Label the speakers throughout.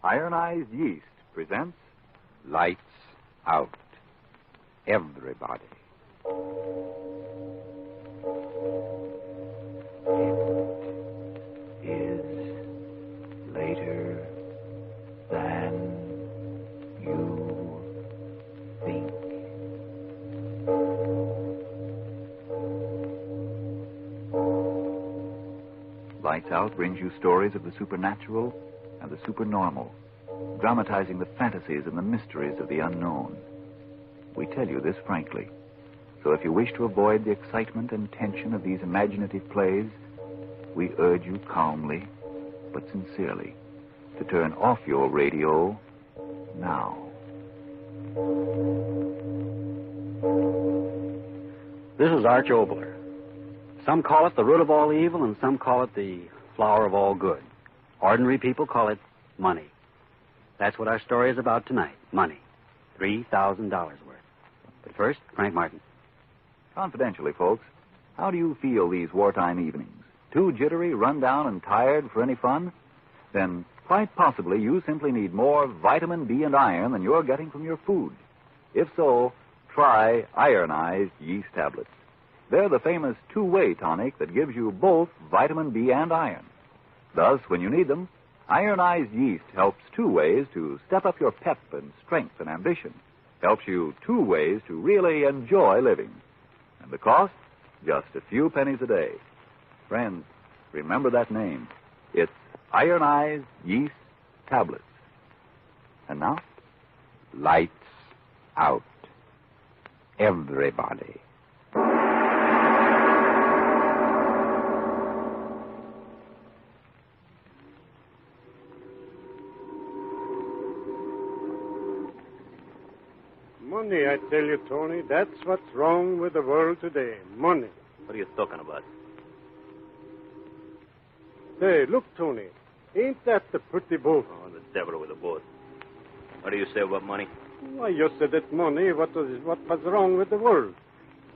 Speaker 1: Ironized Yeast presents Lights Out. Everybody. It is later than you think. Lights Out brings you stories of the supernatural and the supernormal, dramatizing the fantasies and the mysteries of the unknown. We tell you this frankly, so if you wish to avoid the excitement and tension of these imaginative plays, we urge you calmly, but sincerely, to turn off your radio now.
Speaker 2: This is Arch Obler. Some call it the root of all evil, and some call it the flower of all good. Ordinary people call it money. That's what our story is about tonight. Money. $3,000 worth. But first, Frank Martin.
Speaker 1: Confidentially, folks, how do you feel these wartime evenings? Too jittery, run down, and tired for any fun? Then quite possibly you simply need more vitamin B and iron than you're getting from your food. If so, try ironized yeast tablets. They're the famous two-way tonic that gives you both vitamin B and iron. Thus, when you need them, ironized yeast helps two ways to step up your pep and strength and ambition. Helps you two ways to really enjoy living. And the cost? Just a few pennies a day. Friends, remember that name. It's ironized yeast tablets. And now, lights out. Everybody.
Speaker 3: Money, I tell you, Tony. That's what's wrong with the world today. Money.
Speaker 4: What are you talking about?
Speaker 3: Hey, look, Tony. Ain't that the pretty boat?
Speaker 4: Oh, the devil with the boat. What do you say about money?
Speaker 3: Why, you said that money. What was wrong with the world?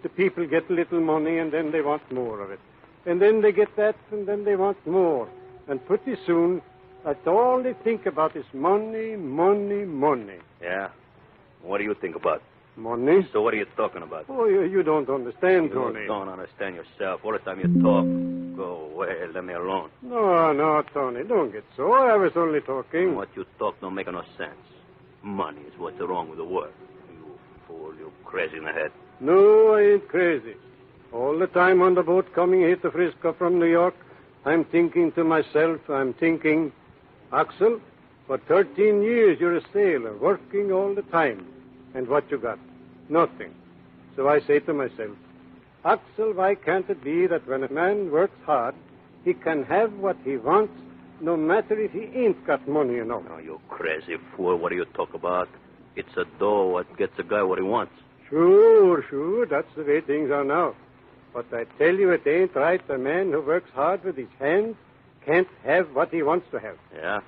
Speaker 3: The people get little money, and then they want more of it. And then they get that, and then they want more. And pretty soon, that's all they think about is money, money, money.
Speaker 4: Yeah? What do you think about?
Speaker 3: Money?
Speaker 4: So what are you talking about?
Speaker 3: Oh, you don't understand, Tony.
Speaker 4: You don't understand yourself. All the time you talk, go away, let me alone.
Speaker 3: No, Tony, don't get so. I was only talking.
Speaker 4: What you talk don't make no sense. Money is what's wrong with the world. You fool, you crazy in the head.
Speaker 3: No, I ain't crazy. All the time on the boat coming here to Frisco from New York, I'm thinking to myself, Axel, for 13 years you're a sailor, working all the time. And what you got? Nothing. So I say to myself, Axel, why can't it be that when a man works hard, he can have what he wants, no matter if he ain't got money enough?
Speaker 4: Oh, you crazy fool. What do you talk about? It's a dough what gets a guy what he wants.
Speaker 3: Sure. That's the way things are now. But I tell you, it ain't right. A man who works hard with his hands can't have what he wants to have.
Speaker 4: Yeah?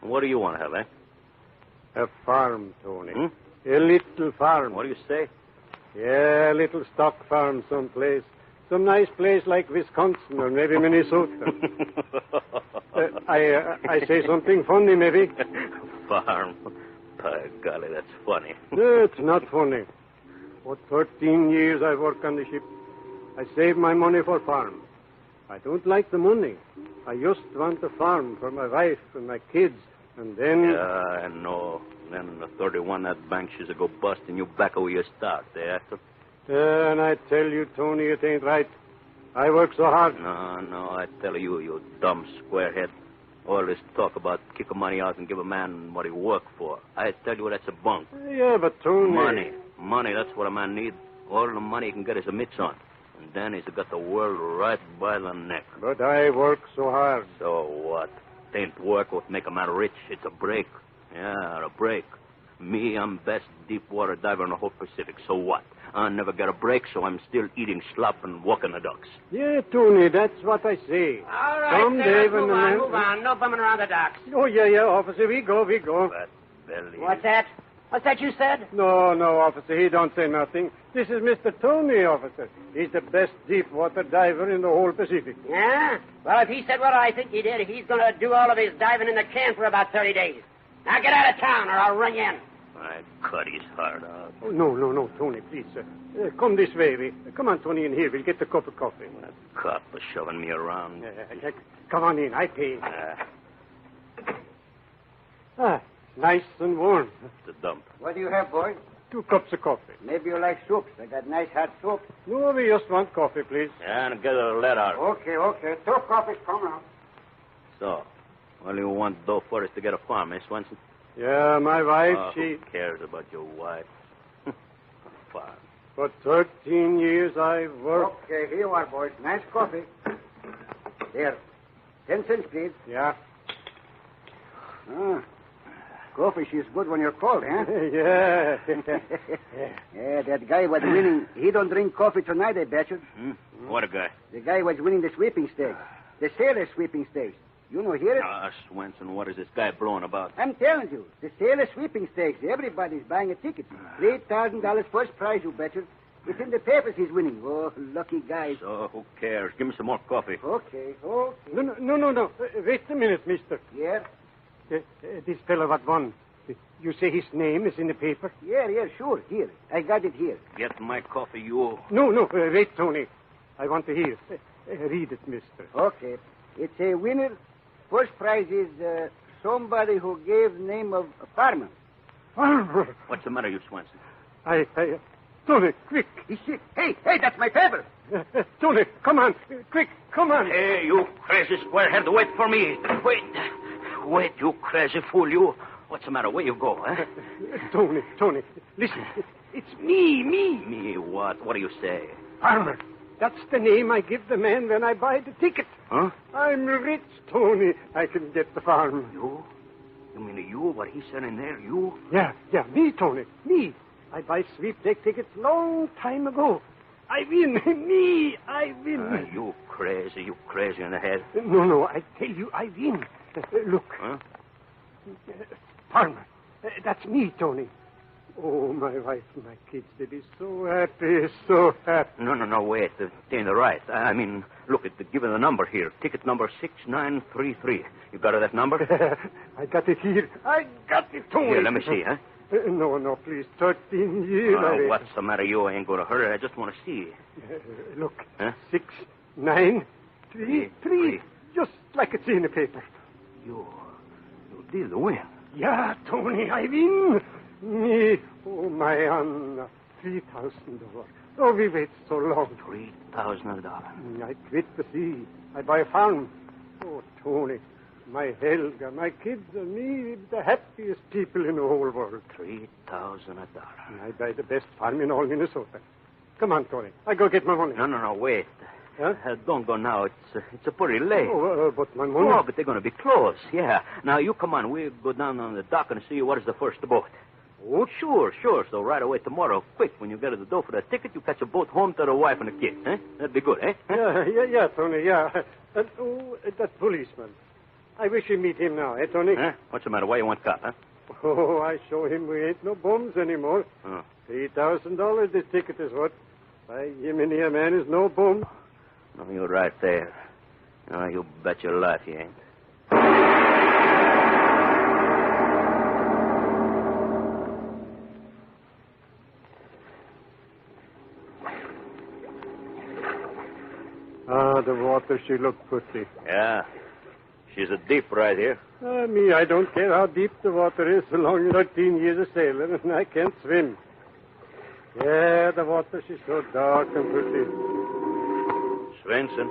Speaker 4: What do you want to have, eh?
Speaker 3: A farm, Tony. A little farm.
Speaker 4: What do you say?
Speaker 3: Yeah, a little stock farm someplace. Some nice place like Wisconsin or maybe Minnesota. I say something funny, maybe.
Speaker 4: Farm. By golly, that's funny.
Speaker 3: No, it's not funny. For 13 years I work on the ship. I save my money for farm. I don't like the money. I just want a farm for my wife and my kids. And then...
Speaker 4: Yeah, I know. Then the 31 that bank she's a go bust and you back away your start there.
Speaker 3: And I tell you, Tony, it ain't right. I work so hard.
Speaker 4: No, I tell you, you dumb squarehead. All this talk about kick the money out and give a man what he worked for. I tell you, that's a bunk.
Speaker 3: Yeah, but Tony...
Speaker 4: Money, that's what a man needs. All the money he can get is a mitts on. And then he's got the world right by the neck.
Speaker 3: But I work so hard.
Speaker 4: So what? It ain't work what make a man rich. It's a break. Yeah, a break. Me, I'm best deep water diver in the whole Pacific. So what? I never get a break, so I'm still eating slop and walking the ducks.
Speaker 3: Yeah, Tony, that's what I say.
Speaker 5: All right,
Speaker 3: someday when
Speaker 5: move on. No bumming around the docks.
Speaker 3: Oh, yeah, officer, we go.
Speaker 4: That belly.
Speaker 5: What's that? What's that you said?
Speaker 3: No, officer, he don't say nothing. This is Mr. Tony, officer. He's the best deep water diver in the whole Pacific.
Speaker 5: Yeah? Well, if he said what I think he did, he's going to do all of his diving in the can for about 30 days. Now get out of town or I'll run you in.
Speaker 4: I cut his heart out.
Speaker 3: Oh, no, Tony, please, sir. Come this way. Come on, Tony, in here. We'll get the cup of coffee.
Speaker 4: That cop was shoving me around.
Speaker 3: Come on in. I pay. Nice and warm.
Speaker 4: The dump.
Speaker 6: What do you have, boy?
Speaker 3: 2 cups of coffee.
Speaker 6: Maybe you like soups. I got nice hot soup.
Speaker 3: No, we just want coffee, please.
Speaker 4: Yeah, and get a letter.
Speaker 6: Okay. 2 coffees, come on.
Speaker 4: So, all you want dough for is to get a farm, eh, Swenson?
Speaker 3: Yeah, my wife,
Speaker 4: Who cares about your wife? Farm.
Speaker 3: For 13 years I've worked.
Speaker 6: Okay, here you are, boys. Nice coffee. Here. 10 cents, please.
Speaker 3: Yeah.
Speaker 6: Coffee, she's good when you're cold, huh?
Speaker 3: Yeah.
Speaker 6: Yeah, that guy was winning. He don't drink coffee tonight, I bet you.
Speaker 4: What a guy.
Speaker 6: The guy was winning the sweeping stakes. The sailor sweeping stakes. You know, hear it?
Speaker 4: Swenson, what is this guy blowing about?
Speaker 6: I'm telling you, the sailor sweeping stakes. Everybody's buying a ticket. $3,000 first prize, you bet you. It's in the papers he's winning. Oh, lucky guy.
Speaker 4: So, who cares? Give me some more coffee.
Speaker 6: Okay.
Speaker 3: No. Wait a minute, mister.
Speaker 6: Yeah?
Speaker 3: This fellow what won. You say his name is in the paper?
Speaker 6: Yeah, sure. Here. I got it here.
Speaker 4: Get my coffee, you.
Speaker 3: No. Wait, Tony. I want to hear. Read it, mister.
Speaker 6: Okay. It's a winner. First prize is somebody who gave the name of Farmer.
Speaker 3: Farmer?
Speaker 4: What's the matter, you Swenson?
Speaker 3: Tony, quick.
Speaker 6: He's sick. Hey, that's my paper.
Speaker 3: Tony, come on. Quick, come on.
Speaker 4: Hey, you crazy squarehead, wait for me. Wait, you crazy fool, you. What's the matter? Where you go, huh?
Speaker 3: Tony, listen. It's me.
Speaker 4: Me what? What do you say?
Speaker 3: Farmer. That's the name I give the man when I buy the ticket.
Speaker 4: Huh?
Speaker 3: I'm rich, Tony. I can get the farm.
Speaker 4: You? You mean you? What he said in there? You?
Speaker 3: Yeah, me, Tony. Me. I buy sweepstake tickets long time ago. I win. I win.
Speaker 4: You crazy in the head.
Speaker 3: No, I tell you, I win. Look.
Speaker 4: Huh?
Speaker 3: Farmer. That's me, Tony. Oh, my wife and my kids, they'll be so happy.
Speaker 4: No, wait. It ain't right. I mean, look, give it a number here. Ticket number 6933. You got that number?
Speaker 3: I got it here. I got it, Tony.
Speaker 4: Here, let me see, huh?
Speaker 3: No, please. 13 years.
Speaker 4: What's the matter, you? I ain't going to hurry. I just want to see.
Speaker 3: Look.
Speaker 4: Huh?
Speaker 3: 6, 9, 3. Just like it's in the paper.
Speaker 4: You did win.
Speaker 3: Yeah, Tony, I win. Me, oh, my Anna, $3,000. Oh, we wait so long.
Speaker 4: $3,000.
Speaker 3: I quit the sea. I buy a farm. Oh, Tony, my Helga, my kids and me, the happiest people in the whole world.
Speaker 4: $3,000.
Speaker 3: I buy the best farm in all Minnesota. Come on, Tony. I go get my money.
Speaker 4: No, wait.
Speaker 3: Huh?
Speaker 4: Don't go now. It's a pretty late.
Speaker 3: Oh, but my money...
Speaker 4: Oh, but they're going to be closed, yeah. Now, you come on. We'll go down on the dock and see what is the first boat.
Speaker 3: Oh?
Speaker 4: Sure. So right away tomorrow, quick, when you get to the door for that ticket, you catch a boat home to the wife and the kids, eh? That'd be good, eh?
Speaker 3: Yeah, Tony, yeah. And, that policeman. I wish you meet him now, eh, Tony?
Speaker 4: Huh? What's the matter? Why you want cop, huh?
Speaker 3: Oh, I show him we ain't no bums anymore.
Speaker 4: Oh.
Speaker 3: $3,000 this ticket is what. By Jiminy, a man is no bum.
Speaker 4: No, you're right there. No, you bet your life you ain't.
Speaker 3: The water, she looked pretty.
Speaker 4: Yeah. She's a deep right here.
Speaker 3: Me, I don't care how deep the water is, so long as 13 years a sailor, and I can't swim. Yeah, the water, she's so dark and pretty.
Speaker 4: Swenson.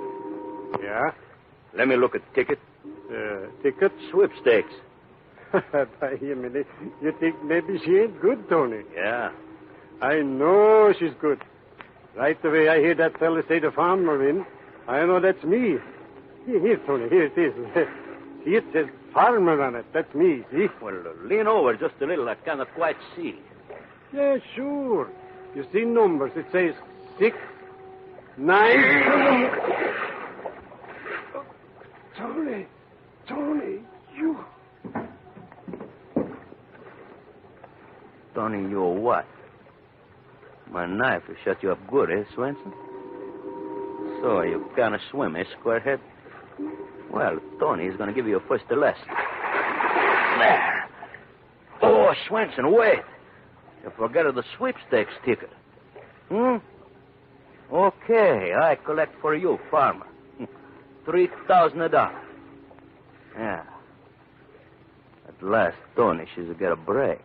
Speaker 3: Yeah?
Speaker 4: Let me look at the ticket.
Speaker 3: Ticket?
Speaker 4: Sweepstakes.
Speaker 3: By Jiminy, you think maybe she ain't good, Tony?
Speaker 4: Yeah.
Speaker 3: I know she's good. Right away I hear that fella say the farmer win. I know that's me. Here, Tony, here it is. See, it says farmer on it. That's me, see?
Speaker 4: Well, lean over just a little. I cannot quite see.
Speaker 3: Yeah, sure. You see numbers. It says 6, 9... Tony, you...
Speaker 4: Tony, you what? My knife will shut you up good, eh, Swenson? So you can't swim, eh, squarehead? Well, Tony's going to give you a first lesson. There. Oh, Swenson, wait. You forgot the sweepstakes ticket. Okay, I collect for you, farmer. $3,000. Yeah. At last, Tony, she's get a break.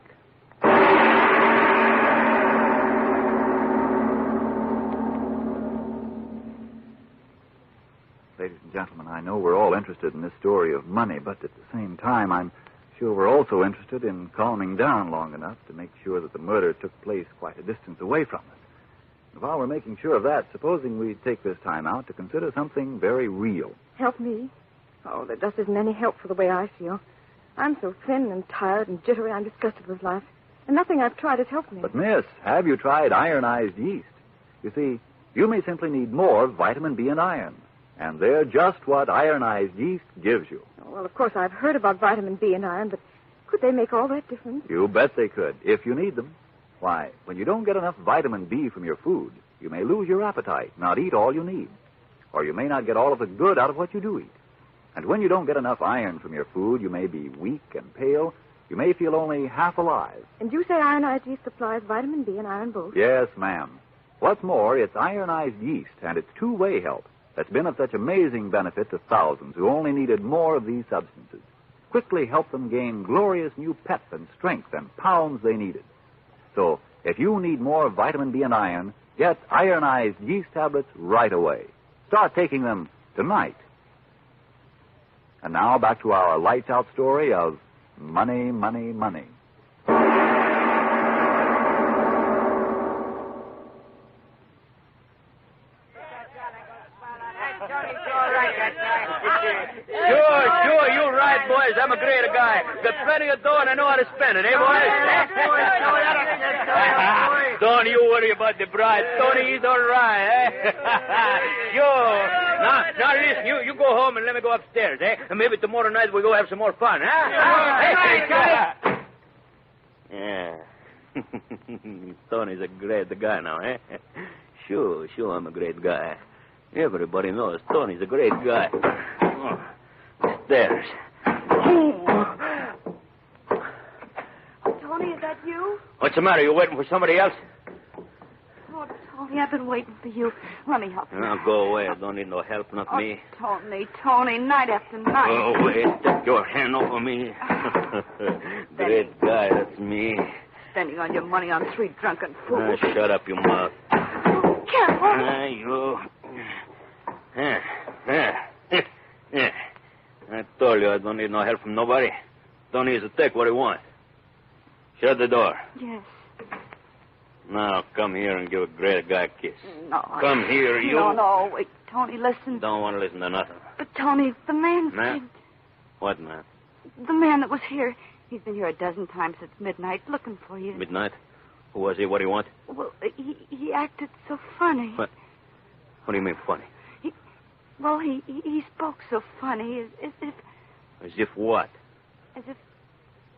Speaker 1: Ladies and gentlemen, I know we're all interested in this story of money, but at the same time, I'm sure we're also interested in calming down long enough to make sure that the murder took place quite a distance away from us. And while we're making sure of that, supposing we take this time out to consider something very real.
Speaker 7: Help me? Oh, there just isn't any help for the way I feel. I'm so thin and tired and jittery, I'm disgusted with life. And nothing I've tried has helped me.
Speaker 1: But, miss, have you tried ironized yeast? You see, you may simply need more vitamin B and iron. And they're just what ironized yeast gives you.
Speaker 7: Well, of course, I've heard about vitamin B and iron, but could they make all that difference?
Speaker 1: You bet they could, if you need them. Why, when you don't get enough vitamin B from your food, you may lose your appetite, not eat all you need. Or you may not get all of the good out of what you do eat. And when you don't get enough iron from your food, you may be weak and pale. You may feel only half alive.
Speaker 7: And you say ironized yeast supplies vitamin B and iron both?
Speaker 1: Yes, ma'am. What's more, it's ironized yeast, and it's two-way help that's been of such amazing benefit to thousands who only needed more of these substances. Quickly help them gain glorious new pep and strength and pounds they needed. So, if you need more vitamin B and iron, get ironized yeast tablets right away. Start taking them tonight. And now back to our lights-out story of money, money, money.
Speaker 4: Sure, you're right, boys. I'm a great guy. Got plenty of dough and I know how to spend it, eh, boys? Don't you worry about the bride. Tony, he's all right, eh? Sure. Now listen, you go home and let me go upstairs, eh? And maybe tomorrow night we'll go have some more fun, huh? Yeah. Tony's a great guy now, eh? Sure, I'm a great guy. Everybody knows Tony's a great guy. Stairs.
Speaker 7: Tony, is that you?
Speaker 4: What's the matter? You waiting for somebody else?
Speaker 7: Oh, Tony, I've been waiting for you. Let me help you.
Speaker 4: Now, go away. I don't need no help, not me.
Speaker 7: Tony, night after night.
Speaker 4: Go away. Take your hand off of me. Great guy, that's me.
Speaker 7: Spending all your money on three drunken fools.
Speaker 4: Shut up, your mouth.
Speaker 7: Careful.
Speaker 4: You. I told you I don't need no help from nobody. Don't need to take what he wants. Shut the door.
Speaker 7: Yes.
Speaker 4: Now, come here and give a great guy a kiss.
Speaker 7: No.
Speaker 4: Come here, you.
Speaker 7: No, wait. Tony, listen.
Speaker 4: Don't want to listen to nothing.
Speaker 7: But, Tony, the man...
Speaker 4: Man? What man?
Speaker 7: The man that was here. He's been here a dozen times since midnight looking for you.
Speaker 4: Midnight? Who was he? What do you want?
Speaker 7: Well, he acted so funny.
Speaker 4: What? What do you mean, funny?
Speaker 7: He spoke so funny, as if...
Speaker 4: As if what?
Speaker 7: As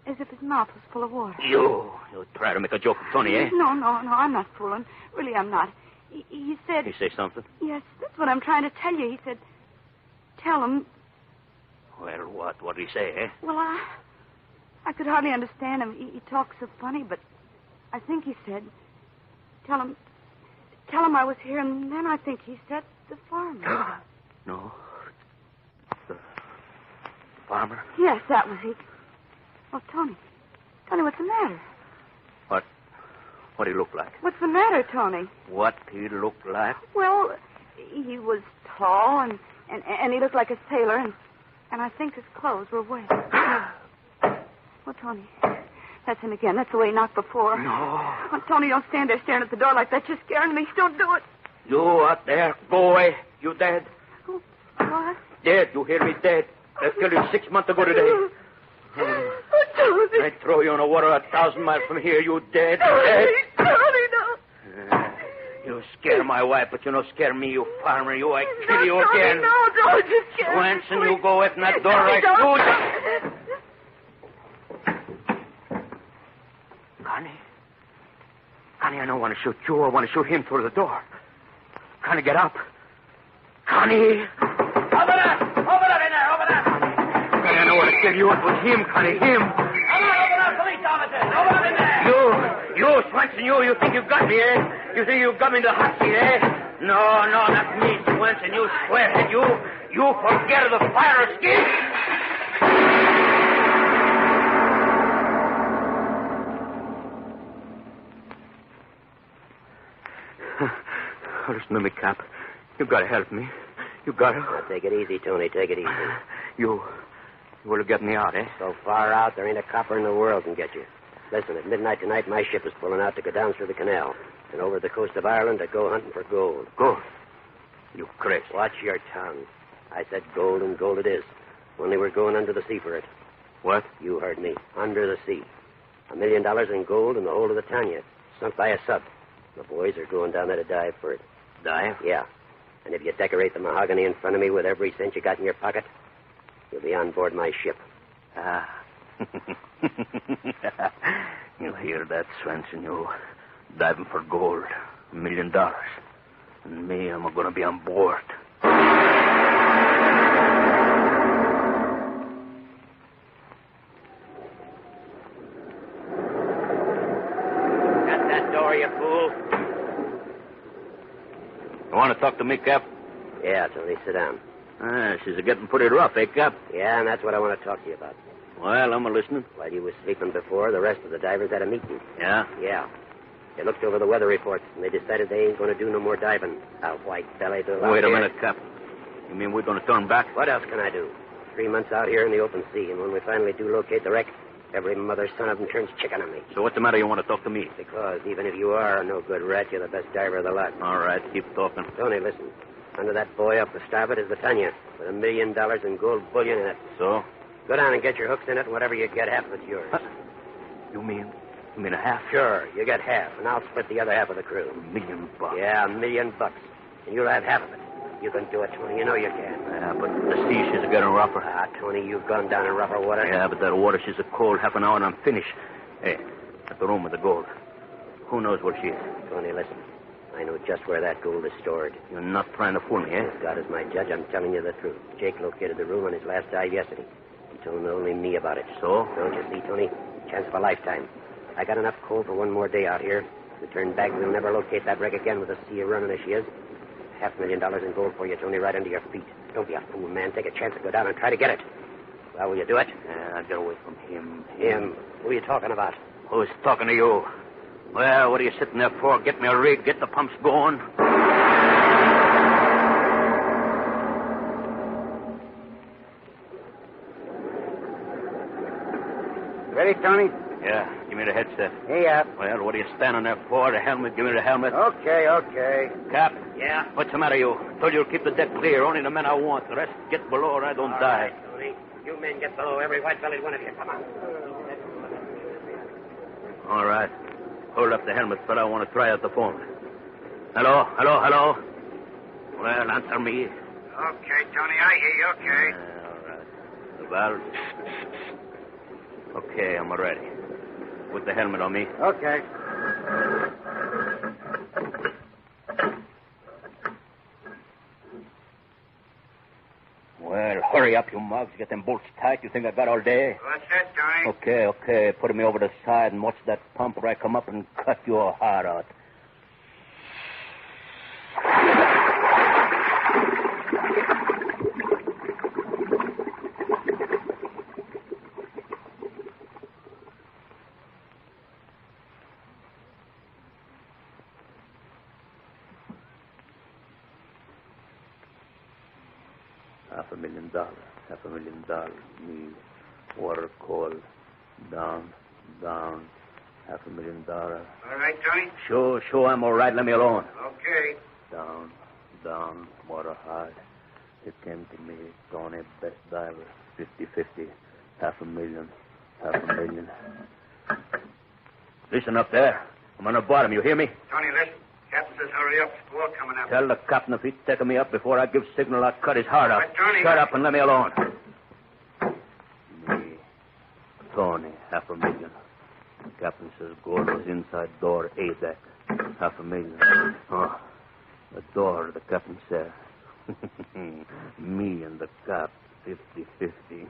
Speaker 7: if his mouth was full of water.
Speaker 4: You try to make a joke of Tony, eh?
Speaker 7: No, I'm not fooling. Really, I'm not. He said...
Speaker 4: He say something?
Speaker 7: Yes, that's what I'm trying to tell you. He said, tell him...
Speaker 4: Well, what? What did he say, eh?
Speaker 7: Well, I could hardly understand him. He talked so funny, but I think he said, tell him I was here, and then I think he said the farmer.
Speaker 4: No. The farmer?
Speaker 7: Yes, that was it. Oh, Tony, what's the matter?
Speaker 4: What he look like?
Speaker 7: What's the matter, Tony?
Speaker 4: What he look like?
Speaker 7: Well, he was tall, and he looked like a sailor, and I think his clothes were wet. Oh, Tony, that's him again. That's the way he knocked before.
Speaker 4: No.
Speaker 7: Oh, Tony, don't stand there staring at the door like that. You're scaring me. Don't do it.
Speaker 4: You out there, go away. You dead.
Speaker 7: What?
Speaker 4: Dead. You hear me? Dead. I killed you 6 months ago today.
Speaker 7: Oh, Tony.
Speaker 4: I throw you in the water 1,000 miles from here. You dead.
Speaker 7: Tony,
Speaker 4: Dead.
Speaker 7: Tony, no.
Speaker 4: You scare my wife, but you don't scare me, you farmer. I kill you
Speaker 7: Tony,
Speaker 4: again.
Speaker 7: No, don't you scare me.
Speaker 4: Swenson, you go in that door
Speaker 7: Tony,
Speaker 4: right
Speaker 7: don't.
Speaker 4: Connie, I don't want to shoot you. I want to shoot him through the door. Connie, get up. Connie!
Speaker 5: Open up in there.
Speaker 4: Connie, I know what to kill you. It was him, Connie, him.
Speaker 5: Open up, police officers. Open
Speaker 4: Swenson, you think you got me, eh? You think you got me in the hot seat, eh? No, not me, Swenson. You swearhead, you forget the fire escape. Listen to me, Cap. You gotta help me. You gotta.
Speaker 8: Now, take it easy, Tony. Take it easy.
Speaker 4: You will get me out, eh?
Speaker 8: So far out, there ain't a copper in the world can get you. Listen, at midnight tonight, my ship is pulling out to go down through the canal and over the coast of Ireland to go hunting for gold.
Speaker 4: Gold? You crazy.
Speaker 8: Watch your tongue. I said gold, and gold it is. Only we're going under the sea for it.
Speaker 4: What?
Speaker 8: You heard me. Under the sea. $1 million in gold in the hold of the Tanya, sunk by a sub. The boys are going down there to dive for it.
Speaker 4: Dive?
Speaker 8: Yeah. And if you decorate the mahogany in front of me with every cent you got in your pocket, you'll be on board my ship.
Speaker 4: Ah. You hear that, Swenson? You diving for gold. $1 million. And me, I'm going to be on board.
Speaker 8: Shut that door, you fool.
Speaker 4: You want to talk to me, Cap?
Speaker 8: Yeah, Tony, sit down.
Speaker 4: She's getting pretty rough, eh, Cap?
Speaker 8: Yeah, and that's what I want to talk to you about.
Speaker 4: Well, I'm listening.
Speaker 8: While you was sleeping before, the rest of the divers had a meeting.
Speaker 4: Yeah?
Speaker 8: Yeah. They looked over the weather reports, and they decided they ain't going to do no more diving. A white-bellied little
Speaker 4: Wait a minute, Cap. You mean we're going to turn back?
Speaker 8: What else can I do? 3 months out here in the open sea, and when we finally do locate the wreck, every mother's son of them turns chicken on me.
Speaker 4: So what's the matter? You want to talk to me?
Speaker 8: Because even if you are a no-good rat, you're the best diver of the lot.
Speaker 4: All right, keep talking.
Speaker 8: Tony, listen. Under that buoy up the starboard is the Tanya, with $1 million in gold bullion in it.
Speaker 4: So?
Speaker 8: Go down and get your hooks in it, and whatever you get, half of it's yours.
Speaker 4: You mean a half?
Speaker 8: Sure, you get half, and I'll split the other half of the crew.
Speaker 4: $1 million.
Speaker 8: Yeah, $1 million. And you'll have half of it. You can do it, Tony. You know you can.
Speaker 4: Yeah, but the sea, she's getting rougher.
Speaker 8: Ah, Tony, you've gone down in rougher water.
Speaker 4: Yeah, but that water, she's a cold half an hour and I'm finished. Hey, at the room with the gold. Who knows where she is?
Speaker 8: Tony, listen. I know just where that gold is stored.
Speaker 4: You're not trying to fool me, eh?
Speaker 8: God is my judge. I'm telling you the truth. Jake located the room on his last dive yesterday. He told only me about it.
Speaker 4: So?
Speaker 8: Don't you see, Tony? Chance of a lifetime. I got enough coal for one more day out here. If we turn back, we'll never locate that wreck again with the sea running as she is. $500,000 in gold for you, Tony, right under your feet. Don't be a fool, man. Take a chance to go down and try to get it. Well, will you do it?
Speaker 4: Get away from him.
Speaker 8: Him? Who are you talking about?
Speaker 4: Who's talking to you? Well, what are you sitting there for? Get me a rig, get the pumps going.
Speaker 6: Ready, Tony?
Speaker 4: Yeah, give me the headset.
Speaker 6: Hey, up.
Speaker 4: Well, what are you standing there for? The helmet? Give me the helmet.
Speaker 6: Okay.
Speaker 4: Cap?
Speaker 8: Yeah?
Speaker 4: What's the matter, you? Told you to keep the deck clear. Only the men I want. The rest get below or I don't
Speaker 8: All
Speaker 4: die.
Speaker 8: right, Tony. You men get below. Every white-bellied one of you. Come on.
Speaker 4: All right. Hold up the helmet, but I want to try out the phone. Hello? Well, answer me.
Speaker 6: Okay, Tony, I hear you. Okay.
Speaker 4: All right. The valve. Okay, I'm ready. Put the helmet on me.
Speaker 6: Okay.
Speaker 4: Well, hurry up, you mugs. Get them bolts tight. You think I got all day?
Speaker 6: What's that, Tony?
Speaker 4: Okay. Put me over the side and watch that pump or I come up and cut your heart out. $500,000. Me, water, coal, down, $500,000.
Speaker 6: All right, Tony?
Speaker 4: Sure, I'm all right. Let me alone.
Speaker 6: Okay.
Speaker 4: Down, water hard. It came to me, Tony, best diver, 50-50, $500,000. Listen up there. I'm on the bottom. You hear me?
Speaker 6: Tony, listen. Captain says hurry up. Squall coming up.
Speaker 4: Tell the captain if he's taking me up before I give signal, I'll cut his heart out.
Speaker 6: But, Tony...
Speaker 4: Shut up and let me alone. Me, Tony, $500,000. Captain says gold was inside door, A deck. $500,000. Oh, the door, the captain said. Me and the cap, 50-50.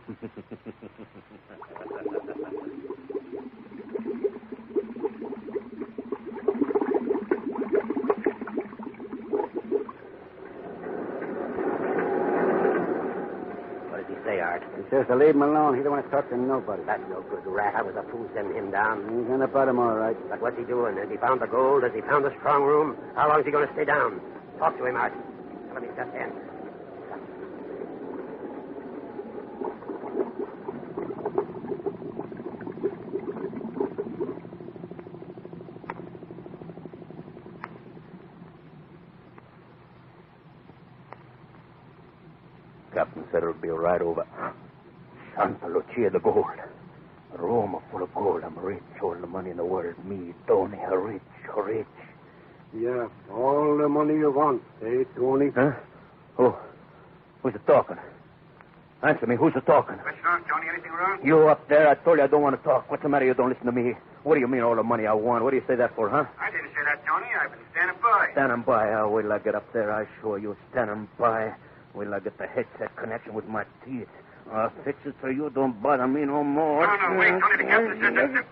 Speaker 8: Art.
Speaker 6: He says to leave him alone. He don't want to talk to nobody.
Speaker 8: That's no good, rat. I was a fool sending him down.
Speaker 6: He's going to butt him all right.
Speaker 8: But what's he doing? Has he found the gold? Has he found the strong room? How long is he going to stay down? Talk to him, Art. Tell him he's just in.
Speaker 4: Captain said it would be right over. Santa Lucia, the gold. Roma full of gold. I'm rich. All the money in the world. Me, Tony, rich.
Speaker 3: Yeah, all the money you want, eh, Tony?
Speaker 4: Huh? Oh, who's it talking? Answer me, who's it talking?
Speaker 9: What's wrong, Tony? Anything wrong?
Speaker 4: You up there, I told you I don't want to talk. What's the matter? You don't listen to me. What do you mean all the money I want? What do you say that for, huh?
Speaker 9: I didn't say that, Tony. I've been standing by.
Speaker 4: Standing by. Oh, wait till I get up there. I show you standing by. Wait till I get the headset connection with my teeth. I'll fix it so you don't bother me no more.
Speaker 9: No, wait, Tony. The captain said that...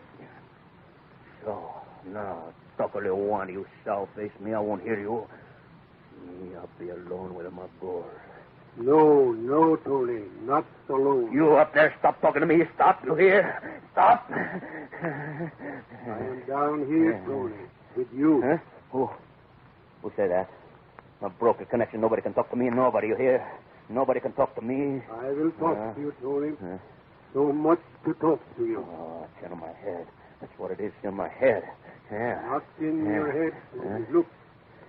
Speaker 4: So, now, talk a little while, you sour-faced me. I won't hear you. Me, I'll be alone with my gold.
Speaker 3: No, Tony. Not alone.
Speaker 4: You up there, stop talking to me. Stop, you hear? Stop.
Speaker 3: I am down here, Tony, with you.
Speaker 4: Huh? Who said that? I broke the connection. Nobody can talk to me. Nobody, you hear? Nobody can talk to me.
Speaker 3: I will talk to you, Tony. So much to talk to you.
Speaker 4: Oh, it's in my head. That's what it is, in my head. Yeah.
Speaker 3: Not in your head.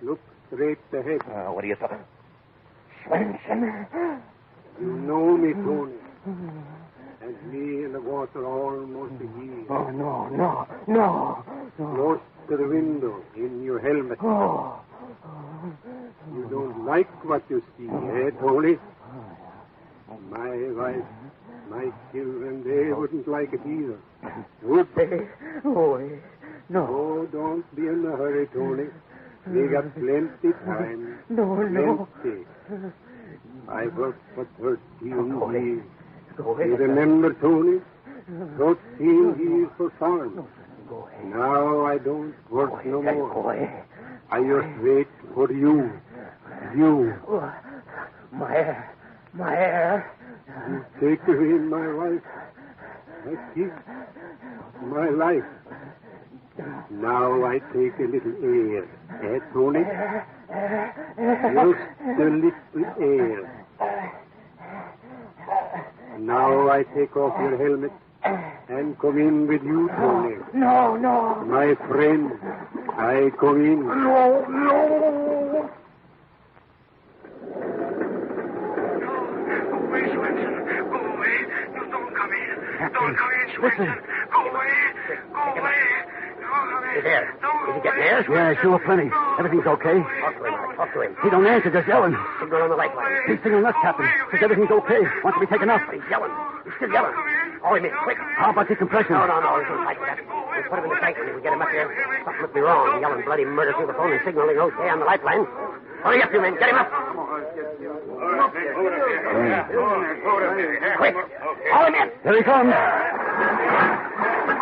Speaker 3: Look straight ahead.
Speaker 4: What are you talking? Swenson.
Speaker 3: You know me, Tony. And me in the water almost a year.
Speaker 4: Oh, no.
Speaker 3: Close to the window, in your helmet.
Speaker 4: Oh.
Speaker 3: You don't like what you see, eh, Tony? My wife, my children, they wouldn't like it either. Would they?
Speaker 4: No.
Speaker 3: Oh, don't be in a hurry, Tony. We got plenty time.
Speaker 4: No.
Speaker 3: Plenty. I worked for 13 years. You remember, Tony? 13 years for farm. Now I don't work no more. I just wait for you.
Speaker 4: My hair.
Speaker 3: You take away my wife, my kids, my life. Now I take a little air. Eh, Tony? Just a little air. Now I take off your helmet and come in with you, Tony.
Speaker 4: No.
Speaker 3: My friend, I come in.
Speaker 4: No.
Speaker 9: Go away, Swenson. Go away. No, don't come in. Don't come in, Swenson. Go away.
Speaker 8: He's there. Is he getting there?
Speaker 2: Yeah, sure, plenty. Everything's okay.
Speaker 8: Talk to him.
Speaker 2: He don't answer, just yelling.
Speaker 8: Signal on the lifeline.
Speaker 2: He's signaling us, Captain. Says everything's okay. Wants to be taken up.
Speaker 8: He's yelling. He's still yelling. Call him in, quick.
Speaker 2: How about decompression?
Speaker 8: No. He's going to fight with that. We'll put him in the tank when we get him up here. Something must be wrong. Yelling bloody murder through the phone and signaling okay on the lifeline. Hurry up, you men. Get him up. Quick. Call him in.
Speaker 2: Here he comes.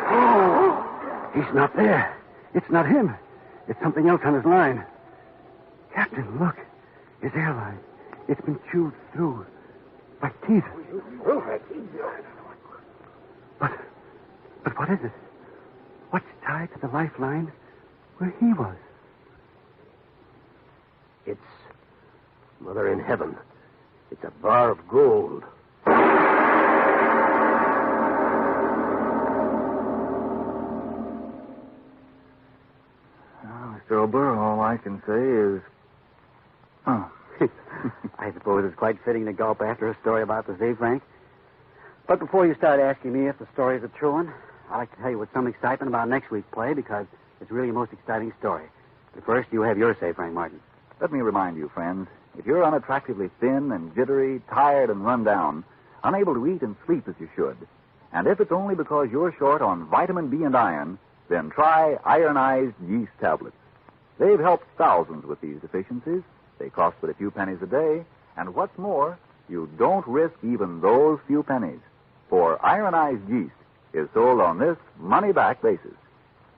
Speaker 2: Oh, he's not there. It's not him. It's something else on his line. Captain, look. His airline. It's been chewed through by teeth. But what is it? What's tied to the lifeline where he was?
Speaker 4: It's Mother in Heaven. It's a bar of gold.
Speaker 1: Mr. Ober, all I can say is...
Speaker 2: I suppose it's quite fitting to gulp after a story about the sea, Frank. But before you start asking me if the story is a true one, I'd like to tell you with some excitement about next week's play because it's really a most exciting story. But first, you have your say, Frank Martin.
Speaker 1: Let me remind you, friends, if you're unattractively thin and jittery, tired and run down, unable to eat and sleep as you should, and if it's only because you're short on vitamin B and iron, then try ironized yeast tablets. They've helped thousands with these deficiencies. They cost but a few pennies a day, and what's more, you don't risk even those few pennies, for ironized yeast is sold on this money-back basis.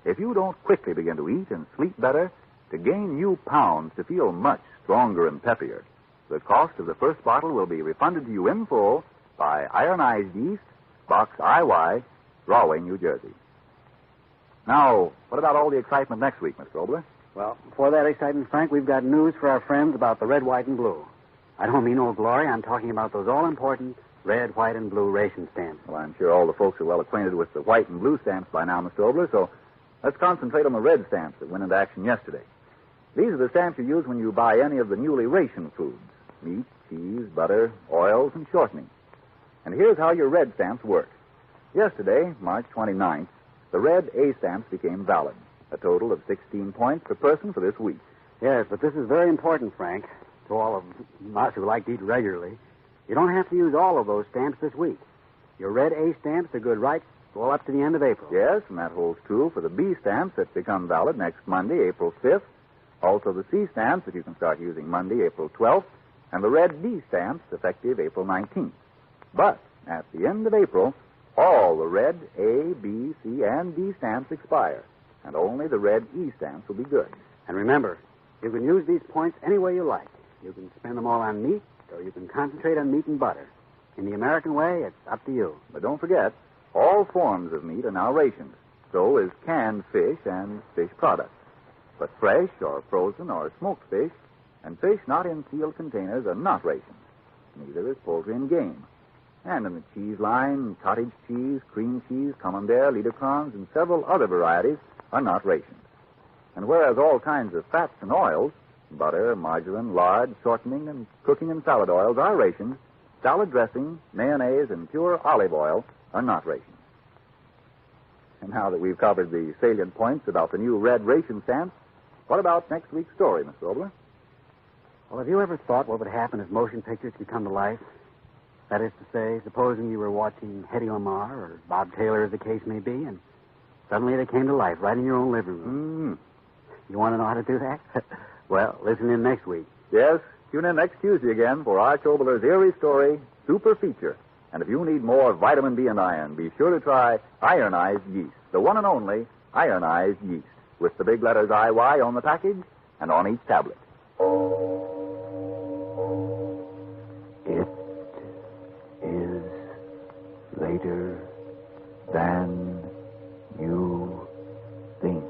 Speaker 1: If you don't quickly begin to eat and sleep better, to gain new pounds to feel much stronger and peppier, the cost of the first bottle will be refunded to you in full by Ironized Yeast, Box IY, Rahway, New Jersey. Now, what about all the excitement next week, Mr. Obler?
Speaker 2: Well, before that excitement, Frank, we've got news for our friends about the red, white, and blue. I don't mean Old Glory. I'm talking about those all-important red, white, and blue ration stamps.
Speaker 1: Well, I'm sure all the folks are well acquainted with the white and blue stamps by now, Mr. Obler, so let's concentrate on the red stamps that went into action yesterday. These are the stamps you use when you buy any of the newly rationed foods: meat, cheese, butter, oils, and shortening. And here's how your red stamps work. Yesterday, March 29th, the red A stamps became valid, a total of 16 points per person for this week.
Speaker 2: Yes, but this is very important, Frank, to all of us who like to eat regularly. You don't have to use all of those stamps this week. Your red A stamps are good right well up to the end of April.
Speaker 1: Yes, and that holds true for the B stamps that become valid next Monday, April 5th. Also the C stamps that you can start using Monday, April 12th. And the red D stamps effective April 19th. But at the end of April, all the red A, B, C, and D stamps expire. And only the red E stamps will be good.
Speaker 2: And remember, you can use these points any way you like. You can spend them all on meat, or you can concentrate on meat and butter. In the American way, it's up to you.
Speaker 1: But don't forget, all forms of meat are now rationed. So is canned fish and fish products. But fresh or frozen or smoked fish and fish not in sealed containers are not rationed. Neither is poultry and game. And in the cheese line, cottage cheese, cream cheese, camembert, liederkranz, and several other varieties are not rationed. And whereas all kinds of fats and oils, butter, margarine, lard, shortening, and cooking and salad oils are rationed, salad dressing, mayonnaise, and pure olive oil are not rationed. And now that we've covered the salient points about the new red ration stamps, what about next week's story, Mr. Obler?
Speaker 2: Well, have you ever thought what would happen if motion pictures could come to life? That is to say, supposing you were watching Hedy Lamarr or Bob Taylor, as the case may be, and suddenly they came to life right in your own living room. You want to know how to do that? Well, listen in next week.
Speaker 1: Yes, tune in next Tuesday again for Arch Obler's eerie story, Super Feature. And if you need more vitamin B and iron, be sure to try Ironized Yeast, the one and only Ironized Yeast, with the big letters IY on the package and on each tablet. It is later than you think.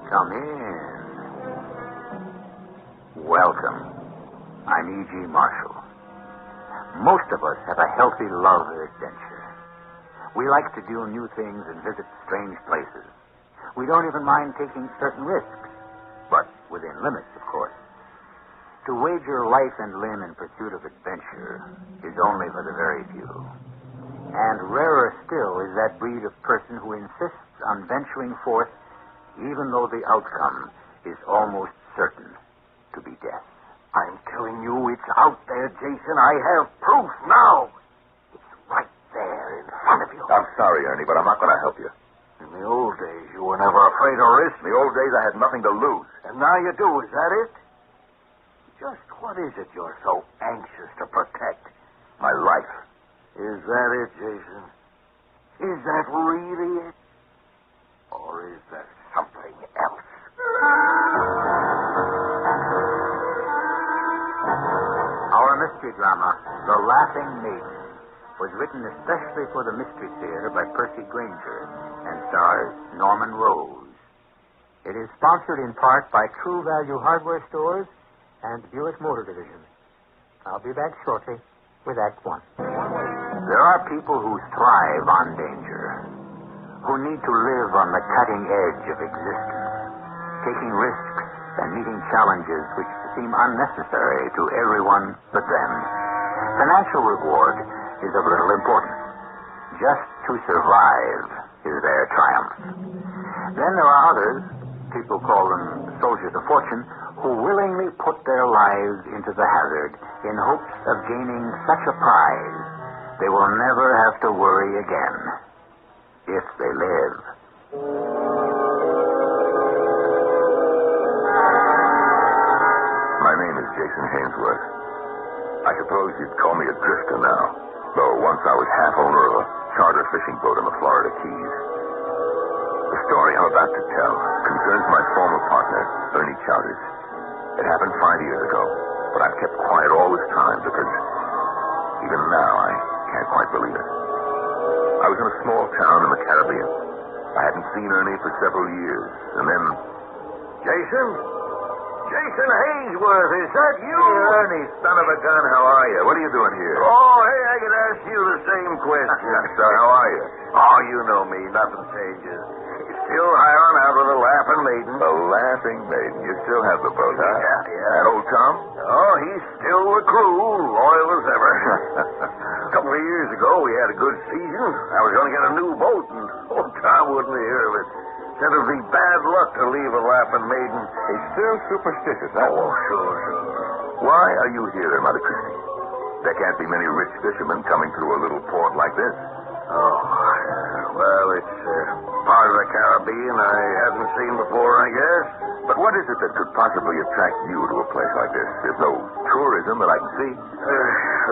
Speaker 10: Come in. Welcome. I'm E.G. Marshall. Most of us have a healthy love of adventure. We like to do new things and visit strange places. We don't even mind taking certain risks, but within limits, of course. To wager life and limb in pursuit of adventure is only for the very few. And rarer still is that breed of person who insists on venturing forth even though the outcome is almost certain to be death.
Speaker 9: I'm telling you, it's out there, Jason. I have proof now. It's right there in front of you.
Speaker 11: I'm sorry, Ernie, but I'm not going to help you.
Speaker 9: In the old days, you were never afraid of risk.
Speaker 11: In the old days, I had nothing to lose.
Speaker 9: And now you do, is that it? Just what is it you're so anxious to protect?
Speaker 11: My life.
Speaker 9: Is that it, Jason? Is that really it? Or is there something else?
Speaker 10: Our mystery drama, The Laughing Maiden, was written especially for the Mystery Theater by Percy Granger and stars Norman Rose. It is sponsored in part by True Value Hardware Stores and Buick Motor Division. I'll be back shortly with Act One. There are people who thrive on danger, who need to live on the cutting edge of existence, taking risks and meeting challenges which seem unnecessary to everyone but them. Financial reward is of little importance. Just to survive is their triumph. Then there are others, people call them soldiers of fortune, who willingly put their lives into the hazard in hopes of gaining such a prize they will never have to worry again, if they live.
Speaker 11: Jason Hainsworth. I suppose you'd call me a drifter now, though once I was half owner of a charter fishing boat in the Florida Keys. The story I'm about to tell concerns my former partner, Ernie Chowders. It happened 5 years ago, but I've kept quiet all this time because even now I can't quite believe it. I was in a small town in the Caribbean. I hadn't seen Ernie for several years, and then...
Speaker 9: Jason? Jason Hainsworth, is that you?
Speaker 11: Hey, Ernie, son of a gun, how are you? What are you doing here?
Speaker 9: Oh, hey, I could ask you the same question.
Speaker 11: So, how are you?
Speaker 9: Oh, you know me. Nothing changes. Still hiring out of the Laughing Maiden.
Speaker 11: The Laughing Maiden. You still have the boat, huh?
Speaker 9: Yeah.
Speaker 11: And old Tom?
Speaker 9: Oh, he's still the crew, loyal as ever. A couple of years ago, we had a good season. I was going to get a new boat, and old Tom wouldn't hear of it. Said it'd be bad luck to leave a Laughing Maiden.
Speaker 11: He's still superstitious, huh?
Speaker 9: Oh, sure.
Speaker 11: Why are you here in Mother Christie? There can't be many rich fishermen coming through a little port like this.
Speaker 9: Oh, well, it's part of the Caribbean I hadn't seen before, I guess.
Speaker 11: But what is it that could possibly attract you to a place like this? There's no tourism that I can see.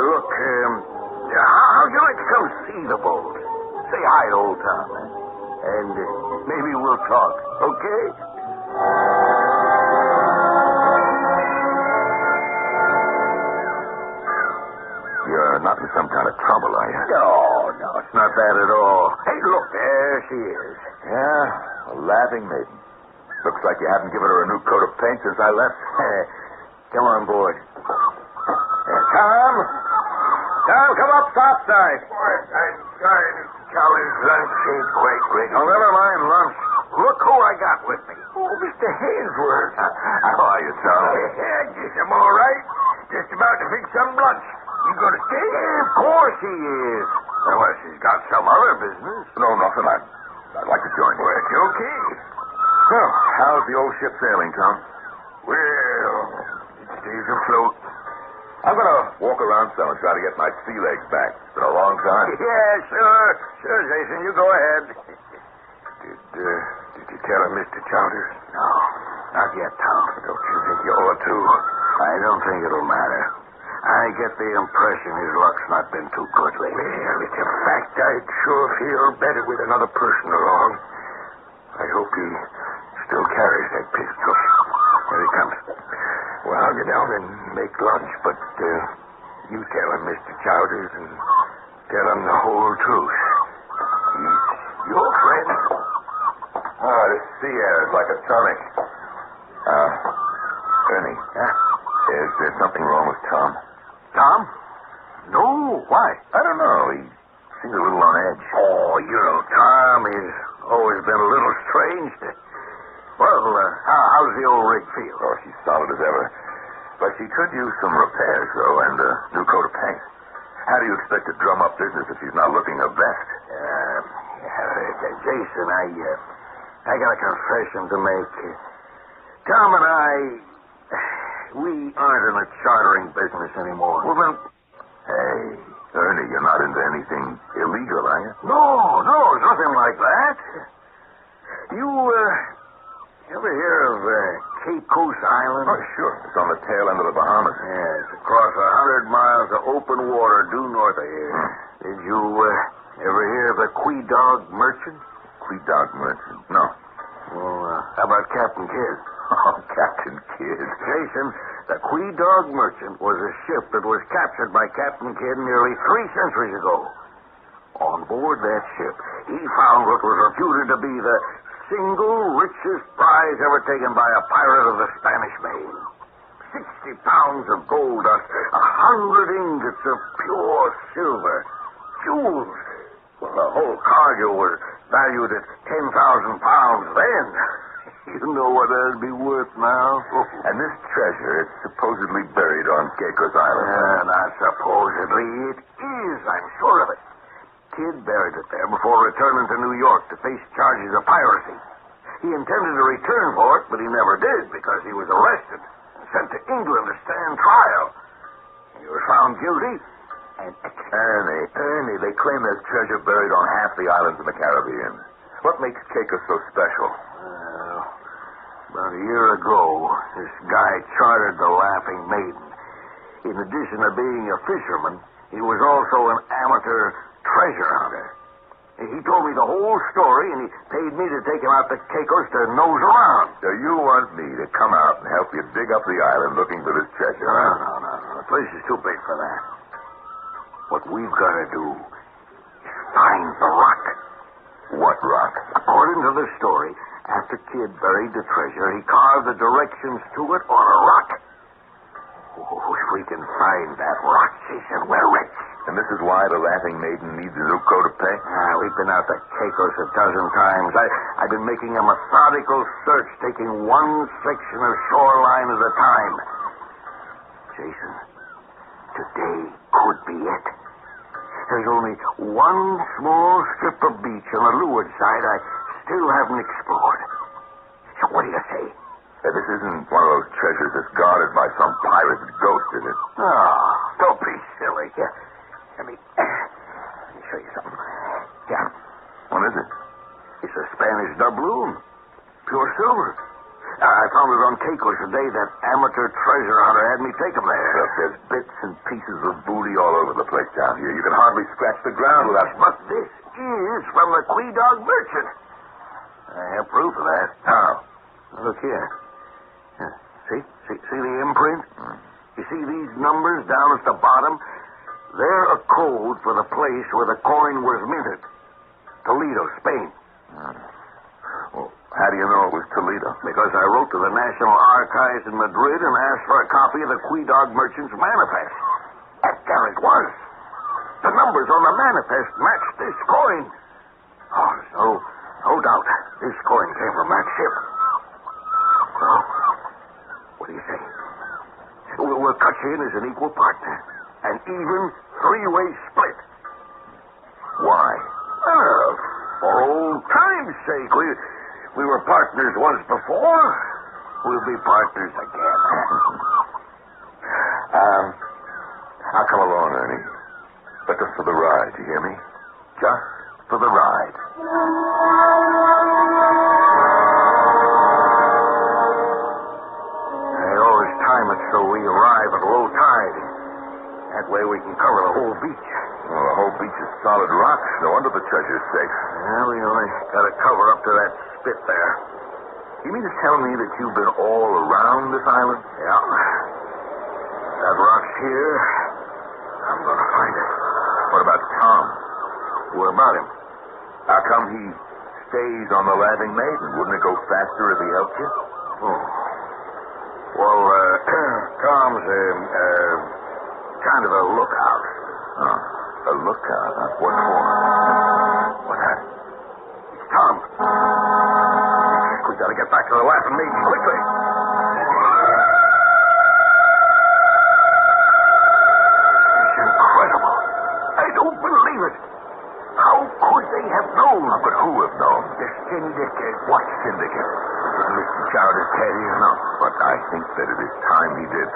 Speaker 9: Look, how'd you like to come see the boat? Say hi to old Tom, and maybe we'll talk, okay?
Speaker 11: You're not in some kind of trouble, are you?
Speaker 9: No, it's not that at all. Hey, look, there she is.
Speaker 11: Yeah, a Laughing Maiden. Looks like you haven't given her a new coat of paint since I left.
Speaker 9: Come on board. Tom, come up topside. I'm sorry, Mr. Cowley's lunch ain't quite ready. Oh, never mind lunch. Look who I got with me. Oh, Mr. Hainsworth.
Speaker 11: How are you, Tom?
Speaker 9: Just I'm all right. Just about to fix some lunch. You gonna stay? Yeah, of course he is. Well, she's got some other business.
Speaker 11: No, nothing. I'd like to join you.
Speaker 9: Well, it's okay.
Speaker 11: Well, how's the old ship sailing, Tom?
Speaker 9: Well, it stays afloat.
Speaker 11: I'm going to walk around some and try to get my sea legs back. It's been a long time.
Speaker 9: Yeah, sure. Sure, Jason. You go ahead. Did you tell him, Mr. Chowders? No, not yet, Tom. Don't you think you ought to? I don't think it'll matter. I get the impression his luck's not been too good lately. Well, it's a fact I'd sure feel better with another person along. I hope he still carries that pistol. Here he comes. Well, I'll get down and make lunch, but you tell him, Mr. Chowders, and tell him the whole truth. He's your friend.
Speaker 11: Oh, this sea air is like a tonic. Ernie, is there something wrong with Tom?
Speaker 9: Tom? No, why?
Speaker 11: I don't know. He seems a little on edge.
Speaker 9: Oh, you know, Tom has always been a little strange. Well, how's the old rig feel?
Speaker 11: Oh, she's solid as ever. But she could use some repairs, though, and a new coat of paint. How do you expect to drum up business if she's not looking her best?
Speaker 9: Jason, I got a confession to make. Tom and I, we aren't in a chartering business anymore.
Speaker 11: Well, then... Hey, Ernie, you're not into anything illegal, are you?
Speaker 9: No, nothing like that. You ever hear of Cape Coast Island?
Speaker 11: Oh, sure. It's on the tail end of the Bahamas.
Speaker 9: Yes, across 100 miles of open water due north of here. Did you ever hear of the Quedagh Merchant?
Speaker 11: Quedagh Merchant? No.
Speaker 9: Well, how about Captain Kidd?
Speaker 11: Oh, Captain Kidd.
Speaker 9: Jason, the Quedagh Merchant was a ship that was captured by Captain Kidd nearly 3 centuries ago. On board that ship, he found what was reputed to be the single richest prize ever taken by a pirate of the Spanish Main. 60 pounds of gold dust, 100 ingots of pure silver, jewels. Well, the whole cargo was valued at 10,000 pounds then. You know what that'd be worth now?
Speaker 11: And this treasure is supposedly buried on Caicos Island.
Speaker 9: Not supposedly. It is, I'm sure of it. Kidd buried it there before returning to New York to face charges of piracy. He intended to return for it, but he never did because he was arrested and sent to England to stand trial. He was found guilty and executed.
Speaker 11: Ernie, they claim there's treasure buried on half the islands in the Caribbean. What makes Caicos so special?
Speaker 9: About a year ago, this guy chartered the Laughing Maiden. In addition to being a fisherman, he was also an amateur treasure hunter. He told me the whole story, and he paid me to take him out to Caicos to nose around.
Speaker 11: So you want me to come out and help you dig up the island looking for this treasure?
Speaker 9: No. The place is too big for that. What we've got to do is find the rock.
Speaker 11: What rock?
Speaker 9: According to the story, after Kid buried the treasure, he carved the directions to it on a rock. Oh, if we can find that rock, Jason, we're rich.
Speaker 11: And this is why the Laughing Maiden needs Zuko to pay?
Speaker 9: We've been out to Caicos a dozen times. I've been making a methodical search, taking one section of shoreline at a time. Jason, today could be it. There's only one small strip of beach on the leeward side I still haven't explored. So what do you say?
Speaker 11: This isn't one of those treasures that's guarded by some pirate's ghost, is it?
Speaker 9: Oh, don't be silly. Here, let me show you something. Yeah.
Speaker 11: What is it?
Speaker 9: It's a Spanish doubloon. Pure silver. I found it on Caicos the day that amateur treasure hunter had me take him there.
Speaker 11: Look, there's bits and pieces of booty all over the place down here. You can hardly scratch the ground without...
Speaker 9: But this is from the Quedog merchant. I have proof of that.
Speaker 11: How?
Speaker 9: Look here. See the imprint? You see these numbers down at the bottom? They're a code for the place where the coin was minted. Toledo, Spain.
Speaker 11: Well, how do you know it was Toledo?
Speaker 9: Because I wrote to the National Archives in Madrid and asked for a copy of the Quedog Merchant's Manifest. And there it was. The numbers on the manifest matched this coin. Oh, no doubt. This coin came from that ship. Well, what do you say? We'll cut you in as an equal partner. An even three-way split.
Speaker 11: Why?
Speaker 9: For old time's sake. We were partners once before. We'll be partners again.
Speaker 11: I'll come along, Ernie. But just for the ride, you hear me? Just for the ride.
Speaker 9: I always time it so we arrive at low tide. That way we can cover the whole beach.
Speaker 11: Well, the whole beach is solid rock. No wonder the treasure's safe.
Speaker 9: Well, we only got to cover up to that spit there.
Speaker 11: You mean to tell me that you've been all around this island?
Speaker 9: Yeah. That rock's here. I'm going to find it.
Speaker 11: What about Tom?
Speaker 9: What about him?
Speaker 11: How come he stays on the Laughing Maiden? Wouldn't it go faster if he helped you?
Speaker 9: Oh. Well, Tom's kind of a lookout.
Speaker 11: Oh, a lookout? What for?
Speaker 9: What's that? It's Tom. We got to get back to the Laughing Maiden quickly. It's incredible. I don't believe it. How could they have known?
Speaker 11: But who have known?
Speaker 9: The syndicate.
Speaker 11: What syndicate?
Speaker 9: Mr. Chowder's tell you.
Speaker 11: No, but I think that it is time he did.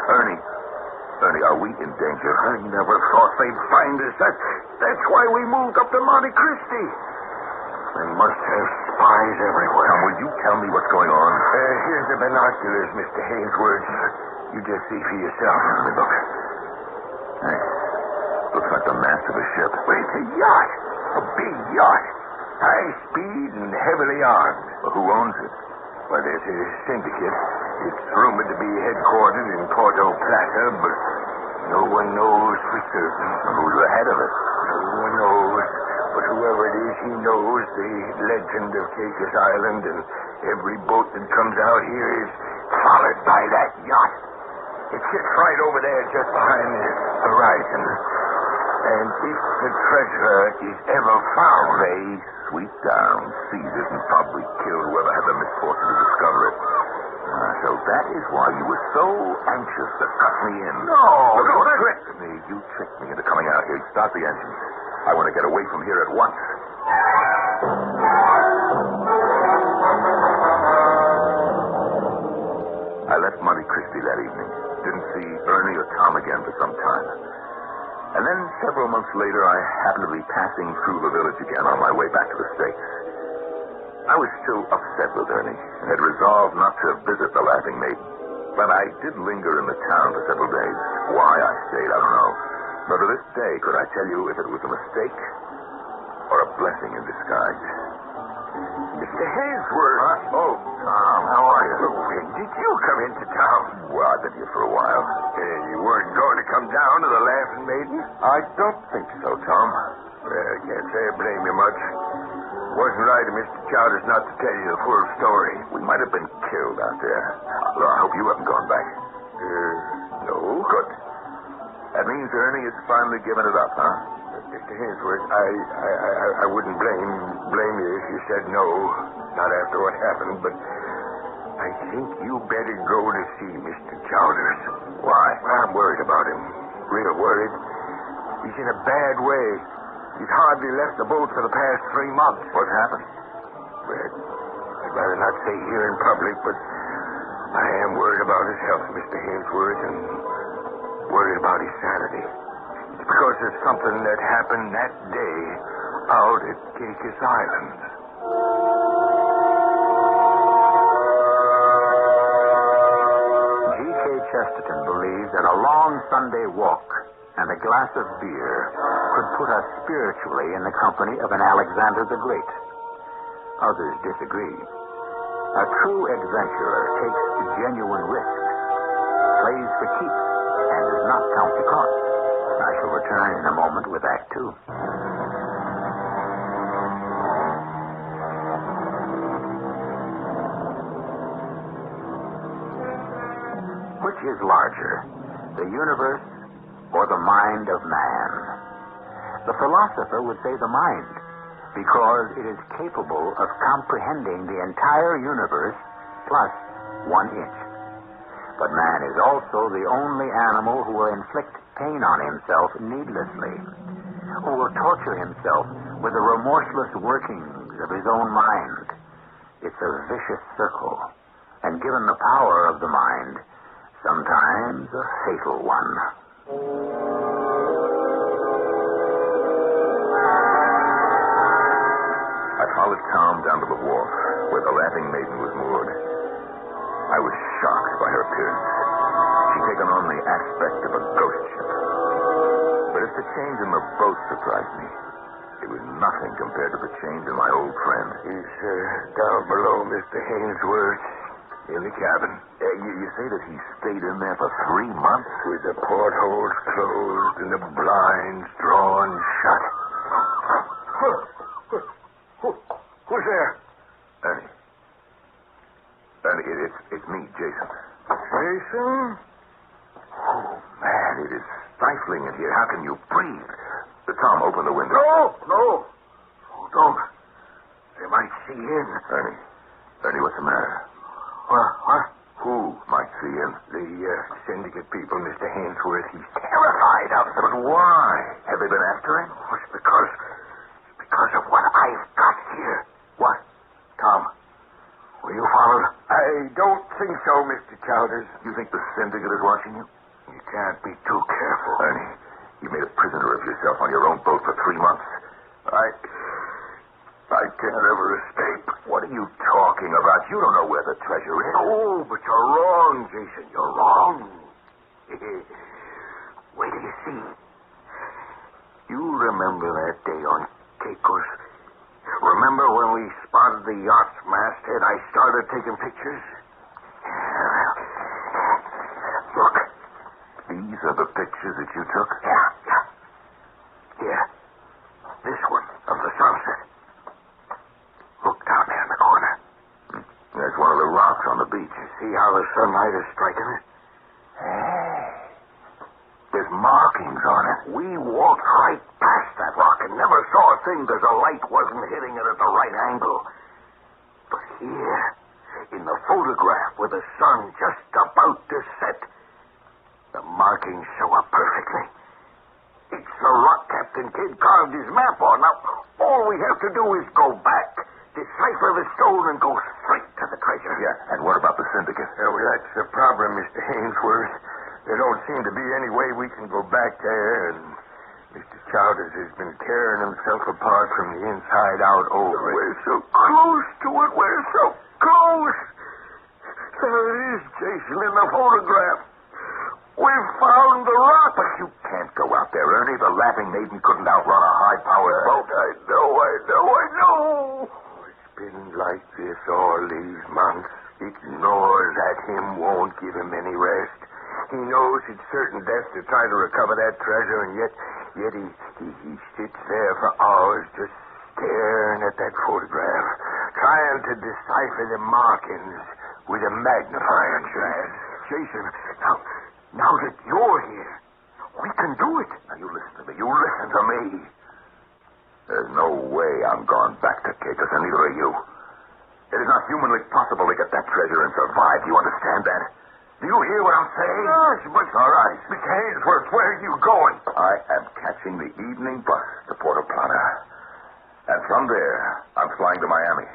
Speaker 11: Ernie, are we in danger?
Speaker 9: I never thought they'd find us. That's why we moved up to Monte Cristi. They must have spies everywhere.
Speaker 11: Now, will you tell me what's going on?
Speaker 9: Here's the binoculars, Mr. Hainsworth. You just see for yourself.
Speaker 11: Let me look. Hey, looks like the mast of a ship.
Speaker 9: Wait, it's a yacht. A big yacht. High speed and heavily armed.
Speaker 11: Well, who owns it?
Speaker 9: Well, there's a syndicate. It's rumored to be headquartered in Porto Plata, but no one knows for certain.
Speaker 11: Who's the head of it?
Speaker 9: No one knows. But whoever it is, he knows the legend of Caicos Island, and every boat that comes out here is followed by that yacht. It sits right over there just behind the horizon. And if the treasure is ever found...
Speaker 11: They sweep down, seize it, and probably kill whoever had the misfortune to discover it. So that is why you were so anxious to cut me in.
Speaker 9: No,
Speaker 11: you tricked me. You tricked me into coming out here. Start the engine. I want to get away from here at once. I left Monte Cristi that evening. Didn't see Ernie or Tom again for some time. And then several months later, I happened to be passing through the village again on my way back to the States. I was still upset with Ernie and had resolved not to visit the Laughing Maiden. But I did linger in the town for several days. Why I stayed, I don't know. But to this day, could I tell you if it was a mistake or a blessing in disguise?
Speaker 9: Mr. Hainsworth.
Speaker 11: Oh, Tom, how are you?
Speaker 9: When did you come into town?
Speaker 11: Well, I've been here for a while.
Speaker 9: You weren't going to come down to the Laughing Maiden?
Speaker 11: I don't think so, Tom.
Speaker 9: Well, I can't say I blame you much. Wasn't right of Mr. Chowders not to tell you the full story.
Speaker 11: We might have been killed out there. Well, I hope you haven't gone back.
Speaker 9: No.
Speaker 11: Good. That means Ernie has finally given it up, huh?
Speaker 9: Mr. Hainsworth, I wouldn't blame you if you said no. Not after what happened, but I think you better go to see Mr. Chowders.
Speaker 11: Why?
Speaker 9: I'm worried about him. Real worried. He's in a bad way. He's hardly left the boat for the past 3 months.
Speaker 11: What happened?
Speaker 9: Well, I'd rather not say here in public, but I am worried about his health, Mr. Hainsworth, and worried about his sanity. It's because of something that happened that day out at Caicos Island.
Speaker 10: G.K. Chesterton believed that a long Sunday walk and a glass of beer could put us spiritually in the company of an Alexander the Great. Others disagree. A true adventurer takes genuine risks, plays for keeps, and does not count the cost. I shall return in a moment with Act Two. Which is larger, the universe or the mind of man? The philosopher would say the mind, because it is capable of comprehending the entire universe plus 1 inch. But man is also the only animal who will inflict pain on himself needlessly, who will torture himself with the remorseless workings of his own mind. It's a vicious circle, and given the power of the mind, sometimes a fatal one.
Speaker 11: I followed Tom down to the wharf where the Laughing Maiden was moored. I was shocked by her appearance. She'd taken on the aspect of a ghost ship. But if the change in the boat surprised me, it was nothing compared to the change in my old friend.
Speaker 9: He's down below, Mr. Hainsworth, in the cabin.
Speaker 11: You say that he stayed in there for 3 months?
Speaker 9: With the portholes closed and the blinds drawn shut. Who's there?
Speaker 11: Ernie, it's me, Jason.
Speaker 9: Jason?
Speaker 11: Oh, man, it is stifling in here. How can you breathe? Tom, open the window.
Speaker 9: No. Oh, don't. They might see in.
Speaker 11: Ernie, what's the matter?
Speaker 9: What?
Speaker 11: Who might see in?
Speaker 9: The syndicate people, Mr. Hainsworth. He's terrified of them.
Speaker 11: But why? Have they been after him?
Speaker 9: Oh, it's because of what I've got here.
Speaker 11: What?
Speaker 9: Tom, were you followed? I don't think so, Mr. Chowders.
Speaker 11: You think the syndicate is watching you?
Speaker 9: You can't be too careful.
Speaker 11: Ernie, you made a prisoner of yourself on your own boat for 3 months.
Speaker 9: I can't ever escape.
Speaker 11: What are you talking about? You don't know where the treasure is.
Speaker 9: Oh, but you're wrong, Jason. You're wrong. Wait till you see. You remember that day on Caicos? Remember when we spotted the yacht's masthead? I started taking pictures. Look.
Speaker 11: These are the pictures that you took?
Speaker 9: Yeah. Here. This one of the sunset. Look down there in the corner.
Speaker 11: There's one of the rocks on the beach.
Speaker 9: See how the sunlight is striking it?
Speaker 11: Hey. There's markings on it.
Speaker 9: We walked right past that rock and never saw a thing because the light wasn't hitting it at the right angle. But here, in the photograph with the sun just about to set, the markings show up perfectly. It's the rock Captain Kidd carved his map on. Now, all we have to do is go back, decipher the stone, and go straight to the treasure.
Speaker 11: Yeah, and what about the syndicate?
Speaker 9: Well, that's the problem, Mr. Hainsworth. There don't seem to be any way we can go back there and Mr. Chowders has been tearing himself apart from the inside out over it. We're so close to it. We're so close. There it is, Jason, in the photograph. We've found the rock.
Speaker 11: But you can't go out there, Ernie. The Laughing Maiden couldn't outrun a high-powered boat.
Speaker 9: I know. It's been like this all these months. It gnaws at him, won't give him any rest. He knows it's certain death to try to recover that treasure, and yet he sits there for hours just staring at that photograph, trying to decipher the markings with a magnifying glass. Jason, now that you're here, we can do it.
Speaker 11: Now, you listen to me. There's no way I'm going back to Kansas, and neither are you. It is not humanly possible to get that treasure and survive. Do you understand that? Do you hear what I'm saying?
Speaker 9: Yes, but...
Speaker 11: All right.
Speaker 9: Mr. Hainsworth, where are you going?
Speaker 11: I am catching the evening bus to Puerto Plata. And from there, I'm flying to Miami.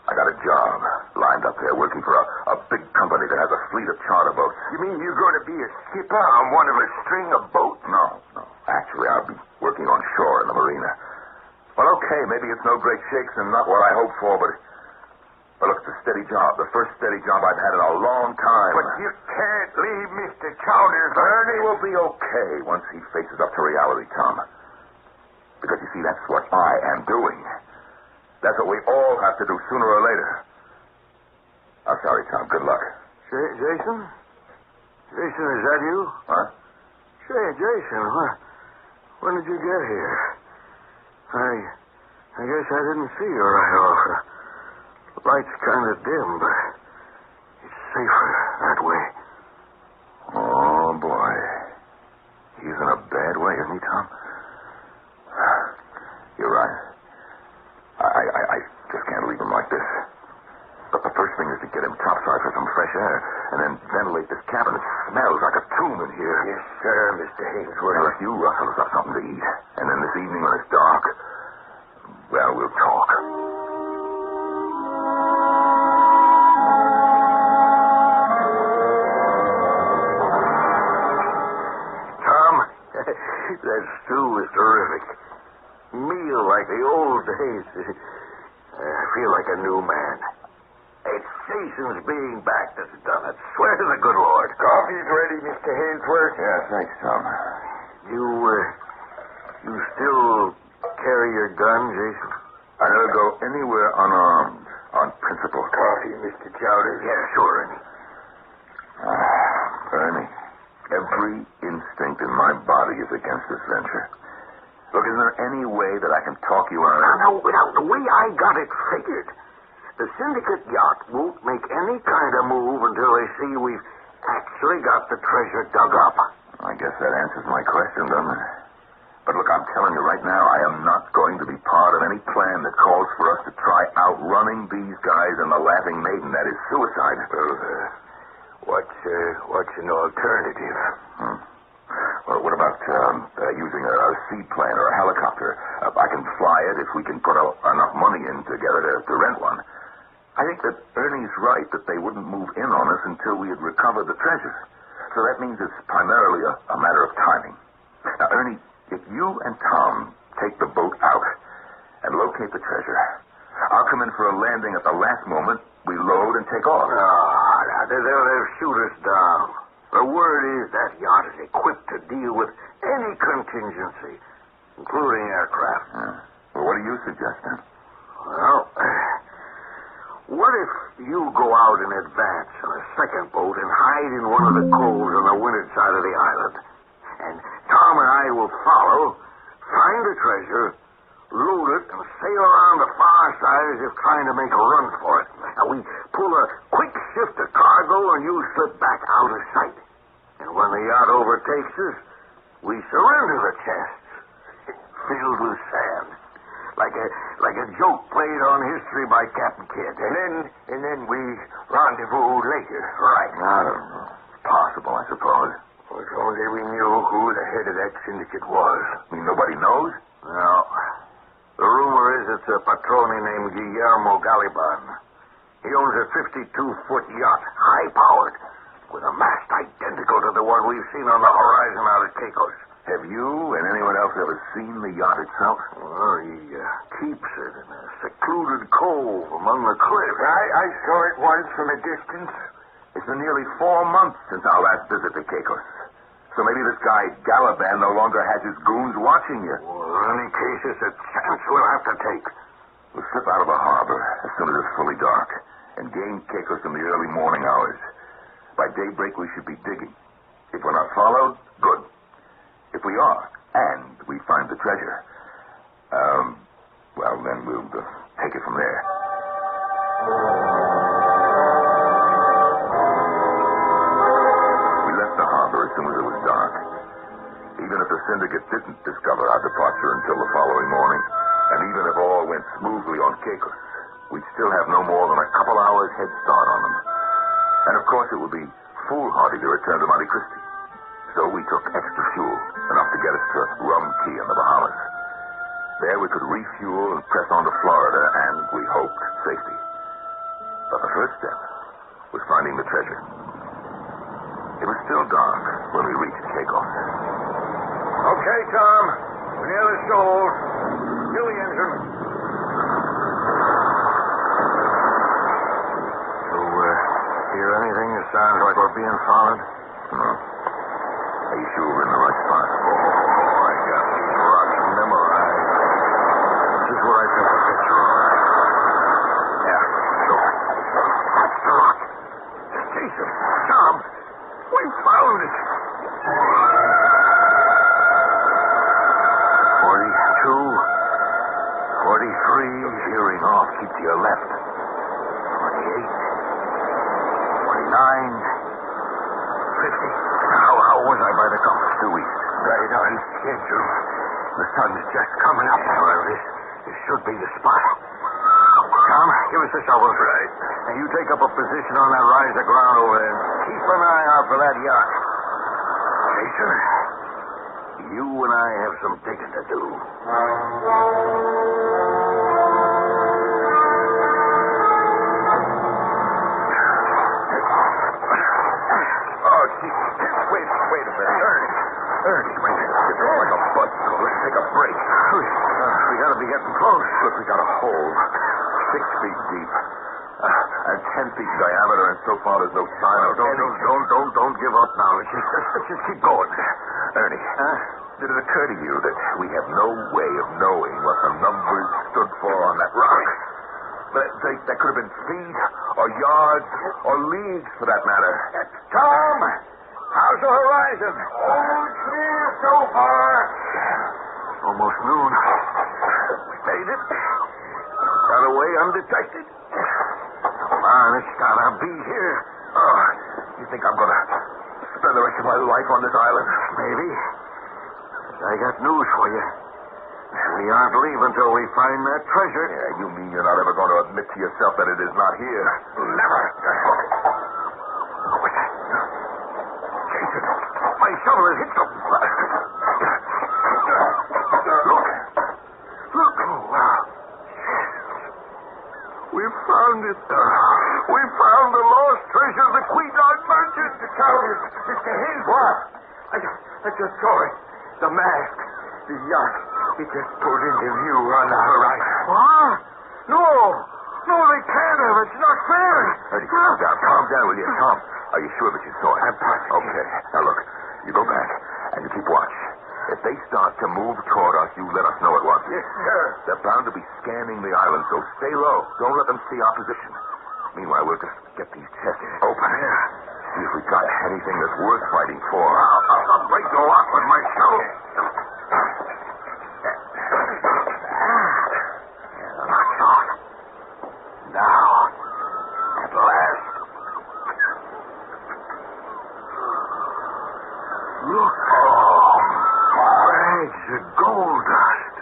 Speaker 11: I got a job lined up there working for a big company that has a fleet of charter boats.
Speaker 9: You mean you're going to be a skipper on one of a string of boats?
Speaker 11: No. Actually, I'll be working on shore in the marina. Well, okay, maybe it's no great shakes and not what I hoped for, but look, it's a steady job. The first steady job I've had in a long time.
Speaker 9: But you can't leave Mr. Chowders.
Speaker 11: Ernie will be okay once he faces up to reality, Tom. Because, you see, that's what I am doing. That's what we all have to do sooner or later. I'm sorry, Tom. Good luck.
Speaker 9: Jason? Jason, is that you?
Speaker 11: Huh?
Speaker 9: Say, Jason, when did you get here? I guess I didn't see you right off. The light's kind of dim, but it's safer that way.
Speaker 11: Oh, boy. He's in a bad way, isn't he, Tom? You're right. I just can't leave him like this. But the first thing is to get him topside for some fresh air, and then ventilate this cabin. It smells like a tomb in here.
Speaker 9: Yes, sir, Mr. Hainsworth.
Speaker 11: Now, if you rustle us up something to eat, and then this evening when it's dark, well, we'll talk.
Speaker 9: Tom, that stew was terrific. Meal like the old days. I feel like a new man. It's Jason's being back that's done it. Swear to the good Lord. Coffee's ready, Mr. Hainsworth.
Speaker 11: Yeah, thanks, Tom.
Speaker 9: You still carry your gun, Jason?
Speaker 11: I never go anywhere unarmed, on principle.
Speaker 9: Coffee, Mr. Chowders? Yeah, sure, Ernie.
Speaker 11: Ernie, every instinct in my body is against this venture. Look, is there any way that I can talk you out of it?
Speaker 9: Now, the way I got it figured, the syndicate yacht won't make any kind of move until they see we've actually got the treasure dug up.
Speaker 11: I guess that answers my question, doesn't it? But look, I'm telling you right now, I am not going to be part of any plan that calls for us to try outrunning these guys and the Laughing Maiden. That is suicide.
Speaker 9: Well, what's an alternative?
Speaker 11: Well, what about using a seaplane or a helicopter? I can fly it if we can put enough money in together to rent one. I think that Ernie's right that they wouldn't move in on us until we had recovered the treasure. So that means it's primarily a matter of timing. Now, Ernie, if you and Tom take the boat out and locate the treasure, I'll come in for a landing at the last moment. We load and take off.
Speaker 9: They'll shoot us down. The word is that yacht is equipped to deal with any contingency, including aircraft.
Speaker 11: Well, what do you suggest, then?
Speaker 9: Well, what if you go out in advance in a second boat and hide in one of the coves on the windward side of the island? And Tom and I will follow, find the treasure, load it, and sail around the far side as if trying to make a run for it. Now, we pull a quick shift of cargo, and you slip back out of sight. And when the yacht overtakes us, we surrender the chests, filled with sand, like a joke played on history by Captain Kidd. And then we rendezvous later. Right.
Speaker 11: I don't know. It's possible, I suppose.
Speaker 9: Well, if only we knew who the head of that syndicate was.
Speaker 11: You mean nobody knows?
Speaker 9: No. The rumor is it's a patrone named Guillermo Galiban. He owns a 52-foot yacht, high-powered, with a mast identical to the one we've seen on the horizon out at Caicos.
Speaker 11: Have you and anyone else ever seen the yacht itself?
Speaker 9: Well, he keeps it in a secluded cove among the cliffs. I saw it once from a distance.
Speaker 11: It's been nearly 4 months since our last visit to Caicos. So maybe this guy Galaban no longer has his goons watching you.
Speaker 9: Well, in any case, it's a chance we'll have to take.
Speaker 11: We'll slip out of the harbor as soon as it's fully dark and gain Caicos in the early morning hours. By daybreak, we should be digging. If we're not followed, good. If we are, and we find the treasure, well, then we'll take it from there. We left the harbor as soon as it was dark. Even if the syndicate didn't discover our departure until the following morning, and even if all went smoothly on Caicos, we'd still have no more than a couple hours head start on them. And of course it would be foolhardy to return to Monte Cristi. So we took extra fuel, enough to get us to Rum Key in the Bahamas. There we could refuel and press on to Florida, and we hoped safety. But the first step was finding the treasure. It was still dark when we reached Caicos.
Speaker 9: Okay, Tom. We're near the shoal. Kill the engine. So, hear anything that sounds like we're being followed?
Speaker 11: No. Are you sure we're in the right spot?
Speaker 9: Oh, I got these rocks memorized. This is where I took the picture. Yeah, sure. That's the rock. Jason, Tom, we found it. 42, 43.
Speaker 11: Veering off, keep to your left.
Speaker 9: 28, 29, 50. How was I by the compass?
Speaker 11: Due east.
Speaker 9: Right on schedule. The sun's just coming up. Well, this should be the spot. Tom, give us the shovel.
Speaker 11: Right.
Speaker 9: Now, you take up a position on that rise of ground over there. Keep an eye out for that yacht. Jason, you and I have some digging to do.
Speaker 11: Wait a minute. Ernie, wait. You're throwing like a buzzsaw. Let's take a break.
Speaker 9: We gotta be getting close.
Speaker 11: Look, we got a hole 6 feet deep and 10 feet diameter, and so far there's no sign of anything.
Speaker 9: Don't give up now. Let's just keep going.
Speaker 11: Ernie, did it occur to you that we have no way of knowing what the numbers stood for on that rock? That could have been feet or yards or leagues, for that matter.
Speaker 9: Tom, how's the horizon?
Speaker 11: All clear so far.
Speaker 9: Almost noon. We made it. Got away undetected. Come on, it's gotta be here.
Speaker 11: Oh, you think I'm gonna spend the rest of my life on this island?
Speaker 9: Maybe. I got news for you. We aren't leaving till we find that treasure.
Speaker 11: Yeah, you mean you're not ever going to admit to yourself that it is not here?
Speaker 9: Never. What's that? Jason, my shovel has hit something. Look. Oh, wow. We found it. We found the lost treasure of the Quedog merchant. Mr. Hayes. What? I just saw it. The mask. The yacht. It just pulled into view on the horizon. What? No, they can't have. It's not fair.
Speaker 11: Eddie, calm down, will you? Tom, are you sure that you saw it?
Speaker 9: I'm positive.
Speaker 11: Okay. Now, look, you go back and you keep watch. If they start to move toward us, you let us know at once.
Speaker 9: Yes, sir.
Speaker 11: They're bound to be scanning the island, so stay low. Don't let them see our position. Meanwhile, we'll just get these chests open.
Speaker 9: Yeah.
Speaker 11: See if we got anything that's worth fighting for.
Speaker 9: I'll break the lock with my shovel. Lock's off. Now, at last. Look. Oh, bags of gold dust.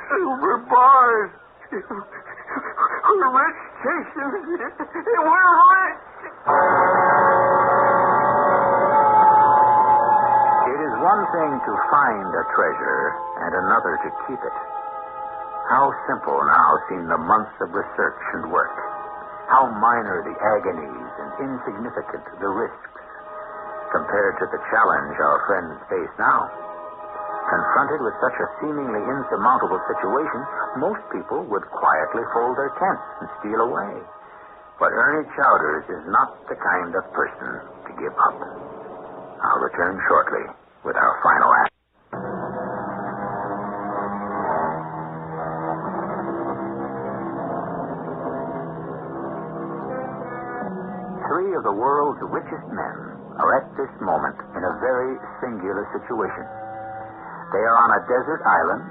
Speaker 9: Silver bars. We're rich, Jason. We're rich.
Speaker 10: It is one thing to find a treasure and another to keep it. How simple now seem the months of research and work. How minor the agonies and insignificant the risks compared to the challenge our friends face now. Confronted with such a seemingly insurmountable situation, most people would quietly fold their tents and steal away. But Ernie Chowders is not the kind of person to give up. I'll return shortly with our final act. Three of the world's richest men are at this moment in a very singular situation. They are on a desert island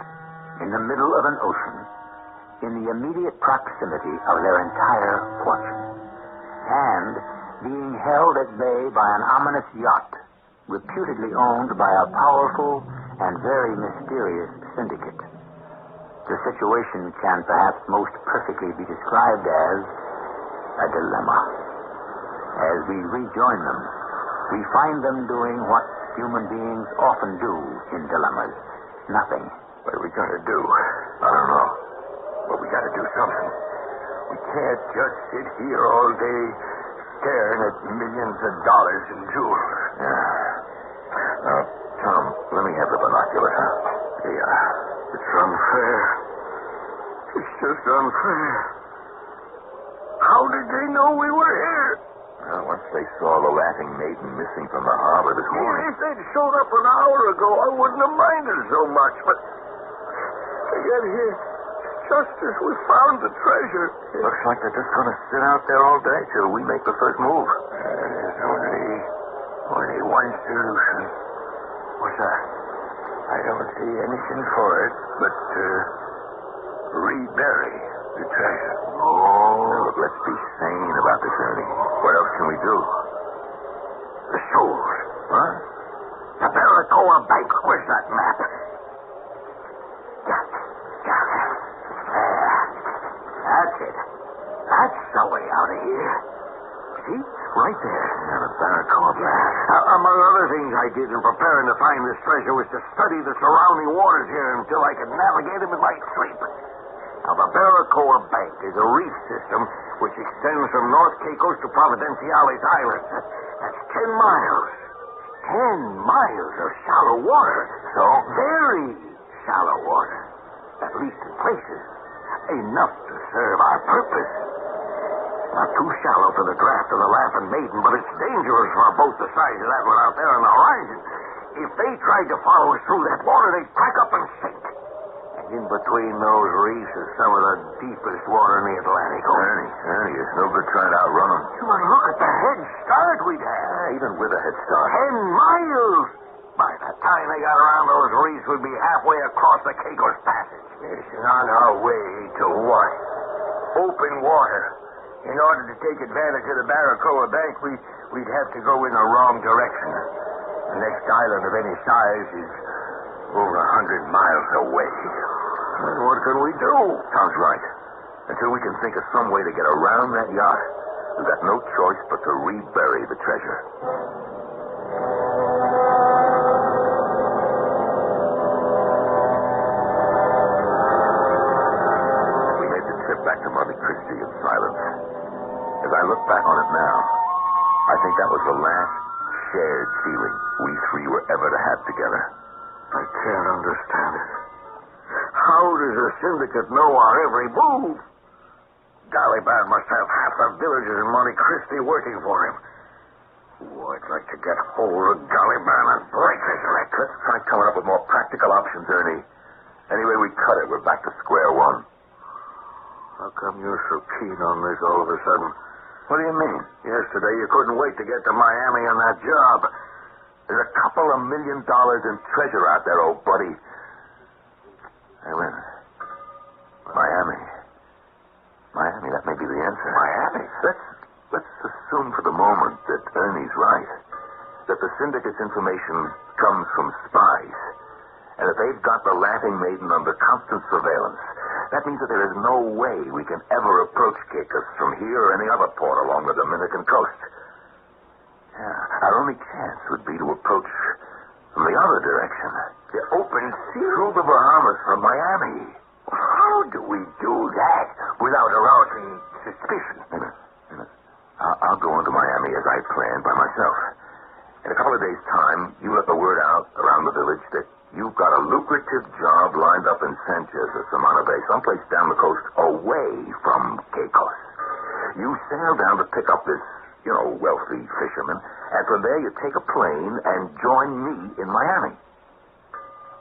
Speaker 10: in the middle of an ocean in the immediate proximity of their entire fortune and being held at bay by an ominous yacht reputedly owned by a powerful and very mysterious syndicate. The situation can perhaps most perfectly be described as a dilemma. As we rejoin them, we find them doing what human beings often do in dilemmas. Nothing.
Speaker 11: What are we going to do? I don't know. But we got to do something. We can't just sit here all day staring at millions of dollars in jewels. Yeah. Tom, let me have the binoculars. Yeah. It's unfair. It's just unfair. How did they know we were here? Well, once they saw the Laughing Maiden missing from the harbor this morning. If they'd showed up an hour ago, I wouldn't have minded so much. But to get here, just as we found the treasure. Looks like they're just going to sit out there all day till we make the first move. There's only one solution. What's that? I don't see anything for it but rebury the treasure. Oh, look, let's be sane about this, Ernie. What else can we do? The shoals. What? The Barracoa Bank. Where's that map? Got it. There. That's it. That's the way out of here. See? Right there. Yeah, the Barracoa Bank. Among other things I did in preparing to find this treasure was to study the surrounding waters here until I could navigate them in my sleep. Now, the Barracoa Bank is a reef system which extends from North Caicos to Providenciales Island. That's 10 miles. 10 miles of shallow water. So? Very shallow water. At least in places. Enough to serve our purpose. Not too shallow for the draft of the Laughing Maiden, but it's dangerous for both the sides of that one out there on the horizon. If they tried to follow us through that water, they'd crack up and sink. In between those reefs is some of the deepest water in the Atlantic. Ernie, it's no good trying to outrun them. Well, look at the head start we'd have. Even with a head start. 10 miles. By the time they got around those reefs, we'd be halfway across the Caicos Passage. Yes, and on our way to what? Open water. In order to take advantage of the Barracoa Bank, we'd have to go in the wrong direction. The next island of any size is over 100 miles away. Well, what can we do? Tom's right. Until we can think of some way to get around that yacht, we've got no choice but to rebury the treasure. We made the trip back to Monte Cristi in silence. As I look back on it now, I think that was the last shared feeling we three were ever to have together. I can't understand it. How does a syndicate know our every move? Galliband must have half the villagers in Monte Cristi working for him. Oh, I'd like to get hold of Galliband and break his neck. Let's try coming up with more practical options, Ernie. Anyway we cut it, we're back to square one. How come you're so keen on this all of a sudden? What do you mean? Yesterday you couldn't wait to get to Miami on that job. There's a couple of $1 million in treasure out there, old buddy. Hey, wait a minute. Miami, that may be the answer. Miami? Let's assume for the moment that Ernie's right. That the syndicate's information comes from spies. And that they've got the Laughing Maiden under constant surveillance. That means that there is no way we can ever approach Caicos from here or any other port along the Dominican coast. Yeah, our only chance would be to approach from the other direction. The open sea? Through the Bahamas from Miami. How do we do that without arousing suspicion? Wait a minute. I'll go into Miami as I planned by myself. In a couple of days' time, you let the word out around the village that you've got a lucrative job lined up in Sanchez or Samana Bay, someplace down the coast away from Caicos. You sail down to pick up this, wealthy fisherman, and from there you take a plane and join me in Miami.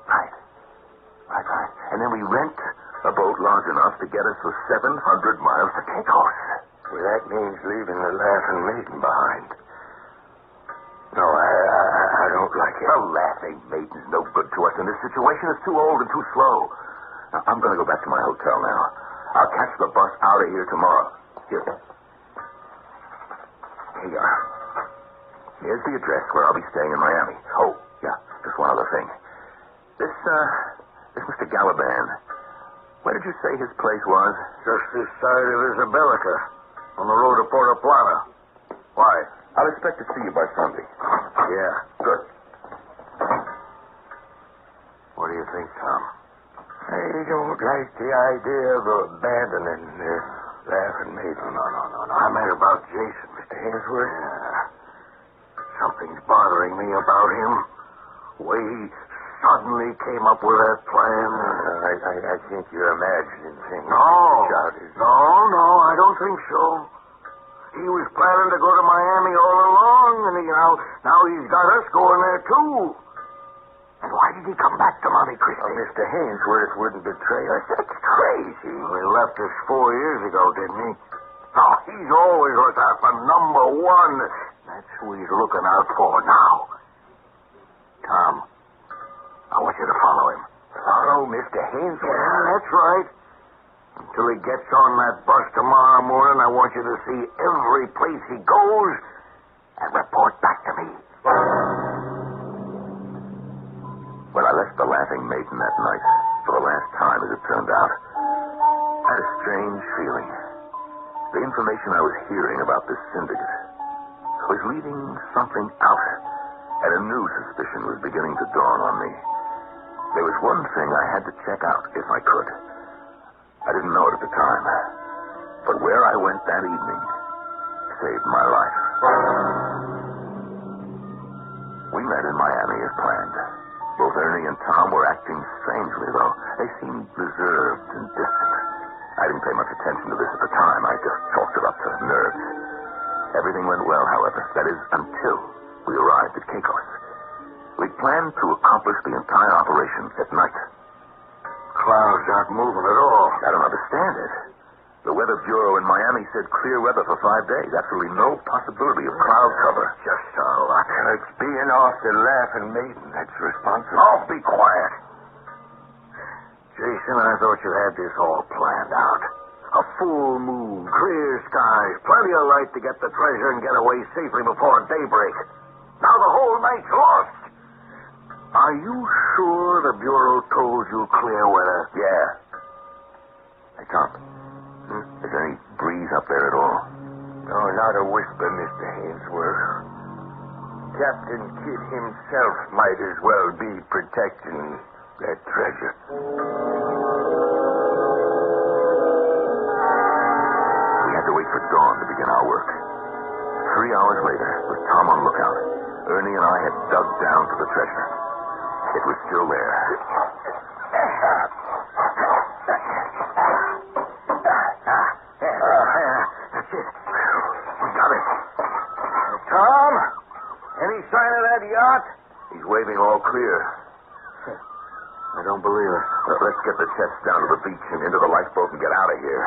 Speaker 11: Right. And then we rent a boat large enough to get us for 700 miles to Caicos.
Speaker 9: Well, that means leaving the Laughing Maiden behind. No, I don't like it.
Speaker 11: The Laughing Maiden's no good to us in this situation. It's too old and too slow. Now, I'm going to go back to my hotel now. I'll catch the bus out of here tomorrow. Here you are. Here's the address where I'll be staying in Miami. Oh, yeah, just one other thing. This Mr. Galaban, where did you say his place was?
Speaker 9: Just this side of Isabelica, on the road to Puerto Plata. Why?
Speaker 11: I'll expect to see you by Sunday.
Speaker 9: Yeah.
Speaker 11: Good.
Speaker 9: What do you think, Tom? I don't like the idea of abandoning the Laughing Maiden. No. I meant about Jason, Mr. Hainsworth. Yeah. Something's bothering me about him. The way he suddenly came up with that plan. I think you're imagining things. No, I don't think so. He was planning to go to Miami all along, and now he's got us going there, too. And why did he come back to Monte Cristo? Mr. Hainsworth wouldn't betray us. That's crazy. Well, he left us 4 years ago, didn't he? Oh, he's always looked out for number one. That's who he's looking out for now. Tom, I want you to follow him. Follow Mr. Hainsworth? Yeah, that's right. Until he gets on that bus tomorrow morning, I want you to see every place he goes and report back to me.
Speaker 11: When I left the Laughing Maiden that night, for the last time as it turned out, I had a strange feeling. The information I was hearing about this syndicate was leaving something out, and a new suspicion was beginning to dawn on me. There was one thing I had to check out if I could. I didn't know it at the time, but where I went that evening saved my life. We met in Miami as planned. Both Ernie and Tom were acting strangely, though. They seemed reserved and distant. I didn't pay much attention to this at the time. I just chalked it up to nerves. Everything went well, however. That is, until we arrived at Caicos. We planned to accomplish the entire operation at night.
Speaker 9: Clouds aren't moving at all.
Speaker 11: I don't understand it. The Weather Bureau in Miami said clear weather for 5 days. Absolutely no possibility of cloud cover.
Speaker 9: Just a luck. It's being off the Laughing Maiden that's responsible.
Speaker 11: Oh, be quiet.
Speaker 9: Jason, I thought you had this all planned out. A full moon, clear skies, plenty of light to get the treasure and get away safely before daybreak. Now the whole night's lost. Are you sure the Bureau told you clear weather?
Speaker 11: Yeah. Hey, Tom. Is there any breeze up there at all?
Speaker 9: No, not a whisper, Mr. Hainsworth. Captain Kidd himself might as well be protecting that treasure.
Speaker 11: We had to wait for dawn to begin our work. 3 hours later, with Tom on lookout, Ernie and I had dug down to the treasure. It was still there.
Speaker 9: That's it. We got it. Tom, any sign of that yacht?
Speaker 11: He's waving all clear.
Speaker 9: I don't believe it.
Speaker 11: Let's get the chest down to the beach and into the lifeboat and get out of here.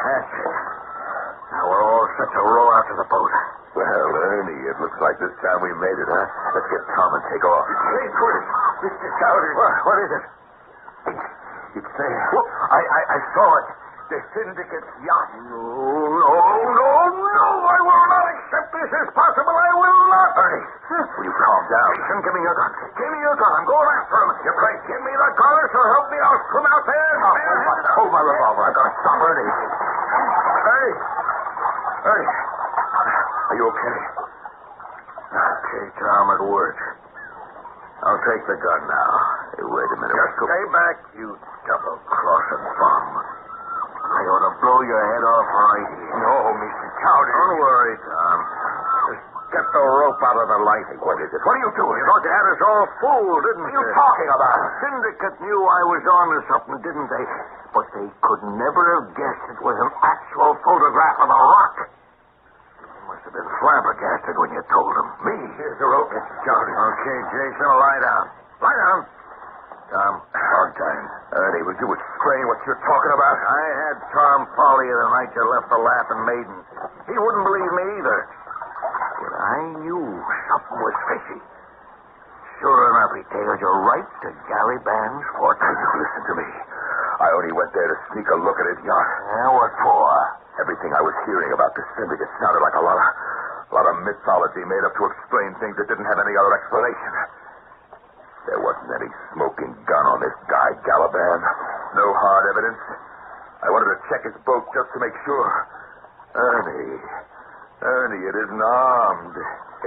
Speaker 9: That's it. Now we're all set to row out to the boat.
Speaker 11: Well, Ernie, it looks like this time we made it, huh? Let's get Tom and take off.
Speaker 9: Wait, Mr. Souders. What is it?
Speaker 11: It's there.
Speaker 9: I saw it. The syndicate's yacht. No. I will not accept this as possible. I will not.
Speaker 11: Ernie, will you calm down?
Speaker 9: Jason, give me your gun. I'm going after him. You're right. Give me the gun, so help me. I'll swim out there.
Speaker 11: Hold my revolver. I've got to stop Ernie. Ernie. Are you okay?
Speaker 9: Okay, Tom, it works. I'll take the gun now.
Speaker 11: Hey, wait a minute.
Speaker 9: Just stay back, you double-crossing bum. I ought to blow your head off right here.
Speaker 11: No, Mr. Chowder.
Speaker 9: Don't worry, Tom. Just get the rope out of the life.
Speaker 11: What is it? What are you doing?
Speaker 9: You thought you had us all fooled, didn't
Speaker 11: What
Speaker 9: you?
Speaker 11: are you talking about?
Speaker 9: The syndicate knew I was on to something, didn't they? But they could never have guessed it was an actual photograph of a rock. You must have been flabbergasted when you told them.
Speaker 11: Me? Here's the rope, Mr. Chowder.
Speaker 9: Okay, Jason, lie down. Lie down. Tom.
Speaker 11: Hard times. Ernie, will you explain what you're talking about?
Speaker 9: I had Tom follow you the night you left the Laughing Maiden. He wouldn't believe me either. But I knew something was fishy. Sure enough, he tailed you right to Galliband's fortress.
Speaker 11: Listen to me. I only went there to sneak a look at his yacht.
Speaker 9: Yeah, what for?
Speaker 11: Everything I was hearing about the syndicate sounded like a lot of mythology made up to explain things that didn't have any other explanation. There wasn't any smoking gun on this guy, Galliband. No hard evidence. I wanted to check his boat just to make sure. Ernie, it isn't armed.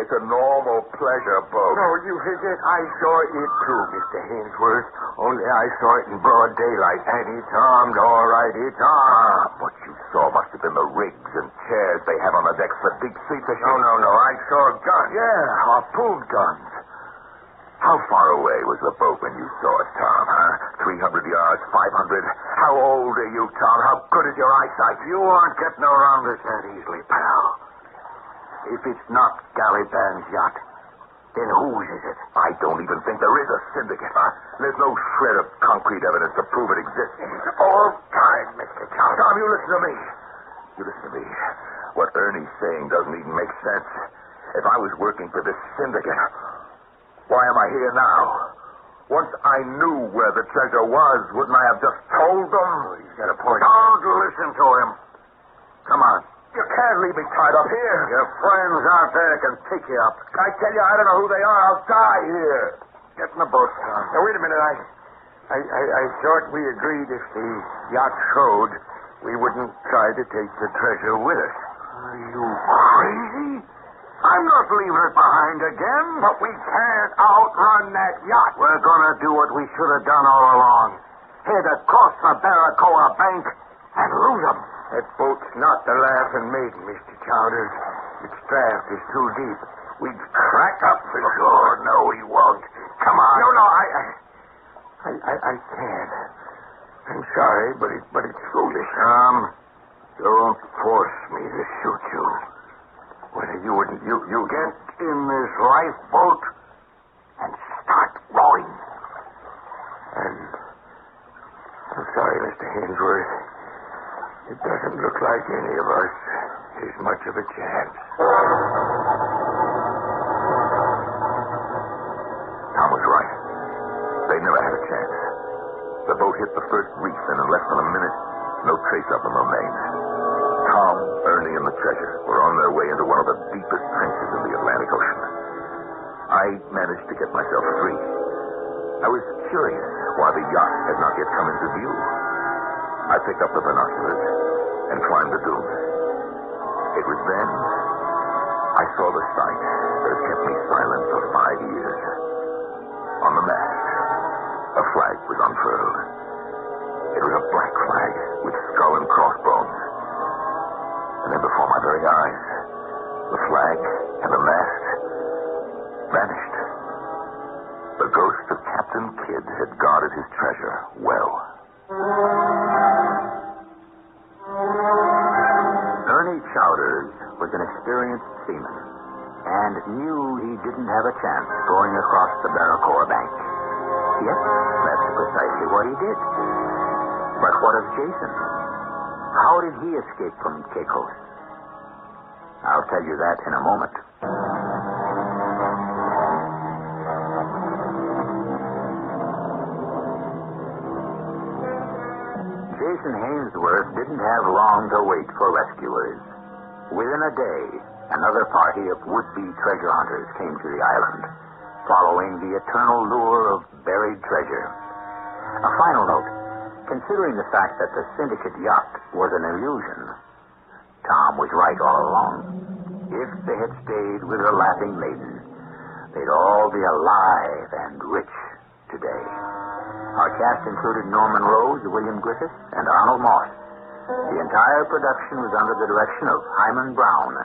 Speaker 11: It's a normal pleasure boat.
Speaker 9: No, you idiot. I saw it too, Mr. Hainsworth. Only I saw it in broad daylight. And it's armed, all right. It's armed.
Speaker 11: What you saw must have been the rigs and chairs they have on the decks for deep sea fishing.
Speaker 9: No. I saw guns.
Speaker 11: Yeah, harpoon guns. How far away was the boat when you saw it, Tom, huh? 300 yards, 500? How old are you, Tom? How good is your eyesight?
Speaker 9: You aren't getting around this that easily, pal. If it's not Galliband's yacht, then whose is it?
Speaker 11: I don't even think there is a syndicate. There's no shred of concrete evidence to prove it exists.
Speaker 9: All right, Mr. Chowder.
Speaker 11: Tom, you listen to me. You listen to me. What Ernie's saying doesn't even make sense. If I was working for this syndicate, why am I here now? Once I knew where the treasure was, wouldn't I have just told them?
Speaker 9: Oh, he's got a point.
Speaker 11: Don't listen to him. Come on. You can't leave me tied up here.
Speaker 9: Your friends out there can pick you up.
Speaker 11: I tell you, I don't know who they are. I'll die here.
Speaker 9: Get in the boat, Tom.
Speaker 11: Now, wait a minute.
Speaker 9: I thought we agreed if the yacht showed, we wouldn't try to take the treasure with us.
Speaker 11: Are you crazy? I'm not leaving it behind again.
Speaker 9: But we can't outrun that yacht.
Speaker 11: We're going to do what we should have done all along. Head across the Barracoa Bank and lose them.
Speaker 9: That boat's not the Laughing Maiden, Mr. Chowder. Its draft is too deep. We'd crack up for sure.
Speaker 11: No, he won't. Come on.
Speaker 9: No, I can't. I'm sorry, but it's foolish.
Speaker 11: Tom, don't force me to shoot you.
Speaker 9: Well, you wouldn't. You
Speaker 11: Get in this lifeboat and start rowing.
Speaker 9: I'm sorry, Mr. Hainsworth. It doesn't look like any of us has much of a chance.
Speaker 11: Tom was right. They never had a chance. The boat hit the first reef, and in less than a minute, no trace of them remained. Tom, Ernie, and the treasure were on their way into one of the deepest trenches in the Atlantic Ocean. I managed to get myself free. I was curious why the yacht had not yet come into view. I picked up the binoculars and climbed the dunes. It was then I saw the sight that had kept me silent for 5 years. On the mast, a flag was unfurled. It was a black flag with skull and crossbones. And then before my very eyes, the flag and the mast vanished. The ghost of Captain Kidd had guarded his treasure well.
Speaker 1: Ernie Chowders was an experienced seaman and knew he didn't have a chance going across the Barracoa Bank. Yet, that's precisely what he did. But what of Jason? How did he escape from Caicos? I'll tell you that in a moment. Jason Hainsworth didn't have long to wait for rescuers. Within a day, another party of would-be treasure hunters came to the island, following the eternal lure of buried treasure. A final note. Considering the fact that the syndicate yacht was an illusion, Tom was right all along. If they had stayed with the Laughing Maiden, they'd all be alive and rich today. Our cast included Norman Rose, William Griffiths, and Arnold Moss.
Speaker 10: The entire production was under the direction of Hyman Brown.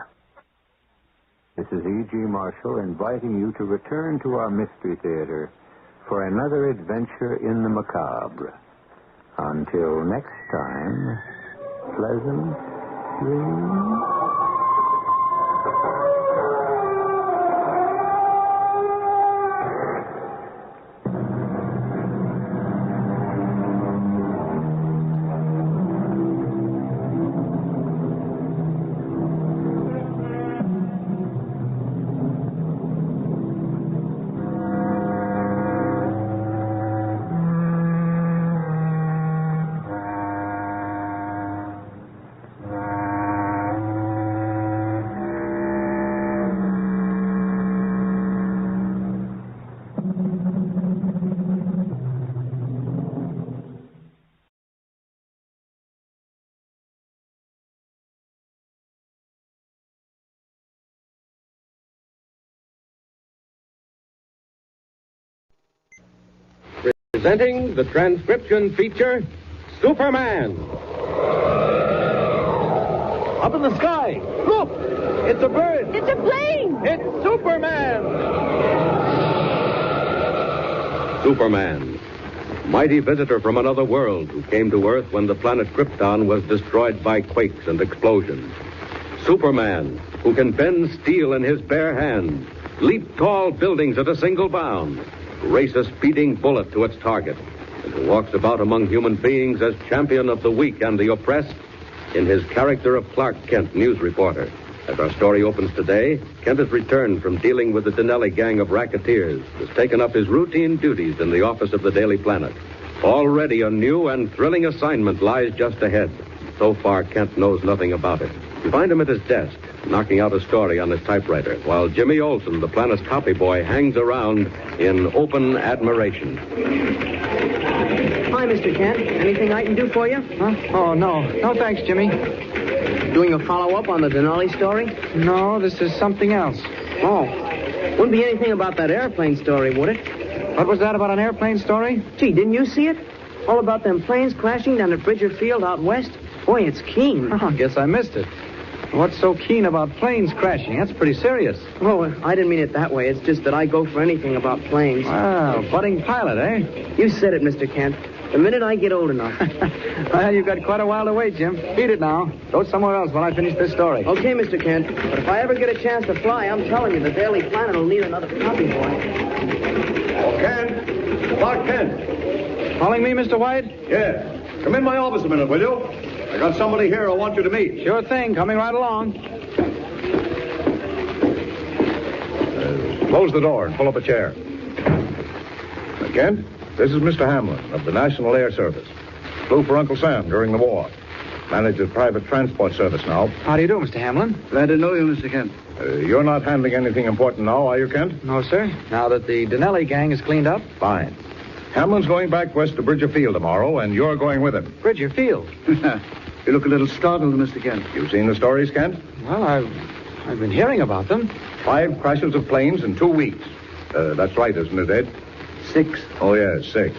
Speaker 12: This is E.G. Marshall inviting you to return to our Mystery Theater for another adventure in the macabre. Until next time, pleasant dreams.
Speaker 13: Presenting the transcription feature, Superman. Up in the sky. Look! It's a bird.
Speaker 14: It's a plane.
Speaker 13: It's Superman. Superman. Mighty visitor from another world who came to Earth when the planet Krypton was destroyed by quakes and explosions. Superman, who can bend steel in his bare hands, leap tall buildings at a single bound, race a speeding bullet to its target, and who walks about among human beings as champion of the weak and the oppressed in his character of Clark Kent, news reporter. As our story opens today, Kent has returned from dealing with the Dinelli gang of racketeers, has taken up his routine duties in the office of the Daily Planet. Already a new and thrilling assignment lies just ahead. So far, Kent knows nothing about it. You find him at his desk, knocking out a story on his typewriter, while Jimmy Olsen, the Planet's copy boy, hangs around in open admiration.
Speaker 15: Hi, Mr. Kent. Anything I can do for you?
Speaker 16: Huh? Oh, no. No, thanks, Jimmy.
Speaker 15: Doing a follow-up on the Denali story?
Speaker 16: No, this is something else.
Speaker 15: Oh. Wouldn't be anything about that airplane story, would it?
Speaker 16: What was that about an airplane story?
Speaker 15: Gee, didn't you see it? All about them planes crashing down at Bridger Field out west? Boy, it's keen.
Speaker 16: Oh, guess I missed it. What's so keen about planes crashing? That's pretty serious.
Speaker 15: Oh, I didn't mean it that way. It's just that I go for anything about planes.
Speaker 16: Wow, budding pilot, eh?
Speaker 15: You said it, Mr. Kent. The minute I get old enough.
Speaker 16: Well, you've got quite a while to wait, Jim. Beat it now. Go somewhere else when I finish this story.
Speaker 15: Okay, Mr. Kent. But if I ever get a chance to fly, I'm telling you, the Daily Planet will need another copy boy.
Speaker 13: Oh, Kent. Clark Kent.
Speaker 16: Calling me, Mr. White?
Speaker 13: Yes. Come in my office a minute, will you? I got somebody here I want you to meet.
Speaker 16: Sure thing. Coming right along.
Speaker 13: Close the door and pull up a chair. Kent, this is Mr. Hamlin of the National Air Service. Flew for Uncle Sam during the war. Manages private transport service now.
Speaker 16: How do you do, Mr. Hamlin?
Speaker 17: Glad to know you, Mr. Kent.
Speaker 13: You're not handling anything important now, are you, Kent?
Speaker 16: No, sir. Now that the Dinelli gang is cleaned up.
Speaker 13: Fine. Hamlin's going back west to Bridger Field tomorrow, and you're going with him.
Speaker 16: Bridger Field?
Speaker 17: You look a little startled, Mr. Kent.
Speaker 13: You've seen the stories, Kent?
Speaker 16: Well, I've been hearing about them.
Speaker 13: 5 crashes of planes in 2 weeks. That's right, isn't it, Ed?
Speaker 17: 6.
Speaker 13: Oh, yes, 6.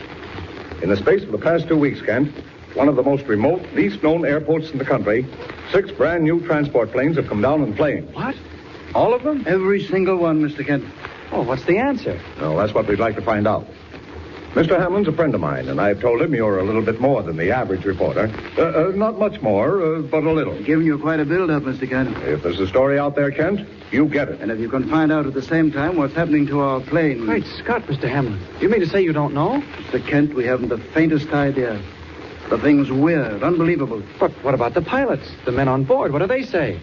Speaker 13: In the space of the past 2 weeks, Kent, one of the most remote, least known airports in the country, 6 brand new transport planes have come down in flames.
Speaker 16: What? All of them?
Speaker 17: Every single one, Mr. Kent.
Speaker 16: Oh, what's the answer?
Speaker 13: Well, that's what we'd like to find out. Mr. Hamlin's a friend of mine, and I've told him you're a little bit more than the average reporter. Not much more, but a little.
Speaker 17: Giving you quite a build-up, Mr. Kent.
Speaker 13: If there's a story out there, Kent, you get it.
Speaker 17: And if you can find out at the same time what's happening to our plane...
Speaker 16: Great Scott, Mr. Hamlin. You mean to say you don't know?
Speaker 17: Mr. Kent, we haven't the faintest idea. The thing's weird, unbelievable.
Speaker 16: But what about the pilots, the men on board? What do they say?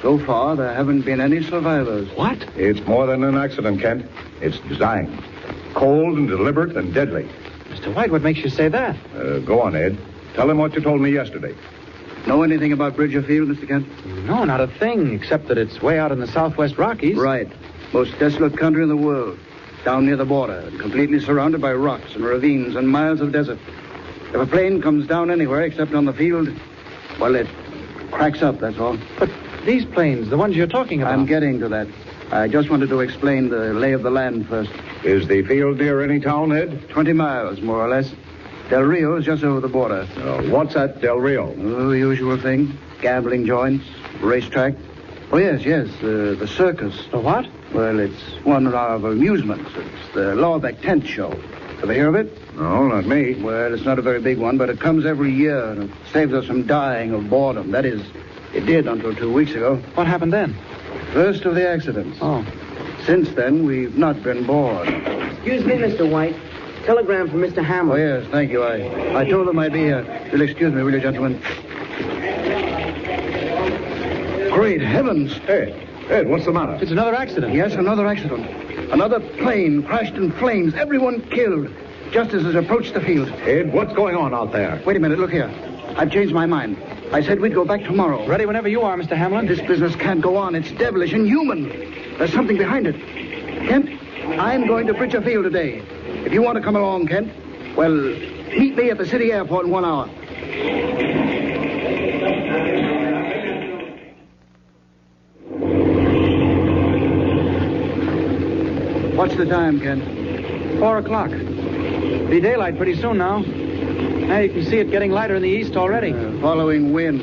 Speaker 17: So far, there haven't been any survivors.
Speaker 16: What?
Speaker 13: It's more than an accident, Kent. It's design. Cold and deliberate and deadly.
Speaker 16: Mr. White, what makes you say that?
Speaker 13: Go on, Ed. Tell him what you told me yesterday.
Speaker 17: Know anything about Bridger Field, Mr. Kent?
Speaker 16: No, not a thing, except that it's way out in the southwest Rockies.
Speaker 17: Right. Most desolate country in the world. Down near the border, and completely surrounded by rocks and ravines and miles of desert. If a plane comes down anywhere except on the field, well, it cracks up, that's all.
Speaker 16: But these planes, the ones you're talking about...
Speaker 17: I'm getting to that. I just wanted to explain the lay of the land first.
Speaker 13: Is the field near any town, Ed?
Speaker 17: 20 miles, more or less. Del Rio's just over the border.
Speaker 14: What's at Del Rio?
Speaker 17: Oh, the usual thing. Gambling joints, racetrack. Oh, yes, the circus.
Speaker 16: The what?
Speaker 17: Well, it's one of our amusements. It's the Lawbeck Tent Show. Ever hear of it?
Speaker 14: No, not me.
Speaker 17: Well, it's not a very big one, but it comes every year, and it saves us from dying of boredom. That is, it did until 2 weeks ago.
Speaker 16: What happened then?
Speaker 17: First of the accidents.
Speaker 16: Oh.
Speaker 17: Since then, we've not been bored.
Speaker 15: Excuse me, Mr. White. Telegram from Mr. Hamlin.
Speaker 17: Oh, yes, thank you. I told them I'd be here. You'll excuse me, will you, gentlemen? Great heavens.
Speaker 14: Ed, what's the matter?
Speaker 16: It's another accident.
Speaker 17: Yes, another accident. Another plane crashed in flames. Everyone killed. Just as it approached the field.
Speaker 14: Ed, what's going on out there?
Speaker 17: Wait a minute, look here. I've changed my mind. I said we'd go back tomorrow.
Speaker 16: Ready whenever you are, Mr. Hamlin.
Speaker 17: This business can't go on. It's devilish, inhuman. There's something behind it. Kent, I'm going to bridge a field today. If you want to come along, Kent, well, meet me at the city airport in 1 hour. What's the time, Kent?
Speaker 16: 4 o'clock. Be daylight pretty soon now. Now you can see it getting lighter in the east already.
Speaker 17: Following wind.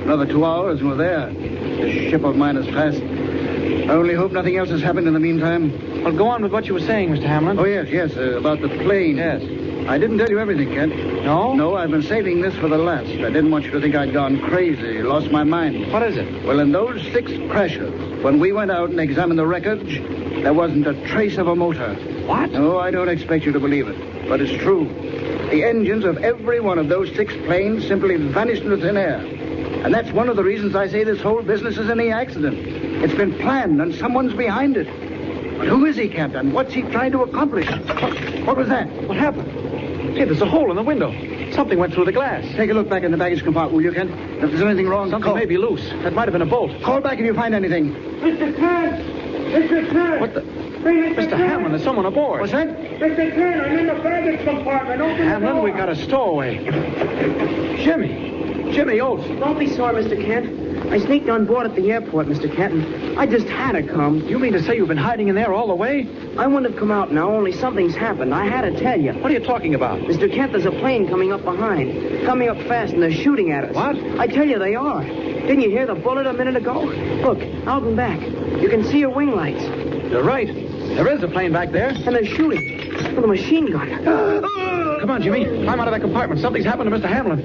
Speaker 17: Another 2 hours and we're there. This ship of mine has passed. I only hope nothing else has happened in the meantime.
Speaker 16: Well, go on with what you were saying, Mr. Hamlin.
Speaker 17: Oh, yes, about the plane.
Speaker 16: Yes.
Speaker 17: I didn't tell you everything, Kent.
Speaker 16: No?
Speaker 17: No, I've been saving this for the last. I didn't want you to think I'd gone crazy, lost my mind.
Speaker 16: What is it?
Speaker 17: Well, in those 6 crashes, when we went out and examined the wreckage, there wasn't a trace of a motor.
Speaker 16: What?
Speaker 17: No, I don't expect you to believe it, but it's true. The engines of every one of those 6 planes simply vanished into thin air. And that's one of the reasons I say this whole business is any accident. It's been planned, and someone's behind it. But who is he, Captain? What's he trying to accomplish? What was that?
Speaker 16: What happened? Hey, there's a hole in the window. Something went through the glass.
Speaker 17: Take a look back in the baggage compartment, will you, Kent? If there's anything wrong,
Speaker 16: something may be loose. That might have been a bolt.
Speaker 17: Call back if you find anything.
Speaker 15: Mr. Kent! Mr. Kent!
Speaker 16: What the... Mr. Hamlin, there's someone aboard.
Speaker 17: What's that?
Speaker 15: Mr. Kent, I'm in the baggage compartment. Open
Speaker 16: Hamlin, we got a stowaway. Jimmy Oates.
Speaker 15: Don't be sore, Mr. Kent. I sneaked on board at the airport, Mr. Kent, and I just had to come.
Speaker 16: You mean to say you've been hiding in there all the way?
Speaker 15: I wouldn't have come out now, only something's happened. I had to tell you.
Speaker 16: What are you talking about?
Speaker 15: Mr. Kent, there's a plane coming up behind. Coming up fast, and they're shooting at us.
Speaker 16: What?
Speaker 15: I tell you, they are. Didn't you hear the bullet a minute ago? Look, out and back. You can see your wing lights.
Speaker 16: You're right. There is a plane back there.
Speaker 15: And they're shooting with a machine gun.
Speaker 16: Come on, Jimmy. Climb out of that compartment. Something's happened to Mr. Hamlin.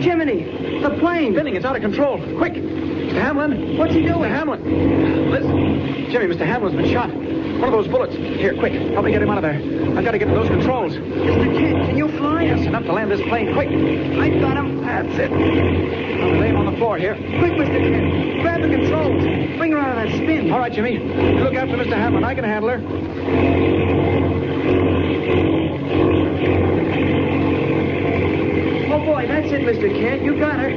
Speaker 15: Jiminy, the plane.
Speaker 16: Spinning. It's out of control. Quick. Mr. Hamlin.
Speaker 15: What's he doing?
Speaker 16: Mr. Hamlin. Listen. Jimmy, Mr. Hamlin's been shot. One of those bullets. Here, quick. Help me get him out of there. I've got to get to those controls.
Speaker 15: Mr. Kent, can you fly?
Speaker 16: Yes, enough to land this plane. Quick.
Speaker 15: I've got him.
Speaker 16: That's it. I'll lay him on the floor here.
Speaker 15: Quick, Mr. Kent. Grab the controls. Bring her out of that spin.
Speaker 16: All right, Jimmy. You look after Mr. Hamlin. I can handle her.
Speaker 15: Oh, boy, that's it, Mr. Kent. You got her.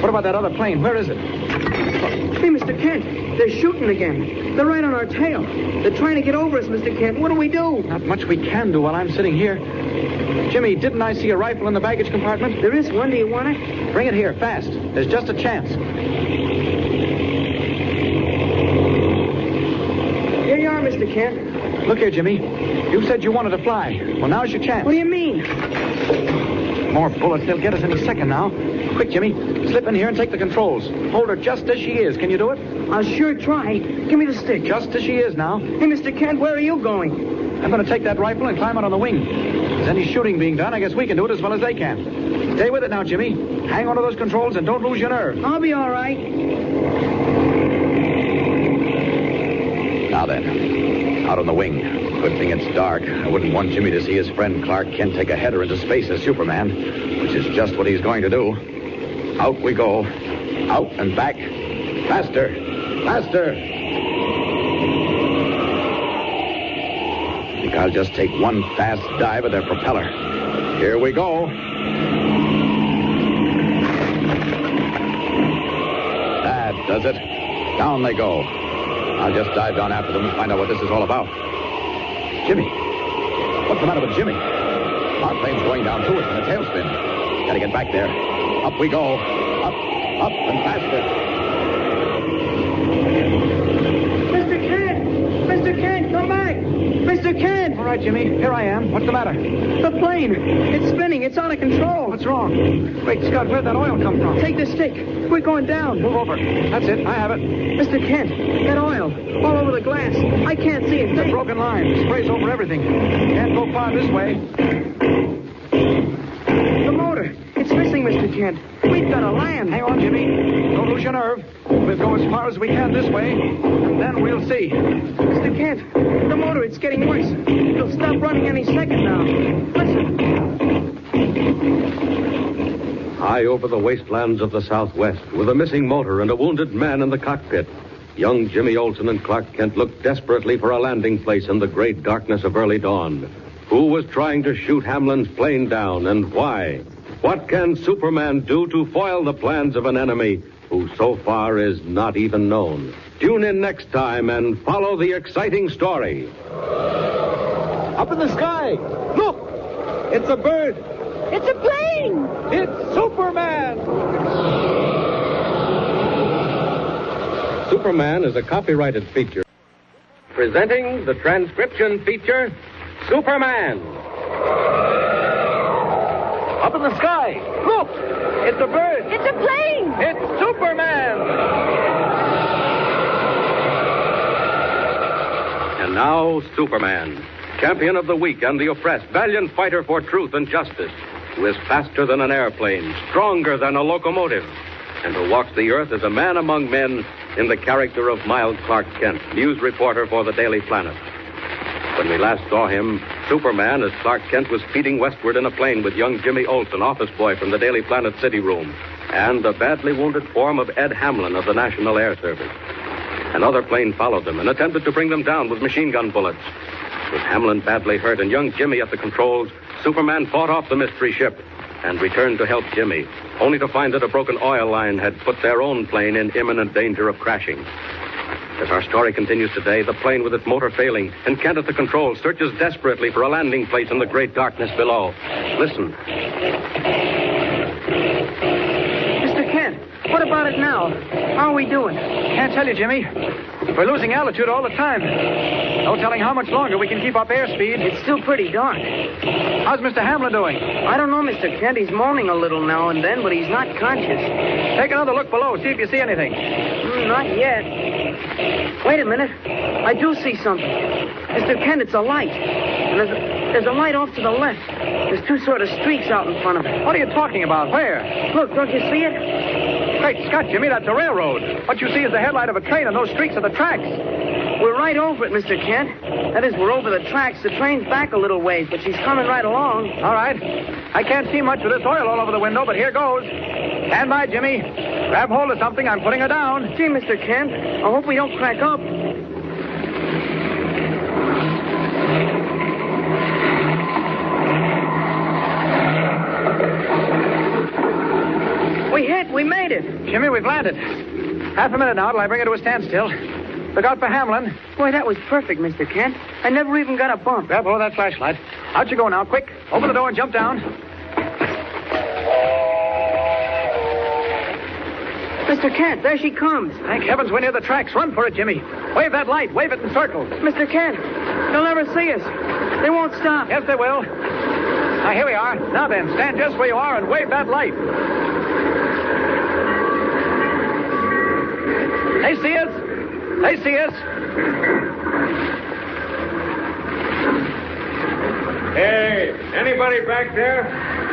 Speaker 16: What about that other plane? Where is it?
Speaker 15: Hey, Mr. Kent, they're shooting again. They're right on our tail. They're trying to get over us, Mr. Kent. What do we do?
Speaker 16: Not much we can do while I'm sitting here. Jimmy, didn't I see a rifle in the baggage compartment?
Speaker 15: There is one. Do you want it?
Speaker 16: Bring it here, fast. There's just a chance.
Speaker 15: Here you are, Mr. Kent.
Speaker 16: Look here, Jimmy. You said you wanted to fly. Well, now's your chance.
Speaker 15: What do you mean?
Speaker 16: More bullets. They'll get us any second now. Quick, Jimmy. Slip in here and take the controls. Hold her just as she is. Can you do it?
Speaker 15: I'll sure try. Give me the stick.
Speaker 16: Just as she is now.
Speaker 15: Hey, Mr. Kent, where are you going?
Speaker 16: I'm going to take that rifle and climb out on the wing. If there's any shooting being done, I guess we can do it as well as they can. Stay with it now, Jimmy. Hang on to those controls and don't lose your nerve.
Speaker 15: I'll be all right.
Speaker 18: Now then, out on the wing. Good thing it's dark. I wouldn't want Jimmy to see his friend Clark Kent take a header into space as Superman, which is just what he's going to do. Out we go. Out and back. Faster. Faster. I think I'll just take one fast dive at their propeller. Here we go. That does it. Down they go. I'll just dive down after them and find out what this is all about. Jimmy. What's the matter with Jimmy? Our plane's going down too. It's in a tailspin. Gotta get back there. Up we go. Up, and faster.
Speaker 15: Mr. Kent! Mr. Kent, come back! Mr. Kent!
Speaker 16: All right, Jimmy. Here I am. What's the matter?
Speaker 15: The plane. It's spinning. It's out of control.
Speaker 16: What's wrong? Wait, Scott, where'd that oil come from?
Speaker 15: Take the stick. We're going down.
Speaker 16: Move over. That's it. I have it.
Speaker 15: Mr. Kent, that oil. All over the glass. I can't see it.
Speaker 16: It's a broken line. Sprays over everything. Can't go far this way.
Speaker 15: The motor. It's missing, Mr. Kent. We've got to land.
Speaker 16: Hang on, Jimmy. Don't lose your nerve. We'll go as far as we can this way, and then we'll see.
Speaker 15: Mr. Kent, the motor, it's getting worse. It'll stop running any second now. Listen.
Speaker 13: High over the wastelands of the Southwest, with a missing motor and a wounded man in the cockpit, young Jimmy Olsen and Clark Kent looked desperately for a landing place in the great darkness of early dawn. Who was trying to shoot Hamlin's plane down, and why? What can Superman do to foil the plans of an enemy who so far is not even known? Tune in next time and follow the exciting story.
Speaker 16: Up in the sky! Look! It's a bird!
Speaker 7: It's a plane!
Speaker 16: It's Superman!
Speaker 13: Superman is a copyrighted feature. Presenting the transcription feature, Superman.
Speaker 16: Up in the sky! Look! It's a bird!
Speaker 7: It's a plane!
Speaker 16: It's Superman!
Speaker 13: And now, Superman, champion of the weak and the oppressed, valiant fighter for truth and justice, who is faster than an airplane, stronger than a locomotive, and who walks the earth as a man among men in the character of mild Clark Kent, news reporter for the Daily Planet. When we last saw him, Superman, as Clark Kent was speeding westward in a plane with young Jimmy Olsen, office boy from the Daily Planet city room, and the badly wounded form of Ed Hamlin of the National Air Service. Another plane followed them and attempted to bring them down with machine gun bullets. With Hamlin badly hurt and young Jimmy at the controls, Superman fought off the mystery ship and returned to help Jimmy, only to find that a broken oil line had put their own plane in imminent danger of crashing. As our story continues today, the plane with its motor failing and Kent at the controls searches desperately for a landing place in the great darkness below. Listen.
Speaker 15: Mr. Kent, what about it now? How are we doing?
Speaker 16: Can't tell you, Jimmy. We're losing altitude all the time. No telling how much longer we can keep up airspeed.
Speaker 15: It's still pretty dark.
Speaker 16: How's Mr. Hamlin doing?
Speaker 15: I don't know, Mr. Kent. He's moaning a little now and then, but he's not conscious.
Speaker 16: Take another look below. See if you see anything.
Speaker 15: Not yet. Wait a minute. I do see something. Mr. Kent, it's a light. And there's a light off to the left. There's two sort of streaks out in front of it.
Speaker 16: What are you talking about? Where?
Speaker 15: Look, don't you see it?
Speaker 16: Great Scott, Jimmy, that's a railroad. What you see is the headlight of a train, and those streaks are the tracks.
Speaker 15: We're right over it, Mr. Kent. That is, we're over the tracks. The train's back a little ways, but she's coming right along.
Speaker 16: All right. I can't see much with this oil all over the window, but here goes. Stand by, Jimmy. Grab hold of something. I'm putting her down.
Speaker 15: Gee, Mr. Kent, I hope we don't crack up. We hit. We made it.
Speaker 16: Jimmy, we've landed. Half a minute now till I bring her to a standstill. Look out for Hamlin.
Speaker 15: Boy, that was perfect, Mr. Kent. I never even got a bump.
Speaker 16: Grab hold of that flashlight. Out you go now, quick. Open the door and jump down.
Speaker 15: Mr. Kent, there she comes.
Speaker 16: Thank heavens we're near the tracks. Run for it, Jimmy. Wave that light. Wave it in circles.
Speaker 15: Mr. Kent, they'll never see us. They won't stop.
Speaker 16: Yes, they will. Now, here we are. Now then, stand just where you are and wave that light. They see us. They see us.
Speaker 3: Hey, anybody back there?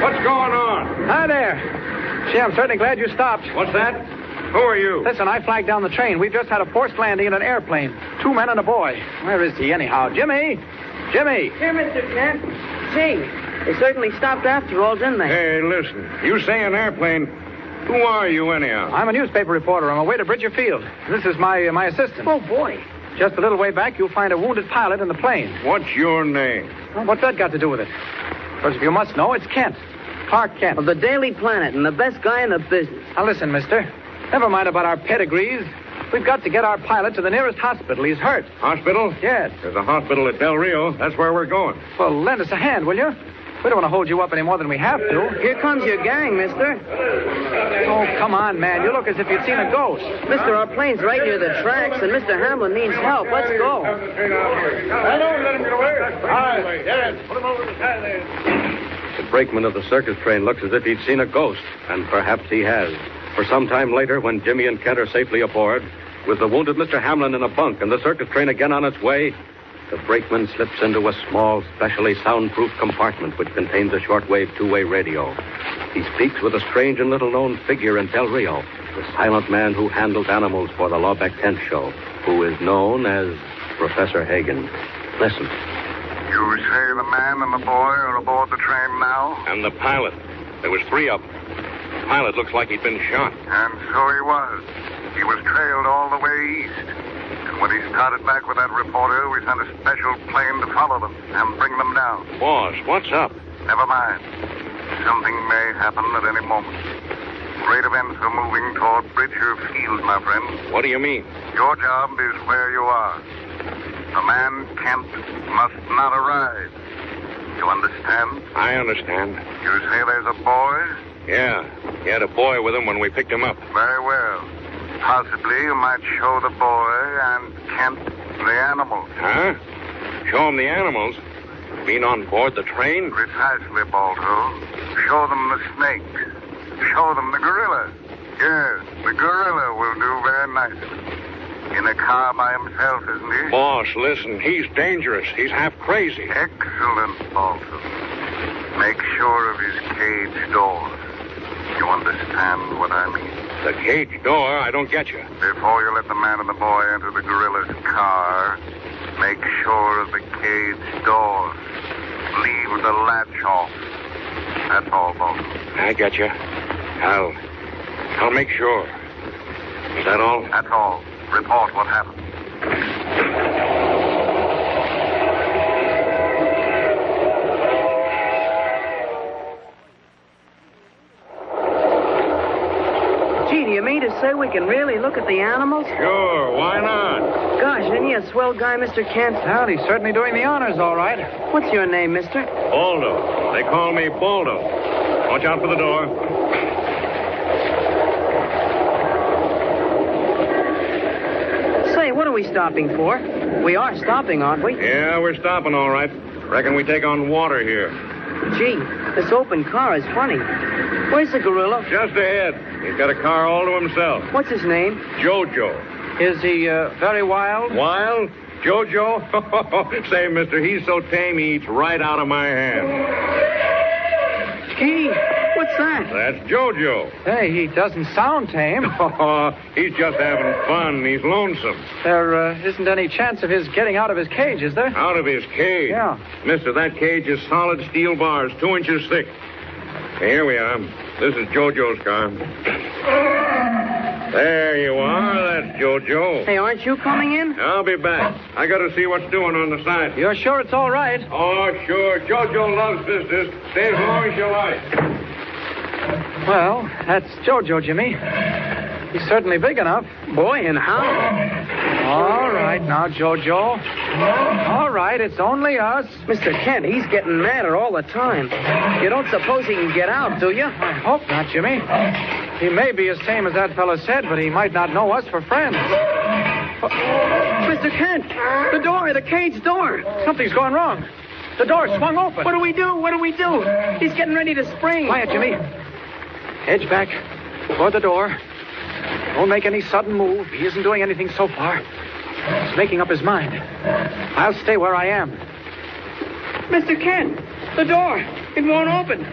Speaker 3: What's going on?
Speaker 16: Hi there. Gee, I'm certainly glad you stopped.
Speaker 3: What's that? Who are you?
Speaker 16: Listen, I flagged down the train. We've just had a forced landing in an airplane. 2 men and a boy. Where is he, anyhow? Jimmy! Jimmy!
Speaker 15: Here, Mr. Kent. Gee, they certainly stopped after all, didn't they?
Speaker 3: Hey, listen. You say an airplane. Who are you, anyhow?
Speaker 16: I'm a newspaper reporter. I'm away to Bridger Field. This is my assistant.
Speaker 15: Oh, boy.
Speaker 16: Just a little way back, you'll find a wounded pilot in the plane.
Speaker 3: What's your name?
Speaker 16: Well, what's that got to do with it? Because if you must know, it's Kent. Clark Kent.
Speaker 15: Of the Daily Planet and the best guy in the business.
Speaker 16: Now, listen, mister. Never mind about our pedigrees. We've got to get our pilot to the nearest hospital. He's hurt.
Speaker 3: Hospital?
Speaker 16: Yes.
Speaker 3: There's a hospital at Del Rio. That's where we're going.
Speaker 16: Well, lend us a hand, will you? We don't want to hold you up any more than we have to.
Speaker 15: Here comes your gang, mister.
Speaker 16: Oh, come on, man. You look as if you'd seen a ghost.
Speaker 15: Mister, our plane's right near the tracks, and Mr. Hamlin needs help. Let's go.
Speaker 5: I don't let him get away. Aye, yes. Put him over the side there.
Speaker 13: The brakeman of the circus train looks as if he'd seen a ghost, and perhaps he has. For some time later, when Jimmy and Kent are safely aboard, with the wounded Mr. Hamlin in a bunk and the circus train again on its way, the brakeman slips into a small, specially soundproof compartment which contains a shortwave two-way radio. He speaks with a strange and little-known figure in Del Rio, the silent man who handles animals for the Lawbeck Tent Show, who is known as Professor Hagen. Listen.
Speaker 19: You say the man and the boy are aboard the train now?
Speaker 13: And the pilot. There was 3 of them. The pilot looks like he'd been shot.
Speaker 19: And so he was. He was trailed all the way east. And when he started back with that reporter, we sent a special plane to follow them and bring them down.
Speaker 13: Boss, what's up?
Speaker 19: Never mind. Something may happen at any moment. Great events are moving toward Bridger Field, my friend.
Speaker 13: What do you mean?
Speaker 19: Your job is where you are. The man, Kent, must not arrive. You understand?
Speaker 13: I understand.
Speaker 19: You say there's a boy?
Speaker 13: Yeah. He had a boy with him when we picked him up.
Speaker 19: Very well. Possibly you might show the boy and Kent the animals.
Speaker 13: Huh? Show him the animals? You mean on board the train?
Speaker 19: Precisely, Balto. Show them the snakes. Show them the gorilla. Yes, the gorilla will do very nicely. In a car by himself, isn't he?
Speaker 13: Boss, listen, he's dangerous. He's half crazy.
Speaker 19: Excellent, Balto. Make sure of his cage door. You understand what I mean?
Speaker 13: The cage door? I don't get you.
Speaker 19: Before you let the man and the boy enter the gorilla's car, make sure of the cage door. Leave the latch off. That's all, Balto.
Speaker 13: I get you. I'll make sure. Is that all?
Speaker 19: That's all. Report what happened.
Speaker 15: Gee, do you mean to say we can really look at the animals?
Speaker 13: Sure, why not?
Speaker 15: Gosh, isn't he a swell guy, Mr. Kent?
Speaker 16: Well, he's certainly doing the honors all right.
Speaker 15: What's your name, mister?
Speaker 13: Baldo. They call me Baldo. Watch out for the door.
Speaker 15: Say, what are we stopping for? We are stopping, aren't we?
Speaker 13: Yeah, we're stopping all right. Reckon we take on water here.
Speaker 15: Gee, this open car is funny. Where's the gorilla?
Speaker 13: Just ahead. He's got a car all to himself.
Speaker 15: What's his name?
Speaker 13: Jojo.
Speaker 16: Is he very wild?
Speaker 13: Wild? Jojo? Say, mister, he's so tame he eats right out of my hand.
Speaker 15: Gee, what's that?
Speaker 13: That's Jojo.
Speaker 16: Hey, he doesn't sound tame.
Speaker 13: He's just having fun. He's lonesome.
Speaker 16: There isn't any chance of his getting out of his cage, is there?
Speaker 13: Out of his cage?
Speaker 16: Yeah.
Speaker 13: Mister, that cage is solid steel bars, 2 inches thick. Here we are. This is Jojo's car. There you are. That's Jojo.
Speaker 15: Hey, aren't you coming in?
Speaker 13: I'll be back. I got to see what's doing on the side.
Speaker 16: You're sure it's all right?
Speaker 13: Oh, sure. Jojo loves business. Stay as long as you like.
Speaker 16: Well, that's Jojo, Jimmy. He's certainly big enough.
Speaker 15: Boy, and how?
Speaker 16: All right, now, Jojo. All right, it's only us.
Speaker 15: Mr. Kent, he's getting madder all the time. You don't suppose he can get out, do you?
Speaker 16: I hope not, Jimmy. He may be as tame as that fellow said, but he might not know us for friends.
Speaker 15: Mr. Kent, the cage door.
Speaker 16: Something's going wrong. The door swung open.
Speaker 15: What do we do? He's getting ready to spring.
Speaker 16: Quiet, Jimmy. Edge back toward the door. Don't make any sudden move. He isn't doing anything so far. He's making up his mind. I'll stay where I am.
Speaker 15: Mr. Kent, the door. It won't open.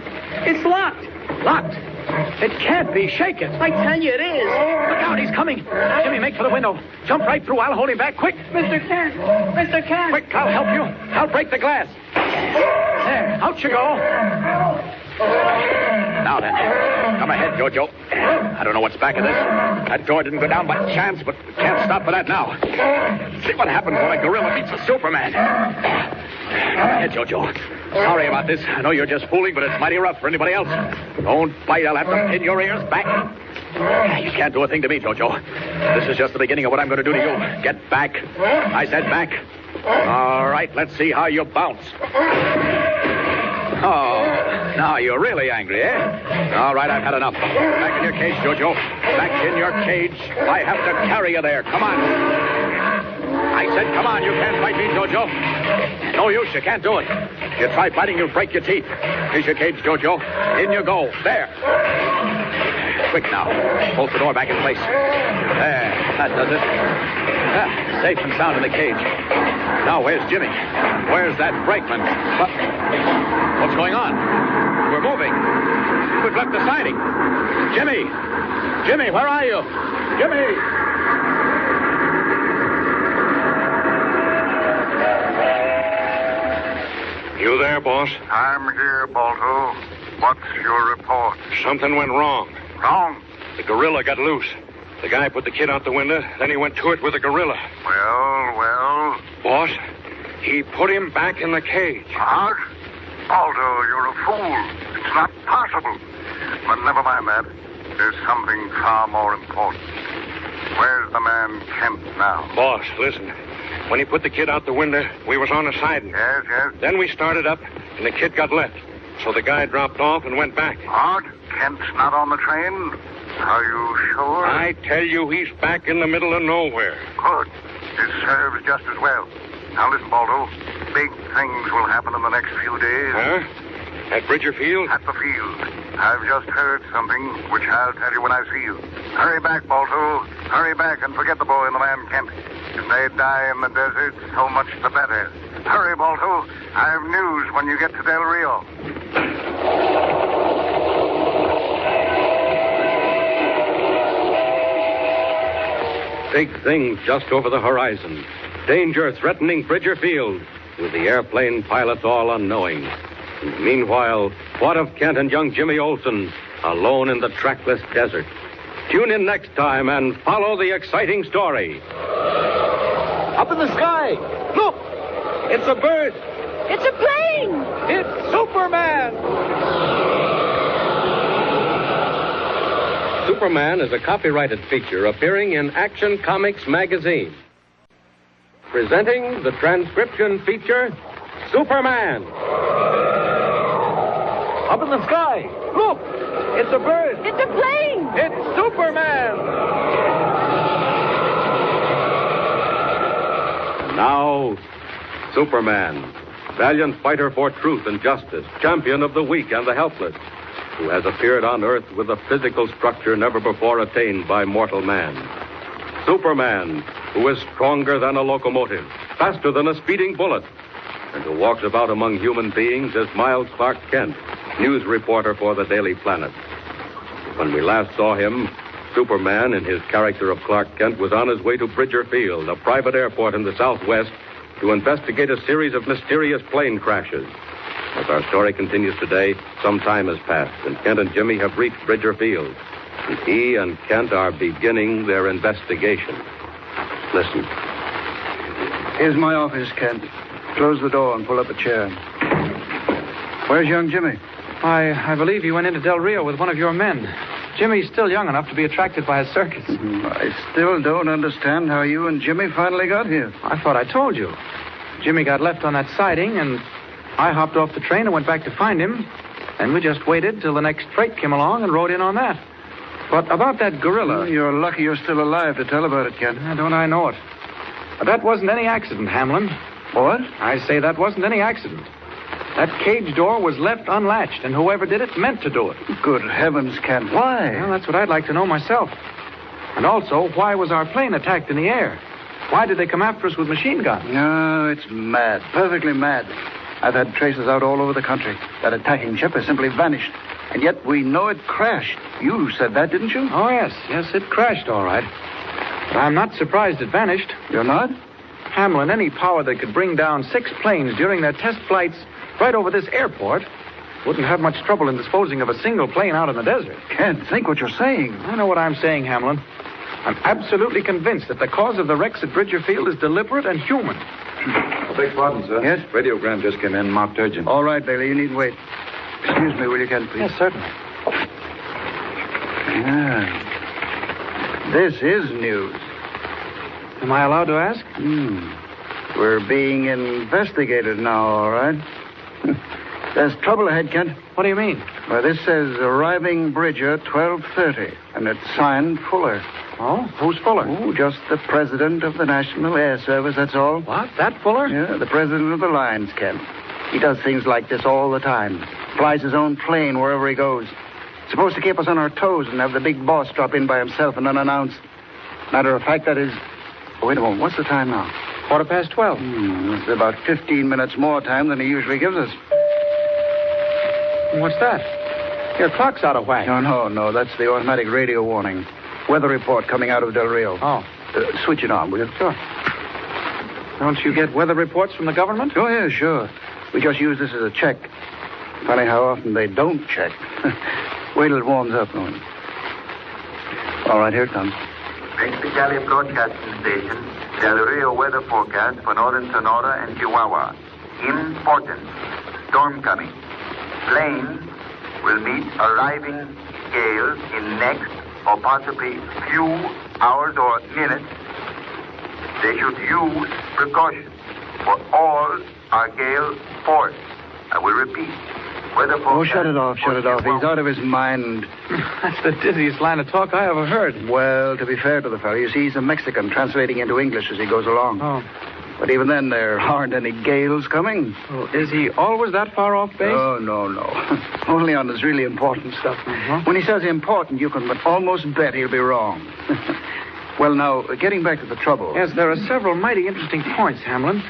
Speaker 15: It's locked.
Speaker 16: Locked? It can't be. Shake it.
Speaker 15: I tell you it is.
Speaker 16: Look out, he's coming. Jimmy, make for the window. Jump right through. I'll hold him back. Quick.
Speaker 15: Mr. Kent. Mr. Kent.
Speaker 16: Quick, I'll help you. I'll break the glass. There, out you go.
Speaker 18: Now then, come ahead, Jojo. I don't know what's back of this. That door didn't go down by chance, but we can't stop for that now. See what happens when a gorilla meets a Superman. Come ahead, Jojo. Sorry about this. I know you're just fooling, but it's mighty rough for anybody else. Don't bite. I'll have to pin your ears back. You can't do a thing to me, Jojo. This is just the beginning of what I'm going to do to you. Get back. I said back. All right, let's see how you bounce. Oh, now you're really angry, eh? All right, I've had enough. Back in your cage, Jojo. Back in your cage. I have to carry you there. Come on. I said, come on. You can't fight me, Jojo. No use. You can't do it. If you try fighting, you'll break your teeth. Here's your cage, Jojo. In you go. There. Quick now. Bolt the door back in place. There. That does it. Safe and sound in the cage. Now, where's Jimmy? Where's that brakeman? What's going on? We're moving. We've left the siding. Jimmy! Jimmy, where are you? Jimmy!
Speaker 20: You there, boss?
Speaker 19: I'm here, Balto. What's your report?
Speaker 20: Something went wrong.
Speaker 19: Wrong?
Speaker 20: The gorilla got loose. The guy put the kid out the window, then he went to it with the gorilla.
Speaker 19: Well?
Speaker 20: Boss, he put him back in the cage.
Speaker 19: What? Balto, you're a fool. It's not possible. But never mind that. There's something far more important. Where's the man Kent now?
Speaker 20: Boss, listen. When he put the kid out the window, we was on a siding.
Speaker 19: Yes.
Speaker 20: Then we started up, and the kid got left. So the guy dropped off and went back.
Speaker 19: What? Kent's not on the train? Are you sure?
Speaker 20: I tell you, he's back in the middle of nowhere.
Speaker 19: Good. It serves just as well. Now listen, Balto. Big things will happen in the next few days.
Speaker 20: Huh? At Bridger Field?
Speaker 19: At the field. I've just heard something, which I'll tell you when I see you. Hurry back, Balto. Hurry back and forget the boy and the man Kent. If they die in the desert, so much the better. Hurry, Balto. I have news when you get to Del Rio.
Speaker 13: Big things just over the horizon. Danger threatening Bridger Field, with the airplane pilots all unknowing. And meanwhile, what of Kent and young Jimmy Olsen, alone in the trackless desert? Tune in next time and follow the exciting story.
Speaker 15: Up in the sky. Look! It's a bird.
Speaker 7: It's a plane.
Speaker 15: It's Superman.
Speaker 13: Superman is a copyrighted feature appearing in Action Comics magazine. Presenting the transcription feature, Superman.
Speaker 15: Up in the sky. Look! It's a bird.
Speaker 7: It's a plane.
Speaker 15: It's Superman.
Speaker 13: And now, Superman, valiant fighter for truth and justice, champion of the weak and the helpless, who has appeared on Earth with a physical structure never before attained by mortal man. Superman, who is stronger than a locomotive, faster than a speeding bullet, and who walks about among human beings as Miles Clark Kent, news reporter for the Daily Planet. When we last saw him, Superman, in his character of Clark Kent, was on his way to Bridger Field, a private airport in the Southwest, to investigate a series of mysterious plane crashes. As our story continues today, some time has passed, and Kent and Jimmy have reached Bridger Field. And he and Kent are beginning their investigation. Listen.
Speaker 17: Here's my office, Kent. Close the door and pull up a chair. Where's young Jimmy?
Speaker 16: I believe he went into Del Rio with one of your men. Jimmy's still young enough to be attracted by a circus.
Speaker 17: I still don't understand how you and Jimmy finally got here.
Speaker 16: I thought I told you. Jimmy got left on that siding, and I hopped off the train and went back to find him. And we just waited till the next freight came along and rode in on that. But about that gorilla...
Speaker 17: You're lucky you're still alive to tell about it, Kent.
Speaker 16: Don't I know it? But that wasn't any accident, Hamlin.
Speaker 17: What?
Speaker 16: I say that wasn't any accident. That cage door was left unlatched, and whoever did it meant to do it.
Speaker 17: Good heavens, Kent. Why?
Speaker 16: Well, that's what I'd like to know myself. And also, why was our plane attacked in the air? Why did they come after us with machine guns?
Speaker 17: No, it's mad. Perfectly mad. I've had traces out all over the country. That attacking ship has simply vanished. And yet we know it crashed. You said that, didn't you?
Speaker 16: Oh, yes. Yes, it crashed, all right. But I'm not surprised it vanished.
Speaker 17: You're not?
Speaker 16: Hamlin, any power that could bring down 6 planes during their test flights right over this airport wouldn't have much trouble in disposing of a single plane out in the desert.
Speaker 17: Can't think what you're saying.
Speaker 16: I know what I'm saying, Hamlin. I'm absolutely convinced that the cause of the wrecks at Bridger Field is deliberate and human.
Speaker 14: I beg pardon, sir.
Speaker 17: Yes?
Speaker 14: Radiogram just came in, marked urgent.
Speaker 17: All right, Bailey, you needn't wait. Excuse me, will you, Kent, please?
Speaker 16: Yes, certainly.
Speaker 17: Yeah. This is news.
Speaker 16: Am I allowed to ask?
Speaker 17: We're being investigated now, all right? There's trouble ahead, Kent.
Speaker 16: What do you mean?
Speaker 17: Well, this says arriving Bridger 12:30, and it's signed Fuller.
Speaker 16: Oh? Who's Fuller?
Speaker 17: Oh, just the president of the National Air Service, that's all.
Speaker 16: What? That Fuller?
Speaker 17: Yeah, the president of the lines, Kent. He does things like this all the time. Flies his own plane wherever he goes. Supposed to keep us on our toes and have the big boss drop in by himself and unannounced. Matter of fact, that is... Oh, wait a moment. What's the time now?
Speaker 16: 12:15.
Speaker 17: It's about 15 minutes more time than he usually gives us.
Speaker 16: What's that? Your clock's out of whack.
Speaker 17: No. That's the automatic radio warning. Weather report coming out of Del Rio.
Speaker 16: Oh.
Speaker 17: Switch it on, will you?
Speaker 16: Sure. Don't you get weather reports from the government?
Speaker 17: Oh, yeah, sure. We just use this as a check. Funny how often they don't check. Wait till it warms up, Norman. All right, here it comes.
Speaker 10: Mexicali Broadcasting Station, Del Rio weather forecast for northern Sonora and Chihuahua. Important. Storm coming. Planes will meet arriving gales in next or possibly few hours or minutes. They should use precaution for all are gale force. I will repeat. Weather forecast.
Speaker 17: Oh, shut it off. He's out of his mind.
Speaker 16: That's the dizziest line of talk I ever heard.
Speaker 17: Well, to be fair to the fellow, you see, he's a Mexican translating into English as he goes along.
Speaker 16: Oh.
Speaker 17: But even then, there aren't any gales coming.
Speaker 16: Oh, is he always that far off base?
Speaker 17: Oh, no. Only on his really important stuff. When he says important, you can almost bet he'll be wrong. Well, now, getting back to the trouble.
Speaker 16: Yes, there are several mighty interesting points, Hamlin.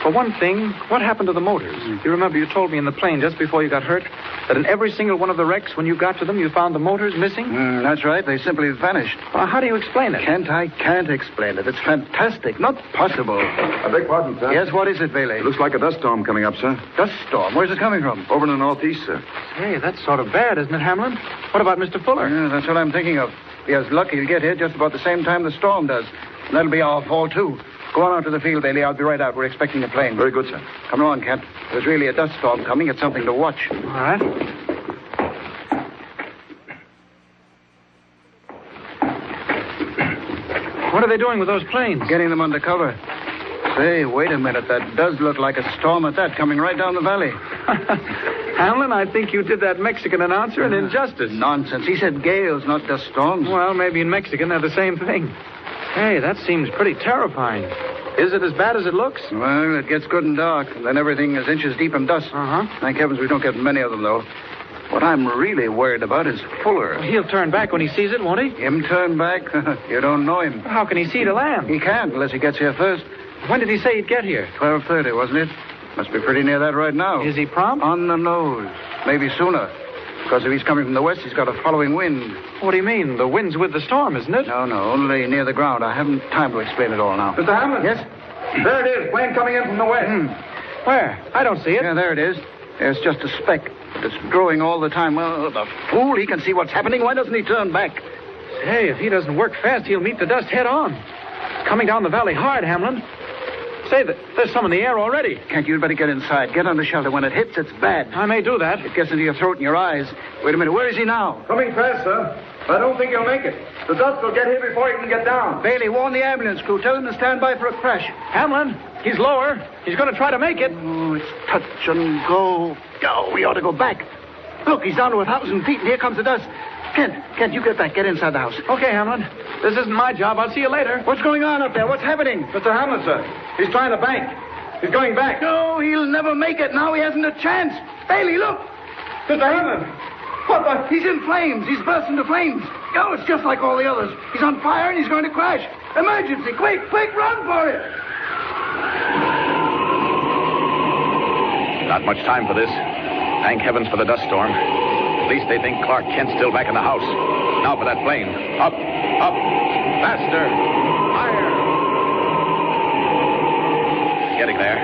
Speaker 16: For one thing, what happened to the motors? You remember you told me in the plane just before you got hurt that in every single one of the wrecks, when you got to them, you found the motors missing?
Speaker 17: That's right. They simply vanished.
Speaker 16: How do you explain it?
Speaker 17: Kent, I can't explain it. It's fantastic. Not possible.
Speaker 14: I beg pardon, sir.
Speaker 17: Yes, what is it, Bailey?
Speaker 14: It looks like a dust storm coming up, sir.
Speaker 17: Dust storm? Where's it coming from?
Speaker 14: Over in the northeast, sir.
Speaker 16: Hey, that's sort of bad, isn't it, Hamlin? What about Mr. Fuller?
Speaker 17: Yeah, that's what I'm thinking of. If he has luck, he'll get here just about the same time the storm does. And that'll be our fault, too. Go on out to the field, Bailey. I'll be right out. We're expecting a plane.
Speaker 14: Very good, sir.
Speaker 17: Come on, Kent. There's really a dust storm coming. It's something to watch.
Speaker 16: All right. What are they doing with those planes?
Speaker 17: Getting them under cover. Say, wait a minute. That does look like a storm at that, coming right down the valley.
Speaker 16: Hamlin, I think you did that Mexican announcer an injustice.
Speaker 17: Nonsense. He said gales, not dust storms.
Speaker 16: Well, maybe in Mexican they're the same thing. Hey, that seems pretty terrifying. Is it as bad as it looks?
Speaker 17: Well, it gets good and dark, and then everything is inches deep in dust. Thank heavens we don't get many of them, though. What I'm really worried about is Fuller.
Speaker 16: Well, he'll turn back when he sees it, won't he?
Speaker 17: Him turn back? You don't know him.
Speaker 16: How can he see to land?
Speaker 17: He can't unless he gets here first.
Speaker 16: When did he say he'd get here?
Speaker 17: 12:30, wasn't it? Must be pretty near that right now.
Speaker 16: Is he prompt?
Speaker 17: On the nose. Maybe sooner. Because if he's coming from the west, he's got a following wind.
Speaker 16: What do you mean? The wind's with the storm, isn't it?
Speaker 17: No, only near the ground. I haven't time to explain it all now.
Speaker 14: Mr. Hamlin?
Speaker 17: Yes?
Speaker 14: There it is. Plane coming in from the west.
Speaker 16: Where? I don't see it.
Speaker 17: Yeah, there it is. There's just a speck. It's growing all the time. Well, the fool, he can see what's happening. Why doesn't he turn back?
Speaker 16: Hey, if he doesn't work fast, he'll meet the dust head on. Coming down the valley hard, Hamlin. Say, there's some in the air already.
Speaker 17: Kent, you'd better get inside. Get under shelter. When it hits, it's bad.
Speaker 16: I may do that.
Speaker 17: It gets into your throat and your eyes. Wait a minute. Where is he now?
Speaker 14: Coming fast, sir. I don't think he'll make it. The dust will get here before he can get down.
Speaker 17: Bailey, warn the ambulance crew. Tell them to stand by for a crash.
Speaker 16: Hamlin, he's lower. He's going to try to make it.
Speaker 17: Oh, it's touch and go. Oh, we ought to go back. Look, he's down to 1,000 feet, and here comes the dust. Kent, you get back. Get inside the house.
Speaker 16: Okay, Hamlin. This isn't my job. I'll see you later.
Speaker 17: What's going on up there? What's happening?
Speaker 14: Mr. Hamlin, sir. He's trying to bank. He's going back.
Speaker 17: No, he'll never make it. Now he hasn't a chance. Bailey, look.
Speaker 14: Mr. Hamlin.
Speaker 17: What the? He's in flames. He's burst into flames. Oh, it's just like all the others. He's on fire and he's going to crash. Emergency. Quick, run for it.
Speaker 18: Not much time for this. Thank heavens for the dust storm. At least they think Clark Kent's still back in the house. Now for that plane. Up, faster, higher. Getting there.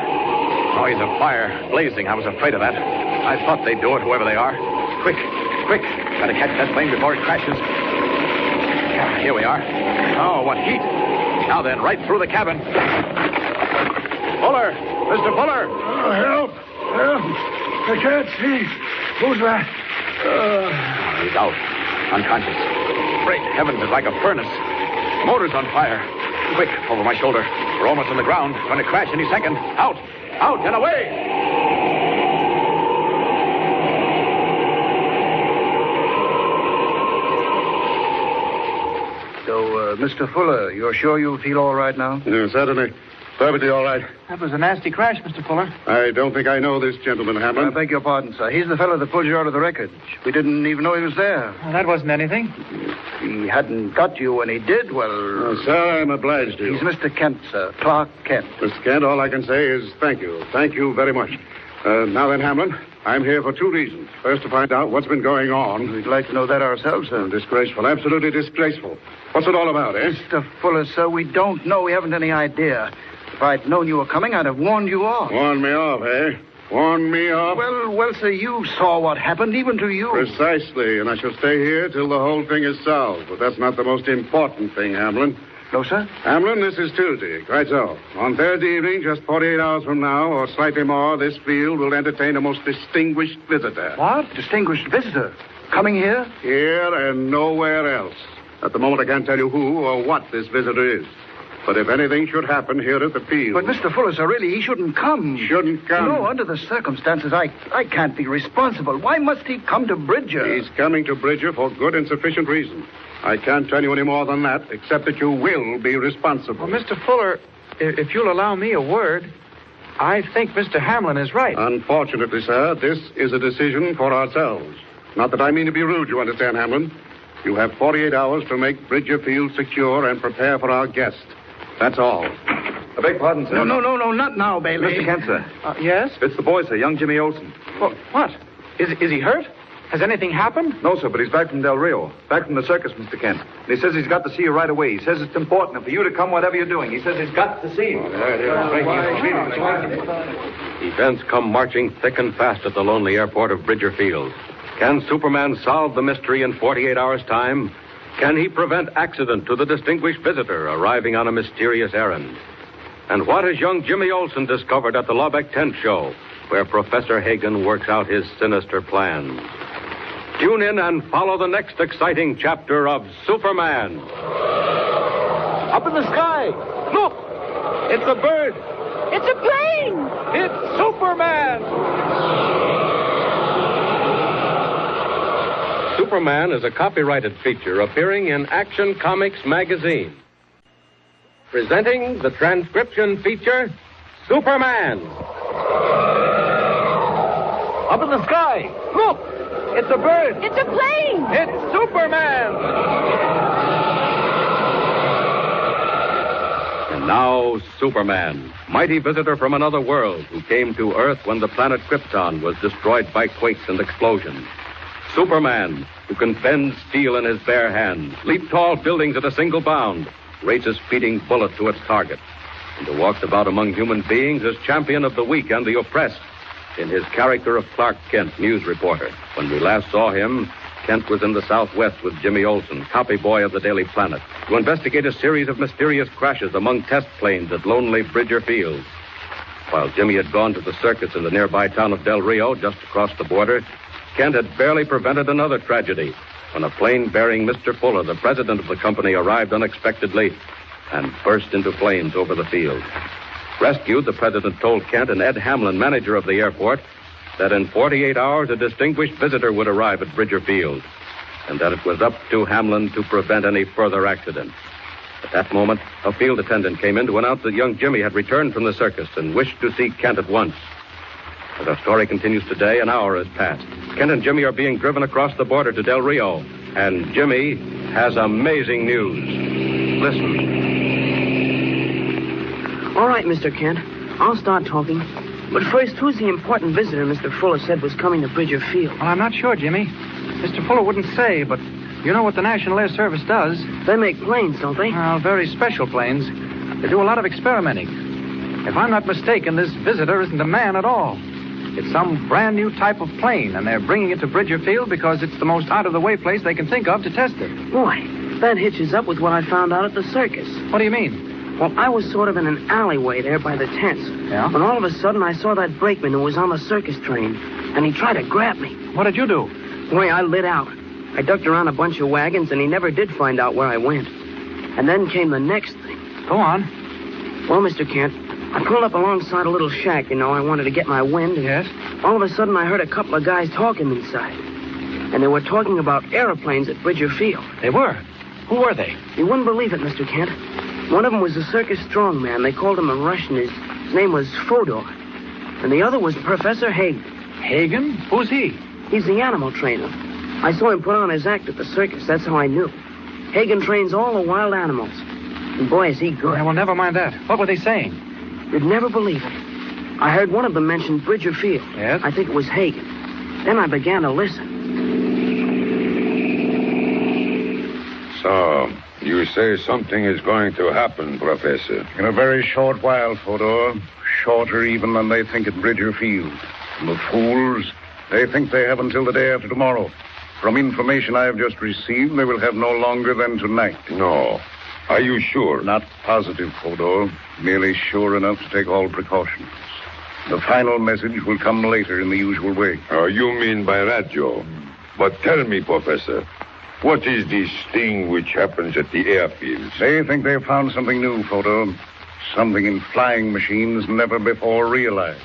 Speaker 18: Noise of fire, blazing. I was afraid of that. I thought they'd do it, whoever they are. Quick. Gotta catch that plane before it crashes. Here we are. Oh, what heat. Now then, right through the cabin. Fuller! Mr. Fuller!
Speaker 17: Help! I can't see. Who's that?
Speaker 18: He's out. Unconscious. Great heavens, it's like a furnace. Motor's on fire. Quick, over my shoulder. We're almost on the ground. Going to crash any second. Out and away!
Speaker 17: Mr. Fuller, you're sure you feel all right now?
Speaker 14: Yeah, certainly. Perfectly all right.
Speaker 16: That was a nasty crash, Mr. Fuller.
Speaker 14: I don't think I know this gentleman, Hamlin.
Speaker 17: I beg your pardon, sir. He's the fellow that pulled you out of the wreckage. We didn't even know he was there.
Speaker 16: Well, that wasn't anything.
Speaker 17: He hadn't got you when he did, well...
Speaker 14: sir, I'm obliged to you.
Speaker 17: He's Mr. Kent, sir. Clark Kent.
Speaker 14: Mr. Kent, all I can say is thank you. Thank you very much. Now then, Hamlin, I'm here for two reasons. First, to find out what's been going on.
Speaker 17: We'd like to know that ourselves, sir.
Speaker 14: Disgraceful. Absolutely disgraceful. What's it all about, eh?
Speaker 17: Mr. Fuller, sir, we don't know. We haven't any idea. If I'd known you were coming, I'd have warned you off.
Speaker 14: Warned me off, eh? Warned me off?
Speaker 17: Well, sir, you saw what happened, even to you.
Speaker 14: Precisely, and I shall stay here till the whole thing is solved. But that's not the most important thing, Hamlin.
Speaker 17: No, sir?
Speaker 14: Hamlin, this is Tuesday. Quite so. On Thursday evening, just 48 hours from now, or slightly more, this field will entertain a most distinguished visitor.
Speaker 17: What? Distinguished visitor? Coming here?
Speaker 14: Here and nowhere else. At the moment, I can't tell you who or what this visitor is. But if anything should happen here at the field...
Speaker 17: But, Mr. Fuller, sir, really, he shouldn't come.
Speaker 14: Shouldn't come?
Speaker 17: No, under the circumstances, I can't be responsible. Why must he come to Bridger?
Speaker 14: He's coming to Bridger for good and sufficient reason. I can't tell you any more than that, except that you will be responsible.
Speaker 16: Well, Mr. Fuller, if you'll allow me a word, I think Mr. Hamlin is right.
Speaker 14: Unfortunately, sir, this is a decision for ourselves. Not that I mean to be rude, you understand, Hamlin. You have 48 hours to make Bridger Field secure and prepare for our guest. That's all.
Speaker 18: I beg pardon, sir.
Speaker 17: No, not now, Bailey.
Speaker 18: Mr. Kent, sir.
Speaker 16: Yes?
Speaker 18: It's the boy, sir, young Jimmy Olsen.
Speaker 16: Well, what? Is he hurt? Has anything happened?
Speaker 18: No, sir, but he's back from Del Rio. Back from the circus, Mr. Kent. And he says he's got to see you right away. He says it's important for you to come whatever you're doing. He says he's got to see you.
Speaker 13: Events come marching thick and fast at the lonely airport of Bridger Field. Can Superman solve the mystery in 48 hours' time? Can he prevent accident to the distinguished visitor arriving on a mysterious errand? And what has young Jimmy Olsen discovered at the Lubbock Tent Show, where Professor Hagen works out his sinister plans? Tune in and follow the next exciting chapter of Superman.
Speaker 5: Up in the sky. Look! It's a bird.
Speaker 7: It's a plane.
Speaker 5: It's Superman.
Speaker 13: Superman is a copyrighted feature appearing in Action Comics magazine. Presenting the transcription feature, Superman.
Speaker 5: Up in the sky. Look! It's a bird.
Speaker 7: It's a plane.
Speaker 5: It's Superman.
Speaker 13: And now, Superman, mighty visitor from another world who came to Earth when the planet Krypton was destroyed by quakes and explosions. Superman, who can bend steel in his bare hands, leap tall buildings at a single bound, race a speeding bullet to its target, and who walks about among human beings as champion of the weak and the oppressed in his character of Clark Kent, news reporter. When we last saw him, Kent was in the Southwest with Jimmy Olsen, copy boy of the Daily Planet, to investigate a series of mysterious crashes among test planes at lonely Bridger Field. While Jimmy had gone to the circus in the nearby town of Del Rio, just across the border, Kent had barely prevented another tragedy when a plane bearing Mr. Fuller, the president of the company, arrived unexpectedly and burst into flames over the field. Rescued, the president told Kent and Ed Hamlin, manager of the airport, that in 48 hours a distinguished visitor would arrive at Bridger Field, and that it was up to Hamlin to prevent any further accident. At that moment, a field attendant came in to announce that young Jimmy had returned from the circus and wished to see Kent at once. As our story continues today, an hour has passed. Kent and Jimmy are being driven across the border to Del Rio, and Jimmy has amazing news. Listen.
Speaker 15: All right, Mr. Kent. I'll start talking. But first, who's the important visitor Mr. Fuller said was coming to Bridger Field?
Speaker 16: Well, I'm not sure, Jimmy. Mr. Fuller wouldn't say, but you know what the National Air Service does?
Speaker 15: They make planes, don't they?
Speaker 16: Very special planes. They do a lot of experimenting. If I'm not mistaken, this visitor isn't a man at all. It's some brand new type of plane, and they're bringing it to Bridger Field because it's the most out-of-the-way place they can think of to test it.
Speaker 15: Boy, that hitches up with what I found out at the circus.
Speaker 16: What do you mean?
Speaker 15: Well, I was sort of in an alleyway there by the tents.
Speaker 16: Yeah?
Speaker 15: When all of a sudden I saw that brakeman who was on the circus train, and he tried to grab me.
Speaker 16: What did you do?
Speaker 15: Boy, I lit out. I ducked around a bunch of wagons, and he never did find out where I went. And then came the next thing.
Speaker 16: Go on.
Speaker 15: Well, Mr. Kent, I pulled up alongside a little shack, I wanted to get my wind. And
Speaker 16: yes?
Speaker 15: All of a sudden I heard a couple of guys talking inside. And they were talking about airplanes at Bridger Field.
Speaker 16: They were? Who were they?
Speaker 15: You wouldn't believe it, Mr. Kent. One of them was a circus strongman. They called him a Russian. His name was Fodor. And the other was Professor Hagen.
Speaker 16: Hagen? Who's he?
Speaker 15: He's the animal trainer. I saw him put on his act at the circus. That's how I knew. Hagen trains all the wild animals. And boy, is he good.
Speaker 16: Well, never mind that. What were they saying?
Speaker 15: You'd never believe it. I heard one of them mention Bridger Field.
Speaker 16: Yes?
Speaker 15: I think it was Hagen. Then I began to listen.
Speaker 20: So, you say something is going to happen, Professor?
Speaker 14: In a very short while, Fodor. Shorter even than they think at Bridger Field. And the fools, they think they have until the day after tomorrow. From information I have just received, they will have no longer than tonight.
Speaker 20: No. Are you sure?
Speaker 14: Not positive, Fodor. Merely sure enough to take all precautions. The final message will come later in the usual way.
Speaker 20: You mean by radio? But tell me, Professor, what is this thing which happens at the airfields?
Speaker 14: They think they've found something new, Fodor. Something in flying machines never before realized.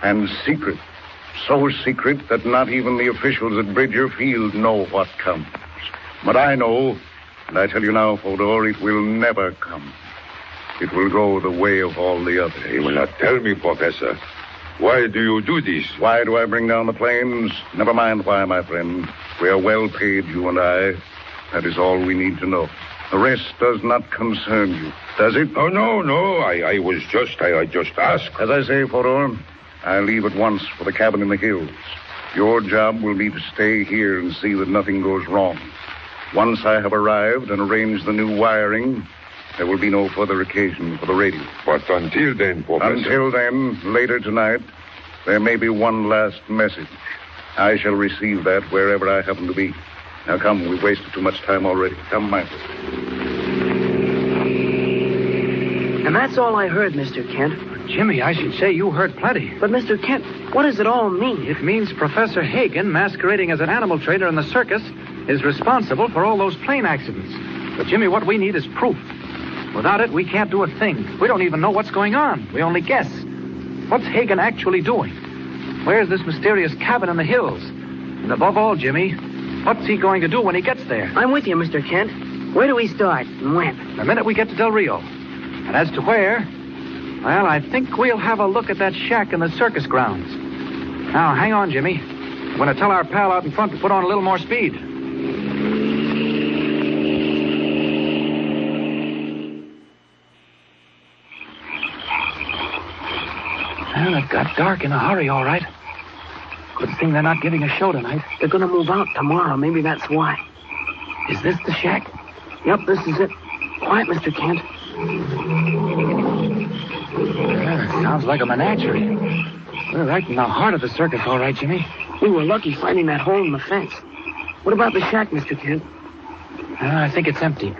Speaker 14: And secret. So secret that not even the officials at Bridger Field know what comes. But I know, and I tell you now, Fodor, it will never come. It will go the way of all the others.
Speaker 20: You will not tell me, Professor. Why do you do this?
Speaker 14: Why do I bring down the planes? Never mind why, my friend. We are well paid, you and I. That is all we need to know. The rest does not concern you, does it?
Speaker 20: Oh, no. I just asked.
Speaker 14: As I say, Fodor, I leave at once for the cabin in the hills. Your job will be to stay here and see that nothing goes wrong. Once I have arrived and arranged the new wiring, there will be no further occasion for the radio.
Speaker 20: But until then, Professor...
Speaker 14: Until then, later tonight, there may be one last message. I shall receive that wherever I happen to be. Now, come, we've wasted too much time already. Come, Michael.
Speaker 15: And that's all I heard, Mr. Kent.
Speaker 16: Jimmy, I should say you heard plenty.
Speaker 15: But, Mr. Kent, what does it all mean?
Speaker 16: It means Professor Hagen, masquerading as an animal trainer in the circus, is responsible for all those plane accidents. But, Jimmy, what we need is proof. Without it, we can't do a thing. We don't even know what's going on. We only guess. What's Hagen actually doing? Where's this mysterious cabin in the hills? And above all, Jimmy, what's he going to do when he gets there?
Speaker 15: I'm with you, Mr. Kent. Where do we start and when?
Speaker 16: The minute we get to Del Rio. And as to where, well, I think we'll have a look at that shack in the circus grounds. Now, hang on, Jimmy. I'm going to tell our pal out in front to put on a little more speed. Well, it got dark in a hurry, all right. Good thing they're not giving a show tonight.
Speaker 15: They're going to move out tomorrow. Maybe that's why.
Speaker 16: Is this the shack?
Speaker 15: Yep, this is it. Quiet, Mr. Kent.
Speaker 16: Well, it sounds like a menagerie. We're right in the heart of the circus, all right, Jimmy.
Speaker 15: We were lucky finding that hole in the fence. What about the shack, Mr. Kent?
Speaker 16: I think it's empty.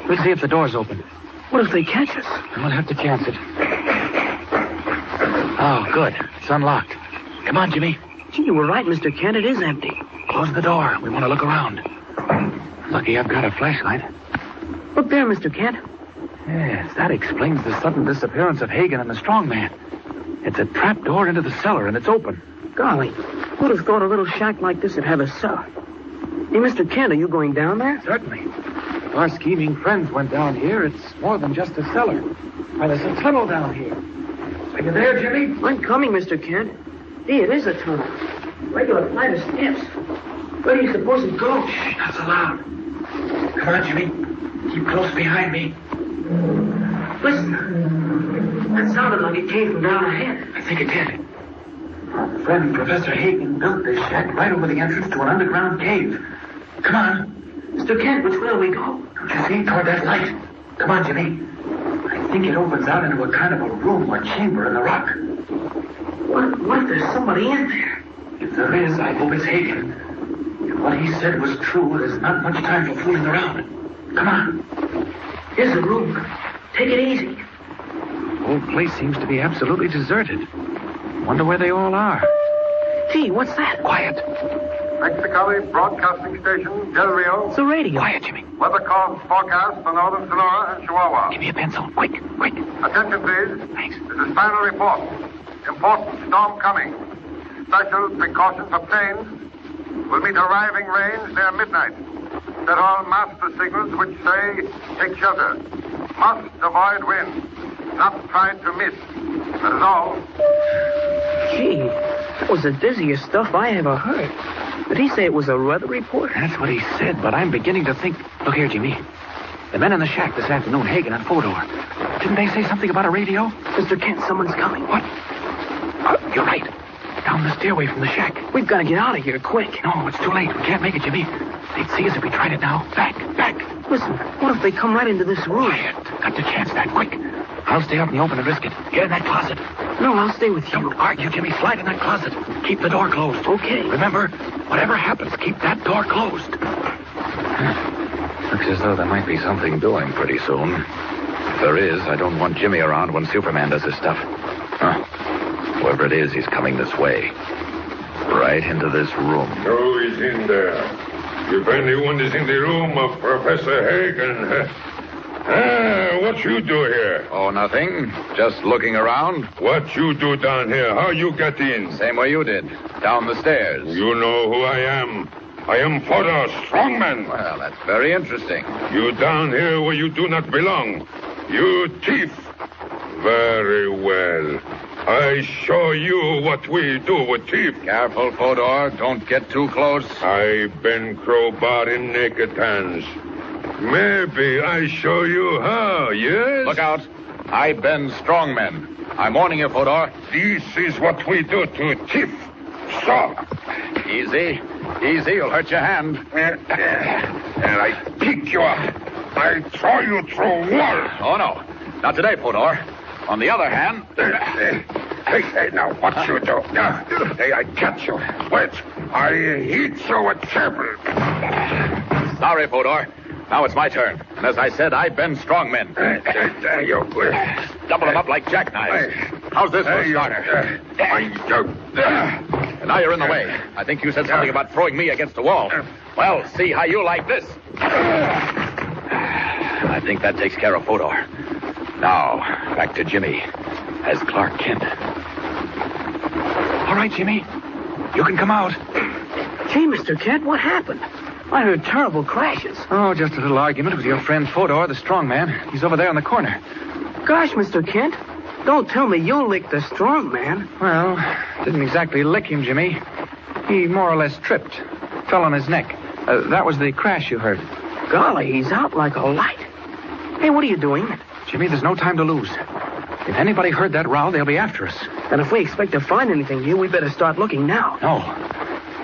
Speaker 16: We'll see if the door's open.
Speaker 15: What if they catch us?
Speaker 16: We'll have to chance it. Oh, good. It's unlocked. Come on, Jimmy.
Speaker 15: Gee, you were right, Mr. Kent. It is empty.
Speaker 16: Close the door. We want to look around. Lucky I've got a flashlight.
Speaker 15: Look there, Mr. Kent.
Speaker 16: Yes, that explains the sudden disappearance of Hagen and the strongman. It's a trap door into the cellar, and it's open.
Speaker 15: Golly, who'd have thought a little shack like this would have a cellar? Hey, Mr. Kent, are you going down there?
Speaker 16: Certainly. If our scheming friends went down here, it's more than just a cellar. Why, there's a tunnel down here. Are you there, Jimmy?
Speaker 15: I'm coming, Mr. Kent. Hey, it is a tunnel. Regular flight of steps. Where do you suppose it goes?
Speaker 16: Shh, not so loud. Come on, Jimmy. Keep close behind me.
Speaker 15: Listen. That sounded like it came from down ahead.
Speaker 16: I think it did. Our friend Professor Hagen built this shack right over the entrance to an underground cave. Come on.
Speaker 15: Mr. Kent, which way do we go?
Speaker 16: Don't you see? Toward that light. Come on, Jimmy. I think it opens out into a kind of a room or chamber in the rock.
Speaker 15: What if there's somebody in there?
Speaker 16: If there is, I hope it's Hagen. If what he said was true, there's not much time for fooling around. Come on.
Speaker 15: Here's the room. Take it easy.
Speaker 16: The whole place seems to be absolutely deserted. Wonder where they all are.
Speaker 15: Gee, what's that?
Speaker 16: Quiet.
Speaker 19: Mexicali Broadcasting Station, Del Rio.
Speaker 15: It's the radio.
Speaker 16: Quiet, Jimmy.
Speaker 19: Weather course forecast for northern Sonora and Chihuahua.
Speaker 16: Give me a pencil. Quick.
Speaker 19: Attention, please.
Speaker 16: Thanks.
Speaker 19: This is final report. Important storm coming. Special precaution for planes will meet arriving range near midnight. at all master signals which say, take shelter. Must avoid wind. Not try to miss. That is all.
Speaker 15: Gee, that was the dizziest stuff I ever heard. Did he say it was a weather report?
Speaker 16: That's what he said, but I'm beginning to think... Look here, Jimmy. The men in the shack this afternoon, Hagen and Fodor. Didn't they say something about a radio?
Speaker 15: Mr. Kent, someone's coming.
Speaker 16: What? You're right. Down the stairway from the shack.
Speaker 15: We've got to get out of here quick.
Speaker 16: No, it's too late. We can't make it, Jimmy. They'd see us if we tried it now. Back.
Speaker 15: Listen, what if they come right into this room?
Speaker 16: Quiet. Got to chance that quick. I'll stay out in the open and risk it. Get in that closet.
Speaker 15: No, I'll stay with you.
Speaker 16: Don't argue, Jimmy. Slide in that closet. Keep the door closed.
Speaker 15: Okay.
Speaker 16: Remember, whatever happens, keep that door closed. Looks as though there might be something doing pretty soon. If there is, I don't want Jimmy around when Superman does his stuff. Whoever it is, he's coming this way. Right into this room.
Speaker 20: Who is in there? If anyone is in the room of Professor Hagen... what you do here?
Speaker 18: Oh, nothing. Just looking around.
Speaker 20: What you do down here? How you get in?
Speaker 18: Same way you did. Down the stairs.
Speaker 20: You know who I am. I am Fodor, strongman.
Speaker 18: Well, that's very interesting.
Speaker 20: You down here where you do not belong. You thief. Very well. I show you what we do with thief.
Speaker 18: Careful, Fodor. Don't get too close.
Speaker 20: I been crowbar in naked hands. Maybe I show you how, yes?
Speaker 18: Look out. I bend strongmen. I'm warning you, Fodor.
Speaker 20: This is what we do to thief. Stop.
Speaker 18: Easy. You'll hurt your hand.
Speaker 20: And I pick you up. I throw you through wall.
Speaker 18: Oh, no. Not today, Fodor. On the other hand...
Speaker 20: Hey, now, what you do? Hey, I catch you. Wait. I hit you with table.
Speaker 18: Sorry, Fodor. Now it's my turn. And as I said, I bend strongmen. Double them up like jackknives. How's this for a starter? And now you're in the way. I think you said something about throwing me against the wall. Well, see how you like this. I think that takes care of Fodor. Now, back to Jimmy as Clark Kent.
Speaker 16: All right, Jimmy. You can come out.
Speaker 15: Gee, Mr. Kent, what happened? I heard terrible crashes.
Speaker 16: Oh, just a little argument with your friend Fodor, the strong man. He's over there in the corner.
Speaker 15: Gosh, Mr. Kent, don't tell me you licked the strong man.
Speaker 16: Well, didn't exactly lick him, Jimmy. He more or less tripped. Fell on his neck. That was the crash you heard.
Speaker 15: Golly, he's out like a light. Hey, what are you doing?
Speaker 16: Jimmy, there's no time to lose. If anybody heard that row, they'll be after us.
Speaker 15: And if we expect to find anything here, we better start looking now.
Speaker 16: No,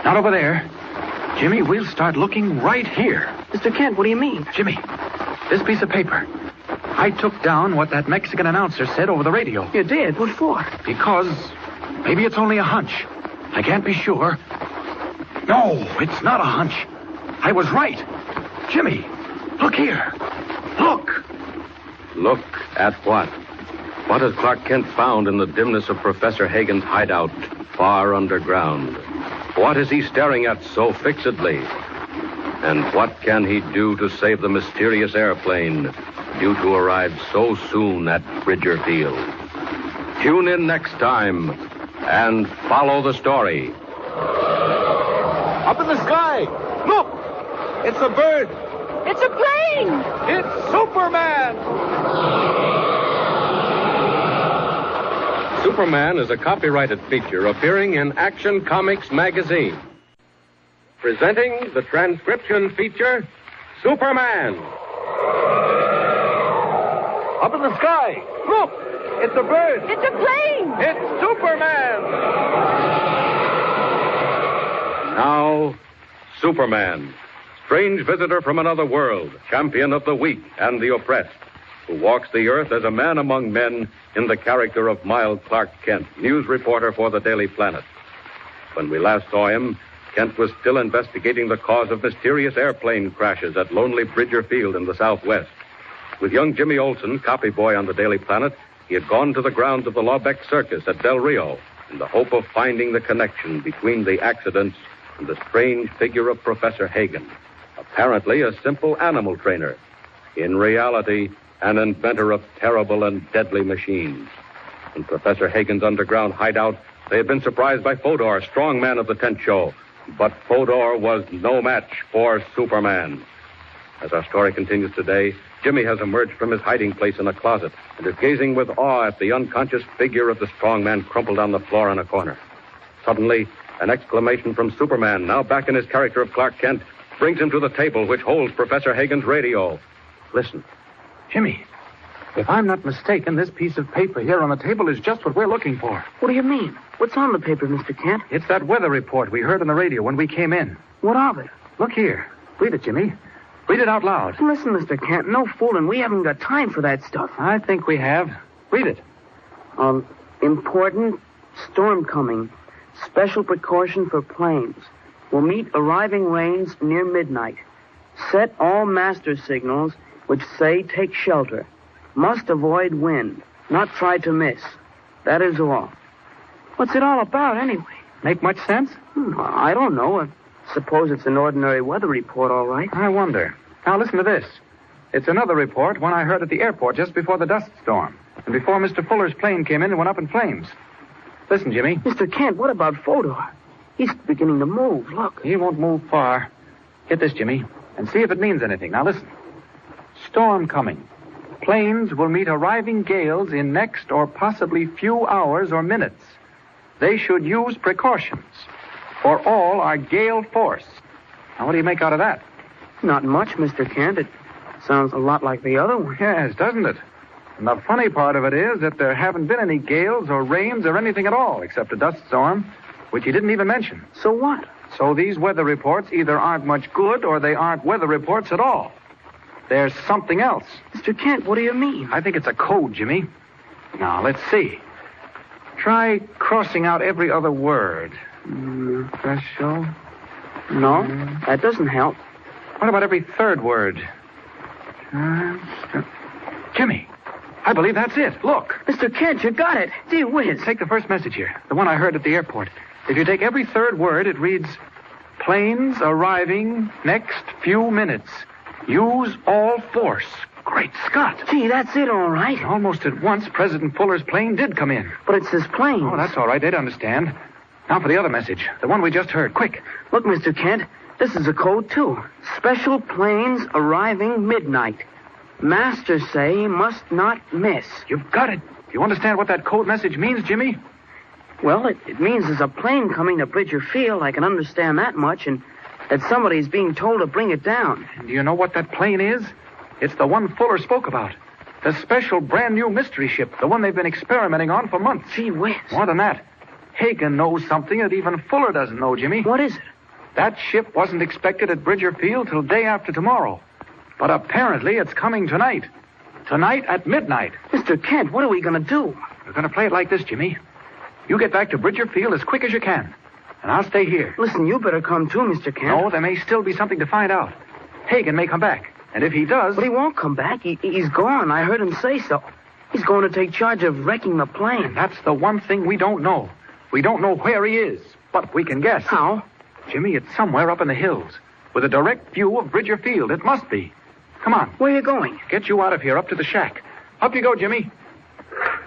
Speaker 16: not over there. Jimmy, we'll start looking right here.
Speaker 15: Mr. Kent, what do you mean?
Speaker 16: Jimmy, this piece of paper. I took down what that Mexican announcer said over the radio.
Speaker 15: You did? What for?
Speaker 16: Because maybe it's only a hunch. I can't be sure. No, it's not a hunch. I was right. Jimmy, look here. Look.
Speaker 13: Look at what? What has Clark Kent found in the dimness of Professor Hagen's hideout far underground? What is he staring at so fixedly? And what can he do to save the mysterious airplane due to arrive so soon at Bridger Field? Tune in next time and follow the story.
Speaker 5: Up in the sky! Look! It's a bird!
Speaker 7: It's a plane!
Speaker 5: It's Superman!
Speaker 13: Superman is a copyrighted feature appearing in Action Comics magazine. Presenting the transcription feature, Superman.
Speaker 5: Up in the sky! Look! It's a bird!
Speaker 7: It's a plane!
Speaker 5: It's Superman!
Speaker 13: Now, Superman, strange visitor from another world, champion of the weak and the oppressed, who walks the earth as a man among men in the character of mild Clark Kent, news reporter for the Daily Planet. When we last saw him, Kent was still investigating the cause of mysterious airplane crashes at lonely Bridger Field in the Southwest. With young Jimmy Olsen, copy boy on the Daily Planet, he had gone to the grounds of the Lawbeck Circus at Del Rio in the hope of finding the connection between the accidents and the strange figure of Professor Hagen, apparently a simple animal trainer. In reality, an inventor of terrible and deadly machines. In Professor Hagen's underground hideout, they had been surprised by Fodor, strong man of the tent show. But Fodor was no match for Superman. As our story continues today, Jimmy has emerged from his hiding place in a closet and is gazing with awe at the unconscious figure of the strong man crumpled on the floor in a corner. Suddenly, an exclamation from Superman, now back in his character of Clark Kent, brings him to the table which holds Professor Hagen's radio. Listen.
Speaker 16: Jimmy, if I'm not mistaken, this piece of paper here on the table is just what we're looking for.
Speaker 15: What do you mean? What's on the paper, Mr. Kent?
Speaker 16: It's that weather report we heard on the radio when we came in.
Speaker 15: What of it?
Speaker 16: Look here. Read it, Jimmy. Read it out loud.
Speaker 15: Listen, Mr. Kent, no fooling. We haven't got time for that stuff.
Speaker 16: I think we have. Read it.
Speaker 15: Important storm coming. Special precaution for planes. Will meet arriving rains near midnight. Set all master signals which say take shelter. Must avoid wind. Not try to miss. That is all. What's it all about, anyway?
Speaker 16: Make much sense?
Speaker 15: I don't know. I suppose it's an ordinary weather report, all right.
Speaker 16: I wonder. Now, listen to this. It's another report, one I heard at the airport just before the dust storm. And before Mr. Fuller's plane came in and went up in flames. Listen, Jimmy.
Speaker 15: Mr. Kent, what about Fodor? He's beginning to move. Look.
Speaker 16: He won't move far. Get this, Jimmy, and see if it means anything. Now, listen. Storm coming. Planes will meet arriving gales in next or possibly few hours or minutes. They should use precautions, for all are gale force. Now, what do you make out of that?
Speaker 15: Not much, Mr. Kent. It sounds a lot like the other one.
Speaker 16: Yes, doesn't it? And the funny part of it is that there haven't been any gales or rains or anything at all, except a dust storm, which he didn't even mention.
Speaker 15: So what?
Speaker 16: So these weather reports either aren't much good or they aren't weather reports at all. There's something else.
Speaker 15: Mr. Kent, what do you mean?
Speaker 16: I think it's a code, Jimmy. Now, let's see. Try crossing out every other word.
Speaker 15: Special? No, that doesn't help.
Speaker 16: What about every third word? Jimmy, I believe that's it. Look.
Speaker 15: Mr. Kent, you got it. Gee whiz.
Speaker 16: Take the first message here, the one I heard at the airport. If you take every third word, it reads, planes arriving next few minutes. Use all force. Great Scott.
Speaker 15: Gee, that's it, all right.
Speaker 16: Almost at once, President Fuller's plane did come in.
Speaker 15: But it's his plane.
Speaker 16: Oh, that's all right. They'd understand. Now for the other message, the one we just heard. Quick.
Speaker 15: Look, Mr. Kent, this is a code, too. Special planes arriving midnight. Masters say must not miss.
Speaker 16: You've got it. You understand what that code message means, Jimmy?
Speaker 15: Well, it means there's a plane coming to Bridger Field. I can understand that much, and that somebody's being told to bring it down.
Speaker 16: And do you know what that plane is? It's the one Fuller spoke about. The special brand new mystery ship, the one they've been experimenting on for months.
Speaker 15: Gee whiz.
Speaker 16: More than that, Hagen knows something that even Fuller doesn't know, Jimmy.
Speaker 15: What is it?
Speaker 16: That ship wasn't expected at Bridger Field till day after tomorrow. But apparently it's coming tonight. Tonight at midnight.
Speaker 15: Mr. Kent, what are we going to do?
Speaker 16: We're going to play it like this, Jimmy. You get back to Bridger Field as quick as you can. And I'll stay here.
Speaker 15: Listen, you better come too, Mr. Kent.
Speaker 16: No, there may still be something to find out. Hagen may come back. And if he does...
Speaker 15: But he won't come back. He's gone. I heard him say so. He's going to take charge of wrecking the plane.
Speaker 16: And that's the one thing we don't know. We don't know where he is. But we can guess.
Speaker 15: How?
Speaker 16: Jimmy, it's somewhere up in the hills. With a direct view of Bridger Field. It must be. Come on.
Speaker 15: Where are you going?
Speaker 16: Get you out of here, up to the shack. Up you go, Jimmy.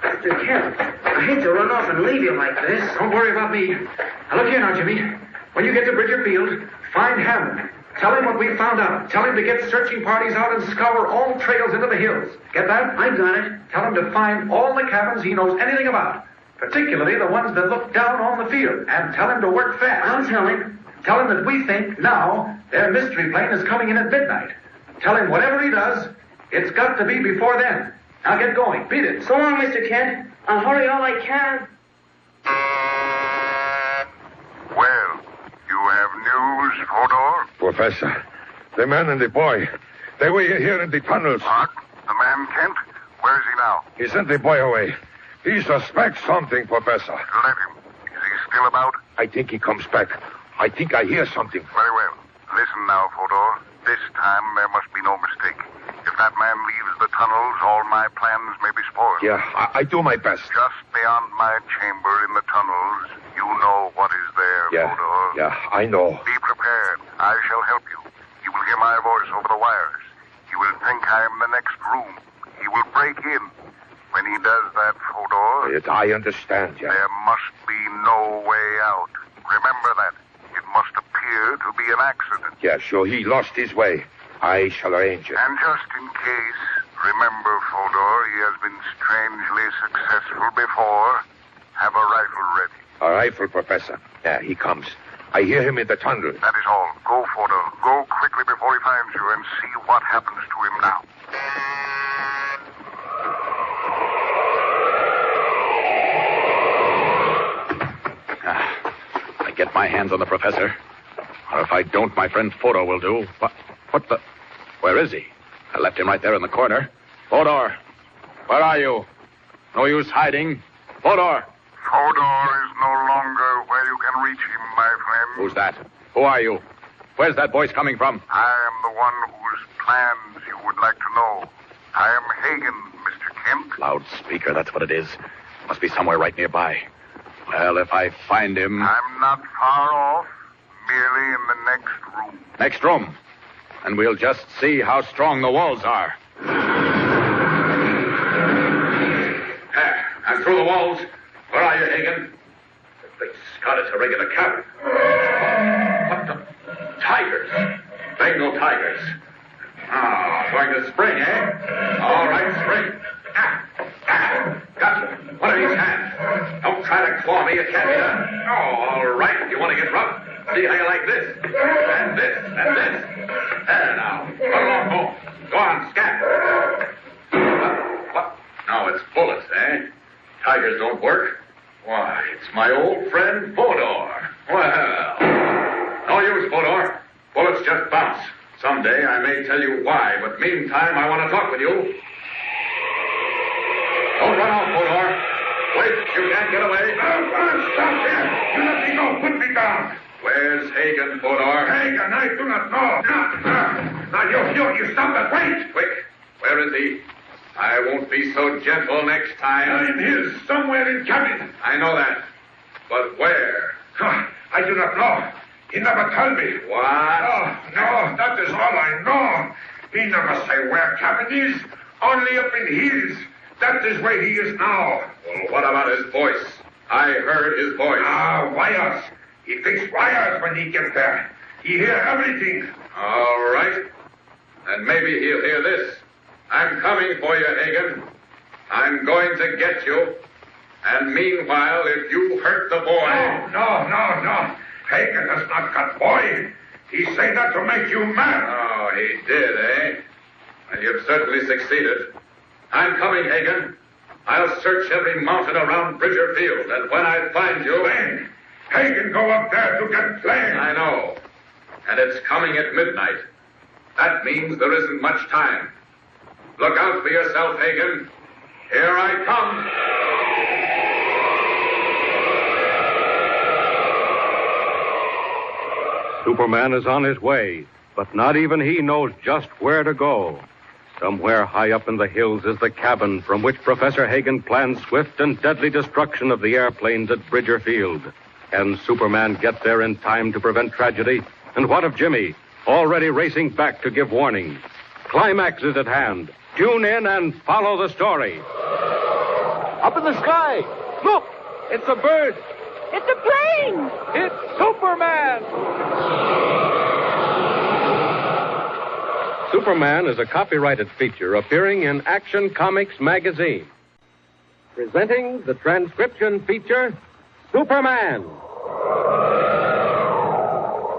Speaker 15: Mr. Kent, I hate to run off and leave you like this.
Speaker 16: Don't worry about me. Now, look here now, Jimmy. When you get to Bridger Field, find Hammond. Tell him what we found out. Tell him to get searching parties out and scour all trails into the hills. Get that?
Speaker 15: I got it.
Speaker 16: Tell him to find all the cabins he knows anything about, particularly the ones that look down on the field. And tell him to work fast.
Speaker 15: I'll tell him.
Speaker 16: Tell him that we think now their mystery plane is coming in at midnight. Tell him whatever he does, it's got to be before then. Now get going. Beat it.
Speaker 15: So long, Mr. Kent. I'll hurry all I can.
Speaker 19: Well, you have news, Fodor?
Speaker 20: Professor, the man and the boy, they were here in the tunnels.
Speaker 19: What? The man Kent? Where is he now?
Speaker 20: He sent the boy away. He suspects something, Professor.
Speaker 19: Let him. Is he still about?
Speaker 20: I think he comes back. I think I hear something.
Speaker 19: Very well. Listen now, Fodor. This time there must be no mistake. If that man leaves the tunnels, all my plans may be spoiled.
Speaker 20: Yeah, I do my best.
Speaker 19: Just beyond my chamber in the tunnels, you know what is there, Fodor.
Speaker 20: Yeah, I know.
Speaker 19: Be prepared. I shall help you. You will hear my voice over the wires. You will think I am in the next room. He will break in. When he does that, Fodor...
Speaker 20: Yes, I understand, yeah.
Speaker 19: There must be no way out. Remember that. It must appear to be an accident.
Speaker 20: Yeah, sure, he lost his way. I shall arrange it.
Speaker 19: And just in case, remember, Fodor, he has been strangely successful before. Have a rifle ready.
Speaker 20: A rifle, Professor. Yeah, he comes. I hear him in the tunnel.
Speaker 19: That is all. Go, Fodor. Go quickly before he finds you and see what happens to him now.
Speaker 18: I get my hands on the professor. Or if I don't, my friend Fodor will do. What the... Where is he? I left him right there in the corner. Fodor, where are you? No use hiding. Fodor!
Speaker 19: Fodor is no longer where you can reach him, my friend.
Speaker 18: Who's that? Who are you? Where's that voice coming from?
Speaker 19: I am the one whose plans you would like to know. I am Hagen, Mr. Kent.
Speaker 18: Loudspeaker, that's what it is. Must be somewhere right nearby. Well, if I find him...
Speaker 19: I'm not far off. Merely in the next room.
Speaker 18: Next room. And we'll just see how strong the walls are. I'm through the walls. Where are you, Hagen? Great Scott, it's a regular cabin. What the... Tigers. Bengal tigers. Going to spring, eh? All right, spring. Got you. One of these hands. Don't try to claw me. You can't be done. All right. You want to get rough? See how you like this. And this. And this. There now. Put along home. Go on, scat. What? No, it's bullets, eh? Tigers don't work. Why, it's my old friend Fodor. Well, no use, Fodor. Bullets just bounce. Someday I may tell you why, but meantime I want to talk with you. Don't run off, Fodor. Wait, you can't get away.
Speaker 20: Stop here. You let me go. Put me down.
Speaker 18: Where's Hagen, Fodor?
Speaker 20: Hagen, I do not know. Now, you stop that. Wait.
Speaker 18: Quick. Where is he? I won't be so gentle next time.
Speaker 20: I'm here, somewhere in cabin.
Speaker 18: I know that. But where?
Speaker 20: I do not know. He never told me.
Speaker 18: What?
Speaker 20: No, that is all I know. He never say where cabin is. Only up in hills. That is where he is now.
Speaker 18: Well, what about his voice? I heard his voice.
Speaker 20: Wires. He fix wires when he gets there. He hear everything.
Speaker 18: All right. And maybe he'll hear this. I'm coming for you, Hagen. I'm going to get you. And meanwhile, if you hurt the boy...
Speaker 20: No. Hagen has not got boy. He say that to make you mad.
Speaker 18: Oh, he did, eh? And you've certainly succeeded. I'm coming, Hagen. I'll search every mountain around Bridger Field, and when I find you...
Speaker 20: Plain. Hagen go up there to get Plain.
Speaker 18: I know. And it's coming at midnight. That means there isn't much time. Look out for yourself, Hagen. Here I come.
Speaker 13: Superman is on his way, but not even he knows just where to go. Somewhere high up in the hills is the cabin from which Professor Hagen plans swift and deadly destruction of the airplanes at Bridger Field. Can Superman get there in time to prevent tragedy? And what of Jimmy, already racing back to give warning? Climax is at hand. Tune in and follow the story.
Speaker 5: Up in the sky. Look, it's a bird.
Speaker 7: It's a plane.
Speaker 5: It's Superman.
Speaker 13: Superman is a copyrighted feature appearing in Action Comics magazine. Presenting the transcription feature, Superman.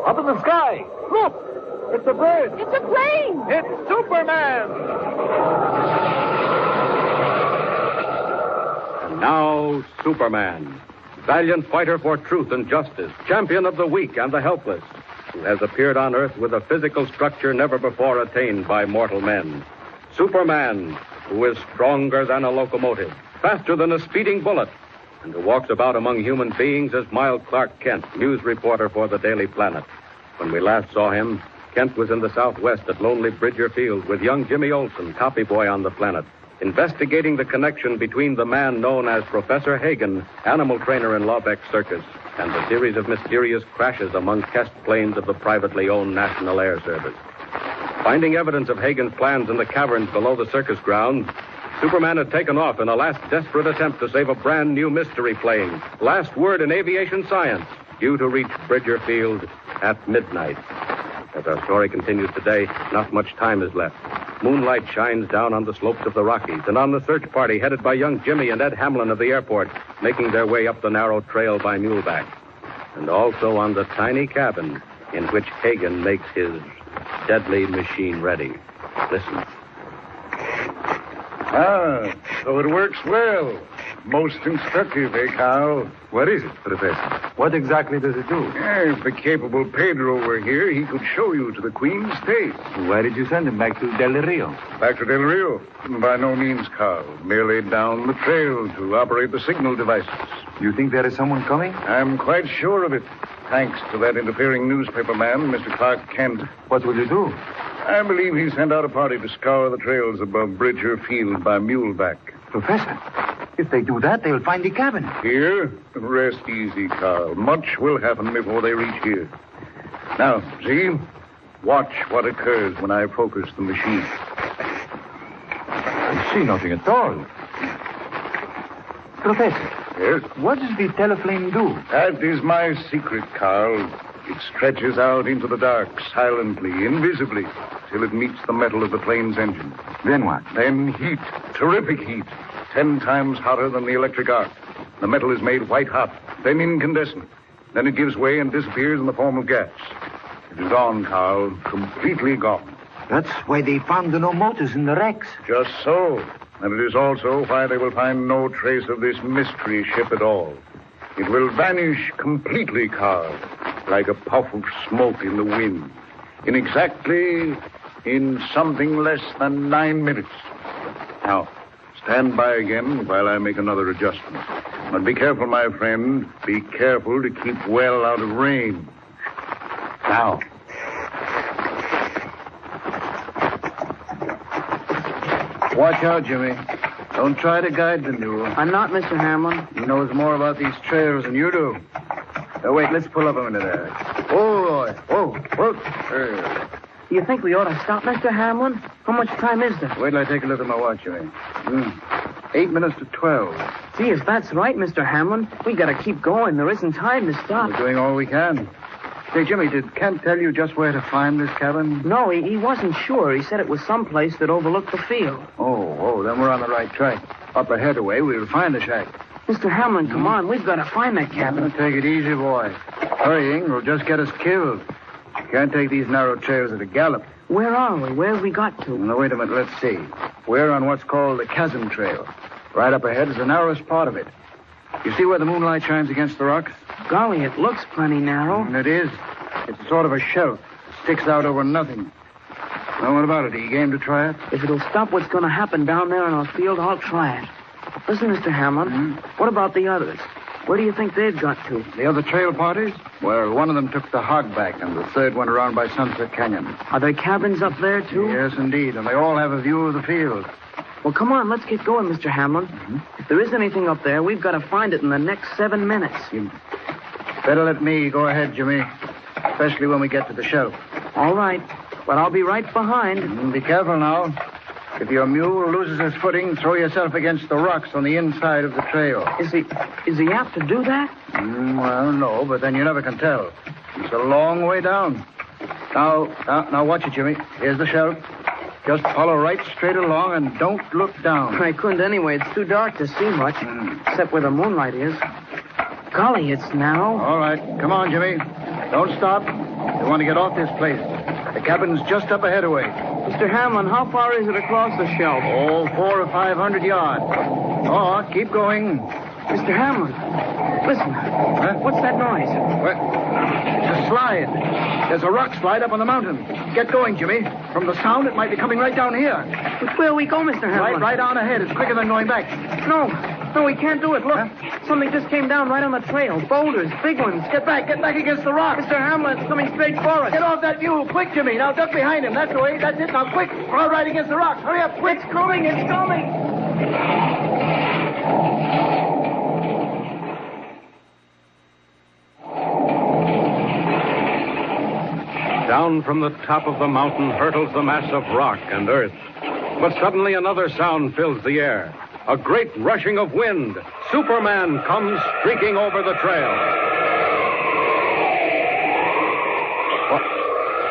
Speaker 5: Up in the sky. Look, it's a bird.
Speaker 7: It's a plane.
Speaker 5: It's Superman.
Speaker 13: And now, Superman, valiant fighter for truth and justice, champion of the weak and the helpless, who has appeared on Earth with a physical structure never before attained by mortal men. Superman, who is stronger than a locomotive, faster than a speeding bullet, and who walks about among human beings as mild Clark Kent, news reporter for the Daily Planet. When we last saw him, Kent was in the Southwest at lonely Bridger Field with young Jimmy Olsen, copy boy on the Planet, investigating the connection between the man known as Professor Hagen, animal trainer in Lawbeck Circus, and the series of mysterious crashes among test planes of the privately owned National Air Service. Finding evidence of Hagen's plans in the caverns below the circus grounds, Superman had taken off in a last desperate attempt to save a brand new mystery plane, last word in aviation science, due to reach Bridger Field at midnight. As our story continues today, not much time is left. Moonlight shines down on the slopes of the Rockies and on the search party headed by young Jimmy and Ed Hamlin of the airport, making their way up the narrow trail by muleback. And also on the tiny cabin in which Hagen makes his deadly machine ready. Listen.
Speaker 14: Ah, so it works well. Most instructive, eh, Carl?
Speaker 21: What is it, Professor? What exactly does it do?
Speaker 14: If the capable Pedro were here, he could show you to the Queen's State.
Speaker 21: Why did you send him back to Del Rio?
Speaker 14: Back to Del Rio? By no means, Carl. Merely down the trail to operate the signal devices.
Speaker 21: You think there is someone coming?
Speaker 14: I'm quite sure of it. Thanks to that interfering newspaper man, Mr. Clark Kent.
Speaker 21: What will you do?
Speaker 14: I believe he sent out a party to scour the trails above Bridger Field by muleback.
Speaker 21: Professor, if they do that, they'll find the cabin.
Speaker 14: Here? Rest easy, Carl. Much will happen before they reach here. Now, see? Watch what occurs when I focus the machine.
Speaker 21: I see nothing at all. Professor.
Speaker 14: Yes?
Speaker 21: What does the teleflame do?
Speaker 14: That is my secret, Carl. It stretches out into the dark, silently, invisibly, till it meets the metal of the plane's engine.
Speaker 21: Then what?
Speaker 14: Then heat. Terrific heat. 10 times hotter than the electric arc. The metal is made white hot, then incandescent. Then it gives way and disappears in the form of gas. It is gone, Carl. Completely gone.
Speaker 21: That's why they found the no motors in the wrecks.
Speaker 14: Just so. And it is also why they will find no trace of this mystery ship at all. It will vanish completely, Carl, like a puff of smoke in the wind. In something less than 9 minutes. Now, stand by again while I make another adjustment. But be careful, my friend. Be careful to keep well out of range. Now. Watch out, Jimmy. Don't try to guide the mule.
Speaker 15: I'm not, Mr. Hamlin.
Speaker 14: He knows more about these trails than you do. Now, wait, let's pull up a minute there. Oh, boy. Whoa.
Speaker 15: Do you think we ought to stop, Mr. Hamlin? How much time is there?
Speaker 14: Wait till I take a look at my watch, Jimmy. 8 minutes to 12.
Speaker 15: Gee, if that's right, Mr. Hamlin, we gotta keep going. There isn't time to stop.
Speaker 14: We're doing all we can. Say, Jimmy, did Kent tell you just where to find this cabin?
Speaker 15: No, he wasn't sure. He said it was someplace that overlooked the field.
Speaker 14: Oh, then we're on the right track. Up ahead away, we'll find the shack.
Speaker 15: Mr. Hamlin, come on. We've got to find that cabin.
Speaker 14: Take it easy, boy. Hurrying will just get us killed. Can't take these narrow trails at a gallop.
Speaker 15: Where are we? Where have we got to?
Speaker 14: Now, wait a minute. Let's see. We're on what's called the Chasm Trail. Right up ahead is the narrowest part of it. You see where the moonlight shines against the rocks?
Speaker 15: Golly, it looks plenty narrow.
Speaker 14: It is. It's sort of a shelf. Sticks out over nothing. Well, what about it? Are you game to try it?
Speaker 15: If it'll stop what's going to happen down there in our field, I'll try it. Listen, Mr. Hamlin, what about the others? Where do you think they've got to?
Speaker 14: The other trail parties? Well, one of them took the hogback, and the third went around by Sunset Canyon.
Speaker 15: Are there cabins up there, too?
Speaker 14: Yes, indeed, and they all have a view of the field.
Speaker 15: Well, come on, let's get going, Mr. Hamlin. If there is anything up there, we've got to find it in the next 7 minutes.
Speaker 14: You better let me go ahead, Jimmy, especially when we get to the shelf.
Speaker 15: All right, but I'll be right behind.
Speaker 14: Be careful now. If your mule loses his footing, throw yourself against the rocks on the inside of the trail.
Speaker 15: Is he apt to do that?
Speaker 14: Well, no, but then you never can tell. It's a long way down. Now watch it, Jimmy. Here's the shelf. Just follow right straight along and don't look down.
Speaker 15: I couldn't anyway. It's too dark to see much, except where the moonlight is. Golly, it's narrow.
Speaker 14: All right. Come on, Jimmy. Don't stop. We want to get off this place. The cabin's just up ahead away.
Speaker 15: Mr. Hamlin, how far is it across the shelf?
Speaker 14: 400 or 500 yards. Oh, keep going.
Speaker 15: Mr. Hamlin, listen.
Speaker 14: Huh?
Speaker 15: What's that noise?
Speaker 14: What? It's a slide. There's a rock slide up on the mountain. Get going, Jimmy. From the sound, it might be coming right down here.
Speaker 15: But where we go, Mr. Hamlin?
Speaker 14: Right on ahead. It's quicker than going back.
Speaker 15: No, we can't do it. Look, something just came down right on the trail. Boulders, big ones.
Speaker 14: Get back against the rock.
Speaker 15: Mr. Hamlin, it's coming straight for us.
Speaker 14: Get off that mule. Quick, Jimmy. Now duck behind him. That's the way. That's it. Now quick. Crawl right against the rock. Hurry up, quick.
Speaker 15: It's coming.
Speaker 13: Down from the top of the mountain hurtles the mass of rock and earth. But suddenly another sound fills the air. A great rushing of wind. Superman comes streaking over the trail.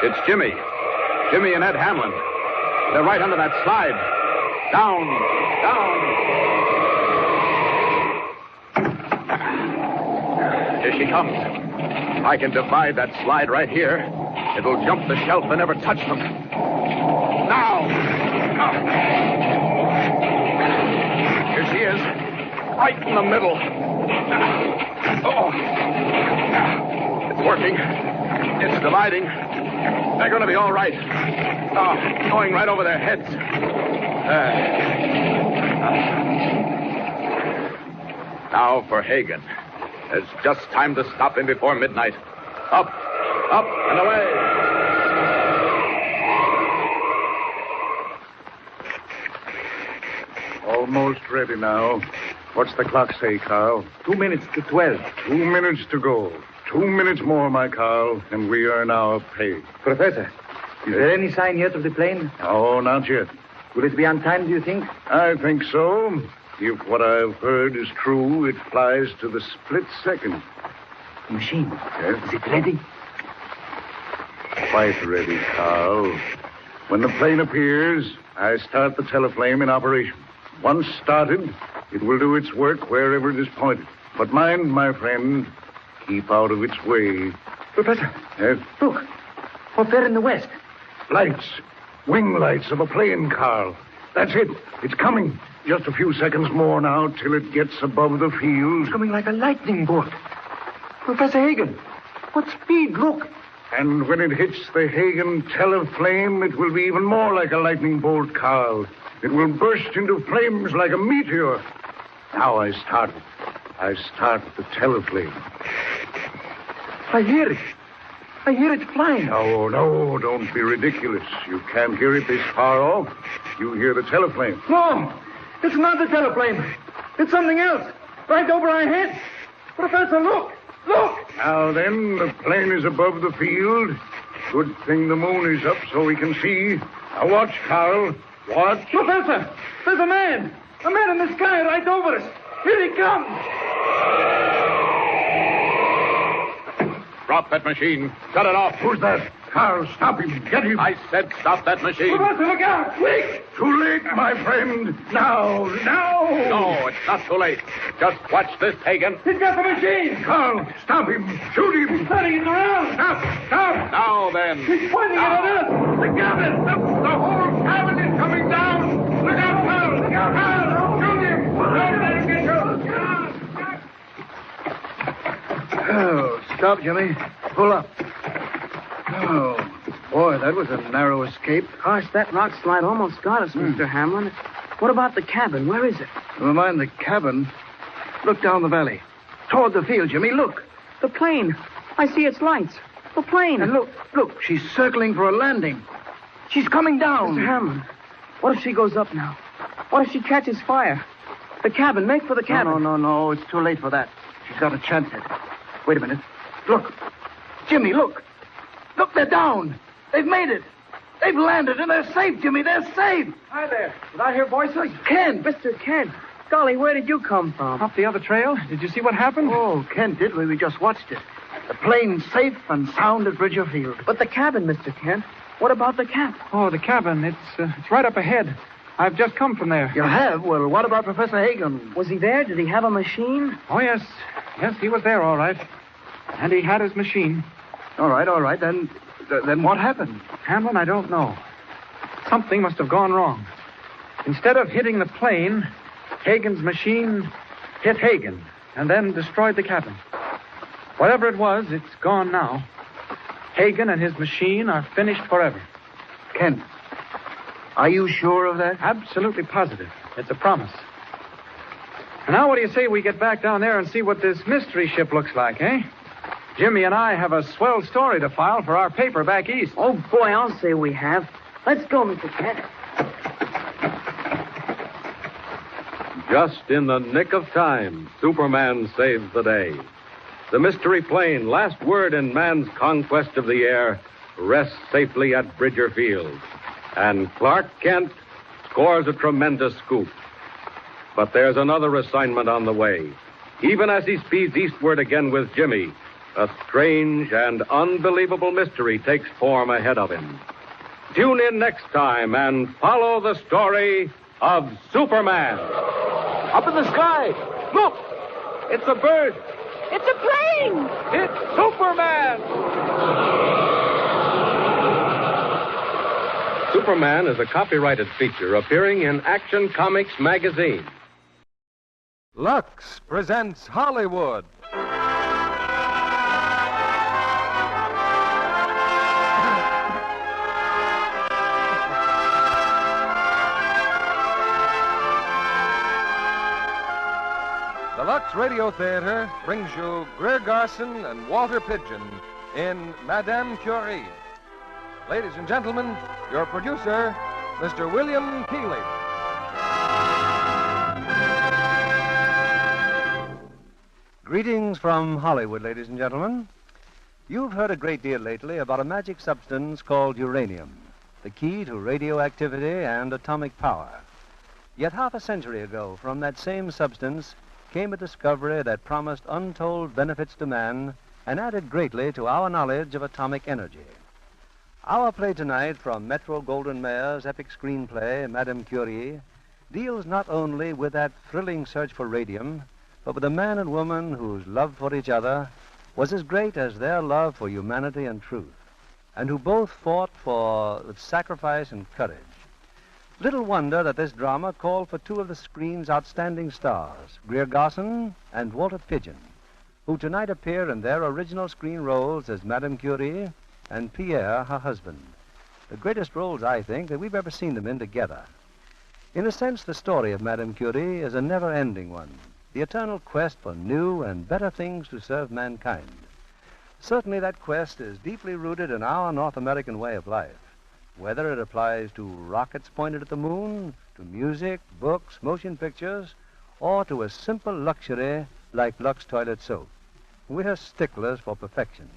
Speaker 18: It's Jimmy. Jimmy and Ed Hamlin. They're right under that slide. Down. Here she comes. If I can divide that slide right here, it'll jump the shelf and never touch them. Now! Here she is. Right in the middle. Oh. It's working. It's dividing. They're going to be all right. Going right over their heads. Now for Hagen. There's just time to stop him before midnight. Up, and away.
Speaker 14: Almost ready now. What's the clock say, Carl?
Speaker 21: 2 minutes to 12.
Speaker 14: 2 minutes to go. 2 minutes more, my Carl, and we are now paid.
Speaker 21: Professor, is there any sign yet of the plane?
Speaker 14: Oh, not yet.
Speaker 21: Will it be on time, do you think?
Speaker 14: I think so. If what I've heard is true, it flies to the split second.
Speaker 21: Machine.
Speaker 14: Yes?
Speaker 21: Is it ready?
Speaker 14: Quite ready, Carl. When the plane appears, I start the teleflame in operation. Once started, it will do its work wherever it is pointed. But mind, my friend, keep out of its way.
Speaker 21: Professor.
Speaker 14: Yes?
Speaker 21: Look. Up there in the west.
Speaker 14: Lights. Wing lights of a plane, Carl. That's it. It's coming. Just a few seconds more now till it gets above the field.
Speaker 21: It's coming like a lightning bolt. Professor Hagen, what speed? Look.
Speaker 14: And when it hits the Hagen teleflame, it will be even more like a lightning bolt, Carl. It will burst into flames like a meteor. Now I start the teleflame.
Speaker 21: I hear it. I hear it flying.
Speaker 14: No, don't be ridiculous. You can't hear it this far off. You hear the teleflame.
Speaker 21: No, it's not the teleflame. It's something else. Right over our heads. Professor, look.
Speaker 14: Now then, the plane is above the field. Good thing the moon is up so we can see. Now watch, Carl. Watch.
Speaker 21: Professor, there's a man. A man in the sky right over us. Here he comes.
Speaker 18: Drop that machine. Shut it off.
Speaker 14: Who's that? Carl, stop him. Get him.
Speaker 18: I said stop that machine.
Speaker 21: Professor, look out. Quick.
Speaker 14: Too late, my friend. Now.
Speaker 18: No, it's not too late. Just watch this, Hagen.
Speaker 21: He's got the machine.
Speaker 14: Carl, stop him. Shoot him.
Speaker 21: He's turning it around.
Speaker 14: Stop.
Speaker 18: Now then.
Speaker 21: He's pointing it at us.
Speaker 14: The cabin. The whole cabin is coming down. Look out, Carl. Look out, Carl. Shoot him. Don't let him get you.
Speaker 17: Oh, stop, Jimmy. Pull up. Oh, boy, that was a narrow escape.
Speaker 15: Gosh, that rock slide almost got us, Mr. Hamlin. What about the cabin? Where is it?
Speaker 17: Never mind the cabin. Look down the valley. Toward the field, Jimmy. Look.
Speaker 15: The plane. I see its lights. The plane.
Speaker 17: And look. She's circling for a landing. She's coming down.
Speaker 15: Mr. Hamlin, what if she goes up now? What if she catches fire? The cabin. Make for the cabin.
Speaker 17: No. It's too late for that. She's got a chance at it. Wait a minute. Look. Jimmy, look. Look, they're down. They've made it. They've landed, and they're safe, Jimmy. They're safe.
Speaker 16: Hi there. Did I hear voices?
Speaker 17: Kent.
Speaker 15: Mr. Kent. Golly, where did you come from?
Speaker 16: Up the other trail. Did you see what happened?
Speaker 17: Oh, Kent did. We just watched it. The plane's safe and sound at Bridger Field.
Speaker 15: But the cabin, Mr. Kent. What about the cabin?
Speaker 16: Oh, the cabin. It's right up ahead. I've just come from there.
Speaker 17: You have? Well, what about Professor Hagen?
Speaker 15: Was he there? Did he have a machine?
Speaker 16: Oh, yes. Yes, he was there, all right. And he had his machine.
Speaker 17: All right. Then what happened?
Speaker 16: Hamlin, I don't know. Something must have gone wrong. Instead of hitting the plane, Hagen's machine hit Hagen and then destroyed the cabin. Whatever it was, it's gone now. Hagen and his machine are finished forever.
Speaker 17: Kent, are you sure of that?
Speaker 16: Absolutely positive. It's a promise. And now what do you say we get back down there and see what this mystery ship looks like, eh? Jimmy and I have a swell story to file for our paper back east.
Speaker 15: Oh, boy, I'll say we have. Let's go, Mr. Kent.
Speaker 13: Just in the nick of time, Superman saves the day. The mystery plane, last word in man's conquest of the air, rests safely at Bridger Field. And Clark Kent scores a tremendous scoop. But there's another assignment on the way. Even as he speeds eastward again with Jimmy, a strange and unbelievable mystery takes form ahead of him. Tune in next time and follow the story of Superman.
Speaker 21: Up in the sky. Look! It's a bird.
Speaker 7: It's a plane!
Speaker 21: It's Superman!
Speaker 13: Superman is a copyrighted feature appearing in Action Comics magazine.
Speaker 6: Lux presents Hollywood. The Lux Radio Theater brings you Greer Garson and Walter Pidgeon in Madame Curie. Ladies and gentlemen, your producer, Mr. William Keighley.
Speaker 22: Greetings from Hollywood, ladies and gentlemen. You've heard a great deal lately about a magic substance called uranium, the key to radioactivity and atomic power. Yet half a century ago, from that same substance came a discovery that promised untold benefits to man and added greatly to our knowledge of atomic energy. Our play tonight from Metro-Goldwyn-Mayer's epic screenplay, Madame Curie, deals not only with that thrilling search for radium, but with a man and woman whose love for each other was as great as their love for humanity and truth, and who both fought with sacrifice and courage. Little wonder that this drama called for two of the screen's outstanding stars, Greer Garson and Walter Pidgeon, who tonight appear in their original screen roles as Madame Curie and Pierre, her husband. The greatest roles, I think, that we've ever seen them in together. In a sense, the story of Madame Curie is a never-ending one, the eternal quest for new and better things to serve mankind. Certainly that quest is deeply rooted in our North American way of life, whether it applies to rockets pointed at the moon, to music, books, motion pictures, or to a simple luxury like Lux toilet soap. We're sticklers for perfection.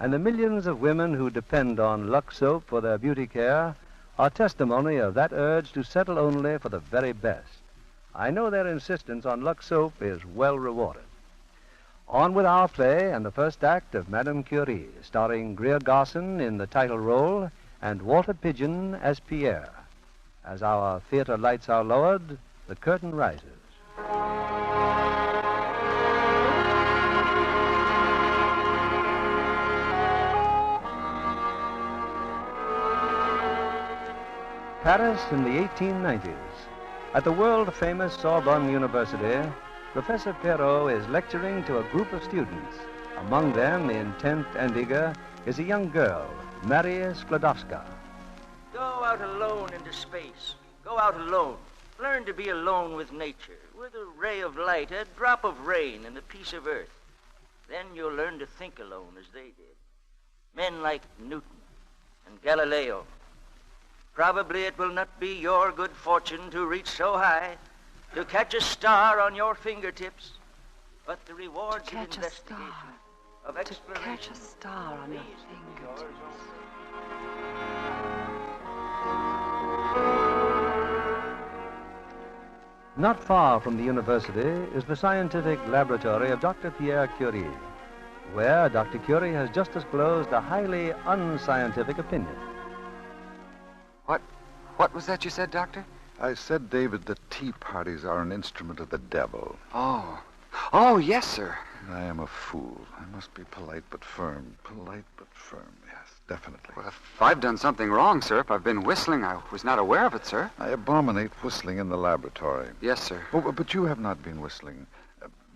Speaker 22: And the millions of women who depend on Lux soap for their beauty care are testimony of that urge to settle only for the very best. I know their insistence on Lux soap is well rewarded. On with our play and the first act of Madame Curie, starring Greer Garson in the title role and Walter Pidgeon as Pierre. As our theater lights are lowered, the curtain rises. Paris in the 1890s. At the world-famous Sorbonne University, Professor Perrault is lecturing to a group of students. Among them, intent and eager, is a young girl, Maria Sklodowska.
Speaker 23: Go out alone into space. Go out alone. Learn to be alone with nature, with a ray of light, a drop of rain, and a piece of earth. Then you'll learn to think alone as they did. Men like Newton and Galileo. Probably it will not be your good fortune to reach so high, to catch a star on your fingertips, but the rewards of investigation, of exploration.
Speaker 24: To catch a star on your fingertips.
Speaker 22: Not far from the university is the scientific laboratory of Dr. Pierre Curie, where Dr. Curie has just disclosed a highly unscientific opinion.
Speaker 25: What was that you said, Doctor?
Speaker 26: I said, David, that tea parties are an instrument of the devil.
Speaker 25: Oh, yes, sir.
Speaker 26: I am a fool. I must be polite but firm. Polite but firm, yes, definitely.
Speaker 25: Well, if I've done something wrong, sir, if I've been whistling, I was not aware of it, sir.
Speaker 26: I abominate whistling in the laboratory.
Speaker 25: Yes, sir.
Speaker 26: Oh, but you have not been whistling.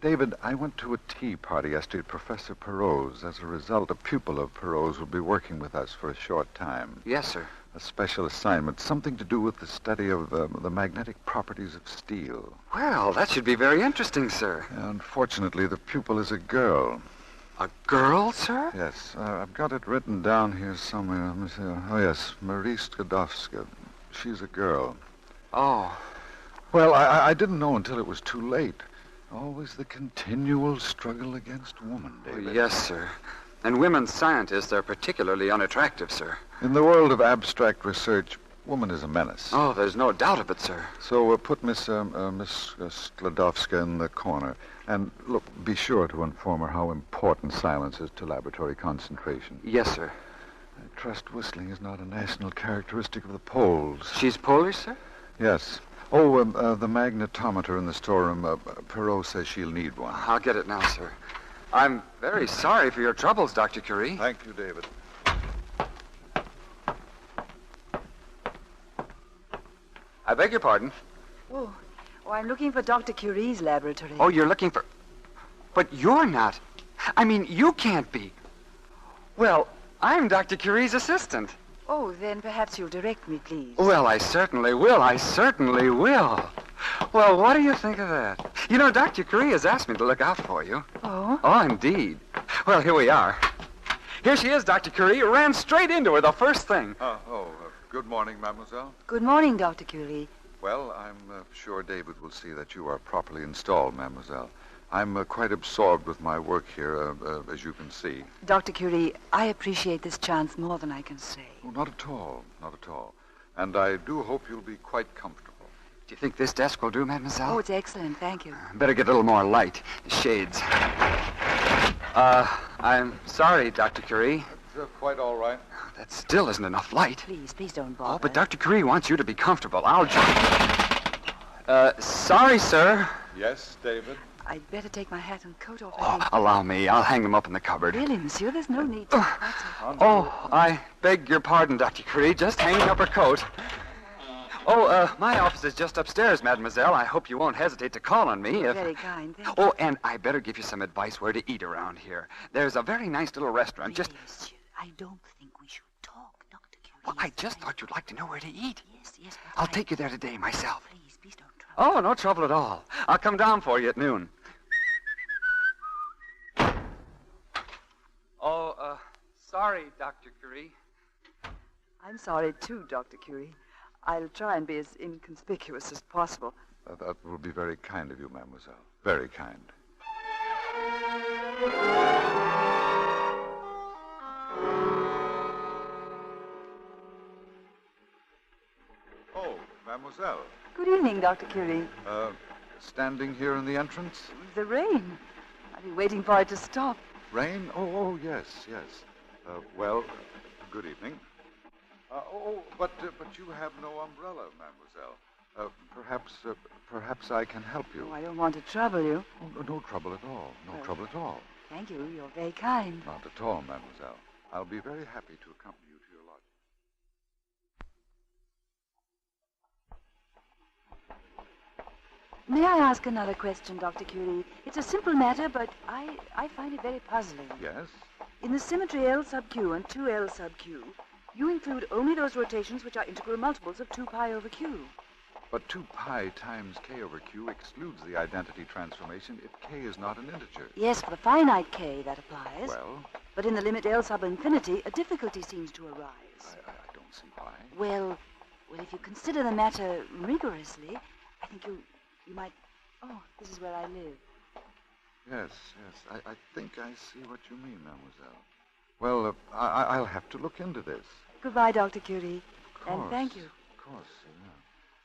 Speaker 26: David, I went to a tea party yesterday at Professor Perrault's. As a result, a pupil of Perrault's will be working with us for a short time.
Speaker 25: Yes, sir.
Speaker 26: A special assignment, something to do with the study of the magnetic properties of steel.
Speaker 25: Well, that should be very interesting, sir.
Speaker 26: Unfortunately, the pupil is a girl.
Speaker 25: A girl, sir?
Speaker 26: Yes. I've got it written down here somewhere. Let me see. Oh, yes. Marie Sklodowska. She's a girl.
Speaker 25: Oh.
Speaker 26: Well, I didn't know until it was too late. Always the continual struggle against woman, David.
Speaker 25: Oh, yes, sir. And women scientists are particularly unattractive, sir.
Speaker 26: In the world of abstract research, woman is a menace.
Speaker 25: Oh, there's no doubt of it, sir.
Speaker 26: So put Miss Skladovska in the corner. And, look, be sure to inform her how important silence is to laboratory concentration.
Speaker 25: Yes, sir.
Speaker 26: I trust whistling is not a national characteristic of the Poles.
Speaker 25: She's Polish, sir?
Speaker 26: Yes. Oh, the magnetometer in the storeroom. Perot says she'll need one.
Speaker 25: I'll get it now, sir. I'm very sorry for your troubles, Dr. Curie.
Speaker 26: Thank you, David.
Speaker 25: I beg your pardon.
Speaker 24: Oh, I'm looking for Dr. Curie's laboratory.
Speaker 25: Oh, you're looking for... But you're not. I mean, you can't be. Well, I'm Dr. Curie's assistant.
Speaker 24: Oh, then perhaps you'll direct me, please.
Speaker 25: Well, I certainly will. I certainly will. Well, what do you think of that? You know, Dr. Curie has asked me to look out for you.
Speaker 24: Oh?
Speaker 25: Oh, indeed. Well, here we are. Here she is, Dr. Curie. Ran straight into her the first thing.
Speaker 26: Good morning, mademoiselle.
Speaker 24: Good morning, Dr. Curie.
Speaker 26: Well, I'm sure David will see that you are properly installed, mademoiselle. I'm quite absorbed with my work here, as you can see.
Speaker 24: Dr. Curie, I appreciate this chance more than I can say.
Speaker 26: Oh, not at all, not at all. And I do hope you'll be quite comfortable.
Speaker 25: Do you think this desk will do, mademoiselle?
Speaker 24: Oh, it's excellent, thank you.
Speaker 25: Better get a little more light. The shades. I'm sorry, Dr. Curie.
Speaker 26: It's quite all right.
Speaker 25: That still isn't enough light.
Speaker 24: Please don't bother.
Speaker 25: Oh, but Dr. Curie wants you to be comfortable. I'll just... sorry, sir.
Speaker 26: Yes, David?
Speaker 24: I'd better take my hat and coat off.
Speaker 25: Oh, allow me. I'll hang them up in the cupboard.
Speaker 24: Really, monsieur, there's no need to.
Speaker 25: Oh, I beg your pardon, Dr. Curie. Just hanging up her coat. Oh, my office is just upstairs, mademoiselle. I hope you won't hesitate to call on me if...
Speaker 24: Very kind, thank you.
Speaker 25: Oh, and I better give you some advice where to eat around here. There's a very nice little restaurant just...
Speaker 24: Monsieur, I don't think we should talk, Dr. Curie.
Speaker 25: Well, I just thought you'd like to know where to eat.
Speaker 24: Yes,
Speaker 25: I'll take you there today myself.
Speaker 24: Please don't trouble.
Speaker 25: Oh, no trouble at all. I'll come down for you at noon. Oh, sorry, Dr. Curie.
Speaker 24: I'm sorry, too, Dr. Curie. I'll try and be as inconspicuous as possible.
Speaker 26: That will be very kind of you, mademoiselle. Very kind. Oh, mademoiselle.
Speaker 24: Good evening, Dr. Curie.
Speaker 26: Standing here in the entrance?
Speaker 24: The rain. I've been waiting for it to stop.
Speaker 26: Rain? Oh, yes. Well, good evening. But you have no umbrella, mademoiselle. Perhaps I can help you.
Speaker 24: Oh, I don't want to trouble you.
Speaker 26: Oh, no trouble at all. No trouble at all.
Speaker 24: Thank you. You're very kind.
Speaker 26: Not at all, mademoiselle. I'll be very happy to accompany you to your lodging.
Speaker 24: May I ask another question, Dr. Curie? It's a simple matter, but I find it very puzzling.
Speaker 26: Yes?
Speaker 24: In the symmetry L sub Q and 2L sub Q, you include only those rotations which are integral multiples of 2 pi over Q.
Speaker 26: But 2 pi times k over q excludes the identity transformation if k is not an integer.
Speaker 24: Yes, for the finite k, that applies.
Speaker 26: Well?
Speaker 24: But in the limit L sub infinity, a difficulty seems to arise.
Speaker 26: I don't see why.
Speaker 24: Well, if you consider the matter rigorously, I think you might... Oh, this is where I live.
Speaker 26: Yes. I think I see what you mean, mademoiselle. Well, I'll have to look into this.
Speaker 24: Goodbye, Dr. Curie.
Speaker 26: Of course.
Speaker 24: And thank you.
Speaker 26: Of course, yeah.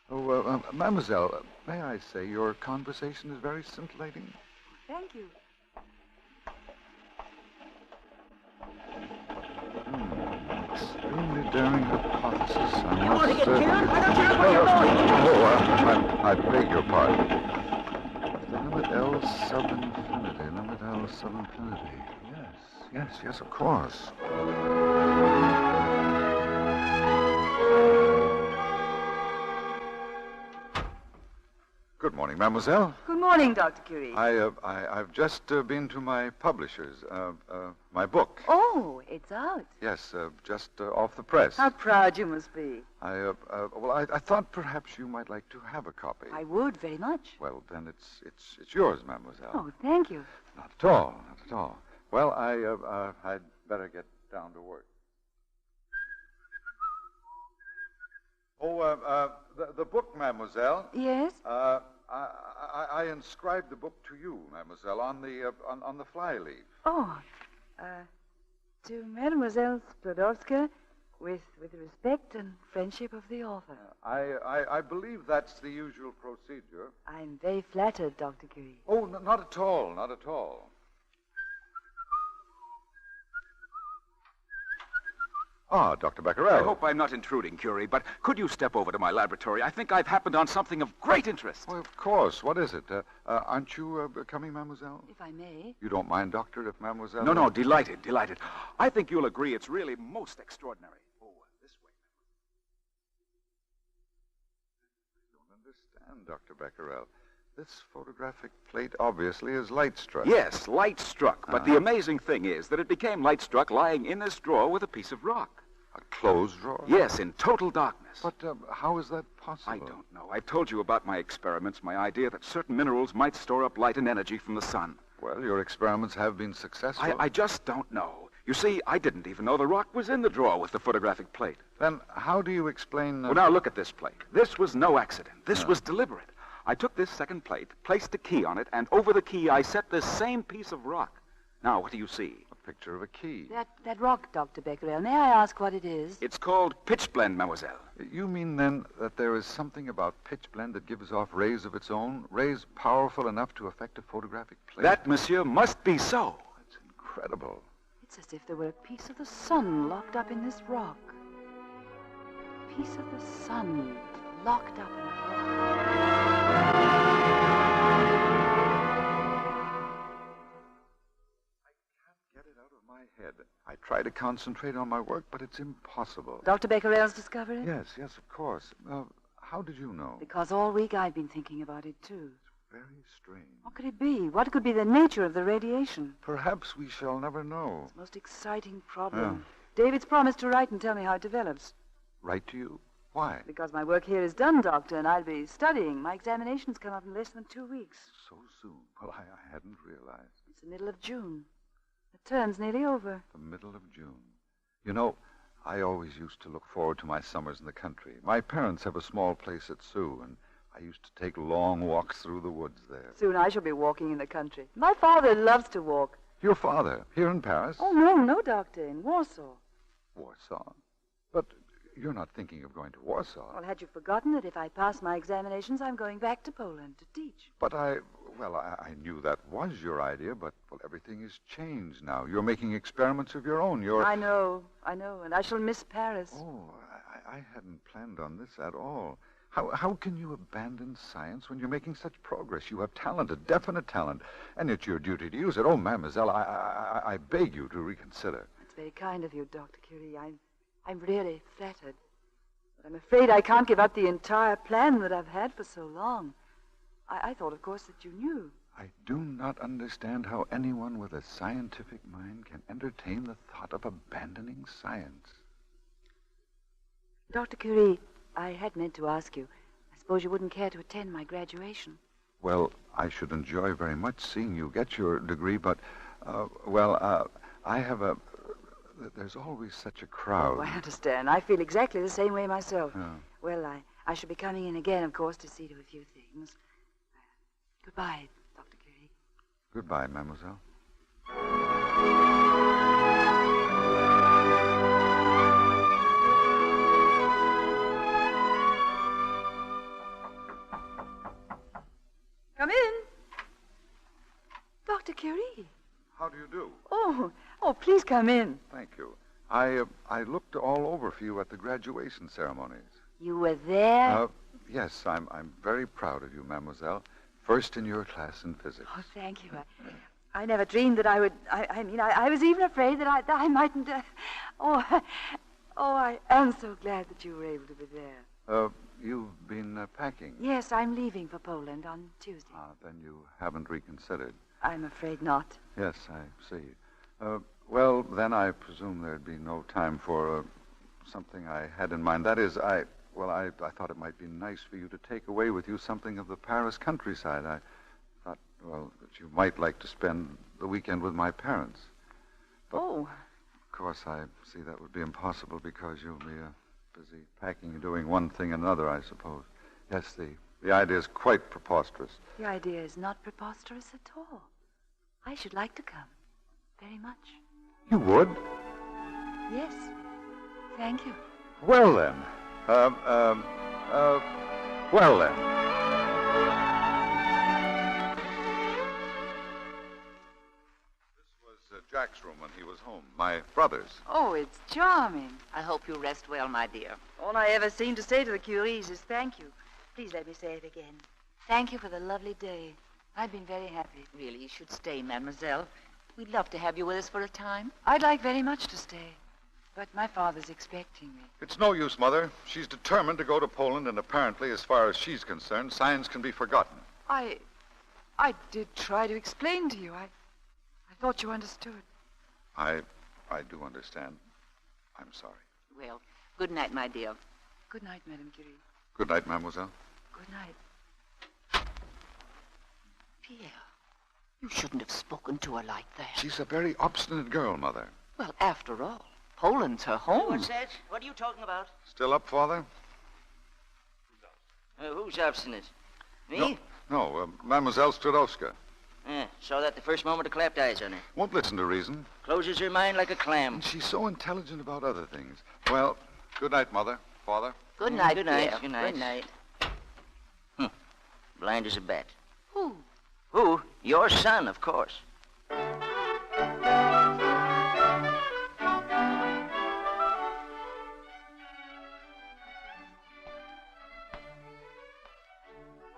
Speaker 26: Oh, mademoiselle, may I say your conversation is very scintillating?
Speaker 24: Thank you.
Speaker 26: Extremely daring hypothesis.
Speaker 23: You want to get killed? Why don't you look where you're going?
Speaker 26: I beg your pardon. The limit L sub infinity. Limit L sub infinity. Yes, of course. Good morning, mademoiselle.
Speaker 24: Good morning, Dr. Curie.
Speaker 26: I've just been to my publishers. My book.
Speaker 24: Oh, it's out.
Speaker 26: Yes, just off the press.
Speaker 24: How proud you must be.
Speaker 26: I thought perhaps you might like to have a copy.
Speaker 24: I would very much.
Speaker 26: Well, then it's yours, mademoiselle.
Speaker 24: Oh, thank you.
Speaker 26: Not at all. Well, I'd better get down to work. Oh, the book, mademoiselle.
Speaker 24: Yes?
Speaker 26: I inscribed the book to you, mademoiselle, on the flyleaf.
Speaker 24: Oh, to Mademoiselle Sklodowska, With respect and friendship of the author.
Speaker 26: I believe that's the usual procedure.
Speaker 24: I'm very flattered, Dr. Curie.
Speaker 26: Oh, not at all, not at all. Ah, Dr. Becquerel.
Speaker 18: I hope I'm not intruding, Curie, but could you step over to my laboratory? I think I've happened on something of great interest.
Speaker 26: Well, of course. What is it? Aren't you coming, Mademoiselle?
Speaker 24: If I may.
Speaker 26: You don't mind, Doctor, if Mademoiselle...
Speaker 18: No, delighted. I think you'll agree it's really most extraordinary. Oh, this way.
Speaker 26: I don't understand, Dr. Becquerel. This photographic plate obviously is light-struck.
Speaker 18: Yes, light-struck. But the amazing thing is that it became light-struck lying in this drawer with a piece of rock.
Speaker 26: A closed drawer?
Speaker 18: Yes, in total darkness.
Speaker 26: But how is that possible?
Speaker 18: I don't know. I told you about my experiments, my idea that certain minerals might store up light and energy from the sun.
Speaker 26: Well, your experiments have been successful.
Speaker 18: I just don't know. You see, I didn't even know the rock was in the drawer with the photographic plate.
Speaker 26: Then how do you explain...
Speaker 18: Well, now look at this plate. This was no accident. This was deliberate. I took this second plate, placed a key on it, and over the key I set this same piece of rock. Now, what do you see?
Speaker 26: A picture of a key.
Speaker 24: That rock, Dr. Becquerel. May I ask what it is?
Speaker 18: It's called pitchblende, mademoiselle.
Speaker 26: You mean, then, that there is something about pitchblende that gives off rays of its own, rays powerful enough to affect a photographic plate?
Speaker 18: That, monsieur, must be so.
Speaker 26: It's incredible.
Speaker 24: It's as if there were a piece of the sun locked up in this rock. A piece of the sun locked up in a rock.
Speaker 26: Head. I try to concentrate on my work, but it's impossible.
Speaker 24: Dr. Becquerel's discovery?
Speaker 26: Yes, of course. How did you know?
Speaker 24: Because all week I've been thinking about it, too.
Speaker 26: It's very strange.
Speaker 24: What could it be? What could be the nature of the radiation?
Speaker 26: Perhaps we shall never know.
Speaker 24: It's the most exciting problem. David's promised to write and tell me how it develops.
Speaker 26: Write to you? Why?
Speaker 24: Because my work here is done, Doctor, and I'll be studying. My examinations come up in less than 2 weeks.
Speaker 26: So soon? Well, I hadn't realized.
Speaker 24: It's the middle of June. The term's nearly over.
Speaker 26: The middle of June. You know, I always used to look forward to my summers in the country. My parents have a small place at Sioux, and I used to take long walks through the woods there.
Speaker 24: Soon I shall be walking in the country. My father loves to walk.
Speaker 26: Your father? Here in Paris?
Speaker 24: Oh, no, Doctor. In Warsaw.
Speaker 26: Warsaw? But you're not thinking of going to Warsaw.
Speaker 24: Well, had you forgotten that if I pass my examinations, I'm going back to Poland to teach?
Speaker 26: But I knew that was your idea, but, everything is changed now. You're making experiments of your own.
Speaker 24: I know, and I shall miss Paris.
Speaker 26: Oh, I hadn't planned on this at all. How can you abandon science when you're making such progress? You have talent, a definite talent, and it's your duty to use it. Oh, mademoiselle, I beg you to reconsider.
Speaker 24: That's very kind of you, Dr. Curie. I'm really flattered. But I'm afraid I can't give up the entire plan that I've had for so long. I thought, of course, that you knew.
Speaker 26: I do not understand how anyone with a scientific mind can entertain the thought of abandoning science.
Speaker 24: Dr. Curie, I had meant to ask you. I suppose you wouldn't care to attend my graduation.
Speaker 26: Well, I should enjoy very much seeing you get your degree, but, I have a... There's always such a crowd.
Speaker 24: Oh, I understand. I feel exactly the same way myself.
Speaker 26: Yeah.
Speaker 24: Well, I shall be coming in again, of course, to see to a few things. Goodbye, Dr. Curie.
Speaker 26: Goodbye, mademoiselle.
Speaker 24: Come in. Dr. Curie.
Speaker 26: How do you do?
Speaker 24: Oh, please come in.
Speaker 26: Thank you. I looked all over for you at the graduation ceremonies.
Speaker 24: You were there?
Speaker 26: Yes, I'm very proud of you, mademoiselle. First in your class in physics.
Speaker 24: Oh, thank you. I never dreamed that I would... I was even afraid that I mightn't... I am so glad that you were able to be there.
Speaker 26: You've been packing?
Speaker 24: Yes, I'm leaving for Poland on Tuesday.
Speaker 26: Then you haven't reconsidered.
Speaker 24: I'm afraid not.
Speaker 26: Yes, I see. Well, then I presume there'd be no time for something I had in mind. That is, I thought it might be nice for you to take away with you something of the Paris countryside. I thought, that you might like to spend the weekend with my parents. But, of course, I see that would be impossible because you'll be busy packing and doing one thing and another, I suppose. Yes, the idea is quite preposterous.
Speaker 24: The idea is not preposterous at all. I should like to come. Very much.
Speaker 26: You would?
Speaker 24: Yes. Thank you.
Speaker 26: Well, then. Well, then. Jack's room when he was home. My brother's.
Speaker 24: Oh, it's charming.
Speaker 1: I hope you rest well, my dear.
Speaker 24: All I ever seem to say to the Curies is thank you. Please let me say it again. Thank you for the lovely day. I've been very happy.
Speaker 1: Really, you should stay, mademoiselle. We'd love to have you with us for a time.
Speaker 24: I'd like very much to stay. But my father's expecting me.
Speaker 26: It's no use, Mother. She's determined to go to Poland, and apparently, as far as she's concerned, science can be forgotten.
Speaker 24: I did try to explain to you. I thought you understood.
Speaker 26: I do understand. I'm sorry.
Speaker 1: Well, good night, my dear.
Speaker 24: Good night, Madame Curie.
Speaker 26: Good night, mademoiselle.
Speaker 24: Good night.
Speaker 1: Pierre, you shouldn't have spoken to her like that.
Speaker 26: She's a very obstinate girl, Mother.
Speaker 1: Well, after all, Poland's her home.
Speaker 23: What's that? What are you talking about?
Speaker 26: Still up, Father?
Speaker 23: Who's obstinate? Me?
Speaker 26: No, Mademoiselle Stradowska.
Speaker 23: Saw that the first moment I clapped eyes on her.
Speaker 26: Won't listen to reason.
Speaker 23: Closes her mind like a clam.
Speaker 26: And she's so intelligent about other things. Well, good night, Mother. Father.
Speaker 1: Good night,
Speaker 23: Good night.
Speaker 1: Pierre.
Speaker 23: Good night.
Speaker 1: Good night.
Speaker 23: Blind as a bat.
Speaker 1: Who?
Speaker 23: Who? Your son, of course.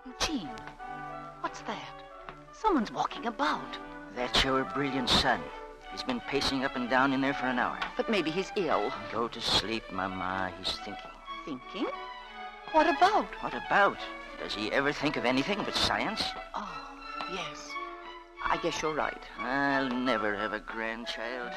Speaker 1: Eugene, what's that? Someone's walking about.
Speaker 23: That's your brilliant son. He's been pacing up and down in there for an hour.
Speaker 1: But maybe he's ill.
Speaker 23: Go to sleep, Mama. He's thinking.
Speaker 1: Thinking? What about?
Speaker 23: What about? Does he ever think of anything but science?
Speaker 1: Oh, yes. I guess you're right.
Speaker 23: I'll never have a grandchild.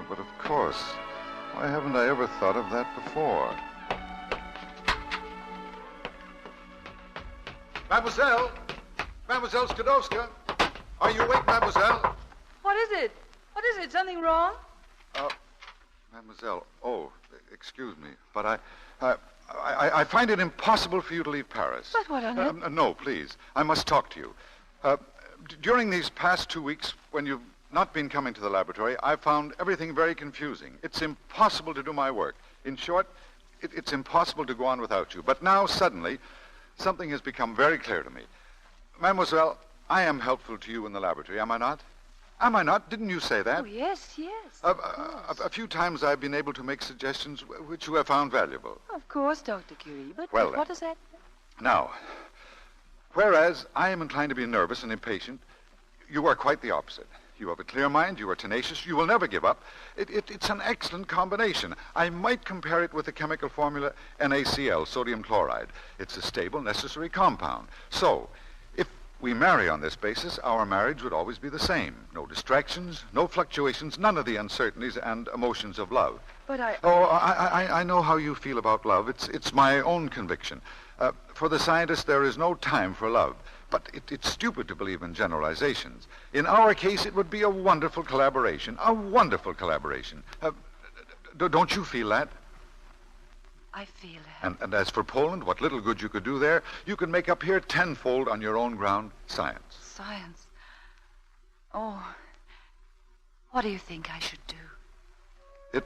Speaker 26: But of course. Why haven't I ever thought of that before? Mademoiselle! Mademoiselle Skidowska! Are you awake, mademoiselle?
Speaker 24: What is it? What is it? Something wrong?
Speaker 26: Mademoiselle, excuse me, but I find it impossible for you to leave Paris.
Speaker 24: But what on earth?
Speaker 26: No, please. I must talk to you. During these past 2 weeks, when you've not been coming to the laboratory, I found everything very confusing. It's impossible to do my work. In short, it's impossible to go on without you. But now, suddenly, something has become very clear to me. Mademoiselle, I am helpful to you in the laboratory, am I not? Am I not? Didn't you say that?
Speaker 24: Oh, yes.
Speaker 26: A few times I've been able to make suggestions which you have found valuable.
Speaker 24: Of course, Dr. Curie. But
Speaker 26: Well,
Speaker 24: what does that...
Speaker 26: Now, whereas I am inclined to be nervous and impatient, you are quite the opposite. You have a clear mind, you are tenacious, you will never give up. It's an excellent combination. I might compare it with the chemical formula NaCl, sodium chloride. It's a stable, necessary compound. So, if we marry on this basis, our marriage would always be the same. No distractions, no fluctuations, none of the uncertainties and emotions of love.
Speaker 24: But I...
Speaker 26: I know how you feel about love. It's my own conviction. For the scientist, there is no time for love. But it's stupid to believe in generalizations. In our case, it would be a wonderful collaboration. A wonderful collaboration. Don't you feel that?
Speaker 24: I feel that.
Speaker 26: And as for Poland, what little good you could do there, you can make up here tenfold on your own ground, science.
Speaker 24: Science? Oh, what do you think I should do?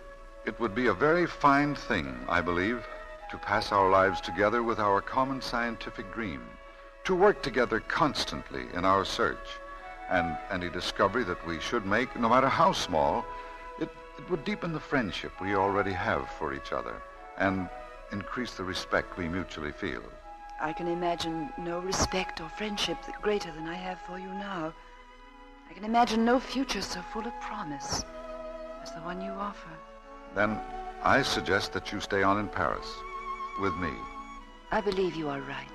Speaker 26: It would be a very fine thing, I believe, to pass our lives together with our common scientific dream. To work together constantly in our search, and any discovery that we should make, no matter how small, it would deepen the friendship we already have for each other and increase the respect we mutually feel.
Speaker 24: I can imagine no respect or friendship greater than I have for you now. I can imagine no future so full of promise as the one you offer.
Speaker 26: Then I suggest that you stay on in Paris with me.
Speaker 24: I believe you are right.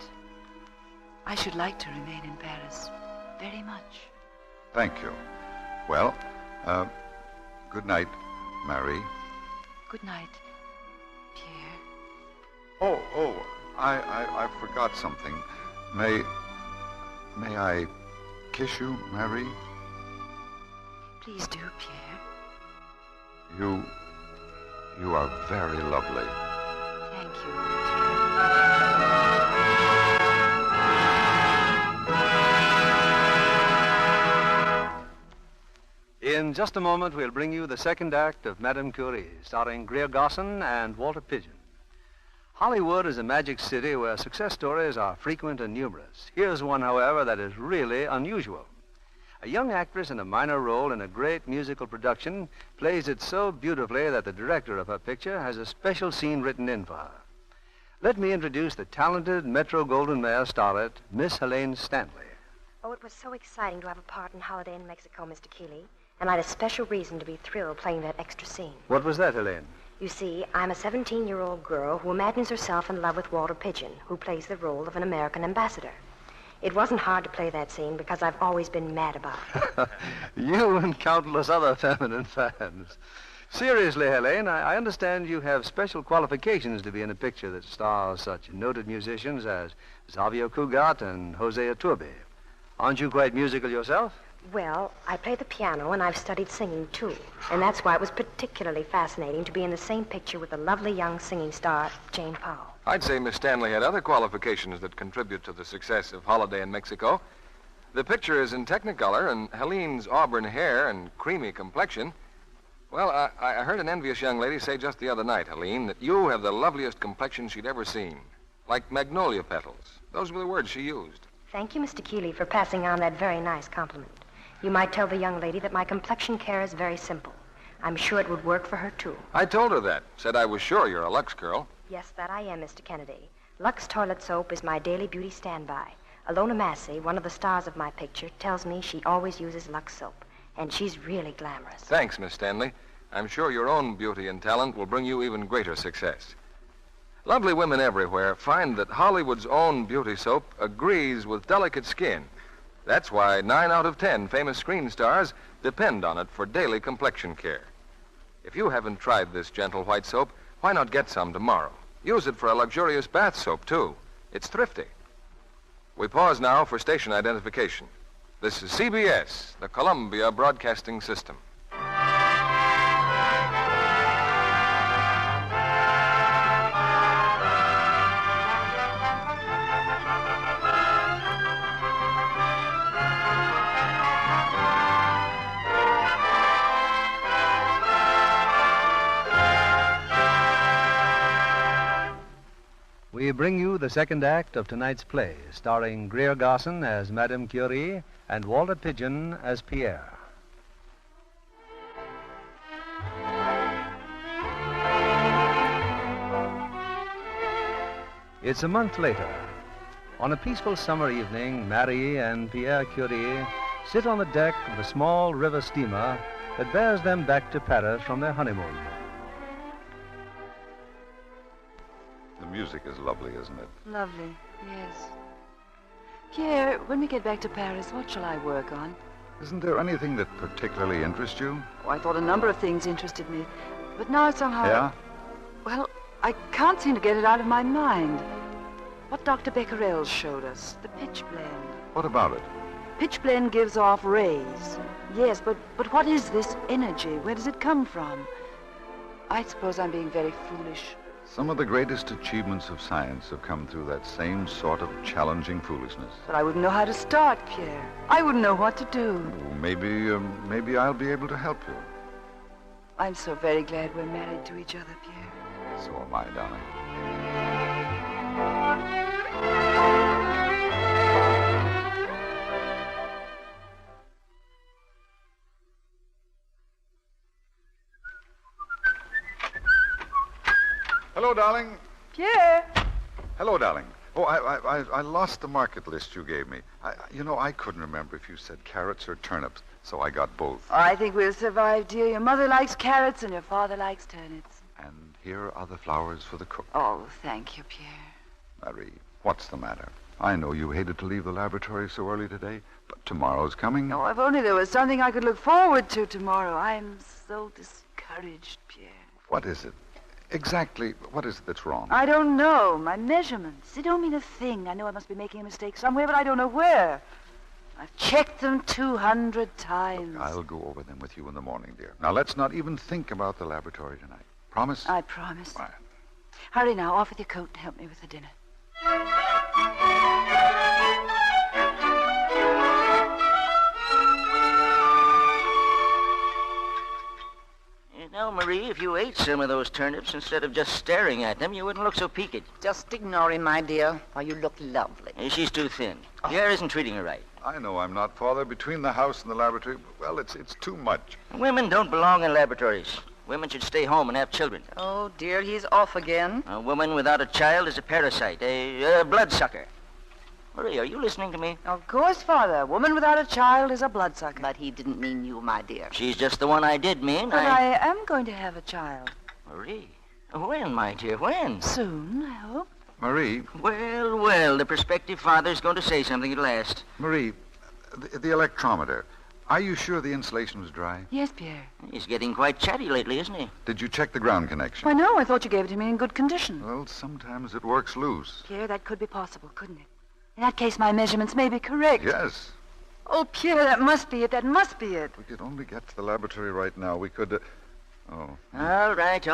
Speaker 24: I should like to remain in Paris very much.
Speaker 26: Thank you. Well, good night, Marie.
Speaker 24: Good night, Pierre.
Speaker 26: I forgot something. May I kiss you, Marie?
Speaker 24: Please do, Pierre.
Speaker 26: You are very lovely.
Speaker 24: Thank you.
Speaker 22: In just a moment, we'll bring you the second act of Madame Curie, starring Greer Garson and Walter Pidgeon. Hollywood is a magic city where success stories are frequent and numerous. Here's one, however, that is really unusual. A young actress in a minor role in a great musical production plays it so beautifully that the director of her picture has a special scene written in for her. Let me introduce the talented Metro-Goldwyn-Mayer starlet, Miss Helene Stanley.
Speaker 2: Oh, it was so exciting to have a part in Holiday in Mexico, Mr. Keeley. And I had a special reason to be thrilled playing that extra scene.
Speaker 22: What was that, Helene?
Speaker 2: You see, I'm a 17-year-old girl who imagines herself in love with Walter Pidgeon, who plays the role of an American ambassador. It wasn't hard to play that scene because I've always been mad about it.
Speaker 22: You and countless other feminine fans. Seriously, Helene, I understand you have special qualifications to be in a picture that stars such noted musicians as Xavier Cugat and Jose Iturbe. Aren't you quite musical yourself?
Speaker 2: Well, I play the piano and I've studied singing, too. And that's why it was particularly fascinating to be in the same picture with the lovely young singing star, Jane Powell.
Speaker 6: I'd say Miss Stanley had other qualifications that contribute to the success of Holiday in Mexico. The picture is in Technicolor, and Helene's auburn hair and creamy complexion. Well, I heard an envious young lady say just the other night, Helene, that you have the loveliest complexion she'd ever seen. Like magnolia petals. Those were the words she used.
Speaker 2: Thank you, Mr. Keeley, for passing on that very nice compliment. You might tell the young lady that my complexion care is very simple. I'm sure it would work for her, too.
Speaker 6: I told her that. Said I was sure you're a Lux girl.
Speaker 2: Yes, that I am, Mr. Kennedy. Lux toilet soap is my daily beauty standby. Alona Massey, one of the stars of my picture, tells me she always uses Lux soap. And she's really glamorous.
Speaker 6: Thanks, Miss Stanley. I'm sure your own beauty and talent will bring you even greater success. Lovely women everywhere find that Hollywood's own beauty soap agrees with delicate skin. That's why 9 out of 10 famous screen stars depend on it for daily complexion care. If you haven't tried this gentle white soap, why not get some tomorrow? Use it for a luxurious bath soap, too. It's thrifty. We pause now for station identification. This is CBS, the Columbia Broadcasting System.
Speaker 22: We bring you the second act of tonight's play, starring Greer Garson as Madame Curie and Walter Pidgeon as Pierre. It's a month later. On a peaceful summer evening, Marie and Pierre Curie sit on the deck of a small river steamer that bears them back to Paris from their honeymoon.
Speaker 26: The music is lovely, isn't it?
Speaker 24: Lovely, yes. Pierre, when we get back to Paris, what shall I work on?
Speaker 26: Isn't there anything that particularly interests you?
Speaker 24: Oh, I thought a number of things interested me. But now somehow...
Speaker 26: Yeah?
Speaker 24: Well, I can't seem to get it out of my mind. What Dr. Becquerel showed us, the pitch blende.
Speaker 26: What about it?
Speaker 24: Pitch blende gives off rays. Yes, but what is this energy? Where does it come from? I suppose I'm being very foolish.
Speaker 26: Some of the greatest achievements of science have come through that same sort of challenging foolishness.
Speaker 24: But I wouldn't know how to start, Pierre. I wouldn't know what to do.
Speaker 26: Maybe I'll be able to help you.
Speaker 24: I'm so very glad we're married to each other, Pierre.
Speaker 26: So am I, darling. Hello, darling.
Speaker 24: Pierre.
Speaker 26: Hello, darling. Oh, I lost the market list you gave me. I couldn't remember if you said carrots or turnips, so I got both.
Speaker 24: Oh, I think we'll survive, dear. Your mother likes carrots and your father likes turnips.
Speaker 26: And here are the flowers for the cook.
Speaker 24: Oh, thank you, Pierre.
Speaker 26: Marie, what's the matter? I know you hated to leave the laboratory so early today, but tomorrow's coming.
Speaker 24: Oh, if only there was something I could look forward to tomorrow. I'm so discouraged, Pierre.
Speaker 26: What is it? Exactly, what is it that's wrong?
Speaker 24: I don't know. My measurements. They don't mean a thing. I know I must be making a mistake somewhere, but I don't know where. I've checked them 200 times.
Speaker 26: Look, I'll go over them with you in the morning, dear. Now, let's not even think about the laboratory tonight. Promise?
Speaker 24: I promise.
Speaker 26: Fine.
Speaker 24: Hurry now, off with your coat and help me with the dinner.
Speaker 23: Marie, if you ate some of those turnips instead of just staring at them, you wouldn't look so peaked.
Speaker 1: Just ignore him, my dear, or you look lovely.
Speaker 23: She's too thin. Pierre isn't treating her right.
Speaker 26: I know I'm not, Father. Between the house and the laboratory, well, it's too much.
Speaker 23: Women don't belong in laboratories. Women should stay home and have children.
Speaker 1: Oh, dear, he's off again.
Speaker 23: A woman without a child is a parasite, a bloodsucker. Marie, are you listening to me?
Speaker 24: Of course, Father. A woman without a child is a bloodsucker.
Speaker 1: But he didn't mean you, my dear.
Speaker 23: She's just the one I did mean.
Speaker 24: But I am going to have a child.
Speaker 23: Marie? When, my dear, when?
Speaker 24: Soon, I hope.
Speaker 26: Marie.
Speaker 23: Well, the prospective father's going to say something at last.
Speaker 26: Marie, the electrometer. Are you sure the insulation was dry?
Speaker 24: Yes, Pierre.
Speaker 23: He's getting quite chatty lately, isn't he?
Speaker 26: Did you check the ground connection?
Speaker 24: Why, no, I thought you gave it to me in good condition.
Speaker 26: Well, sometimes it works loose.
Speaker 24: Pierre, that could be possible, couldn't it? In that case, my measurements may be correct.
Speaker 26: Yes.
Speaker 24: Oh, Pierre, that must be it. That must be it.
Speaker 26: We could only get to the laboratory right now. We could... Oh.
Speaker 23: All right.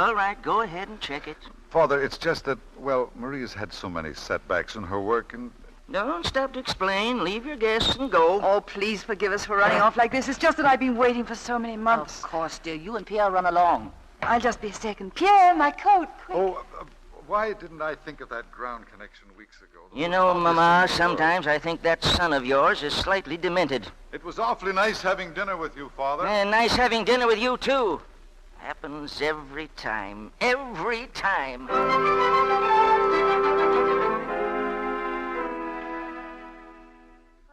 Speaker 23: Go ahead and check it.
Speaker 26: Father, it's just that, well, Maria's had so many setbacks in her work and...
Speaker 23: Don't stop to explain. Leave your guests and go.
Speaker 24: Oh, please forgive us for running off like this. It's just that I've been waiting for so many months.
Speaker 1: Of course, dear. You and Pierre run along.
Speaker 24: I'll just be a second. Pierre, my coat, quick.
Speaker 26: Oh, why didn't I think of that ground connection weeks ago?
Speaker 23: You know, Mama, sometimes I think that son of yours is slightly demented.
Speaker 26: It was awfully nice having dinner with you, Father.
Speaker 23: And nice having dinner with you, too. Happens every time. Every time.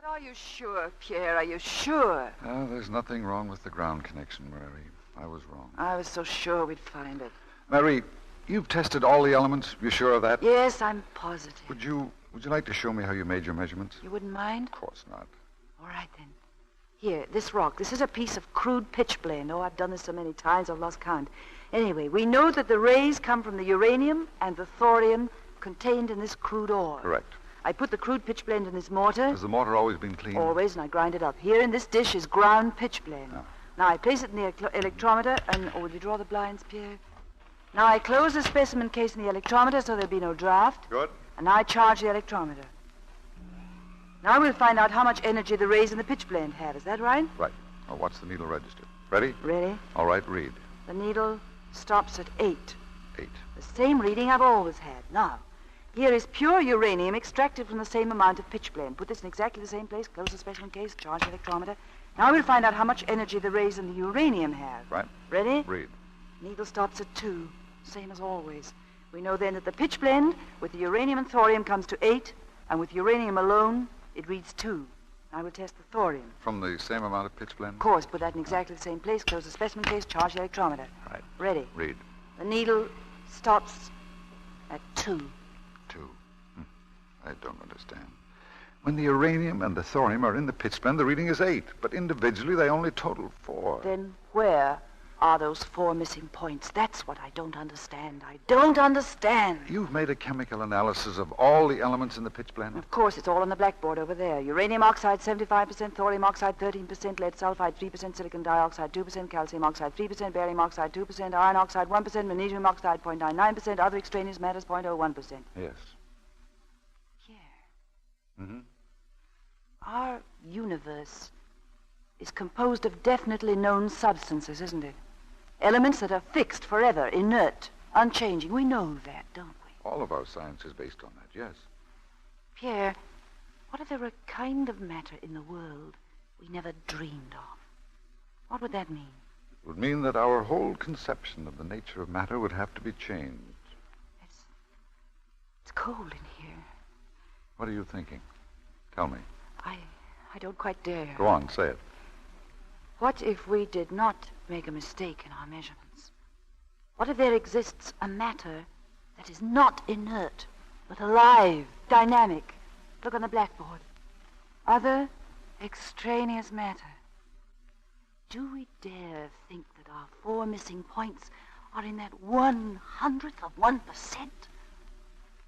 Speaker 24: Are you sure, Pierre? Are you sure?
Speaker 26: Oh, there's nothing wrong with the ground connection, Mary. I was wrong.
Speaker 24: I was so sure we'd find it.
Speaker 26: Mary, you've tested all the elements. You sure of that?
Speaker 24: Yes, I'm positive.
Speaker 26: Would you like to show me how you made your measurements?
Speaker 24: You wouldn't mind?
Speaker 26: Of course not.
Speaker 24: All right, then. Here, this rock. This is a piece of crude pitchblende. Oh, I've done this so many times I've lost count. Anyway, we know that the rays come from the uranium and the thorium contained in this crude ore.
Speaker 26: Correct.
Speaker 24: I put the crude pitchblende in this mortar.
Speaker 26: Has the mortar always been clean?
Speaker 24: Always, and I grind it up. Here in this dish is ground pitchblende.
Speaker 26: Oh.
Speaker 24: Now I place it in the electrometer, and... Oh, will you draw the blinds, Pierre? Now I close the specimen case in the electrometer so there'll be no draft.
Speaker 26: Good.
Speaker 24: And now I charge the electrometer. Now we'll find out how much energy the rays in the pitchblende have. Is that right?
Speaker 26: Right. Now, what's the needle register? Ready?
Speaker 24: Ready.
Speaker 26: All right, read.
Speaker 24: The needle stops at 8.
Speaker 26: 8.
Speaker 24: The same reading I've always had. Now, here is pure uranium extracted from the same amount of pitchblende. Put this in exactly the same place, close the specimen case, charge the electrometer. Now we'll find out how much energy the rays in the uranium have.
Speaker 26: Right.
Speaker 24: Ready?
Speaker 26: Read.
Speaker 24: Needle stops at 2, same as always. We know then that the pitchblende with the uranium and thorium comes to 8, and with uranium alone, it reads 2. Now we'll test the thorium.
Speaker 26: From the same amount of pitchblende?
Speaker 24: Of course, put that in exactly the same place, close the specimen case, charge the electrometer.
Speaker 26: Right.
Speaker 24: Ready?
Speaker 26: Read.
Speaker 24: The needle stops at 2.
Speaker 26: 2. I don't understand. When the uranium and the thorium are in the pitchblende, the reading is 8, but individually they only total 4.
Speaker 24: Then where are those 4 missing points? That's what I don't understand. I don't understand.
Speaker 26: You've made a chemical analysis of all the elements in the pitchblende?
Speaker 24: Of course, it's all on the blackboard over there. Uranium oxide, 75%, thorium oxide, 13%, lead sulfide, 3%, silicon dioxide, 2%, calcium oxide, 3%, barium oxide, 2%, iron oxide, 1%, magnesium oxide, 0.99%, other extraneous matters, 0.01%.
Speaker 26: Yes.
Speaker 24: Mm-hmm. Our universe is composed of definitely known substances, isn't it? Elements that are fixed forever, inert, unchanging. We know that, don't we?
Speaker 26: All of our science is based on that, yes.
Speaker 24: Pierre, what if there were a kind of matter in the world we never dreamed of? What would that mean?
Speaker 26: It would mean that our whole conception of the nature of matter would have to be changed.
Speaker 24: It's cold in here.
Speaker 26: What are you thinking? Tell me.
Speaker 24: I don't quite dare.
Speaker 26: Go on, say it.
Speaker 24: What if we did not make a mistake in our measurements? What if there exists a matter that is not inert, but alive, dynamic? Look on the blackboard. Other extraneous matter. Do we dare think that our 4 missing points are in that 1/100th of 1%?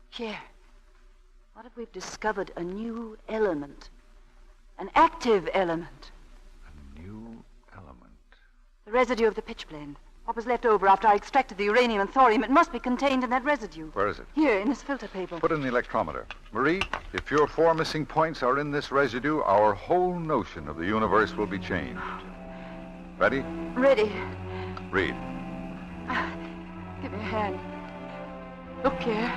Speaker 24: Here. What if we've discovered a new element? An active element?
Speaker 26: A new element?
Speaker 24: The residue of the pitchblende. What was left over after I extracted the uranium and thorium, it must be contained in that residue.
Speaker 26: Where is it?
Speaker 24: Here, in this filter paper.
Speaker 26: Put it in the electrometer. Marie, if your 4 missing points are in this residue, our whole notion of the universe will be changed. Ready?
Speaker 24: Ready.
Speaker 26: Read.
Speaker 24: Give me a hand. Look, Pierre.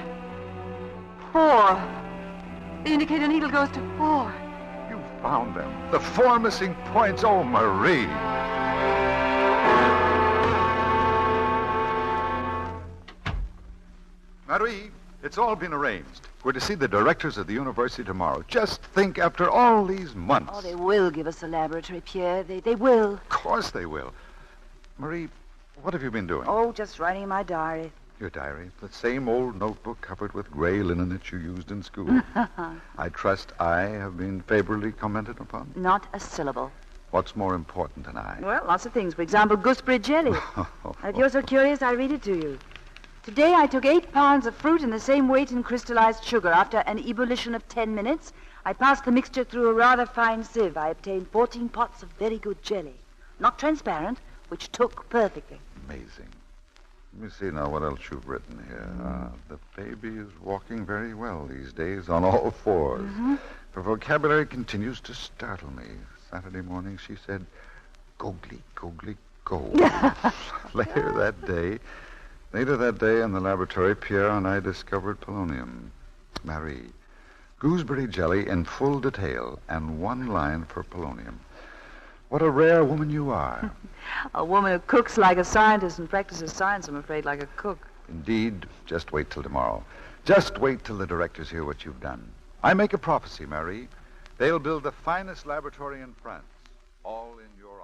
Speaker 24: 4. The indicator needle goes to 4.
Speaker 26: You found them. The 4 missing points. Oh, Marie. Marie, it's all been arranged. We're to see the directors of the university tomorrow. Just think, after all these months.
Speaker 24: Oh, they will give us a laboratory, Pierre. They will.
Speaker 26: Of course they will. Marie, what have you been doing?
Speaker 24: Oh, just writing in my diary.
Speaker 26: Your diary? The same old notebook covered with gray linen that you used in school. I trust I have been favorably commented upon?
Speaker 24: Not a syllable.
Speaker 26: What's more important than I?
Speaker 24: Well, lots of things. For example, gooseberry jelly. If you're so curious, I'll read it to you. Today I took 8 pounds of fruit and the same weight in crystallized sugar. After an ebullition of 10 minutes, I passed the mixture through a rather fine sieve. I obtained 14 pots of very good jelly. Not transparent, which took perfectly.
Speaker 26: Amazing. Let me see now what else you've written here. The baby is walking very well these days on all 4s.
Speaker 24: Mm-hmm.
Speaker 26: Her vocabulary continues to startle me. Saturday morning she said, "Gogly, gogly, go." Later that day in the laboratory, Pierre and I discovered polonium. Marie. Gooseberry jelly in full detail and 1 line for polonium. What a rare woman you are.
Speaker 24: A woman who cooks like a scientist and practices science, I'm afraid, like a cook.
Speaker 26: Indeed. Just wait till tomorrow. Just wait till the directors hear what you've done. I make a prophecy, Marie. They'll build the finest laboratory in France, all in your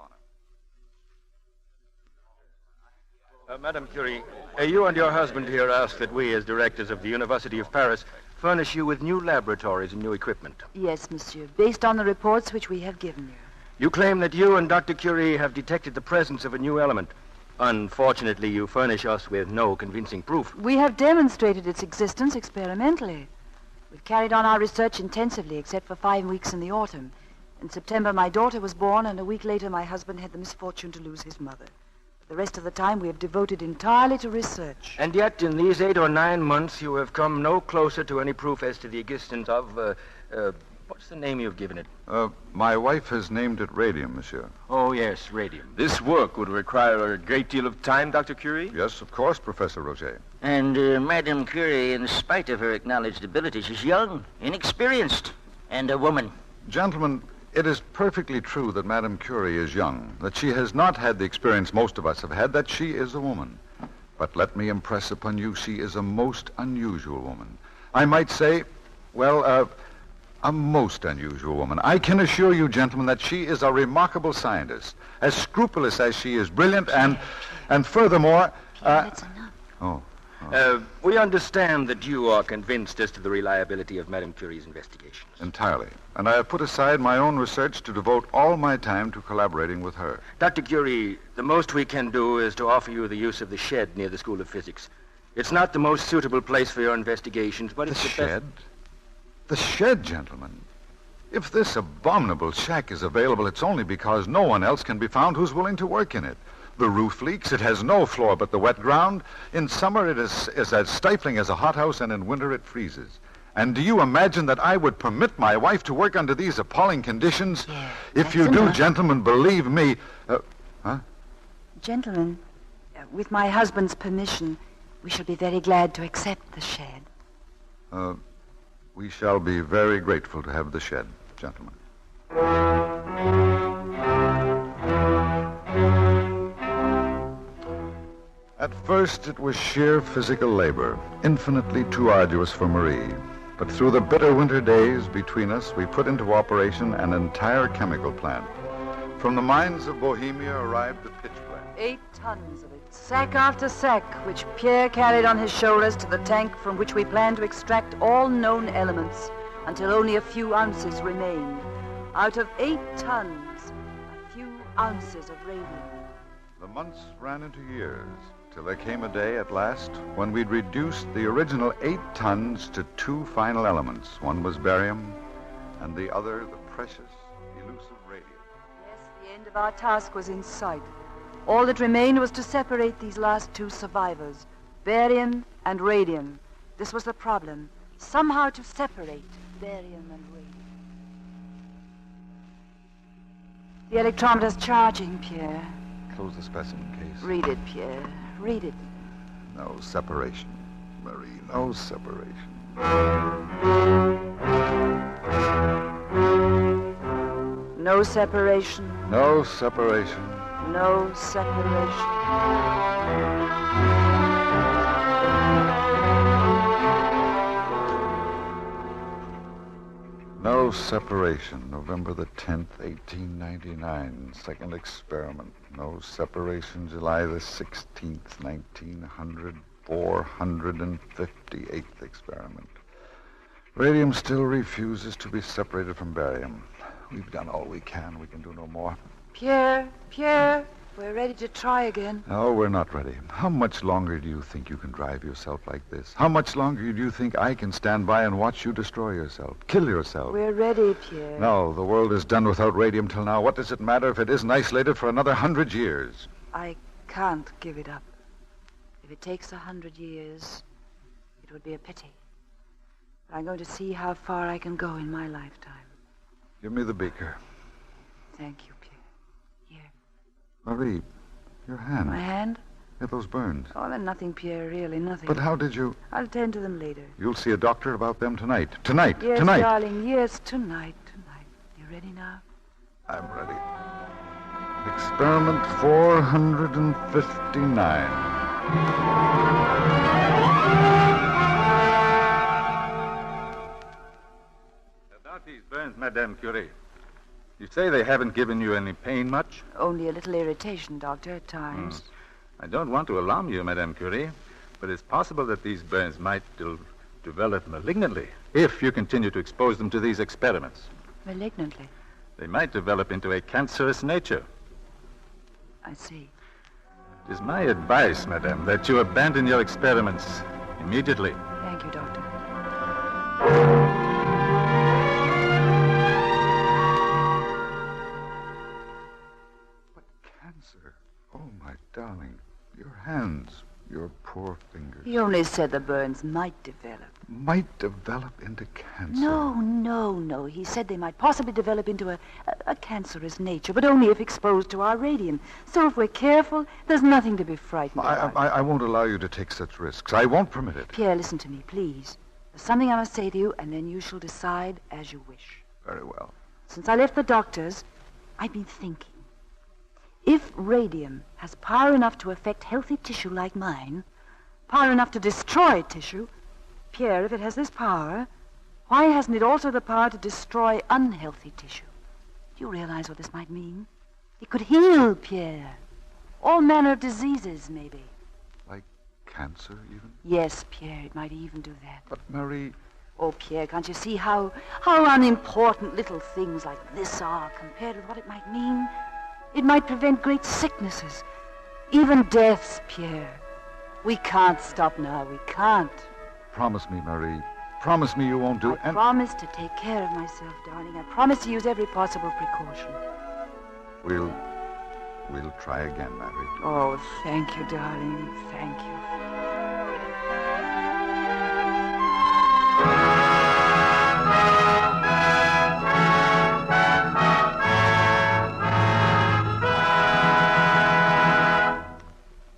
Speaker 26: honor.
Speaker 3: Madame Curie, you and your husband here ask that we, as directors of the University of Paris, furnish you with new laboratories and new equipment.
Speaker 24: Yes, monsieur, based on the reports which we have given you.
Speaker 3: You claim that you and Dr. Curie have detected the presence of a new element. Unfortunately, you furnish us with no convincing proof.
Speaker 24: We have demonstrated its existence experimentally. We've carried on our research intensively, except for 5 weeks in the autumn. In September, my daughter was born, and a week later, my husband had the misfortune to lose his mother. The rest of the time, we have devoted entirely to research.
Speaker 3: And yet, in these 8 or 9 months, you have come no closer to any proof as to the existence of, what's the name you've given it?
Speaker 26: My wife has named it radium, monsieur.
Speaker 3: Oh, yes, radium.
Speaker 4: This work would require a great deal of time, Dr. Curie?
Speaker 26: Yes, of course, Professor Roger.
Speaker 23: And Madame Curie, in spite of her acknowledged abilities, is young, inexperienced, and a woman.
Speaker 26: Gentlemen, it is perfectly true that Madame Curie is young, that she has not had the experience most of us have had, that she is a woman. But let me impress upon you, she is a most unusual woman. I might say, well, a most unusual woman. I can assure you, gentlemen, that she is a remarkable scientist, as scrupulous as she is brilliant, and furthermore...
Speaker 24: That's enough.
Speaker 26: Oh.
Speaker 3: We understand that you are convinced as to the reliability of Madame Curie's investigations.
Speaker 26: Entirely. And I have put aside my own research to devote all my time to collaborating with her.
Speaker 3: Dr. Curie, the most we can do is to offer you the use of the shed near the School of Physics. It's not the most suitable place for your investigations, but it's the
Speaker 26: shed? The shed, gentlemen. If this abominable shack is available, it's only because no one else can be found who's willing to work in it. The roof leaks. It has no floor but the wet ground. In summer, it is as stifling as a hothouse, and in winter, it freezes. And do you imagine that I would permit my wife to work under these appalling conditions?
Speaker 24: Yeah,
Speaker 26: if you do, gentlemen, believe me...
Speaker 24: Gentlemen, with my husband's permission, we shall be very glad to accept the shed.
Speaker 26: We shall be very grateful to have the shed, gentlemen. At first, it was sheer physical labor, infinitely too arduous for Marie. But through the bitter winter days between us, we put into operation an entire chemical plant. From the mines of Bohemia arrived the pitch plant.
Speaker 24: 8 tons of it, sack after sack, which Pierre carried on his shoulders to the tank from which we planned to extract all known elements until only a few ounces remained. Out of 8 tons, a few ounces of radium.
Speaker 26: The months ran into years, till there came a day at last when we'd reduced the original 8 tons to 2 final elements. One was barium, and the other the precious, elusive radium.
Speaker 24: Yes, the end of our task was in sight. All that remained was to separate these last 2 survivors, barium and radium. This was the problem, somehow to separate barium and radium. The electrometer's charging, Pierre.
Speaker 26: Close the specimen case.
Speaker 24: Read it, Pierre. Read it.
Speaker 26: No separation, Marie, no separation.
Speaker 24: No separation.
Speaker 26: No separation.
Speaker 24: No separation.
Speaker 26: No separation, November the 10th, 1899. Second experiment. No separation, July the 16th, 1900. 458th experiment. Radium still refuses to be separated from barium. We've done all we can. We can do no more.
Speaker 24: Pierre, we're ready to try again.
Speaker 26: No, we're not ready. How much longer do you think you can drive yourself like this? How much longer do you think I can stand by and watch you destroy yourself, kill yourself?
Speaker 24: We're ready, Pierre.
Speaker 26: No, the world is done without radium till now. What does it matter if it isn't isolated for another 100 years?
Speaker 24: I can't give it up. If it takes 100 years, it would be a pity. But I'm going to see how far I can go in my lifetime.
Speaker 26: Give me the beaker.
Speaker 24: Thank you, Pierre. Here.
Speaker 26: Marie, your hand.
Speaker 24: My hand?
Speaker 26: Yeah, those burns.
Speaker 24: Oh, they're nothing, Pierre, really nothing.
Speaker 26: But how did you...
Speaker 24: I'll tend to them later.
Speaker 26: You'll see a doctor about them tonight. Tonight.
Speaker 24: Yes,
Speaker 26: tonight.
Speaker 24: darling, yes, tonight. You ready now?
Speaker 26: I'm ready. Experiment 459.
Speaker 8: About these burns, Madame Curie. You say they haven't given you any pain much?
Speaker 24: Only a little irritation, Doctor, at times.
Speaker 8: I don't want to alarm you, Madame Curie, but it's possible that these burns might develop malignantly if you continue to expose them to these experiments.
Speaker 24: Malignantly?
Speaker 8: They might develop into a cancerous nature.
Speaker 24: I see.
Speaker 8: It is my advice, Madame, that you abandon your experiments immediately.
Speaker 24: Thank you, Doctor.
Speaker 26: But cancer. Oh, my darling. Your hands. Your poor fingers.
Speaker 24: He only said the burns might develop.
Speaker 26: Might develop into cancer.
Speaker 24: No. He said they might possibly develop into a cancerous nature, but only if exposed to our radium. So if we're careful, there's nothing to be frightened about.
Speaker 26: I won't allow you to take such risks. I won't permit it.
Speaker 24: Pierre, listen to me, please. There's something I must say to you, and then you shall decide as you wish.
Speaker 26: Very well.
Speaker 24: Since I left the doctor's, I've been thinking. If radium has power enough to affect healthy tissue like mine, power enough to destroy tissue, Pierre, if it has this power, why hasn't it also the power to destroy unhealthy tissue? Do you realize what this might mean? It could heal, Pierre. All manner of diseases, maybe.
Speaker 26: Like cancer, even?
Speaker 24: Yes, Pierre, it might even do that.
Speaker 26: But, Marie...
Speaker 24: Oh, Pierre, can't you see how unimportant little things like this are compared with what it might mean? It might prevent great sicknesses, even deaths, Pierre. We can't stop now. We can't.
Speaker 26: Promise me, Marie. Promise me you won't do
Speaker 24: I promise to take care of myself, darling. I promise to use every possible precaution.
Speaker 26: We'll try again, Marie.
Speaker 24: Oh, thank you, darling. Thank you.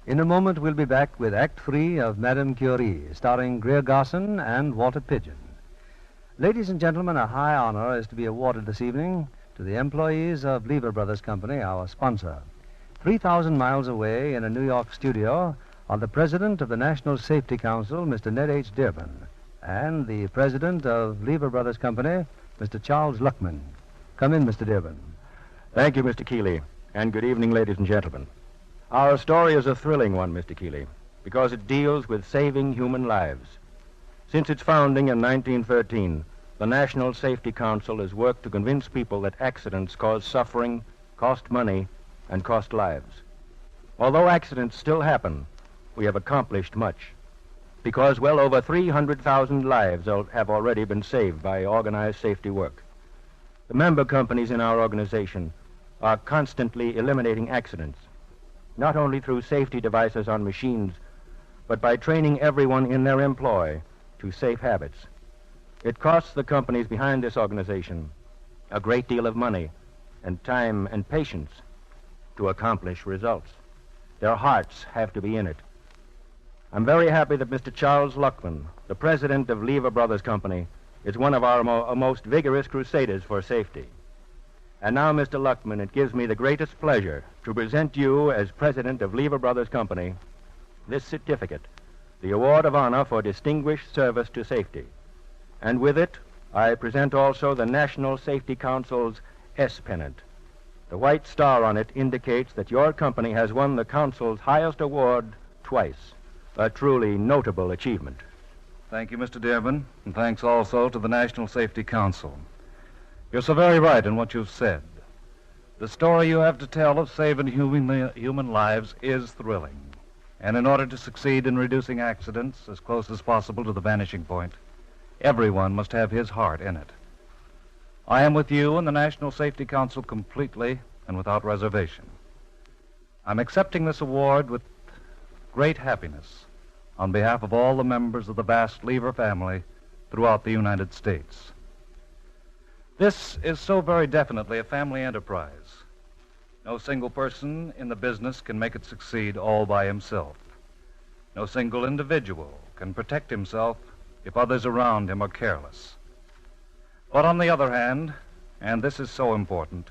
Speaker 22: In a moment, we'll be back with Act 3 of Madame Curie, starring Greer Garson and Walter Pidgeon. Ladies and gentlemen, a high honor is to be awarded this evening to the employees of Lever Brothers Company, our sponsor. 3,000 miles away in a New York studio are the president of the National Safety Council, Mr. Ned H. Dearborn, and the president of Lever Brothers Company, Mr. Charles Luckman. Come in, Mr. Dearborn.
Speaker 3: Thank you, Mr. Keeley, and good evening, ladies and gentlemen. Our story is a thrilling one, Mr. Keeley, because it deals with saving human lives. Since its founding in 1913, the National Safety Council has worked to convince people that accidents cause suffering, cost money, and cost lives. Although accidents still happen, we have accomplished much, because well over 300,000 lives have already been saved by organized safety work. The member companies in our organization are constantly eliminating accidents, not only through safety devices on machines, but by training everyone in their employ to safe habits. It costs the companies behind this organization a great deal of money and time and patience to accomplish results. Their hearts have to be in it, I'm very happy that Mr. Charles Luckman, the president of Lever Brothers Company, is one of our most vigorous crusaders for safety. And now, Mr. Luckman, it gives me the greatest pleasure to present you, as president of Lever Brothers Company, this certificate, the Award of Honor for Distinguished Service to Safety. And with it, I present also the National Safety Council's S pennant. The white star on it indicates that your company has won the Council's highest award twice, a truly notable achievement.
Speaker 22: Thank you, Mr. Dearborn, and thanks also to the National Safety Council. You're so very right in what you've said. The story you have to tell of saving human lives is thrilling. And in order to succeed in reducing accidents as close as possible to the vanishing point, everyone must have his heart in it. I am with you and the National Safety Council completely and without reservation. I'm accepting this award with great happiness on behalf of all the members of the vast Lever family throughout the United States. This is so very definitely a family enterprise. No single person in the business can make it succeed all by himself. No single individual can protect himself if others around him are careless. But on the other hand, and this is so important,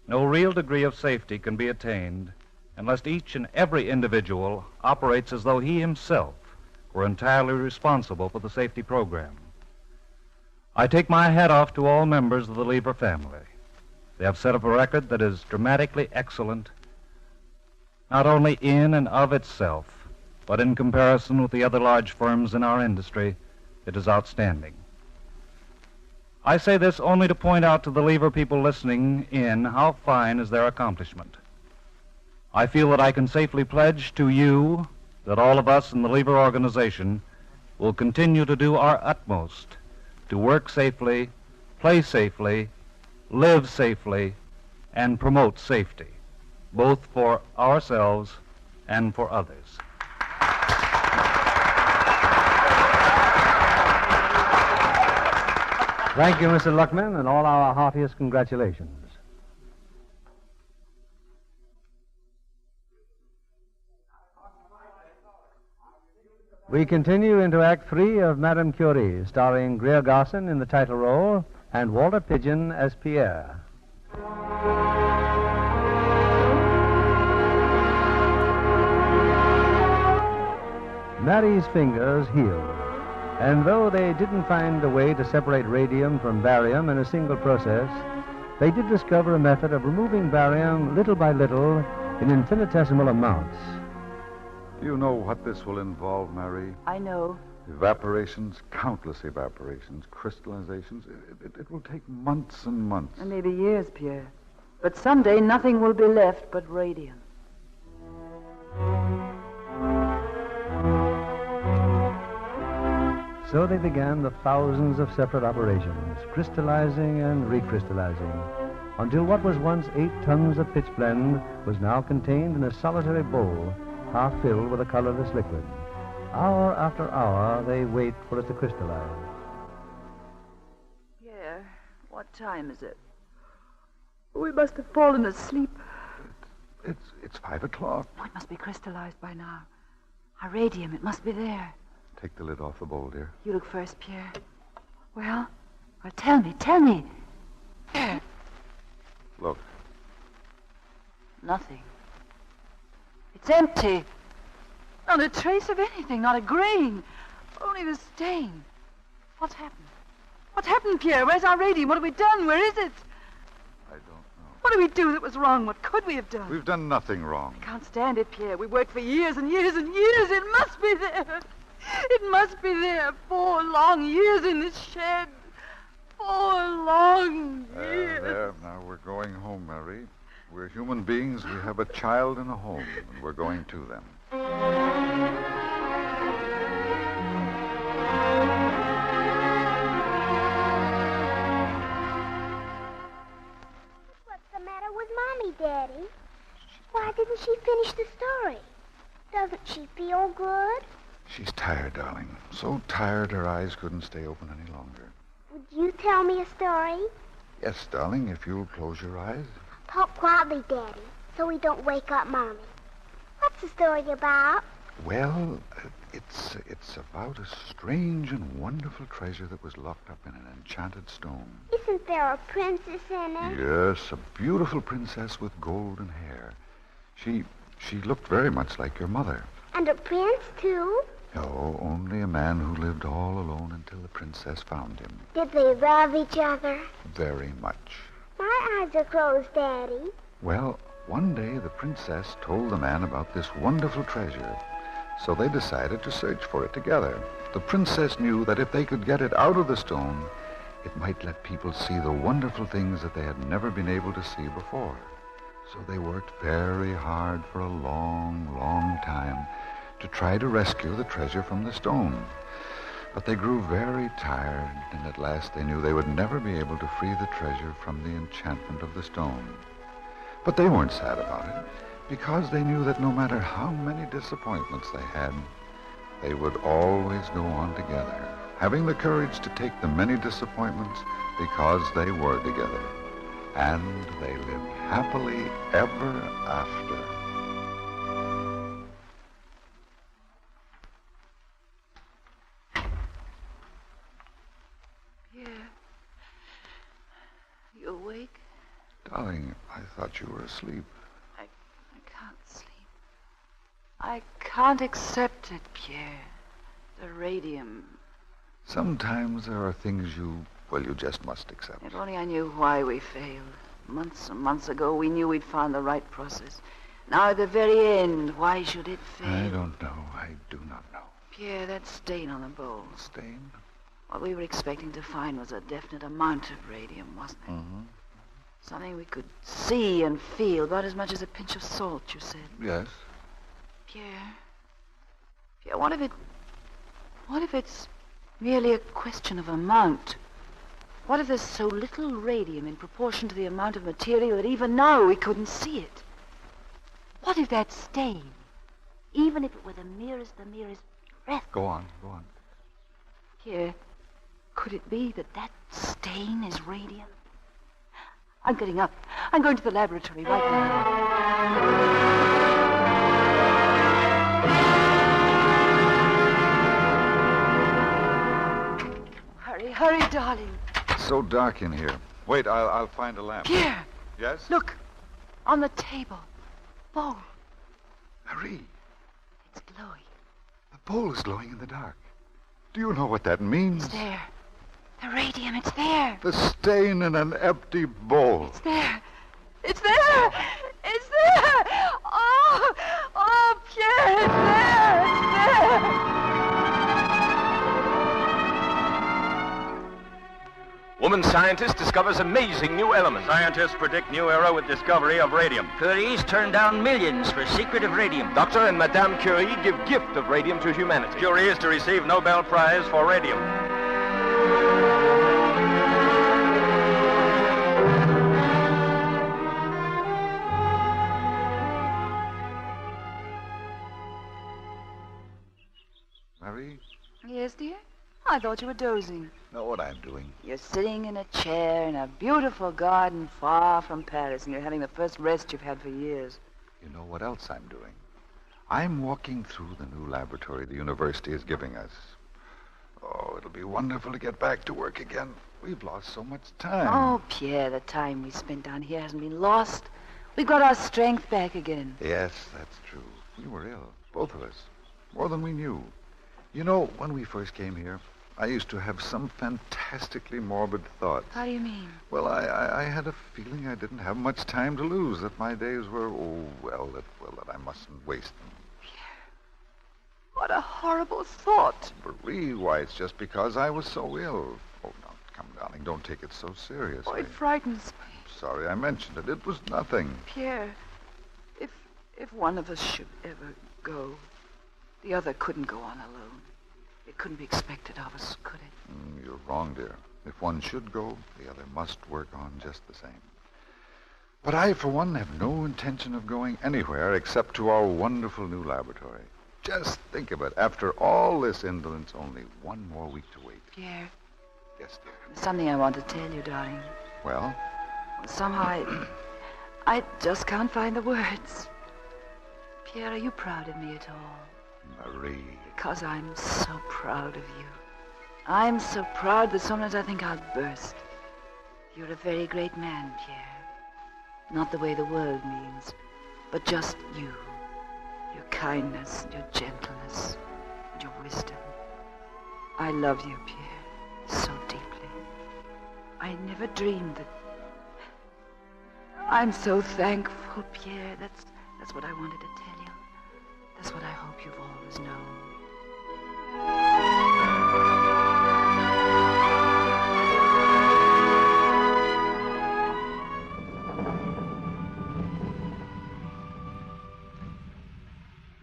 Speaker 22: no real degree of safety can be attained unless each and every individual operates as though he himself were entirely responsible for the safety program. I take my hat off to all members of the Lever family. They have set up a record that is dramatically excellent, not only in and of itself, but in comparison with the other large firms in our industry, it is outstanding. I say this only to point out to the Lever people listening in how fine is their accomplishment. I feel that I can safely pledge to you that all of us in the Lever organization will continue to do our utmost to work safely, play safely, live safely, and promote safety, both for ourselves and for others. Thank you, Mr. Luckman, and all our heartiest congratulations. We continue into Act 3 of Madame Curie, starring Greer Garson in the title role and Walter Pidgeon as Pierre. Mary's fingers healed, and though they didn't find a way to separate radium from barium in a single process, they did discover a method of removing barium little by little in infinitesimal amounts.
Speaker 26: Do you know what this will involve, Mary?
Speaker 24: I know.
Speaker 26: Evaporations, countless evaporations, crystallizations. It will take months and months.
Speaker 24: And maybe years, Pierre. But someday nothing will be left but radium.
Speaker 22: So they began the thousands of separate operations, crystallizing and recrystallizing, until what was once 8 tons of pitch blende was now contained in a solitary bowl, half filled with a colorless liquid. Hour after hour, they wait for it to crystallize.
Speaker 24: Pierre, what time is it? We must have fallen asleep.
Speaker 26: It's 5 o'clock.
Speaker 24: Oh, it must be crystallized by now. Our radium, it must be there.
Speaker 26: Take the lid off the bowl, dear.
Speaker 24: You look first, Pierre. Well, tell me. Pierre.
Speaker 26: Look.
Speaker 24: Nothing. It's empty. Not a trace of anything, not a grain. Only the stain. What's happened? What's happened, Pierre? Where's our radium? What have we done? Where is it?
Speaker 26: I don't know.
Speaker 24: What did we do that was wrong? What could we have done?
Speaker 26: We've done nothing wrong.
Speaker 24: I can't stand it, Pierre. We worked for years and years and years. It must be there. It must be there. 4 long years in this shed. 4 long years.
Speaker 26: There. Now we're going home, Mary. We're human beings. We have a child and a home, and we're going to them.
Speaker 9: What's the matter with Mommy, Daddy? Why didn't she finish the story? Doesn't she feel good?
Speaker 26: She's tired, darling. So tired her eyes couldn't stay open any longer.
Speaker 9: Would you tell me a story?
Speaker 26: Yes, darling, if you'll close your eyes.
Speaker 9: Talk quietly, Daddy, so we don't wake up Mommy. What's the story about?
Speaker 26: Well, It's about a strange and wonderful treasure that was locked up in an enchanted stone.
Speaker 9: Isn't there a princess in it?
Speaker 26: Yes, a beautiful princess with golden hair. She looked very much like your mother.
Speaker 9: And a prince, too?
Speaker 26: No, only a man who lived all alone until the princess found him.
Speaker 9: Did they love each other?
Speaker 26: Very much.
Speaker 9: My eyes are closed, Daddy.
Speaker 26: Well, one day the princess told the man about this wonderful treasure. So they decided to search for it together. The princess knew that if they could get it out of the stone, it might let people see the wonderful things that they had never been able to see before. So they worked very hard for a long, long time to try to rescue the treasure from the stone. But they grew very tired, and at last they knew they would never be able to free the treasure from the enchantment of the stone. But they weren't sad about it, because they knew that no matter how many disappointments they had, they would always go on together, having the courage to take the many disappointments because they were together. And they lived happily ever after.
Speaker 24: Pierre, you awake?
Speaker 26: Darling, I thought you were asleep.
Speaker 24: I can't sleep. I can't accept it, Pierre. The radium.
Speaker 26: Sometimes there are things you just must accept.
Speaker 24: If only I knew why we failed. Months and months ago, we knew we'd found the right process. Now, at the very end, why should it fail?
Speaker 26: I don't know. I do not know.
Speaker 24: Pierre, that stain on the bowl.
Speaker 26: Stain?
Speaker 24: What we were expecting to find was a definite amount of radium, wasn't it?
Speaker 26: Mm-hmm.
Speaker 24: Something we could see and feel, about as much as a pinch of salt, you said.
Speaker 26: Yes.
Speaker 24: Pierre, what if it's merely a question of amount? What if there's so little radium in proportion to the amount of material that even now we couldn't see it? What if that stain, even if it were the merest breath...
Speaker 26: Go on.
Speaker 24: Pierre, could it be that stain is radium? I'm getting up. I'm going to the laboratory right now. Hurry, darling.
Speaker 26: It's so dark in here. Wait, I'll find a lamp.
Speaker 24: Pierre!
Speaker 26: Yes?
Speaker 24: Look, on the table. Bowl.
Speaker 26: Marie.
Speaker 24: It's glowing.
Speaker 26: The bowl is glowing in the dark. Do you know what that means?
Speaker 24: It's there. The radium, it's there.
Speaker 26: The stain in an empty bowl.
Speaker 24: It's there. It's there. It's there. Oh, Pierre, it's there. It's there.
Speaker 3: Woman scientist discovers amazing new element. Scientists predict new era with discovery of radium.
Speaker 23: Curie's turned down millions for secret of radium.
Speaker 3: Doctor and Madame Curie give gift of radium to humanity. Curie is to receive Nobel Prize for radium.
Speaker 26: Marie?
Speaker 24: Yes, dear? I thought you were dozing.
Speaker 26: Know what I'm doing?
Speaker 24: You're sitting in a chair in a beautiful garden far from Paris, and you're having the first rest you've had for years.
Speaker 26: You know what else I'm doing? I'm walking through the new laboratory the university is giving us. Oh, it'll be wonderful to get back to work again. We've lost so much time.
Speaker 24: Oh, Pierre, the time we spent down here hasn't been lost. We've got our strength back again.
Speaker 26: Yes, that's true. We were ill, both of us, more than we knew. You know, when we first came here, I used to have some fantastically morbid thoughts.
Speaker 24: How do you mean?
Speaker 26: Well, I had a feeling I didn't have much time to lose, that my days were, that I mustn't waste them.
Speaker 24: What a horrible thought.
Speaker 26: Marie, why, it's just because I was so ill. Oh, now, come, darling, don't take it so seriously.
Speaker 24: Oh, it frightens me.
Speaker 26: Sorry I mentioned it. It was nothing.
Speaker 24: Pierre, if one of us should ever go, the other couldn't go on alone. It couldn't be expected of us, could it?
Speaker 26: You're wrong, dear. If one should go, the other must work on just the same. But I, for one, have no intention of going anywhere except to our wonderful new laboratory. Just think of it. After all this indolence, only one more week to wait.
Speaker 24: Pierre.
Speaker 26: Yes, dear.
Speaker 24: There's something I want to tell you, darling.
Speaker 26: Well?
Speaker 24: Somehow I just can't find the words. Pierre, are you proud of me at all?
Speaker 26: Marie.
Speaker 24: Because I'm so proud of you. I'm so proud that sometimes I think I'll burst. You're a very great man, Pierre. Not the way the world means, but just you. Your kindness, and your gentleness, and your wisdom. I love you, Pierre, so deeply. I never dreamed that... I'm so thankful, Pierre. That's what I wanted to tell you. That's what I hope you've always known.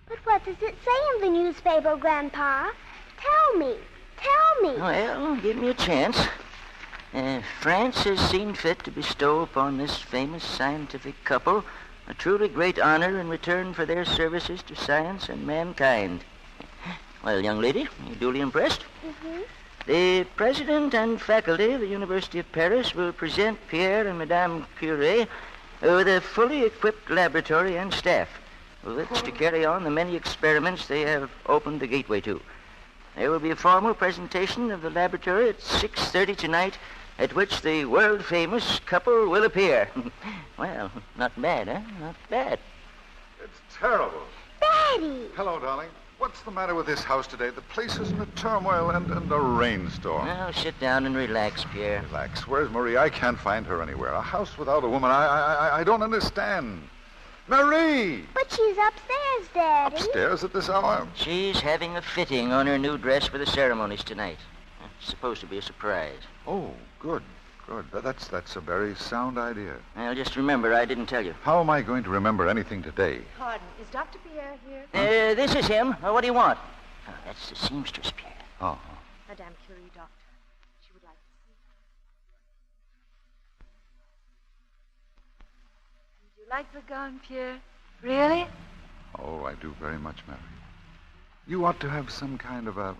Speaker 9: But what does it say in the newspaper, Grandpa? Tell me. Tell me.
Speaker 23: Well, give me a chance. France has seen fit to bestow upon this famous scientific couple a truly great honor in return for their services to science and mankind. Well, young lady, you duly impressed?
Speaker 9: Mm-hmm.
Speaker 23: The president and faculty of the University of Paris will present Pierre and Madame Curie with a fully equipped laboratory and staff, with which to carry on the many experiments they have opened the gateway to. There will be a formal presentation of the laboratory at 6:30 tonight, at which the world-famous couple will appear. Well, not bad, huh? Not bad.
Speaker 26: It's terrible.
Speaker 9: Daddy!
Speaker 26: Hello, darling. What's the matter with this house today? The place is in a turmoil and a rainstorm.
Speaker 23: Now, sit down and relax, Pierre.
Speaker 26: Relax. Where's Marie? I can't find her anywhere. A house without a woman, I don't understand. Marie!
Speaker 9: But she's upstairs, Daddy.
Speaker 26: Upstairs at this hour?
Speaker 23: She's having a fitting on her new dress for the ceremonies tonight. It's supposed to be a surprise.
Speaker 26: Oh, good. That's a very sound idea.
Speaker 23: Well, just remember, I didn't tell you.
Speaker 26: How am I going to remember anything today?
Speaker 5: Pardon, is Dr. Pierre here?
Speaker 23: This is him. What do you want? Oh, that's the seamstress, Pierre.
Speaker 26: Oh.
Speaker 5: Madame Curie, doctor. She would like to see you.
Speaker 24: You like the gown, Pierre? Really?
Speaker 26: Oh, I do very much, Mary. You ought to have some kind of a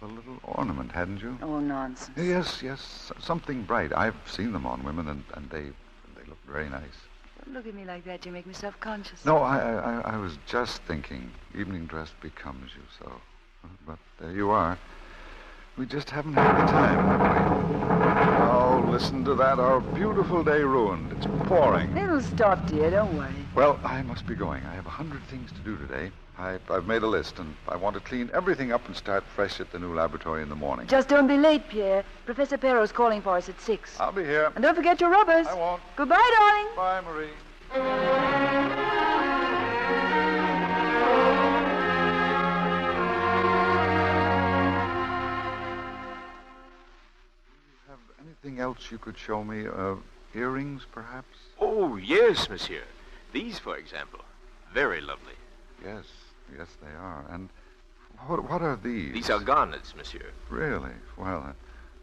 Speaker 26: little ornament, hadn't you?
Speaker 24: Oh, nonsense.
Speaker 26: Yes, something bright. I've seen them on women, and they look very nice.
Speaker 24: Don't look at me like that. You make me self-conscious.
Speaker 26: No, I was just thinking. Evening dress becomes you so. But there you are. We just haven't had the time, have we? Oh, listen to that. Our beautiful day ruined. It's pouring.
Speaker 24: It'll stop, dear. Don't worry.
Speaker 26: Well, I must be going. I have 100 things to do today. I've made a list, and I want to clean everything up and start fresh at the new laboratory in the morning.
Speaker 24: Just don't be late, Pierre. Professor Perrot's calling for us at 6.
Speaker 26: I'll be here.
Speaker 24: And don't forget your rubbers.
Speaker 26: I won't.
Speaker 24: Goodbye, darling.
Speaker 26: Bye, Marie. Have anything else you could show me? Earrings, perhaps?
Speaker 4: Oh, yes, monsieur. These, for example. Very lovely.
Speaker 26: Yes, they are. And what are these?
Speaker 4: These are garnets, monsieur.
Speaker 26: Really? Well,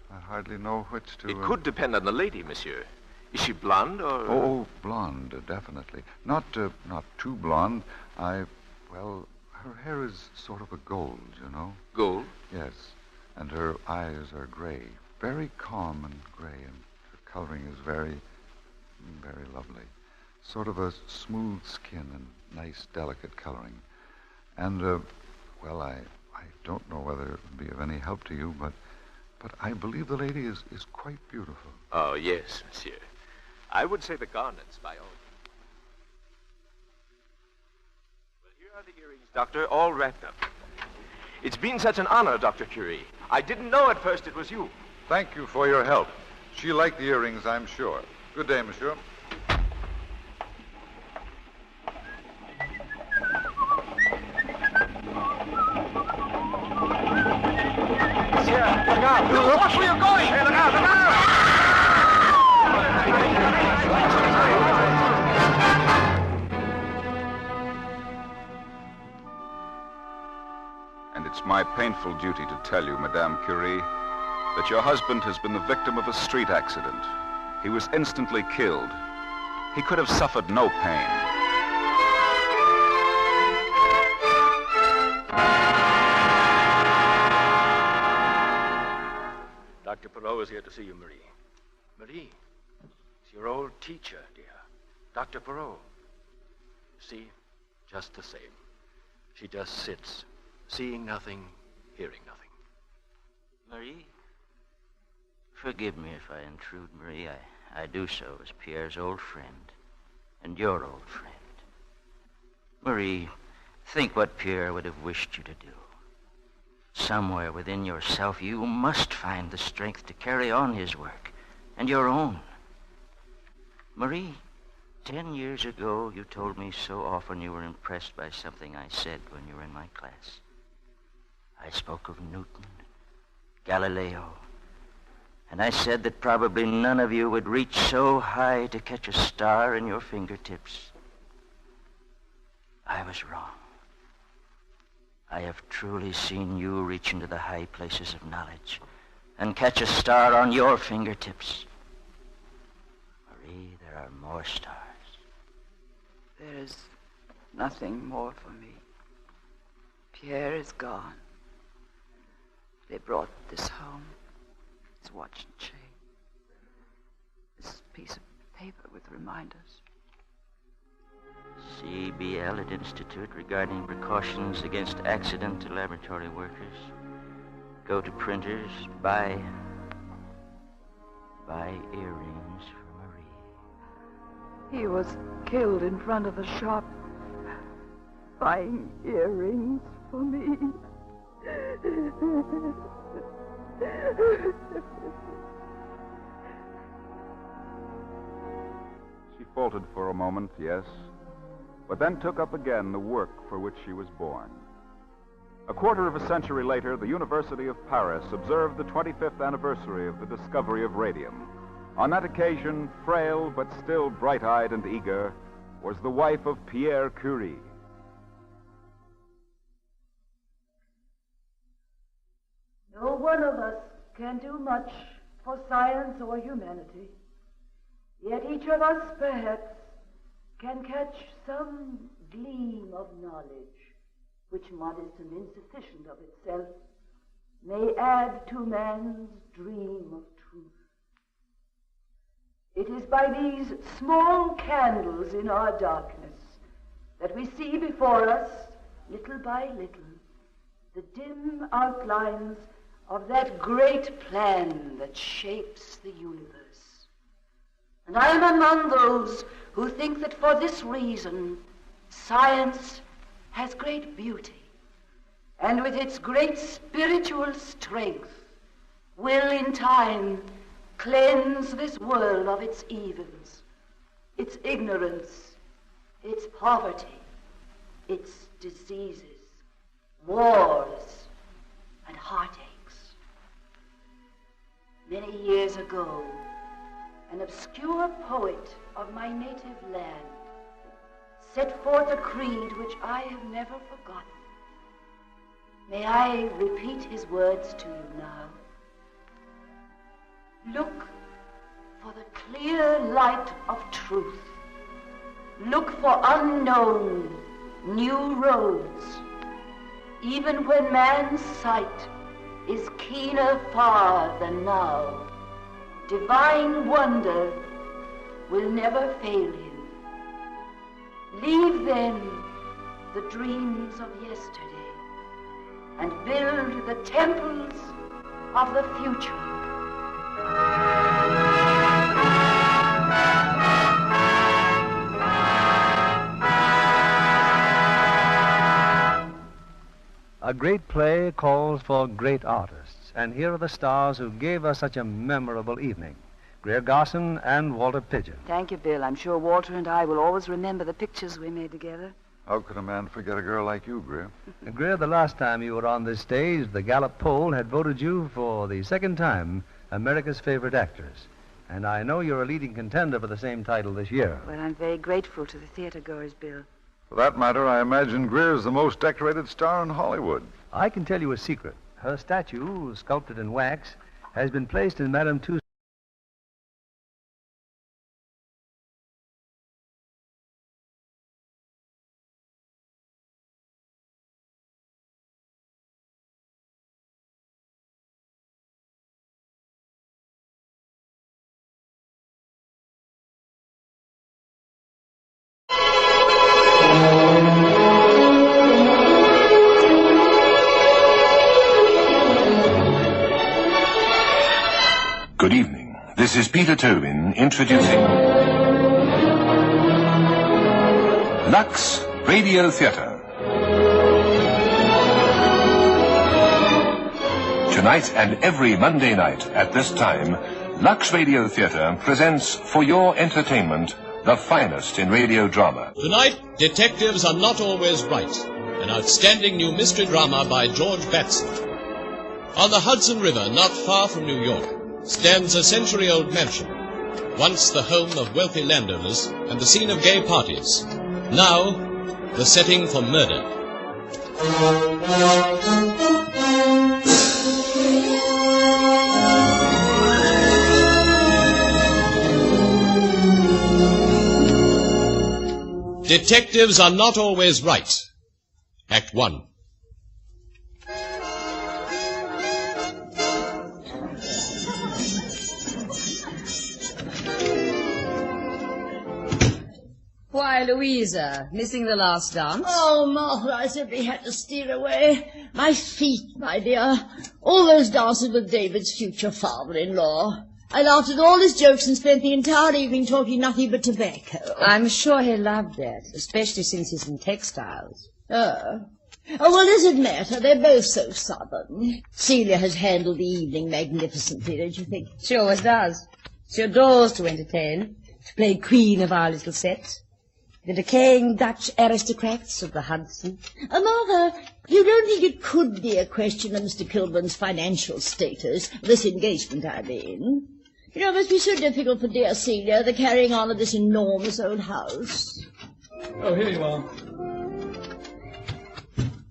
Speaker 26: I hardly know which to...
Speaker 4: It could depend on the lady, monsieur. Is she blonde or...
Speaker 26: Oh, blonde, definitely. Not too blonde. Well, her hair is sort of a gold, you know?
Speaker 4: Gold?
Speaker 26: Yes. And her eyes are gray. Very calm and gray, and her coloring is very, very lovely. Sort of a smooth skin and nice, delicate coloring. And, well, I don't know whether it would be of any help to you, but I believe the lady is quite beautiful.
Speaker 4: Oh, yes, monsieur. I would say the garnets, by all means. Well, here are the earrings, Doctor, all wrapped up. It's been such an honor, Dr. Curie. I didn't know at first it was you.
Speaker 26: Thank you for your help. She liked the earrings, I'm sure. Good day, monsieur.
Speaker 4: Look out! Watch where you're going! Hey, look out! Look out!
Speaker 10: And it's my painful duty to tell you, Madame Curie, that your husband has been the victim of a street accident. He was instantly killed. He could have suffered no pain.
Speaker 3: Dr. Perot is here to see you, Marie. Marie, it's your old teacher, dear. Dr. Perot. See, just the same. She just sits seeing nothing, hearing nothing.
Speaker 23: Marie, forgive me if I intrude, Marie. I do so as Pierre's old friend and your old friend. Marie, think what Pierre would have wished you to do. Somewhere within yourself, you must find the strength to carry on his work and your own. Marie, 10 years ago, you told me so often you were impressed by something I said when you were in my class. I spoke of Newton, Galileo, and I said that probably none of you would reach so high to catch a star in your fingertips. I was wrong. I have truly seen you reach into the high places of knowledge and catch a star on your fingertips. Marie, there are more stars.
Speaker 24: There is nothing more for me. Pierre is gone. They brought this home, his watch and chain, this piece of paper with reminders.
Speaker 23: CBL at Institute regarding precautions against accident to laboratory workers. Go to printers, buy earrings for Marie.
Speaker 24: He was killed in front of a shop, buying earrings for me.
Speaker 10: She faltered for a moment, yes, but then took up again the work for which she was born. A quarter of a century later, the University of Paris observed the 25th anniversary of the discovery of radium. On that occasion, frail but still bright-eyed and eager, was the wife of Pierre Curie.
Speaker 24: No one of us can do much for science or humanity. Yet each of us, perhaps, can catch some gleam of knowledge, which, modest and insufficient of itself, may add to man's dream of truth. It is by these small candles in our darkness that we see before us, little by little, the dim outlines of that great plan that shapes the universe. And I am among those who think that for this reason, science has great beauty, and with its great spiritual strength, will in time cleanse this world of its evils, its ignorance, its poverty, its diseases, wars, and heartaches. Many years ago, an obscure poet of my native land set forth a creed which I have never forgotten. May I repeat his words to you now? Look for the clear light of truth. Look for unknown, new roads. Even when man's sight is keener far than now, divine wonder will never fail him. Leave then the dreams of yesterday and build the temples of the future.
Speaker 22: A great play calls for great artists, and here are the stars who gave us such a memorable evening. Greer Garson and Walter Pidgeon.
Speaker 24: Thank you, Bill. I'm sure Walter and I will always remember the pictures we made together.
Speaker 26: How could a man forget a girl like you, Greer?
Speaker 22: Greer, the last time you were on this stage, the Gallup poll had voted you for the second time America's favorite actress. And I know you're a leading contender for the same title this year.
Speaker 24: Well, I'm very grateful to the theater goers, Bill.
Speaker 26: For that matter, I imagine Greer's the most decorated star in Hollywood.
Speaker 22: I can tell you a secret. Her statue, sculpted in wax, has been placed in Madame Tussauds.
Speaker 11: is Peter Tobin introducing Lux Radio Theatre. Tonight and every Monday night at this time, Lux Radio Theatre presents for your entertainment the finest in radio drama.
Speaker 12: Tonight, Detectives Are Not Always Right, an outstanding new mystery drama by George Batson. On the Hudson River, not far from New York, stands a century-old mansion, once the home of wealthy landowners and the scene of gay parties. Now, the setting for murder. Detectives Are Not Always Right. Act 1.
Speaker 14: Why, Louisa, missing the last dance?
Speaker 17: Oh, Martha, I simply had to steer away. My feet, my dear. All those dances with David's future father-in-law. I laughed at all his jokes and spent the entire evening talking nothing but tobacco.
Speaker 14: I'm sure he loved that, especially since he's in textiles.
Speaker 17: Oh, well, does it matter? They're both so southern. Celia has handled the evening magnificently, don't you think?
Speaker 14: She always does. She adores to entertain, to play queen of our little set. The decaying Dutch aristocrats of the Hudson.
Speaker 17: Martha, you don't think it could be a question of Mr. Kilburn's financial status? This engagement, I mean. You know, it must be so difficult for dear Celia, the carrying on of this enormous old house.
Speaker 19: Oh, here you are.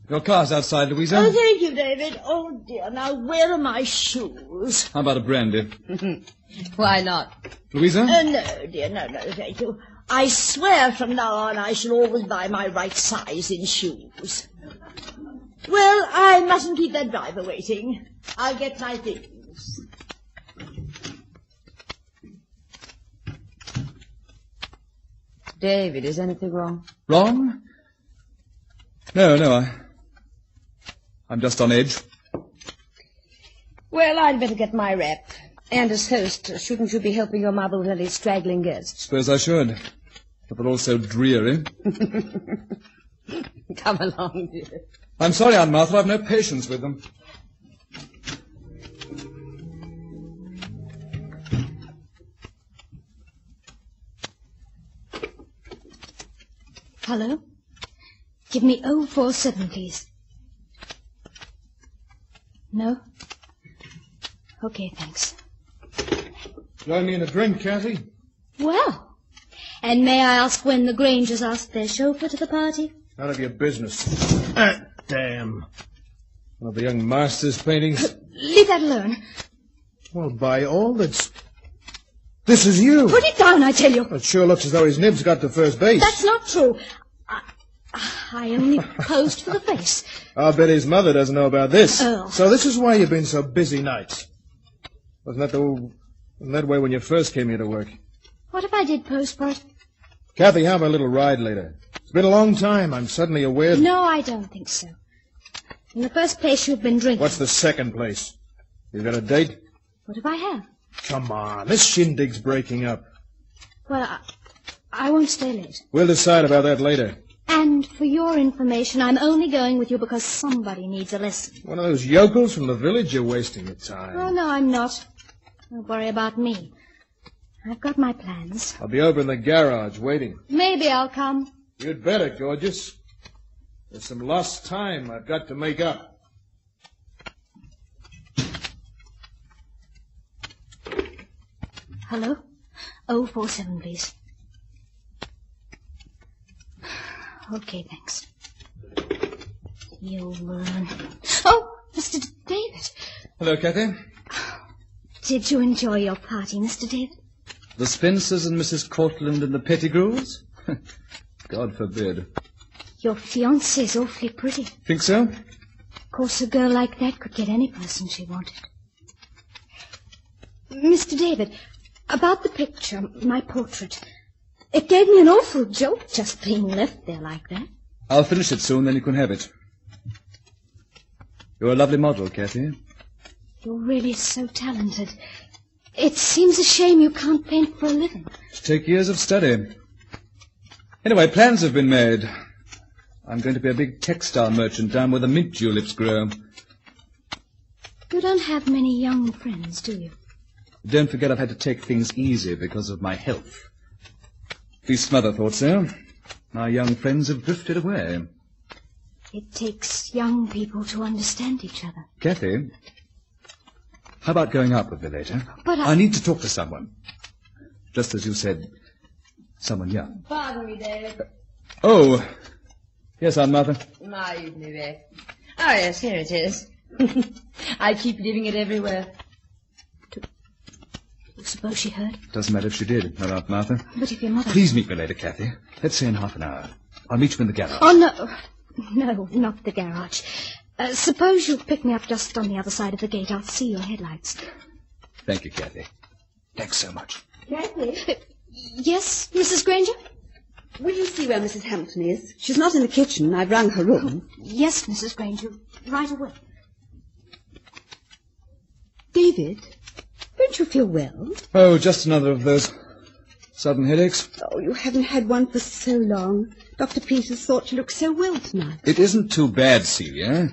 Speaker 19: Your car's outside, Louisa.
Speaker 17: Oh, thank you, David. Oh, dear, now where are my shoes?
Speaker 19: How about a brandy?
Speaker 14: Why not?
Speaker 19: Louisa?
Speaker 17: No, dear, no, thank you. I swear from now on I shall always buy my right size in shoes. Well, I mustn't keep that driver waiting. I'll get my things.
Speaker 14: David, is anything wrong?
Speaker 19: Wrong? No, I'm just on edge.
Speaker 14: Well, I'd better get my wrap. And as host, shouldn't you be helping your mother with any straggling guests?
Speaker 19: Suppose I should. But they're all so dreary.
Speaker 14: Come along, dear.
Speaker 19: I'm sorry, Aunt Martha, I've no patience with them.
Speaker 9: Hello? Give me 047, please. No? Okay, thanks.
Speaker 19: Join me in a drink, Kathy?
Speaker 9: Well, and may I ask when the Grangers asked their chauffeur to the party?
Speaker 19: None of your business. Damn. One of the young master's paintings.
Speaker 9: Leave that alone.
Speaker 19: Well, by all that's... This is you.
Speaker 9: Put it down, I tell you.
Speaker 19: It sure looks as though his nibs got to first base.
Speaker 9: That's not true. I only posed for the face.
Speaker 19: I'll bet his mother doesn't know about this.
Speaker 9: Oh.
Speaker 19: So this is why you've been so busy nights. Wasn't that way when you first came here to work?
Speaker 9: What if I did pose for it?
Speaker 19: Kathy, how about a little ride later? It's been a long time. I'm suddenly aware...
Speaker 9: No, I don't think so. In the first place, you've been drinking.
Speaker 19: What's the second place? You've got a date?
Speaker 9: What if I have?
Speaker 19: Come on, this shindig's breaking up.
Speaker 9: Well, I won't stay late.
Speaker 19: We'll decide about that later.
Speaker 9: And for your information, I'm only going with you because somebody needs a lesson.
Speaker 19: One of those yokels from the village? You're wasting your time.
Speaker 9: Oh, no, I'm not. Don't worry about me. I've got my plans.
Speaker 19: I'll be over in the garage waiting.
Speaker 9: Maybe I'll come.
Speaker 19: You'd better, gorgeous. There's some lost time I've got to make up.
Speaker 9: Hello? 047, please. Okay, thanks. You'll learn. Oh, Mr. David.
Speaker 19: Hello, Kathy.
Speaker 9: Did you enjoy your party, Mr. David?
Speaker 19: The Spencers and Mrs. Cortland and the Pettigrew's? God forbid.
Speaker 9: Your fiancée's awfully pretty.
Speaker 19: Think so?
Speaker 9: Of course, a girl like that could get any person she wanted. Mr. David, about the picture, my portrait. It gave me an awful jolt just being left there like that.
Speaker 19: I'll finish it soon, then you can have it. You're a lovely model, Kathy.
Speaker 9: You're really so talented. It seems a shame you can't paint for a living.
Speaker 19: Take years of study. Anyway, plans have been made. I'm going to be a big textile merchant down where the mint juleps grow.
Speaker 9: You don't have many young friends, do you?
Speaker 19: Don't forget I've had to take things easy because of my health. At least Mother thought so. My young friends have drifted away.
Speaker 9: It takes young people to understand each other.
Speaker 19: Kathy, how about going out with me later?
Speaker 9: But
Speaker 19: I need to talk to someone. Just as you said, someone young.
Speaker 14: Pardon me, David.
Speaker 19: Oh, yes, Aunt Martha.
Speaker 14: My evening bag. Oh, yes, here it is. I keep leaving it everywhere.
Speaker 9: Suppose she heard?
Speaker 19: Doesn't matter if she did, no, Aunt Martha.
Speaker 9: But if your mother...
Speaker 19: Please meet me later, Kathy. Let's say in half an hour. I'll meet you in the garage.
Speaker 9: Oh, no. No, not the garage. Suppose you pick me up just on the other side of the gate. I'll see your headlights.
Speaker 19: Thank you, Kathy. Thanks so much.
Speaker 7: Kathy?
Speaker 9: Yes, Mrs. Granger?
Speaker 7: Will you see where Mrs. Hampton is? She's not in the kitchen. I've rung her room.
Speaker 9: Yes, Mrs. Granger. Right away.
Speaker 7: David, don't you feel well?
Speaker 19: Oh, just another of those sudden headaches.
Speaker 7: Oh, you haven't had one for so long. Dr. Peters thought you looked so well tonight.
Speaker 19: It isn't too bad, Celia.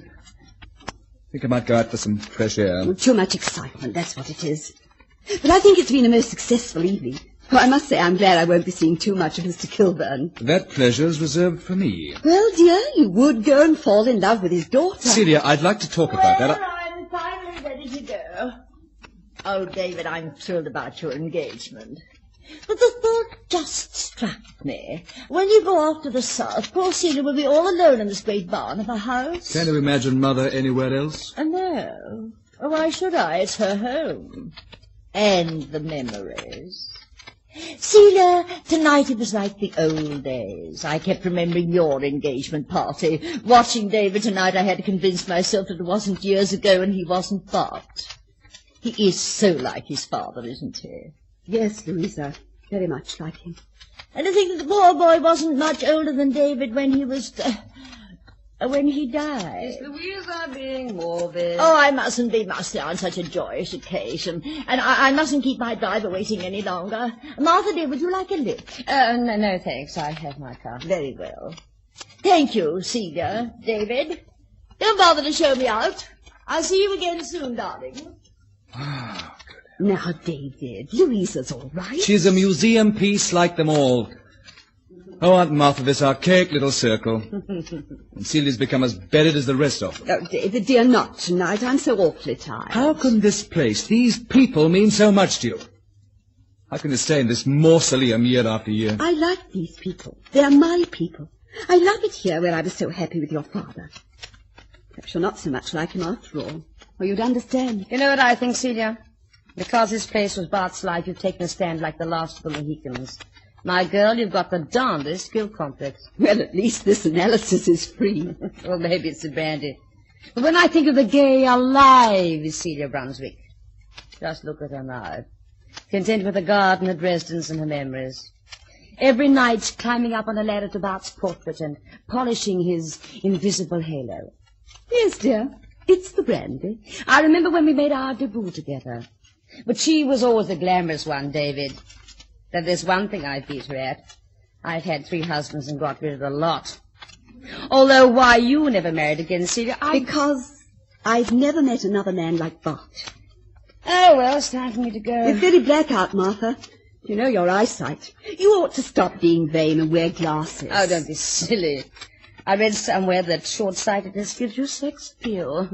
Speaker 19: I think I might go out for some fresh air.
Speaker 7: Well, too much excitement, that's what it is. But I think it's been a most successful evening. Oh, I must say I'm glad I won't be seeing too much of Mr. Kilburn.
Speaker 19: That pleasure's reserved for me.
Speaker 7: Well, dear, you would go and fall in love with his daughter.
Speaker 19: Celia, I'd like to talk about that.
Speaker 17: I'm finally ready to go. Oh, David, I'm thrilled about your engagement. But the thought just struck me. When you go off to the south, poor Celia will be all alone in this great barn of a house.
Speaker 19: Can you imagine Mother anywhere else?
Speaker 17: No. Oh, why should I? It's her home. And the memories. Celia, tonight it was like the old days. I kept remembering your engagement party. Watching David tonight, I had to convince myself that it wasn't years ago and he wasn't but. He is so like his father, isn't he?
Speaker 7: Yes, Louisa, very much like him.
Speaker 17: And to think that the poor boy wasn't much older than David when he was... when he died.
Speaker 14: Is Louisa being morbid?
Speaker 17: Oh, I mustn't be, must I, on such a joyous occasion. And I mustn't keep my driver waiting any longer. Martha, dear, would you like a lift?
Speaker 14: No, thanks. I have my car.
Speaker 17: Very well. Thank you, Celia. David, don't bother to show me out. I'll see you again soon, darling.
Speaker 19: Ah, good.
Speaker 7: Now, David, Louisa's all right.
Speaker 19: She's a museum piece like them all. Oh, Aunt Martha, this archaic little circle. And Celia's become as buried as the rest of them.
Speaker 7: Oh, David, dear, not tonight. I'm so awfully tired.
Speaker 19: How can this place, these people, mean so much to you? How can you stay in this mausoleum year after year?
Speaker 7: I like these people. They're my people. I love it here where I was so happy with your father. Perhaps you're not so much like him after all. Or you'd understand.
Speaker 14: You know what I think, Celia? Because this place was Bart's life, you've taken a stand like the last of the Mohicans. My girl, you've got the darndest skill complex.
Speaker 7: Well, at least this analysis is free.
Speaker 14: Well, maybe it's the brandy. But when I think of the gay, alive Celia Brunswick, just look at her now. Content with a garden, her Dresdens, and her memories. Every night climbing up on a ladder to Bart's portrait and polishing his invisible halo.
Speaker 7: Yes, dear. It's the brandy.
Speaker 14: I remember when we made our debut together. But she was always the glamorous one, David. Then there's one thing I beat her at. I've had 3 husbands and got rid of a lot. Although why you never married again, Celia,
Speaker 7: Because I've never met another man like Bart.
Speaker 14: Oh, well, it's time for me to go.
Speaker 7: It's very black out, Martha. You know your eyesight. You ought to stop being vain and wear glasses.
Speaker 14: Oh, don't be silly. I read somewhere that short-sightedness gives you sex appeal.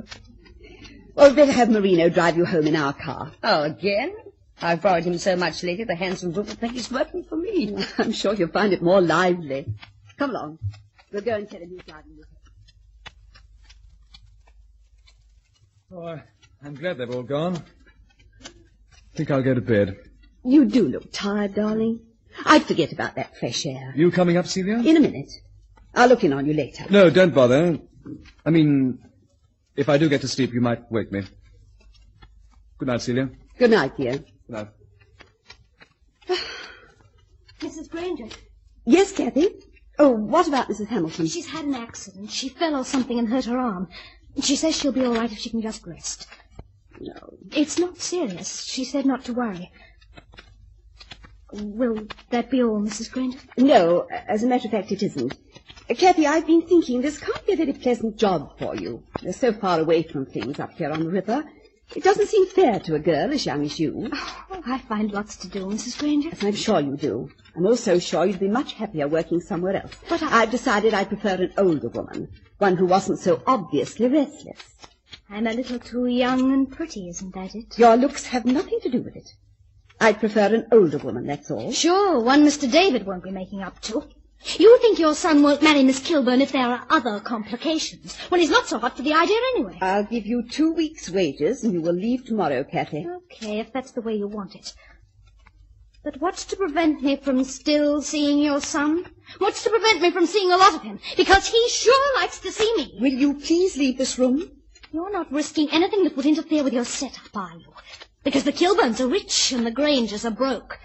Speaker 7: Well, we'd better have Marino drive you home in our car.
Speaker 14: Oh, again? I've borrowed him so much lately, the handsome brute will think he's working for me.
Speaker 7: I'm sure you'll find it more lively. Come along. We'll go and tell him he's driving with her.
Speaker 19: Oh, I'm glad they've all gone. I think I'll go to bed.
Speaker 7: You do look tired, darling. I'd forget about that fresh air.
Speaker 19: You coming up, Celia?
Speaker 7: In a minute. I'll look in on you later.
Speaker 19: No, don't bother. I mean, if I do get to sleep, you might wake me. Good night, Celia.
Speaker 7: Good night, dear.
Speaker 19: Good night.
Speaker 9: Mrs. Granger.
Speaker 7: Yes, Kathy? Oh, what about Mrs. Hamilton?
Speaker 9: She's had an accident. She fell or something and hurt her arm. And she says she'll be all right if she can just rest. No, it's not serious. She said not to worry. Will that be all, Mrs. Granger?
Speaker 7: No, as a matter of fact, it isn't. Kathy, I've been thinking this can't be a very pleasant job for you. You're so far away from things up here on the river. It doesn't seem fair to a girl as young as you.
Speaker 9: Oh, I find lots to do, Mrs. Granger.
Speaker 7: Yes, I'm sure you do. I'm also sure you'd be much happier working somewhere else.
Speaker 9: But
Speaker 7: I've decided I prefer an older woman, one who wasn't so obviously restless.
Speaker 9: I'm a little too young and pretty, isn't that it?
Speaker 7: Your looks have nothing to do with it. I'd prefer an older woman, that's all.
Speaker 9: Sure, one Mr. David won't be making up to. You think your son won't marry Miss Kilburn if there are other complications. Well, he's not so hot for the idea anyway.
Speaker 7: I'll give you 2 weeks' wages, and you will leave tomorrow, Kathy.
Speaker 9: Okay, if that's the way you want it. But what's to prevent me from still seeing your son? What's to prevent me from seeing a lot of him? Because he sure likes to see me.
Speaker 7: Will you please leave this room?
Speaker 9: You're not risking anything that would interfere with your setup, are you? Because the Kilburns are rich and the Grangers are broke.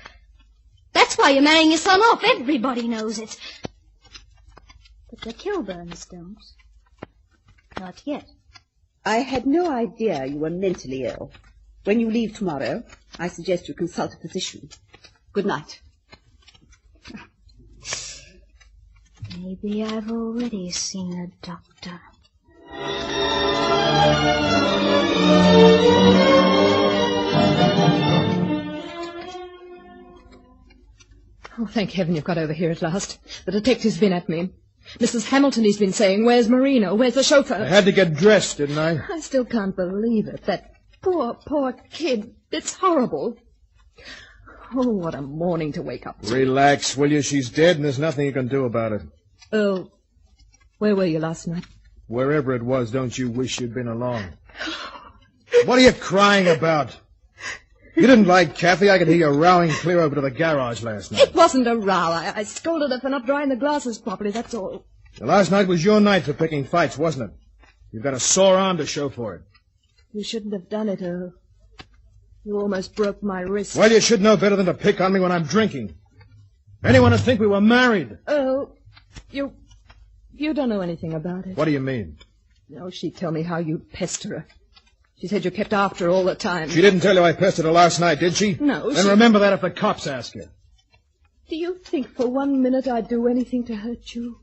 Speaker 9: That's why you're marrying your son off. Everybody knows it. But the Kilburns don't. Not yet.
Speaker 7: I had no idea you were mentally ill. When you leave tomorrow, I suggest you consult a physician. Good night.
Speaker 9: Maybe I've already seen a doctor.
Speaker 13: Oh, thank heaven you've got over here at last. The detective's been at me. Mrs. Hamilton, he's been saying, where's Marino? Where's the chauffeur?
Speaker 15: I had to get dressed, didn't I?
Speaker 13: I still can't believe it. That poor kid. It's horrible. Oh, what a morning to wake up to.
Speaker 15: Relax, will you? She's dead, and there's nothing you can do about it.
Speaker 13: Oh, where were you last night?
Speaker 15: Wherever it was, don't you wish you'd been along? What are you crying about? You didn't like Kathy. I could hear you rowing clear over to the garage last night.
Speaker 13: It wasn't a row. I scolded her for not drying the glasses properly, that's all.
Speaker 15: Last night was your night for picking fights, wasn't it? You've got a sore arm to show for it.
Speaker 13: You shouldn't have done it, Earl. You almost broke my wrist.
Speaker 15: Well, you should know better than to pick on me when I'm drinking. Anyone would think we were married.
Speaker 13: Earl, you don't know anything about it.
Speaker 15: What do you mean?
Speaker 13: No, she'd tell me how you pestered her. She said you kept after her all the time.
Speaker 15: She didn't tell you I pestered her last night, did she?
Speaker 13: No,
Speaker 15: Then remember that if the cops ask you.
Speaker 13: Do you think for 1 minute I'd do anything to hurt you?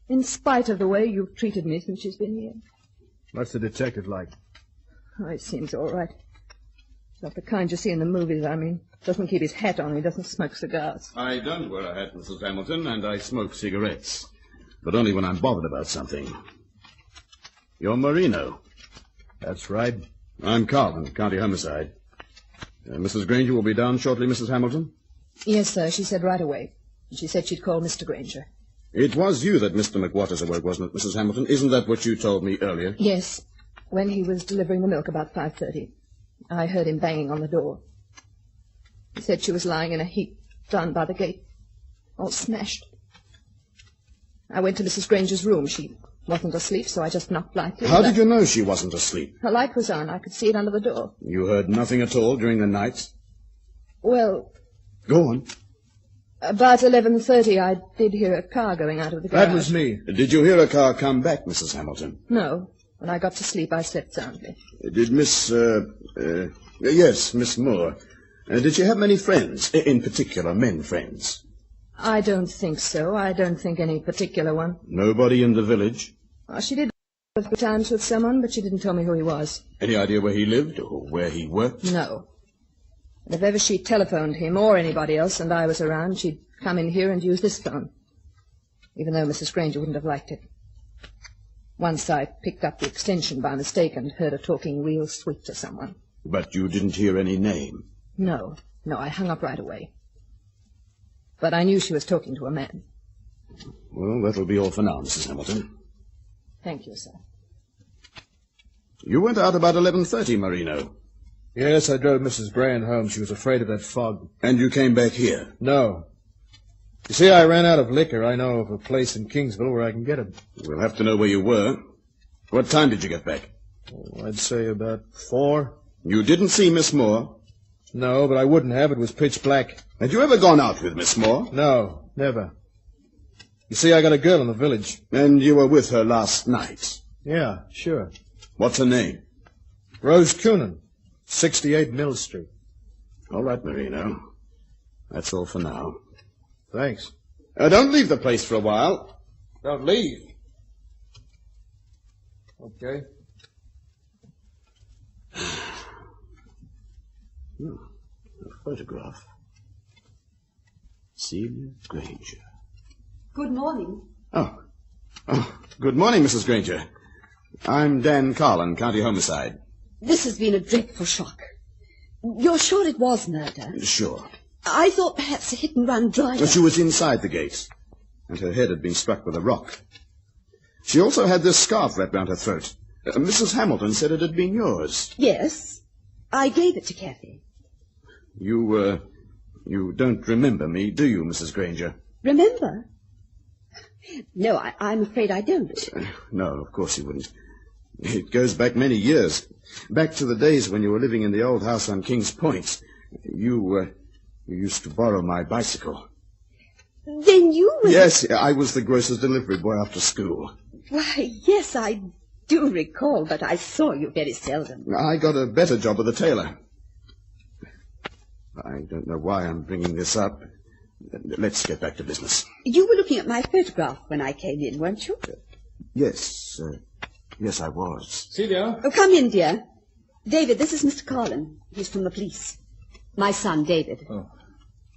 Speaker 13: In spite of the way you've treated me since she's been here.
Speaker 15: What's the detective like?
Speaker 13: Oh, he seems all right. Not the kind you see in the movies, I mean. Doesn't keep his hat on, he doesn't smoke cigars.
Speaker 16: I don't wear a hat, Mrs. Hamilton, and I smoke cigarettes. But only when I'm bothered about something. You're Marino.
Speaker 15: That's right.
Speaker 16: I'm Carlton, County Homicide. Mrs. Granger will be down shortly, Mrs. Hamilton?
Speaker 13: Yes, sir, she said right away. She said she'd call Mr. Granger.
Speaker 16: It was you that Mr. McWatters awoke, wasn't it, Mrs. Hamilton? Isn't that what you told me earlier?
Speaker 13: Yes, when he was delivering the milk about 5:30. I heard him banging on the door. He said she was lying in a heap down by the gate, all smashed. I went to Mrs. Granger's room. She wasn't asleep, so I just knocked lightly.
Speaker 16: How did you know she wasn't asleep?
Speaker 13: Her light was on. I could see it under the door.
Speaker 16: You heard nothing at all during the night?
Speaker 13: Well...
Speaker 16: Go on.
Speaker 13: About 11:30, I did hear a car going out of the garage.
Speaker 15: That was me.
Speaker 16: Did you hear a car come back, Mrs. Hamilton?
Speaker 13: No. When I got to sleep, I slept soundly.
Speaker 16: Did yes, Miss Moore. Did she have many friends? In particular, men friends?
Speaker 13: I don't think so. I don't think any particular one.
Speaker 16: Nobody in the village?
Speaker 13: Well, she did a few times with someone, but she didn't tell me who he was.
Speaker 16: Any idea where he lived or where he worked?
Speaker 13: No. And if ever she telephoned him or anybody else and I was around, she'd come in here and use this phone. Even though Mrs. Granger wouldn't have liked it. Once I picked up the extension by mistake and heard her talking real sweet to someone.
Speaker 16: But you didn't hear any name?
Speaker 13: No, I hung up right away. But I knew she was talking to a man.
Speaker 16: Well, that'll be all for now, Mrs. Hamilton.
Speaker 13: Thank you, sir.
Speaker 16: You went out about 11:30, Marino.
Speaker 15: Yes, I drove Mrs. Brand home. She was afraid of that fog.
Speaker 16: And you came back here?
Speaker 15: No. You see, I ran out of liquor. I know of a place in Kingsville where I can get it.
Speaker 16: We'll have to know where you were. What time did you get back?
Speaker 15: Oh, I'd say about 4.
Speaker 16: You didn't see Miss Moore?
Speaker 15: No, but I wouldn't have. It was pitch black.
Speaker 16: Had you ever gone out with Miss Moore?
Speaker 15: No, never. You see, I got a girl in the village.
Speaker 16: And you were with her last night?
Speaker 15: Yeah, sure.
Speaker 16: What's her name?
Speaker 15: Rose Coonan. 68 Mill Street.
Speaker 16: All right, Marino. That's all for now.
Speaker 15: Thanks.
Speaker 16: Don't leave the place for a while. Don't leave.
Speaker 15: Okay.
Speaker 16: A photograph. Celia Granger.
Speaker 7: Good morning.
Speaker 16: Oh, good morning, Mrs. Granger. I'm Dan Carlin, County Homicide.
Speaker 7: This has been a dreadful shock. You're sure it was murder?
Speaker 16: Sure.
Speaker 7: I thought perhaps a hit-and-run driver.
Speaker 16: She was inside the gate, and her head had been struck with a rock. She also had this scarf wrapped round her throat. Mrs. Hamilton said it had been yours.
Speaker 7: Yes. I gave it to Kathy.
Speaker 16: You don't remember me, do you, Mrs. Granger?
Speaker 7: Remember? No, I'm afraid I don't.
Speaker 16: No, of course you wouldn't. It goes back many years. Back to the days when you were living in the old house on King's Point. You used to borrow my bicycle.
Speaker 7: Then you were...
Speaker 16: Yes, I was the grocer's delivery boy after school.
Speaker 7: Why, yes, I do recall, but I saw you very seldom.
Speaker 16: I got a better job with a tailor. I don't know why I'm bringing this up. Let's get back to business.
Speaker 7: You were looking at my photograph when I came in, weren't you?
Speaker 16: Yes, yes, I was.
Speaker 19: Celia?
Speaker 7: Oh, come in, dear. David, this is Mr. Carlin. He's from the police. My son, David.
Speaker 19: Oh.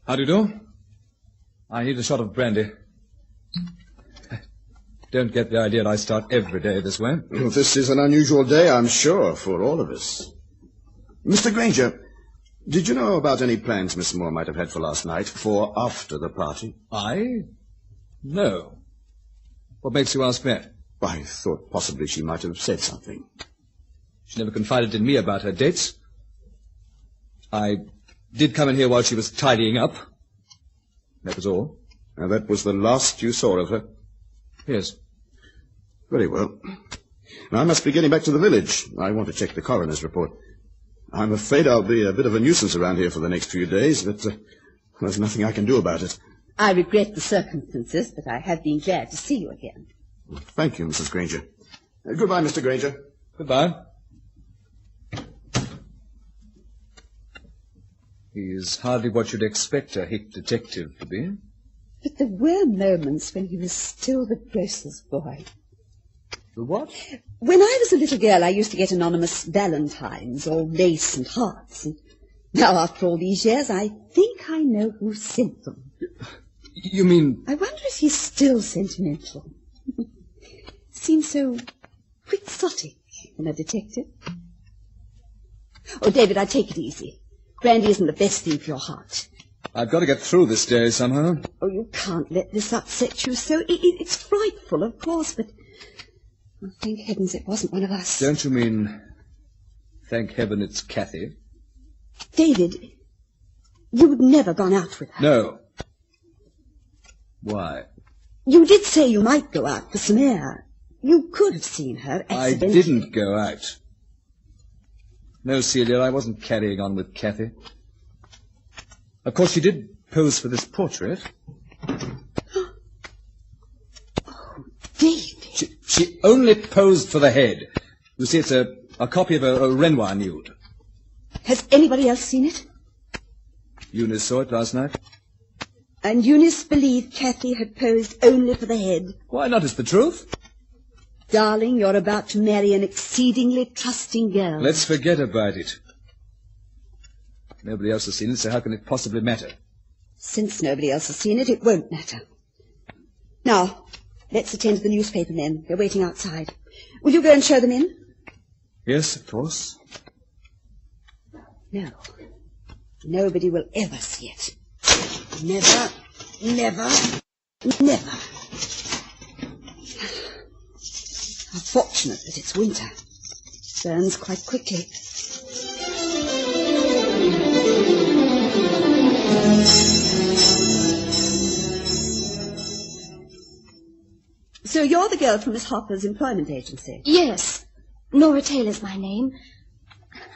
Speaker 19: How do you do? I need a shot of brandy. Don't get the idea I start every day this way.
Speaker 16: Well, this is an unusual day, I'm sure, for all of us. Mr. Granger, did you know about any plans Miss Moore might have had for last night, for after the party?
Speaker 19: I? No. What makes you ask that?
Speaker 16: I thought possibly she might have said something.
Speaker 19: She never confided in me about her dates. I did come in here while she was tidying up. That was all.
Speaker 16: Now, that was the last you saw of her?
Speaker 19: Yes.
Speaker 16: Very well. Now, I must be getting back to the village. I want to check the coroner's report. I'm afraid I'll be a bit of a nuisance around here for the next few days, but there's nothing I can do about it.
Speaker 7: I regret the circumstances, but I have been glad to see you again.
Speaker 16: Thank you, Mrs. Granger. Goodbye, Mr. Granger.
Speaker 19: Goodbye. He's hardly what you'd expect a hit detective to be.
Speaker 7: But there were moments when he was still the grocer's boy.
Speaker 19: The what?
Speaker 7: When I was a little girl, I used to get anonymous valentines, all lace and hearts. And now, after all these years, I think I know who sent them.
Speaker 19: You mean...
Speaker 7: I wonder if he's still sentimental. Seems so quixotic in a detective. Oh, David, I take it easy. Brandy isn't the best thing for your heart.
Speaker 19: I've got to get through this day somehow.
Speaker 7: Oh, you can't let this upset you so. It's frightful, of course, but... Oh, thank heavens it wasn't one of us.
Speaker 19: Don't you mean, thank heaven it's Kathy?
Speaker 7: David, you'd never gone out with her.
Speaker 19: No. Why?
Speaker 7: You did say you might go out for some air. You could have seen her accidentally.
Speaker 19: I didn't go out. No, Celia, I wasn't carrying on with Kathy. Of course, she did pose for this portrait.
Speaker 7: Oh, David.
Speaker 19: She only posed for the head. You see, it's a copy of a Renoir nude.
Speaker 7: Has anybody else seen it?
Speaker 19: Eunice saw it last night.
Speaker 7: And Eunice believed Kathy had posed only for the head.
Speaker 19: Why not? It's the truth.
Speaker 7: Darling, you're about to marry an exceedingly trusting girl.
Speaker 19: Let's forget about it. Nobody else has seen it, so how can it possibly matter?
Speaker 7: Since nobody else has seen it, it won't matter. Now, let's attend to the newspaper men. They're waiting outside. Will you go and show them in?
Speaker 19: Yes, of course.
Speaker 7: No. Nobody will ever see it. Never, never, never. How fortunate that it's winter. Burns quite quickly. So you're the girl from Miss Hopper's employment agency?
Speaker 9: Yes. Nora Taylor's my name.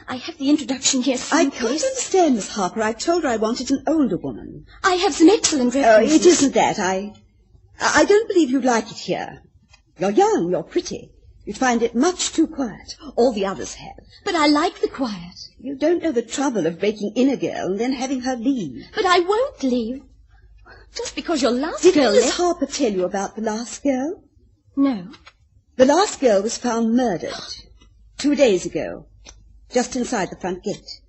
Speaker 9: I have the introduction here.
Speaker 7: I can't understand, Miss Harper. I told her I wanted an older woman.
Speaker 9: I have some excellent references.
Speaker 7: Oh, it isn't that. I don't believe you'd like it here. You're young, you're pretty. You'd find it much too quiet. All the others have.
Speaker 9: But I like the quiet.
Speaker 7: You don't know the trouble of breaking in a girl and then having her leave.
Speaker 9: But I won't leave. Just because your last
Speaker 7: Did
Speaker 9: girl
Speaker 7: Miss
Speaker 9: left...
Speaker 7: Harper tell you about the last girl?
Speaker 9: No.
Speaker 7: The last girl was found murdered 2 days ago, just inside the front gate.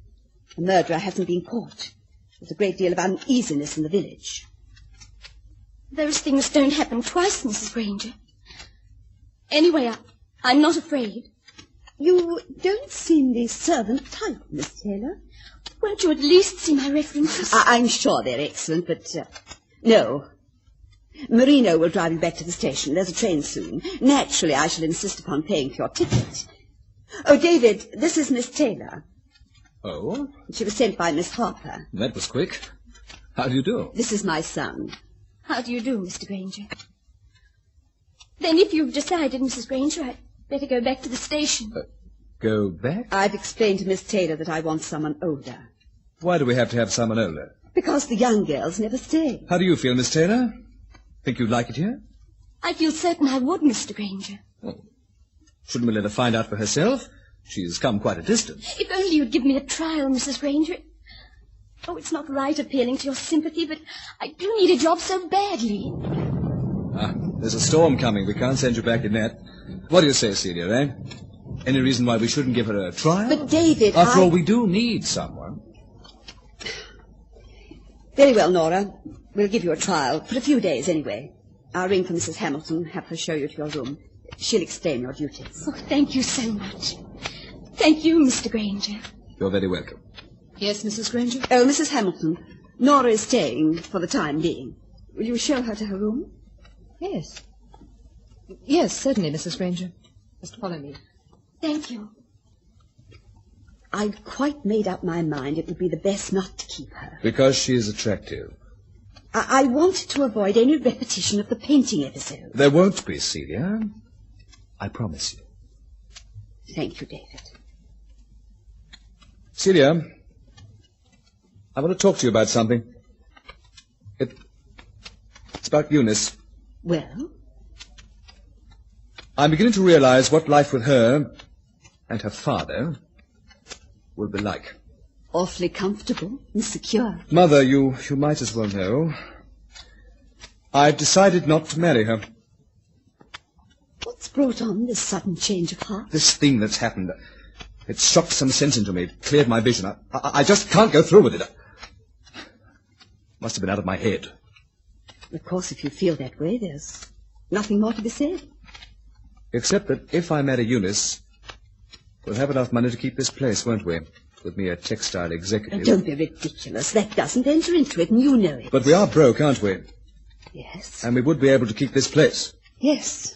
Speaker 7: The murderer hasn't been caught. There's a great deal of uneasiness in the village.
Speaker 9: Those things don't happen twice, Mrs. Granger. Anyway, I'm not afraid.
Speaker 7: You don't seem the servant type, Miss Taylor.
Speaker 9: Won't you at least see my references?
Speaker 7: I'm sure they're excellent, but... no. Marino will drive you back to the station. There's a train soon. Naturally, I shall insist upon paying for your ticket. Oh, David, this is Miss Taylor.
Speaker 19: Oh?
Speaker 7: She was sent by Miss Harper.
Speaker 19: That was quick. How do you do?
Speaker 7: This is my son.
Speaker 9: How do you do, Mr. Granger? Then if you've decided, Mrs. Granger, I'd better go back to the station.
Speaker 19: Go back?
Speaker 7: I've explained to Miss Taylor that I want someone older.
Speaker 19: Why do we have to have someone older?
Speaker 7: Because the young girls never stay.
Speaker 19: How do you feel, Miss Taylor? Think you'd like it here?
Speaker 9: I feel certain I would, Mr. Granger.
Speaker 19: Oh. Shouldn't we let her find out for herself? She's come quite a distance.
Speaker 9: If only you'd give me a trial, Mrs. Granger. Oh, it's not right appealing to your sympathy, but I do need a job so badly.
Speaker 19: There's a storm coming. We can't send you back in that. What do you say, Celia, eh? Any reason why we shouldn't give her a trial?
Speaker 7: But, David,
Speaker 19: After all, we do need someone.
Speaker 7: Very well, Nora. We'll give you a trial. For a few days, anyway. I'll ring for Mrs. Hamilton, have her show you to your room. She'll explain your duties.
Speaker 9: Oh, thank you so much. Thank you, Mr. Granger.
Speaker 19: You're very welcome.
Speaker 13: Yes, Mrs. Granger?
Speaker 7: Oh, Mrs. Hamilton, Nora is staying for the time being. Will you show her to her room?
Speaker 13: Yes. Yes, certainly, Mrs. Granger. Just follow me.
Speaker 9: Thank you.
Speaker 7: I'd quite made up my mind it would be the best not to keep her.
Speaker 19: Because she is attractive.
Speaker 7: I wanted to avoid any repetition of the painting episode.
Speaker 19: There won't be, Celia. I promise you.
Speaker 7: Thank you, David.
Speaker 19: Celia, I want to talk to you about something. It's about Eunice.
Speaker 7: Well?
Speaker 19: I'm beginning to realize what life with her and her father will be like.
Speaker 7: Awfully comfortable and secure.
Speaker 19: Mother, you might as well know. I've decided not to marry her.
Speaker 7: What's brought on this sudden change of heart?
Speaker 19: This thing that's happened, it shocked some sense into me. It cleared my vision. I just can't go through with it. Must have been out of my head.
Speaker 7: Of course, if you feel that way, there's nothing more to be said.
Speaker 19: Except that if I marry Eunice, we'll have enough money to keep this place, won't we? With me a textile executive.
Speaker 7: Don't be ridiculous. That doesn't enter into it, and you know it.
Speaker 19: But we are broke, aren't we?
Speaker 7: Yes.
Speaker 19: And we would be able to keep this place.
Speaker 7: Yes.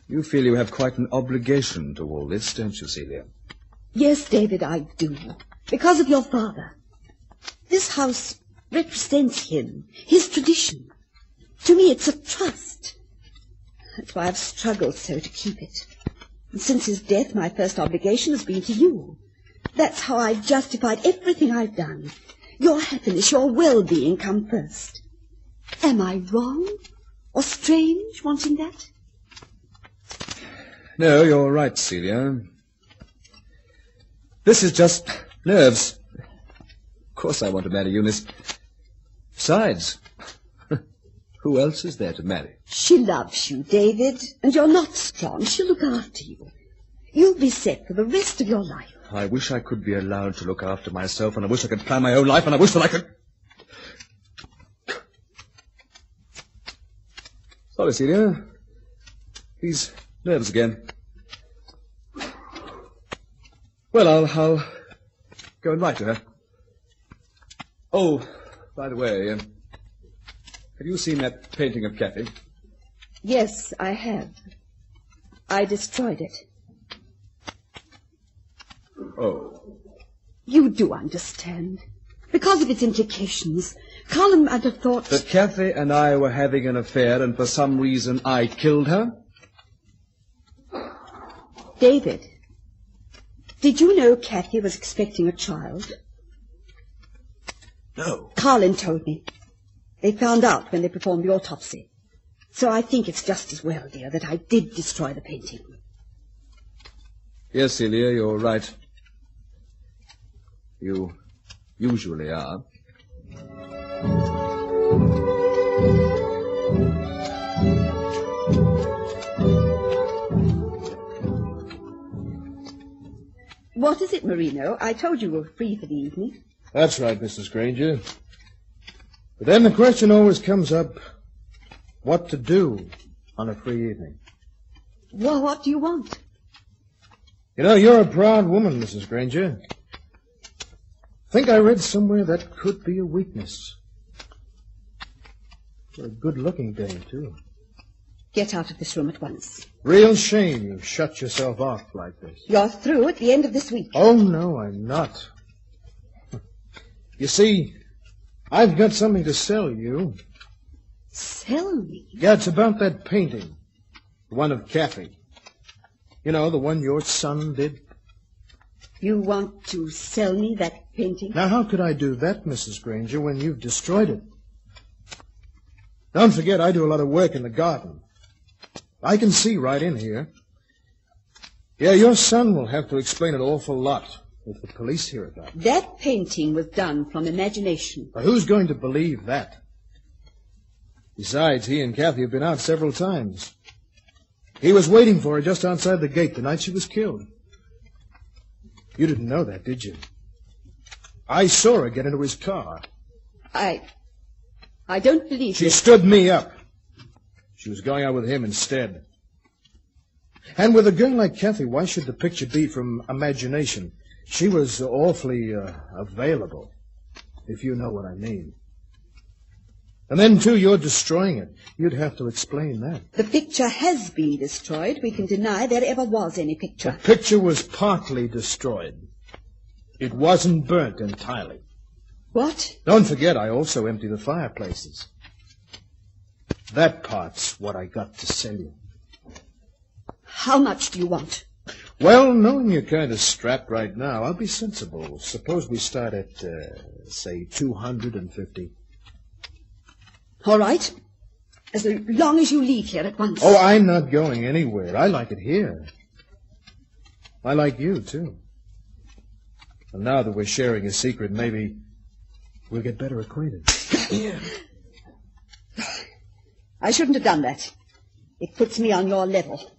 Speaker 19: You feel you have quite an obligation to all this, don't you, Celia?
Speaker 7: Yes, David, I do. Because of your father. This house represents him, his tradition. To me, it's a trust. That's why I've struggled so to keep it. And since his death, my first obligation has been to you. That's how I've justified everything I've done. Your happiness, your well-being come first. Am I wrong or strange wanting that?
Speaker 19: No, you're right, Celia. This is just nerves. Of course I want to marry Eunice. Besides, who else is there to marry?
Speaker 7: She loves you, David, and you're not strong. She'll look after you. You'll be set for the rest of your life.
Speaker 19: I wish I could be allowed to look after myself, and I wish I could plan my own life, and I wish that I could... Sorry, Celia. These nerves again. Well, I'll go and write to her. Oh, by the way, have you seen that painting of Kathy?
Speaker 7: Yes, I have. I destroyed it.
Speaker 19: Oh.
Speaker 7: You do understand. Because of its implications, Colin might have thought...
Speaker 19: That Kathy and I were having an affair, and for some reason I killed her?
Speaker 7: David, did you know Kathy was expecting a child?
Speaker 19: No.
Speaker 7: Colin told me. They found out when they performed the autopsy. So I think it's just as well, dear, that I did destroy the painting.
Speaker 19: Yes, Celia, you're right. You usually are.
Speaker 7: What is it, Marino? I told you were free for the evening.
Speaker 15: That's right, Mrs. Granger. But then the question always comes up, what to do on a free evening.
Speaker 7: Well, what do you want?
Speaker 15: You know, you're a proud woman, Mrs. Granger. I think I read somewhere that could be a weakness. You're a good-looking dame, too.
Speaker 7: Get out of this room at once.
Speaker 15: Real shame you shut yourself off like this.
Speaker 7: You're through at the end of this week.
Speaker 15: Oh, no, I'm not. You see, I've got something to sell you.
Speaker 7: Sell me?
Speaker 15: Yeah, it's about that painting. The one of Kathy. You know, the one your son did.
Speaker 7: You want to sell me that painting?
Speaker 15: Now, how could I do that, Mrs. Granger, when you've destroyed it? Don't forget, I do a lot of work in the garden. I can see right in here. Yeah, your son will have to explain an awful lot if the police hear about it.
Speaker 7: That painting was done from imagination.
Speaker 15: But who's going to believe that? Besides, he and Kathy have been out several times. He was waiting for her just outside the gate the night she was killed. You didn't know that, did you? I saw her get into his car.
Speaker 7: I don't believe
Speaker 15: She stood me up. She was going out with him instead. And with a girl like Kathy, why should the picture be from imagination? She was awfully available, if you know what I mean. And then, too, you're destroying it. You'd have to explain that.
Speaker 7: The picture has been destroyed. We can deny there ever was any picture.
Speaker 15: The picture was partly destroyed. It wasn't burnt entirely.
Speaker 7: What?
Speaker 15: Don't forget, I also empty the fireplaces. That part's what I got to sell you.
Speaker 7: How much do you want?
Speaker 15: Well, knowing you're kind of strapped right now, I'll be sensible. Suppose we start at, say, 250.
Speaker 7: All right. As long as you leave here at once.
Speaker 15: Oh, I'm not going anywhere. I like it here. I like you, too. And now that we're sharing a secret, maybe we'll get better acquainted.
Speaker 7: Yeah. I shouldn't have done that. It puts me on your level.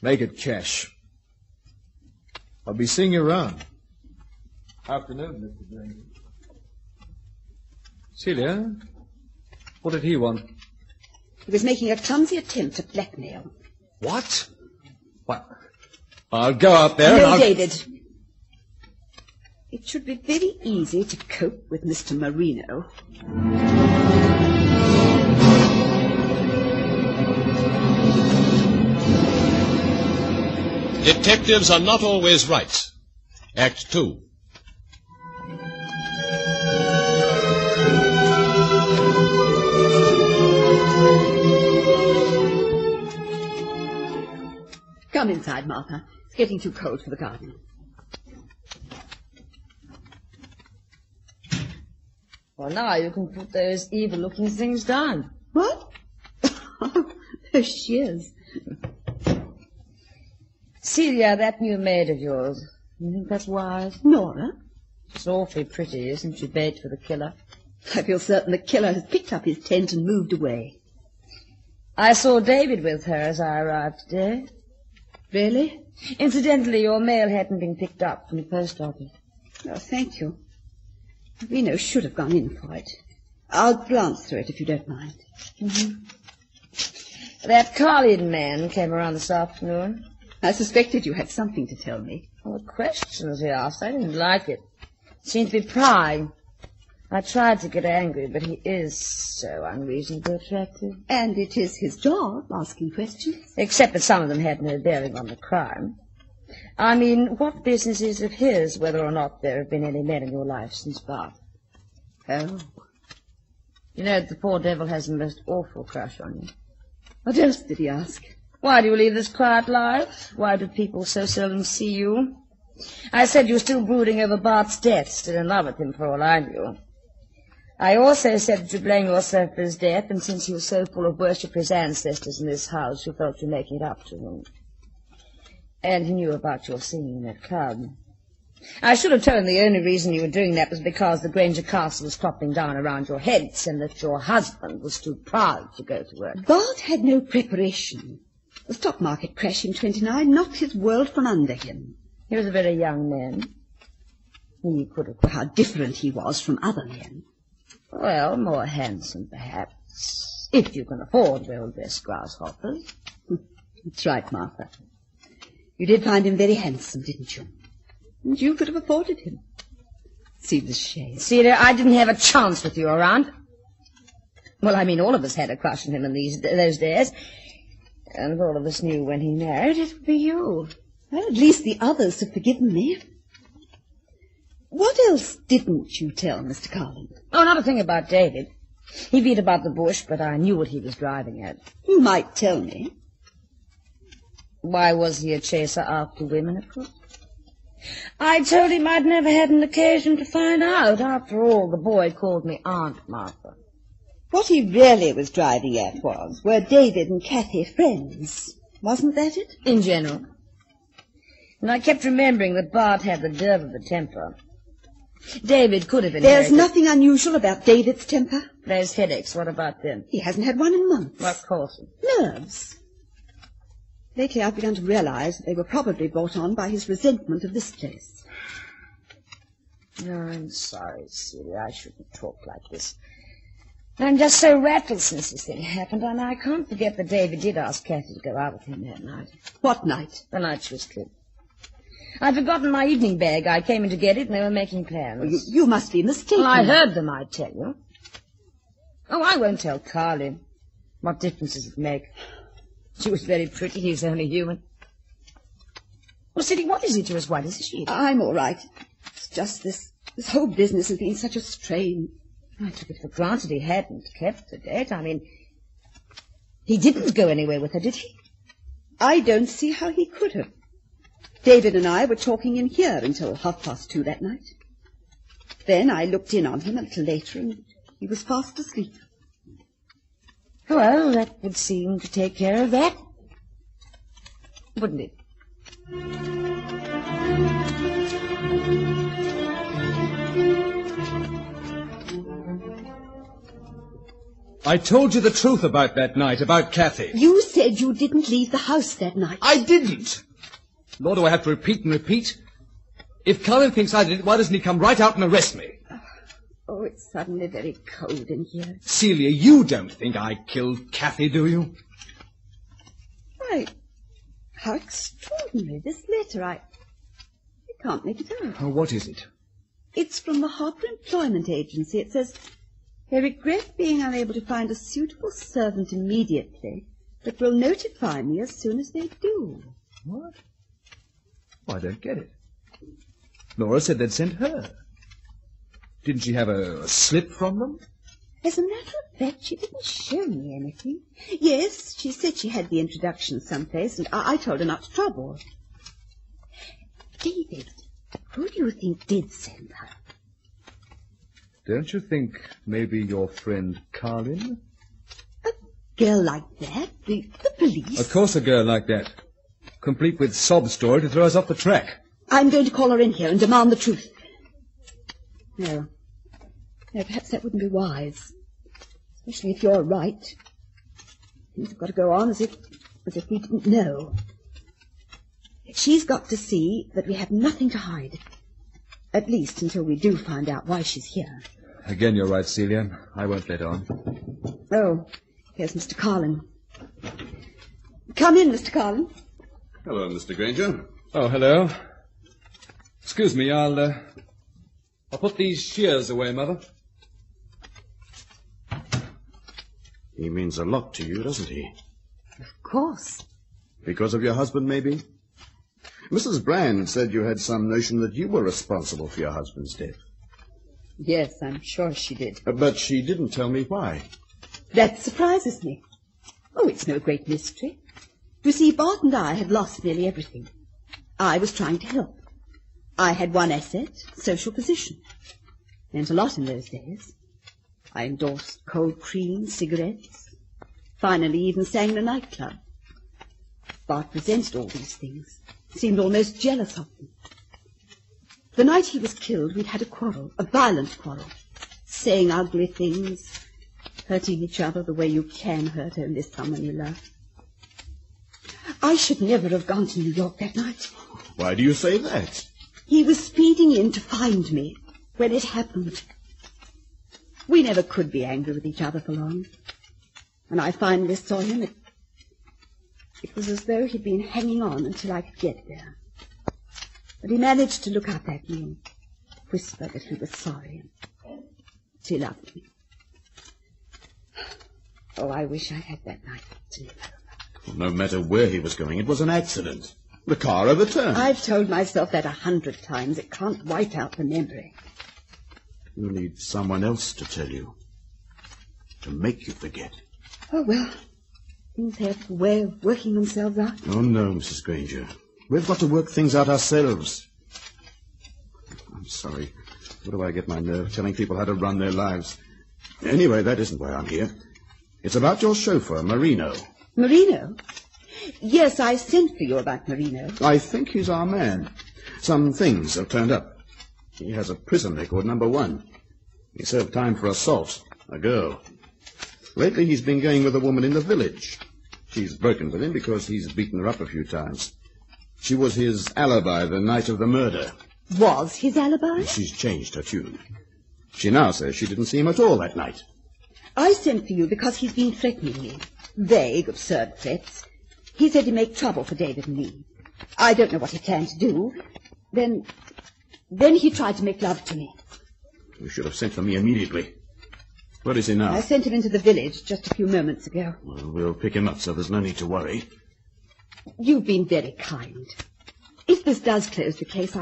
Speaker 15: Make it cash. I'll be seeing you around. Afternoon, Mr. Granger.
Speaker 19: Celia, what did he want?
Speaker 7: He was making a clumsy attempt at blackmail.
Speaker 19: What? What? I'll go out there
Speaker 7: No,
Speaker 19: and
Speaker 7: David. It should be very easy to cope with Mr. Marino.
Speaker 12: Detectives are not always right. Act 2.
Speaker 7: Come inside, Martha. It's getting too cold for the garden.
Speaker 14: Well, now you can put those evil-looking things down.
Speaker 7: What? There she is.
Speaker 14: Celia, that new maid of yours, you think that's wise?
Speaker 7: Nora?
Speaker 14: She's awfully pretty, isn't she, bait for the killer?
Speaker 7: I feel certain the killer has picked up his tent and moved away.
Speaker 14: I saw David with her as I arrived today.
Speaker 7: Really?
Speaker 14: Incidentally, your mail hadn't been picked up from the post office.
Speaker 7: Oh, thank you. Reno should have gone in for it. I'll glance through it if you don't mind.
Speaker 14: Mm-hmm. That Carlin man came around this afternoon.
Speaker 7: I suspected you had something to tell me.
Speaker 14: Well, the questions he asked, I didn't like it. Seemed to be prying. I tried to get angry, but he is so unreasonably attractive.
Speaker 7: And it is his job, asking questions.
Speaker 14: Except that some of them had no bearing on the crime. I mean, what business is it of his whether or not there have been any men in your life since birth?
Speaker 7: Oh.
Speaker 14: You know, the poor devil has a most awful crush on you.
Speaker 7: What else did he ask?
Speaker 14: Why do you leave this quiet life? Why do people so seldom see you? I said you were still brooding over Bart's death, still in love with him for all I knew. I also said that you blame yourself for his death, and since he was so full of worship for his ancestors in this house, you felt you making it up to him. And he knew about your singing in that club. I should have told him the only reason you were doing that was because the Granger Castle was toppling down around your heads, and that your husband was too proud to go to work.
Speaker 7: Bart had no preparation. The stock market crash in 29 knocked his world from under him.
Speaker 14: He was a very young man. He could have...
Speaker 7: Well, how different he was from other men.
Speaker 14: Well, more handsome, perhaps, if you can afford well-dressed grasshoppers.
Speaker 7: That's right, Martha. You did find him very handsome, didn't you? And you could have afforded him. See the shame.
Speaker 14: Celia, I didn't have a chance with you around. Well, I mean, all of us had a crush on him in those days. And all of us knew when he married it would be you.
Speaker 7: Well, at least the others have forgiven me. What else didn't you tell Mr. Carlin?
Speaker 14: Oh, not a thing about David. He beat about the bush, but I knew what he was driving at.
Speaker 7: You might tell me.
Speaker 14: Why was he a chaser after women, of course? I told him I'd never had an occasion to find out. After all, the boy called me Aunt Martha.
Speaker 7: What he really was driving at were David and Kathy friends. Wasn't that it?
Speaker 14: In general. And I kept remembering that Bart had the nerve of the temper. David could have inherited...
Speaker 7: There's nothing unusual about David's temper.
Speaker 14: There's headaches. What about them?
Speaker 7: He hasn't had one in months.
Speaker 14: What caused them?
Speaker 7: Nerves. Lately I've begun to realize that they were probably brought on by his resentment of this place.
Speaker 14: Oh, I'm sorry, Celia. I shouldn't talk like this. I'm just so rattled since this thing happened, and I can't forget that David did ask Kathy to go out with him that night.
Speaker 7: What night?
Speaker 14: The night she was killed. I'd forgotten my evening bag. I came in to get it, and they were making plans.
Speaker 7: Well, you must be mistaken.
Speaker 14: Well, I heard them, I tell you. Oh, I won't tell Carly. What difference does it make? She was very pretty. He was only human. Well, Sidney, what is it you're as white as a sheet?
Speaker 7: I'm all right. It's just this whole business has been such a strain.
Speaker 14: I took it for granted he hadn't kept the date. I mean, he didn't go anywhere with her, did he?
Speaker 7: I don't see how he could have. David and I were talking in here until 2:30 that night. Then I looked in on him a little later, and he was fast asleep.
Speaker 14: Well, that would seem to take care of that, wouldn't it?
Speaker 19: I told you the truth about that night, about Kathy.
Speaker 7: You said you didn't leave the house that night.
Speaker 19: I didn't. Nor do I have to repeat and repeat. If Colin thinks I did it, why doesn't he come right out and arrest me?
Speaker 7: Oh, it's suddenly very cold in here.
Speaker 19: Celia, you don't think I killed Kathy, do you?
Speaker 7: Why, how extraordinary. This letter, I can't make it out.
Speaker 19: Oh, what is it?
Speaker 7: It's from the Harper Employment Agency. It says, they regret being unable to find a suitable servant immediately, but will notify me as soon as they do.
Speaker 19: What? Oh, I don't get it. Laura said they'd sent her. Didn't she have a slip from them?
Speaker 7: As a matter of fact, she didn't show me anything. Yes, she said she had the introduction someplace, and I told her not to trouble. David, who do you think did send her?
Speaker 19: Don't you think maybe your friend Carlin?
Speaker 7: A girl like that? The police?
Speaker 19: Of course a girl like that. Complete with sob story to throw us off the track.
Speaker 7: I'm going to call her in here and demand the truth. No, perhaps that wouldn't be wise. Especially if you're right. Things have got to go on as if we didn't know. She's got to see that we have nothing to hide. At least until we do find out why she's here.
Speaker 19: Again, you're right, Celia. I won't let on.
Speaker 7: Oh, here's Mr. Carlin. Come in, Mr. Carlin.
Speaker 16: Hello, Mr. Granger.
Speaker 19: Oh, hello. Excuse me, I'll put these shears away, Mother.
Speaker 16: He means a lot to you, doesn't he?
Speaker 7: Of course.
Speaker 16: Because of your husband, maybe? Mrs. Brand said you had some notion that you were responsible for your husband's death.
Speaker 7: Yes, I'm sure she did.
Speaker 16: But she didn't tell me why.
Speaker 7: That surprises me. Oh, it's no great mystery. You see, Bart and I had lost nearly everything. I was trying to help. I had one asset, social position. Meant a lot in those days. I endorsed cold cream, cigarettes. Finally, even sang in a nightclub. Bart resented all these things, seemed almost jealous of them. The night he was killed, we'd had a quarrel, a violent quarrel, saying ugly things, hurting each other the way you can hurt only someone you love. I should never have gone to New York that night.
Speaker 16: Why do you say that?
Speaker 7: He was speeding in to find me when it happened. We never could be angry with each other for long. When I finally saw him, it was as though he'd been hanging on until I could get there. But he managed to look up at me and whisper that he was sorry. He loved me. Oh, I wish I had that night to live over.
Speaker 16: Well, no matter where he was going, it was an accident. The car overturned.
Speaker 7: I've told myself that 100 times. It can't wipe out the memory.
Speaker 16: You need someone else to tell you. To make you forget.
Speaker 7: Oh, well, things have a way of working themselves out.
Speaker 16: Oh, no, Mrs. Granger. We've got to work things out ourselves. I'm sorry. Where do I get my nerve telling people how to run their lives? Anyway, that isn't why I'm here. It's about your chauffeur, Marino.
Speaker 7: Marino? Yes, I sent for you about Marino.
Speaker 16: I think he's our man. Some things have turned up. He has a prison record, #1. He served time for assault, a girl. Lately, he's been going with a woman in the village. She's broken with him because he's beaten her up a few times. She was his alibi the night of the murder.
Speaker 7: Was his alibi?
Speaker 16: She's changed her tune. She now says she didn't see him at all that night.
Speaker 7: I sent for you because he's been threatening me. Vague, absurd threats. He said he'd make trouble for David and me. I don't know what he planned to do. Then he tried to make love to me.
Speaker 16: You should have sent for me immediately. Where is he now?
Speaker 7: I sent him into the village just a few moments ago.
Speaker 16: Well, we'll pick him up, so there's no need to worry.
Speaker 7: You've been very kind. If this does close the case,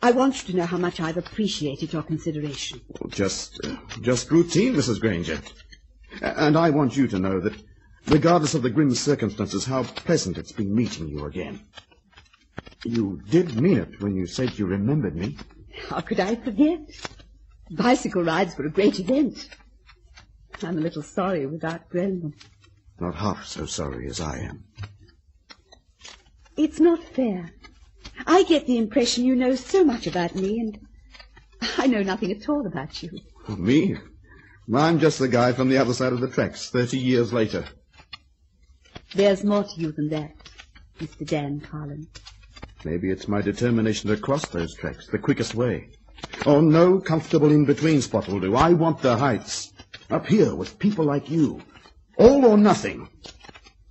Speaker 7: I want you to know how much I've appreciated your consideration.
Speaker 16: Well, just routine, Mrs. Granger. And I want you to know that, regardless of the grim circumstances, how pleasant it's been meeting you again. You did mean it when you said you remembered me.
Speaker 7: How could I forget? Bicycle rides were a great event. I'm a little sorry we've outgrown them.
Speaker 16: Not half so sorry as I am.
Speaker 7: It's not fair. I get the impression you know so much about me, and I know nothing at all about you.
Speaker 16: Me? I'm just the guy from the other side of the tracks, 30 years later.
Speaker 7: There's more to you than that, Mr. Dan Carlin.
Speaker 16: Maybe it's my determination to cross those tracks, the quickest way. Oh, no comfortable in-between spot will do. I want the heights. Up here with people like you. All or nothing.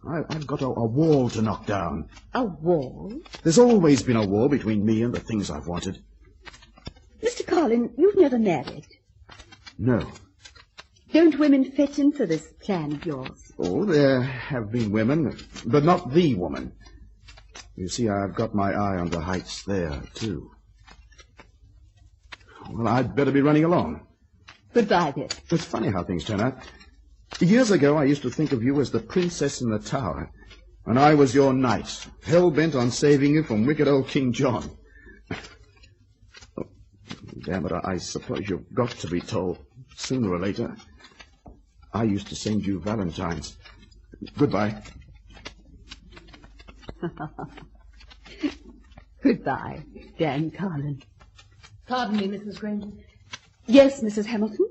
Speaker 16: I've got a wall to knock down.
Speaker 7: A wall?
Speaker 16: There's always been a wall between me and the things I've wanted.
Speaker 7: Mr. Carlin, you've never married.
Speaker 16: No.
Speaker 7: Don't women fit into this plan of yours?
Speaker 16: Oh, there have been women, but not the woman. You see, I've got my eye on the heights there, too. Well, I'd better be running along.
Speaker 7: Goodbye, then.
Speaker 16: It's funny how things turn out. Years ago, I used to think of you as the princess in the tower, and I was your knight, hell-bent on saving you from wicked old King John. Oh, damn it, I suppose you've got to be told, sooner or later. I used to send you valentines. Goodbye.
Speaker 7: Goodbye, Dan Carlin.
Speaker 13: Pardon me, Mrs. Granger.
Speaker 7: Yes, Mrs. Hamilton?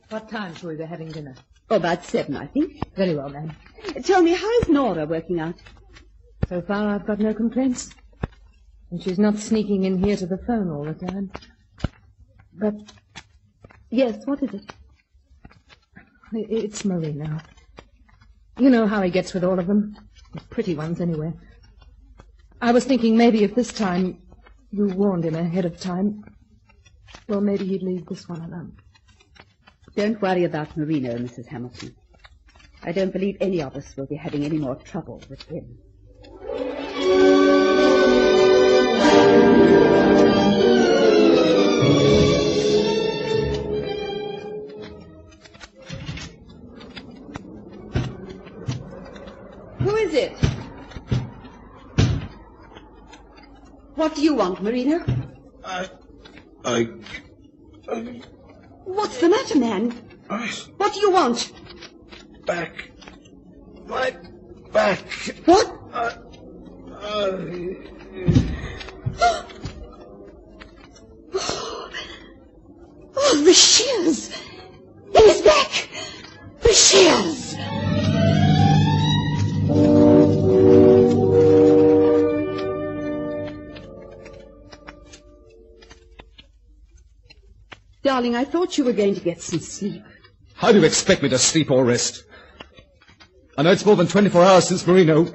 Speaker 13: What time shall we be having dinner?
Speaker 7: Oh, about 7, I think.
Speaker 13: Very well, ma'am.
Speaker 7: Tell me, how is Nora working out?
Speaker 13: So far, I've got no complaints. And she's not sneaking in here to the phone all the time. But...
Speaker 7: Yes, what is it?
Speaker 13: It's Marino. You know how he gets with all of them. The pretty ones, anyway. I was thinking maybe if this time you warned him ahead of time, well, maybe he'd leave this one alone.
Speaker 7: Don't worry about Marino, Mrs. Hamilton. I don't believe any of us will be having any more trouble with him. Who is it? What do you want, Marino?
Speaker 16: I...
Speaker 7: What's the matter, man? What do you want?
Speaker 15: Back. My back.
Speaker 7: What? Oh, the shears! In his back! The shears! Darling, I thought you were going to get some sleep.
Speaker 19: How do you expect me to sleep or rest? I know it's more than 24 hours since Marino.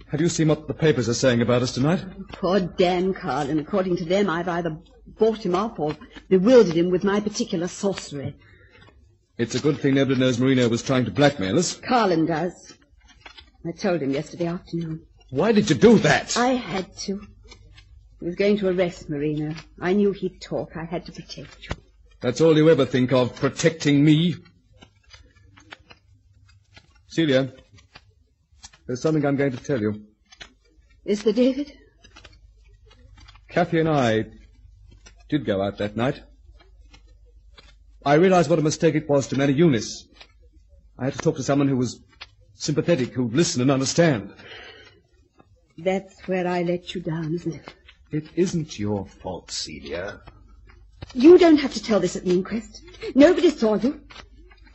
Speaker 19: Have you seen what the papers are saying about us tonight?
Speaker 7: Poor Dan Carlin. According to them, I've either bought him up or bewildered him with my particular sorcery.
Speaker 19: It's a good thing nobody knows Marino was trying to blackmail us.
Speaker 7: Carlin does. I told him yesterday afternoon.
Speaker 19: Why did you do that?
Speaker 7: I had to. He was going to arrest Marino. I knew he'd talk. I had to protect you.
Speaker 19: That's all you ever think of, protecting me. Celia, there's something I'm going to tell you.
Speaker 7: Is there, David?
Speaker 19: Kathy and I did go out that night. I realized what a mistake it was to marry Eunice. I had to talk to someone who was sympathetic, who'd listen and understand.
Speaker 7: That's where I let you down, isn't it?
Speaker 19: It isn't your fault, Celia.
Speaker 7: You don't have to tell this at the inquest. Nobody saw you.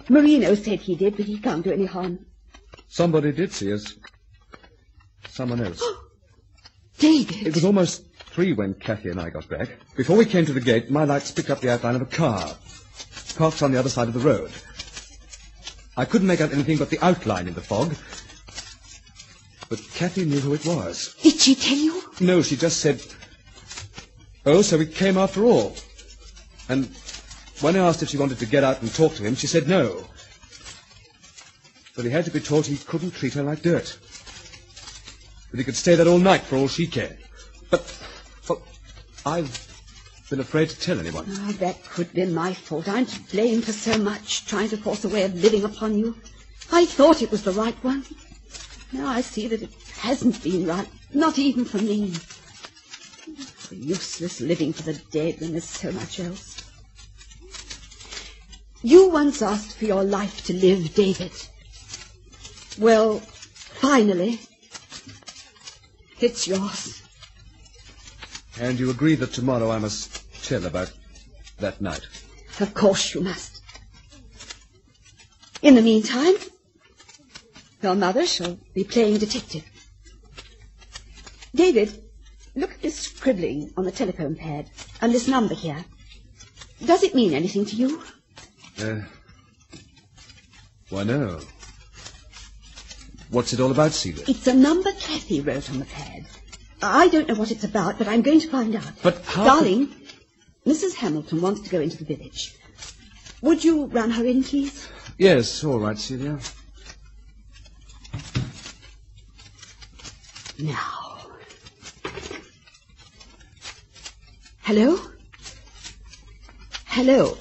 Speaker 7: Marino said he did, but he can't do any harm.
Speaker 19: Somebody did see us. Someone else.
Speaker 7: David!
Speaker 19: It was almost 3 when Kathy and I got back. Before we came to the gate, my lights picked up the outline of a car, parked on the other side of the road. I couldn't make out anything but the outline in the fog. But Kathy knew who it was.
Speaker 7: Did she tell you?
Speaker 19: No, she just said, "Oh, so he came after all." And when I asked if she wanted to get out and talk to him, she said no. But he had to be taught he couldn't treat her like dirt. That he could stay there all night for all she cared. But, well, I've been afraid to tell anyone.
Speaker 7: Oh, that could be my fault. I'm to blame for so much, trying to force a way of living upon you. I thought it was the right one. Now I see that it hasn't been right, not even for me. It's useless living for the dead when there's so much else. You once asked for your life to live, David. Well, finally, it's yours.
Speaker 19: And you agree that tomorrow I must tell about that night?
Speaker 7: Of course you must. In the meantime, your mother shall be playing detective. David, look at this scribbling on the telephone pad and this number here. Does it mean anything to you?
Speaker 19: Why, no. What's it all about, Celia?
Speaker 7: It's a number Kathy wrote on the pad. I don't know what it's about, but I'm going to find out.
Speaker 19: But how...
Speaker 7: Darling, Mrs. Hamilton wants to go into the village. Would you run her in, please?
Speaker 19: Yes, all right, Celia.
Speaker 7: Now. Hello? Hello.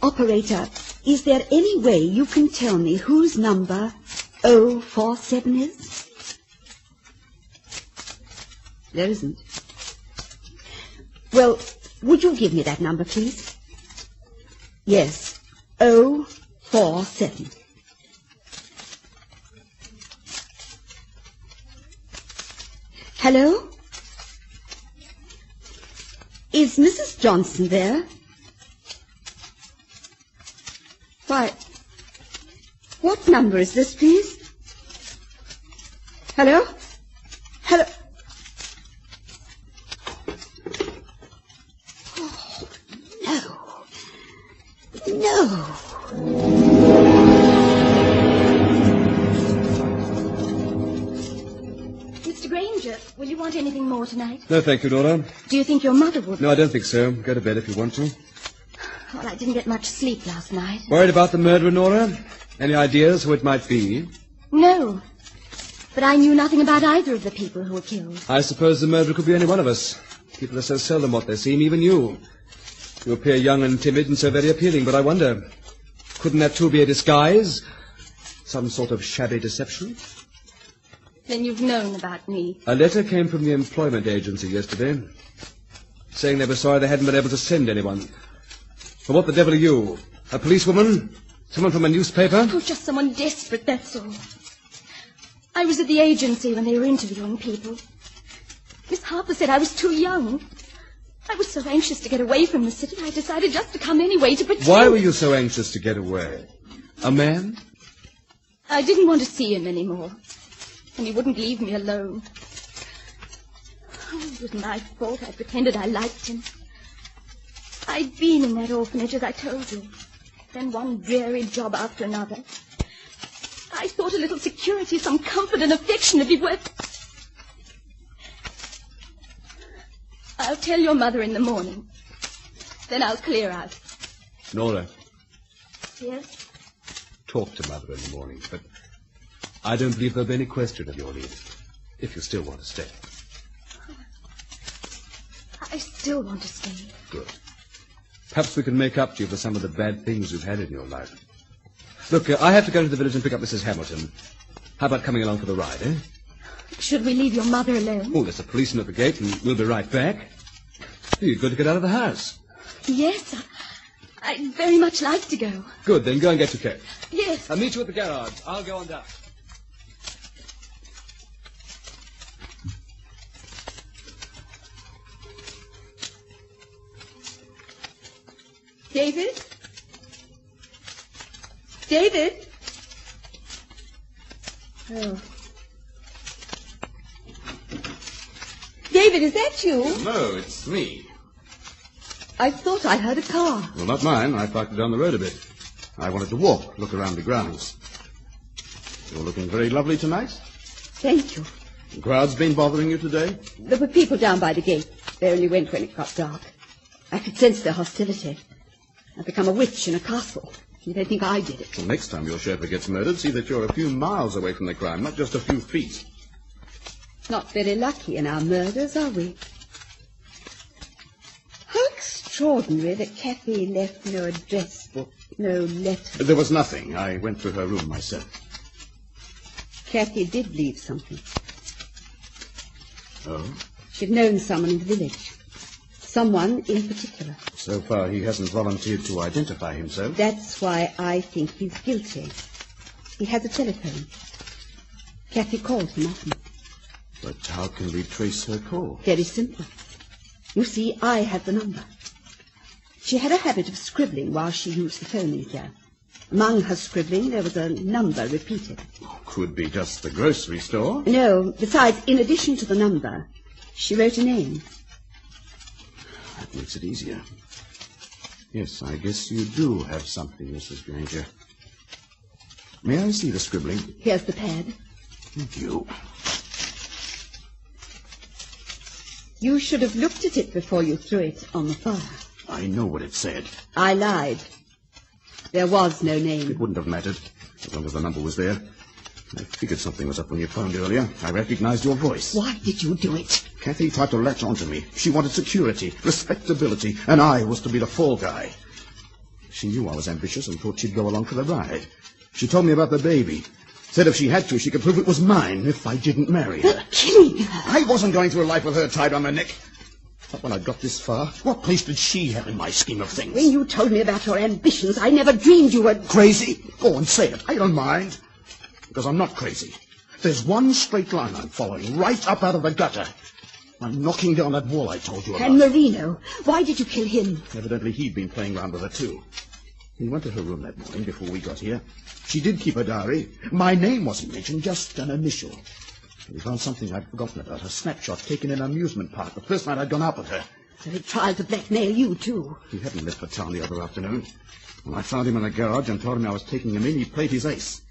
Speaker 7: Operator, is there any way you can tell me whose number 047 is? There isn't. Well, would you give me that number, please? Yes, 047. Hello? Is Mrs. Johnson there? Why, what number is this, please? Hello? Hello? Oh, no. No.
Speaker 9: Mr. Granger, will you want anything more tonight?
Speaker 19: No, thank you, Nora.
Speaker 9: Do you think your mother would?
Speaker 19: No, I don't think so. Go to bed if you want to.
Speaker 9: Well, I didn't get much sleep last night.
Speaker 19: Worried about the murderer, Nora? Any ideas who it might be?
Speaker 9: No. But I knew nothing about either of the people who were killed.
Speaker 19: I suppose the murderer could be any one of us. People are so seldom what they seem, even you. You appear young and timid and so very appealing, but I wonder, couldn't that too be a disguise? Some sort of shabby deception?
Speaker 9: Then you've known about me.
Speaker 19: A letter came from the employment agency yesterday, saying they were sorry they hadn't been able to send anyone. Well, what the devil are you? A policewoman? Someone from a newspaper?
Speaker 9: Oh, just someone desperate, that's all. I was at the agency when they were interviewing people. Miss Harper said I was too young. I was so anxious to get away from the city, I decided just to come anyway to pretend.
Speaker 19: Why were you so anxious to get away? A man?
Speaker 9: I didn't want to see him anymore. And he wouldn't leave me alone. Oh, it was my fault. I pretended I liked him. I'd been in that orphanage, as I told you. Then one dreary job after another. I thought a little security, some comfort and affection would be worth... I'll tell your mother in the morning. Then I'll clear out.
Speaker 19: Nora.
Speaker 9: Yes?
Speaker 19: Talk to Mother in the morning, but I don't believe there'll be any question of your leaving, if you still want to stay.
Speaker 9: I still want to stay.
Speaker 19: Good. Perhaps we can make up to you for some of the bad things you've had in your life. Look, I have to go to the village and pick up Mrs. Hamilton. How about coming along for the ride, eh?
Speaker 9: Should we leave your mother alone?
Speaker 19: Oh, there's a policeman at the gate, and we'll be right back. You're good to get out of the house.
Speaker 9: Yes, I'd very much like to go.
Speaker 19: Good, then go and get your coat.
Speaker 9: Yes.
Speaker 19: I'll meet you at the garage. I'll go on down.
Speaker 7: David? David? Oh. David, is that you?
Speaker 16: No, it's me.
Speaker 7: I thought I heard a car.
Speaker 16: Well, not mine. I parked it down the road a bit. I wanted to walk, look around the grounds. You're looking very lovely tonight.
Speaker 7: Thank you.
Speaker 16: The crowd's been bothering you today?
Speaker 7: There were people down by the gate. They only went when it got dark. I could sense their hostility. I've become a witch in a castle. You don't think I did it.
Speaker 16: Well, next time your chauffeur gets murdered, see that you're a few miles away from the crime, not just a few feet.
Speaker 7: Not very lucky in our murders, are we? How extraordinary that Kathy left no address book, no letter.
Speaker 16: There was nothing. I went through her room myself.
Speaker 7: Kathy did leave something.
Speaker 16: Oh?
Speaker 7: She'd known someone in the village. Someone in particular.
Speaker 16: So far, he hasn't volunteered to identify himself.
Speaker 7: That's why I think he's guilty. He has a telephone. Kathy called him often.
Speaker 16: But how can we trace her call?
Speaker 7: Very simple. You see, I had the number. She had a habit of scribbling while she used the phone in here. Among her scribbling, there was a number repeated.
Speaker 16: Could be just the grocery store.
Speaker 7: No, besides, in addition to the number, she wrote a name.
Speaker 16: That makes it easier. Yes, I guess you do have something, Mrs. Granger. May I see the scribbling?
Speaker 7: Here's the pad.
Speaker 16: Thank you.
Speaker 7: You should have looked at it before you threw it on the fire.
Speaker 16: I know what it said.
Speaker 7: I lied. There was no name.
Speaker 16: It wouldn't have mattered, as long as the number was there. I figured something was up when you phoned earlier. I recognized your voice.
Speaker 7: Why did you do it?
Speaker 16: Kathy tried to latch onto me. She wanted security, respectability, and I was to be the fall guy. She knew I was ambitious and thought she'd go along for the ride. She told me about the baby. Said if she had to, she could prove it was mine if I didn't marry her.
Speaker 7: Killing her.
Speaker 16: I wasn't going through a life with her tied on my neck. But when I got this far, what place did she have in my scheme of things?
Speaker 7: When you told me about your ambitions, I never dreamed you were...
Speaker 16: Crazy? Go and say it. I don't mind. Because I'm not crazy. There's one straight line I'm following, right up out of the gutter. I'm knocking down that wall I told you about.
Speaker 7: And Marino. Why did you kill him?
Speaker 16: Evidently he'd been playing around with her, too. He went to her room that morning before we got here. She did keep a diary. My name wasn't mentioned, just an initial. We found something I'd forgotten about, a snapshot taken in an amusement park the first night I'd gone out with her.
Speaker 7: So he tried to blackmail you, too.
Speaker 16: He hadn't left for town the other afternoon. When I found him in the garage and told him I was taking him in, he played his ace.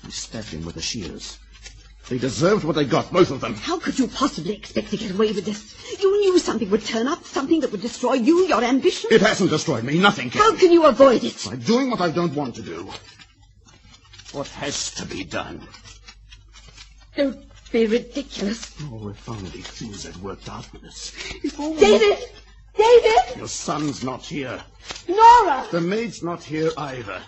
Speaker 16: I stabbed him with the shears. They deserved what they got, both of them.
Speaker 7: How could you possibly expect to get away with this? You knew something would turn up, something that would destroy you, your ambition.
Speaker 16: It hasn't destroyed me. Nothing can.
Speaker 7: How can you avoid it?
Speaker 16: By doing what I don't want to do. What has to be done?
Speaker 7: Don't be ridiculous.
Speaker 16: Oh, if only things had worked out with us.
Speaker 7: David! David!
Speaker 16: Your son's not here.
Speaker 7: Nora!
Speaker 16: The maid's not here either.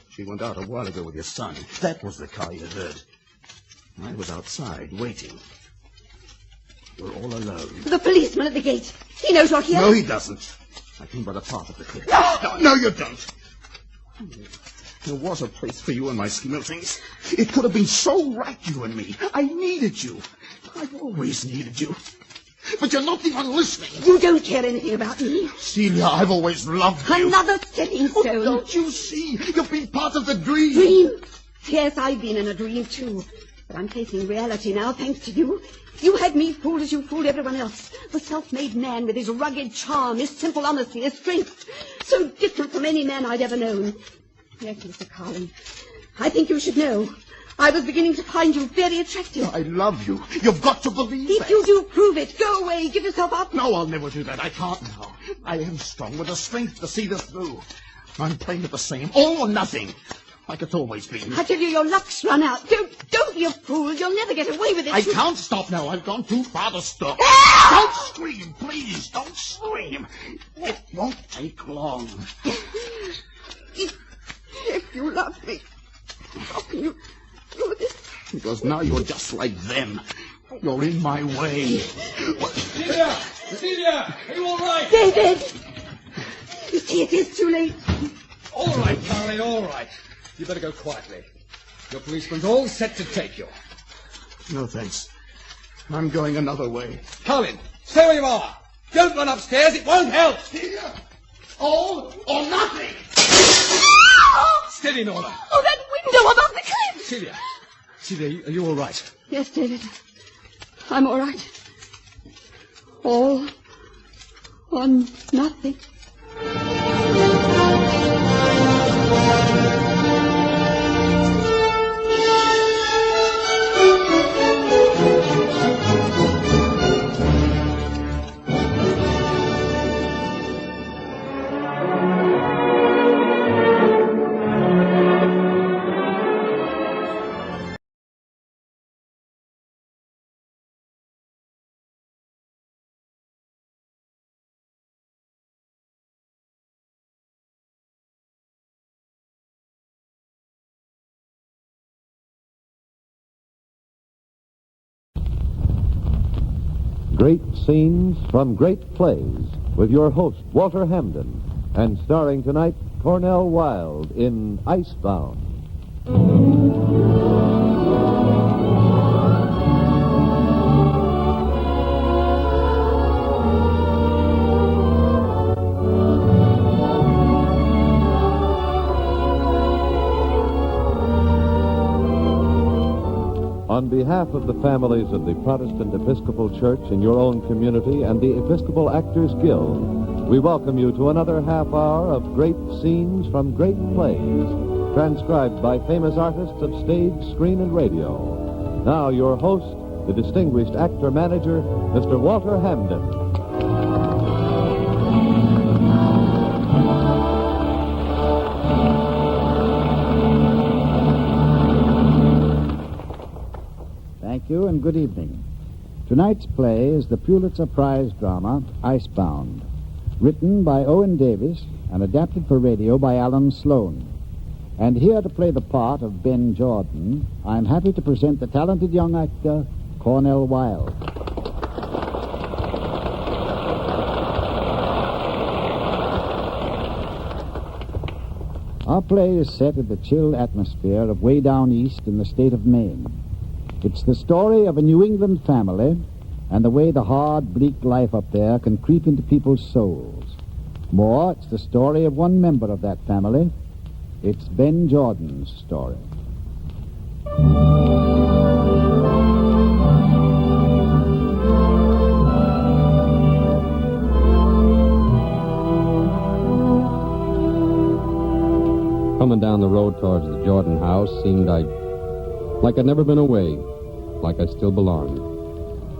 Speaker 16: She went out a while ago with your son. That was the car you heard. I was outside, waiting. We're all alone.
Speaker 7: The policeman at the gate. He knows you're here.
Speaker 16: No, he doesn't. I came by the path of the cliff. No, you don't. There was a place for you in my scheme of things. It could have been so right, you and me. I needed you. I've always needed you. But you're not the one listening.
Speaker 7: You don't care anything about me.
Speaker 16: Celia, I've always loved you.
Speaker 7: Another stepping stone.
Speaker 16: Oh, don't you see? You've been part of the dream.
Speaker 7: Dream? Yes, I've been in a dream, too. But I'm facing reality now, thanks to you. You had me fooled as you fooled everyone else. The self-made man with his rugged charm, his simple honesty, his strength. So different from any man I'd ever known. Yes, Mr. Carlin, I think you should know. I was beginning to find you very attractive.
Speaker 16: I love you. You've got to believe
Speaker 7: If
Speaker 16: that.
Speaker 7: you do, prove it. Go away. Give yourself up.
Speaker 16: No, I'll never do that. I can't now. I am strong with the strength to see this through. I'm playing at the same. All or nothing. Like it's always been.
Speaker 7: I tell you, your luck's run out. Don't be a fool. You'll never get away with it.
Speaker 16: I can't stop now. I've gone too far to stop. Don't scream, please. Don't scream. It won't take long.
Speaker 7: If you love me, how can you do this?
Speaker 16: Because now you're just like them. You're in my way.
Speaker 19: Celia! Celia! Are you all right?
Speaker 7: David! You see, it is too late.
Speaker 19: All right, Carly, all right. You better go quietly. Your policeman's all set to take you.
Speaker 16: No, thanks. I'm going another way.
Speaker 19: Carlin, stay where you are. Don't run upstairs. It won't help.
Speaker 16: Here. All or nothing.
Speaker 19: Steady, Norma.
Speaker 7: Oh, that window above the cliff.
Speaker 19: Celia. Celia, are you all right?
Speaker 7: Yes, David. I'm all right. All or nothing.
Speaker 2: Great scenes from great plays with your host, Walter Hamden, and starring tonight, Cornell Wilde in Icebound. On behalf of the families of the Protestant Episcopal Church in your own community and the Episcopal Actors Guild, we welcome you to another half hour of great scenes from great plays, transcribed by famous artists of stage, screen, and radio. Now, your host, the distinguished actor-manager, Mr. Walter Hamden.
Speaker 6: Thank you and good evening. Tonight's play is the Pulitzer Prize drama, Icebound, written by Owen Davis and adapted for radio by Alan Sloan. And here to play the part of Ben Jordan, I'm happy to present the talented young actor, Cornell Wilde. Our play is set in the chill atmosphere of way down east in the state of Maine. It's the story of a New England family and the way the hard, bleak life up there can creep into people's souls. More, it's the story of one member of that family. It's Ben Jordan's story.
Speaker 18: Coming down the road towards the Jordan house seemed like I'd never been away, like I still belonged.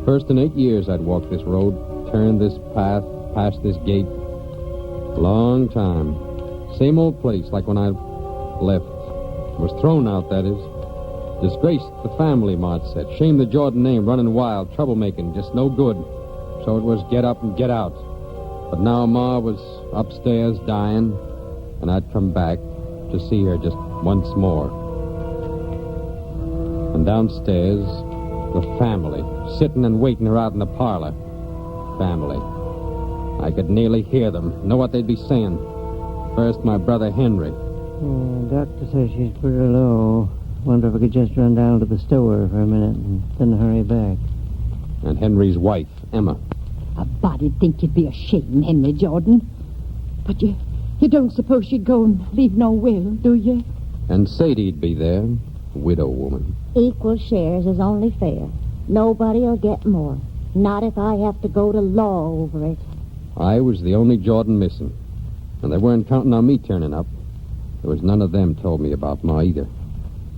Speaker 18: First in 8 years I'd walked this road, turned this path, past this gate. Long time. Same old place like when I left. Was thrown out, that is. Disgraced the family, Maud said. Shame the Jordan name, running wild, troublemaking, just no good. So it was get up and get out. But now Ma was upstairs dying, and I'd come back to see her just once more. And downstairs, the family, sitting and waiting her out in the parlor. Family. I could nearly hear them, know what they'd be saying. First, my brother Henry.
Speaker 1: Doctor says she's pretty low. Wonder if I could just run down to the store for a minute and then hurry back.
Speaker 18: And Henry's wife, Emma.
Speaker 5: A body'd think you'd be ashamed, Henry Jordan. But you don't suppose she'd go and leave no will, do you?
Speaker 18: And Sadie'd be there, widow woman.
Speaker 8: Equal shares is only fair. Nobody'll get more. Not if I have to go to law over it.
Speaker 18: I was the only Jordan missing. And they weren't counting on me turning up. There was none of them told me about Ma either.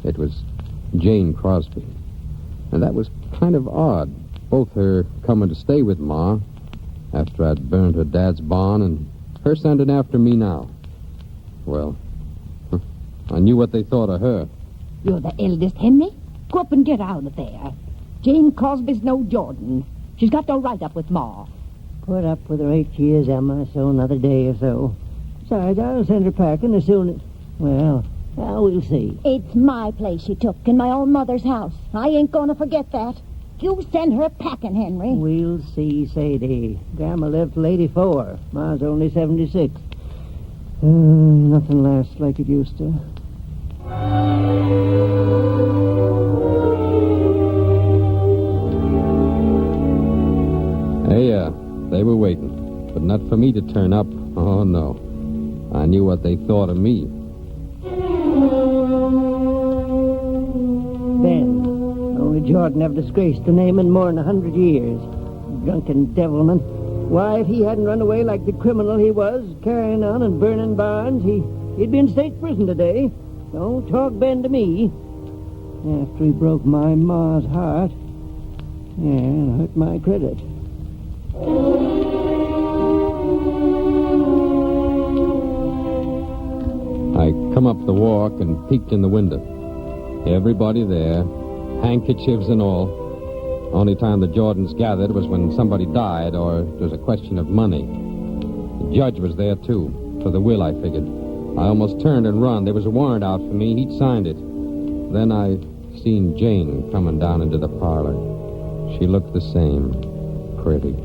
Speaker 18: It was Jane Crosby. And that was kind of odd. Both her coming to stay with Ma after I'd burned her dad's barn and her sending after me now. Well, I knew what they thought of her.
Speaker 5: You're the eldest, Henry. Go up and get out of there. Jane Crosby's no Jordan. She's got to right up with Ma.
Speaker 1: Put up with her 8 years, Emma, so another day or so. Besides, I'll send her packing as soon as... Well, we'll see.
Speaker 8: It's my place she took in my own mother's house. I ain't going to forget that. You send her packing, Henry.
Speaker 1: We'll see, Sadie. Grandma lived till 84. Ma's only 76. Nothing lasts like it used to.
Speaker 18: They were waiting, but not for me to turn up. Oh, no. I knew what they thought of me.
Speaker 1: Ben. Only Jordan ever disgraced the name in more than 100 years. Drunken devilman. Why, if he hadn't run away like the criminal he was, carrying on and burning barns, he'd be in state prison today. Don't talk Ben to me. After he broke my ma's heart. Yeah, and hurt my credit.
Speaker 18: I come up the walk and peeked in the window. Everybody there, handkerchiefs and all. Only time the Jordans gathered was when somebody died or it was a question of money. The judge was there, too, for the will, I figured. I almost turned and run. There was a warrant out for me. He'd signed it. Then I seen Jane coming down into the parlor. She looked the same. Pretty.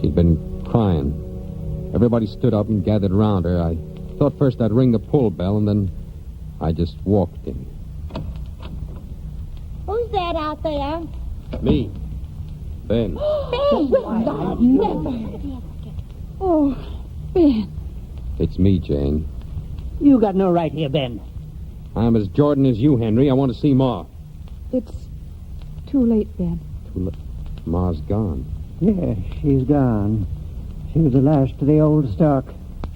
Speaker 18: She'd been crying. Everybody stood up and gathered around her. I thought first I'd ring the pull bell, and then I just walked in.
Speaker 8: Who's that out there?
Speaker 18: Me. Ben.
Speaker 8: Ben!
Speaker 5: I've never. Oh, Ben.
Speaker 18: It's me, Jane.
Speaker 1: You got no right here, Ben.
Speaker 18: I'm as Jordan as you, Henry. I want to see Ma.
Speaker 5: It's too late, Ben.
Speaker 18: Too late? Ma's gone.
Speaker 1: Yeah, she's gone. She was the last of the old stock.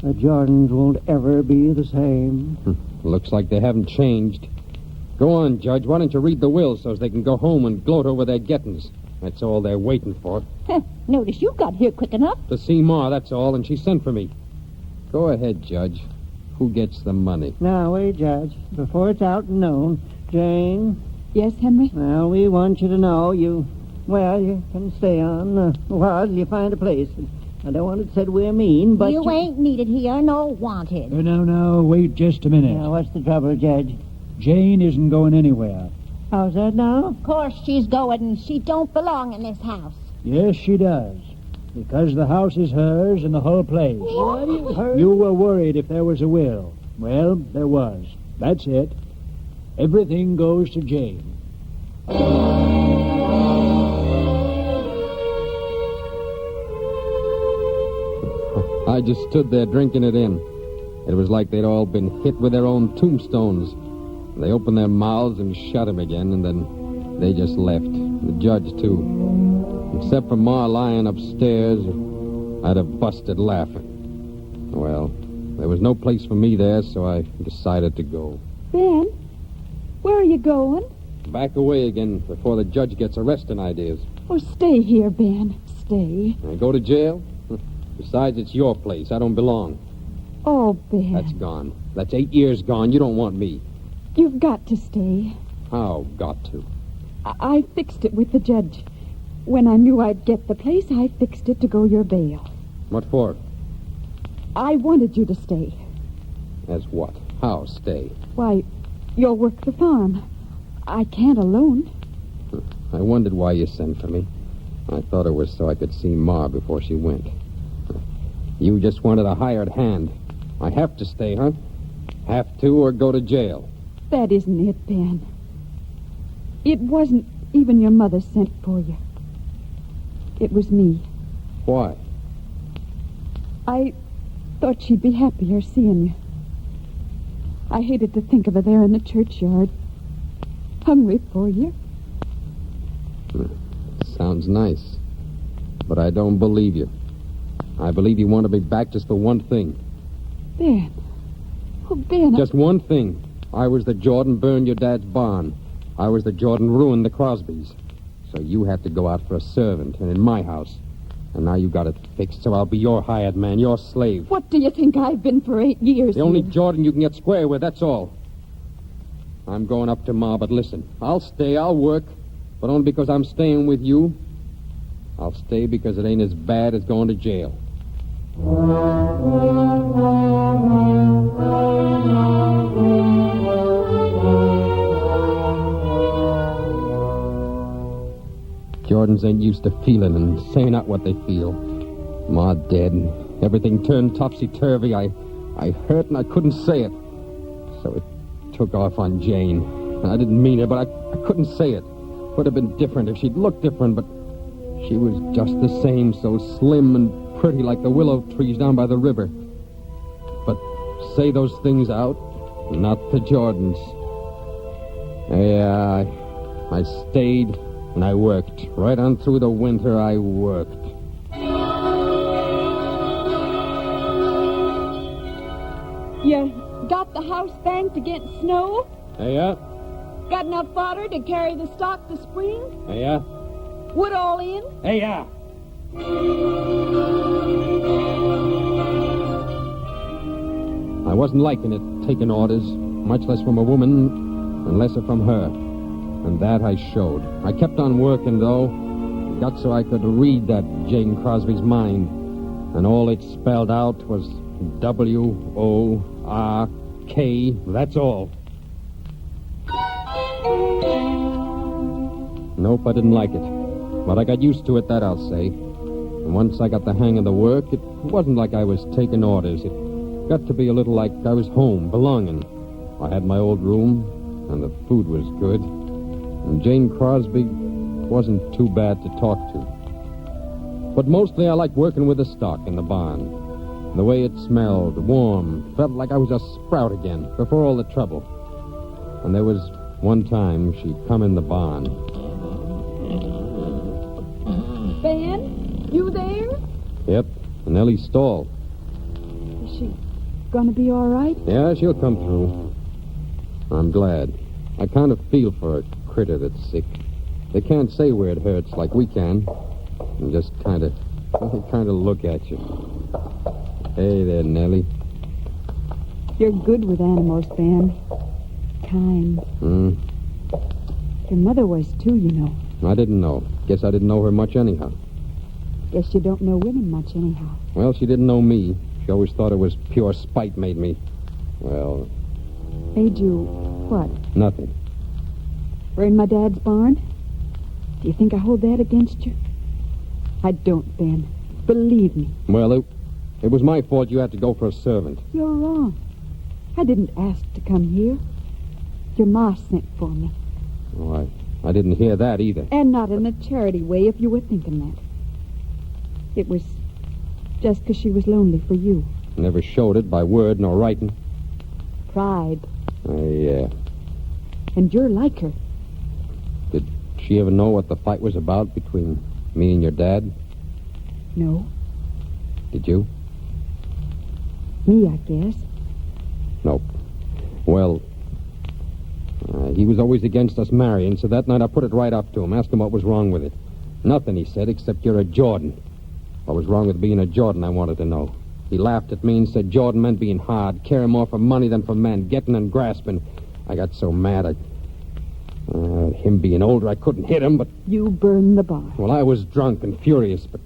Speaker 1: The Jordans won't ever be the same.
Speaker 18: Looks like they haven't changed. Go on, Judge. Why don't you read the will so they can go home and gloat over their gettings? That's all they're waiting for.
Speaker 5: Notice you got here quick enough.
Speaker 18: To see Ma, that's all, and she sent for me. Go ahead, Judge. Who gets the money?
Speaker 1: Now, wait, Judge. Before it's out and known, Jane.
Speaker 5: Yes, Henry?
Speaker 1: Well, we want you to know you can stay on while you find a place. I don't want it said we're mean, but...
Speaker 8: You ain't needed here nor wanted.
Speaker 20: No, wait just a minute.
Speaker 1: Now, what's the trouble, Judge?
Speaker 20: Jane isn't going anywhere.
Speaker 1: How's that now?
Speaker 8: Of course she's going. She don't belong in this house.
Speaker 20: Yes, she does. Because the house is hers and the whole place.
Speaker 1: What?
Speaker 20: You were worried if there was a will. Well, there was. That's it. Everything goes to Jane.
Speaker 18: I just stood there drinking it in. It was like they'd all been hit with their own tombstones. They opened their mouths and shut them again, and then they just left. The judge, too. Except for Ma lying upstairs, I'd have busted laughing. Well, there was no place for me there, so I decided to go.
Speaker 5: Ben, where are you going?
Speaker 18: Back away again before the judge gets arresting ideas.
Speaker 5: Oh, stay here, Ben. Stay.
Speaker 18: I go to jail? Besides, it's your place. I don't belong.
Speaker 5: Oh, Ben.
Speaker 18: That's gone. That's 8 years gone. You don't want me.
Speaker 5: You've got to stay.
Speaker 18: How got to?
Speaker 5: I fixed it with the judge. When I knew I'd get the place, I fixed it to go your bail.
Speaker 18: What for?
Speaker 5: I wanted you to stay.
Speaker 18: As what? How stay?
Speaker 5: Why, you'll work the farm. I can't alone.
Speaker 18: I wondered why you sent for me. I thought it was so I could see Ma before she went. You just wanted a hired hand. I have to stay, huh? Have to or go to jail.
Speaker 5: That isn't it, Ben. It wasn't even your mother sent for you. It was me.
Speaker 18: Why?
Speaker 5: I thought she'd be happier seeing you. I hated to think of her there in the churchyard, hungry for you.
Speaker 18: Sounds nice. But I don't believe you. I believe you want to be back just for one thing.
Speaker 5: Ben. Oh, Ben.
Speaker 18: Just one thing. I was the Jordan burned your dad's barn. I was the Jordan ruined the Crosbys. So you had to go out for a servant and in my house. And now you got it fixed, so I'll be your hired man, your slave.
Speaker 5: What do you think I've been for 8 years?
Speaker 18: The only Jordan you can get square with, that's all. I'm going up to Ma, but listen, I'll stay, I'll work, but only because I'm staying with you. I'll stay because it ain't as bad as going to jail. Jordans ain't used to feeling and saying out what they feel. Ma dead, and everything turned topsy-turvy. I hurt and I couldn't say it. So it took off on Jane. And I didn't mean it, but I couldn't say it. Would have been different if she'd looked different, but she was just the same, so slim and pretty like the willow trees down by the river. But say those things out, not to Jordans. Yeah, I stayed and I worked. Right on through the winter, I worked.
Speaker 5: You got the house banked against snow?
Speaker 18: Yeah.
Speaker 5: Got enough fodder to carry the stock this spring?
Speaker 18: Yeah.
Speaker 5: Wood all in?
Speaker 18: Yeah. I wasn't liking it, taking orders, much less from a woman and lesser from her. And that I showed. I kept on working, though. Got so I could read that Jane Crosby's mind. And all it spelled out was W-O-R-K. That's all. Nope, I didn't like it. But I got used to it, that I'll say. And once I got the hang of the work, it wasn't like I was taking orders. It got to be a little like I was home, belonging. I had my old room, and the food was good. And Jane Crosby wasn't too bad to talk to. But mostly I liked working with the stock in the barn. The way it smelled, warm, felt like I was a sprout again, before all the trouble. And there was one time she'd come in the barn.
Speaker 5: Ben, you there?
Speaker 18: Yep, in Ellie's stall.
Speaker 5: Is she gonna be all right?
Speaker 18: Yeah, she'll come through. I'm glad. I kind of feel for a critter that's sick. They can't say where it hurts like we can. And just kind of look at you. Hey there, Nellie.
Speaker 5: You're good with animals, Ben. Kind. Your mother was, too, you know.
Speaker 18: I didn't know. Guess I didn't know her much anyhow.
Speaker 5: Guess you don't know women much anyhow.
Speaker 18: Well, she didn't know me. She always thought it was pure spite made me. Well...
Speaker 5: Made you what?
Speaker 18: Nothing.
Speaker 5: We're in my dad's barn? Do you think I hold that against you? I don't, Ben. Believe me.
Speaker 18: Well, it was my fault you had to go for a servant.
Speaker 5: You're wrong. I didn't ask to come here. Your ma sent for me.
Speaker 18: Oh, I didn't hear that either.
Speaker 5: And not in a charity way, if you were thinking that. It was just because she was lonely for you.
Speaker 18: Never showed it by word nor writing.
Speaker 5: Pride.
Speaker 18: Yeah.
Speaker 5: And you're like her.
Speaker 18: Did she ever know what the fight was about between me and your dad?
Speaker 5: No.
Speaker 18: Did you?
Speaker 5: Me, I guess.
Speaker 18: Nope. Well, he was always against us marrying, so that night I put it right up to him, asked him what was wrong with it. Nothing, he said, except you're a Jordan. What was wrong with being a Jordan, I wanted to know. He laughed at me and said Jordan meant being hard, caring more for money than for men, getting and grasping. I got so mad, him being older, I couldn't hit him, but...
Speaker 5: You burned the barn.
Speaker 18: Well, I was drunk and furious, but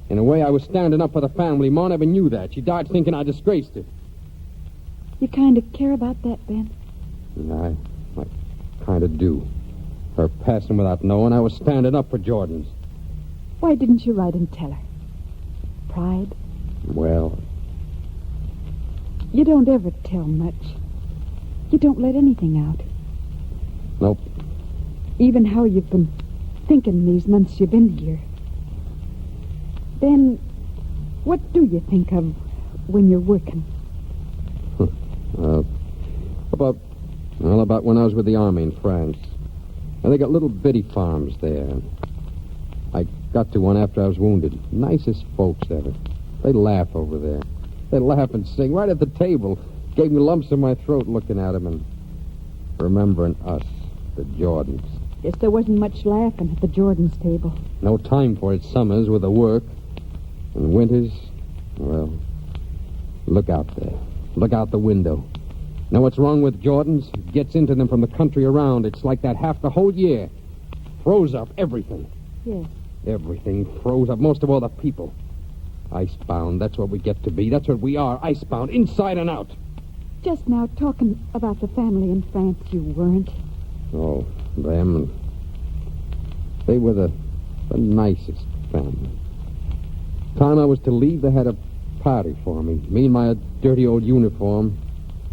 Speaker 18: in a way I was standing up for the family. Ma never knew that. She died thinking I disgraced her.
Speaker 5: You kind of care about that, Ben?
Speaker 18: I kind of do. Her passing without knowing I was standing up for Jordans.
Speaker 5: Why didn't you write and tell her? Pride?
Speaker 18: Well,
Speaker 5: You don't ever tell much. You don't let anything out.
Speaker 18: nope.
Speaker 5: Even how you've been thinking these months you've been here. Then, what do you think of when you're working?
Speaker 18: About when I was with the Army in France. And they got little bitty farms there. I got to one after I was wounded. Nicest folks ever. They laugh over there. They laugh and sing right at the table. Gave me lumps in my throat looking at them and remembering us, the Jordans.
Speaker 5: Guess there wasn't much laughing at the Jordan's table.
Speaker 18: No time for it summers with the work. And winters, well, look out there. Look out the window. Know what's wrong with Jordans? It gets into them from the country around. It's like that half the whole year. Froze up everything.
Speaker 5: Yes.
Speaker 18: Everything froze up, most of all the people. Icebound, that's what we get to be. That's what we are, icebound, inside and out.
Speaker 5: Just now, talking about the family in France, you weren't.
Speaker 18: Oh, them. They were the nicest family. Time I was to leave, they had a party for me. Me in my dirty old uniform.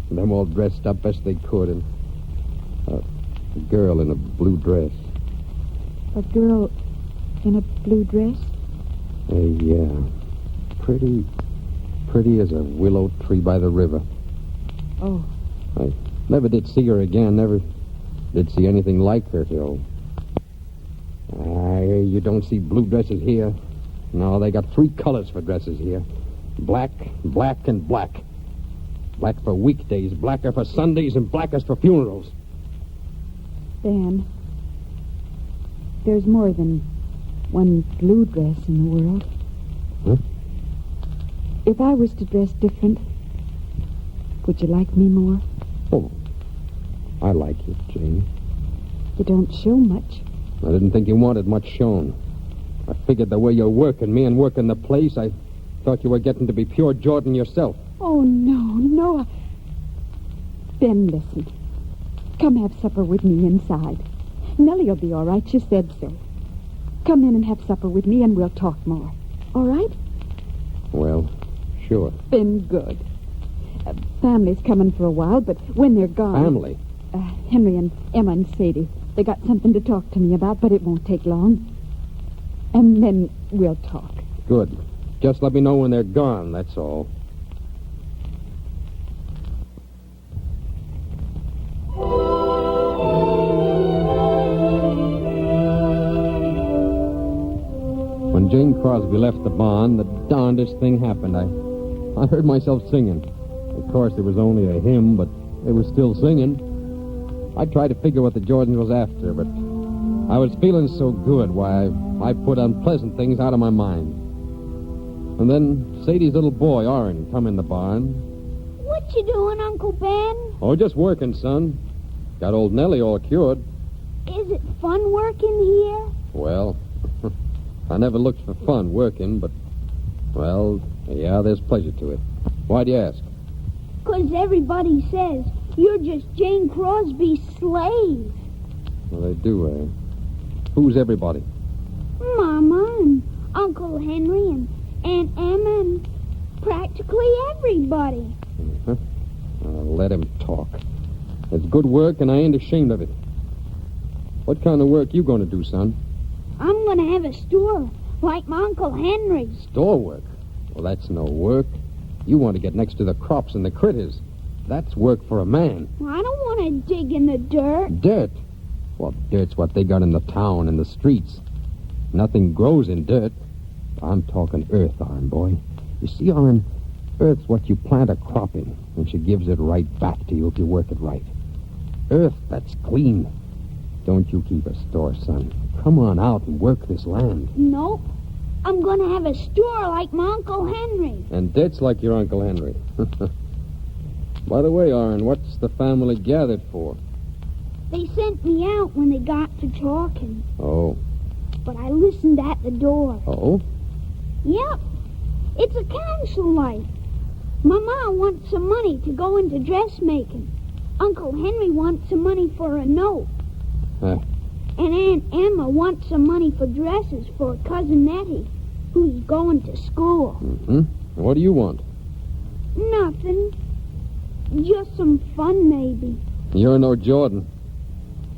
Speaker 18: And them all dressed up best they could. And a girl in a blue dress.
Speaker 5: A girl in a blue dress?
Speaker 18: Yeah. Pretty as a willow tree by the river.
Speaker 5: Oh.
Speaker 18: I never did see her again. Never did see anything like her till... you don't see blue dresses here. No, they got 3 colors for dresses here. Black, black, and black. Black for weekdays, blacker for Sundays, and blackest for funerals.
Speaker 5: Dan, there's more than one blue dress in the world.
Speaker 18: Huh?
Speaker 5: If I was to dress different, would you like me more?
Speaker 18: Oh, I like you, Jane.
Speaker 5: You don't show much.
Speaker 18: I didn't think you wanted much shown. I figured the way you're working me and working the place, I thought you were getting to be pure Jordan yourself.
Speaker 5: Oh, no. Ben, listen. Come have supper with me inside. Nellie'll be all right. She said so. Come in and have supper with me, and we'll talk more. All right?
Speaker 18: Well, sure.
Speaker 5: Been good. Family's coming for a while, but when they're gone...
Speaker 18: Family?
Speaker 5: Henry and Emma and Sadie. They got something to talk to me about, but it won't take long. And then we'll talk.
Speaker 18: Good. Just let me know when they're gone, that's all. When Jane Crosby left the barn, the darndest thing happened. I heard myself singing. Of course, it was only a hymn, but it was still singing. I tried to figure what the Jordans was after, but I was feeling so good, why, I put unpleasant things out of my mind. And then Sadie's little boy, Orrin, come in the barn.
Speaker 3: What you doing, Uncle Ben?
Speaker 18: Oh, just working, son. Got old Nellie all cured.
Speaker 3: Is it fun working here?
Speaker 18: Well, I never looked for fun working, but, well, yeah, there's pleasure to it. Why'd you ask?
Speaker 3: 'Cause everybody says you're just Jane Crosby's slave.
Speaker 18: Well, they do, eh? Who's everybody?
Speaker 3: Mama and Uncle Henry and Aunt Emma and practically everybody.
Speaker 18: Uh-huh. Let him talk. It's good work, and I ain't ashamed of it. What kind of work you going to do, son?
Speaker 3: I'm going to have a store like my Uncle Henry.
Speaker 18: Store work? Well, that's no work. You want to get next to the crops and the critters. That's work for a man.
Speaker 3: I don't want to dig in the dirt.
Speaker 18: Dirt? Well, dirt's what they got in the town and the streets. Nothing grows in dirt. I'm talking earth, Arn, boy. You see, Arn, earth's what you plant a crop in, and she gives it right back to you if you work it right. Earth that's clean. Don't you keep a store, son. Come on out and work this land.
Speaker 3: Nope. I'm going to have a store like my Uncle Henry.
Speaker 18: And dirt's like your Uncle Henry. By the way, Arn, what's the family gathered for?
Speaker 3: They sent me out when they got to talking.
Speaker 18: Oh.
Speaker 3: But I listened at the door.
Speaker 18: Oh?
Speaker 3: Yep. It's a council like. My ma wants some money to go into dressmaking. Uncle Henry wants some money for a note.
Speaker 18: Huh.
Speaker 3: And Aunt Emma wants some money for dresses for Cousin Nettie, who's going to school.
Speaker 18: Mm-hmm. What do you want?
Speaker 3: Nothing. Just some fun, maybe.
Speaker 18: You're no Jordan.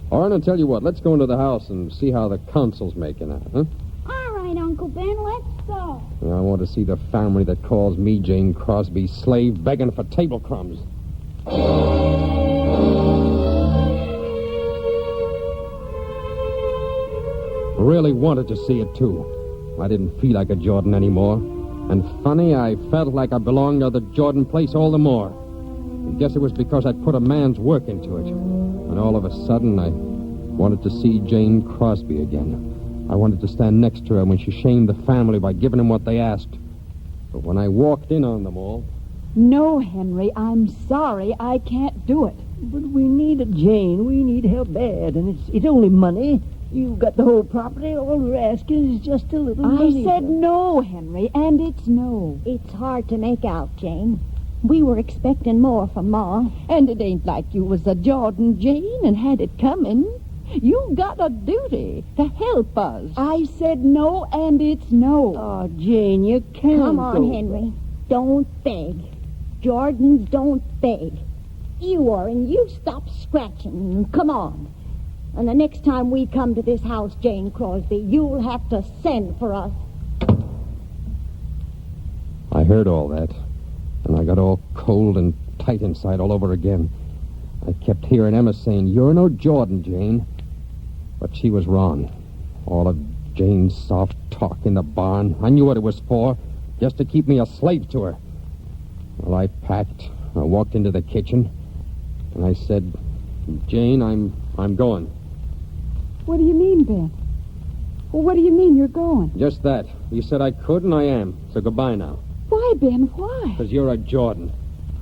Speaker 18: All right, I'll tell you what. Let's go into the house and see how the council's making out, huh?
Speaker 3: All right, Uncle Ben, let's go.
Speaker 18: I want to see the family that calls me Jane Crosby's slave begging for table crumbs. Really wanted to see it, too. I didn't feel like a Jordan anymore. And funny, I felt like I belonged to the Jordan place all the more. I guess it was because I'd put a man's work into it. And all of a sudden, I wanted to see Jane Crosby again. I wanted to stand next to her when she shamed the family by giving them what they asked. But when I walked in on them all...
Speaker 5: No, Henry, I'm sorry. I can't do it.
Speaker 1: But we need it, Jane. We need help bad, and it's only money. You've got the whole property. All we're asking is just a little money.
Speaker 5: I said no, Henry, and it's no.
Speaker 8: It's hard to make out, Jane. We were expecting more from Ma.
Speaker 4: And it ain't like you was a Jordan, Jane, and had it coming. You got a duty to help us.
Speaker 5: I said no, and it's no.
Speaker 1: Oh, Jane, you can't.
Speaker 8: Come on, Henry. Don't beg. Jordans don't beg. You are, and you stop scratching. Come on. And the next time we come to this house, Jane Crosby, you'll have to send for us.
Speaker 18: I heard all that, and I got all cold and tight inside all over again. I kept hearing Emma saying, "You're no Jordan, Jane." But she was wrong. All of Jane's soft talk in the barn, I knew what it was for, just to keep me a slave to her. Well, I packed. I walked into the kitchen, and I said, "Jane, I'm going."
Speaker 5: What do you mean, Ben? Well, what do you mean you're going?
Speaker 18: Just that. You said I could, and I am. So goodbye now.
Speaker 5: Why, Ben? Why?
Speaker 18: Because you're a Jordan.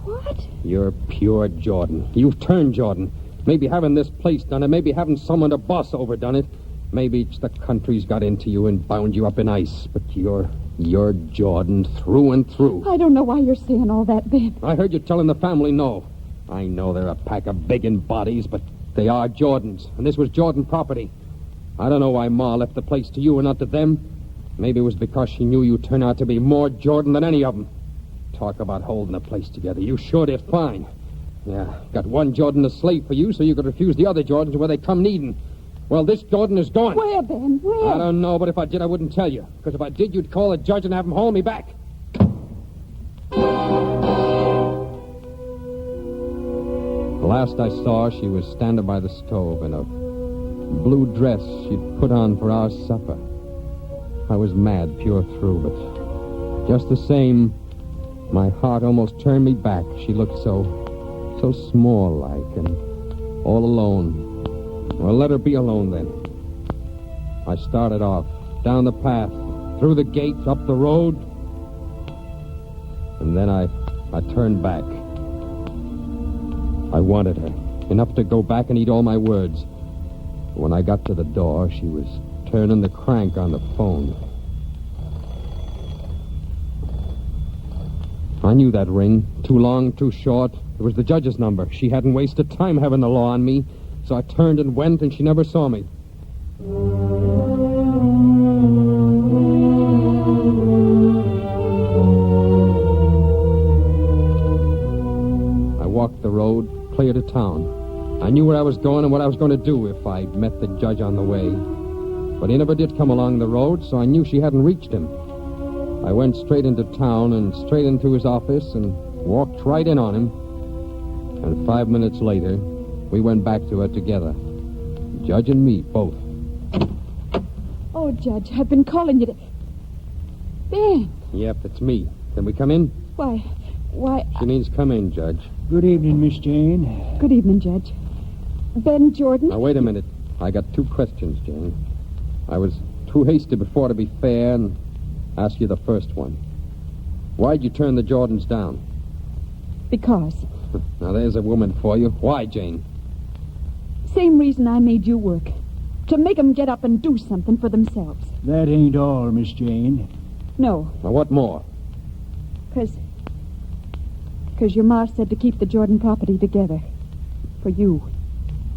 Speaker 5: What?
Speaker 18: You're pure Jordan. You've turned Jordan. Maybe having this place done it, maybe having someone to boss over done it. Maybe it's the country's got into you and bound you up in ice. But you're Jordan through and through.
Speaker 5: I don't know why you're saying all that, Ben.
Speaker 18: I heard you telling the family no. I know they're a pack of begging bodies, but they are Jordans, and this was Jordan property. I don't know why Ma left the place to you and not to them. Maybe it was because she knew you'd turn out to be more Jordan than any of them. Talk about holding the place together. You sure did fine. Yeah, got one Jordan a slave for you so you could refuse the other Jordans where they come needing. Well, this Jordan is gone.
Speaker 5: Where, Ben? Where?
Speaker 18: I don't know, but if I did, I wouldn't tell you. Because if I did, you'd call the judge and have him haul me back. Last I saw, she was standing by the stove in a blue dress she'd put on for our supper. I was mad pure through, but just the same, my heart almost turned me back. She looked so small-like and all alone. Well, let her be alone then. I started off, down the path, through the gate, up the road, and then I turned back. I wanted her, enough to go back and eat all my words. When I got to the door, she was turning the crank on the phone. I knew that ring. Too long, too short. It was the judge's number. She hadn't wasted time having the law on me, so I turned and went, and she never saw me. I walked the road, clear to town. I knew where I was going and what I was going to do if I met the judge on the way. But he never did come along the road, so I knew she hadn't reached him. I went straight into town and straight into his office and walked right in on him. And 5 minutes later, we went back to her together. Judge and me, both.
Speaker 5: Oh, Judge, I've been calling you to... Ben!
Speaker 18: Yep, it's me. Can we come in?
Speaker 5: Why...
Speaker 18: She means come in, Judge.
Speaker 20: Good evening, Miss Jane.
Speaker 5: Good evening, Judge. Ben Jordan?
Speaker 18: Now, wait a minute. I got 2 questions, Jane. I was too hasty before to be fair and ask you the first one. Why'd you turn the Jordans down?
Speaker 5: Because.
Speaker 18: Now, there's a woman for you. Why, Jane?
Speaker 5: Same reason I made you work. To make them get up and do something for themselves.
Speaker 20: That ain't all, Miss Jane.
Speaker 5: No.
Speaker 18: Now, what more?
Speaker 5: Because your ma said to keep the Jordan property together. For you.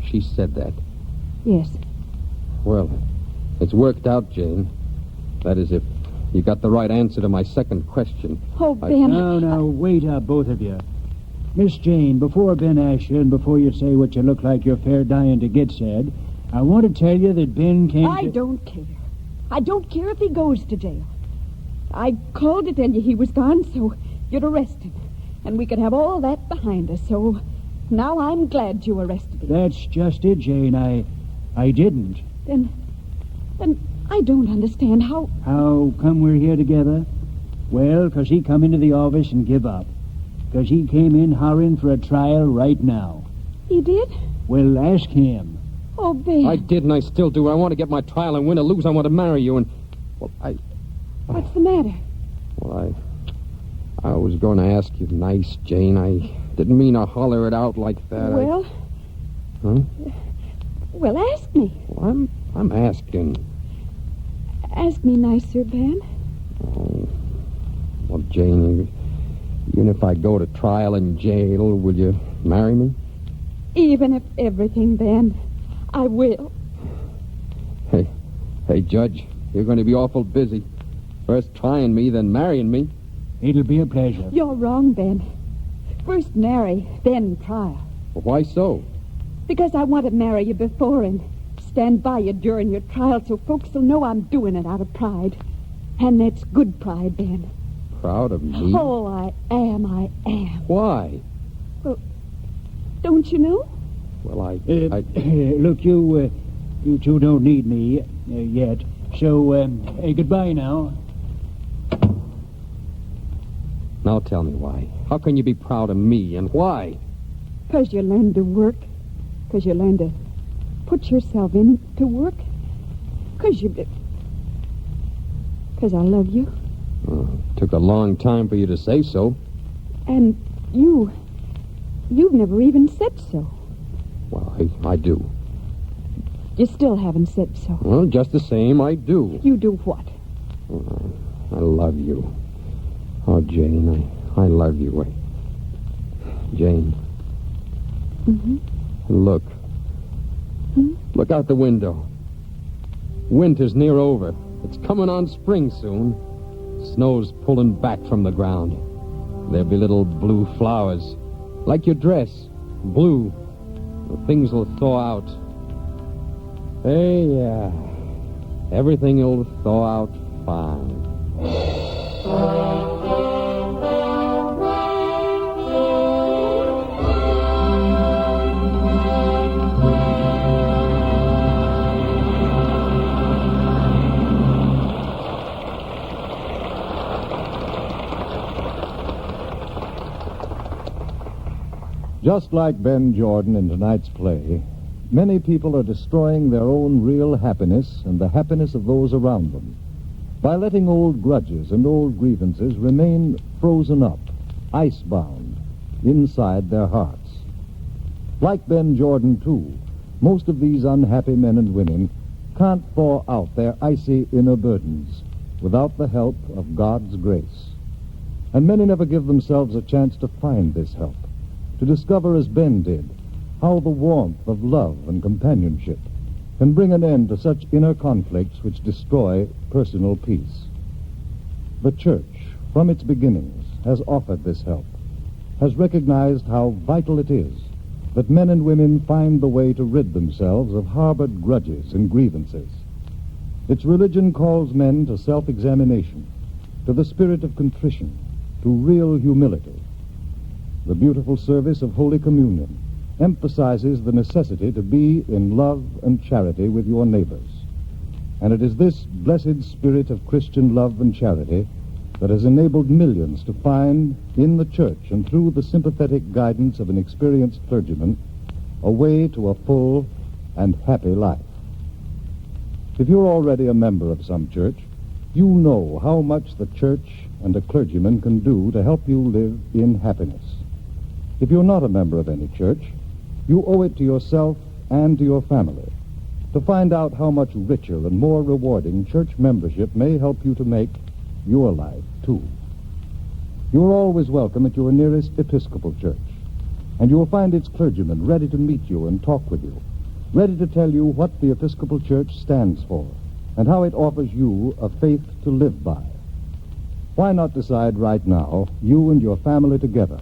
Speaker 18: She said that?
Speaker 5: Yes.
Speaker 18: Well, it's worked out, Jane. That is, if You got the right answer to my second question.
Speaker 5: Oh, Ben.
Speaker 20: Now, wait up, both of you. Miss Jane, before Ben asks you and before you say what you look like you're fair dying to get said, I want to tell you that Ben came
Speaker 5: I don't care. I don't care if he goes to jail. I called to tell you he was gone so you'd arrest him. And we could have all that behind us, so now I'm glad you arrested him.
Speaker 20: That's just it, Jane. I didn't.
Speaker 5: Then I don't understand how...
Speaker 20: How come we're here together? Well, 'cause he come into the office and give up. 'Cause he came in hollering for a trial right now.
Speaker 5: He did?
Speaker 20: Well, ask him.
Speaker 5: Oh, Ben.
Speaker 18: I did and I still do. I want to get my trial and win or lose. I want to marry you and... Well,
Speaker 5: What's the matter?
Speaker 18: Well, I was going to ask you nice, Jane. I didn't mean to holler it out like that.
Speaker 5: Well...
Speaker 18: Huh?
Speaker 5: Well, ask me.
Speaker 18: Well, I'm asking.
Speaker 5: Ask me nicer, Ben.
Speaker 18: Oh. Well, Jane, even if I go to trial in jail, will you marry me?
Speaker 5: Even if everything, Ben, I will.
Speaker 18: Hey, Judge, you're going to be awful busy. First trying me, then marrying me.
Speaker 20: It'll be a pleasure.
Speaker 5: You're wrong, Ben. First marry, then trial.
Speaker 18: Well, why so?
Speaker 5: Because I want to marry you before and stand by you during your trial so folks will know I'm doing it out of pride. And that's good pride, Ben.
Speaker 18: Proud of me?
Speaker 5: Oh, I am.
Speaker 18: Why?
Speaker 5: Well, don't you know?
Speaker 18: Well,
Speaker 20: Look, you two don't need me yet. So, goodbye now.
Speaker 18: Now tell me why. How can you be proud of me, and why?
Speaker 5: 'Cause you learn to work. 'Cause you learn to put yourself into work. 'Cause I love you.
Speaker 18: Took a long time for you to say so.
Speaker 5: And you've never even said so.
Speaker 18: Well, I do.
Speaker 5: You still haven't said so.
Speaker 18: Well, just the same, I do.
Speaker 5: You do what?
Speaker 18: I love you. Oh, Jane, I love you. Jane.
Speaker 5: Mm-hmm.
Speaker 18: Look. Look out the window. Winter's near over. It's coming on spring soon. Snow's pulling back from the ground. There'll be little blue flowers. Like your dress. Blue. The things will thaw out. Hey, yeah. Everything will thaw out fine.
Speaker 2: Just like Ben Jordan in tonight's play, many people are destroying their own real happiness and the happiness of those around them by letting old grudges and old grievances remain frozen up, ice-bound, inside their hearts. Like Ben Jordan, too, most of these unhappy men and women can't thaw out their icy inner burdens without the help of God's grace. And many never give themselves a chance to find this help, to discover, as Ben did, how the warmth of love and companionship can bring an end to such inner conflicts which destroy personal peace. The Church, from its beginnings, has offered this help, has recognized how vital it is that men and women find the way to rid themselves of harbored grudges and grievances. Its religion calls men to self-examination, to the spirit of contrition, to real humility. The beautiful service of Holy Communion emphasizes the necessity to be in love and charity with your neighbors. And it is this blessed spirit of Christian love and charity that has enabled millions to find in the Church and through the sympathetic guidance of an experienced clergyman a way to a full and happy life. If you're already a member of some church, you know how much the Church and a clergyman can do to help you live in happiness. If you're not a member of any church, you owe it to yourself and to your family to find out how much richer and more rewarding church membership may help you to make your life, too. You're always welcome at your nearest Episcopal church, and you will find its clergyman ready to meet you and talk with you, ready to tell you what the Episcopal Church stands for and how it offers you a faith to live by. Why not decide right now, you and your family together,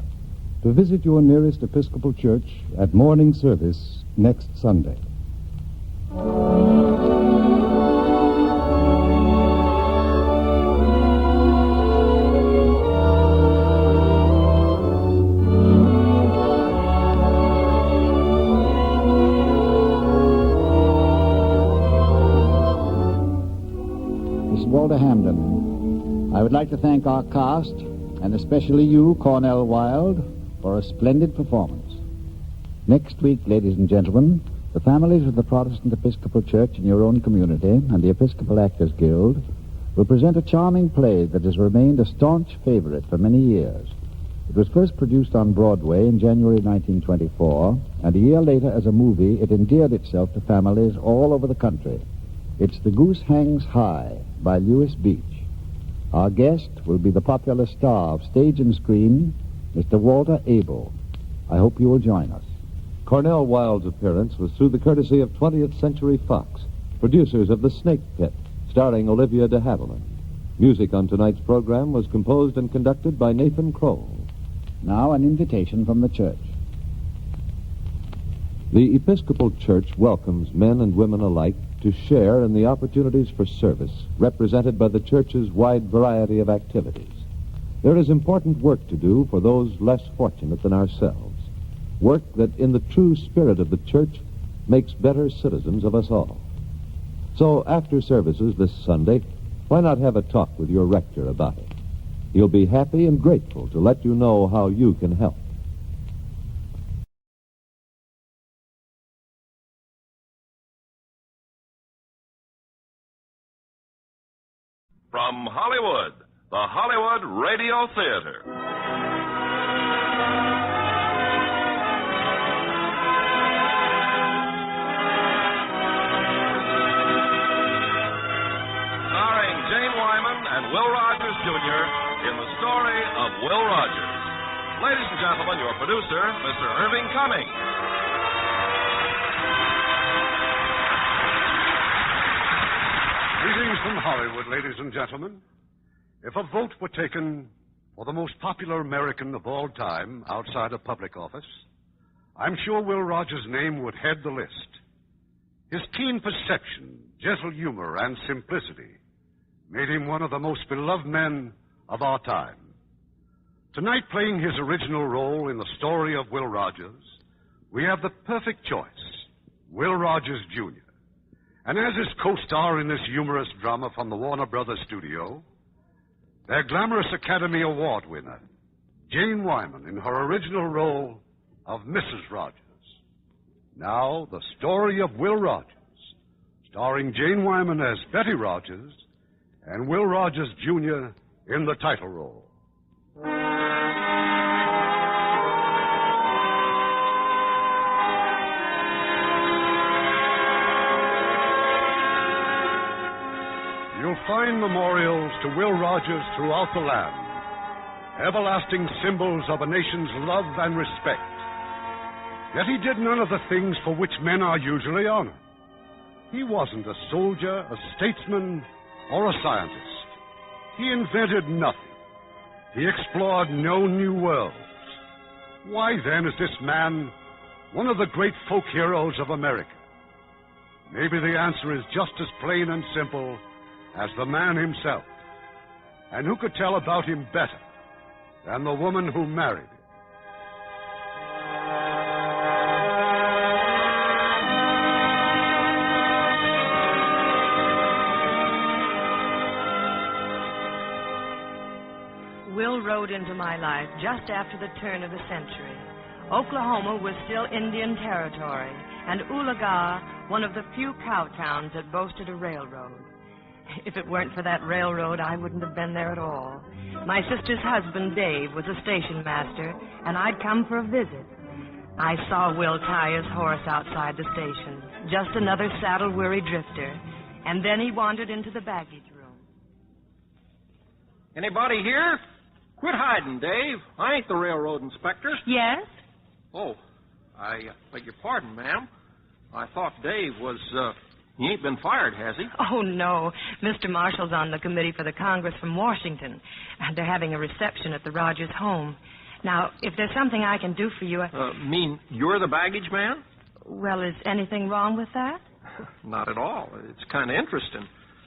Speaker 2: to visit your nearest Episcopal church at morning service next Sunday?
Speaker 6: Walter Hamden. I would like to thank our cast, and especially you, Cornell Wilde, for a splendid performance. Next week, ladies and gentlemen, the families of the Protestant Episcopal Church in your own community and the Episcopal Actors Guild will present a charming play that has remained a staunch favorite for many years. It was first produced on Broadway in January 1924, and a year later as a movie, it endeared itself to families all over the country. It's The Goose Hangs High by Lewis Beach. Our guest will be the popular star of stage and screen, Mr. Walter Abel. I hope you will join us.
Speaker 2: Cornell Wilde's appearance was through the courtesy of 20th Century Fox, producers of The Snake Pit, starring Olivia de Havilland. Music on tonight's program was composed and conducted by Nathan Kroll.
Speaker 6: Now an invitation from the church.
Speaker 2: The Episcopal Church welcomes men and women alike to share in the opportunities for service represented by the church's wide variety of activities. There is important work to do for those less fortunate than ourselves, work that in the true spirit of the church makes better citizens of us all. So after services this Sunday, why not have a talk with your rector about it? He'll be happy and grateful to let you know how you can help.
Speaker 11: From Hollywood, the Hollywood Radio Theater. Starring Jane Wyman and Will Rogers, Jr. in the story of Will Rogers. Ladies and gentlemen, your producer, Mr. Irving Cumming.
Speaker 10: Greetings from Hollywood, ladies and gentlemen. If a vote were taken for the most popular American of all time outside of public office, I'm sure Will Rogers' name would head the list. His keen perception, gentle humor, and simplicity made him one of the most beloved men of our time. Tonight, playing his original role in the story of Will Rogers, we have the perfect choice, Will Rogers, Jr. And as his co-star in this humorous drama from the Warner Brothers studio, their glamorous Academy Award winner, Jane Wyman, in her original role of Mrs. Rogers. Now, the story of Will Rogers, starring Jane Wyman as Betty Rogers and Will Rogers, Jr. in the title role. You'll find memorials to Will Rogers throughout the land, everlasting symbols of a nation's love and respect. Yet he did none of the things for which men are usually honored. He wasn't a soldier, a statesman, or a scientist. He invented nothing. He explored no new worlds. Why, then, is this man one of the great folk heroes of America? Maybe the answer is just as plain and simple as the man himself. And who could tell about him better than the woman who married him?
Speaker 21: Will rode into my life just after the turn of the century. Oklahoma was still Indian territory, and Oologah one of the few cow towns that boasted a railroad. If it weren't for that railroad, I wouldn't have been there at all. My sister's husband, Dave, was a station master, and I'd come for a visit. I saw Will tie his horse outside the station, just another saddle-weary drifter, and then he wandered into the baggage room.
Speaker 23: Anybody here? Quit hiding, Dave. I ain't the railroad inspector.
Speaker 21: Yes?
Speaker 23: Oh, I beg your pardon, ma'am. I thought Dave was, He ain't been fired, has he?
Speaker 21: Oh, no. Mr. Marshall's on the committee for the Congress from Washington, and they're having a reception at the Rogers home. Now, if there's something I can do for you...
Speaker 23: Mean you're the baggage man?
Speaker 21: Well, is anything wrong with that?
Speaker 23: Not at all. It's kind of interesting.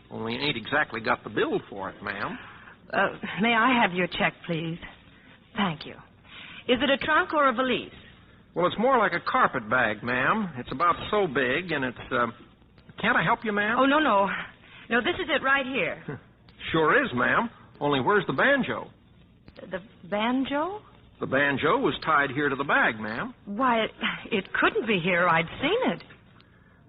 Speaker 23: Only ain't exactly got the bill for it, ma'am.
Speaker 21: May I have your check, please? Thank you. Is it a trunk or a valise?
Speaker 23: Well, it's more like a carpet bag, ma'am. It's about so big, and it's, Can't I help you, ma'am?
Speaker 21: Oh, no. No, this is it right here.
Speaker 23: Sure is, ma'am. Only where's the banjo?
Speaker 21: The banjo?
Speaker 23: The banjo was tied here to the bag, ma'am.
Speaker 21: Why, it couldn't be here. I'd seen it.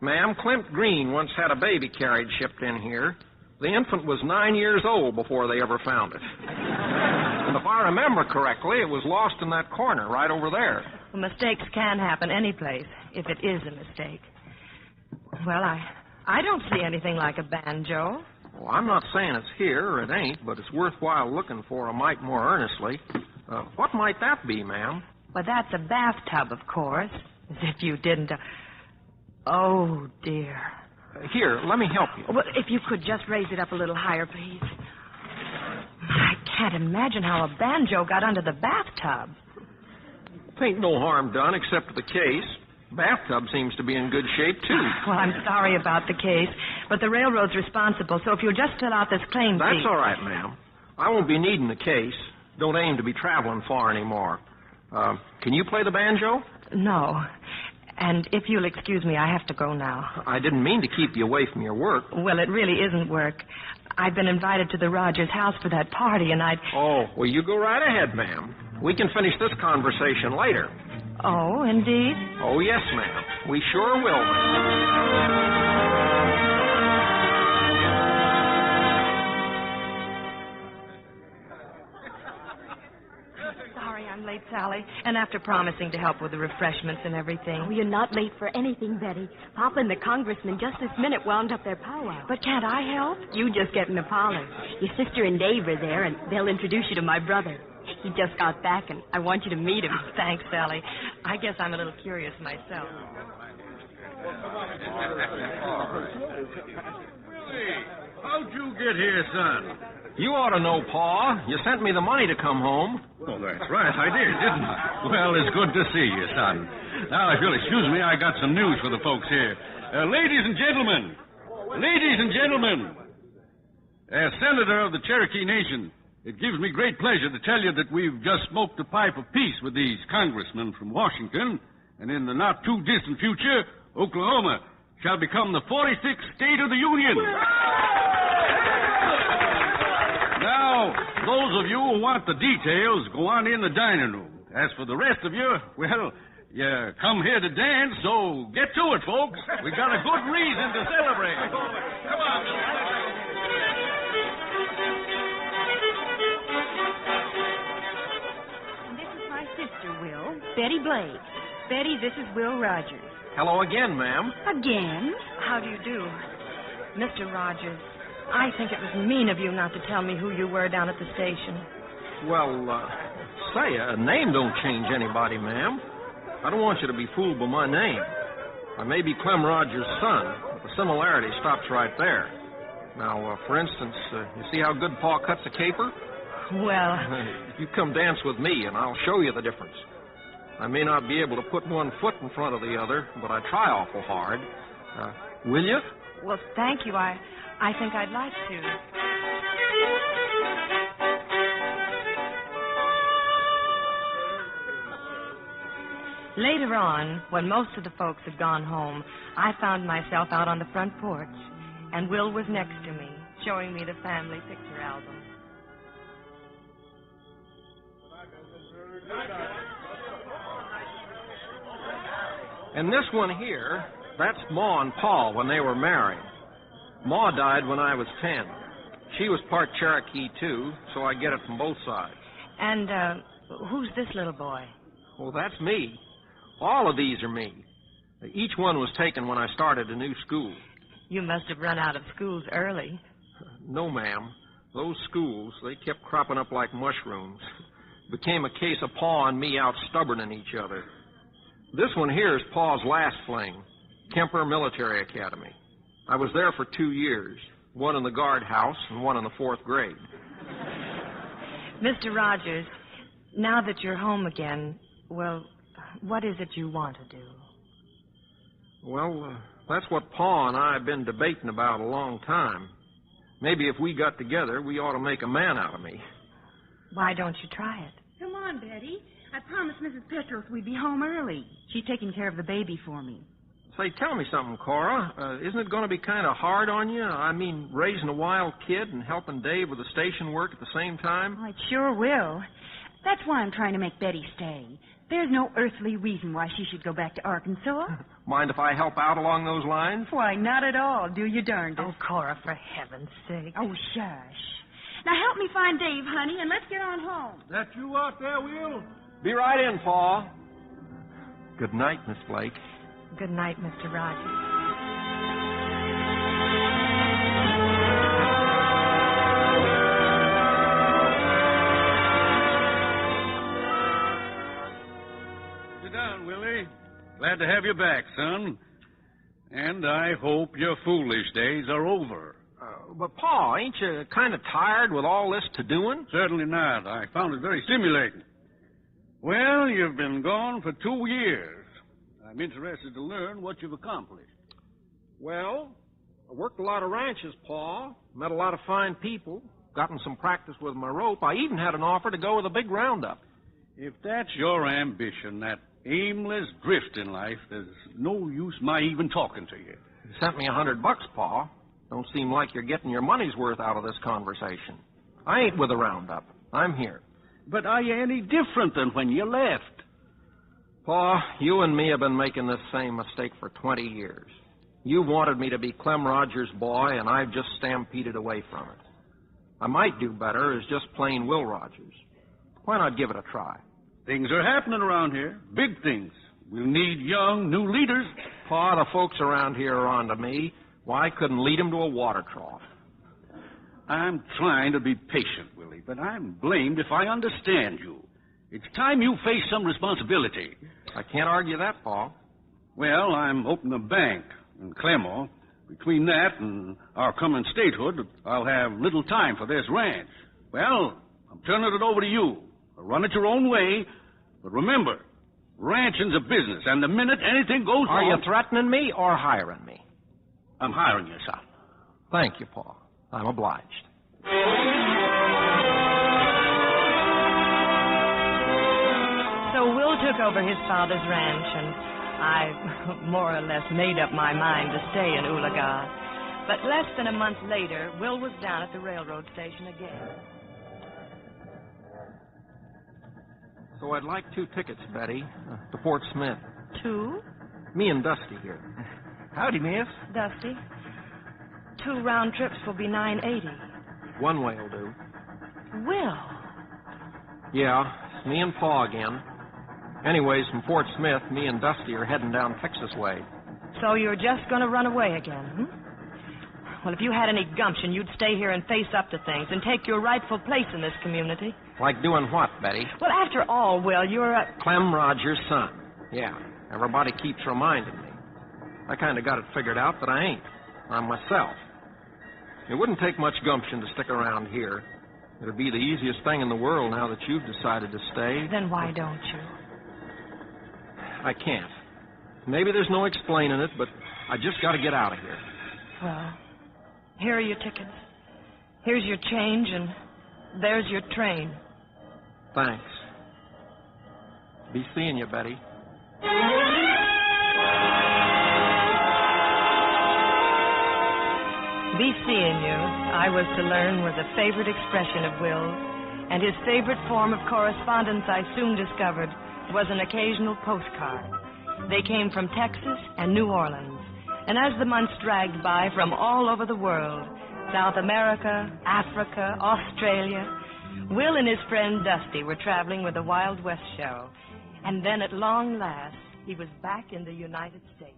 Speaker 23: Ma'am, Clint Green once had a baby carriage shipped in here. The infant was 9 years old before they ever found it. And if I remember correctly, it was lost in that corner right over there.
Speaker 21: Well, mistakes can happen any place, if it is a mistake. Well, I don't see anything like a banjo.
Speaker 23: Well, I'm not saying it's here or it ain't, but it's worthwhile looking for a mite more earnestly. What might that be, ma'am?
Speaker 21: Well, that's a bathtub, of course. As if you didn't... Oh, dear.
Speaker 23: Here, let me help you.
Speaker 21: Well, if you could just raise it up a little higher, please. I can't imagine how a banjo got under the bathtub.
Speaker 23: Ain't no harm done except to the case. Bathtub seems to be in good shape, too.
Speaker 21: Well, I'm sorry about the case, but the railroad's responsible, so if you'll just fill out this claim
Speaker 23: That's
Speaker 21: sheet...
Speaker 23: all right, ma'am. I won't be needing the case. Don't aim to be traveling far anymore. Can you play the banjo?
Speaker 21: No. And if you'll excuse me, I have to go now.
Speaker 23: I didn't mean to keep you away from your work.
Speaker 21: Well, it really isn't work. I've been invited to the Rogers house for that party, and I'd...
Speaker 23: Oh, well, you go right ahead, ma'am. We can finish this conversation later.
Speaker 21: Oh, indeed?
Speaker 23: Oh, yes, ma'am. We sure will, ma'am.
Speaker 21: Sorry I'm late, Sally. And after promising to help with the refreshments and everything...
Speaker 12: Oh, you're not late for anything, Betty. Papa and the congressman just this minute wound up their powwow.
Speaker 21: But can't I help?
Speaker 12: You just get in the parlor. Your sister and Dave are there, and they'll introduce you to my brother. He just got back, and I want you to meet him.
Speaker 21: Thanks, Sally. I guess I'm a little curious myself.
Speaker 23: Willie, how'd you get here, son? You ought to know, Pa. You sent me the money to come home.
Speaker 17: Oh, that's right. I did, didn't I? Well, it's good to see you, son. Now, if you'll excuse me, I got some news for the folks here. Ladies and gentlemen, as Senator of the Cherokee Nation, it gives me great pleasure to tell you that we've just smoked a pipe of peace with these congressmen from Washington, and in the not-too-distant future, Oklahoma shall become the 46th state of the Union. Now, those of you who want the details, go on in the dining room. As for the rest of you, well, you come here to dance, so get to it, folks. We got a good reason to celebrate. Come on.
Speaker 12: Sister, Will. Betty Blake. Betty, this is Will Rogers.
Speaker 23: Hello again, ma'am.
Speaker 12: Again?
Speaker 21: How do you do? Mr. Rogers, I think it was mean of you not to tell me who you were down at the station.
Speaker 23: Well, say, a name don't change anybody, ma'am. I don't want you to be fooled by my name. I may be Clem Rogers' son, but the similarity stops right there. Now, for instance, you see how good Pa cuts a caper?
Speaker 21: Well...
Speaker 23: You come dance with me, and I'll show you the difference. I may not be able to put one foot in front of the other, but I try awful hard. Will you?
Speaker 21: Well, thank you. I think I'd like to. Later on, when most of the folks had gone home, I found myself out on the front porch, and Will was next to me, showing me the family picture album.
Speaker 23: And this one here, that's Ma and Pa when they were married. Ma died when I was 10. She was part Cherokee, too, so I get it from both sides.
Speaker 21: And, who's this little boy?
Speaker 23: Well, that's me. All of these are me. Each one was taken when I started a new school.
Speaker 21: You must have run out of schools early.
Speaker 23: No, ma'am. Those schools, they kept cropping up like mushrooms. Became a case of Pa and me out stubborning each other. This one here is Pa's last fling, Kemper Military Academy. I was there for 2 years, one in the guardhouse and one in the 4th grade.
Speaker 12: Mr. Rogers, now that you're home again, well, what is it you want to do?
Speaker 23: Well, that's what Pa and I have been debating about a long time. Maybe if we got together, we ought to make a man out of me.
Speaker 12: Why don't you try it?
Speaker 13: Come on, Betty. I promised Mrs. Petros we'd be home early. She's taking care of the baby for me.
Speaker 23: Say, tell me something, Cora. Isn't it going to be kind of hard on you? I mean, raising a wild kid and helping Dave with the station work at the same time?
Speaker 13: Oh, it sure will. That's why I'm trying to make Betty stay. There's no earthly reason why she should go back to Arkansas.
Speaker 23: Mind if I help out along those lines?
Speaker 13: Why, not at all. Do you darndest.
Speaker 12: Oh, Cora, for heaven's sake.
Speaker 13: Oh, shush. Now help me find Dave, honey, and let's get on home.
Speaker 17: That you out there, Will?
Speaker 23: Be right in, Pa. Good night, Miss Blake.
Speaker 12: Good night, Mr. Rogers.
Speaker 17: Sit down, Willie. Glad to have you back, son. And I hope your foolish days are over.
Speaker 23: But, Pa, ain't you kind of tired with all this to-doing?
Speaker 17: Certainly not. I found it very stimulating. Well, you've been gone for 2 years. I'm interested to learn what you've accomplished.
Speaker 23: Well, I worked a lot of ranches, Pa. Met a lot of fine people. Gotten some practice with my rope. I even had an offer to go with a big roundup.
Speaker 17: If that's your ambition, that aimless drift in life, there's no use my even talking to you.
Speaker 23: You sent me $100, Pa. Don't seem like you're getting your money's worth out of this conversation. I ain't with a roundup. I'm here.
Speaker 17: But are you any different than when you left?
Speaker 23: Pa, you and me have been making this same mistake for 20 years. You wanted me to be Clem Rogers' boy, and I've just stampeded away from it. I might do better as just plain Will Rogers. Why not give it a try?
Speaker 17: Things are happening around here. Big things. We'll need young, new leaders.
Speaker 23: Pa, the folks around here are on to me. Why, I couldn't lead them to a water trough.
Speaker 17: I'm trying to be patient, Willie, but I'm blamed if I understand you. It's time you face some responsibility.
Speaker 23: I can't argue that, Pa.
Speaker 17: Well, I'm opening a bank in Claremore. Between that and our coming statehood, I'll have little time for this ranch. Well, I'm turning it over to you. Run it your own way, but remember, ranching's a business, and the minute anything goes wrong...
Speaker 23: Are you threatening me or hiring me?
Speaker 17: I'm hiring you, son.
Speaker 23: Thank you, Pa. I'm obliged.
Speaker 12: So Will took over his father's ranch, and I more or less made up my mind to stay in Oolaga. But less than a month later, Will was down at the railroad station again.
Speaker 23: So I'd like 2 tickets, Betty, to Fort Smith.
Speaker 12: 2?
Speaker 23: Me and Dusty here. Howdy, miss.
Speaker 12: Dusty. 2 round trips will be $9.80.
Speaker 23: One way will do.
Speaker 12: Will.
Speaker 23: Yeah, it's me and Pa again. Anyways, from Fort Smith, me and Dusty are heading down Texas way.
Speaker 12: So you're just going to run away again, hmm? Well, if you had any gumption, you'd stay here and face up to things and take your rightful place in this community.
Speaker 23: Like doing what, Betty?
Speaker 12: Well, after all, Will, you're a...
Speaker 23: Clem Rogers' son. Yeah, everybody keeps reminding me. I kind of got it figured out that I ain't. I'm myself. It wouldn't take much gumption to stick around here. It'd be the easiest thing in the world now that you've decided to stay.
Speaker 12: Then why don't you?
Speaker 23: I can't. Maybe there's no explaining it, but I just got to get out of here.
Speaker 12: Well, here are your tickets. Here's your change, and there's your train.
Speaker 23: Thanks. Be seeing you, Betty.
Speaker 12: Be seeing you, I was to learn, was a favorite expression of Will's, and his favorite form of correspondence I soon discovered was an occasional postcard. They came from Texas and New Orleans, and as the months dragged by from all over the world, South America, Africa, Australia, Will and his friend Dusty were traveling with the Wild West show, and then at long last, he was back in the United States.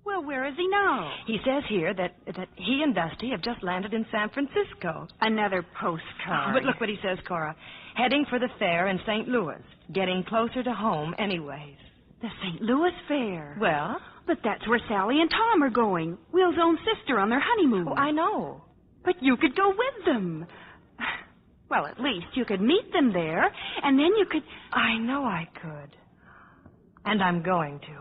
Speaker 13: Well, where is he now?
Speaker 12: He says here that he and Dusty have just landed in San Francisco.
Speaker 13: Another postcard.
Speaker 12: But look what he says, Cora. Heading for the fair in St. Louis. Getting closer to home anyways.
Speaker 13: The St. Louis Fair?
Speaker 12: Well?
Speaker 13: But that's where Sally and Tom are going. Will's own sister on their honeymoon.
Speaker 12: Oh, I know.
Speaker 13: But you could go with them. Well, at least you could meet them there, and then you could...
Speaker 12: I know I could. And I'm going to.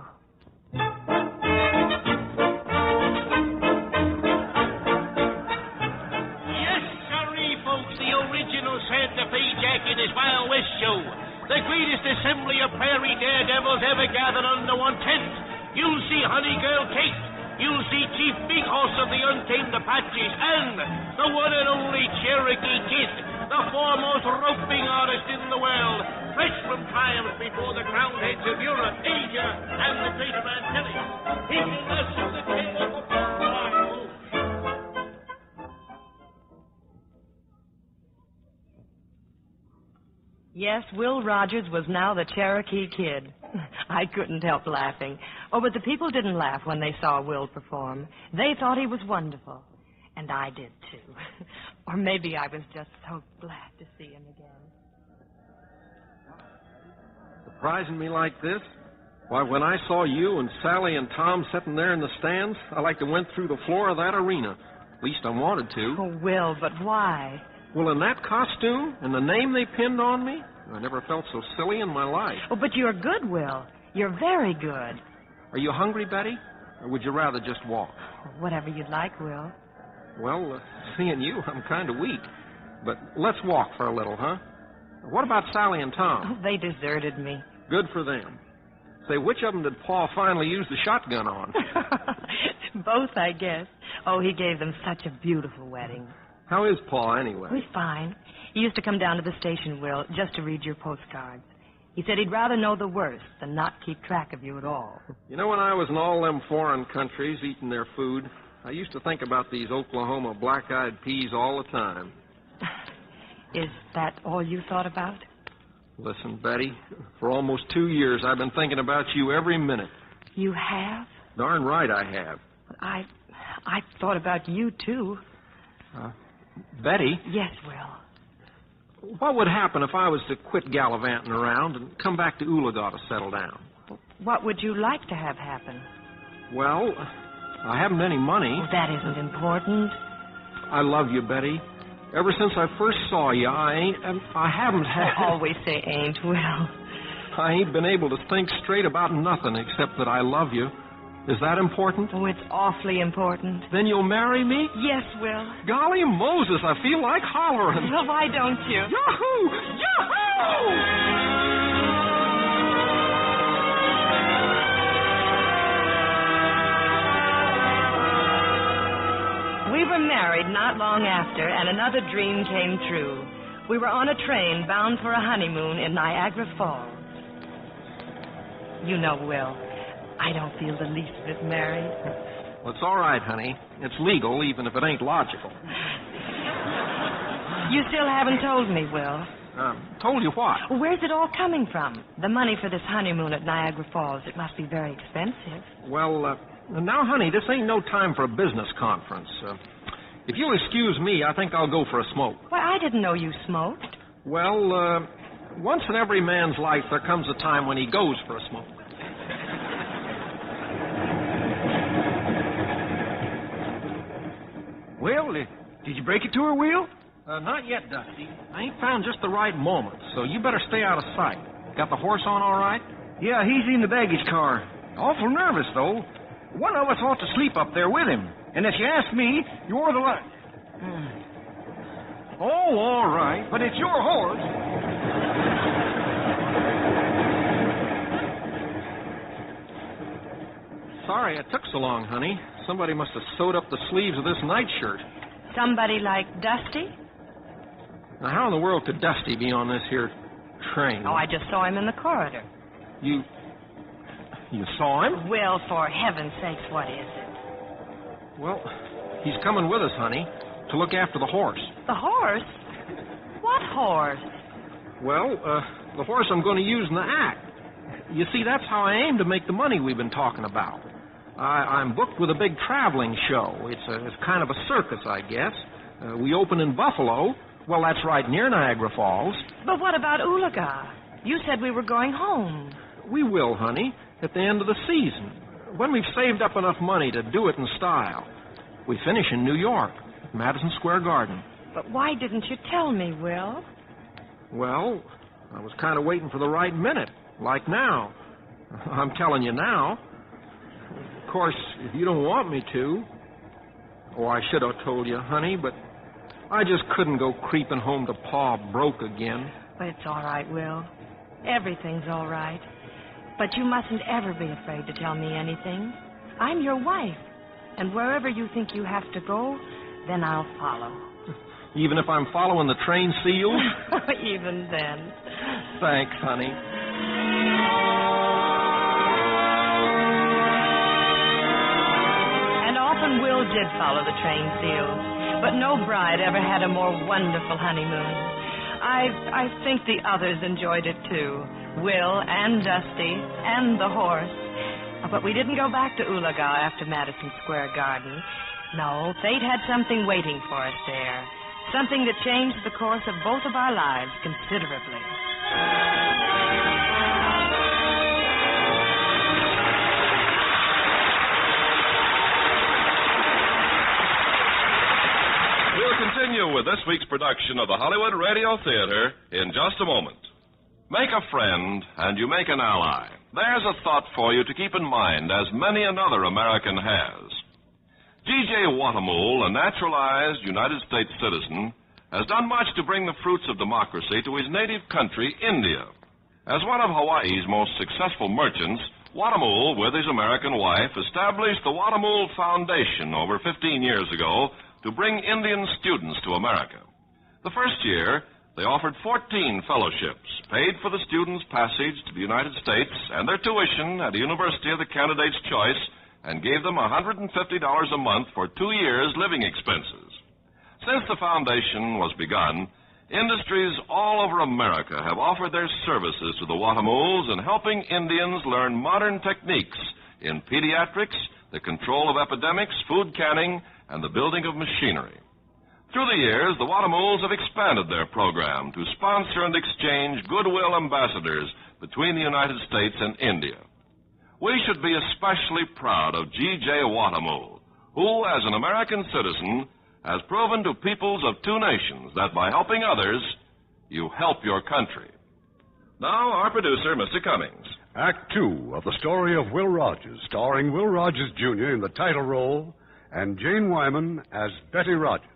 Speaker 14: Yes, sorry, folks, the original Santa Fe Jacket is Wild West Show. The greatest assembly of prairie daredevils ever gathered under one tent. You'll see Honey Girl Kate. You'll see Chief Big Horse of the Untamed Apaches and the one and only Cherokee Kid, the foremost roping artist in the world, fresh from triumphs before the crowned heads of Europe, Asia, and the Greater Antilles. He will wrestle the tale of the
Speaker 12: Yes, Will Rogers was now the Cherokee Kid. I couldn't help laughing. Oh, but the people didn't laugh when they saw Will perform. They thought he was wonderful. And I did, too. Or maybe I was just so glad to see him again.
Speaker 23: Surprising me like this? Why, when I saw you and Sally and Tom sitting there in the stands, I like to went through the floor of that arena. At least I wanted to.
Speaker 12: Oh, Will, but why?
Speaker 23: Well, in that costume and the name they pinned on me, I never felt so silly in my life.
Speaker 12: Oh, but you're good, Will. You're very good.
Speaker 23: Are you hungry, Betty? Or would you rather just walk?
Speaker 12: Whatever you'd like, Will.
Speaker 23: Well, seeing you, I'm kind of weak. But let's walk for a little, huh? What about Sally and Tom?
Speaker 12: Oh, they deserted me.
Speaker 23: Good for them. Say, which of them did Paul finally use the shotgun on?
Speaker 12: Both, I guess. Oh, he gave them such a beautiful wedding.
Speaker 23: How is Paul, anyway?
Speaker 12: He's fine. He used to come down to the station, Will, just to read your postcards. He said he'd rather know the worst than not keep track of you at all.
Speaker 23: You know, when I was in all them foreign countries eating their food, I used to think about these Oklahoma black-eyed peas all the time.
Speaker 12: Is that all you thought about?
Speaker 23: Listen, Betty, for almost 2 years I've been thinking about you every minute.
Speaker 12: You have?
Speaker 23: Darn right I have.
Speaker 12: I thought about you, too.
Speaker 23: Betty?
Speaker 12: Yes, Will.
Speaker 23: What would happen if I was to quit gallivanting around and come back to Oologah to settle down?
Speaker 12: What would you like to have happen?
Speaker 23: Well, I haven't any money.
Speaker 12: Oh, that isn't important.
Speaker 23: I love you, Betty. Ever since I first saw you, I haven't had...
Speaker 12: I always say ain't, Will.
Speaker 23: I ain't been able to think straight about nothing except that I love you. Is that important?
Speaker 12: Oh, it's awfully important.
Speaker 23: Then you'll marry me?
Speaker 12: Yes, Will.
Speaker 23: Golly Moses, I feel like hollering.
Speaker 12: Well, why don't you?
Speaker 23: Yahoo! Yahoo!
Speaker 12: We were married not long after, and another dream came true. We were on a train bound for a honeymoon in Niagara Falls. You know, Will, I don't feel the least bit married.
Speaker 23: Well, it's all right, honey. It's legal, even if it ain't logical.
Speaker 12: You still haven't told me, Will.
Speaker 23: Told you what?
Speaker 12: Where's it all coming from? The money for this honeymoon at Niagara Falls. It must be very expensive.
Speaker 23: Well, now, honey, this ain't no time for a business conference. If you'll excuse me, I think I'll go for a smoke.
Speaker 12: Why, I didn't know you smoked.
Speaker 23: Well, once in every man's life, there comes a time when he goes for a smoke.
Speaker 15: Well, did you break it to her, Will?
Speaker 23: Not yet, Dusty. I ain't found just the right moment, so you better stay out of sight. Got the horse on all right?
Speaker 15: Yeah, he's in the baggage car. Awful nervous, though. One of us ought to sleep up there with him. And if you ask me, you're the one. Oh, all right, but it's your horse.
Speaker 23: Sorry it took so long, honey. Somebody must have sewed up the sleeves of this nightshirt.
Speaker 12: Somebody like Dusty?
Speaker 23: Now, how in the world could Dusty be on this here train?
Speaker 12: Oh, I just saw him in the corridor.
Speaker 23: You saw him?
Speaker 12: Will, for heaven's sakes, what is it?
Speaker 23: Well, he's coming with us, honey, to look after the horse.
Speaker 12: The horse? What horse?
Speaker 23: Well, the horse I'm going to use in the act. You see, that's how I aim to make the money we've been talking about. I'm booked with a big traveling show. It's kind of a circus, I guess. We open in Buffalo. Well, that's right near Niagara Falls.
Speaker 12: But what about Oologah? You said we were going home.
Speaker 23: We will, honey, at the end of the season. When we've saved up enough money to do it in style, we finish in New York, Madison Square Garden.
Speaker 12: But why didn't you tell me, Will?
Speaker 23: Well, I was kind of waiting for the right minute, like now. I'm telling you now. Of course, if you don't want me to... Oh, I should have told you, honey, but I just couldn't go creeping home to Pa broke again.
Speaker 12: But it's all right, Will. Everything's all right. But you mustn't ever be afraid to tell me anything. I'm your wife. And wherever you think you have to go, then I'll follow.
Speaker 23: Even if I'm following the train seals?
Speaker 12: Even then.
Speaker 23: Thanks, honey.
Speaker 12: And often Will did follow the train seals, but no bride ever had a more wonderful honeymoon. I think the others enjoyed it too. Will and Dusty and the horse. But we didn't go back to Ulaga after Madison Square Garden. No, fate had something waiting for us there. Something that changed the course of both of our lives considerably.
Speaker 11: We'll continue with this week's production of the Hollywood Radio Theater in just a moment. Make a friend, and you make an ally. There's a thought for you to keep in mind, as many another American has. G.J. Watamool, a naturalized United States citizen, has done much to bring the fruits of democracy to his native country, India. As one of Hawaii's most successful merchants, Watamool, with his American wife, established the Watamool Foundation over 15 years ago to bring Indian students to America. The first year, they offered 14 fellowships, paid for the students' passage to the United States and their tuition at a university of the candidate's choice, and gave them $150 a month for 2 years' living expenses. Since the foundation was begun, industries all over America have offered their services to the Watamools in helping Indians learn modern techniques in pediatrics, the control of epidemics, food canning, and the building of machinery. Through the years, the Watamools have expanded their program to sponsor and exchange goodwill ambassadors between the United States and India. We should be especially proud of G.J. Watamool, who, as an American citizen, has proven to peoples of two nations that by helping others, you help your country. Now, our producer, Mr. Cummings.
Speaker 10: Act 2 of the story of Will Rogers, starring Will Rogers, Jr. in the title role and Jane Wyman as Betty Rogers.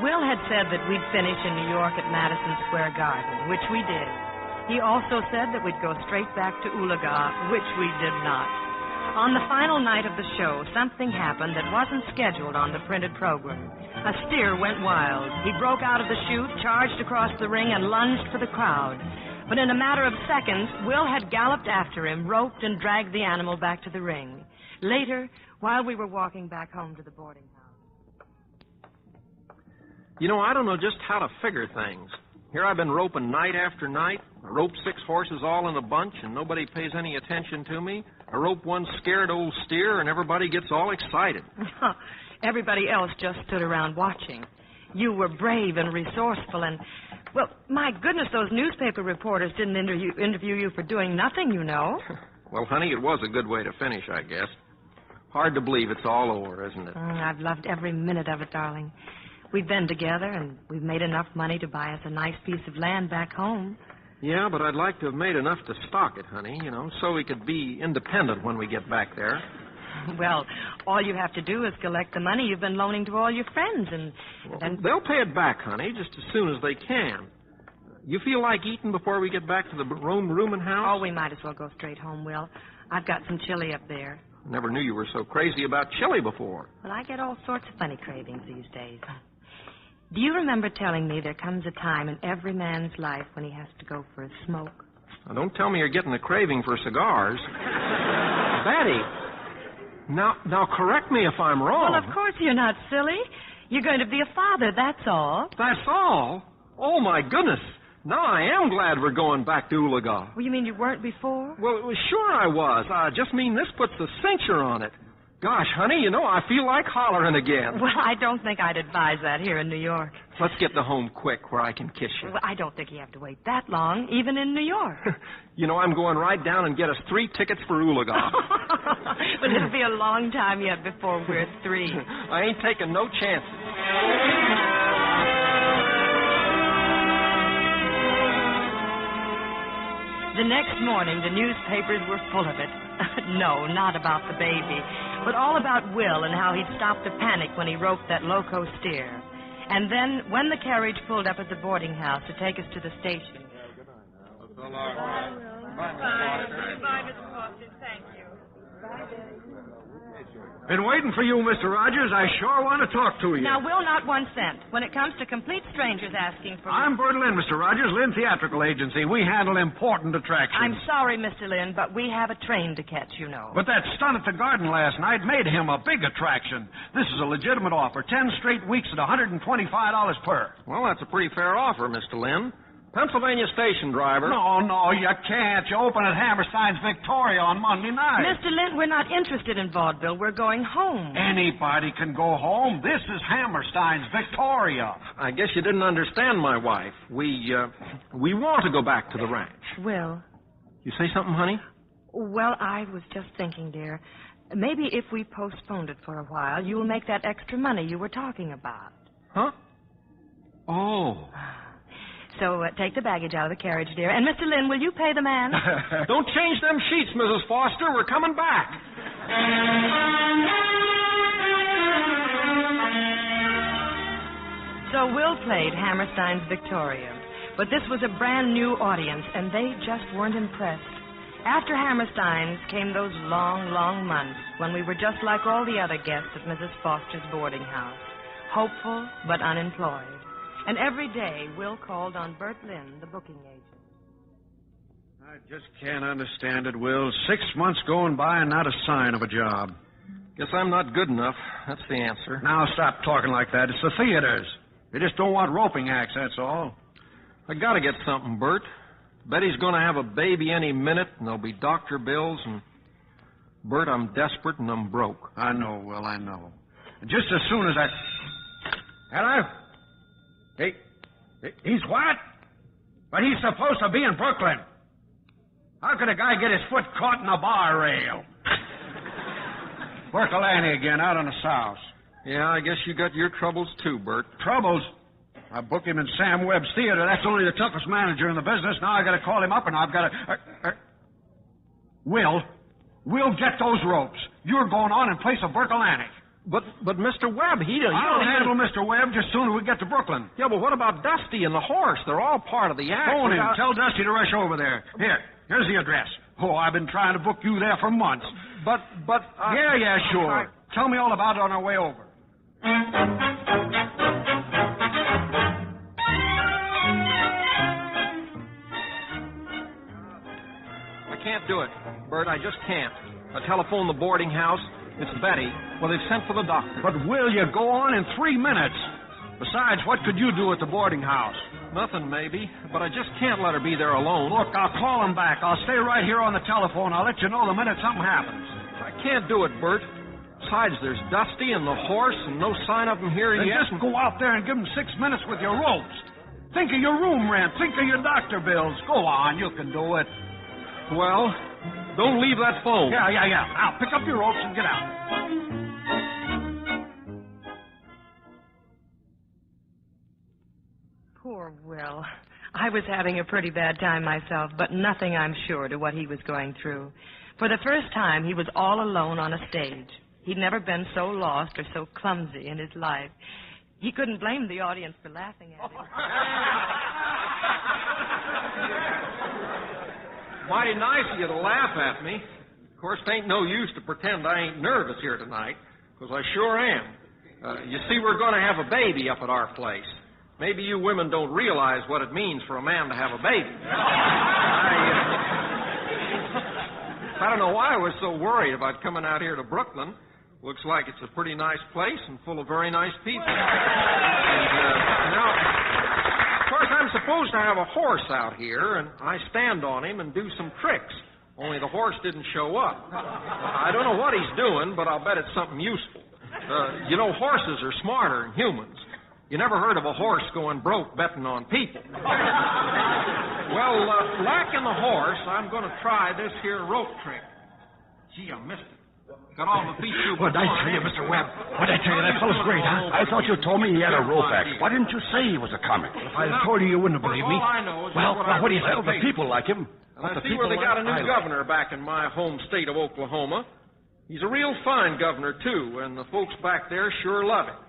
Speaker 12: Will had said that we'd finish in New York at Madison Square Garden, which we did. He also said that we'd go straight back to Ulaga, which we did not. On the final night of the show, something happened that wasn't scheduled on the printed program. A steer went wild. He broke out of the chute, charged across the ring, and lunged for the crowd. But in a matter of seconds, Will had galloped after him, roped and dragged the animal back to the ring. Later, while we were walking back home to the boarding house.
Speaker 23: You know, I don't know just how to figure things. Here I've been roping night after night. I rope 6 horses all in a bunch, and nobody pays any attention to me. I rope one scared old steer, and everybody gets all excited.
Speaker 12: Everybody else just stood around watching. You were brave and resourceful, and, well, my goodness, those newspaper reporters didn't interview you for doing nothing, you know.
Speaker 23: Well, honey, it was a good way to finish, I guess. Hard to believe it's all over, isn't it?
Speaker 12: I've loved every minute of it, darling. We've been together, and we've made enough money to buy us a nice piece of land back home.
Speaker 23: Yeah, but I'd like to have made enough to stock it, honey, you know, so we could be independent when we get back there.
Speaker 12: Well, all you have to do is collect the money you've been loaning to all your friends, and
Speaker 23: they'll pay it back, honey, just as soon as they can. You feel like eating before we get back to the rooming house?
Speaker 12: Oh, we might as well go straight home, Will. I've got some chili up there.
Speaker 23: Never knew you were so crazy about chili before.
Speaker 12: Well, I get all sorts of funny cravings these days. Do you remember telling me there comes a time in every man's life when he has to go for a smoke?
Speaker 23: Now, don't tell me you're getting a craving for cigars. Betty, now correct me if I'm wrong.
Speaker 12: Well, of course you're not silly. You're going to be a father, that's all.
Speaker 23: That's all? Oh, my goodness. Now I am glad we're going back to Ulaga.
Speaker 12: Well, you mean you weren't before?
Speaker 23: Well, sure I was. I just mean this puts a cincher on it. Gosh, honey, you know, I feel like hollering again.
Speaker 12: Well, I don't think I'd advise that here in New York.
Speaker 23: Let's get to home quick where I can kiss you.
Speaker 12: Well, I don't think you have to wait that long, even in New York.
Speaker 23: You know, I'm going right down and get us 3 tickets for Oologah.
Speaker 12: But it'll be a long time yet before we're 3.
Speaker 23: I ain't taking no chances.
Speaker 12: The next morning, the newspapers were full of it. No, not about the baby, but all about Will and how he'd stopped a panic when he roped that loco steer. And then, when the carriage pulled up at the boarding house to take us to the station.
Speaker 9: Goodbye, Mr. Foster. Thank you.
Speaker 14: Been waiting for you, Mr. Rogers. I sure want to talk to you.
Speaker 12: Now, Will, not 1 cent. When it comes to complete strangers asking for...
Speaker 14: I'm Bert Lynn, Mr. Rogers, Lynn Theatrical Agency. We handle important attractions.
Speaker 12: I'm sorry, Mr. Lynn, but we have a train to catch, you know.
Speaker 14: But that stunt at the garden last night made him a big attraction. This is a legitimate offer. 10 straight weeks at $125 per.
Speaker 23: Well, that's a pretty fair offer, Mr. Lynn. Pennsylvania station driver.
Speaker 14: No, you can't. You open at Hammerstein's Victoria on Monday night.
Speaker 12: Mr. Lynn, we're not interested in vaudeville. We're going home.
Speaker 14: Anybody can go home. This is Hammerstein's Victoria.
Speaker 23: I guess you didn't understand my wife. We want to go back to the ranch.
Speaker 12: Will.
Speaker 23: You say something, honey?
Speaker 12: Well, I was just thinking, dear. Maybe if we postponed it for a while, you'll make that extra money you were talking about.
Speaker 23: Huh? Oh.
Speaker 12: So take the baggage out of the carriage, dear. And, Mr. Lynn, will you pay the man?
Speaker 23: Don't change them sheets, Mrs. Foster. We're coming back.
Speaker 12: So Will played Hammerstein's Victoria. But this was a brand new audience, and they just weren't impressed. After Hammerstein's came those long, long months when we were just like all the other guests at Mrs. Foster's boarding house, hopeful but unemployed. And every day, Will called on Bert Lynn, the booking agent.
Speaker 14: I just can't understand it, Will. 6 months going by and not a sign of a job.
Speaker 23: Guess I'm not good enough. That's the answer.
Speaker 14: Now stop talking like that. It's the theaters. They just don't want roping acts, that's all.
Speaker 23: I gotta get something, Bert. Betty's gonna have a baby any minute, and there'll be doctor bills, and... Bert, I'm desperate and I'm broke.
Speaker 14: I know, Will, I know. And just as soon as I... Hello? He's what? But he's supposed to be in Brooklyn. How could a guy get his foot caught in a bar rail? Berkelani again, out on the south.
Speaker 23: Yeah, I guess you got your troubles too, Bert.
Speaker 14: Troubles? I booked him in Sam Webb's theater. That's only the toughest manager in the business. Now I got to call him up and I've got to... Will, get those ropes. You're going on in place of Berkelani.
Speaker 23: But Mr. Webb,
Speaker 14: I'll handle Mr. Webb just soon as we get to Brooklyn.
Speaker 23: Yeah, but what about Dusty and the horse? They're all part of the act.
Speaker 14: Phone him. Tell Dusty to rush over there. Here's the address. Oh, I've been trying to book you there for months.
Speaker 23: But...
Speaker 14: Yeah, sure. Tell me all about it on our way over.
Speaker 23: I can't do it, Bert. I just can't. I telephoned the boarding house. It's Betty. Well, they've sent for the doctor.
Speaker 14: But will you go on in 3 minutes? Besides, what could you do at the boarding house?
Speaker 23: Nothing, maybe. But I just can't let her be there alone.
Speaker 14: Look, I'll call him back. I'll stay right here on the telephone. I'll let you know the minute something happens.
Speaker 23: I can't do it, Bert. Besides, there's Dusty and the horse and no sign of him here
Speaker 14: then
Speaker 23: yet.
Speaker 14: Just go out there and give him 6 minutes with your ropes. Think of your room rent. Think of your doctor bills. Go on, you can do it.
Speaker 23: Well, don't leave that phone.
Speaker 14: Yeah. Now, pick up your ropes and get out.
Speaker 12: Poor Will. I was having a pretty bad time myself, but nothing, I'm sure, to what he was going through. For the first time, he was all alone on a stage. He'd never been so lost or so clumsy in his life. He couldn't blame the audience for laughing at him.
Speaker 23: Mighty nice of you to laugh at me. Of course, it ain't no use to pretend I ain't nervous here tonight, because I sure am. You see, we're going to have a baby up at our place. Maybe you women don't realize what it means for a man to have a baby. I don't know why I was so worried about coming out here to Brooklyn. Looks like it's a pretty nice place and full of very nice people. Now, of course, I'm supposed to have a horse out here, and I stand on him and do some tricks. only the horse didn't show up. I don't know what he's doing, but I'll bet it's something useful. You know, horses are smarter than humans. You never heard of a horse going broke betting on people. Well, lacking the horse, I'm going to try this here rope trick. Gee, I missed it. Got all the feet too.
Speaker 16: What'd I tell you, Mr. Webb? What'd I tell you? That fellow's great, huh? I thought you told me he had a rope act. Why didn't you say he was a comic? If I had told you, you wouldn't have believed me.
Speaker 23: All I know is
Speaker 16: Well, what do you think? The people like him.
Speaker 23: And I see where they got a new governor back in my home state of Oklahoma. He's a real fine governor, too, and the folks back there sure love him,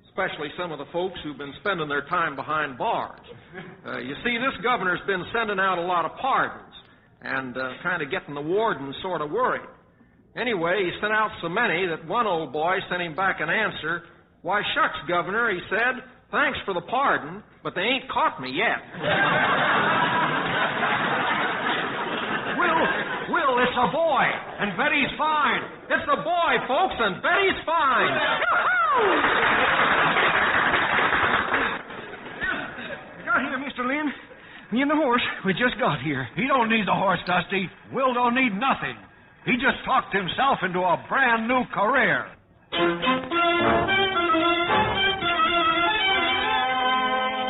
Speaker 23: especially some of the folks who've been spending their time behind bars. You see, this governor's been sending out a lot of pardons and kind of getting the wardens sort of worried. Anyway, he sent out so many that one old boy sent him back an answer. Why, shucks, Governor, he said, thanks for the pardon, but they ain't caught me yet.
Speaker 16: Will, it's a boy, and Betty's fine.
Speaker 23: It's a boy, folks, and Betty's fine.
Speaker 15: You got here, Mr. Lynn? Me and the horse, we just got here.
Speaker 16: He don't need the horse, Dusty. Will don't need nothing. He just talked himself into a brand new career.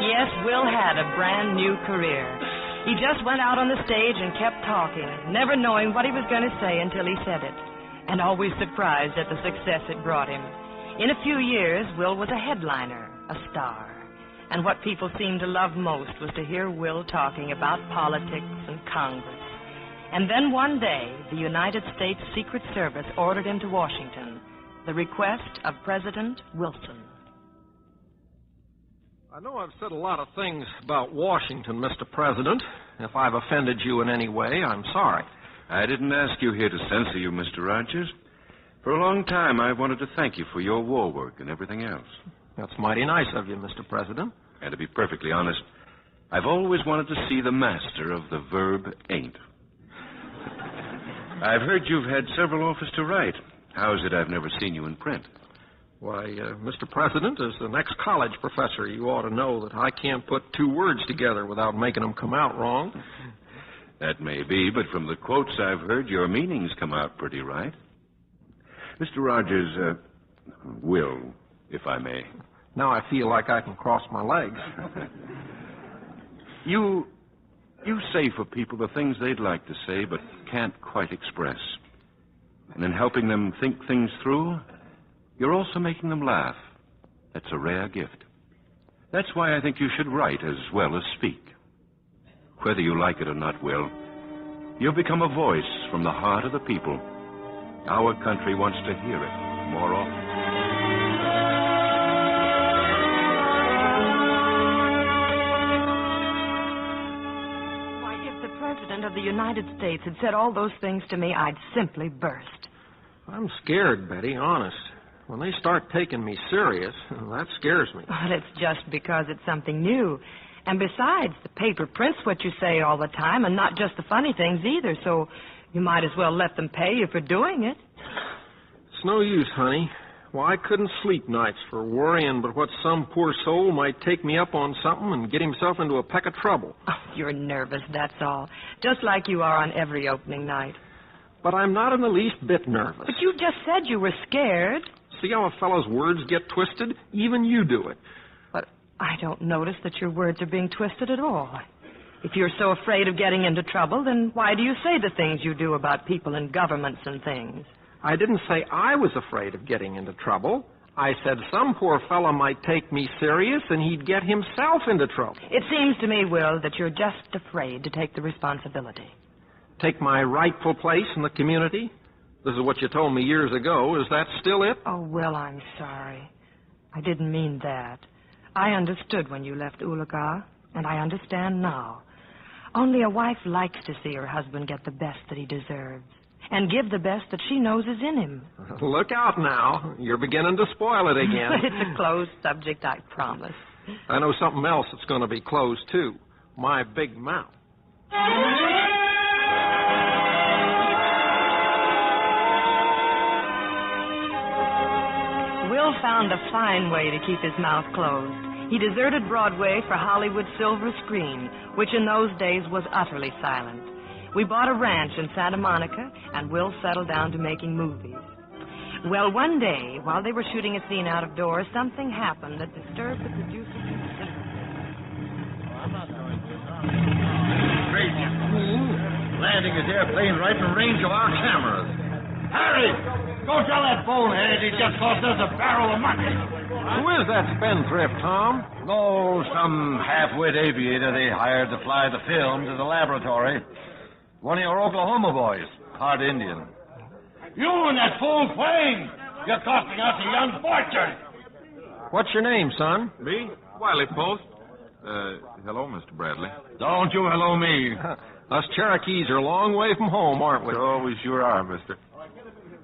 Speaker 12: Yes, Will had a brand new career. He just went out on the stage and kept talking, never knowing what he was going to say until he said it, and always surprised at the success it brought him. In a few years, Will was a headliner, a star. And what people seemed to love most was to hear Will talking about politics and Congress. And then one day, the United States Secret Service ordered him to Washington, the request of President Wilson.
Speaker 23: I know I've said a lot of things about Washington, Mr. President. If I've offended you in any way, I'm sorry.
Speaker 19: I didn't ask you here to censor you, Mr. Rogers. For a long time, I wanted to thank you for your war work and everything else.
Speaker 23: That's mighty nice of you, Mr. President.
Speaker 19: And to be perfectly honest, I've always wanted to see the master of the verb ain't. I've heard you've had several offers to write. How is it I've never seen you in print?
Speaker 23: Why, Mr. President, as an ex-college professor, you ought to know that I can't put two words together without making them come out wrong.
Speaker 19: That may be, but from the quotes I've heard, your meanings come out pretty right. Mr. Rogers, Will, if I may.
Speaker 23: Now I feel like I can cross my legs.
Speaker 19: You say for people the things they'd like to say but can't quite express. And in helping them think things through, you're also making them laugh. That's a rare gift. That's why I think you should write as well as speak. Whether you like it or not, Will, you've become a voice from the heart of the people. Our country wants to hear it more often.
Speaker 12: Of the United States had said all those things to me, I'd simply burst.
Speaker 23: I'm scared, Betty, honest. When they start taking me serious, that scares me.
Speaker 12: Well, it's just because it's something new. And besides, the paper prints what you say all the time, and not just the funny things either, so you might as well let them pay you for doing it.
Speaker 23: It's no use, honey. Well, I couldn't sleep nights for worrying but what some poor soul might take me up on something and get himself into a peck of trouble.
Speaker 12: Oh, you're nervous, that's all. Just like you are on every opening night.
Speaker 23: But I'm not in the least bit nervous.
Speaker 12: But you just said you were scared.
Speaker 23: See how a fellow's words get twisted? Even you do it.
Speaker 12: But I don't notice that your words are being twisted at all. If you're so afraid of getting into trouble, then why do you say the things you do about people and governments and things?
Speaker 23: I didn't say I was afraid of getting into trouble. I said some poor fellow might take me serious and he'd get himself into trouble.
Speaker 12: It seems to me, Will, that you're just afraid to take the responsibility.
Speaker 23: Take my rightful place in the community? This is what you told me years ago. Is that still it?
Speaker 12: Oh, Will, I'm sorry. I didn't mean that. I understood when you left Ulaga, and I understand now. Only a wife likes to see her husband get the best that he deserves. And give the best that she knows is in him.
Speaker 23: Look out now. You're beginning to spoil it again.
Speaker 12: It's a closed subject, I promise.
Speaker 23: I know something else that's going to be closed, too. My big mouth.
Speaker 12: Will found a fine way to keep his mouth closed. He deserted Broadway for Hollywood's silver screen, which in those days was utterly silent. We bought a ranch in Santa Monica, and Will settled down to making movies. Well, one day, while they were shooting a scene out of doors, something happened that disturbed the producers considerably.
Speaker 3: Crazy fool. Landing his airplane right in range of our cameras. Harry, go tell that bonehead he just cost us a barrel of money.
Speaker 23: Who is that spendthrift, Tom?
Speaker 3: Oh, some half-wit aviator they hired to fly the film to the laboratory. One of your Oklahoma boys, part Indian. You and that fool plane! You're costing us a young fortune!
Speaker 23: What's your name, son?
Speaker 19: Me? Wiley Post. Hello, Mr. Bradley.
Speaker 3: Don't you hello me.
Speaker 23: Us Cherokees are a long way from home, aren't we?
Speaker 19: Oh, we sure are, mister.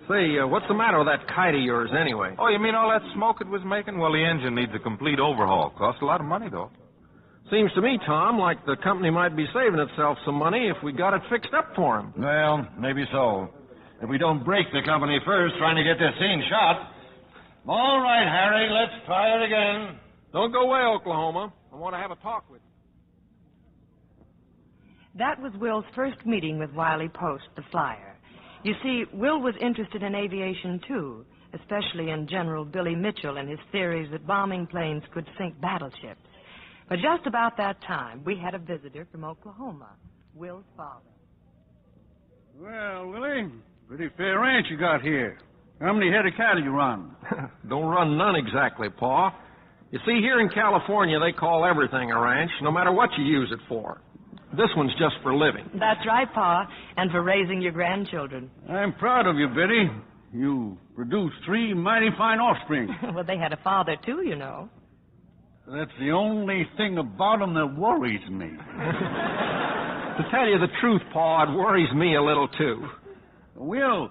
Speaker 23: Say, what's the matter with that kite of yours, anyway?
Speaker 19: Oh, you mean all that smoke it was making? Well, the engine needs a complete overhaul. Costs a lot of money, though.
Speaker 23: Seems to me, Tom, like the company might be saving itself some money if we got it fixed up for him.
Speaker 3: Well, maybe so. If we don't break the company first trying to get this scene shot. All right, Harry, let's try it again.
Speaker 23: Don't go away, Oklahoma. I want to have a talk with you.
Speaker 12: That was Will's first meeting with Wiley Post, the flyer. You see, Will was interested in aviation, too, especially in General Billy Mitchell and his theories that bombing planes could sink battleships. But just about that time, we had a visitor from Oklahoma, Will's father.
Speaker 17: Well, Willie, pretty fair ranch you got here. How many head of cattle you run?
Speaker 23: Don't run none exactly, Pa. You see, here in California, they call everything a ranch, no matter what you use it for. This one's just for living.
Speaker 12: That's right, Pa, and for raising your grandchildren.
Speaker 17: I'm proud of you, Betty. You produced 3 mighty fine offspring.
Speaker 12: Well, they had a father, too, you know.
Speaker 17: That's the only thing about them that worries me.
Speaker 23: To tell you the truth, Pa, it worries me a little, too.
Speaker 17: Will,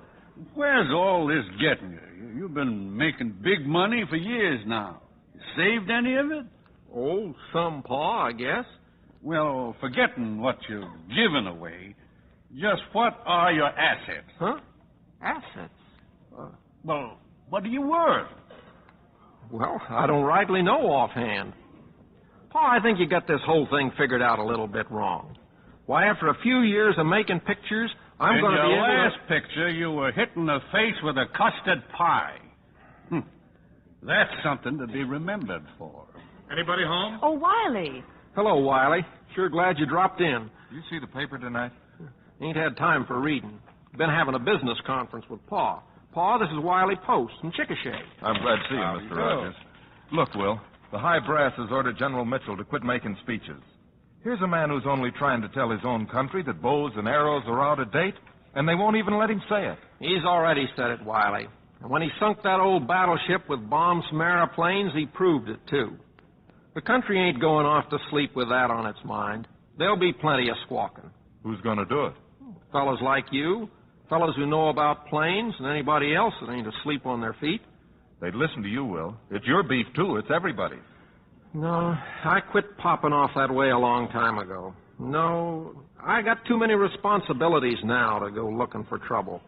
Speaker 17: where's all this getting you? You've been making big money for years now. You saved any of it?
Speaker 23: Oh, some, Pa, I guess.
Speaker 17: Well, forgetting what you've given away, just what are your assets?
Speaker 23: Huh? Assets?
Speaker 17: Well, what are you worth?
Speaker 23: Well, I don't rightly know offhand. Pa, I think you got this whole thing figured out a little bit wrong. Why, after a few years of making pictures, I'm going to be able to...
Speaker 17: In your last picture, you were hit in the face with a custard pie. That's something to be remembered for.
Speaker 3: Anybody home?
Speaker 12: Oh, Wiley.
Speaker 23: Hello, Wiley. Sure glad you dropped in.
Speaker 19: You see the paper tonight?
Speaker 23: Ain't had time for reading. Been having a business conference with Pa. Pa, this is Wiley Post in Chickasha.
Speaker 19: I'm glad to see you, Mr. Rogers. Look, Will, the high brass has ordered General Mitchell to quit making speeches. Here's a man who's only trying to tell his own country that bows and arrows are out of date, and they won't even let him say it.
Speaker 23: He's already said it, Wiley. And when he sunk that old battleship with bomb-Samara planes, he proved it, too. The country ain't going off to sleep with that on its mind. There'll be plenty of squawking.
Speaker 19: Who's going to do it?
Speaker 23: Fellas like you, fellas who know about planes, and anybody else that ain't asleep on their feet.
Speaker 19: They'd listen to you, Will. It's your beef, too. It's everybody's.
Speaker 23: No, I quit popping off that way a long time ago. No, I got too many responsibilities now to go looking for trouble.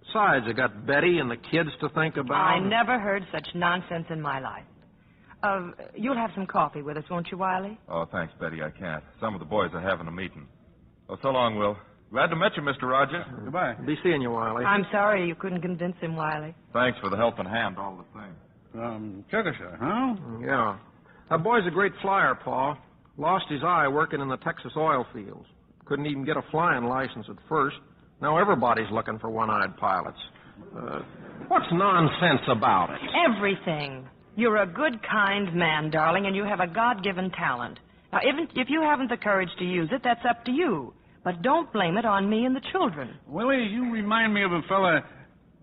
Speaker 23: Besides, I got Betty and the kids to think about.
Speaker 12: I never heard such nonsense in my life. You'll have some coffee with us, won't you, Wiley?
Speaker 19: Oh, thanks, Betty. I can't. Some of the boys are having a meeting. Oh, so long, Will. Glad to meet you, Mr. Rogers.
Speaker 17: Goodbye.
Speaker 23: Be seeing you, Wiley.
Speaker 12: I'm sorry you couldn't convince him, Wiley.
Speaker 19: Thanks for the helping hand, all the same.
Speaker 17: Chickasha, huh?
Speaker 23: Yeah. That boy's a great flyer, Pa. Lost his eye working in the Texas oil fields. Couldn't even get a flying license at first. Now everybody's looking for one-eyed pilots. What's nonsense about it?
Speaker 12: Everything. You're a good, kind man, darling, and you have a God-given talent. Now, if you haven't the courage to use it, that's up to you. But don't blame it on me and the children.
Speaker 17: Willie, you remind me of a fella.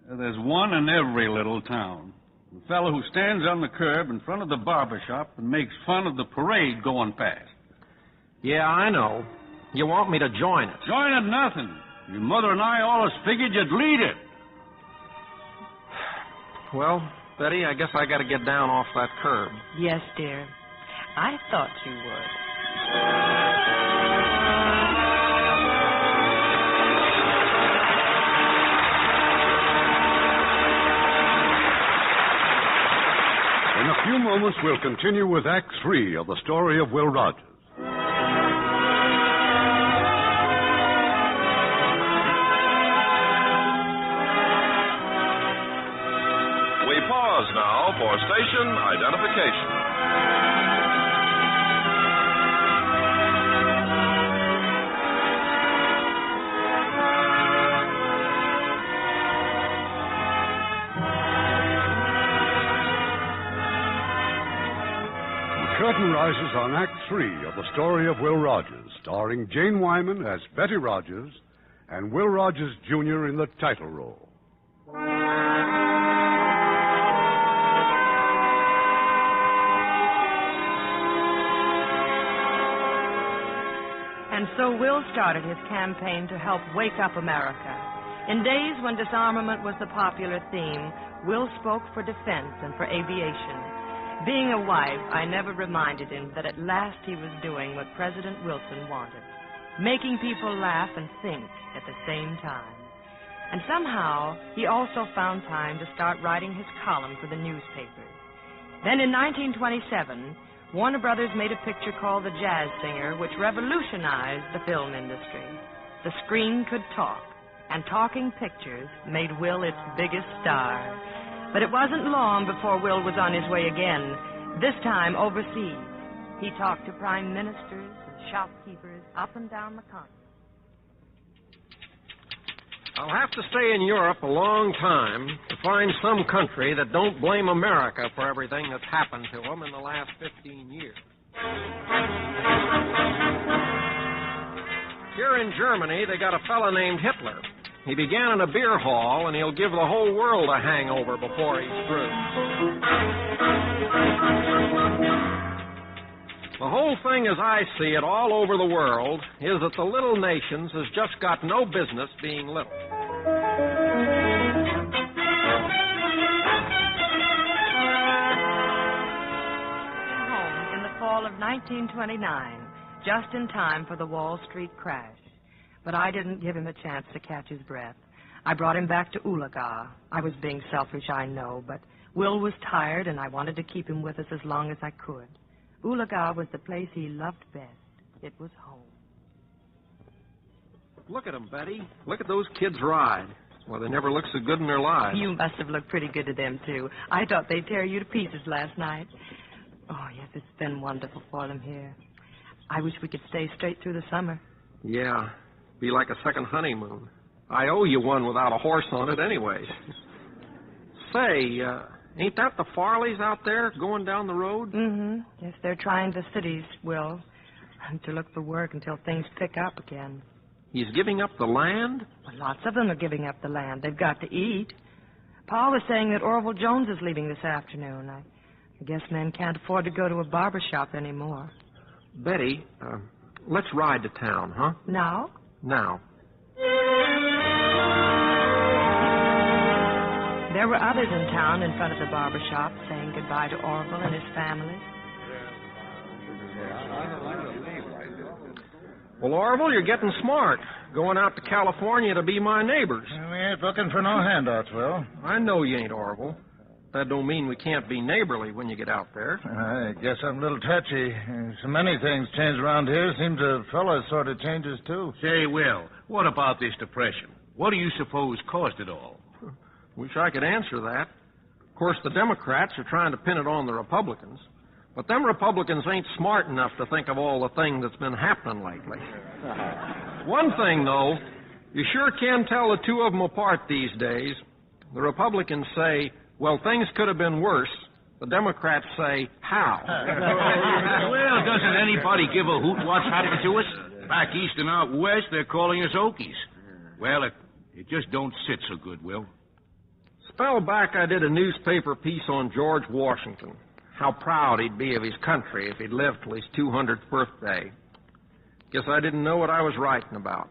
Speaker 17: There's one in every little town. The fellow who stands on the curb in front of the barber shop and makes fun of the parade going past.
Speaker 23: Yeah, I know. You want me to join it?
Speaker 17: Join it nothing. Your mother and I always figured you'd lead it.
Speaker 23: Well, Betty, I guess I got to get down off that curb.
Speaker 12: Yes, dear. I thought you would.
Speaker 10: In a few moments, we'll continue with Act 3 of the story of Will Rogers.
Speaker 11: Pause now for station identification.
Speaker 10: The curtain rises on Act 3 of the story of Will Rogers, starring Jane Wyman as Betty Rogers and Will Rogers, Jr. in the title role.
Speaker 12: And so Will started his campaign to help wake up America. In days when disarmament was the popular theme, Will spoke for defense and for aviation. Being a wife, I never reminded him that at last he was doing what President Wilson wanted, making people laugh and think at the same time. And somehow, he also found time to start writing his column for the newspapers. Then in 1927, Warner Brothers made a picture called The Jazz Singer, which revolutionized the film industry. The screen could talk, and talking pictures made Will its biggest star. But it wasn't long before Will was on his way again, this time overseas. He talked to prime ministers and shopkeepers up and down the continent.
Speaker 23: I'll have to stay in Europe a long time to find some country that don't blame America for everything that's happened to them in the last 15 years. Here in Germany, they got a fella named Hitler. He began in a beer hall, and he'll give the whole world a hangover before he's through. The whole thing, as I see it, all over the world, is that the little nations has just got no business being little.
Speaker 12: Home in the fall of 1929, just in time for the Wall Street crash. But I didn't give him a chance to catch his breath. I brought him back to Ulaga. I was being selfish, I know, but Will was tired, and I wanted to keep him with us as long as I could. Ulaga was the place he loved best. It was home.
Speaker 23: Look at them, Betty. Look at those kids ride. Well, they never look so good in their lives.
Speaker 12: You must have looked pretty good to them, too. I thought they'd tear you to pieces last night. Oh, yes, it's been wonderful for them here. I wish we could stay straight through the summer.
Speaker 23: Yeah. Be like a second honeymoon. I owe you one without a horse on it anyways. Say, ain't that the Farleys out there going down the road?
Speaker 12: Mm-hmm. Yes, they're trying the cities, Will, to look for work until things pick up again.
Speaker 23: He's giving up the land?
Speaker 12: Well, lots of them are giving up the land. They've got to eat. Paul was saying that Orville Jones is leaving this afternoon. I guess men can't afford to go to a barber shop anymore.
Speaker 23: Betty, let's ride to town, huh?
Speaker 12: Now?
Speaker 23: Now.
Speaker 12: There were others in town in front of the barber shop saying goodbye to Orville and his family.
Speaker 23: Well, Orville, you're getting smart. Going out to California to be my neighbors.
Speaker 4: We ain't looking for no handouts, Will.
Speaker 23: I know you ain't, Orville. That don't mean we can't be neighborly when you get out there.
Speaker 4: I guess I'm a little touchy. So many things change around here. Seems a fella sort of changes, too.
Speaker 14: Say, Will, what about this depression? What do you suppose caused it all?
Speaker 23: Wish I could answer that. Of course, the Democrats are trying to pin it on the Republicans. But them Republicans ain't smart enough to think of all the things that's been happening lately. One thing, though, you sure can tell the two of them apart these days. The Republicans say, well, things could have been worse. The Democrats say, how?
Speaker 14: Well, doesn't anybody give a hoot what's happened to us? Back east and out west, they're calling us Okies. Well, it just don't sit so good, Will.
Speaker 23: Spell back, I did a newspaper piece on George Washington. How proud he'd be of his country if he'd lived till his 200th birthday. Guess I didn't know what I was writing about.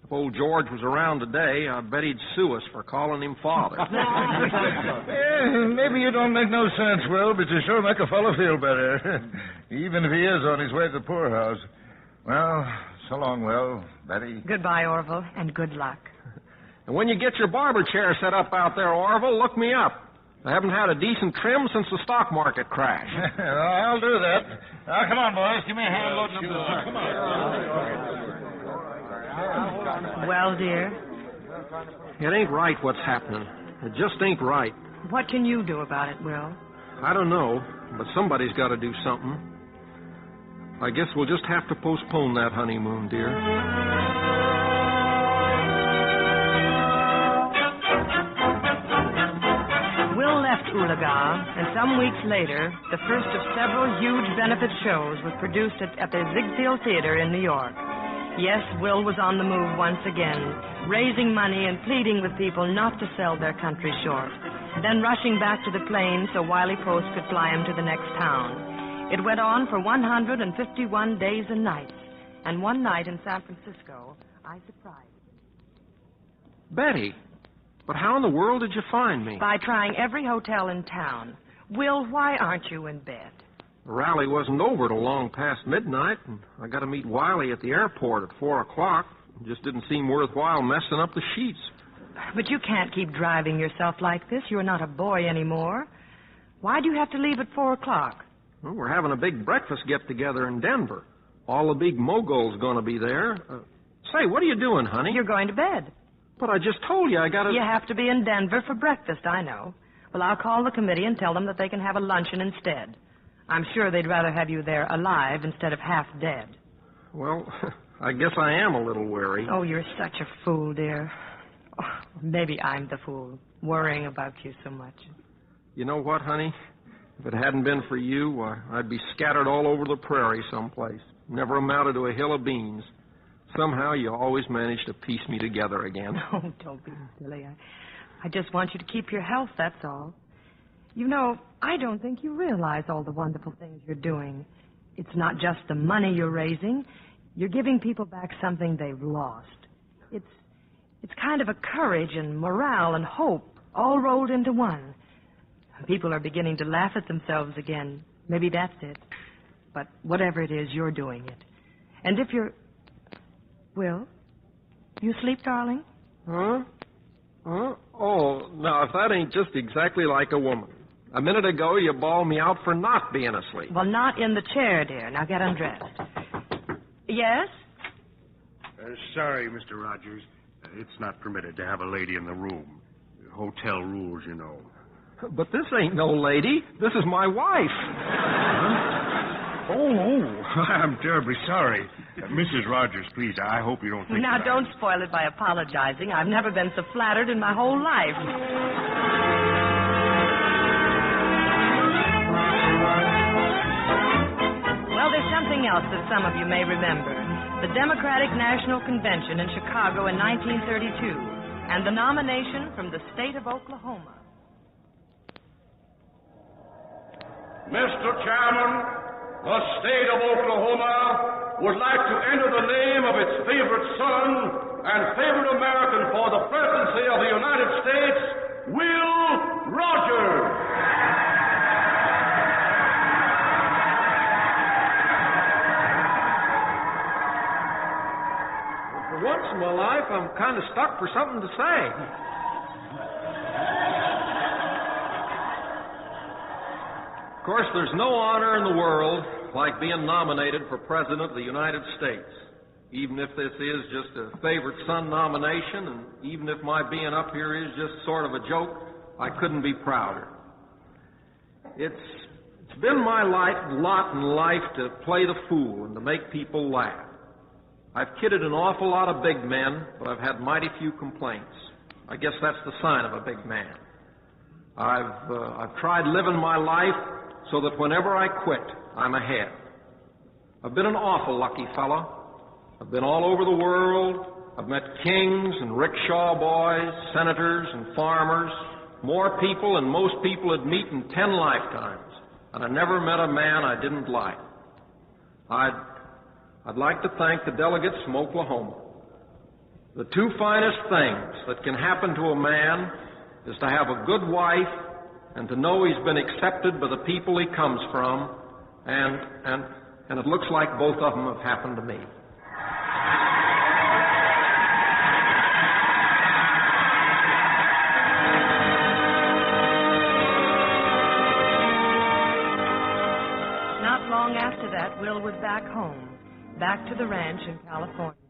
Speaker 23: If old George was around today, I bet he'd sue us for calling him father.
Speaker 4: Maybe you don't make no sense, Will, but you sure make a fellow feel better. Even if he is on his way to the poorhouse. Well, so long, Will. Betty.
Speaker 12: Goodbye, Orville, and good luck.
Speaker 23: And when you get your barber chair set up out there, Orville, look me up. I haven't had a decent trim since the stock market crash.
Speaker 4: I'll do that. Now, come on, boys. Give me a hand loading up the door. Come on.
Speaker 12: Well, dear?
Speaker 23: It ain't right what's happening. It just ain't right.
Speaker 12: What can you do about it, Will?
Speaker 23: I don't know, but somebody's got to do something. I guess we'll just have to postpone that honeymoon, dear.
Speaker 12: Will left Ulaga, and some weeks later, the first of several huge benefit shows was produced at the Ziegfeld Theater in New York. Yes, Will was on the move once again, raising money and pleading with people not to sell their country short, then rushing back to the plane so Wiley Post could fly him to the next town. It went on for 151 days and nights, and one night in San Francisco, I surprised him.
Speaker 23: Betty, but how in the world did you find me?
Speaker 12: By trying every hotel in town. Will, why aren't you in bed?
Speaker 23: The rally wasn't over till long past midnight, and I got to meet Wiley at the airport at 4 o'clock. It just didn't seem worthwhile messing up the sheets.
Speaker 12: But you can't keep driving yourself like this. You're not a boy anymore. Why do you have to leave at 4 o'clock?
Speaker 23: Well, we're having a big breakfast get-together in Denver. All the big moguls going to be there. Say, what are you doing, honey?
Speaker 12: You're going to bed.
Speaker 23: But I just told you I got to...
Speaker 12: You have to be in Denver for breakfast, I know. Well, I'll call the committee and tell them that they can have a luncheon instead. I'm sure they'd rather have you there alive instead of half dead.
Speaker 23: Well, I guess I am a little wary.
Speaker 12: Oh, you're such a fool, dear. Oh, maybe I'm the fool, worrying about you so much.
Speaker 23: You know what, honey? If it hadn't been for you, I'd be scattered all over the prairie someplace. Never amounted to a hill of beans. Somehow you always manage to piece me together again.
Speaker 12: Oh, don't be silly. I just want you to keep your health, that's all. You know, I don't think you realize all the wonderful things you're doing. It's not just the money you're raising. You're giving people back something they've lost. It's kind of a courage and morale and hope all rolled into one. People are beginning to laugh at themselves again. Maybe that's it. But whatever it is, you're doing it. And if you're... Will, you sleep, darling?
Speaker 23: Huh? Oh, now, if that ain't just exactly like a woman. A minute ago, you bawled me out for not being asleep.
Speaker 12: Well, not in the chair, dear. Now get undressed. Yes?
Speaker 10: Sorry, Mr. Rogers. It's not permitted to have a lady in the room. Hotel rules, you know.
Speaker 23: But this ain't no lady. This is my wife.
Speaker 10: Oh, I'm terribly sorry. Mrs. Rogers, please, I hope you don't think...
Speaker 12: Now, don't spoil it by apologizing. I've never been so flattered in my whole life. Well, there's something else that some of you may remember. The Democratic National Convention in Chicago in 1932, and the nomination from the state of Oklahoma.
Speaker 1: Mr. Chairman, the state of Oklahoma would like to enter the name of its favorite son and favorite American for the presidency of the United States, Will Rogers.
Speaker 23: For once in my life, I'm kind of stuck for something to say. Of course, there's no honor in the world like being nominated for President of the United States. Even if this is just a favorite son nomination, and even if my being up here is just sort of a joke, I couldn't be prouder. It's been my lot in life to play the fool and to make people laugh. I've kidded an awful lot of big men, but I've had mighty few complaints. I guess that's the sign of a big man. I've tried living my life so that whenever I quit, I'm ahead. I've been an awful lucky fella. I've been all over the world. I've met kings and rickshaw boys, senators and farmers, more people than most people would meet in 10 lifetimes. And I never met a man I didn't like. I'd like to thank the delegates from Oklahoma. The two finest things that can happen to a man is to have a good wife and to know he's been accepted by the people he comes from, and it looks like both of them have happened to me.
Speaker 12: Not long after that, Will was back home, back to the ranch in California.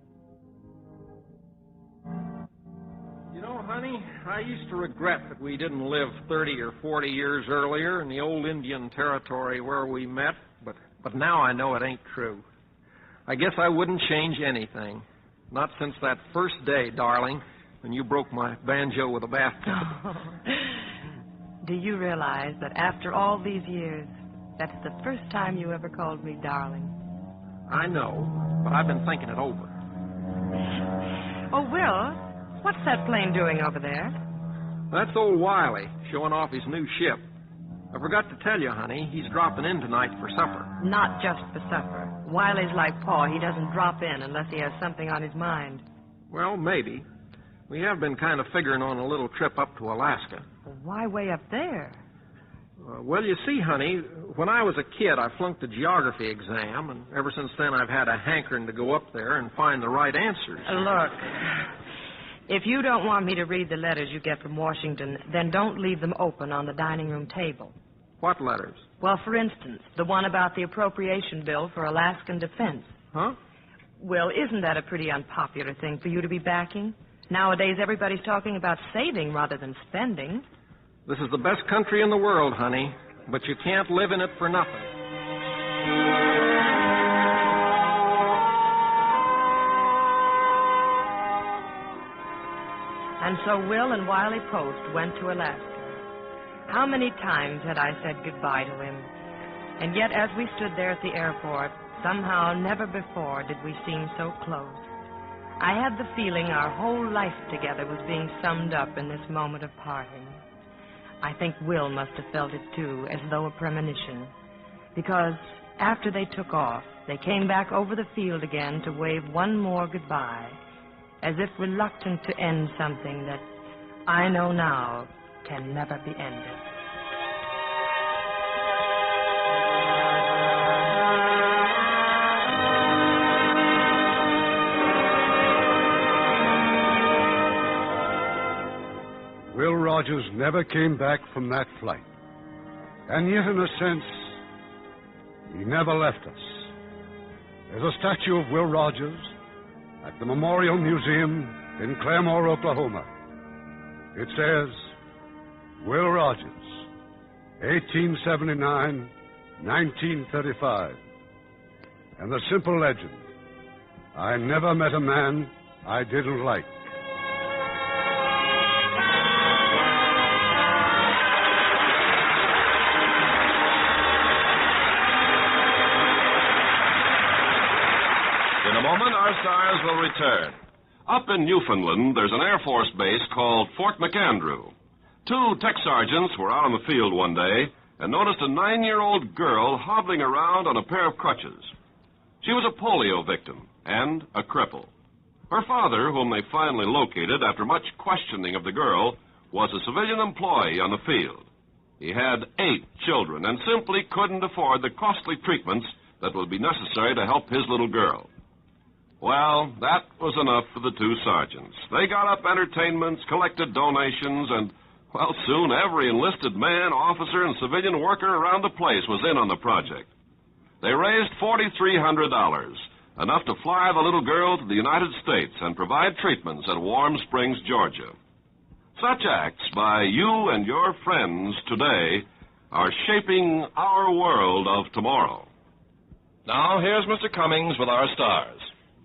Speaker 23: You You know, honey, I used to regret that we didn't live 30 or 40 years earlier in the old Indian territory where we met, but now I know it ain't true. I guess I wouldn't change anything. Not since that first day, darling, when you broke my banjo with a bathtub.
Speaker 12: Do you realize that after all these years, that's the first time you ever called me darling?
Speaker 23: I know, but I've been thinking it over.
Speaker 12: Oh, Will, what's that plane doing over there?
Speaker 23: That's old Wiley, showing off his new ship. I forgot to tell you, honey, he's dropping in tonight for supper.
Speaker 12: Not just for supper. Wiley's like Pa. He doesn't drop in unless he has something on his mind.
Speaker 23: Well, maybe. We have been kind of figuring on a little trip up to Alaska.
Speaker 12: Well, why way up there?
Speaker 23: Well, you see, honey, when I was a kid, I flunked the geography exam, and ever since then I've had a hankering to go up there and find the right answers.
Speaker 12: Look, if you don't want me to read the letters you get from Washington, then don't leave them open on the dining room table.
Speaker 23: What letters?
Speaker 12: Well, for instance, the one about the appropriation bill for Alaskan defense.
Speaker 23: Huh?
Speaker 12: Well, isn't that a pretty unpopular thing for you to be backing? Nowadays, everybody's talking about saving rather than spending.
Speaker 23: This is the best country in the world, honey, but you can't live in it for nothing.
Speaker 12: And so Will and Wiley Post went to Alaska. How many times had I said goodbye to him? And yet, as we stood there at the airport, somehow never before did we seem so close. I had the feeling our whole life together was being summed up in this moment of parting. I think Will must have felt it, too, as though a premonition. Because after they took off, they came back over the field again to wave one more goodbye, as if reluctant to end something that I know now can never be ended.
Speaker 10: Will Rogers never came back from that flight. And yet, in a sense, he never left us. There's a statue of Will Rogers at the Memorial Museum in Claremore, Oklahoma. It says, Will Rogers, 1879, 1935. And the simple legend, I never met a man I didn't like.
Speaker 11: In a moment, our stars will return. Up in Newfoundland, there's an Air Force base called Fort McAndrew. Two tech sergeants were out on the field one day and noticed a 9-year-old girl hobbling around on a pair of crutches. She was a polio victim and a cripple. Her father, whom they finally located after much questioning of the girl, was a civilian employee on the field. He had 8 children and simply couldn't afford the costly treatments that would be necessary to help his little girl. Well, that was enough for the two sergeants. They got up entertainments, collected donations, and, well, soon every enlisted man, officer, and civilian worker around the place was in on the project. They raised $4,300, enough to fly the little girl to the United States and provide treatments at Warm Springs, Georgia. Such acts by you and your friends today are shaping our world of tomorrow. Now, here's Mr. Cummings with our stars.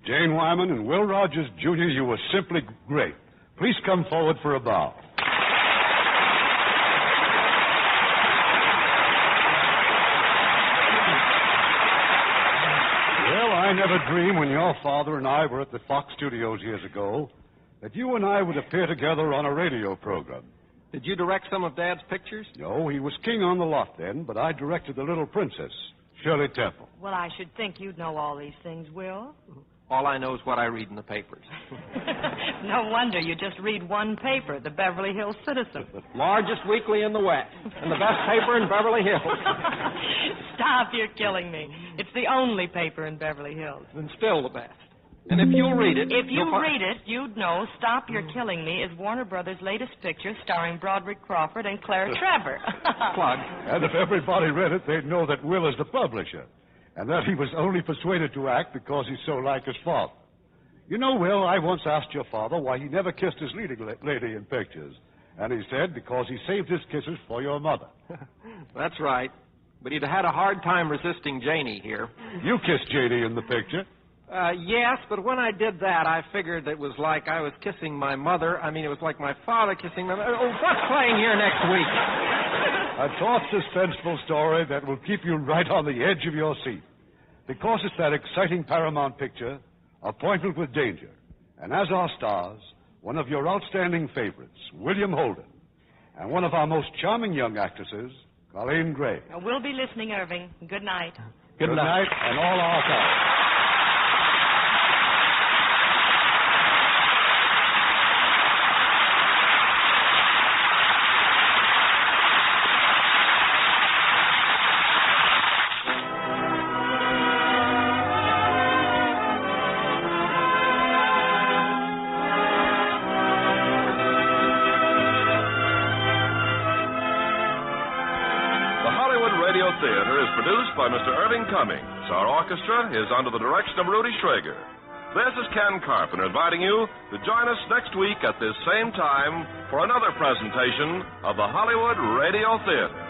Speaker 10: Jane Wyman and Will Rogers, Jr., you were simply great. Please come forward for a bow. Well, I never dreamed when your father and I were at the Fox Studios years ago that you and I would appear together on a radio program.
Speaker 23: Did you direct some of Dad's pictures?
Speaker 10: No, he was king on the lot then, but I directed The Little Princess, Shirley Temple.
Speaker 12: Well, I should think you'd know all these things, Will.
Speaker 23: All I know is what I read in the papers.
Speaker 12: No wonder you just read one paper, the Beverly Hills Citizen.
Speaker 23: Largest weekly in the West, and the best paper in Beverly Hills.
Speaker 12: Stop, you're killing me. It's the only paper in Beverly Hills.
Speaker 23: And still the best. And if you'll read it...
Speaker 12: If you read it, you'd know Stop You're Killing Me is Warner Brothers' latest picture starring Broderick Crawford and Claire Trevor.
Speaker 23: Plug.
Speaker 10: And if everybody read it, they'd know that Will is the publisher, and that he was only persuaded to act because he's so like his father. You know, Will, I once asked your father why he never kissed his leading lady in pictures. And he said because he saved his kisses for your mother.
Speaker 23: That's right. But he'd had a hard time resisting Janie here.
Speaker 10: You kissed Janie in the picture.
Speaker 23: Yes, but when I did that, I figured it was like I was kissing my mother. I mean, it was like my father kissing my mother. Oh, what's playing here next week?
Speaker 10: A taut, suspenseful story that will keep you right on the edge of your seat. Because it's that exciting Paramount picture, Appointment with Danger. And as our stars, one of your outstanding favorites, William Holden. And one of our most charming young actresses, Colleen Gray.
Speaker 12: We'll be listening, Irving. Good night.
Speaker 10: Good night, and all our stars.
Speaker 11: Theater is produced by Mr. Irving Cummings. Our orchestra is under the direction of Rudy Schrager. This is Ken Carpenter inviting you to join us next week at this same time for another presentation of the Hollywood Radio Theater.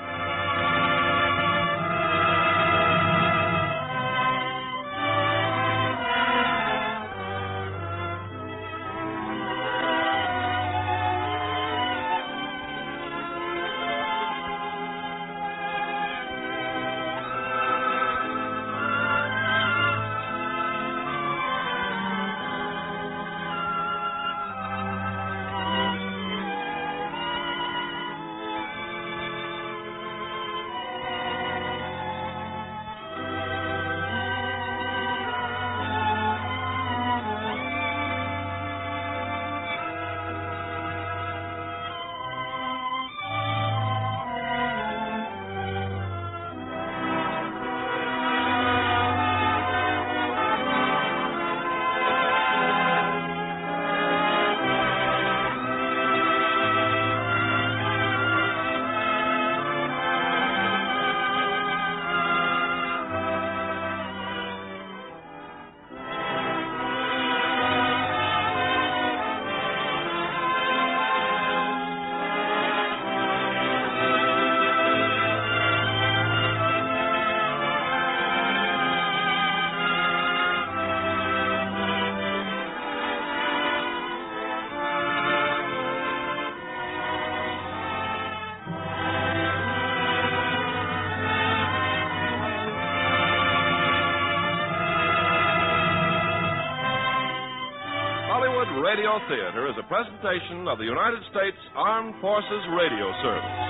Speaker 11: Radio Theater is a presentation of the United States Armed Forces Radio Service.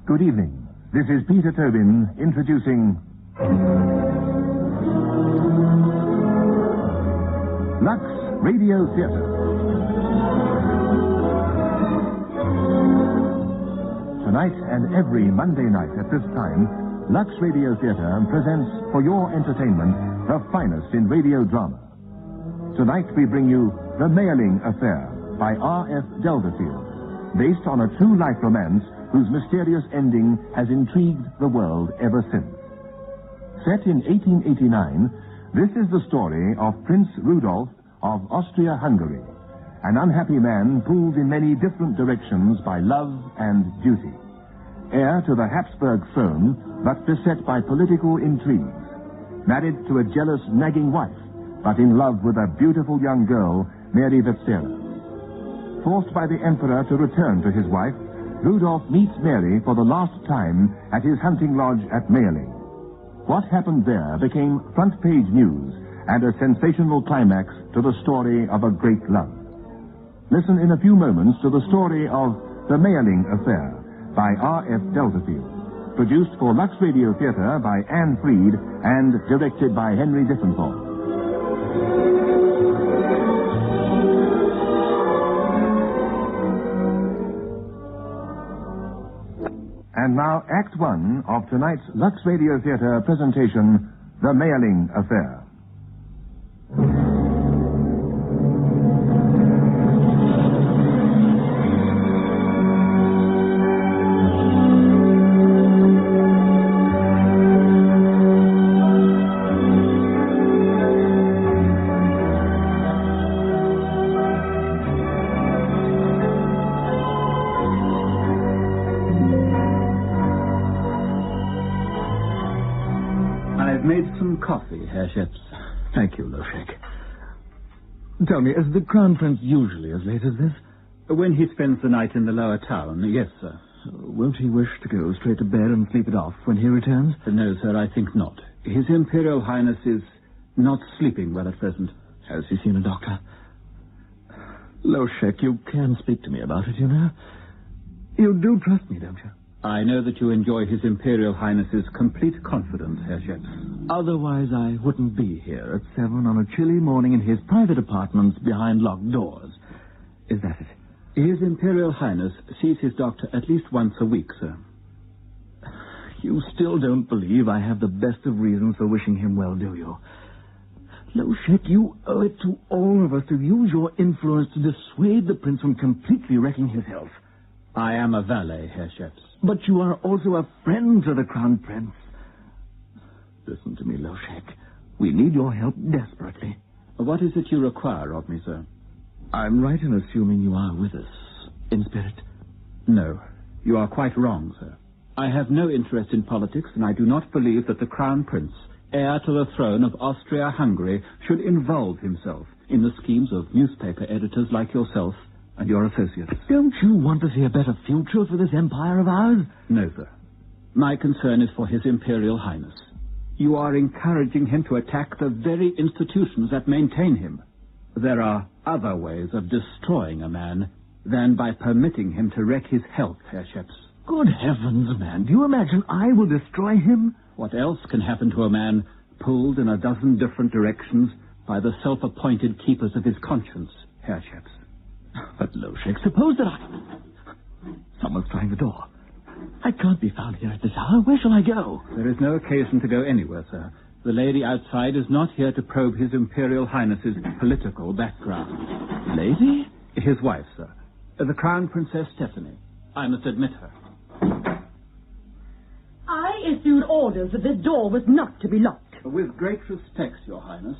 Speaker 7: Good evening. This is Peter Tobin introducing Lux Radio Theater. Tonight and every Monday night at this time, Lux Radio Theater presents for your entertainment the finest in radio drama. Tonight we bring you The Mailing Affair by R.F. Delverfield, based on a true life romance whose mysterious ending has intrigued the world ever since. Set in 1889, this is the story of Prince Rudolf of Austria-Hungary, an unhappy man pulled in many different directions by love and duty. Heir to the Habsburg throne, but beset by political intrigues. Married to a jealous, nagging wife, but in love with a beautiful young girl, Mary Vetsera. Forced by the Emperor to return to his wife, Rudolf meets Mary for the last time at his hunting lodge at Mayerling. What happened there became front-page news and a sensational climax to the story of a great love. Listen in a few moments to the story of The Mayerling Affair by R.F. Deltafield, produced for Lux Radio Theatre by Anne Freed and directed by Henry Diffenthorpe. And now, Act One of tonight's Lux Radio Theatre presentation, The Mayerling Affair.
Speaker 8: Coffee, Herr Sheps. Thank you, Loshek. Tell me, is the Crown Prince usually as late as this?
Speaker 20: When he spends the night in the lower town, yes, sir.
Speaker 8: Won't he wish to go straight to bed and sleep it off when he returns?
Speaker 20: No, sir, I think not. His Imperial Highness is not sleeping well at present.
Speaker 8: Has he seen a doctor? Loshek, you can speak to me about it, you know. You do trust me, don't you?
Speaker 20: I know that you enjoy His Imperial Highness's complete confidence, Herr Sheps.
Speaker 8: Otherwise, I wouldn't be here at 7 on a chilly morning in his private apartments behind locked doors. Is that it?
Speaker 20: His Imperial Highness sees his doctor at least once a week, sir.
Speaker 8: You still don't believe I have the best of reasons for wishing him well, do you? Loshek, you owe it to all of us to use your influence to dissuade the prince from completely wrecking his health.
Speaker 20: I am a valet, Herr Sheps.
Speaker 8: But you are also a friend to the Crown Prince. Listen to me, Loshek. We need your help desperately.
Speaker 20: What is it you require of me, sir?
Speaker 8: I'm right in assuming you are with us, in spirit.
Speaker 20: No, you are quite wrong, sir. I have no interest in politics, and I do not believe that the Crown Prince, heir to the throne of Austria-Hungary, should involve himself in the schemes of newspaper editors like yourself and your associates.
Speaker 8: Don't you want to see a better future for this empire of ours?
Speaker 20: No, sir. My concern is for His Imperial Highness. You are encouraging him to attack the very institutions that maintain him. There are other ways of destroying a man than by permitting him to wreck his health, Herr Sheps.
Speaker 8: Good heavens, man. Do you imagine I will destroy him?
Speaker 20: What else can happen to a man pulled in a dozen different directions by the self-appointed keepers of his conscience, Herr Sheps?
Speaker 8: But, Loshek, suppose that Someone's trying the door. I can't be found here at this hour. Where shall I go?
Speaker 20: There is no occasion to go anywhere, sir. The lady outside is not here to probe His Imperial Highness's political background.
Speaker 8: Lady?
Speaker 20: His wife, sir. The Crown Princess Stephanie. I must admit her.
Speaker 22: I issued orders that this door was not to be locked.
Speaker 20: With great respect, Your Highness.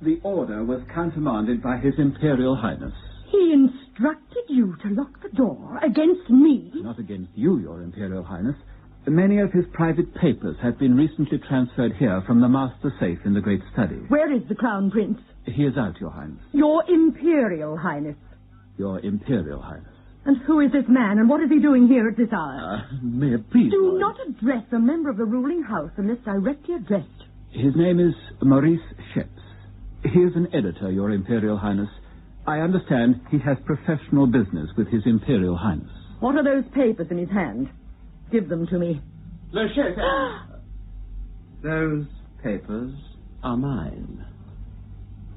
Speaker 20: The order was countermanded by His Imperial Highness.
Speaker 22: He instructed you to lock the door against me?
Speaker 20: Not against you, Your Imperial Highness. Many of his private papers have been recently transferred here from the master safe in the great study.
Speaker 22: Where is the Crown Prince?
Speaker 20: He is out, Your Highness.
Speaker 22: Your Imperial Highness.
Speaker 20: Your Imperial Highness.
Speaker 22: And who is this man, and what is he doing here at this hour?
Speaker 8: May it please,
Speaker 22: Do not address a member of the ruling house unless directly addressed.
Speaker 20: His name is Maurice Sheps. He is an editor, Your Imperial Highness. I understand he has professional business with His Imperial Highness.
Speaker 22: What are those papers in his hand? Give them to me.
Speaker 20: Le Chef. Those papers are mine.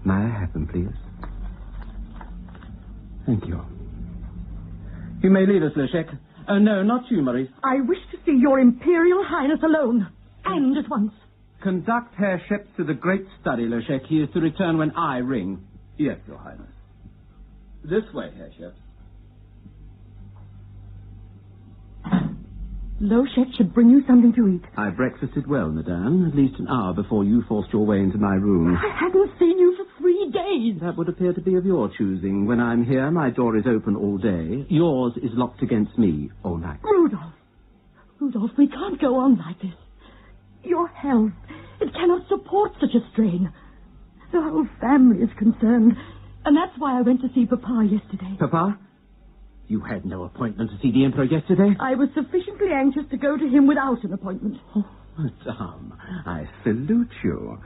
Speaker 8: May I have them, please? Thank you.
Speaker 20: You may leave us, Le Chef. Oh, no, not you, Maurice.
Speaker 22: I wish to see Your Imperial Highness alone. And at once.
Speaker 20: Conduct Herr Sheps to the great study, Le Chef. He is to return when I ring. Yes, Your Highness. This way, Herr Sheps.
Speaker 22: Loschek should bring you something to eat.
Speaker 8: I breakfasted well, madame, at least an hour before you forced your way into my room.
Speaker 22: I haven't seen you for 3 days.
Speaker 8: That would appear to be of your choosing. When I'm here, my door is open all day. Yours is locked against me all night.
Speaker 22: Rudolph, we can't go on like this. Your health, it cannot support such a strain. The whole family is concerned, and that's why I went to see Papa yesterday.
Speaker 8: Papa? You had no appointment to see the Emperor yesterday?
Speaker 22: I was sufficiently anxious to go to him without an appointment.
Speaker 8: Oh, madame, I salute you.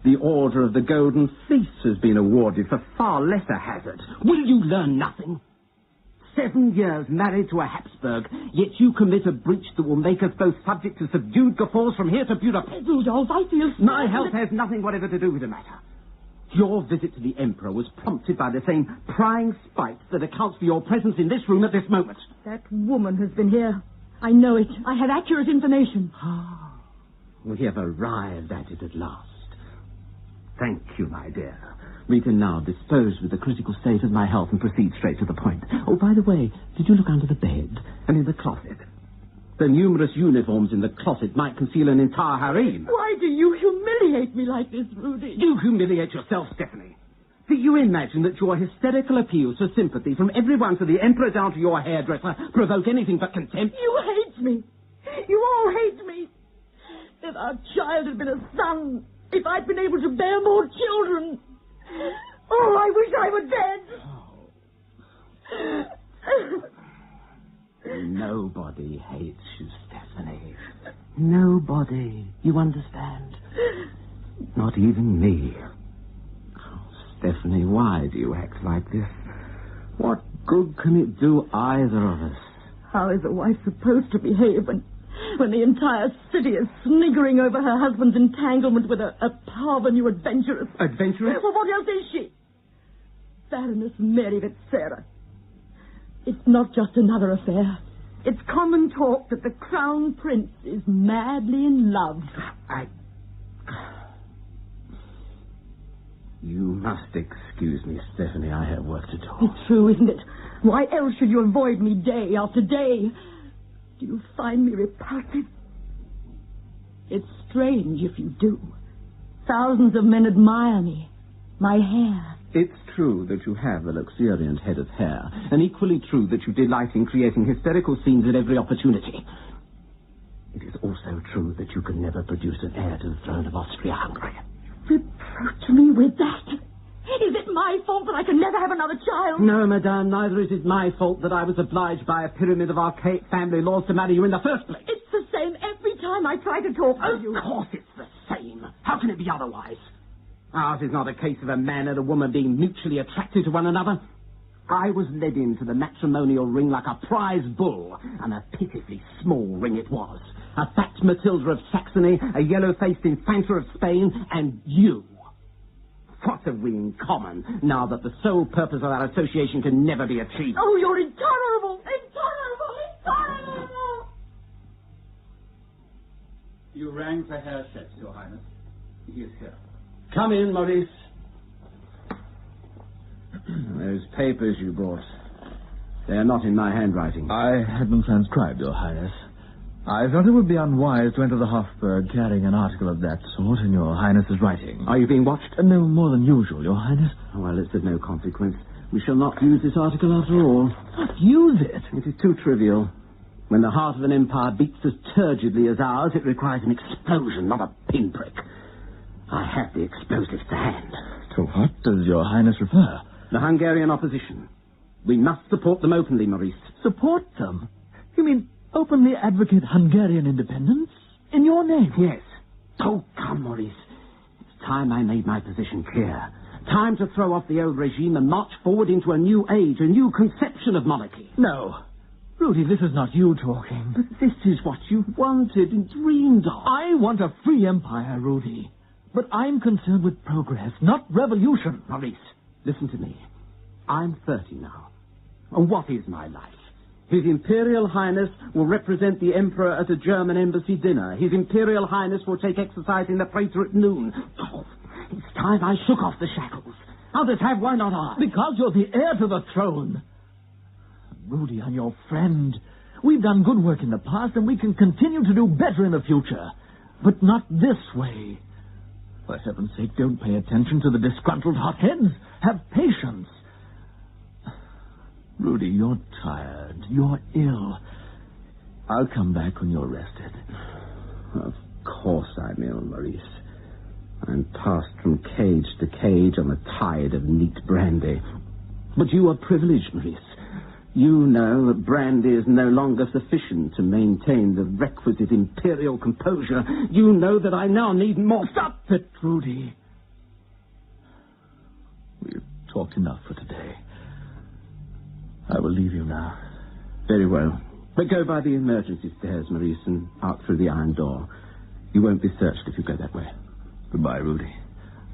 Speaker 8: The Order of the Golden Fleece has been awarded for far lesser hazard. Will you learn nothing? 7 years married to a Habsburg, yet you commit a breach that will make us both subject to subdued guffaws from here to Budapest.
Speaker 22: Rudolph, I feel...
Speaker 8: My health has nothing whatever to do with the matter. Your visit to the Emperor was prompted by the same prying spite that accounts for your presence in this room at this moment.
Speaker 22: That woman has been here. I know it. I have accurate information.
Speaker 8: We have arrived at it at last. Thank you, my dear. We can now dispose with the critical state of my health and proceed straight to the point. Oh, by the way, did you look under the bed and in the closet? The numerous uniforms in the closet might conceal an entire harem.
Speaker 22: Why do you humiliate me like this, Rudy?
Speaker 8: You humiliate yourself, Stephanie. Do you imagine that your hysterical appeals for sympathy from everyone to the Emperor down to your hairdresser provoke anything but contempt?
Speaker 22: You hate me. You all hate me. If our child had been a son, if I'd been able to bear more children... Oh, I wish I were dead.
Speaker 8: Nobody hates you, Stephanie. Nobody. You understand? Not even me. Oh, Stephanie, why do you act like this? What good can it do either of us?
Speaker 22: How is a wife supposed to behave when the entire city is sniggering over her husband's entanglement with a parvenu adventuress?
Speaker 8: Adventuress?
Speaker 22: Well, what else is she? Baroness Mary Vetsera. It's not just another affair. It's common talk that the Crown Prince is madly in love.
Speaker 8: You must excuse me, Stephanie. I have work to do.
Speaker 22: It's true, isn't it? Why else should you avoid me day after day? Do you find me repulsive? It's strange if you do. Thousands of men admire me. My hair.
Speaker 8: It's true that you have a luxuriant head of hair, and equally true that you delight in creating hysterical scenes at every opportunity. It is also true that you can never produce an heir to the throne of Austria-Hungary.
Speaker 22: Reproach me with that? Is it my fault that I can never have another child?
Speaker 8: No, madame, neither is it my fault that I was obliged by a pyramid of archaic family laws to marry you in the first place.
Speaker 22: It's the same every time I try to talk to you.
Speaker 8: Of course it's the same. How can it be otherwise? Ours is not a case of a man and a woman being mutually attracted to one another. I was led into the matrimonial ring like a prize bull, and a pitifully small ring it was. A fat Matilda of Saxony, a yellow-faced Infanta of Spain, and you. What have we in common, now that the sole purpose of our association can never be achieved?
Speaker 22: Oh, you're intolerable! Intolerable! Intolerable!
Speaker 20: You rang for Herr Schetz, Your Highness. He is here.
Speaker 8: Come in, Maurice. Those papers you brought, they are not in my handwriting.
Speaker 5: I had them transcribed, Your Highness. I felt it would be unwise to enter the Hofburg carrying an article of that sort in Your Highness's writing.
Speaker 8: Are you being watched?
Speaker 5: No more than usual, Your Highness.
Speaker 8: Oh, well, it's of no consequence. We shall not use this article after all.
Speaker 5: Not use it?
Speaker 8: It is too trivial. When the heart of an empire beats as turgidly as ours, it requires an explosion, not a pinprick. I have the explosives to hand.
Speaker 5: To what does Your Highness refer?
Speaker 8: The Hungarian opposition. We must support them openly, Maurice.
Speaker 5: Support them? You mean openly advocate Hungarian independence? In your name?
Speaker 8: Yes. Oh, come, Maurice. It's time I made my position clear. Time to throw off the old regime and march forward into a new age, a new conception of monarchy.
Speaker 5: No. Rudy, this is not you talking.
Speaker 8: But this is what you wanted and dreamed of.
Speaker 5: I want a free empire, Rudy. But I'm concerned with progress, not revolution.
Speaker 8: Maurice, listen to me. I'm 30 now. And what is my life? His Imperial Highness will represent the Emperor at a German embassy dinner. His Imperial Highness will take exercise in the Prater at noon. Oh, it's time I shook off the shackles. Others have, why not I?
Speaker 5: Because you're the heir to the throne. Rudy, I'm your friend.
Speaker 8: We've done good work in the past, and we can continue to do better in the future. But not this way. For heaven's sake, don't pay attention to the disgruntled hotheads. Have patience. Rudy, you're tired. You're ill. I'll come back when you're rested.
Speaker 2: Of course I'm ill, Maurice. I'm tossed from cage to cage on the tide of neat brandy. But you are privileged, Maurice. You know that brandy is no longer sufficient to maintain the requisite imperial composure. You know that I now need more...
Speaker 8: Stop it, Rudy. We've talked enough for today. I will leave you now.
Speaker 2: Very well. But go by the emergency stairs, Maurice, and out through the iron door. You won't be searched if you go that way.
Speaker 8: Goodbye, Rudy.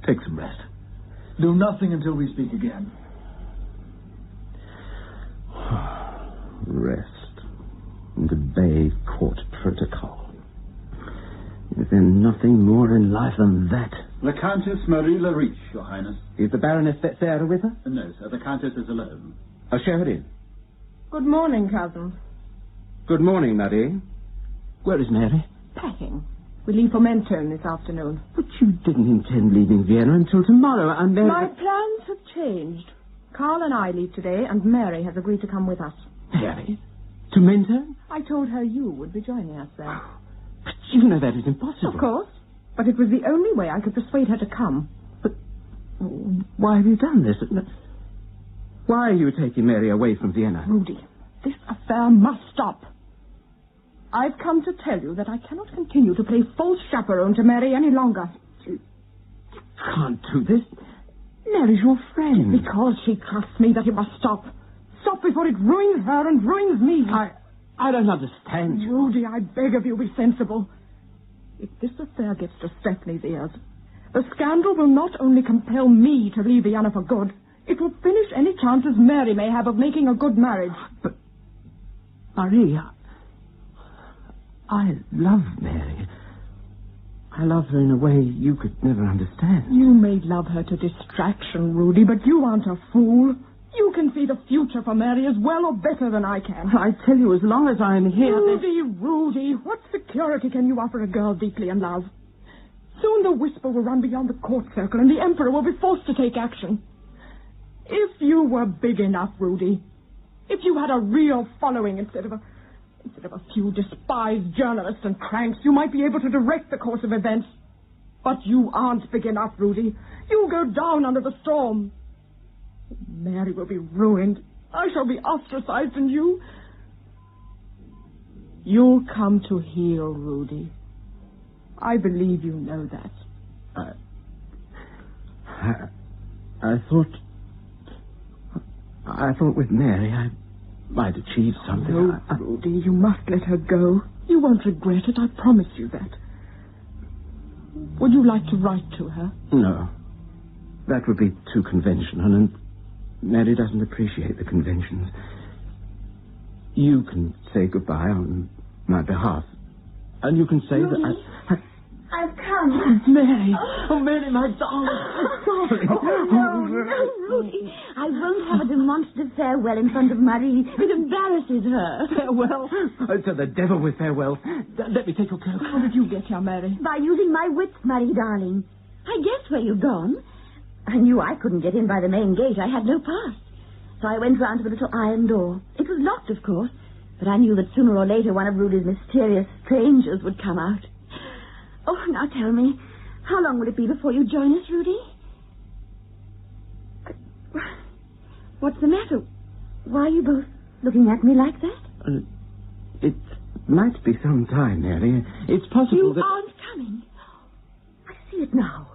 Speaker 8: Take some rest. Do nothing until we speak again.
Speaker 2: Rest and obey court protocol. Is there nothing more in life than that?
Speaker 20: The Countess Marie Lariche, Your Highness.
Speaker 2: Is the Baroness Sarah with her?
Speaker 20: No, sir. The Countess is alone.
Speaker 2: I'll show her in.
Speaker 6: Good morning, cousin.
Speaker 2: Good morning, Marie. Where is Mary?
Speaker 6: Packing. We leave for Mentone this afternoon.
Speaker 2: But you didn't intend leaving Vienna until tomorrow, and then...
Speaker 6: My plans have changed. Carl and I leave today, and Mary has agreed to come with us.
Speaker 2: Mary? To Mentone?
Speaker 6: I told her you would be joining us there.
Speaker 2: But you know that is impossible.
Speaker 6: Of course. But it was the only way I could persuade her to come.
Speaker 2: But why have you done this? Why are you taking Mary away from Vienna?
Speaker 6: Rudy, this affair must stop. I've come to tell you that I cannot continue to play false chaperone to Mary any longer.
Speaker 2: You can't do this. Mary's your friend.
Speaker 6: Because she trusts me that it must stop. Stop before it ruins her and ruins me.
Speaker 2: I don't understand you.
Speaker 6: Rudy, I beg of you, be sensible. If this affair gets to Stephanie's ears, the scandal will not only compel me to leave Vienna for good, it will finish any chances Mary may have of making a good marriage.
Speaker 2: But, Marie, I love Mary. I love her in a way you could never understand.
Speaker 6: You may love her to distraction, Rudy, but you aren't a fool. You can see the future for Mary as well or better than I can.
Speaker 2: I tell you, as long as I'm here...
Speaker 6: Rudy, what security can you offer a girl deeply in love? Soon the whisper will run beyond the court circle and the Emperor will be forced to take action. If you were big enough, Rudy, if you had a real following instead of a few despised journalists and cranks, you might be able to direct the course of events. But you aren't big enough, Rudy. You'll go down under the storm. Mary will be ruined. I shall be ostracized, and you'll come to heel, Rudy. I believe you know that.
Speaker 2: I thought with Mary I might achieve something.
Speaker 6: No, Rudy, you must let her go. You won't regret it, I promise you that. Would you like to write to her?
Speaker 2: No. That would be too conventional, and Mary doesn't appreciate the conventions. You can say goodbye on my behalf. And you can say
Speaker 18: Rudy,
Speaker 2: that
Speaker 18: I've come.
Speaker 6: Mary. Oh, Mary, my darling. I'm sorry.
Speaker 18: No, Rudy. I won't have a demonstrative farewell in front of Marie. It embarrasses her.
Speaker 2: Farewell? To the devil with farewell. Let me take your coat.
Speaker 6: How did you get here, Mary?
Speaker 18: By using my wits, Marie, darling. I guessed where you'd gone. I knew I couldn't get in by the main gate. I had no pass. So I went round to the little iron door. It was locked, of course, but I knew that sooner or later one of Rudy's mysterious strangers would come out. Oh, now tell me, how long will it be before you join us, Rudy? What's the matter? Why are you both looking at me like that?
Speaker 2: It might be some time, Mary. It's possible
Speaker 18: You aren't coming. I see it now.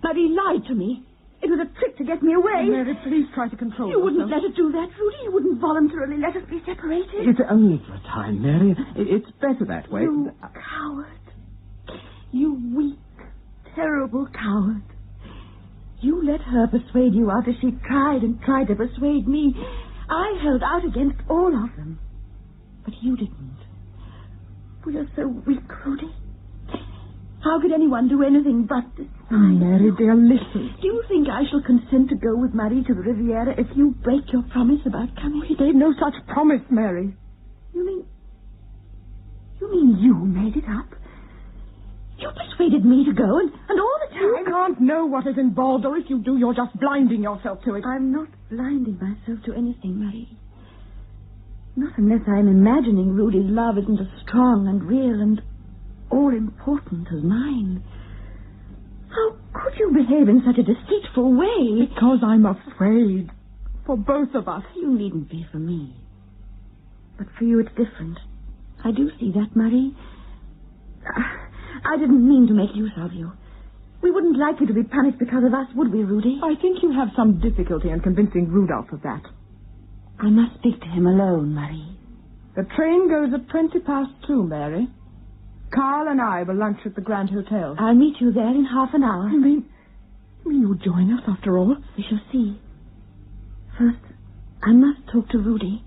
Speaker 18: Marie lied to me. It was a trick to get me away.
Speaker 6: Mary, please try to control
Speaker 18: You wouldn't
Speaker 6: yourself.
Speaker 18: let her do that, Rudy. You wouldn't voluntarily let us be separated.
Speaker 2: It's only for a time, Mary. It's better that way.
Speaker 18: You coward. You weak, terrible coward. You let her persuade you after she tried and tried to persuade me. I held out against all of them. But you didn't. We are so weak, Rudy. How could anyone do anything but despise
Speaker 6: Mary, dear, listen.
Speaker 18: Do you think I shall consent to go with Marie to the Riviera if you break your promise about coming?
Speaker 6: He gave no such promise, Mary.
Speaker 18: You mean You made it up. You persuaded me to go, and all the time...
Speaker 6: You can't know what is involved, or if you do, you're just blinding yourself to it.
Speaker 18: I'm not blinding myself to anything, Marie. Not unless I'm imagining Rudy's love isn't as strong and real and all-important as mine. How could you behave in such a deceitful way?
Speaker 6: Because I'm afraid. For both of us.
Speaker 18: You needn't be for me. But for you, it's different. I do see that, Marie. I didn't mean to make use of you. We wouldn't like you to be punished because of us, would we, Rudy?
Speaker 6: I think you have some difficulty in convincing Rudolph of that.
Speaker 18: I must speak to him alone, Marie.
Speaker 6: The train goes at 2:20, Mary. Carl and I will lunch at the Grand Hotel.
Speaker 18: I'll meet you there in half an hour.
Speaker 6: You mean you'll join us after all?
Speaker 18: We shall see. First, I must talk to Rudy.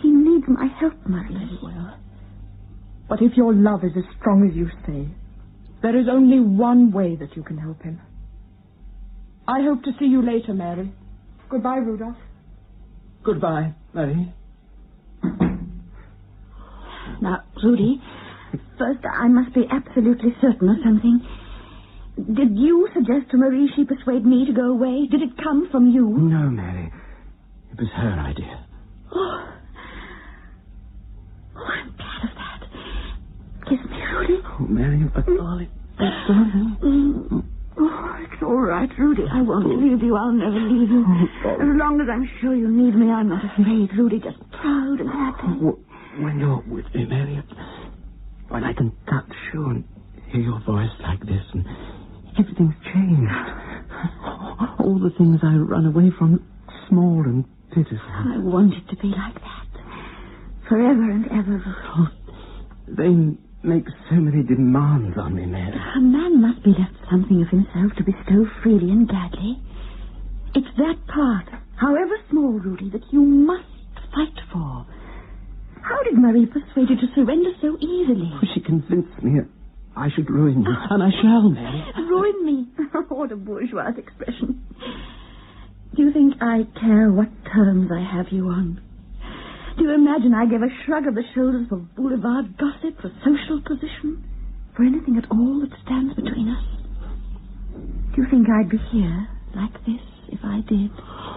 Speaker 18: He needs my help, Marie.
Speaker 6: Very well. But if your love is as strong as you say, there is only one way that you can help him. I hope to see you later, Mary. Goodbye, Rudolph.
Speaker 2: Goodbye, Mary.
Speaker 18: Now, Rudy, first I must be absolutely certain of something. Did you suggest to Marie she persuade me to go away? Did it come from you?
Speaker 2: No, Mary. It was her idea.
Speaker 18: Oh, I'm glad of that. Kiss me, Rudy.
Speaker 2: Oh, Mary, you darling.
Speaker 18: Oh, it's all right, Rudy. I won't leave you. I'll never leave you. As long as I'm sure you need me, I'm not afraid, Rudy. Just proud and happy.
Speaker 2: When you're with me, Mary, when I can touch you and hear your voice like this, and everything's changed. All the things I run away from, small and pitiful.
Speaker 18: I want it to be like that. Forever and ever, Rudy.
Speaker 2: Oh, they make so many demands on me, Mary.
Speaker 18: A man must be left something of himself to bestow freely and gladly. It's that part, however small, Rudy, that you must fight for. How did Marie persuade you to surrender so easily?
Speaker 2: She convinced me I should ruin you, and I shall, Mary.
Speaker 18: Ruin me? What a bourgeois expression. Do you think I care what terms I have you on? Do you imagine I give a shrug of the shoulders for boulevard gossip, for social position, for anything at all that stands between us? Do you think I'd be here like this if I did?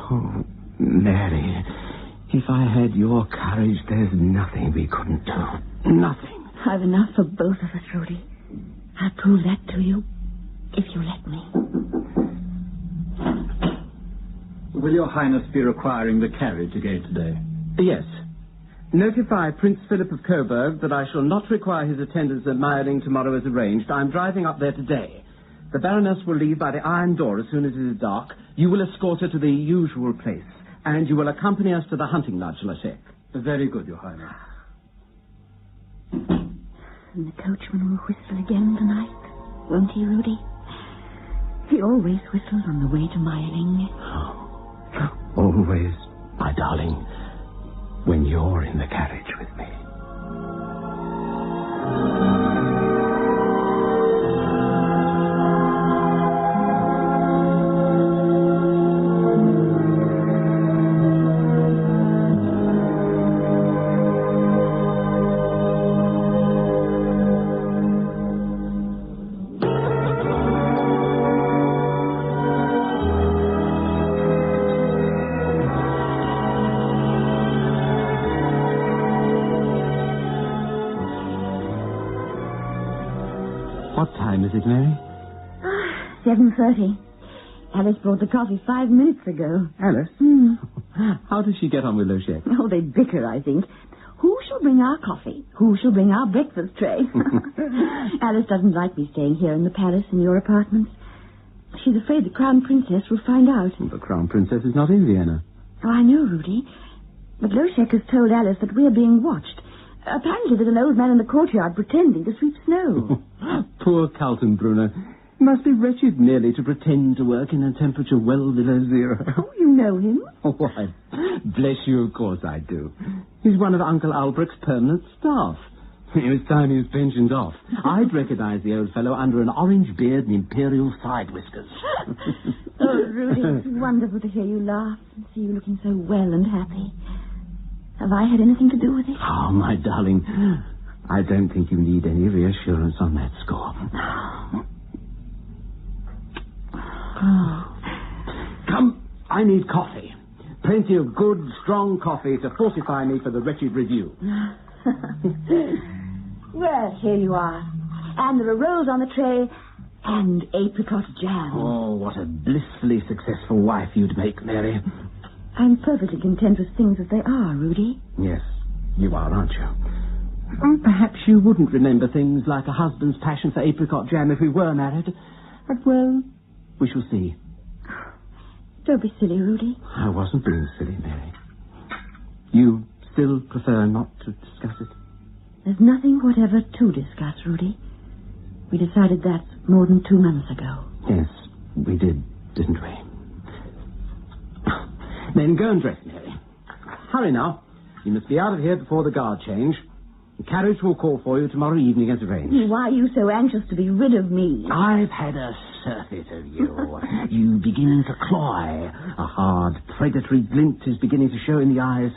Speaker 2: Oh, Mary, if I had your courage, there's nothing we couldn't do. Nothing.
Speaker 18: I've enough for both of us, Rudy. I'll prove that to you, if you let me.
Speaker 20: Will Your Highness be requiring the carriage again today?
Speaker 2: Yes. Notify Prince Philip of Coburg that I shall not require his attendance at Meiring tomorrow as arranged. I'm driving up there today. The Baroness will leave by the iron door as soon as it is dark. You will escort her to the usual place, and you will accompany us to the hunting lodge, Lachec.
Speaker 20: Very good, Your Highness.
Speaker 18: And the coachman will whistle again tonight, won't he, Rudy? He always whistles on the way to Meiring.
Speaker 2: Always, my darling, when you're in the carriage with me. What time is it, Mary?
Speaker 18: 7:30. Alice brought the coffee 5 minutes ago.
Speaker 2: Alice? How does she get on with Lachec?
Speaker 18: Oh, they bicker, I think. Who shall bring our coffee? Who shall bring our breakfast tray? Alice doesn't like me staying here in the palace in your apartments. She's afraid the Crown Princess will find out.
Speaker 2: The Crown Princess is not in Vienna.
Speaker 18: Oh, I know, Rudy. But Lachec has told Alice that we're being watched. Apparently there's an old man in the courtyard pretending to sweep snow.
Speaker 2: Poor Kaltenbrunner. He must be wretched merely to pretend to work in a temperature well below zero.
Speaker 18: Oh, you know him?
Speaker 2: Oh, why, bless you, of course I do. He's one of Uncle Albrecht's permanent staff. It was time he was pensioned off. I'd recognize the old fellow under an orange beard and imperial side whiskers.
Speaker 18: Oh, Rudy, it's wonderful to hear you laugh and see you looking so well and happy. Have I had anything to do with it?
Speaker 2: Oh, my darling, I don't think you need any reassurance on that score. Come, I need coffee. Plenty of good, strong coffee to fortify me for the wretched review.
Speaker 18: Well, here you are. And there are rolls on the tray and apricot jam.
Speaker 2: Oh, what a blissfully successful wife you'd make, Mary.
Speaker 18: I'm perfectly content with things as they are, Rudy.
Speaker 2: Yes, you are, aren't you? Perhaps you wouldn't remember things like a husband's passion for apricot jam if we were married. But, well, we shall see.
Speaker 18: Don't be silly, Rudy.
Speaker 2: I wasn't being silly, Mary. You still prefer not to discuss it?
Speaker 18: There's nothing whatever to discuss, Rudy. We decided that more than 2 months ago.
Speaker 2: Yes, we did, didn't we? Then go and dress, Mary. Hurry now. You must be out of here before the guard change. The carriage will call for you tomorrow evening as arranged.
Speaker 18: Why are you so anxious to be rid of me?
Speaker 2: I've had a surfeit of you. You begin to cloy. A hard, predatory glint is beginning to show in the eyes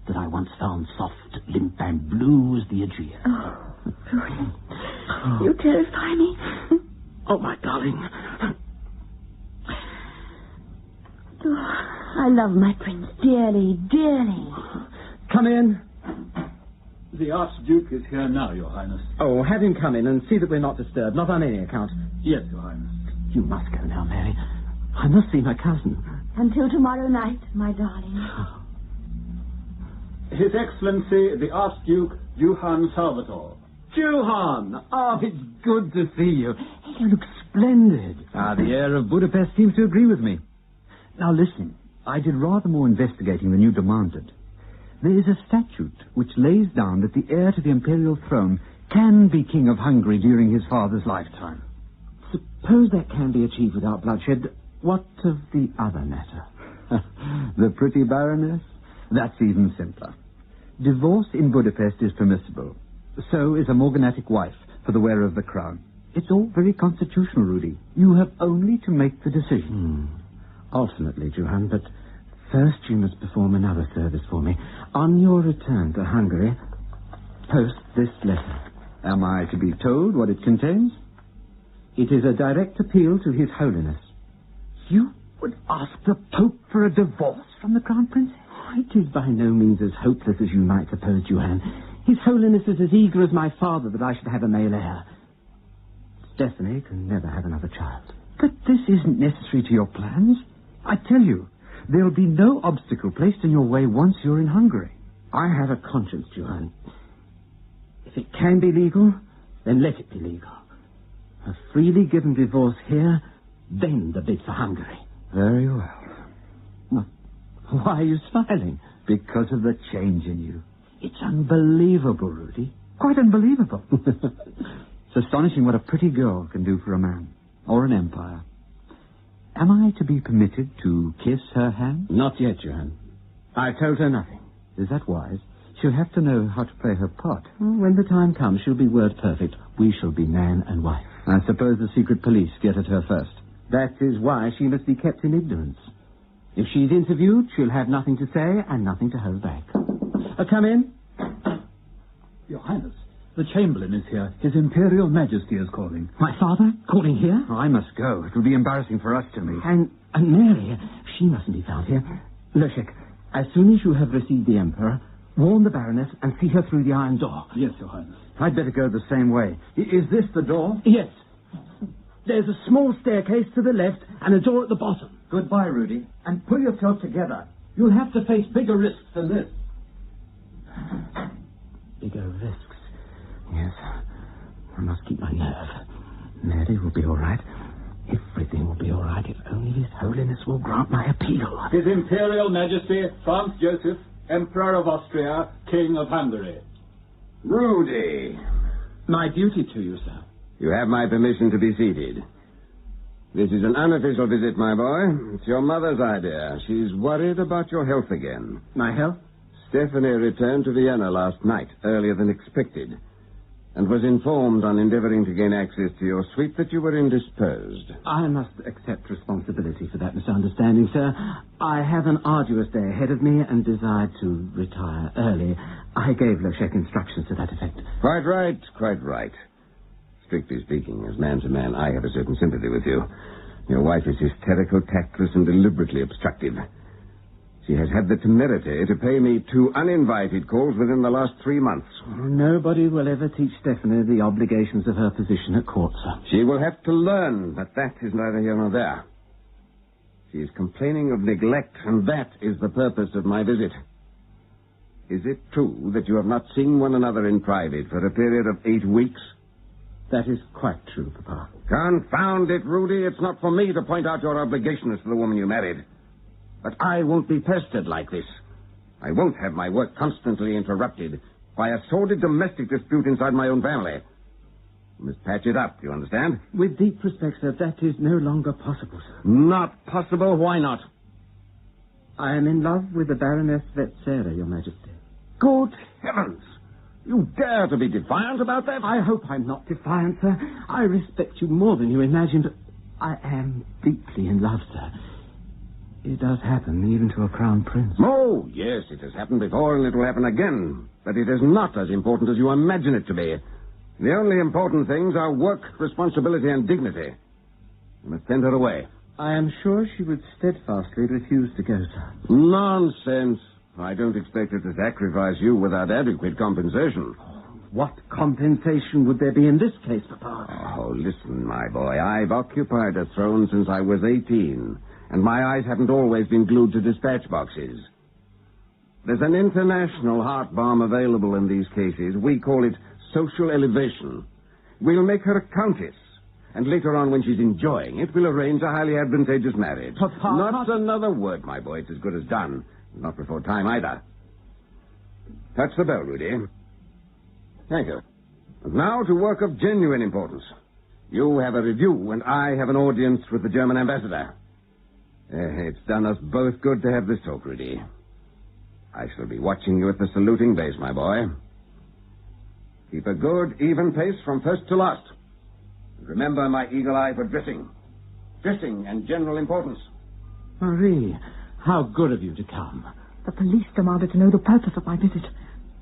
Speaker 2: that I once found soft, limp, and blue as the Aegean.
Speaker 18: Oh, Rudy, you terrify me.
Speaker 2: Oh, my darling.
Speaker 18: Oh, I love my prince dearly, dearly.
Speaker 2: Come in.
Speaker 20: The Archduke is here now, Your Highness.
Speaker 2: Oh, have him come in and see that we're not disturbed, not on any account.
Speaker 20: Yes, Your Highness.
Speaker 2: You must go now, Mary. I must see my cousin.
Speaker 18: Until tomorrow night, my darling.
Speaker 20: His Excellency, the Archduke Johann Salvator.
Speaker 2: Johann! Oh, it's good to see you. You look splendid.
Speaker 8: The air of Budapest seems to agree with me. Now, listen. I did rather more investigating than you demanded. There is a statute which lays down that the heir to the imperial throne can be king of Hungary during his father's lifetime.
Speaker 2: Suppose that can be achieved without bloodshed. What of the other matter?
Speaker 8: The pretty baroness? That's even simpler. Divorce in Budapest is permissible. So is a morganatic wife for the wearer of the crown. It's all very constitutional, Rudy. You have only to make the decision.
Speaker 2: Ultimately, Johann, but first you must perform another service for me. On your return to Hungary, post this letter.
Speaker 8: Am I to be told what it contains?
Speaker 2: It is a direct appeal to His Holiness.
Speaker 8: You would ask the Pope for a divorce from the Crown Prince?
Speaker 2: It is by no means as hopeless as you might suppose, Johann. His Holiness is as eager as my father that I should have a male heir. Stephanie can never have another child.
Speaker 8: But this isn't necessary to your plans. I tell you, there'll be no obstacle placed in your way once you're in Hungary.
Speaker 2: I have a conscience, Johann. If it can be legal, then let it be legal. A freely given divorce here, then the bid for Hungary.
Speaker 8: Very well.
Speaker 2: Why are you smiling?
Speaker 8: Because of the change in you. It's unbelievable, Rudy. Quite unbelievable. It's astonishing what a pretty girl can do for a man. Or an empire. Am I to be permitted to kiss her hand?
Speaker 2: Not yet, Johann. I told her nothing.
Speaker 8: Is that wise? She'll have to know how to play her part.
Speaker 2: When the time comes, she'll be word perfect. We shall be man and wife.
Speaker 8: I suppose the secret police get at her first.
Speaker 2: That is why she must be kept in ignorance. If she's interviewed, she'll have nothing to say and nothing to hold back. Come in.
Speaker 20: Your Highness, the Chamberlain is here. His Imperial Majesty is calling.
Speaker 2: My father? Calling here?
Speaker 8: Oh, I must go. It will be embarrassing for us to meet.
Speaker 2: And Mary, she mustn't be found here. Leszek, as soon as you have received the Emperor, warn the Baroness and see her through the iron door.
Speaker 20: Yes, Your Highness.
Speaker 8: I'd better go the same way. Is this the door?
Speaker 2: Yes. There's a small staircase to the left and a door at the bottom.
Speaker 8: Goodbye, Rudy. And pull yourself together. You'll have to face bigger risks than this.
Speaker 2: Bigger risks? Yes. I must keep my nerve. Mary will be all right. Everything will be all right if only His Holiness will grant my appeal.
Speaker 20: His Imperial Majesty, Franz Joseph, Emperor of Austria, King of Hungary.
Speaker 9: Rudy.
Speaker 2: My duty to you, sir.
Speaker 9: You have my permission to be seated. This is an unofficial visit, my boy. It's your mother's idea. She's worried about your health again.
Speaker 2: My health?
Speaker 9: Stephanie returned to Vienna last night, earlier than expected. and was informed on endeavoring to gain access to your suite that you were indisposed.
Speaker 2: I must accept responsibility for that misunderstanding, sir. I have an arduous day ahead of me and desired to retire early. I gave Loshek instructions to that effect.
Speaker 9: Quite right, quite right. Strictly speaking, as man to man, I have a certain sympathy with you. Your wife is hysterical, tactless, and deliberately obstructive. She has had the temerity to pay me 2 uninvited calls within the last 3 months.
Speaker 2: Nobody will ever teach Stephanie the obligations of her position at court, sir.
Speaker 9: She will have to learn, but that is neither here nor there. She is complaining of neglect, and that is the purpose of my visit. Is it true that you have not seen one another in private for a period of 8 weeks?
Speaker 2: That is quite true, Papa.
Speaker 9: Confound it, Rudy. It's not for me to point out your obligations to the woman you married. But I won't be pestered like this. I won't have my work constantly interrupted by a sordid domestic dispute inside my own family. You must patch it up, you understand?
Speaker 2: With deep respect, sir, that is no longer possible, sir.
Speaker 9: Not possible? Why not?
Speaker 2: I am in love with the Baroness Vetsera, Your Majesty.
Speaker 9: Good heavens! You dare to be defiant about that?
Speaker 2: I hope I'm not defiant, sir. I respect you more than you imagine, but I am deeply in love, sir. It does happen, even to a crown prince.
Speaker 9: Oh, yes, it has happened before and it will happen again. But it is not as important as you imagine it to be. The only important things are work, responsibility, and dignity. You must send her away.
Speaker 2: I am sure she would steadfastly refuse to go, sir.
Speaker 9: Nonsense. I don't expect her to sacrifice you without adequate compensation.
Speaker 2: What compensation would there be in this case, Papa?
Speaker 9: Oh, listen, my boy. I've occupied a throne since I was 18, and my eyes haven't always been glued to dispatch boxes. There's an international heart balm available in these cases. We call it social elevation. We'll make her a countess, and later on, when she's enjoying it, we'll arrange a highly advantageous marriage.
Speaker 2: Papa...
Speaker 9: Not another word, my boy. It's as good as done. Not before time, either. Touch the bell, Rudy. Thank you. And now to work of genuine importance. You have a review, and I have an audience with the German ambassador. It's done us both good to have this talk, Rudy. I shall be watching you at the saluting base, my boy. Keep a good, even pace from first to last. And remember my eagle eye for dressing. Dressing and general importance.
Speaker 2: Marie, how good of you to come.
Speaker 6: The police demanded to know the purpose of my visit.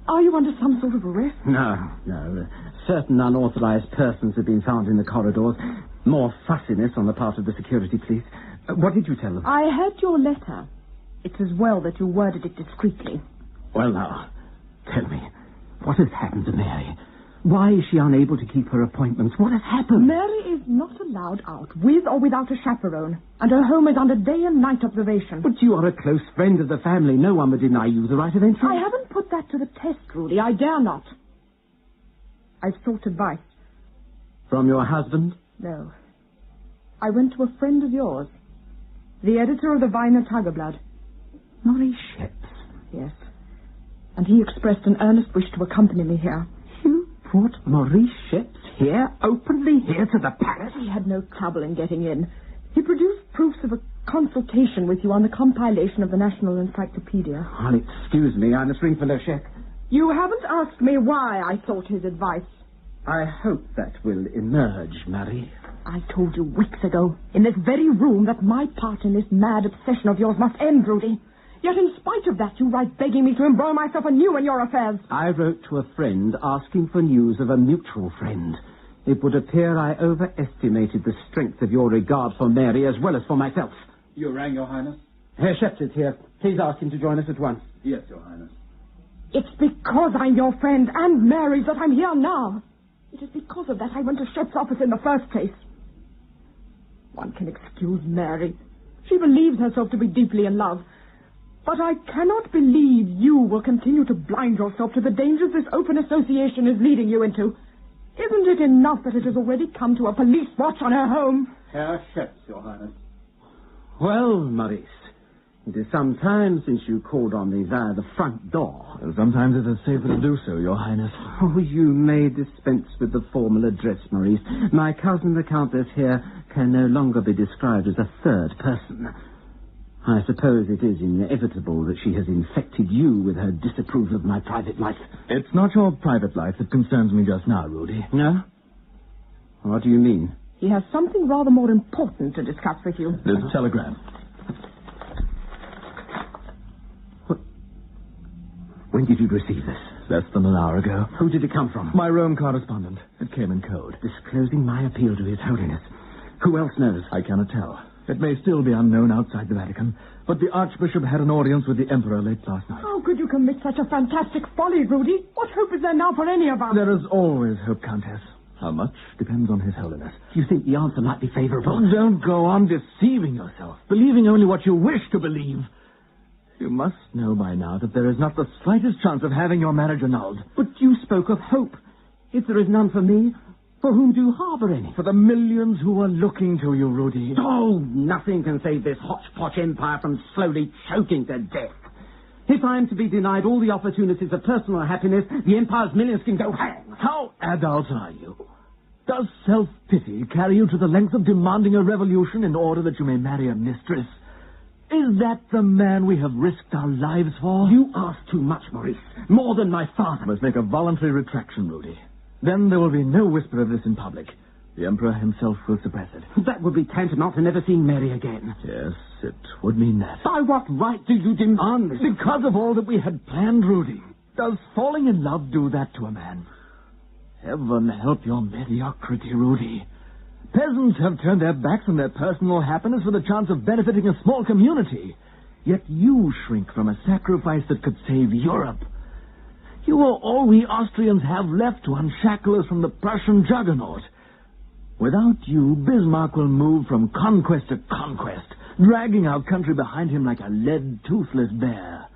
Speaker 6: Are you under some sort of arrest?
Speaker 2: No. Certain unauthorized persons have been found in the corridors. More fussiness on the part of the security police. What did you tell them?
Speaker 6: I had your letter. It's as well that you worded it discreetly.
Speaker 2: Well, now, tell me, what has happened to Mary? Why is she unable to keep her appointments? What has happened?
Speaker 6: Mary is not allowed out, with or without a chaperone, and her home is under day and night observation.
Speaker 2: But you are a close friend of the family. No one would deny you the right of entry.
Speaker 6: I haven't put that to the test, Rudy. I dare not. I've sought advice.
Speaker 2: From your husband?
Speaker 6: No. I went to a friend of yours, the editor of the Wiener Tageblatt.
Speaker 2: Maurice Sheps?
Speaker 6: Yes. And he expressed an earnest wish to accompany me here.
Speaker 2: You brought Maurice Sheps here, openly here to the palace?
Speaker 6: He had no trouble in getting in. He produced proofs of a consultation with you on the compilation of the National Encyclopedia.
Speaker 2: Well, excuse me, I must ring for Loshek.
Speaker 6: You haven't asked me why I sought his advice.
Speaker 2: I hope that will emerge, Marie.
Speaker 6: I told you weeks ago, in this very room, that my part in this mad obsession of yours must end, Rudy. Yet in spite of that, you write begging me to embroil myself anew in your affairs.
Speaker 2: I wrote to a friend asking for news of a mutual friend. It would appear I overestimated the strength of your regard for Mary as well as for myself.
Speaker 20: You rang, Your Highness?
Speaker 2: Herr Sheps is here. Please ask him to join us at once.
Speaker 20: Yes, Your Highness.
Speaker 6: It's because I'm your friend and Mary's that I'm here now. It is because of that I went to Sheps' office in the first place. One can excuse Mary. She believes herself to be deeply in love. But I cannot believe you will continue to blind yourself to the dangers this open association is leading you into. Isn't it enough that it has already come to a police watch on her home?
Speaker 20: Herr Sheps, Your Highness.
Speaker 2: Well, Maurice, it is some time since you called on me via the front door.
Speaker 5: Well, sometimes it is safer to do so, Your Highness.
Speaker 2: Oh, you may dispense with the formal address, Maurice. My cousin, the Countess here, can no longer be described as a third person. I suppose it is inevitable that she has infected you with her disapproval of my private life.
Speaker 5: It's not your private life that concerns me just now, Rudy.
Speaker 2: No? What do you mean?
Speaker 6: He has something rather more important to discuss with you.
Speaker 5: This telegram.
Speaker 2: When did you receive this?
Speaker 5: Less than an hour ago.
Speaker 2: Who did it come from?
Speaker 5: My Rome correspondent. It came in code.
Speaker 2: Disclosing my appeal to His Holiness. Who else knows?
Speaker 5: I cannot tell. It may still be unknown outside the Vatican, but the Archbishop had an audience with the Emperor late last night.
Speaker 6: How could you commit such a fantastic folly, Rudy? What hope is there now for any of us?
Speaker 5: There is always hope, Countess. How much depends on His Holiness.
Speaker 2: You think the answer might be favorable?
Speaker 5: Don't go on deceiving yourself, believing only what you wish to believe. You must know by now that there is not the slightest chance of having your marriage annulled.
Speaker 2: But you spoke of hope. If there is none for me, for whom do you harbor any?
Speaker 5: For the millions who are looking to you, Rudy.
Speaker 2: Oh, nothing can save this hotchpotch empire from slowly choking to death. If I am to be denied all the opportunities of personal happiness, the empire's millions can go hang.
Speaker 5: How adult are you? Does self-pity carry you to the length of demanding a revolution in order that you may marry a mistress? Is that the man we have risked our lives for?
Speaker 2: You ask too much, Maurice. More than my father.
Speaker 5: I must make a voluntary retraction, Rudy. Then there will be no whisper of this in public. The Emperor himself will suppress it.
Speaker 2: That would be tantamount to never seeing Mary again.
Speaker 5: Yes, it would mean that.
Speaker 2: By what right do you demand this?
Speaker 5: Because of all that we had planned, Rudy. Does falling in love do that to a man? Heaven help your mediocrity, Rudy. Peasants have turned their backs on their personal happiness for the chance of benefiting a small community. Yet you shrink from a sacrifice that could save Europe. You are all we Austrians have left to unshackle us from the Prussian juggernaut. Without you, Bismarck will move from conquest to conquest, dragging our country behind him like a lead, toothless bear.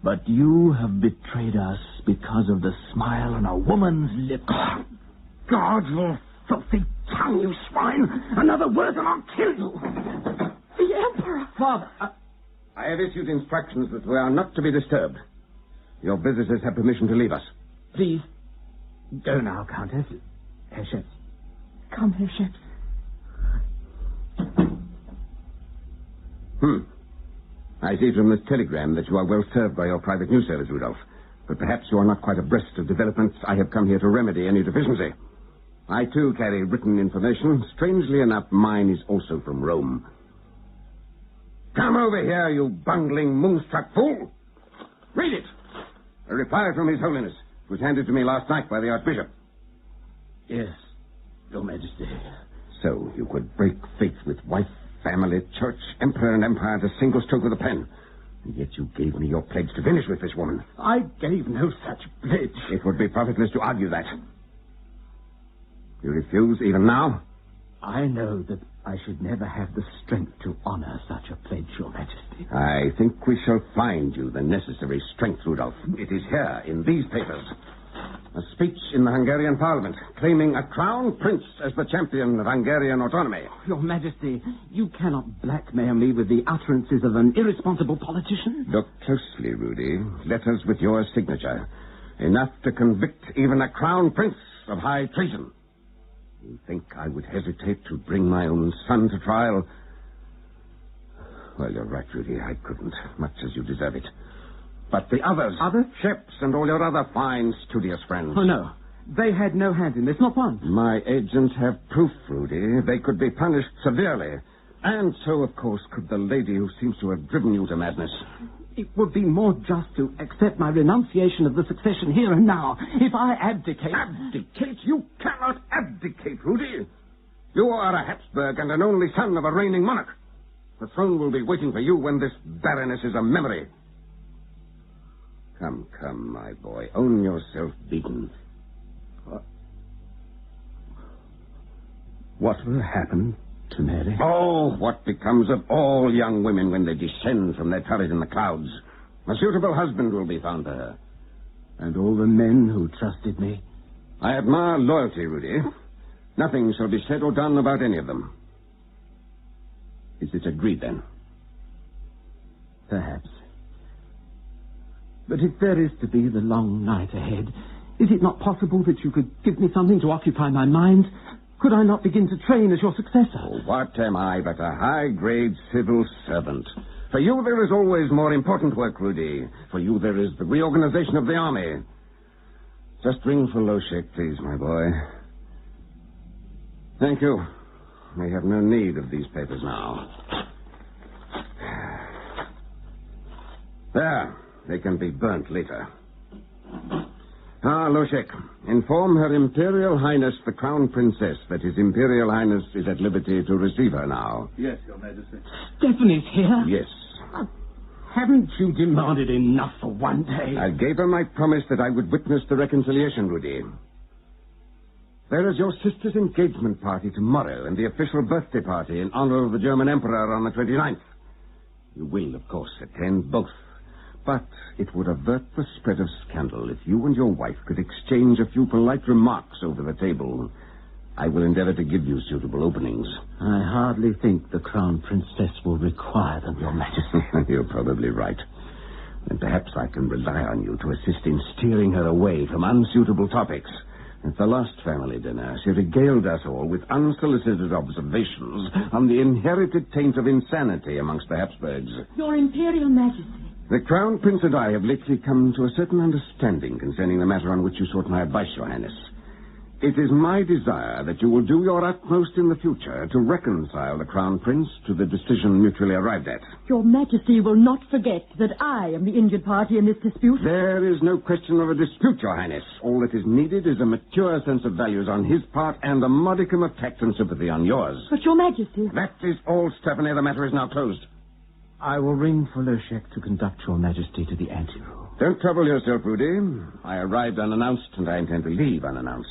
Speaker 5: But you have betrayed us because of the smile on a woman's lips.
Speaker 2: God, you filthy tongue, you swine! Another word and I'll kill you!
Speaker 6: The Emperor!
Speaker 9: Father, I have issued instructions that we are not to be disturbed. Your visitors have permission to leave us.
Speaker 2: Please, go now, Countess. Herr Sheps.
Speaker 6: Come, Herr Sheps.
Speaker 9: I see from this telegram that you are well served by your private news service, Rudolph. But perhaps you are not quite abreast of developments. I have come here to remedy any deficiency. I, too, carry written information. Strangely enough, mine is also from Rome. Come over here, you bungling, moonstruck fool. Read it. A reply from His Holiness. It was handed to me last night by the Archbishop.
Speaker 2: Yes, Your Majesty.
Speaker 9: So you could break faith with wife, family, church, emperor, and empire at a single stroke of the pen. And yet you gave me your pledge to finish with this woman.
Speaker 2: I gave no such pledge.
Speaker 9: It would be profitless to argue that. You refuse even now?
Speaker 2: I know that I should never have the strength to honor such a pledge, Your Majesty.
Speaker 9: I think we shall find you the necessary strength, Rudolph. It is here, in these papers. A speech in the Hungarian Parliament, claiming a crown prince as the champion of Hungarian autonomy.
Speaker 2: Your Majesty, you cannot blackmail me with the utterances of an irresponsible politician.
Speaker 9: Look closely, Rudy. Letters with your signature. Enough to convict even a crown prince of high treason. You think I would hesitate to bring my own son to trial? Well, you're right, Rudy. I couldn't, much as you deserve it. But the others...
Speaker 2: Others?
Speaker 9: Sheps and all your other fine, studious friends.
Speaker 2: Oh, no. They had no hand in this, not one.
Speaker 9: My agents have proof, Rudy. They could be punished severely. And so, of course, could the lady who seems to have driven you to madness.
Speaker 2: It would be more just to accept my renunciation of the succession here and now. If I abdicate...
Speaker 9: Abdicate? You cannot abdicate, Rudy. You are a Habsburg and an only son of a reigning monarch. The throne will be waiting for you when this baroness is a memory. Come, my boy. Own yourself beaten.
Speaker 2: What will happen to Mary?
Speaker 9: Oh, what becomes of all young women when they descend from their turret in the clouds? A suitable husband will be found for her.
Speaker 2: And all the men who trusted me?
Speaker 9: I admire loyalty, Rudy. Nothing shall be said or done about any of them. Is it agreed, then?
Speaker 2: Perhaps. But if there is to be the long night ahead, is it not possible that you could give me something to occupy my mind? Could I not begin to train as your successor?
Speaker 9: Oh, what am I but a high-grade civil servant, For you, there is always more important work, Rudy. For you, there is the reorganization of the army. Just ring for Loshek, please, my boy. Thank you. We have no need of these papers now. There. They can be burnt later. Loshek, inform Her Imperial Highness the Crown Princess that His Imperial Highness is at liberty to receive her now.
Speaker 8: Yes, Your Majesty.
Speaker 2: Stephanie's here?
Speaker 9: Yes.
Speaker 2: Haven't you demanded enough for one day?
Speaker 9: I gave her my promise that I would witness the reconciliation, Rudy. There is your sister's engagement party tomorrow and the official birthday party in honor of the German Emperor on the 29th. You will, of course, attend both. But it would avert the spread of scandal if you and your wife could exchange a few polite remarks over the table. I will endeavor to give you suitable openings.
Speaker 2: I hardly think the Crown Princess will require them, Your Majesty.
Speaker 9: You're probably right. And perhaps I can rely on you to assist in steering her away from unsuitable topics. At the last family dinner, she regaled us all with unsolicited observations on the inherited taint of insanity amongst the Habsburgs.
Speaker 18: Your Imperial Majesty.
Speaker 9: The Crown Prince and I have lately come to a certain understanding concerning the matter on which you sought my advice, Your Highness. It is my desire that you will do your utmost in the future to reconcile the Crown Prince to the decision mutually arrived at.
Speaker 22: Your Majesty will not forget that I am the injured party in this dispute.
Speaker 9: There is no question of a dispute, Your Highness. All that is needed is a mature sense of values on his part and a modicum of tact and sympathy on yours.
Speaker 22: But, Your Majesty...
Speaker 9: That is all, Stephanie. The matter is now closed.
Speaker 2: I will ring for Loshek to conduct Your Majesty to the anteroom.
Speaker 9: Don't trouble yourself, Rudy. I arrived unannounced, and I intend to leave unannounced.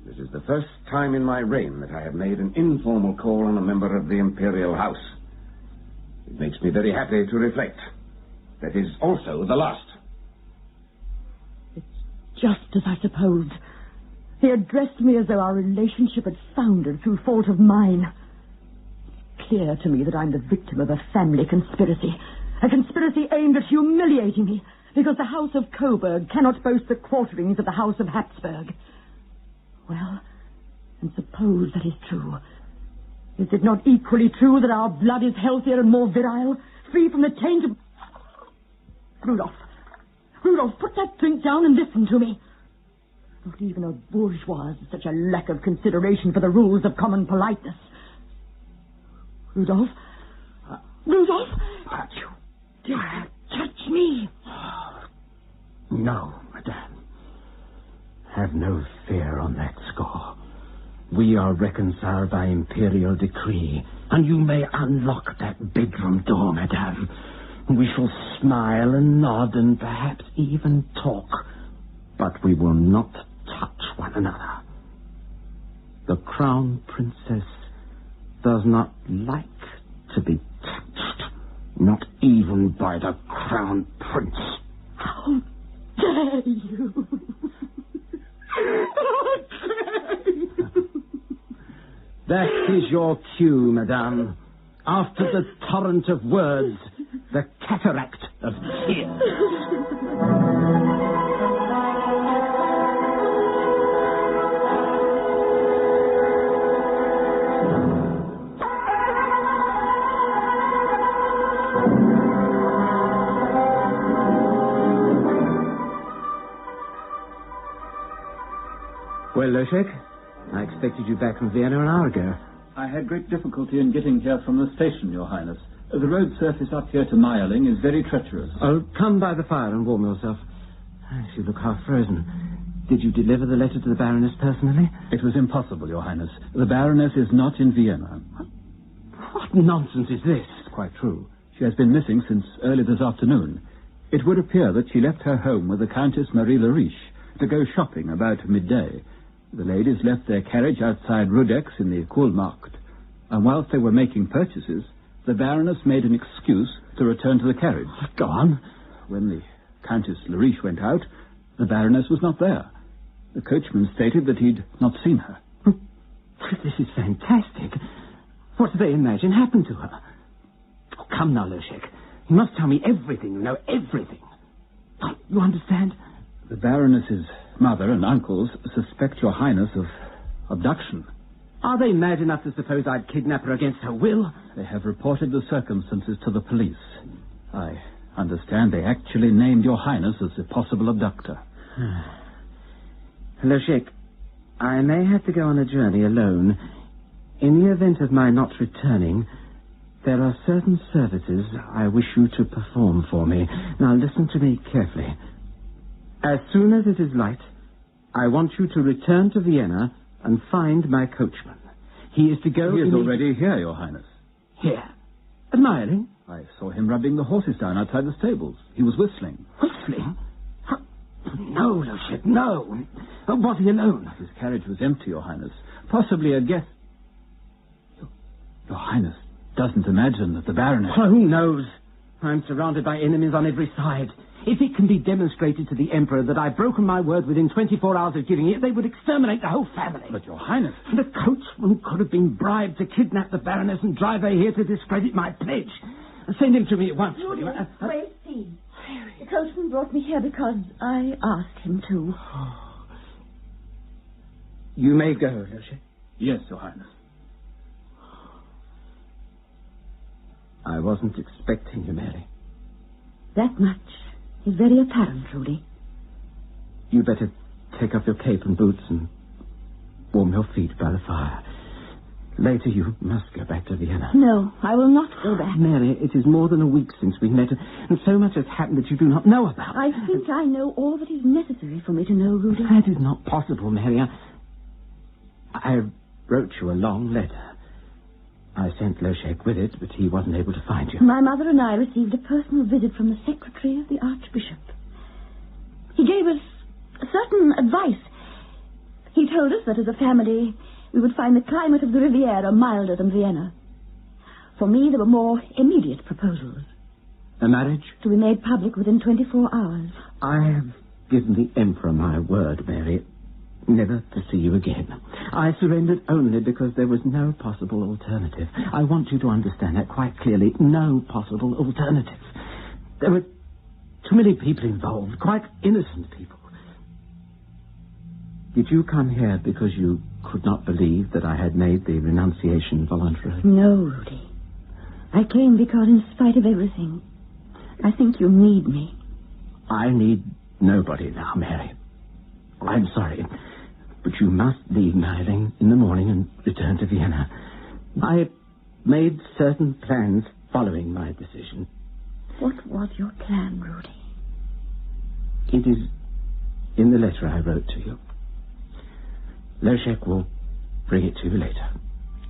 Speaker 9: This is the first time in my reign that I have made an informal call on a member of the Imperial House. It makes me very happy to reflect. That is also the last.
Speaker 22: It's just as I supposed. He addressed me as though our relationship had foundered through fault of mine. It's clear to me that I'm the victim of a family conspiracy. A conspiracy aimed at humiliating me, because the House of Coburg cannot boast the quarterings of the House of Habsburg. Well, and suppose that is true. Is it not equally true that our blood is healthier and more virile, free from the taint of... Rudolph, put that drink down and listen to me. Not even a bourgeois has such a lack of consideration for the rules of common politeness. Rudolph?
Speaker 2: But
Speaker 22: you dare touch me?
Speaker 2: No, madame. Have no fear on that score. We are reconciled by imperial decree, and you may unlock that bedroom door, madame. We shall smile and nod and perhaps even talk, but we will not touch one another. The Crown Princess does not like to be touched, not even by the Crown Prince.
Speaker 22: How dare you?
Speaker 2: That is your cue, madame. After the torrent of words, the cataract of tears. Well, Loshek, I expected you back from Vienna an hour ago.
Speaker 20: I had great difficulty in getting here from the station, Your Highness. The road surface up here to Meierling is very treacherous.
Speaker 2: Oh, come by the fire and warm yourself. You look half frozen. Did you deliver the letter to the Baroness personally?
Speaker 20: It was impossible, Your Highness. The Baroness is not in Vienna.
Speaker 2: What nonsense is this?
Speaker 20: It's quite true. She has been missing since early this afternoon. It would appear that she left her home with the Countess Marie Lariche to go shopping about midday. The ladies left their carriage outside Rudex in the Kohlmarkt, and whilst they were making purchases, the Baroness made an excuse to return to the carriage.
Speaker 2: Go on.
Speaker 20: When the Countess Lariche went out, the Baroness was not there. The coachman stated that he'd not seen her.
Speaker 2: This is fantastic. What do they imagine happened to her? Oh, come now, Loshek. You must tell me everything, you know, everything. You understand?
Speaker 20: The Baroness's mother and uncles suspect Your Highness of abduction.
Speaker 2: Are they mad enough to suppose I'd kidnap her against her will?
Speaker 20: They have reported the circumstances to the police. I understand they actually named Your Highness as a possible abductor.
Speaker 2: Hello, Sheikh. I may have to go on a journey alone. In the event of my not returning, there are certain services I wish you to perform for me. Now, listen to me carefully. As soon as it is light, I want you to return to Vienna and find my coachman. He is to go...
Speaker 20: He is already here, Your Highness.
Speaker 2: Here? Admiring?
Speaker 20: I saw him rubbing the horses down outside the stables. He was whistling.
Speaker 2: Whistling? No, Loshet, no. Was he alone?
Speaker 20: His carriage was empty, Your Highness. Possibly a guest... Your Highness doesn't imagine that the Baroness...
Speaker 2: Well, who knows? I'm surrounded by enemies on every side. If it can be demonstrated to the Emperor that I've broken my word within 24 hours of giving it, they would exterminate the whole family.
Speaker 20: But, Your Highness...
Speaker 2: The coachman could have been bribed to kidnap the Baroness and drive her here to discredit my pledge. Send him to me at once.
Speaker 18: Wait, see. The coachman brought me here because I asked him to.
Speaker 2: You may go, Loshet.
Speaker 20: Yes, Your Highness.
Speaker 2: I wasn't expecting you, Mary.
Speaker 18: That much is very apparent, Rudy.
Speaker 2: You better take off your cape and boots and warm your feet by the fire. Later you must go back to Vienna.
Speaker 18: No, I will not go back.
Speaker 2: Mary, it is more than a week since we met, and so much has happened that you do not know about.
Speaker 18: I think I know all that is necessary for me to know, Rudy.
Speaker 2: That is not possible, Mary. I wrote you a long letter. I sent Loshet with it, but he wasn't able to find you.
Speaker 18: My mother and I received a personal visit from the secretary of the Archbishop. He gave us certain advice. He told us that as a family we would find the climate of the Riviera milder than Vienna. For me, there were more immediate proposals.
Speaker 2: A marriage?
Speaker 18: To be made public within 24 hours.
Speaker 2: I have given the Emperor my word, Mary, never to see you again. I surrendered only because there was no possible alternative. I want you to understand that quite clearly. No possible alternative. There were too many people involved, quite innocent people. Did you come here because you could not believe that I had made the renunciation voluntarily?
Speaker 18: No, Rudy. I came because in spite of everything, I think you need me.
Speaker 2: I need nobody now, Mary. I'm sorry, but you must leave Meiling in the morning and return to Vienna. I made certain plans following my decision.
Speaker 18: What was your plan, Rudy?
Speaker 2: It is in the letter I wrote to you. Loshet will bring it to you later.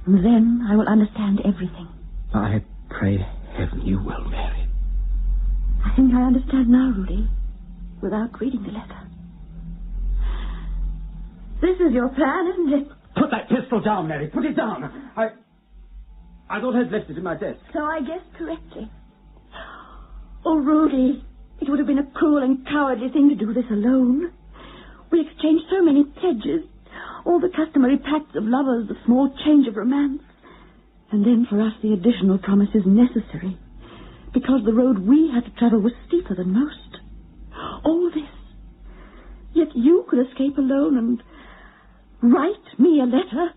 Speaker 18: And then I will understand everything.
Speaker 2: I pray heaven you will, Mary.
Speaker 18: I think I understand now, Rudy, without reading the letter. This is your plan, isn't it?
Speaker 2: Put that pistol down, Mary. Put it down. I thought I'd left it in my desk.
Speaker 18: So I guessed correctly. Oh, Rudy, it would have been a cruel and cowardly thing to do this alone. We exchanged so many pledges. All the customary pacts of lovers, the small change of romance. And then for us the additional promises necessary. Because the road we had to travel was steeper than most. All this. Yet you could escape alone and write me a letter.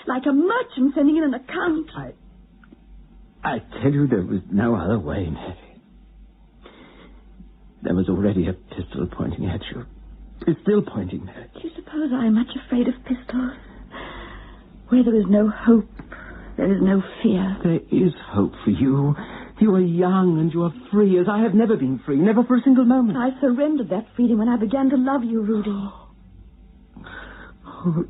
Speaker 18: Like a merchant sending in an account.
Speaker 2: I tell you there was no other way, Mary. There was already a pistol pointing at you. It's still pointing, Mary.
Speaker 18: Do you suppose I am much afraid of pistols? Where there is no hope, there is no fear.
Speaker 2: There is hope for you. You are young and you are free, as I have never been free, never for a single moment.
Speaker 18: I surrendered that freedom when I began to love you, Rudy.
Speaker 2: Oh,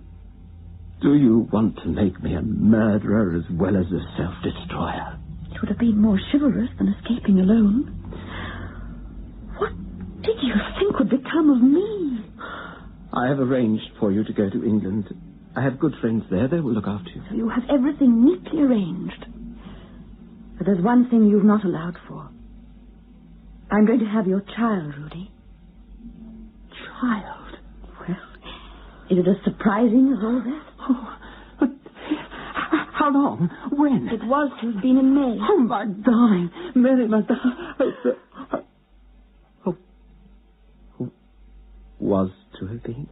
Speaker 2: do you want to make me a murderer as well as a self-destroyer?
Speaker 18: It would have been more chivalrous than escaping alone. What did you think would become of me?
Speaker 2: I have arranged for you to go to England. I have good friends there. They will look after you.
Speaker 18: So you have everything neatly arranged. But there's one thing you've not allowed for. I'm going to have your child, Rudy.
Speaker 2: Child?
Speaker 18: Well, is it as surprising as all that?
Speaker 2: Oh, but how long? When?
Speaker 18: It was to have been in May.
Speaker 2: Oh, my darling. Mary, my darling. Was to have been?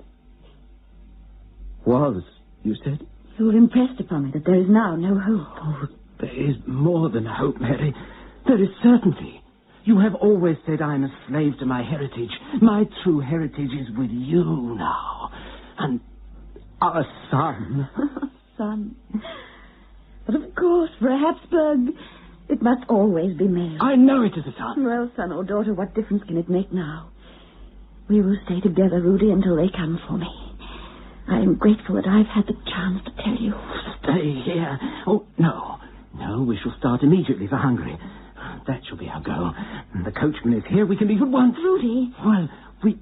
Speaker 2: Was, you said?
Speaker 18: You've impressed upon me that there is now no hope.
Speaker 2: Oh, there is more than hope, Mary. There is certainty. You have always said I am a slave to my heritage. My true heritage is with you now. And our son.
Speaker 18: Son. But of course, for a Habsburg, it must always be male.
Speaker 2: I know it is a son.
Speaker 18: Well, son or daughter, what difference can it make now? We will stay together, Rudy, until they come for me. I am grateful that I've had the chance to tell you.
Speaker 2: Stay here. Oh, no. No, we shall start immediately for Hungary. That shall be our goal. And the coachman is here. We can leave at once.
Speaker 18: Rudy.
Speaker 2: Well, we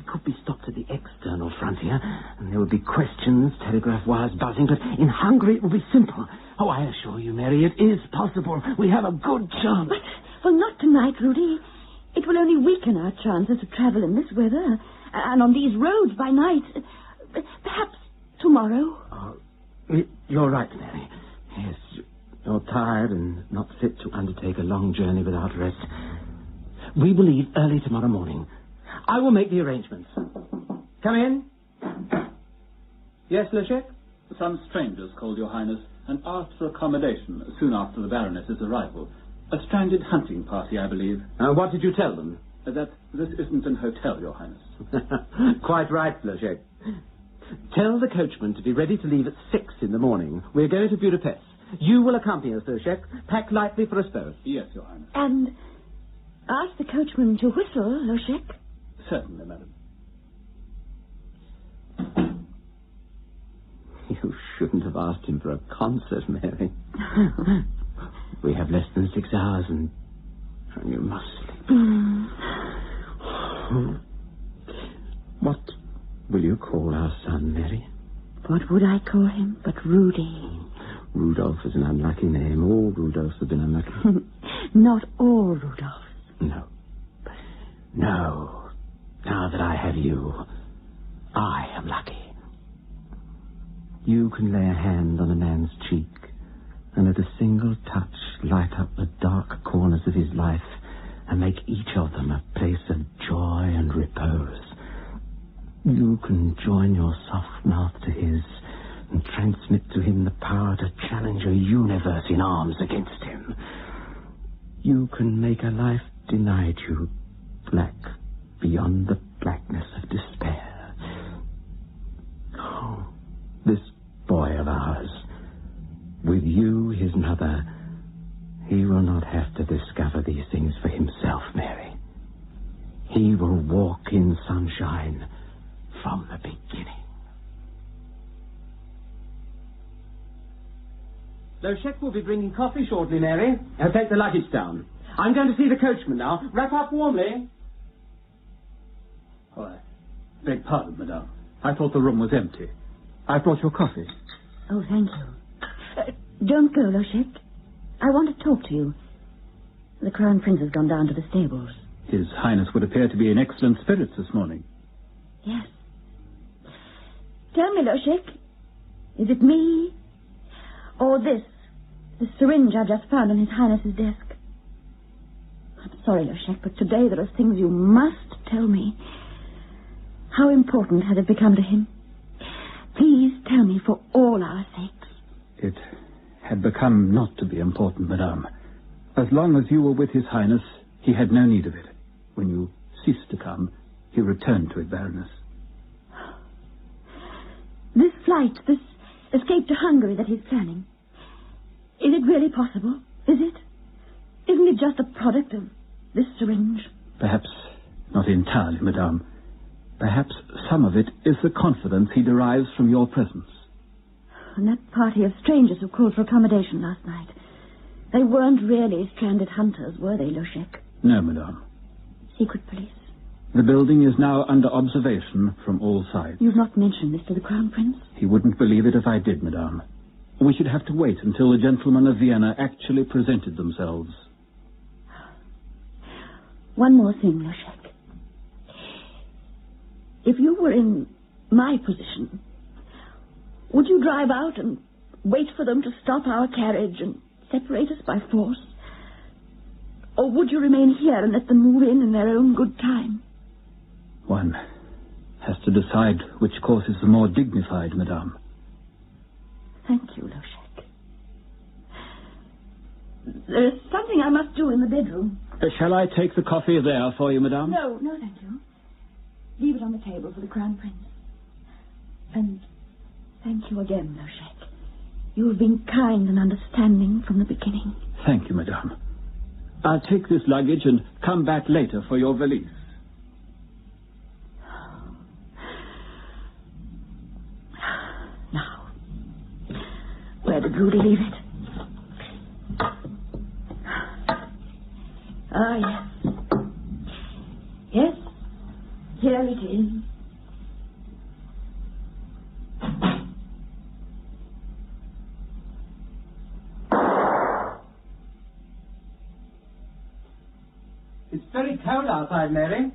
Speaker 2: could be stopped at the external frontier, and there would be questions, telegraph wires buzzing, but in Hungary it will be simple. Oh, I assure you, Mary, it is possible. We have a good chance.
Speaker 18: Well, not tonight, Rudy. It will only weaken our chances to travel in this weather and on these roads by night. Perhaps tomorrow.
Speaker 2: Oh, you're right, Mary. Yes, you're tired and not fit to undertake a long journey without rest. We will leave early tomorrow morning. I will make the arrangements. Come in. Yes, Le Chef?
Speaker 20: Some strangers called, Your Highness, and asked for accommodation soon after the Baroness's arrival. A stranded hunting party, I believe.
Speaker 2: What did you tell them?
Speaker 20: That this isn't an hotel, Your Highness.
Speaker 2: Quite right, Le Chef. Tell the coachman to be ready to leave at 6 in the morning. We're going to Budapest. You will accompany us, Le Chef. Pack lightly for us both.
Speaker 20: Yes, Your Highness.
Speaker 18: And ask the coachman to whistle, Le Chef.
Speaker 20: Certainly, madam.
Speaker 2: You shouldn't have asked him for a concert, Mary. We have less than 6 hours, and you must sleep. What will you call our son, Mary?
Speaker 18: What would I call him but Rudy?
Speaker 2: Rudolph is an unlucky name. All Rudolphs have been unlucky.
Speaker 18: Not all Rudolphs.
Speaker 2: No. No. Now that I have you, I am lucky. You can lay a hand on a man's cheek and at a single touch light up the dark corners of his life and make each of them a place of joy and repose. You can join your soft mouth to his and transmit to him the power to challenge a universe in arms against him. You can make a life denied you black beyond the blackness of despair. Oh, this boy of ours, with you, his mother, he will not have to discover these things for himself, Mary. He will walk in sunshine from the beginning. The chef will be bringing coffee shortly, Mary. I'll take the luggage down. I'm going to see the coachman now. Wrap up warmly.
Speaker 20: Oh, I beg pardon, madame. I thought the room was empty. I brought your coffee.
Speaker 18: Oh, thank you. Don't go, Le Chef. I want to talk to you. The Crown Prince has gone down to the stables.
Speaker 20: His Highness would appear to be in excellent spirits this morning.
Speaker 18: Yes. Tell me, Le Chef, is it me or this syringe I just found on His Highness's desk? I'm sorry, Le Chef, but today there are things you must tell me. How important has it become to him? Please tell me for all our sakes.
Speaker 20: It had become not to be important, madame. As long as you were with His Highness, he had no need of it. When you ceased to come, he returned to it, Baroness.
Speaker 18: This flight, this escape to Hungary that he's planning, is it really possible? Is it? Isn't it just a product of this syringe?
Speaker 20: Perhaps not entirely, madame. Perhaps some of it is the confidence he derives from your presence.
Speaker 18: And that party of strangers who called for accommodation last night, they weren't really stranded hunters, were they, Le Chef?
Speaker 20: No, madame.
Speaker 18: Secret police?
Speaker 20: The building is now under observation from all sides.
Speaker 18: You've not mentioned this to the Crown Prince?
Speaker 20: He wouldn't believe it if I did, madame. We should have to wait until the gentlemen of Vienna actually presented themselves.
Speaker 18: One more thing, Le Chef. If you were in my position, would you drive out and wait for them to stop our carriage and separate us by force? Or would you remain here and let them move in their own good time?
Speaker 20: One has to decide which course is the more dignified, madame.
Speaker 18: Thank you, Loshek. There's something I must do in the bedroom.
Speaker 20: Shall I take the coffee there for you, madame?
Speaker 18: No, thank you. Leave it on the table for the Crown Prince. And thank you again, Loshek. You have been kind and understanding from the beginning.
Speaker 20: Thank you, madame. I'll take this luggage and come back later for your valise.
Speaker 18: Now, where did Rudy leave it? Ah, yes. Yes, here it is.
Speaker 2: It's very cold outside, Mary.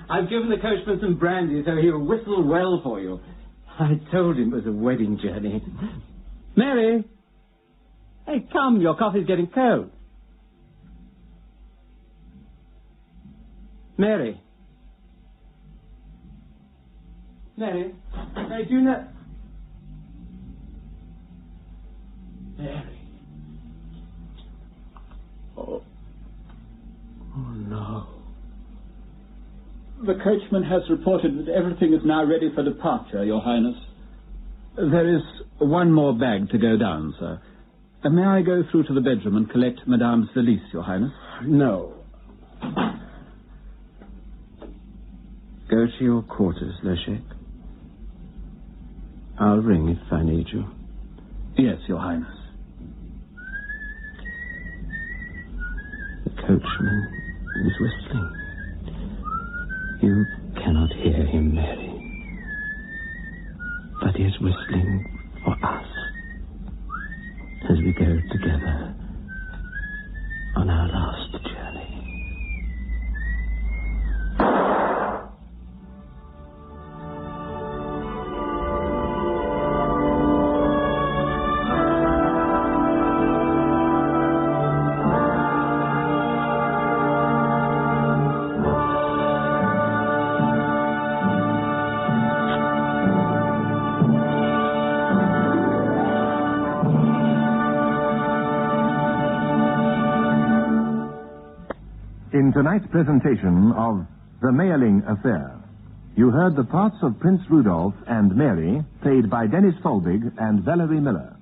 Speaker 2: I've given the coachman some brandy so he'll whistle well for you. I told him it was a wedding journey. Mary! Hey, come, your coffee's getting cold. Mary. Mary, do you know... Mary.
Speaker 20: Oh, no. The coachman has reported that everything is now ready for departure, Your Highness. There is one more bag to go down, sir. May I go through to the bedroom and collect Madame's valise, Your Highness?
Speaker 2: No. Go to your quarters, Loshek. I'll ring if I need you.
Speaker 20: Yes, Your Highness.
Speaker 2: The coachman is whistling. You cannot hear him, Mary. But he is whistling for us as we go together on our last journey.
Speaker 7: In tonight's presentation of The Mailing Affair, you heard the parts of Prince Rudolph and Mary, played by Dennis Folbig and Valerie Miller.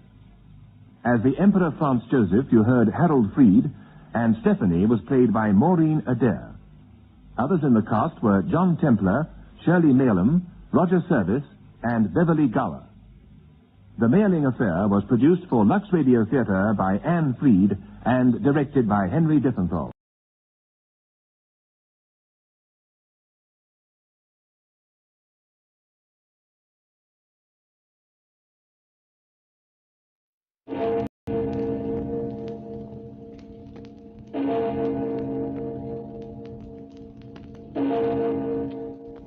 Speaker 7: As the Emperor Franz Joseph, you heard Harold Freed, and Stephanie was played by Maureen Adair. Others in the cast were John Templar, Shirley Malem, Roger Service, and Beverly Gower. The Mailing Affair was produced for Lux Radio Theatre by Anne Freed and directed by Henry Diffenthal.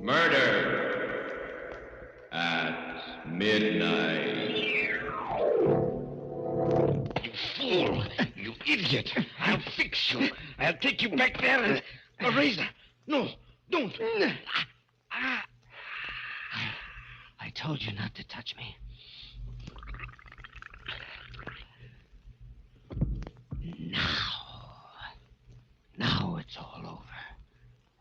Speaker 11: Murder at midnight.
Speaker 14: You fool! You idiot! I'll fix you. I'll take you back there and... A razor! No, don't!
Speaker 13: I told you not to touch me. Now it's all over.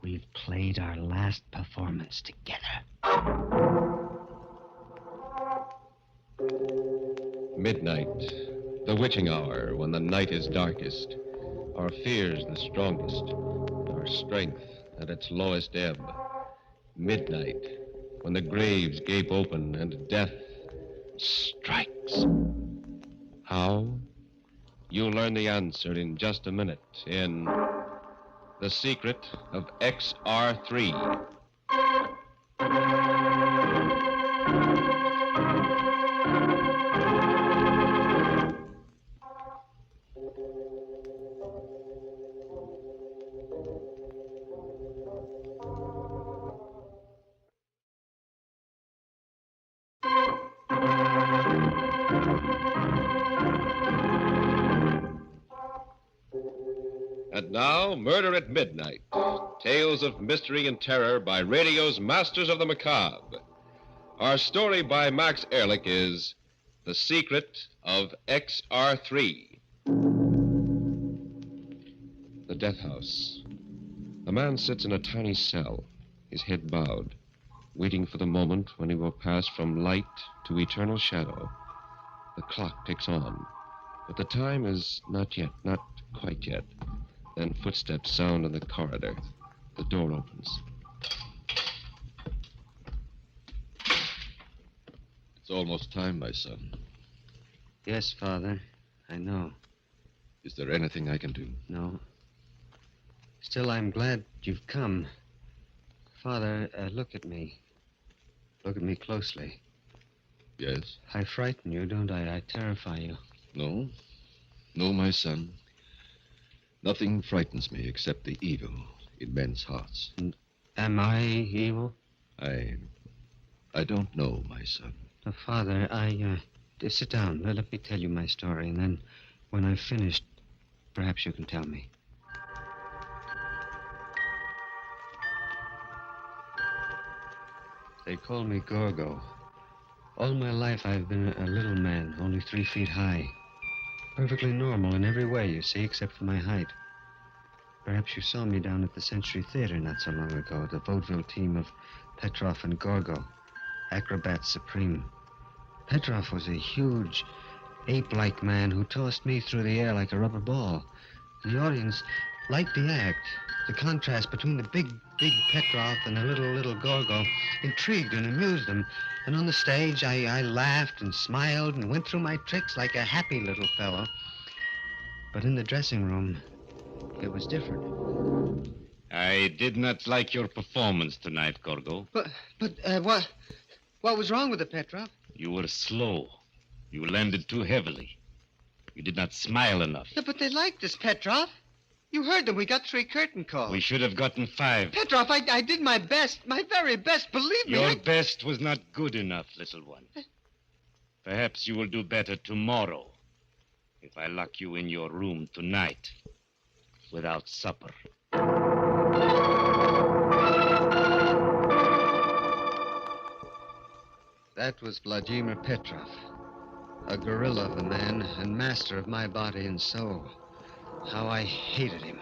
Speaker 13: We've played our last performance together.
Speaker 11: Midnight, the witching hour when the night is darkest, our fears the strongest, our strength at its lowest ebb. Midnight, when the graves gape open and death strikes. How? You'll learn the answer in just a minute in The Secret of XR3. And now, Murder at Midnight. Tales of mystery and terror by radio's masters of the macabre. Our story by Max Ehrlich is
Speaker 15: The Secret of XR3.
Speaker 16: The death house. A man sits in a tiny cell, his head bowed, waiting for the moment when he will pass from light to eternal shadow. The clock ticks on, but the time is not quite yet. Then footsteps sound in the corridor. The door opens.
Speaker 21: It's almost time, my son.
Speaker 13: Yes, Father, I know.
Speaker 21: Is there anything I can do?
Speaker 13: No. Still, I'm glad you've come. Father, look at me. Look at me closely.
Speaker 21: Yes?
Speaker 13: I frighten you, don't I? I terrify you.
Speaker 21: No. No, my son. Nothing frightens me except the evil in men's hearts.
Speaker 13: And am I evil?
Speaker 21: I don't know, my son.
Speaker 13: Father, sit down. Let me tell you my story, and then when I've finished, perhaps you can tell me. They call me Gorgo. All my life I've been a little man, only 3 feet high. Perfectly normal in every way, you see, except for my height. Perhaps you saw me down at the Century Theater not so long ago, the vaudeville team of Petrov and Gorgo, acrobats supreme. Petrov was a huge, ape-like man who tossed me through the air like a rubber ball. And the audience liked the act. The contrast between the big Petrov and the little Gorgo intrigued and amused them. And on the stage, I laughed and smiled and went through my tricks like a happy little fellow. But in the dressing room, it was different.
Speaker 24: I did not like your performance tonight, Gorgo.
Speaker 13: But what was wrong with it, Petrov?
Speaker 24: You were slow. You landed too heavily. You did not smile enough.
Speaker 13: Yeah, but they liked us, Petrov. You heard them. We got 3 curtain calls.
Speaker 24: We should have gotten 5.
Speaker 13: Petrov, I did my best, my very best. Believe me.
Speaker 24: Your best was not good enough, little one. Perhaps you will do better tomorrow if I lock you in your room tonight without supper.
Speaker 13: That was Vladimir Petrov, a gorilla of a man and master of my body and soul. How I hated him.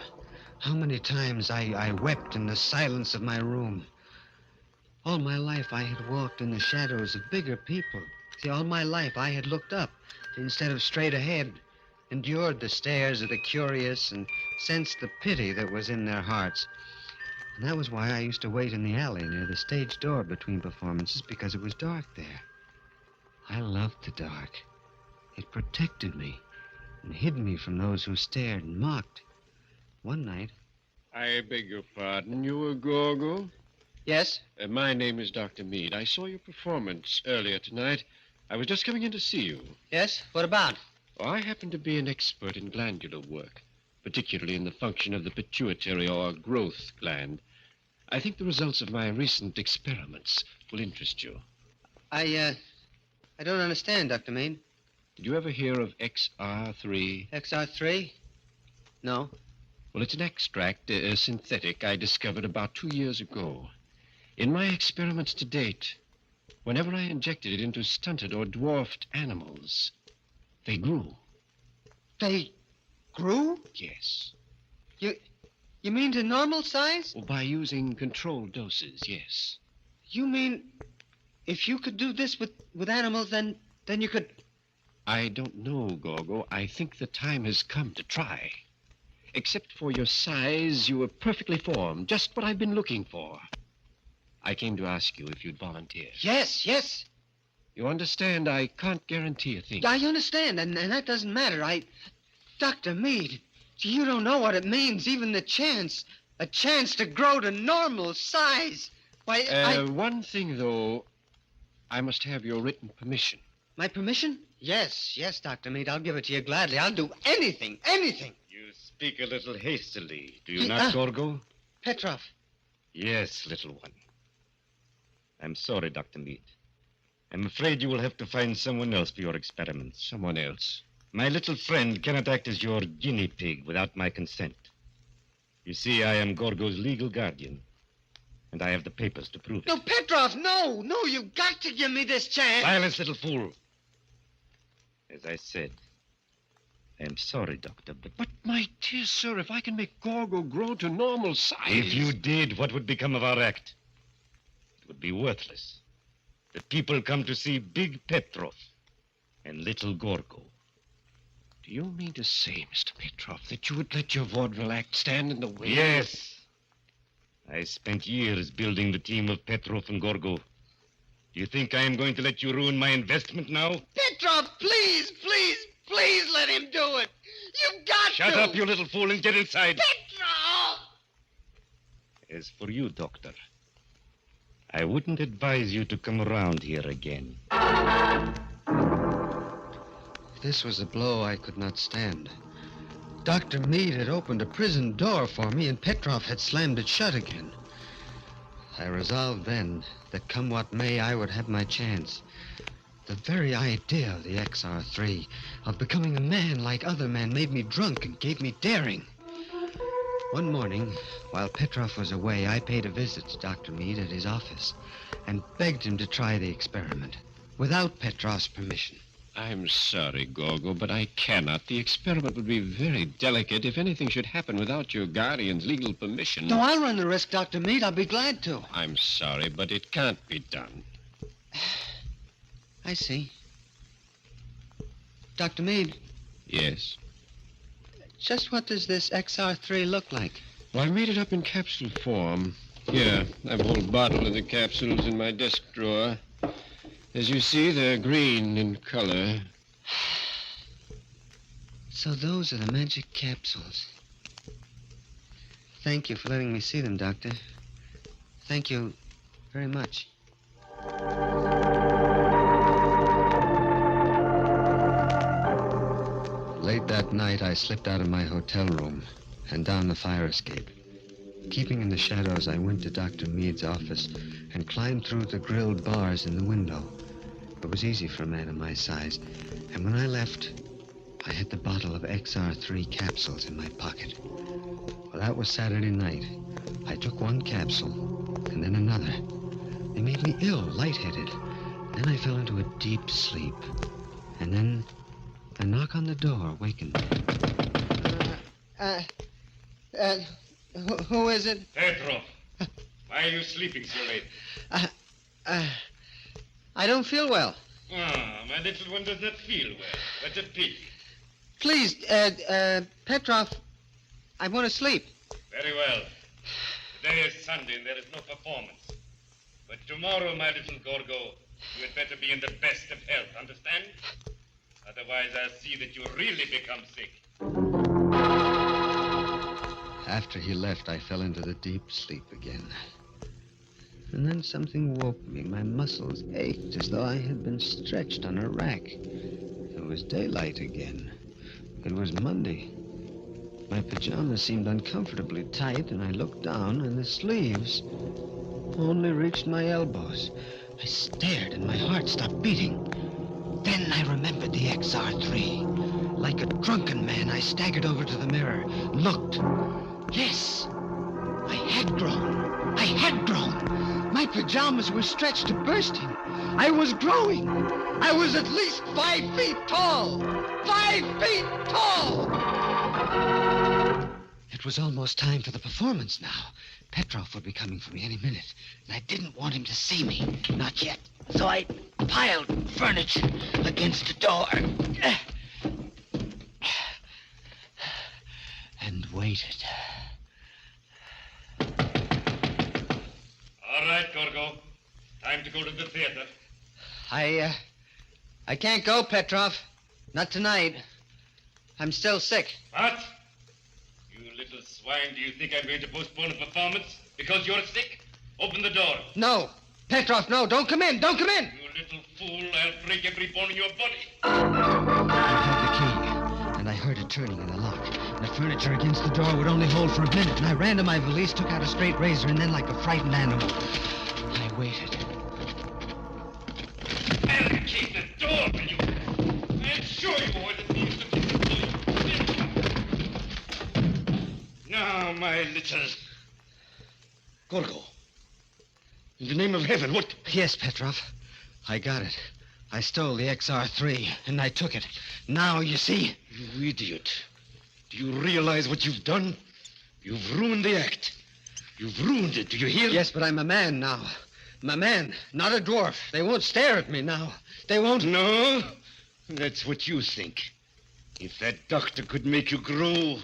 Speaker 13: How many times I wept in the silence of my room. All my life I had walked in the shadows of bigger people. See, all my life I had looked up instead of straight ahead, endured the stares of the curious and sensed the pity that was in their hearts. And that was why I used to wait in the alley near the stage door between performances, because it was dark there. I loved the dark. It protected me and hid me from those who stared and mocked. One night...
Speaker 25: I beg your pardon. You a Gorgo?
Speaker 13: Yes?
Speaker 25: My name is Dr. Meade. I saw your performance earlier tonight. I was just coming in to see you.
Speaker 13: Yes? What about?
Speaker 25: Oh, I happen to be an expert in glandular work, particularly in the function of the pituitary or growth gland. I think the results of my recent experiments will interest you.
Speaker 13: I don't understand, Dr. Meade.
Speaker 25: Did you ever hear of XR3?
Speaker 13: XR3? No.
Speaker 25: Well, it's an extract, a synthetic, I discovered about 2 years ago. In my experiments to date, whenever I injected it into stunted or dwarfed animals, they grew.
Speaker 13: They grew?
Speaker 25: Yes.
Speaker 13: You mean to normal size?
Speaker 25: Well, by using controlled doses, yes.
Speaker 13: You mean if you could do this with animals, then you could...
Speaker 25: I don't know, Gorgo. I think the time has come to try. Except for your size, you were perfectly formed, just what I've been looking for. I came to ask you if you'd volunteer.
Speaker 13: Yes.
Speaker 25: You understand, I can't guarantee a thing.
Speaker 13: I understand, and that doesn't matter. Dr. Meade, you don't know what it means, even the chance. A chance to grow to normal size. Why,
Speaker 25: One thing, though, I must have your written permission.
Speaker 13: My permission? Yes, Dr. Meade, I'll give it to you gladly. I'll do anything.
Speaker 24: You speak a little hastily, do you not, Gorgo?
Speaker 13: Petrov.
Speaker 24: Yes, little one. I'm sorry, Dr. Meade. I'm afraid you will have to find someone else for your experiments.
Speaker 25: Someone else?
Speaker 24: My little friend cannot act as your guinea pig without my consent. You see, I am Gorgo's legal guardian, and I have the papers to prove it.
Speaker 13: No, Petrov, no, you've got to give me this chance.
Speaker 24: Silence, little fool. As I said, I'm sorry, Doctor, but...
Speaker 25: But, my dear sir, if I can make Gorgo grow to normal size...
Speaker 24: If you did, what would become of our act? It would be worthless. The people come to see Big Petrov and Little Gorgo.
Speaker 25: Do you mean to say, Mr. Petrov, that you would let your vaudeville act stand in the way?
Speaker 24: Yes. I spent years building the team of Petrov and Gorgo. Do you think I am going to let you ruin my investment now?
Speaker 1: Petrov, please, please, please let him do it. You've got to.
Speaker 24: Shut up, you little fool, and get inside.
Speaker 1: Petrov!
Speaker 24: As for you, Doctor, I wouldn't advise you to come around here again.
Speaker 13: This was a blow I could not stand. Dr. Meade had opened a prison door for me, and Petrov had slammed it shut again. I resolved then that come what may, I would have my chance. The very idea of the XR3, of becoming a man like other men, made me drunk and gave me daring. One morning, while Petrov was away, I paid a visit to Dr. Meade at his office and begged him to try the experiment without Petrov's permission.
Speaker 25: I'm sorry, Gorgo, but I cannot. The experiment would be very delicate. If anything should happen without your guardian's legal permission...
Speaker 13: No, I'll run the risk, Dr. Meade. I'll be glad to.
Speaker 25: I'm sorry, but it can't be done.
Speaker 13: I see. Dr. Meade.
Speaker 25: Yes?
Speaker 13: Just what does this XR3 look like?
Speaker 25: Well, I made it up in capsule form. Here, I've a whole bottle of the capsules in my desk drawer. As you see, they're green in color.
Speaker 13: So those are the magic capsules. Thank you for letting me see them, Doctor. Thank you very much. Late that night, I slipped out of my hotel room and down the fire escape. Keeping in the shadows, I went to Dr. Meade's office and climbed through the grilled bars in the window. It was easy for a man of my size, and when I left, I had the bottle of XR3 capsules in my pocket. Well, that was Saturday night. I took one capsule, and then another. They made me ill, lightheaded. Then I fell into a deep sleep. And then a knock on the door wakened me. Who is it?
Speaker 24: Petrov. Why are you sleeping so late?
Speaker 13: I don't feel well.
Speaker 24: Ah, my little one does not feel well. That's a pity.
Speaker 13: Please, Petrov, I want to sleep.
Speaker 24: Very well. Today is Sunday and there is no performance. But tomorrow, my little Gorgo, you had better be in the best of health, understand? Otherwise, I'll see that you really become sick.
Speaker 13: After he left, I fell into the deep sleep again. And then something woke me. My muscles ached as though I had been stretched on a rack. It was daylight again. It was Monday. My pajamas seemed uncomfortably tight, and I looked down, and the sleeves only reached my elbows. I stared, and my heart stopped beating. Then I remembered the XR3. Like a drunken man, I staggered over to the mirror, looked. Yes, I had grown. I had grown. My pajamas were stretched to bursting. I was growing. I was at least 5 feet tall. 5 feet tall! It was almost time for the performance now. Petrov would be coming for me any minute, and I didn't want him to see me. Not yet. So I piled furniture against the door and waited.
Speaker 24: All right, Gorgo. Time to go to the theater.
Speaker 13: I can't go, Petrov. Not tonight. I'm still sick.
Speaker 24: What? You little swine, do you think I'm going to postpone a performance because you're sick? Open the door.
Speaker 13: No. Petrov, no. Don't come in. Don't come in.
Speaker 24: You little fool, I'll break every bone in your body.
Speaker 13: I had the key, and I heard it turning in the lock. The furniture against the door would only hold for a minute, and I ran to my valise, took out a straight razor, and then, like a frightened animal, I waited.
Speaker 24: Barricade the door, you... I'll show you what it means to be... Now, my little... Gorgo. In the name of heaven, what...
Speaker 13: Yes, Petrov. I got it.
Speaker 3: I stole the XR3, and I took it. Now, you see...
Speaker 4: You idiot. Do you realize what you've done? You've ruined the act. You've ruined it. Do you hear?
Speaker 3: Yes, but I'm a man now. I'm a man, not a dwarf. They won't stare at me now. They won't...
Speaker 4: No? That's what you think. If that doctor could make you grow,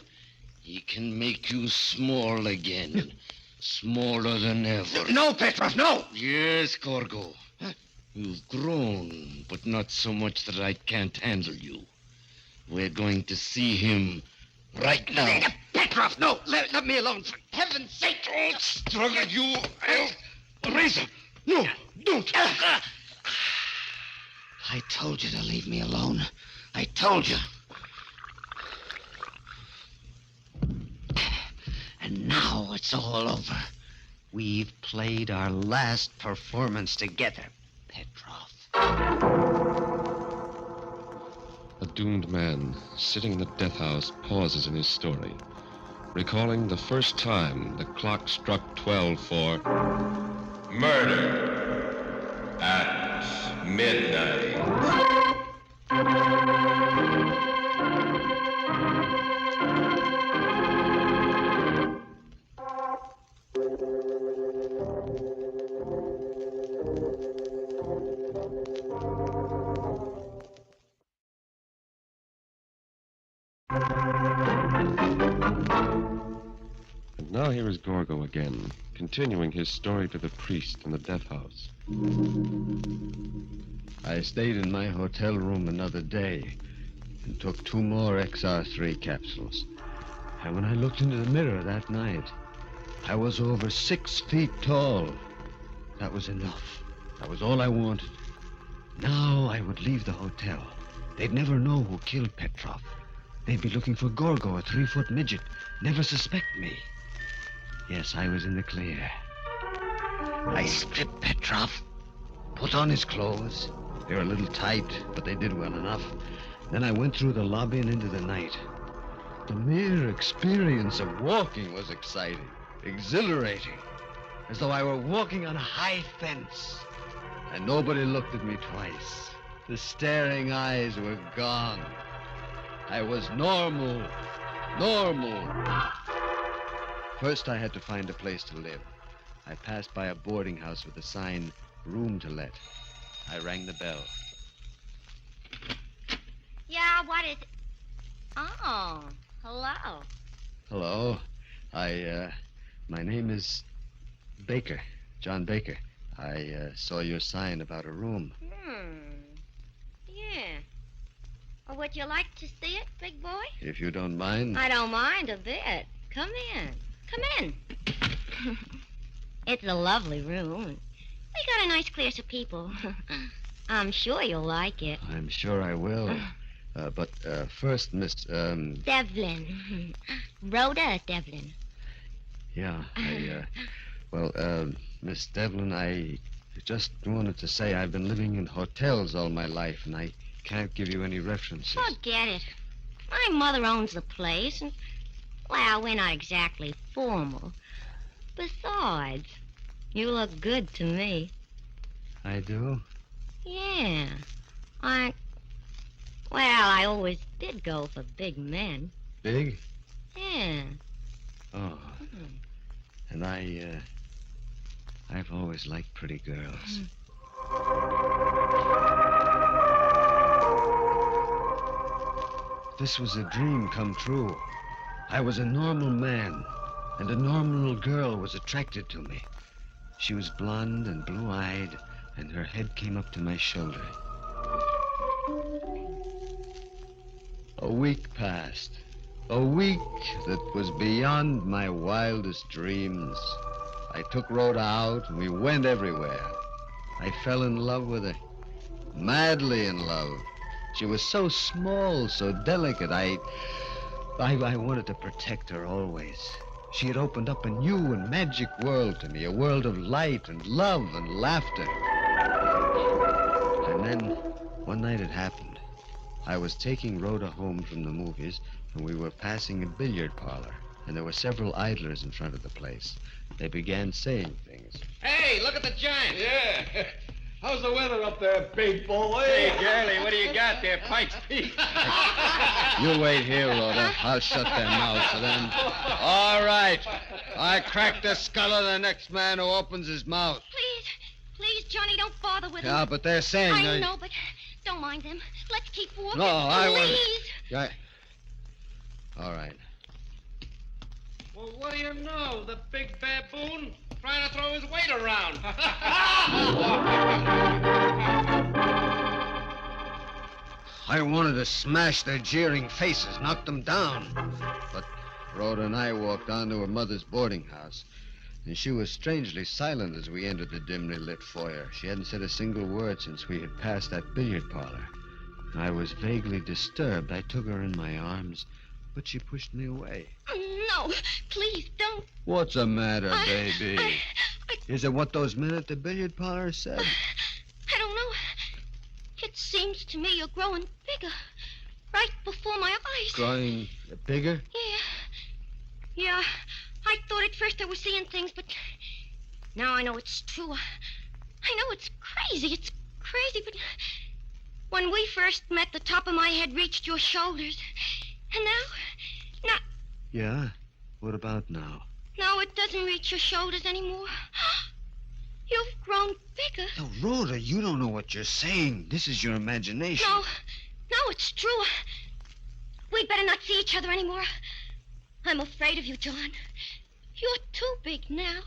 Speaker 4: he can make you small again. Smaller than ever.
Speaker 3: No, Petrov, no!
Speaker 4: Yes, Gorgo. You've grown, but not so much that I can't handle you. We're going to see him right now.
Speaker 3: Petrov, no! Let me alone, for heaven's sake!
Speaker 4: Don't struggle, you... Razor! No, don't!
Speaker 3: I told you to leave me alone. I told you. And now it's all over. We've played our last performance together, Petrov.
Speaker 16: A doomed man, sitting in the death house, pauses in his story, recalling the first time the clock struck 12 for...
Speaker 11: Murder at midnight.
Speaker 16: And now here is Gorgo again, continuing his story to the priest in the death house.
Speaker 3: I stayed in my hotel room another day and took 2 more XR3 capsules. And when I looked into the mirror that night, I was over 6 feet tall. That was enough. That was all I wanted. Now I would leave the hotel. They'd never know who killed Petrov. They'd be looking for Gorgo, a 3-foot midget. Never suspect me. Yes, I was in the clear. I stripped Petrov, put on his clothes. They were a little tight, but they did well enough. Then I went through the lobby and into the night. The mere experience of walking was exciting, exhilarating, as though I were walking on a high fence. And nobody looked at me twice. The staring eyes were gone. I was normal. First, I had to find a place to live. I passed by a boarding house with a sign, room to let. I rang the bell.
Speaker 17: Yeah, what is it? Oh, hello.
Speaker 3: Hello. My name is Baker, John Baker. I saw your sign about a room.
Speaker 17: Yeah. Well, would you like to see it, big boy?
Speaker 3: If you don't mind.
Speaker 17: I don't mind a bit. Come in. Come in. It's a lovely room. We got a nice class of people. I'm sure you'll like it.
Speaker 3: I'm sure I will. But first, Miss...
Speaker 17: Devlin. Rhoda Devlin.
Speaker 3: Yeah, Miss Devlin, I just wanted to say I've been living in hotels all my life, and I can't give you any references.
Speaker 17: Forget it. My mother owns the place, and, well, we're not exactly formal. Besides, you look good to me.
Speaker 3: I do?
Speaker 17: Yeah. I always did go for big men.
Speaker 3: Big?
Speaker 17: Yeah.
Speaker 3: Oh. And I've always liked pretty girls. This was a dream come true. I was a normal man, and a normal girl was attracted to me. She was blonde and blue-eyed, and her head came up to my shoulder. A week passed. A week that was beyond my wildest dreams. I took Rhoda out, and we went everywhere. I fell in love with her. Madly in love. She was so small, so delicate. I wanted to protect her always. She had opened up a new and magic world to me, a world of light and love and laughter. And then, one night it happened. I was taking Rhoda home from the movies, and we were passing a billiard parlor, and there were several idlers in front of the place. They began saying things. Hey, look at the giant!
Speaker 4: Yeah.
Speaker 5: How's the weather up there, big boy?
Speaker 4: Hey, girlie, what do you got there, Pike's Peak?
Speaker 3: You wait here, Rhoda. I'll shut their mouths for them. All right. I crack the skull of the next man who opens his mouth.
Speaker 17: Please, Johnny, don't bother with them.
Speaker 3: Yeah, but they're saying...
Speaker 17: I know, but don't mind them. Let's keep walking.
Speaker 3: No, I won't.
Speaker 17: Please.
Speaker 3: Yeah. All right.
Speaker 14: Well, what do you know? The big baboon trying to throw his weight around.
Speaker 3: I wanted to smash their jeering faces, knock them down. But Rhoda and I walked on to her mother's boarding house, and she was strangely silent as we entered the dimly lit foyer. She hadn't said a single word since we had passed that billiard parlor. I was vaguely disturbed. I took her in my arms, but she pushed me away.
Speaker 17: No, please don't.
Speaker 3: What's the matter, baby? Is it what those men at the billiard parlor said?
Speaker 17: I don't know. It seems to me you're growing bigger. Right before my eyes.
Speaker 3: Growing bigger?
Speaker 17: Yeah. I thought at first I was seeing things, but now I know it's true. I know it's crazy. It's crazy, but when we first met, the top of my head reached your shoulders. And now...
Speaker 3: Yeah? What about now?
Speaker 17: Now it doesn't reach your shoulders anymore. You've grown bigger.
Speaker 3: No, Rhoda, you don't know what you're saying. This is your imagination.
Speaker 17: No, it's true. We'd better not see each other anymore. I'm afraid of you, John. You're too big now.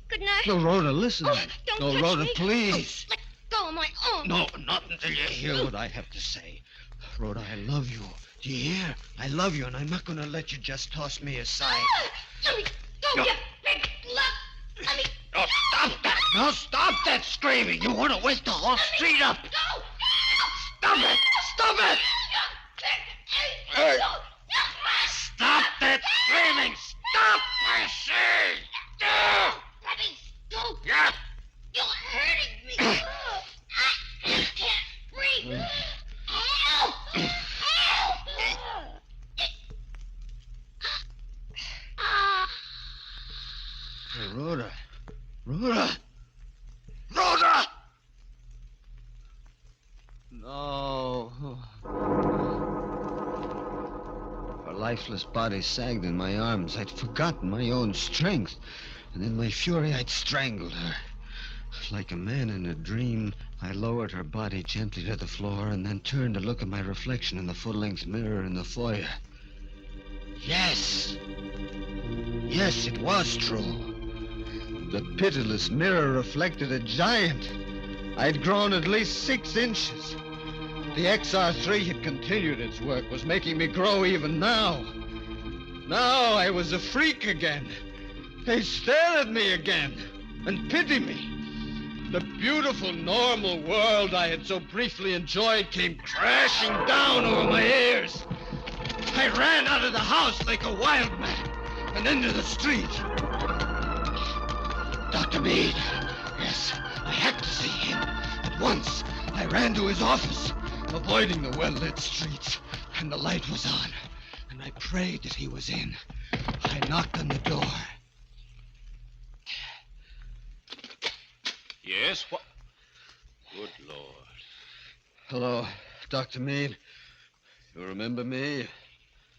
Speaker 17: Good night.
Speaker 3: No, Rhoda, listen.
Speaker 17: Don't
Speaker 3: no,
Speaker 17: touch
Speaker 3: Rhoda,
Speaker 17: me.
Speaker 3: please.
Speaker 17: Let go of my arm.
Speaker 3: No, not until you hear what I have to say. Rhoda, I love you. Do you hear? I love you, and I'm not going to let you just toss me aside.
Speaker 17: Let me go, you big slut. Let me...
Speaker 3: Oh, stop that! No, stop that screaming! You want to wake the whole street up!
Speaker 17: Go!
Speaker 3: Stop it! Stop it! Hey. Stop that screaming! Stop, I say!
Speaker 17: Let me go!
Speaker 3: Yeah.
Speaker 17: You're hurting me! I can't breathe! Help! Help!
Speaker 3: Hey, Rhoda. Rhoda! Rhoda! No. Her lifeless body sagged in my arms. I'd forgotten my own strength. And in my fury, I'd strangled her. Like a man in a dream, I lowered her body gently to the floor and then turned to look at my reflection in the full-length mirror in the foyer. Yes. Yes, it was true. The pitiless mirror reflected a giant. I'd grown at least 6 inches. The XR3 had continued its work, was making me grow even now. Now I was a freak again. They stared at me again and pitied me. The beautiful, normal world I had so briefly enjoyed came crashing down over my ears. I ran out of the house like a wild man and into the street. Dr. Meade. Yes, I had to see him. At once, I ran to his office, avoiding the well-lit streets, and the light was on. And I prayed that he was in. I knocked on the door.
Speaker 14: Yes, what? Good Lord.
Speaker 3: Hello, Dr. Meade. You remember me?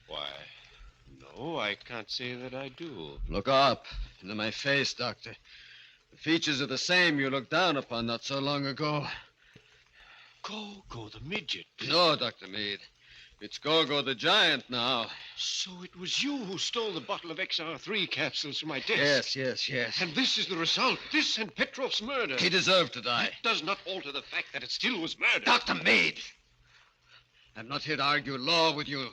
Speaker 25: Why, no, I can't say that I do.
Speaker 3: Look up into my face, Doctor. The features are the same you looked down upon not so long ago.
Speaker 25: Gogo the midget.
Speaker 3: No, Dr. Meade. It's Gogo the giant now.
Speaker 25: So it was you who stole the bottle of XR3 capsules from my desk.
Speaker 3: Yes.
Speaker 25: And this is the result. This and Petrov's murder.
Speaker 3: He deserved to die.
Speaker 25: It does not alter the fact that it still was murder.
Speaker 3: Dr. Meade! I'm not here to argue law with you.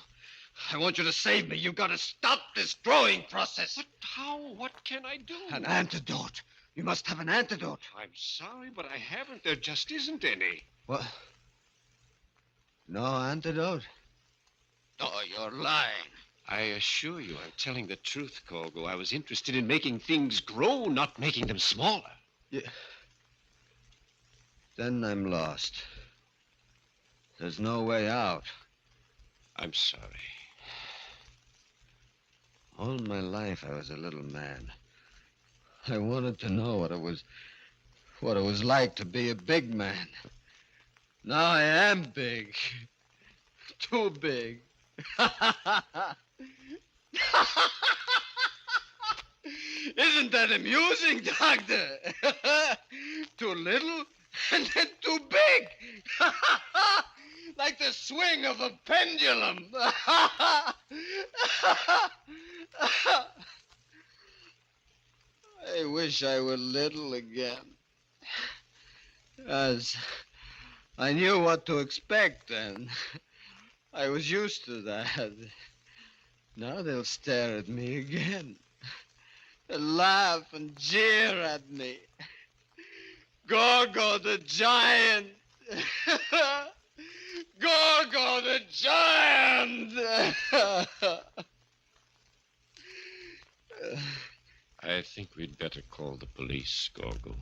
Speaker 3: I want you to save me. You've got to stop this growing process.
Speaker 25: But how? What can I do?
Speaker 3: An antidote. You must have an antidote.
Speaker 25: I'm sorry, but I haven't. There just isn't any.
Speaker 3: What? No antidote? Oh, you're lying.
Speaker 25: I assure you I'm telling the truth, Gogo. I was interested in making things grow, not making them smaller.
Speaker 3: Yeah. Then I'm lost. There's no way out.
Speaker 25: I'm sorry.
Speaker 3: All my life I was a little man. I wanted to know what it was like to be a big man. Now I am big. Too big. Isn't that amusing, Doctor? Too little and then too big. Like the swing of a pendulum. I wish I were little again. As I knew what to expect, and I was used to that. Now they'll stare at me again. They'll laugh and jeer at me. Gorgo the giant! Gorgo the giant!
Speaker 16: I think we'd better call the police, Gorgo.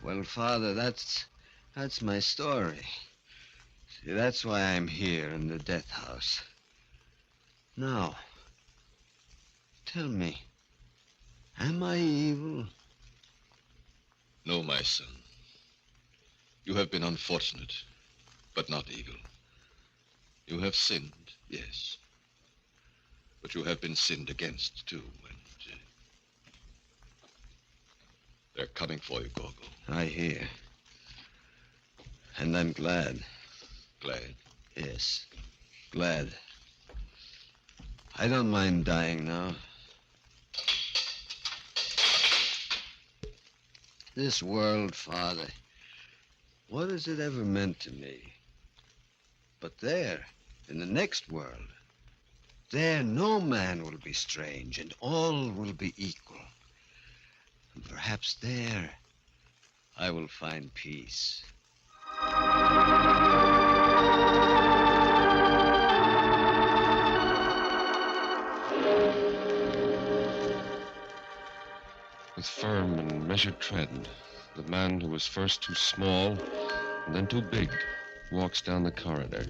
Speaker 3: Well, Father, that's my story. See, that's why I'm here in the death house. Now, tell me, am I evil?
Speaker 21: No, my son. You have been unfortunate, but not evil. You have sinned, yes. But you have been sinned against, too, and they're coming for you, Gorgo.
Speaker 3: I hear. And I'm glad.
Speaker 21: Glad?
Speaker 3: Yes, glad. I don't mind dying now. This world, Father, what has it ever meant to me? But there, in the next world, there no man will be strange, and all will be equal. And perhaps there I will find peace.
Speaker 16: With firm and measured tread, the man who was first too small and then too big walks down the corridor.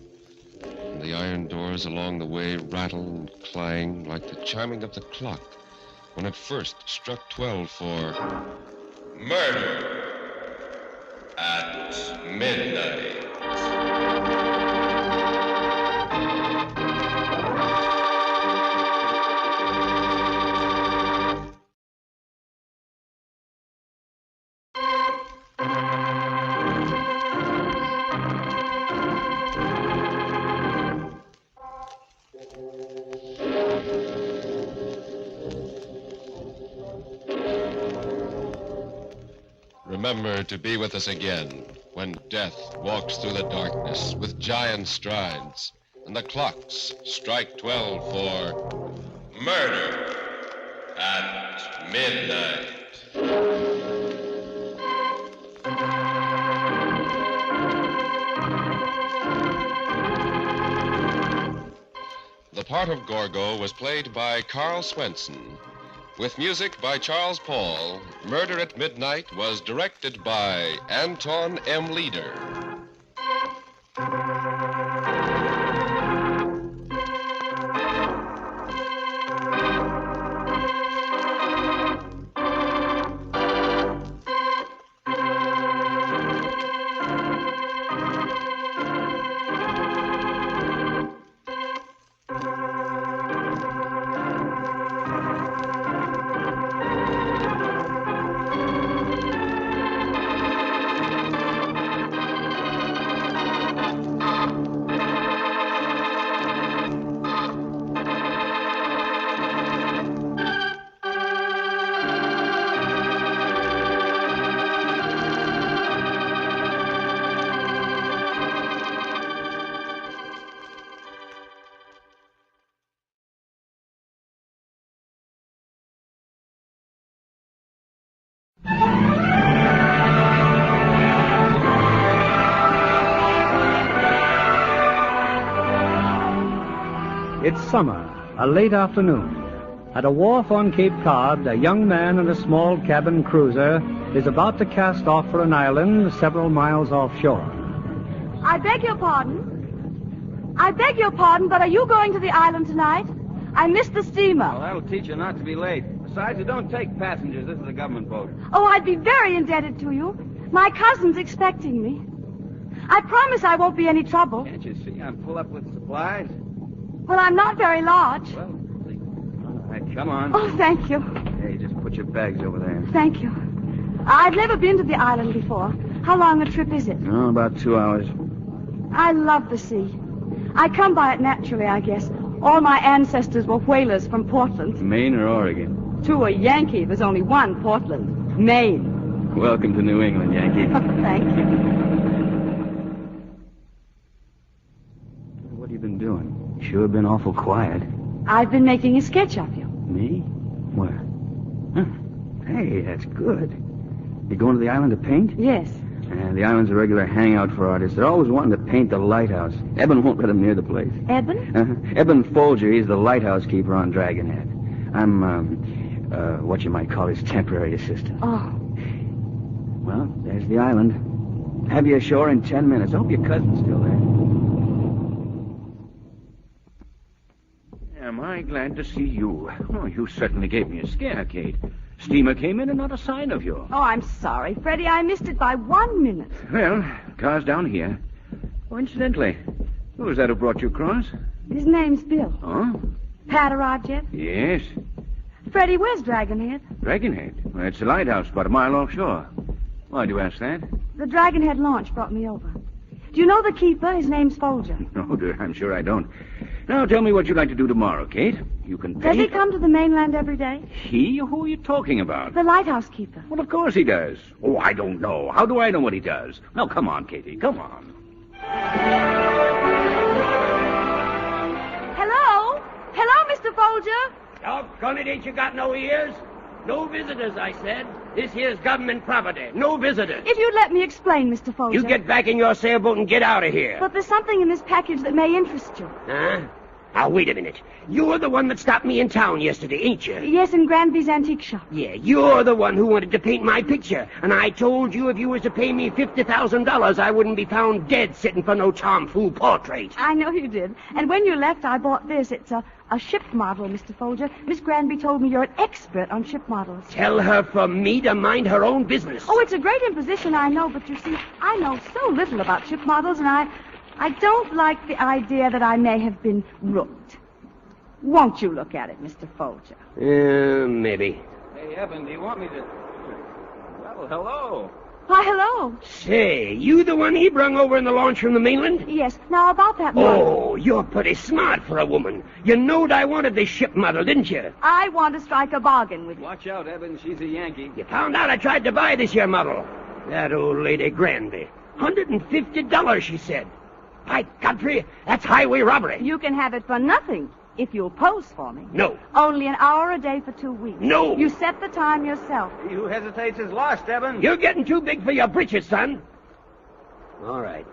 Speaker 16: And the iron doors along the way rattle and clang like the chiming of the clock when it first struck 12 for
Speaker 11: Murder at midnight.
Speaker 16: Remember to be with us again when death walks through the darkness with giant strides and the clocks strike 12 for
Speaker 11: Murder at midnight.
Speaker 16: The part of Gorgo was played by Carl Swenson. With music by Charles Paul, Murder at Midnight was directed by Anton M. Leader.
Speaker 6: It's summer, a late afternoon. At a wharf on Cape Cod, a young man in a small cabin cruiser is about to cast off for an island several miles offshore.
Speaker 22: I beg your pardon. I beg your pardon, but are you going to the island tonight? I missed the steamer.
Speaker 9: Well, that'll teach you not to be late. Besides, you don't take passengers. This is a government boat.
Speaker 22: Oh, I'd be very indebted to you. My cousin's expecting me. I promise I won't be any trouble.
Speaker 9: Can't you see I'm full up with supplies?
Speaker 22: Well, I'm not very large.
Speaker 9: Well, all right, come on.
Speaker 22: Oh, thank you.
Speaker 9: Hey, just put your bags over there.
Speaker 22: Thank you. I've never been to the island before. How long a trip is it?
Speaker 9: Oh, about 2 hours.
Speaker 22: I love the sea. I come by it naturally, I guess. All my ancestors were whalers from Portland.
Speaker 9: Maine or Oregon?
Speaker 22: To a Yankee, there's only one Portland. Maine.
Speaker 9: Welcome to New England, Yankee.
Speaker 22: Thank you.
Speaker 9: What have you been doing? You sure have been awful quiet.
Speaker 22: I've been making a sketch of you.
Speaker 9: Me? Where? Huh. Hey, that's good. You going to the island to paint?
Speaker 22: Yes.
Speaker 9: The island's a regular hangout for artists. They're always wanting to paint the lighthouse. Eben won't let them near the place.
Speaker 22: Eben?
Speaker 9: Eben Folger, he's the lighthouse keeper on Dragonhead. I'm, what you might call his temporary assistant.
Speaker 22: Oh.
Speaker 9: Well, there's the island. Have you ashore in 10 minutes. I hope your cousin's still there.
Speaker 8: Am I glad to see you? Oh, you certainly gave me a scare, Kate. Steamer came in and not a sign of you.
Speaker 22: Oh, I'm sorry, Freddie. I missed it by 1 minute.
Speaker 8: Well, car's down here. Oh, incidentally, who's that who brought you across?
Speaker 22: His name's Bill.
Speaker 8: Oh?
Speaker 22: Pat arrived yet?
Speaker 8: Yes.
Speaker 22: Freddie, where's Dragonhead?
Speaker 8: Dragonhead? Well, it's a lighthouse about a mile offshore. Why'd you ask that?
Speaker 22: The Dragonhead launch brought me over. Do you know the keeper? His name's Folger.
Speaker 8: No, dear, I'm sure I don't. Now, tell me what you'd like to do tomorrow, Kate. You can paint.
Speaker 22: Does he come to the mainland every day?
Speaker 8: He? Who are you talking about?
Speaker 22: The lighthouse keeper.
Speaker 8: Well, of course he does. Oh, I don't know. How do I know what he does? Now, come on, Katie. Come on.
Speaker 22: Hello? Hello, Mr. Folger?
Speaker 14: Doggone it, ain't you got no ears? No visitors, I said. This here's government property. No visitors.
Speaker 22: If you'd let me explain, Mr. Folger.
Speaker 14: You get back in your sailboat and get out of here.
Speaker 22: But there's something in this package that may interest you.
Speaker 14: Huh? Now, wait a minute. You're the one that stopped me in town yesterday, ain't you?
Speaker 22: Yes, in Granby's antique shop.
Speaker 14: Yeah, you're the one who wanted to paint my picture. And I told you if you was to pay me $50,000, I wouldn't be found dead sitting for no tomfool portrait.
Speaker 22: I know you did. And when you left, I bought this. It's a ship model, Mr. Folger. Miss Granby told me you're an expert on ship models.
Speaker 14: Tell her for me to mind her own business.
Speaker 22: Oh, it's a great imposition, I know. But you see, I know so little about ship models, and I don't like the idea that I may have been rooked. Won't you look at it, Mr. Folger?
Speaker 14: Maybe.
Speaker 9: Hey, Evan, do you want me to... Well, hello.
Speaker 22: Why, hello.
Speaker 14: Say, you the one he brung over in the launch from the mainland?
Speaker 22: Yes. Now, about that model.
Speaker 14: Oh, you're pretty smart for a woman. You knowed I wanted this ship model, didn't you?
Speaker 22: I want to strike a bargain with you.
Speaker 9: Watch out, Evan. She's a Yankee.
Speaker 14: You found out I tried to buy this here model. That old lady Granby. $150, she said. By Godfrey, that's highway robbery.
Speaker 22: You can have it for nothing if you'll pose for me.
Speaker 14: No.
Speaker 22: Only an hour a day for 2 weeks.
Speaker 14: No.
Speaker 22: You set the time yourself.
Speaker 9: He who hesitates is lost, Evan.
Speaker 14: You're getting too big for your britches, son. All right.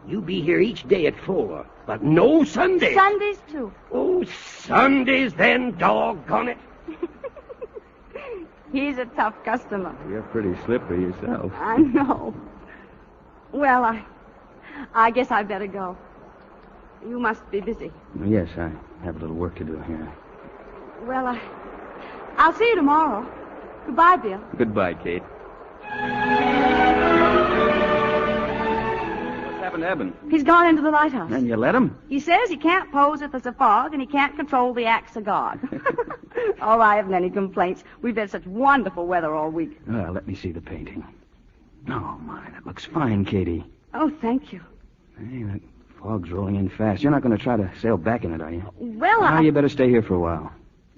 Speaker 14: You be here each day at 4, but no Sundays.
Speaker 22: Sundays, too.
Speaker 14: Oh, Sundays then, doggone it.
Speaker 22: He's a tough customer.
Speaker 9: You're pretty slippery yourself.
Speaker 22: I know. Well, I guess I better go. You must be busy.
Speaker 9: Yes, I have a little work to do here.
Speaker 22: Well, I'll see you tomorrow. Goodbye, Bill.
Speaker 9: Goodbye, Kate. What's happened to Eben?
Speaker 22: He's gone into the lighthouse.
Speaker 9: And you let him?
Speaker 22: He says he can't pose if there's a fog, and he can't control the axe of God. Oh, I haven't any complaints. We've had such wonderful weather all week.
Speaker 9: Well, let me see the painting. Oh, my, that looks fine, Katie.
Speaker 22: Oh, thank you.
Speaker 9: Hey, that fog's rolling in fast. You're not going to try to sail back in it, are you?
Speaker 22: Well,
Speaker 9: you better stay here for a while.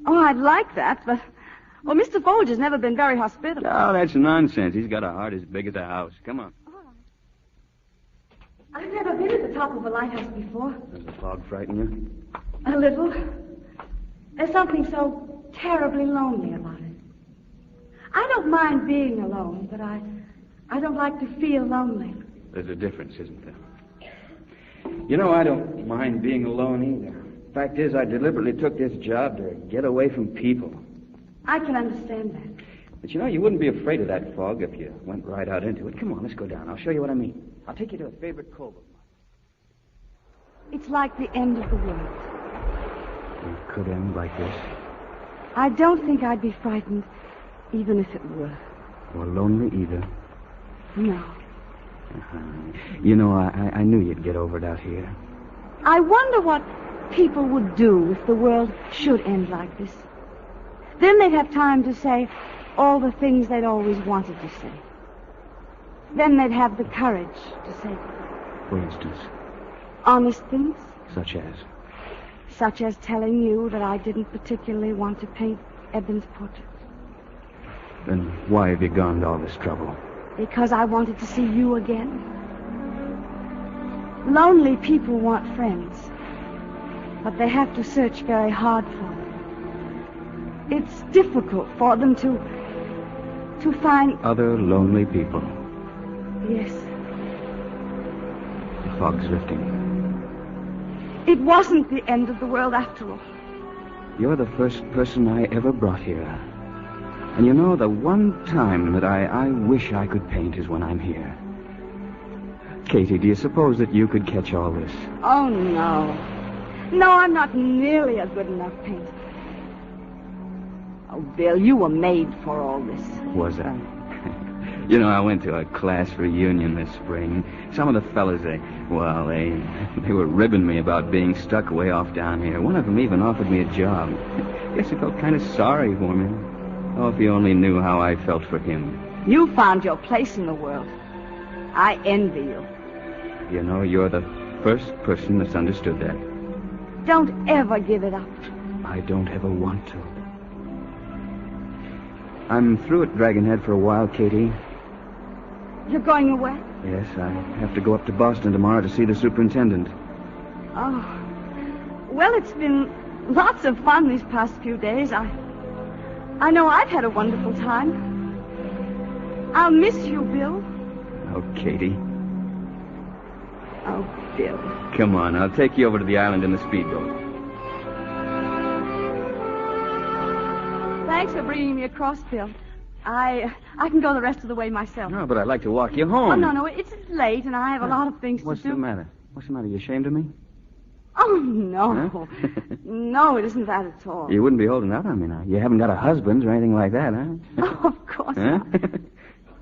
Speaker 22: Oh, I'd like that, but... Well, Mr. Folger's never been very hospitable.
Speaker 9: Oh, that's nonsense. He's got a heart as big as a house. Come on.
Speaker 22: I've never been at the top of a lighthouse before.
Speaker 9: Does the fog frighten you?
Speaker 22: A little. There's something so terribly lonely about it. I don't mind being alone, but I don't like to feel lonely.
Speaker 9: There's a difference, isn't there? You know, I don't mind being alone either. Fact is, I deliberately took this job to get away from people.
Speaker 22: I can understand that.
Speaker 8: But you know, you wouldn't be afraid of that fog if you went right out into it. Come on, let's go down. I'll show you what I mean. I'll take you to a favorite cove of mine.
Speaker 22: It's like the end of the world.
Speaker 8: It could end like this.
Speaker 22: I don't think I'd be frightened, even if it were.
Speaker 8: Or lonely either.
Speaker 22: No.
Speaker 8: You know, I knew you'd get over it out here.
Speaker 22: I wonder what people would do if the world should end like this. Then they'd have time to say all the things they'd always wanted to say. Then they'd have the courage to say them.
Speaker 8: For instance?
Speaker 22: Honest things.
Speaker 8: Such as?
Speaker 22: Such as telling you that I didn't particularly want to paint Eben's portrait.
Speaker 8: Then why have you gone to all this trouble?
Speaker 22: Because I wanted to see you again. Lonely people want friends, but they have to search very hard for them. It's difficult for them to find...
Speaker 8: Other lonely people.
Speaker 22: Yes.
Speaker 8: The fog's lifting.
Speaker 22: It wasn't the end of the world after all.
Speaker 8: You're the first person I ever brought here. And you know, the one time that I wish I could paint is when I'm here. Katie, do you suppose that you could catch all this?
Speaker 22: Oh, no. No, I'm not nearly a good enough painter. Oh, Bill, you were made for all this.
Speaker 8: Was I? You know, I went to a class reunion this spring. Some of the fellas, they were ribbing me about being stuck way off down here. One of them even offered me a job. Guess he felt kind of sorry for me. Oh, if you only knew how I felt for him.
Speaker 22: You found your place in the world. I envy you.
Speaker 8: You know, you're the first person that's understood that.
Speaker 22: Don't ever give it up.
Speaker 8: I don't ever want to. I'm through at Dragonhead for a while, Katie.
Speaker 22: You're going away?
Speaker 8: Yes, I have to go up to Boston tomorrow to see the superintendent.
Speaker 22: Oh. Well, it's been lots of fun these past few days. I know I've had a wonderful time. I'll miss you, Bill.
Speaker 8: Oh, Katie.
Speaker 22: Oh, Bill.
Speaker 8: Come on, I'll take you over to the island in the speedboat.
Speaker 22: Thanks for bringing me across, Bill. I can go the rest of the way myself.
Speaker 8: No, but I'd like to walk you home.
Speaker 22: Oh, no, it's late, and I have a lot of things to do.
Speaker 8: What's the matter? What's the matter? You ashamed of me?
Speaker 22: Oh, no.
Speaker 8: Huh?
Speaker 22: No, it isn't that at all.
Speaker 8: You wouldn't be holding out on me now. You haven't got a husband or anything like that, huh?
Speaker 22: Oh, of course
Speaker 8: huh?
Speaker 22: not.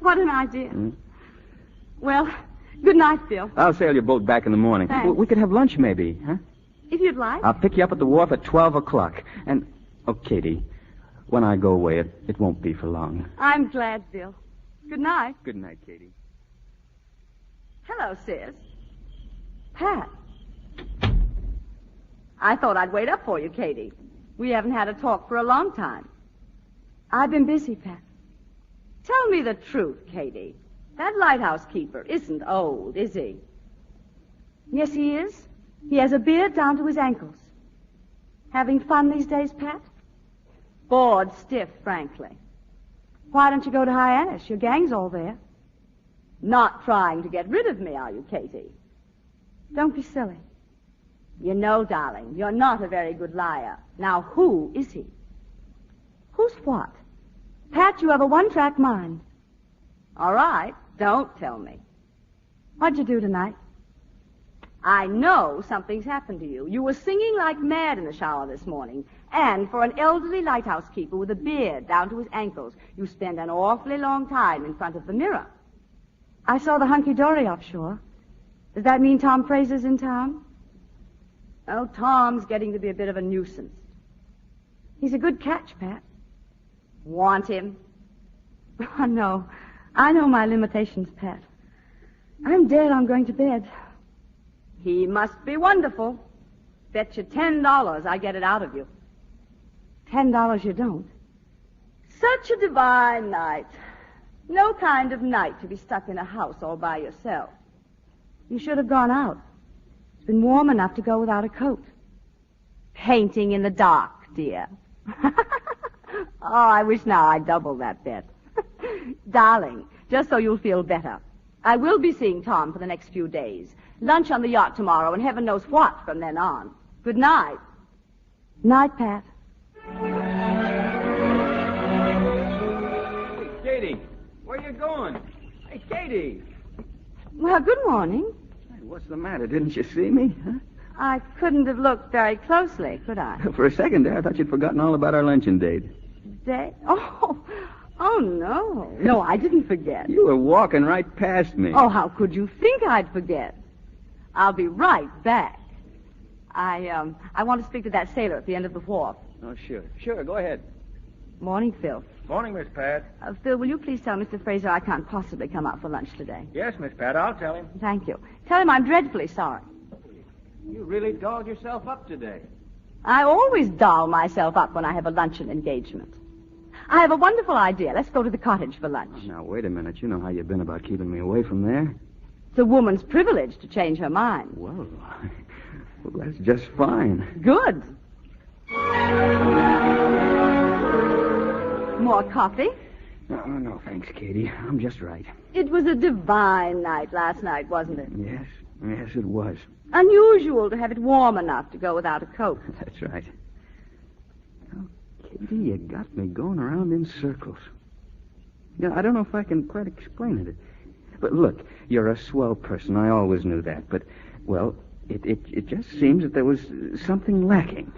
Speaker 22: What an idea. Well, good night, Bill.
Speaker 8: I'll sail your boat back in the morning.
Speaker 22: Thanks.
Speaker 8: We could have lunch, maybe, huh?
Speaker 22: If you'd like.
Speaker 8: I'll pick you up at the wharf at 12 o'clock. And, oh, Katie, when I go away, it won't be for long.
Speaker 22: I'm glad, Bill. Good night.
Speaker 8: Good night, Katie.
Speaker 22: Hello, sis. Pat. I thought I'd wait up for you, Katie. We haven't had a talk for a long time. I've been busy, Pat. Tell me the truth, Katie. That lighthouse keeper isn't old, is he? Yes, he is. He has a beard down to his ankles. Having fun these days, Pat? Bored stiff, frankly. Why don't you go to Hyannis? Your gang's all there. Not trying to get rid of me, are you, Katie? Don't be silly. You know, darling, you're not a very good liar. Now, who is he? Who's what? Pat, you have a one-track mind. All right, don't tell me. What'd you do tonight? I know something's happened to you. You were singing like mad in the shower this morning. And for an elderly lighthouse keeper with a beard down to his ankles, you spend an awfully long time in front of the mirror. I saw the hunky-dory offshore. Does that mean Tom Fraser's in town? Oh, Tom's getting to be a bit of a nuisance. He's a good catch, Pat. Want him? Oh, no. I know my limitations, Pat. I'm dead on going to bed. He must be wonderful. Bet you $10 I get it out of you. $10 you don't. Such a divine night. No kind of night to be stuck in a house all by yourself. You should have gone out. It's been warm enough to go without a coat. Painting in the dark, dear. Oh, I wish now I'd double that bet. Darling, just so you'll feel better, I will be seeing Tom for the next few days. Lunch on the yacht tomorrow, and heaven knows what from then on. Good night. Night, Pat.
Speaker 8: going? Hey, Katie.
Speaker 10: Well, good morning.
Speaker 8: Hey, what's the matter? Didn't you see me? Huh?
Speaker 10: I couldn't have looked very closely, could I?
Speaker 8: For a second there, I thought you'd forgotten all about our luncheon date.
Speaker 10: Oh, no. No, I didn't forget.
Speaker 8: You were walking right past me.
Speaker 10: Oh, how could you think I'd forget? I'll be right back. I want to speak to that sailor at the end of the wharf.
Speaker 8: Oh, sure. Sure, go ahead.
Speaker 10: Morning, Phil.
Speaker 12: Morning, Miss Pat.
Speaker 10: Phil, will you please tell Mr. Fraser I can't possibly come out for lunch today?
Speaker 12: Yes, Miss Pat, I'll tell him.
Speaker 10: Thank you. Tell him I'm dreadfully sorry.
Speaker 12: You really dolled yourself up today.
Speaker 10: I always doll myself up when I have a luncheon engagement. I have a wonderful idea. Let's go to the cottage for lunch.
Speaker 8: Oh, now, wait a minute. You know how you've been about keeping me away from there.
Speaker 10: It's a woman's privilege to change her mind.
Speaker 8: Well, that's just fine.
Speaker 10: Good. More coffee?
Speaker 8: No, thanks, Katie. I'm just right.
Speaker 10: It was a divine night last night, wasn't it?
Speaker 8: Yes, it was.
Speaker 10: Unusual to have it warm enough to go without a coat.
Speaker 8: That's right. Oh, Katie, you got me going around in circles. I don't know if I can quite explain it. But look, you're a swell person. I always knew that. But, well, it just seems that there was something lacking.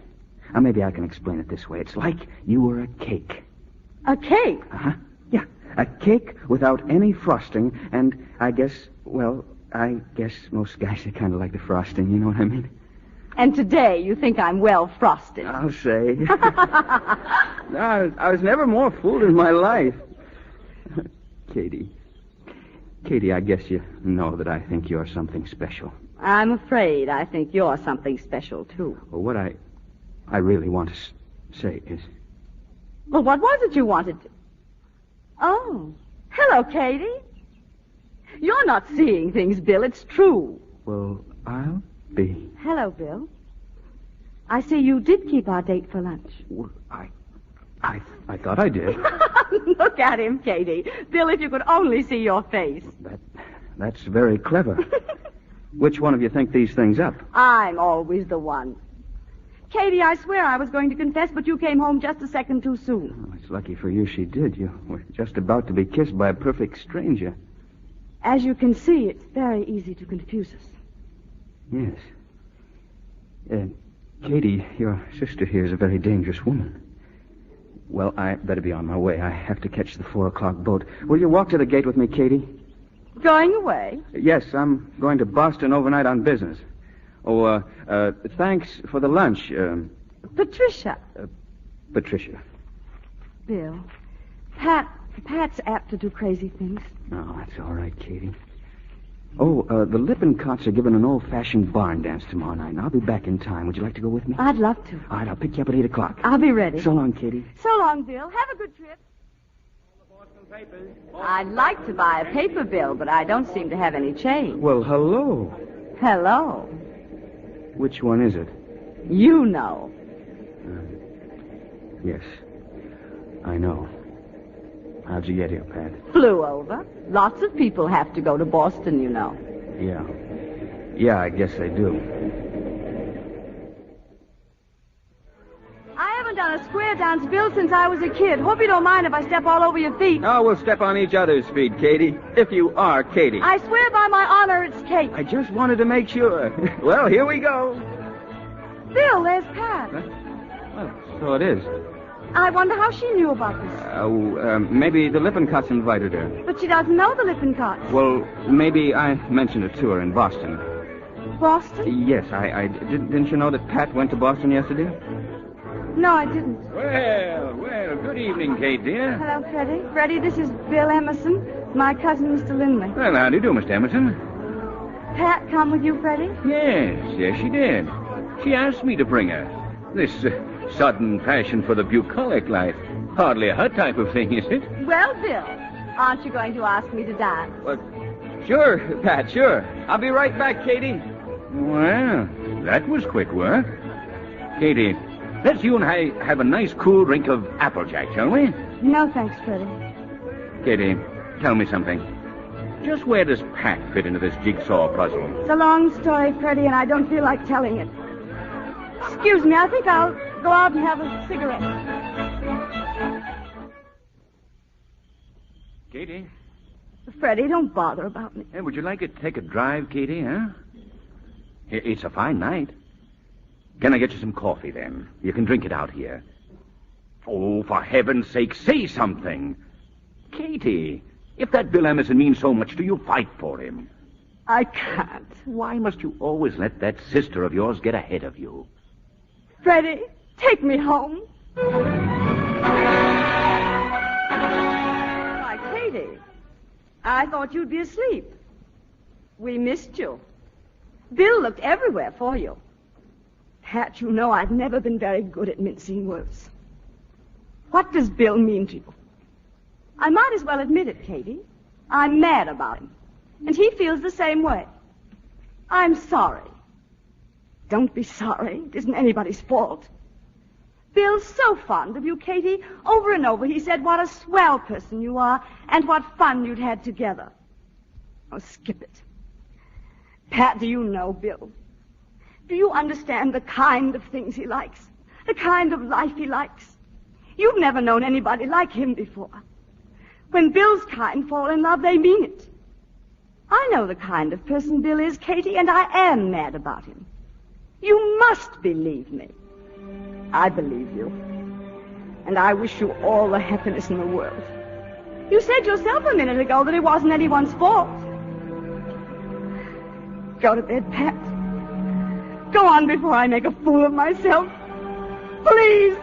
Speaker 8: Now, maybe I can explain it this way. It's like you were a cake.
Speaker 10: A cake?
Speaker 8: Uh-huh. Yeah, a cake without any frosting, and I guess most guys are kind of like the frosting, you know what I mean?
Speaker 10: And today you think I'm well frosted.
Speaker 8: I'll say. No, I was never more fooled in my life. Katie, I guess you know that I think you're something special.
Speaker 10: I'm afraid I think you're something special, too.
Speaker 8: Well, what I really want to say is...
Speaker 10: Well, what was it you wanted to... Oh, hello, Katie. You're not seeing things, Bill. It's true.
Speaker 8: Well, I'll be.
Speaker 10: Hello, Bill. I see you did keep our date for lunch.
Speaker 8: Well, I thought I did.
Speaker 10: Look at him, Katie. Bill, if you could only see your face.
Speaker 8: That's very clever. Which one of you think these things up?
Speaker 10: I'm always the one. Katie, I swear I was going to confess, but you came home just a second too soon.
Speaker 8: Oh, it's lucky for you she did. You were just about to be kissed by a perfect stranger.
Speaker 10: As you can see, it's very easy to confuse us.
Speaker 8: Yes. Katie, your sister here is a very dangerous woman. Well, I better be on my way. I have to catch the 4:00 boat. Will you walk to the gate with me, Katie?
Speaker 10: Going away?
Speaker 8: Yes, I'm going to Boston overnight on business. Oh, thanks for the lunch.
Speaker 10: Patricia.
Speaker 8: Patricia.
Speaker 10: Bill, Pat's apt to do crazy things.
Speaker 8: Oh, that's all right, Katie. Oh, the Lippincott's are giving an old-fashioned barn dance tomorrow night, and I'll be back in time. Would you like to go with me?
Speaker 10: I'd love to.
Speaker 8: All right, I'll pick you up at 8:00.
Speaker 10: I'll be ready.
Speaker 8: So long, Katie.
Speaker 10: So long, Bill. Have a good trip. I'd like to buy a paper bill, but I don't seem to have any change.
Speaker 8: Well, hello.
Speaker 10: Hello.
Speaker 8: Which one is it?
Speaker 10: You know.
Speaker 8: Yes, I know. How'd you get here, Pat?
Speaker 10: Flew over. Lots of people have to go to Boston, you know.
Speaker 8: Yeah, I guess I do.
Speaker 10: I haven't done a square dance, Bill, since I was a kid. Hope you don't mind if I step all over your feet.
Speaker 8: Oh, we'll step on each other's feet, Katie. If you are Katie.
Speaker 10: I swear by my honor it's Kate.
Speaker 8: I just wanted to make sure. Well, here we go.
Speaker 10: Bill, there's Pat.
Speaker 8: Huh? Well, so it is.
Speaker 10: I wonder how she knew about this.
Speaker 8: Maybe the Lippincotts invited her.
Speaker 10: But she doesn't know the Lippincotts.
Speaker 8: Well, maybe I mentioned it to her in Boston.
Speaker 10: Boston?
Speaker 8: Yes, I didn't you know that Pat went to Boston yesterday?
Speaker 10: No, I didn't.
Speaker 12: Well, good evening, Kate, dear.
Speaker 10: Hello, Freddie. Freddie, this is Bill Emerson, my cousin, Mr. Lindley.
Speaker 12: Well, how do you do, Mr. Emerson?
Speaker 10: Pat come with you, Freddie?
Speaker 12: Yes, she did. She asked me to bring her. This sudden passion for the bucolic life. Hardly her type of thing, is it?
Speaker 10: Well, Bill, aren't you going to ask me to dance?
Speaker 8: Well, sure, Pat, sure. I'll be right back, Katie.
Speaker 12: Well, that was quick work. Katie, let's you and I have a nice cool drink of Applejack, shall we?
Speaker 10: No, thanks, Freddie.
Speaker 12: Katie, tell me something. Just where does Pat fit into this jigsaw puzzle?
Speaker 10: It's a long story, Freddie, and I don't feel like telling it. Excuse me, I think I'll go out and have a cigarette.
Speaker 12: Katie,
Speaker 10: Freddie, don't bother about me.
Speaker 12: Hey, would you like to take a drive, Katie, huh? It's a fine night. Can I get you some coffee, then? You can drink it out here. Oh, for heaven's sake, say something. Katie, if that Bill Emerson means so much to you, fight for him.
Speaker 10: I can't.
Speaker 12: Why must you always let that sister of yours get ahead of you?
Speaker 10: Freddie, take me home. Why, Katie, I thought you'd be asleep. We missed you. Bill looked everywhere for you. Pat, you know I've never been very good at mincing words. What does Bill mean to you? I might as well admit it, Katie. I'm mad about him. And he feels the same way. I'm sorry. Don't be sorry. It isn't anybody's fault. Bill's so fond of you, Katie. Over and over he said what a swell person you are and what fun you'd had together. Oh, skip it. Pat, do you know Bill? Do you understand the kind of things he likes? The kind of life he likes? You've never known anybody like him before. When Bill's kind fall in love, they mean it. I know the kind of person Bill is, Katie, and I am mad about him. You must believe me. I believe you. And I wish you all the happiness in the world. You said yourself a minute ago that it wasn't anyone's fault. Go to bed, Pat. Go on before I make a fool of myself. Please.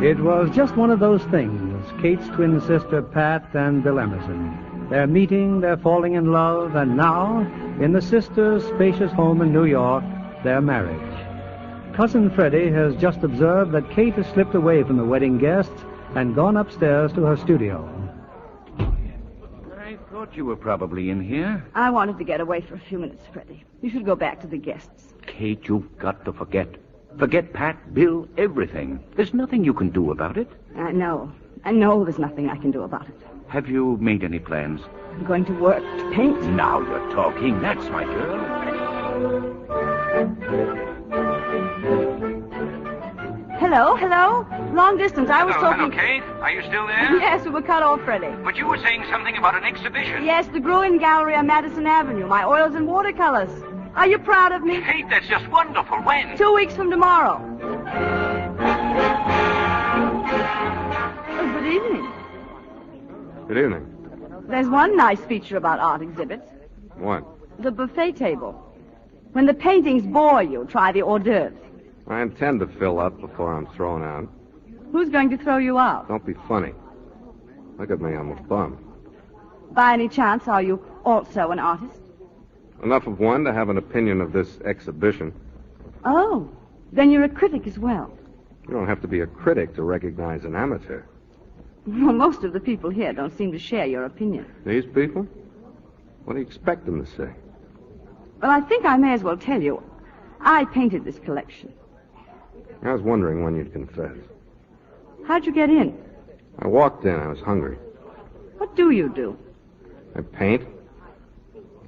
Speaker 6: It was just one of those things, Kate's twin sister Pat and Bill Emerson. Their meeting, their falling in love, and now, in the sisters' spacious home in New York, their marriage. Cousin Freddie has just observed that Kate has slipped away from the wedding guests and gone upstairs to her studio.
Speaker 12: I thought you were probably in here.
Speaker 10: I wanted to get away for a few minutes, Freddie. You should go back to the guests.
Speaker 12: Kate, you've got to forget. Forget Pat, Bill, everything. There's nothing you can do about it.
Speaker 10: I know. I know there's nothing I can do about it.
Speaker 12: Have you made any plans?
Speaker 10: I'm going to work to paint.
Speaker 12: Now you're talking. That's my girl.
Speaker 10: Hello, hello. Long distance. I was talking...
Speaker 12: Hello, Kate. Are you still there?
Speaker 10: Yes, we were cut off, Freddie.
Speaker 12: But you were saying something about an exhibition.
Speaker 10: Yes, the Gruen Gallery on Madison Avenue. My oils and watercolors. Are you proud of me?
Speaker 12: Kate, that's just wonderful. When?
Speaker 10: 2 weeks from tomorrow. Oh, good evening.
Speaker 2: Good evening.
Speaker 10: There's one nice feature about art exhibits.
Speaker 2: What?
Speaker 10: The buffet table. When the paintings bore you, try the hors d'oeuvres.
Speaker 2: I intend to fill up before I'm thrown out.
Speaker 10: Who's going to throw you out?
Speaker 2: Don't be funny. Look at me, I'm a bum.
Speaker 10: By any chance, are you also an artist?
Speaker 2: Enough of one to have an opinion of this exhibition.
Speaker 10: Oh, then you're a critic as well.
Speaker 2: You don't have to be a critic to recognize an amateur.
Speaker 10: Well, most of the people here don't seem to share your opinion.
Speaker 2: These people? What do you expect them to say?
Speaker 10: Well, I think I may as well tell you. I painted this collection.
Speaker 2: I was wondering when you'd confess.
Speaker 10: How'd you get in?
Speaker 2: I walked in. I was hungry.
Speaker 10: What do you do?
Speaker 2: I paint.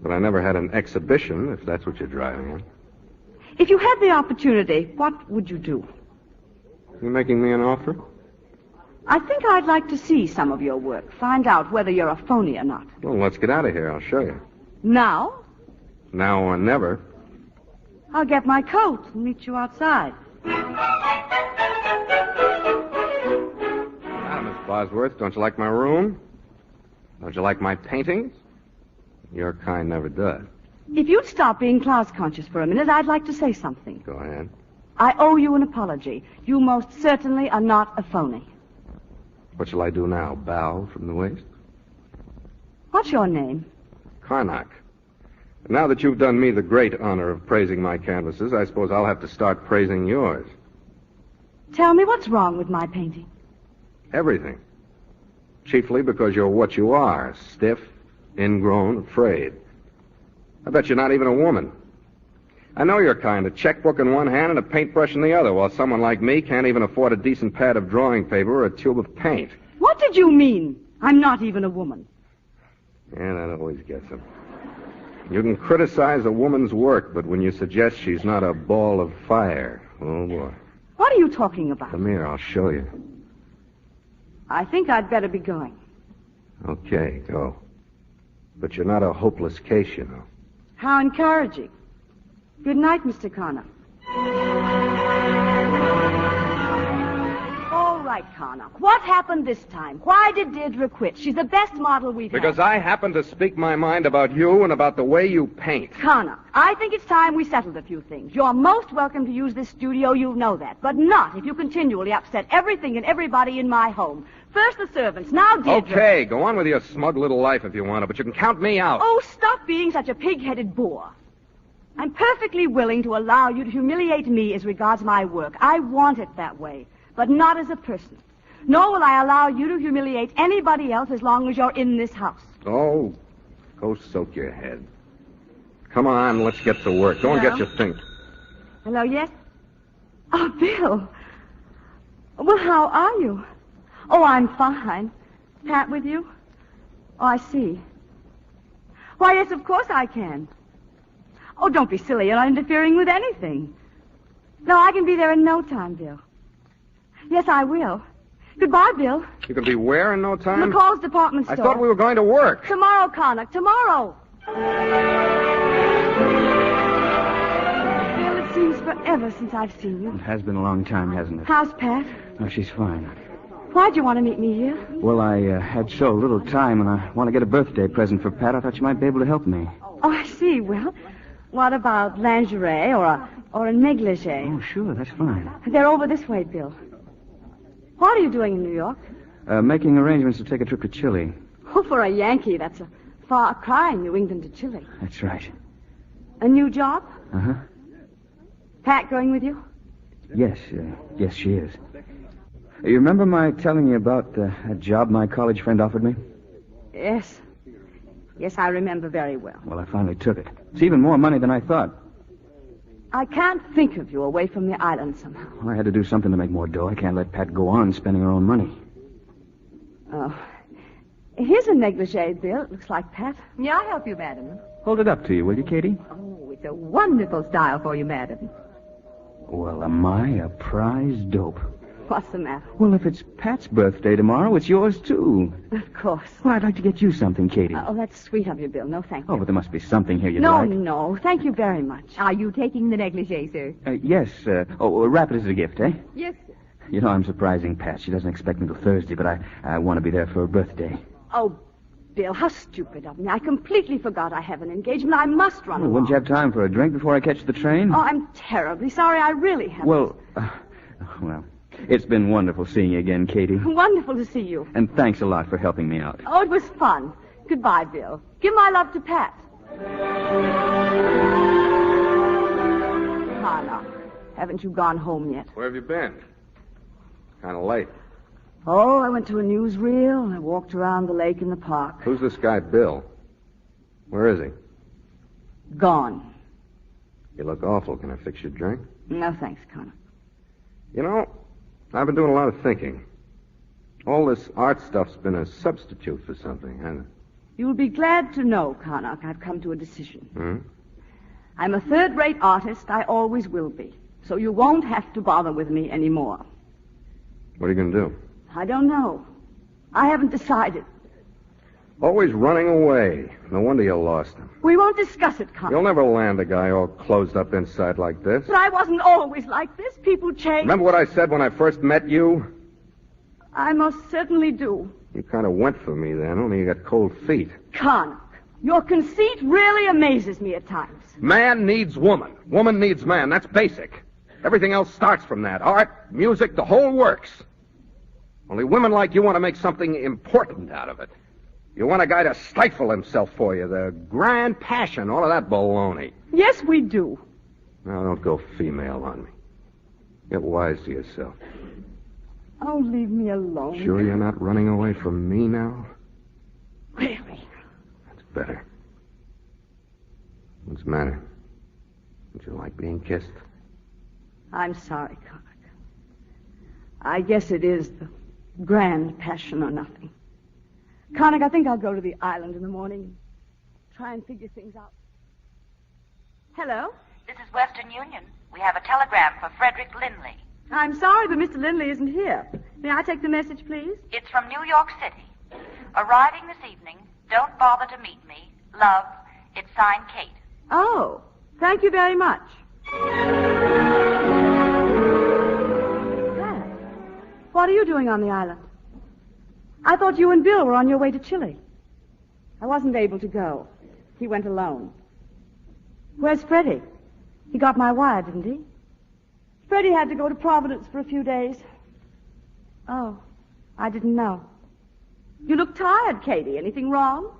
Speaker 2: But I never had an exhibition, if that's what you're driving at.
Speaker 10: If you had the opportunity, what would you do?
Speaker 2: You making me an offer?
Speaker 10: I think I'd like to see some of your work, find out whether you're a phony or not.
Speaker 2: Well, let's get out of here. I'll show you.
Speaker 10: Now?
Speaker 2: Now or never.
Speaker 10: I'll get my coat and meet you outside.
Speaker 2: Now, Miss Bosworth, don't you like my room? Don't you like my paintings? Your kind never does.
Speaker 10: If you'd stop being class conscious for a minute, I'd like to say something.
Speaker 2: Go ahead.
Speaker 10: I owe you an apology. You most certainly are not a phony.
Speaker 2: What shall I do now? Bow from the waist?
Speaker 10: What's your name?
Speaker 2: Karnak. Now that you've done me the great honor of praising my canvases, I suppose I'll have to start praising yours.
Speaker 10: Tell me what's wrong with my painting.
Speaker 2: Everything. Chiefly because you're what you are, stiff, ingrown, afraid. I bet you're not even a woman. I know your kind, a checkbook in one hand and a paintbrush in the other, while someone like me can't even afford a decent pad of drawing paper or a tube of paint.
Speaker 10: What What did you mean? I'm not even a woman.
Speaker 2: Yeah, that always gets him. You can criticize a woman's work, but when you suggest she's not a ball of fire, oh, boy.
Speaker 10: What are you talking about?
Speaker 2: Come here, I'll show you.
Speaker 10: I think I'd better be going.
Speaker 2: Okay, go. But you're not a hopeless case, you know.
Speaker 10: How encouraging. Good night, Mr. Connor. All right, Connor. What happened this time? Why did Deirdre quit? She's the best model we've
Speaker 2: Because
Speaker 10: had.
Speaker 2: I happen to speak my mind about you and about the way you paint.
Speaker 10: Connor, I think it's time we settled a few things. You're most welcome to use this studio, you know that. But not if you continually upset everything and everybody in my home. First the servants, now Deirdre.
Speaker 2: Okay, go on with your smug little life if you want to, but you can count me out.
Speaker 10: Oh, stop being such a pig-headed bore. I'm perfectly willing to allow you to humiliate me as regards my work. I want it that way, but not as a person. Nor will I allow you to humiliate anybody else as long as you're in this house.
Speaker 2: Oh, go soak your head. Come on, let's get to work. Go and get your things.
Speaker 10: Hello, yes? Oh, Bill. Well, how are you? Oh, I'm fine. Pat with you? Oh, I see. Why, yes, of course I can. Oh, don't be silly. You're not interfering with anything. No, I can be there in no time, Bill. Yes, I will. Goodbye, Bill.
Speaker 2: You can be where in no time?
Speaker 10: McCall's department store.
Speaker 2: I thought we were going to work.
Speaker 10: Tomorrow, Connor. Tomorrow. Bill, it seems forever since I've seen you.
Speaker 8: It has been a long time, hasn't it?
Speaker 10: How's Pat?
Speaker 8: Oh, she's fine.
Speaker 10: Why'd you want to meet me here?
Speaker 8: Well, I had so little time, and I want to get a birthday present for Pat. I thought you might be able to help me.
Speaker 10: Oh, I see. Well, what about lingerie or a negligee?
Speaker 8: Oh, sure, that's fine.
Speaker 10: They're over this way, Bill. What are you doing in New York?
Speaker 8: Making arrangements to take a trip to Chile.
Speaker 10: Oh, for a Yankee, that's a far cry, New England to Chile.
Speaker 8: That's right.
Speaker 10: A new job?
Speaker 8: Uh-huh.
Speaker 10: Pat going with you?
Speaker 8: Yes, yes, she is. You remember my telling you about a job my college friend offered me?
Speaker 10: Yes. Yes, I remember very well.
Speaker 8: Well, I finally took it. It's even more money than I thought.
Speaker 10: I can't think of you away from the island somehow.
Speaker 8: Well, I had to do something to make more dough. I can't let Pat go on spending her own money.
Speaker 10: Oh. Here's a negligee, Bill. It looks like Pat.
Speaker 7: May I help you, madam?
Speaker 8: Hold it up to you, will you, Katie?
Speaker 7: Oh, it's a wonderful style for you, madam.
Speaker 8: Well, am I a prize dope?
Speaker 10: What's the matter?
Speaker 8: Well, if it's Pat's birthday tomorrow, it's yours, too.
Speaker 10: Of course.
Speaker 8: Well, I'd like to get you something, Katie.
Speaker 10: Oh, that's sweet of you, Bill. No, thank you.
Speaker 8: Oh, but there must be something here you'd like.
Speaker 10: No. Thank you very much.
Speaker 7: Are you taking the negligee, sir?
Speaker 8: Yes. Wrap it as a gift, eh?
Speaker 7: Yes, sir.
Speaker 8: You know, I'm surprising Pat. She doesn't expect me till Thursday, but I want to be there for her birthday.
Speaker 10: Oh, Bill, how stupid of me. I completely forgot I have an engagement. I must run along.
Speaker 8: Wouldn't you have time for a drink before I catch the train?
Speaker 10: Oh, I'm terribly sorry. I really haven't.
Speaker 8: Well, it's been wonderful seeing you again, Katie.
Speaker 10: Wonderful to see you.
Speaker 8: And thanks a lot for helping me out.
Speaker 10: Oh, it was fun. Goodbye, Bill. Give my love to Pat. Connor, haven't you gone home yet?
Speaker 2: Where have you been? Kind of late.
Speaker 10: Oh, I went to a newsreel and I walked around the lake and the park.
Speaker 2: Who's this guy, Bill? Where is he?
Speaker 10: Gone.
Speaker 2: You look awful. Can I fix your drink?
Speaker 10: No, thanks, Connor.
Speaker 2: You know, I've been doing a lot of thinking. All this art stuff's been a substitute for something, hasn't it?
Speaker 10: You'll be glad to know, Connor, I've come to a decision.
Speaker 2: Hmm?
Speaker 10: I'm a third-rate artist. I always will be. So you won't have to bother with me anymore.
Speaker 2: What are you going to do?
Speaker 10: I don't know. I haven't decided.
Speaker 2: Always running away. No wonder you lost him.
Speaker 10: We won't discuss it, Connor.
Speaker 2: You'll never land a guy all closed up inside like this.
Speaker 10: But I wasn't always like this. People change.
Speaker 2: Remember what I said when I first met you?
Speaker 10: I most certainly do.
Speaker 2: You kind of went for me then, only you got cold feet.
Speaker 10: Connor, your conceit really amazes me at times.
Speaker 2: Man needs woman. Woman needs man. That's basic. Everything else starts from that. Art, music, the whole works. Only women like you want to make something important out of it. You want a guy to stifle himself for you, the grand passion, all of that baloney.
Speaker 10: Yes, we do.
Speaker 2: Now, don't go female on me. Get wise to yourself.
Speaker 10: Oh, leave me alone.
Speaker 2: Sure you're not running away from me now?
Speaker 10: Really?
Speaker 2: That's better. What's the matter? Don't you like being kissed?
Speaker 10: I'm sorry, Connor. I guess it is grand passion or nothing. Connick, I think I'll go to the island in the morning. Try and figure things out. Hello?
Speaker 15: This is Western Union. We have a telegram for Frederick Lindley.
Speaker 10: I'm sorry, but Mr. Lindley isn't here. May I take the message, please?
Speaker 15: It's from New York City. Arriving this evening. Don't bother to meet me. Love. It's signed Kate.
Speaker 10: Oh, thank you very much. Dad, what are you doing on the island? I thought you and Bill were on your way to Chile. I wasn't able to go. He went alone. Where's Freddie? He got my wire, didn't he? Freddie had to go to Providence for a few days. Oh, I didn't know. You look tired, Katie. Anything wrong?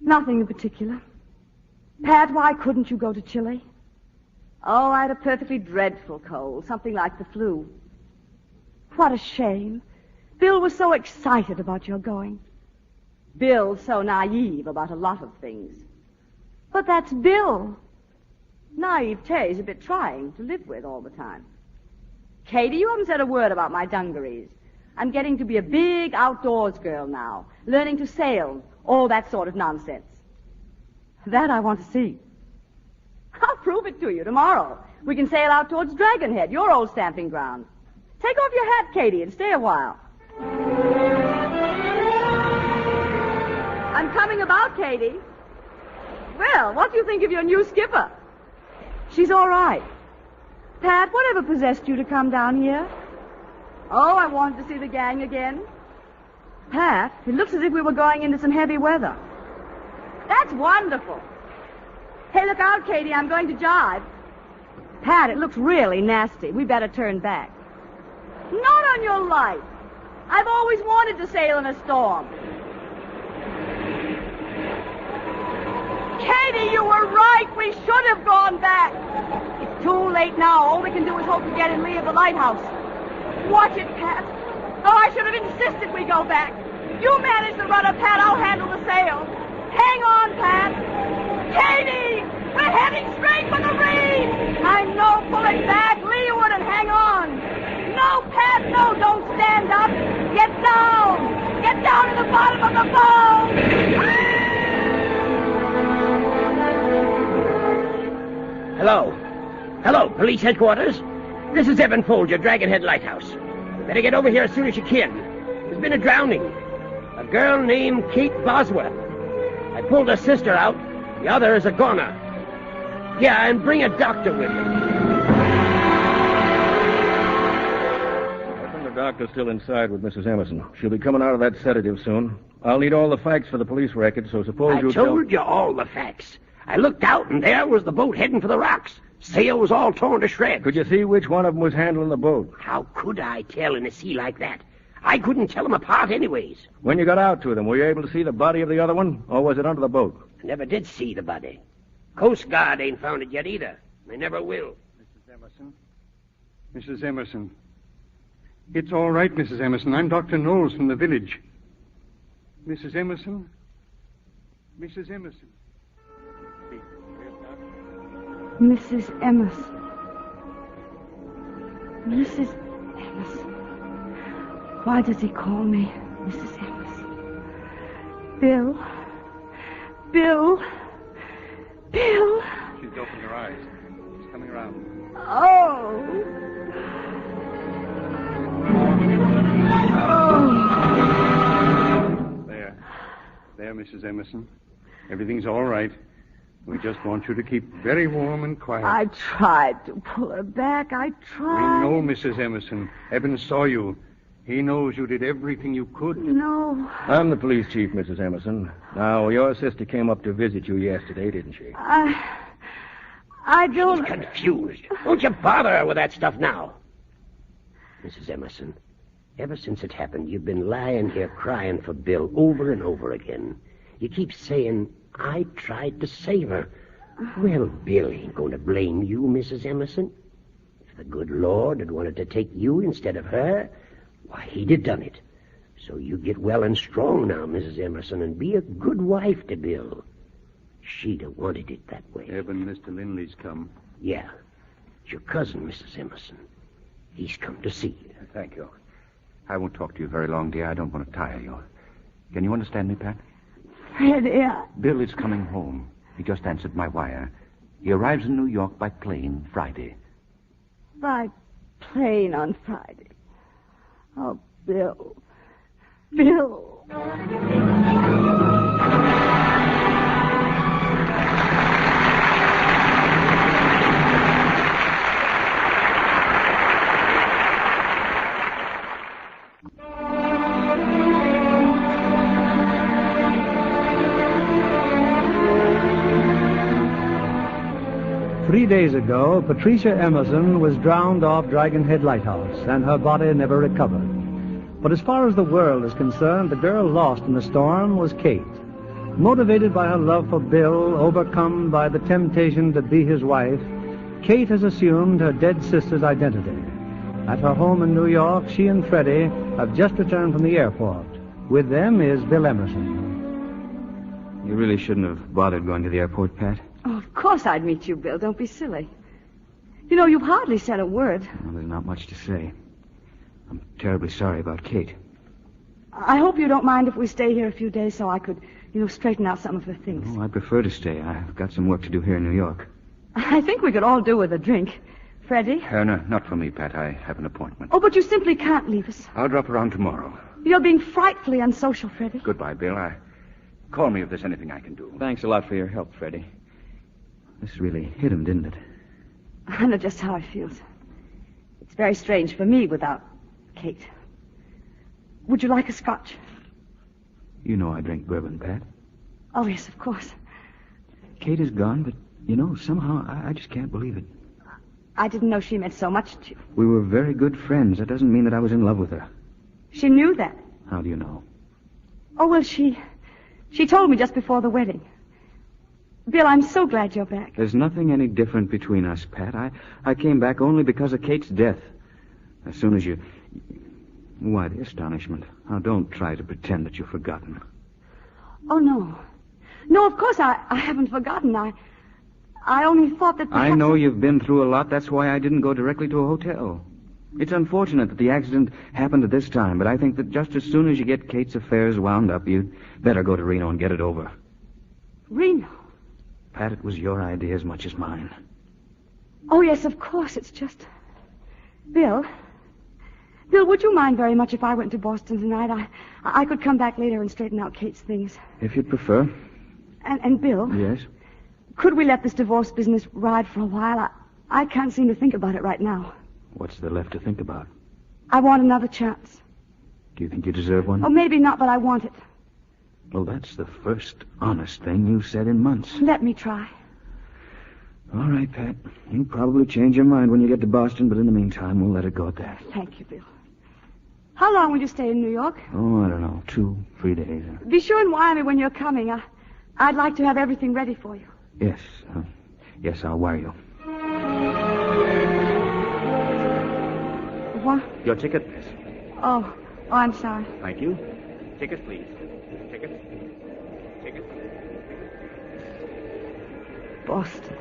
Speaker 10: Nothing in particular. Pat, why couldn't you go to Chile? Oh, I had a perfectly dreadful cold, something like the flu. What a shame. Bill was so excited about your going. Bill's so naive about a lot of things. But that's Bill. Naivete is a bit trying to live with all the time. Katie, you haven't said a word about my dungarees. I'm getting to be a big outdoors girl now, learning to sail, all that sort of nonsense. That I want to see. I'll prove it to you tomorrow. We can sail out towards Dragon Head, your old stamping ground. Take off your hat, Katie, and stay a while. I'm coming about, Katie. Well, what do you think of your new skipper? She's all right. Pat, whatever possessed you to come down here? Oh, I wanted to see the gang again. Pat, it looks as if we were going into some heavy weather. That's wonderful. Hey, look out, Katie. I'm going to jibe. Pat, it looks really nasty. We better turn back. Not on your life. I've always wanted to sail in a storm. Katie, you were right. We should have gone back. It's too late now. All we can do is hope to get in lee of the lighthouse. Watch it, Pat. Oh, I should have insisted we go back. You manage the rudder, Pat. I'll handle the sails. Hang on, Pat. Katie, we're heading straight for the reef. I know. Pull it back, leeward, and hang on. No, Pat, no. Don't stand up. Get down. Get down to the bottom of the boat.
Speaker 18: Hello. Hello, police headquarters. This is Evan Folger, Dragonhead Lighthouse. Better get over here as soon as you can. There's been a drowning. A girl named Kate Bosworth. I pulled her sister out. The other is a goner. Yeah, and bring a doctor with me.
Speaker 19: I think the doctor's still inside with Mrs. Emerson. She'll be coming out of that sedative soon. I'll need all the facts for the police record, so suppose you
Speaker 18: I told you all the facts. I looked out, and there was the boat heading for the rocks. Sail was all torn to shreds.
Speaker 19: Could you see which one of them was handling the boat?
Speaker 18: How could I tell in a sea like that? I couldn't tell them apart anyways.
Speaker 19: When you got out to them, were you able to see the body of the other one, or was it under the boat?
Speaker 18: I never did see the body. Coast Guard ain't found it yet either. They never will.
Speaker 20: Mrs. Emerson? Mrs. Emerson. It's all right, Mrs. Emerson. I'm Dr. Knowles from the village. Mrs. Emerson? Mrs. Emerson?
Speaker 10: Mrs. Emerson. Mrs. Emerson. Why does he call me Mrs. Emerson? Bill. Bill. Bill.
Speaker 20: She's opened her eyes. She's coming around.
Speaker 10: Oh.
Speaker 20: There, Mrs. Emerson. Everything's all right. We just want you to keep very warm and quiet.
Speaker 10: I tried to pull her back. I tried.
Speaker 20: We know, Mrs. Emerson. Evans saw you. He knows you did everything you could.
Speaker 10: No.
Speaker 19: I'm the police chief, Mrs. Emerson. Now, your sister came up to visit you yesterday, didn't she?
Speaker 10: I don't...
Speaker 18: She's confused. Don't you bother her with that stuff now. Mrs. Emerson, ever since it happened, you've been lying here crying for Bill over and over again. You keep saying, I tried to save her. Well, Bill ain't going to blame you, Mrs. Emerson. If the good Lord had wanted to take you instead of her, why, he'd have done it. So you get well and strong now, Mrs. Emerson, and be a good wife to Bill. She'd have wanted it that way.
Speaker 20: Evan, Mr. Lindley's come.
Speaker 18: Yeah. It's your cousin, Mrs. Emerson. He's come to see you.
Speaker 19: Thank you.
Speaker 12: I won't talk to you very long, dear. I don't want to tire you. Can you understand me, Pat?
Speaker 10: Freddie,
Speaker 12: Bill is coming home. He just answered my wire. He arrives in New York by plane Friday.
Speaker 10: by plane on Friday. Oh, Bill. Bill.
Speaker 6: 3 days ago, Patricia Emerson was drowned off Dragon Head Lighthouse, and her body never recovered. But as far as the world is concerned, the girl lost in the storm was Kate. Motivated by her love for Bill, overcome by the temptation to be his wife, Kate has assumed her dead sister's identity. At her home in New York, she and Freddie have just returned from the airport. With them is Bill Emerson.
Speaker 8: You really shouldn't have bothered going to the airport, Pat.
Speaker 10: Oh, of course I'd meet you, Bill. Don't be silly. You know, you've hardly said a word.
Speaker 8: Well, there's not much to say. I'm terribly sorry about Kate.
Speaker 10: I hope you don't mind if we stay here a few days so I could, straighten out some of her things.
Speaker 8: Oh, I prefer to stay. I've got some work to do here in New York.
Speaker 10: I think we could all do with a drink. Freddie?
Speaker 8: No, not for me, Pat. I have an appointment.
Speaker 10: Oh, but you simply can't leave us.
Speaker 8: I'll drop around tomorrow.
Speaker 10: You're being frightfully unsocial, Freddie.
Speaker 12: Goodbye, Bill. Call me if there's anything I can do.
Speaker 8: Thanks a lot for your help, Freddie. This really hit him, didn't it?
Speaker 10: I know just how it feels. It's very strange for me without Kate. Would you like a scotch?
Speaker 8: You know I drink bourbon, Pat.
Speaker 10: Oh, yes, of course.
Speaker 8: Kate is gone, but, somehow I just can't believe it.
Speaker 10: I didn't know she meant so much to you.
Speaker 8: We were very good friends. That doesn't mean that I was in love with her.
Speaker 10: She knew that.
Speaker 8: How do you know?
Speaker 10: Oh, well, she told me just before the wedding. Bill, I'm so glad you're back.
Speaker 8: There's nothing any different between us, Pat. I came back only because of Kate's death. As soon as you... Why, the astonishment. Now, don't try to pretend that you've forgotten.
Speaker 10: Oh, no. No, of course I haven't forgotten. I only thought that perhaps...
Speaker 8: I know you've been through a lot. That's why I didn't go directly to a hotel. It's unfortunate that the accident happened at this time, but I think that just as soon as you get Kate's affairs wound up, you'd better go to Reno and get it over.
Speaker 10: Reno?
Speaker 8: Pat, it was your idea as much as mine.
Speaker 10: Oh, yes, of course. It's just... Bill, would you mind very much if I went to Boston tonight? I could come back later and straighten out Kate's things.
Speaker 8: If you'd prefer.
Speaker 10: And Bill?
Speaker 8: Yes?
Speaker 10: Could we let this divorce business ride for a while? I can't seem to think about it right now.
Speaker 8: What's there left to think about?
Speaker 10: I want another chance.
Speaker 8: Do you think you deserve one?
Speaker 10: Oh, maybe not, but I want it.
Speaker 8: Well, that's the first honest thing you've said in months.
Speaker 10: Let me try.
Speaker 8: All right, Pat. You'll probably change your mind when you get to Boston, but in the meantime, we'll let it go at that.
Speaker 10: Thank you, Bill. How long will you stay in New York?
Speaker 8: Oh, I don't know. 2-3 days.
Speaker 10: Be sure and wire me when you're coming. I'd like to have everything ready for you.
Speaker 8: Yes. Yes, I'll wire you.
Speaker 10: What?
Speaker 12: Your ticket, miss.
Speaker 10: Oh, I'm sorry.
Speaker 12: Thank you. Tickets, please. Tickets.
Speaker 10: Boston.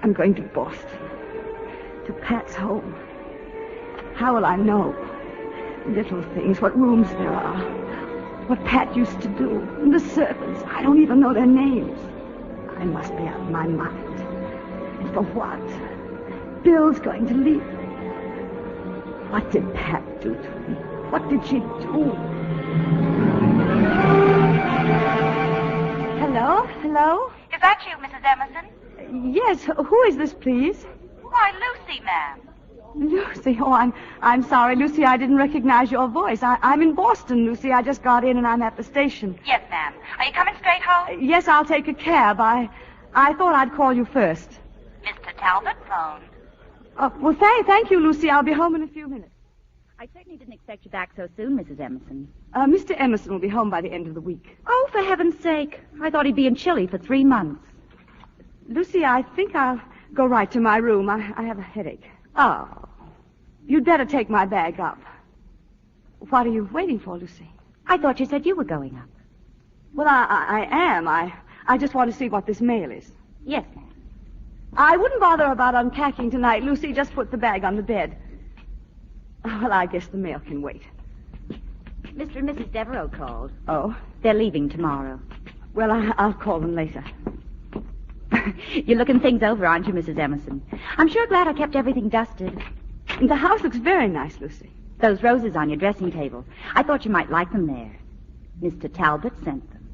Speaker 10: I'm going to Boston. To Pat's home. How will I know? Little things, what rooms there are. What Pat used to do. And the servants. I don't even know their names. I must be out of my mind. And for what? Bill's going to leave me. What did Pat do to me? What did she do? Hello?
Speaker 15: Is that you, Mrs. Emerson?
Speaker 10: Yes, who is this, please?
Speaker 15: Why, Lucy, ma'am.
Speaker 10: Lucy, I'm sorry, Lucy, I didn't recognize your voice. I'm in Boston, Lucy. I just got in and I'm at the station.
Speaker 15: Yes, ma'am. Are you coming straight home?
Speaker 10: Yes, I'll take a cab. I thought I'd call you first.
Speaker 15: Mr. Talbot phoned.
Speaker 10: Well, thank you, Lucy. I'll be home in a few minutes.
Speaker 1: I certainly didn't expect you back so soon, Mrs. Emerson.
Speaker 10: Mr. Emerson will be home by the end of the week.
Speaker 1: Oh, for heaven's sake. I thought he'd be in Chile for 3 months.
Speaker 10: Lucy, I think I'll go right to my room. I have a headache. Oh. You'd better take my bag up. What are you waiting for, Lucy?
Speaker 1: I thought you said you were going up.
Speaker 10: Well, I am. I just want to see what this mail is.
Speaker 1: Yes, ma'am.
Speaker 10: I wouldn't bother about unpacking tonight, Lucy. Just put the bag on the bed. Well, I guess the mail can wait.
Speaker 1: Mr. and Mrs. Devereaux called.
Speaker 10: Oh?
Speaker 1: They're leaving tomorrow.
Speaker 10: Well, I'll call them later.
Speaker 1: You're looking things over, aren't you, Mrs. Emerson? I'm sure glad I kept everything dusted.
Speaker 10: The house looks very nice, Lucy.
Speaker 1: Those roses on your dressing table. I thought you might like them there. Mr. Talbot sent them.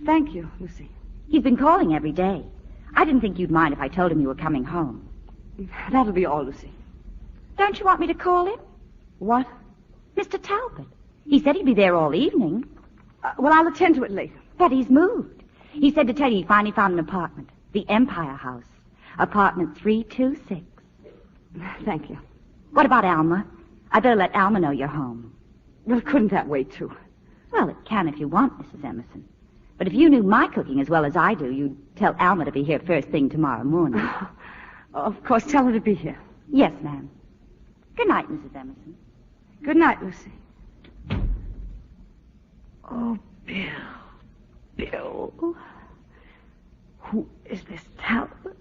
Speaker 10: Thank you, Lucy.
Speaker 1: He's been calling every day. I didn't think you'd mind if I told him you were coming home.
Speaker 10: That'll be all, Lucy.
Speaker 1: Don't you want me to call him?
Speaker 10: What?
Speaker 1: Mr. Talbot. He said he'd be there all evening.
Speaker 10: Well, I'll attend to it later.
Speaker 1: But he's moved. He said to tell you he finally found an apartment. The Empire House. Apartment 326.
Speaker 10: Thank you.
Speaker 1: What about Alma? I better let Alma know you're home.
Speaker 10: Well, couldn't that wait, too?
Speaker 1: Well, it can if you want, Mrs. Emerson. But if you knew my cooking as well as I do, you'd tell Alma to be here first thing tomorrow morning.
Speaker 10: Of course, tell her to be here.
Speaker 1: Yes, ma'am. Good night, Mrs. Emerson.
Speaker 10: Good night, Lucy. Oh, Bill. Bill. Who is this Talbot?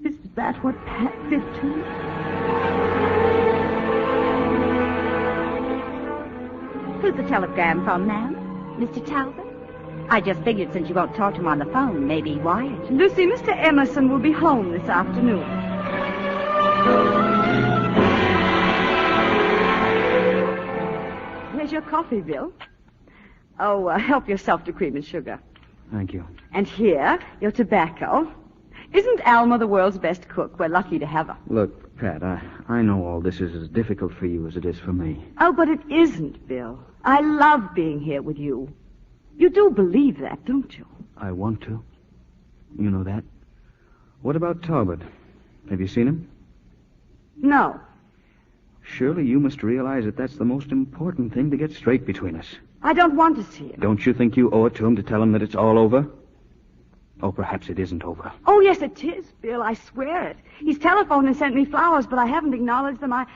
Speaker 10: Is that what Pat did to me?
Speaker 1: Who's the telegram from, ma'am? Mr. Talbot? I just figured since you won't talk to him on the phone, maybe Wyatt.
Speaker 10: Lucy, Mr. Emerson will be home this afternoon. Here's your coffee, Bill. Oh, help yourself to cream and sugar.
Speaker 19: Thank you.
Speaker 10: And here, your tobacco. Isn't Alma the world's best cook? We're lucky to have her.
Speaker 19: Look, Pat, I know all this is as difficult for you as it is for me.
Speaker 10: Oh, but it isn't, Bill. I love being here with you. You do believe that, don't you?
Speaker 19: I want to. You know that. What about Talbot? Have you seen him?
Speaker 10: No.
Speaker 19: Surely you must realize that that's the most important thing to get straight between us.
Speaker 10: I don't want to see him.
Speaker 19: Don't you think you owe it to him to tell him that it's all over? Oh, perhaps it isn't over.
Speaker 10: Oh, yes, it is, Bill. I swear it. He's telephoned and sent me flowers, but I haven't acknowledged them. I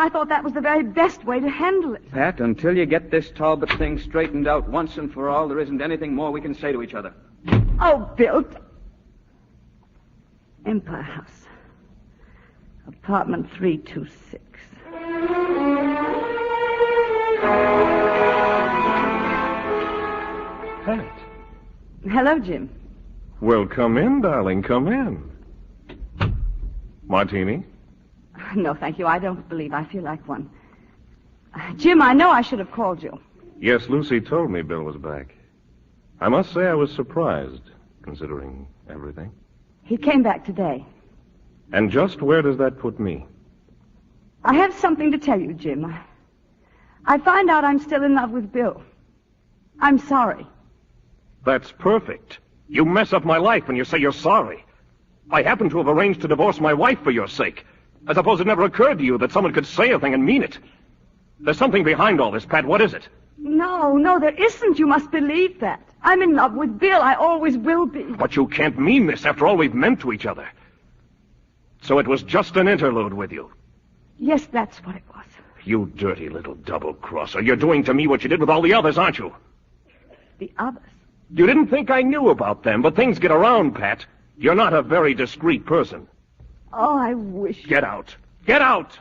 Speaker 10: thought that was the very best way to handle it.
Speaker 19: Pat, until you get this Talbot thing straightened out once and for all, there isn't anything more we can say to each other.
Speaker 10: Oh, Bill. Empire House. Apartment 326.
Speaker 4: Pat.
Speaker 10: Hello, Jim.
Speaker 4: Well, come in, darling, come in. Martini?
Speaker 10: No, thank you. I don't believe I feel like one. Jim, I know I should have called you.
Speaker 4: Yes, Lucy told me Bill was back. I must say I was surprised, considering everything.
Speaker 10: He came back today.
Speaker 4: And just where does that put me?
Speaker 10: I have something to tell you, Jim. I find out I'm still in love with Bill. I'm sorry.
Speaker 4: That's perfect. You mess up my life and you say you're sorry. I happen to have arranged to divorce my wife for your sake. I suppose it never occurred to you that someone could say a thing and mean it. There's something behind all this, Pat. What is it?
Speaker 10: No, there isn't. You must believe that. I'm in love with Bill. I always will be.
Speaker 4: But you can't mean this after all we've meant to each other. So it was just an interlude with you.
Speaker 10: Yes, that's what it was.
Speaker 4: You dirty little double-crosser. You're doing to me what you did with all the others, aren't you?
Speaker 10: The others?
Speaker 4: You didn't think I knew about them, but things get around, Pat. You're not a very discreet person.
Speaker 10: Oh, I wish...
Speaker 4: Get out. Get out!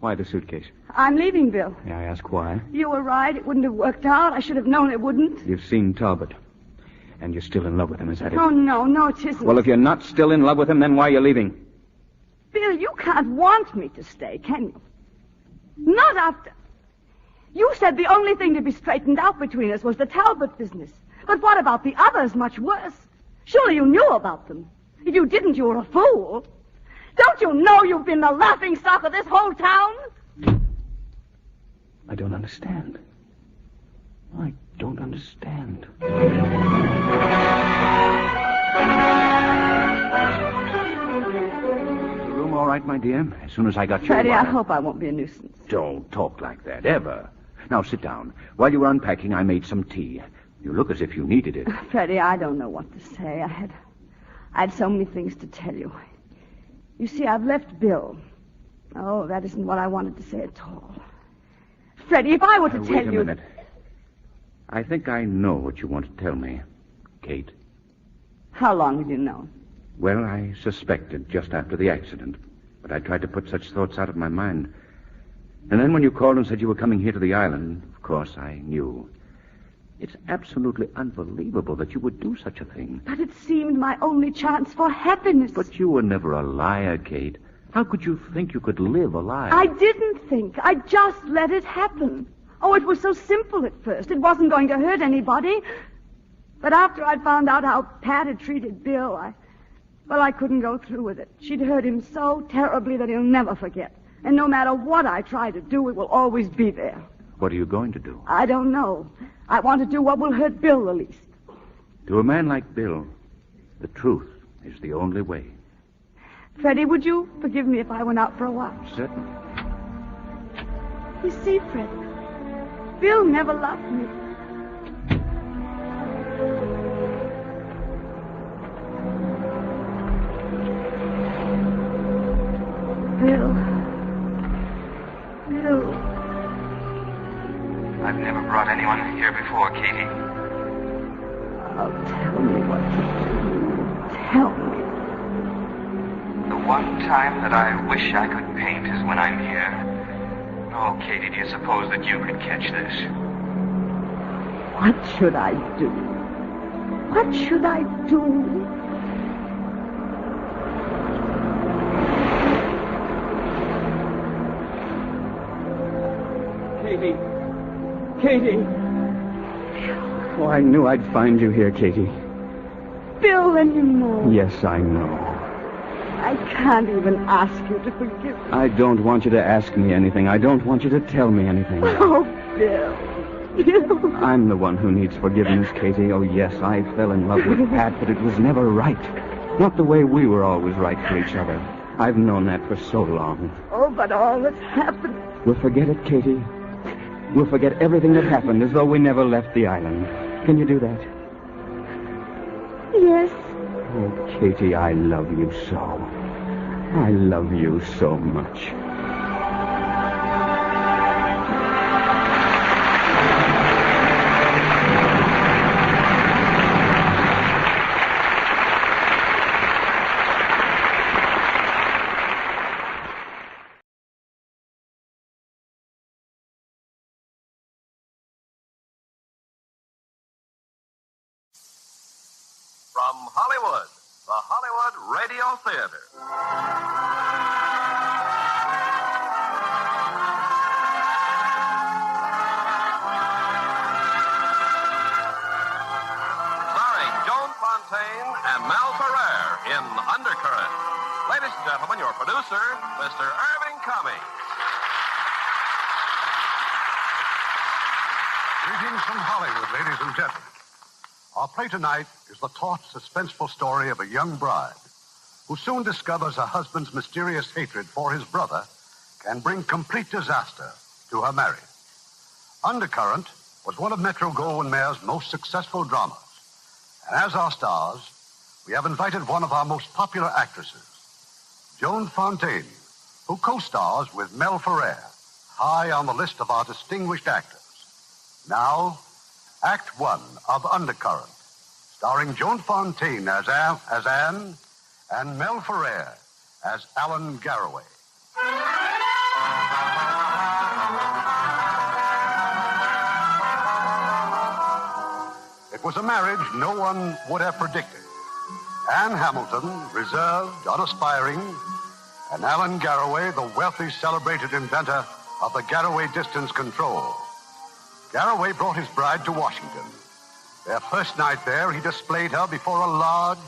Speaker 19: Why the suitcase?
Speaker 10: I'm leaving, Bill.
Speaker 19: May I ask why?
Speaker 10: You were right. It wouldn't have worked out. I should have known it wouldn't.
Speaker 19: You've seen Talbot. And you're still in love with him, is that it?
Speaker 10: Oh, no, it isn't.
Speaker 19: Well, if you're not still in love with him, then why are you leaving?
Speaker 10: Bill, you can't want me to stay, can you? Not after... You said the only thing to be straightened out between us was the Talbot business. But what about the others, much worse? Surely you knew about them. If you didn't, you were a fool. Don't you know you've been the laughingstock of this whole town?
Speaker 19: I don't understand. I don't understand. All right, my dear. As soon as I got
Speaker 10: Freddie,
Speaker 19: your
Speaker 10: I
Speaker 19: wire.
Speaker 10: hope I won't be a nuisance.
Speaker 19: Don't talk like that, ever. Now, sit down. While you were unpacking, I made some tea. You look as if you needed it.
Speaker 10: Freddie, I don't know what to say. I had so many things to tell you. You see, I've left Bill. Oh, that isn't what I wanted to say at all. Freddie, if I were to tell you...
Speaker 19: Wait a minute. I think I know what you want to tell me, Kate.
Speaker 10: How long have you known?
Speaker 12: Well, I suspected just after the accident, but I tried to put such thoughts out of my mind. And then when you called and said you were coming here to the island, of course I knew. It's absolutely unbelievable that you would do such a thing.
Speaker 10: But it seemed my only chance for happiness.
Speaker 12: But you were never a liar, Kate. How could you think you could live a lie?
Speaker 10: I didn't think. I just let it happen. Oh, it was so simple at first. It wasn't going to hurt anybody. But after I'd found out how Pat had treated Bill, I couldn't go through with it. She'd hurt him so terribly that he'll never forget. And no matter what I try to do, it will always be there.
Speaker 12: What are you going to do?
Speaker 10: I don't know. I want to do what will hurt Bill the least.
Speaker 12: To a man like Bill, the truth is the only way.
Speaker 10: Freddie, would you forgive me if I went out for a walk?
Speaker 12: Certainly.
Speaker 10: You see, Freddie, Bill never loved me. Bill.
Speaker 5: I've never brought anyone here before, Katie.
Speaker 10: Oh, tell me what to do. Tell me.
Speaker 5: The one time that I wish I could paint is when I'm here. Oh, Katie, do you suppose that you could catch this?
Speaker 10: What should I do? What should I do?
Speaker 20: Katie. Oh, I knew I'd find you here, Katie.
Speaker 10: Bill, and you know.
Speaker 20: Yes, I know.
Speaker 10: I can't even ask you to forgive me.
Speaker 20: I don't want you to ask me anything. I don't want you to tell me anything.
Speaker 10: Oh, Bill. Bill.
Speaker 20: I'm the one who needs forgiveness, Katie. Oh, yes, I fell in love with Pat, but it was never right. Not the way we were always right for each other. I've known that for so long.
Speaker 10: Oh, but all that's happened.
Speaker 20: We'll forget it, Katie. We'll forget everything that happened as though we never left the island. Can you do that?
Speaker 10: Yes.
Speaker 20: Oh, Katie, I love you so. I love you so much.
Speaker 11: From Hollywood, the Hollywood Radio Theater. Starring Joan Fontaine and Mel Ferrer in Undercurrent. Ladies and gentlemen, your producer, Mr. Irving Cummings.
Speaker 13: Greetings from Hollywood, ladies and gentlemen. Our play tonight is the taut, suspenseful story of a young bride who soon discovers her husband's mysterious hatred for his brother can bring complete disaster to her marriage. Undercurrent was one of Metro-Goldwyn-Mayer's most successful dramas. And as our stars, we have invited one of our most popular actresses, Joan Fontaine, who co-stars with Mel Ferrer, high on the list of our distinguished actors. Now, Act One of Undercurrent, starring Joan Fontaine as Anne and Mel Ferrer as Alan Garraway. It was a marriage no one would have predicted. Anne Hamilton, reserved, unaspiring, and Alan Garraway, the wealthy, celebrated inventor of the Garraway Distance Control. Garraway brought his bride to Washington. Their first night there, he displayed her before a large,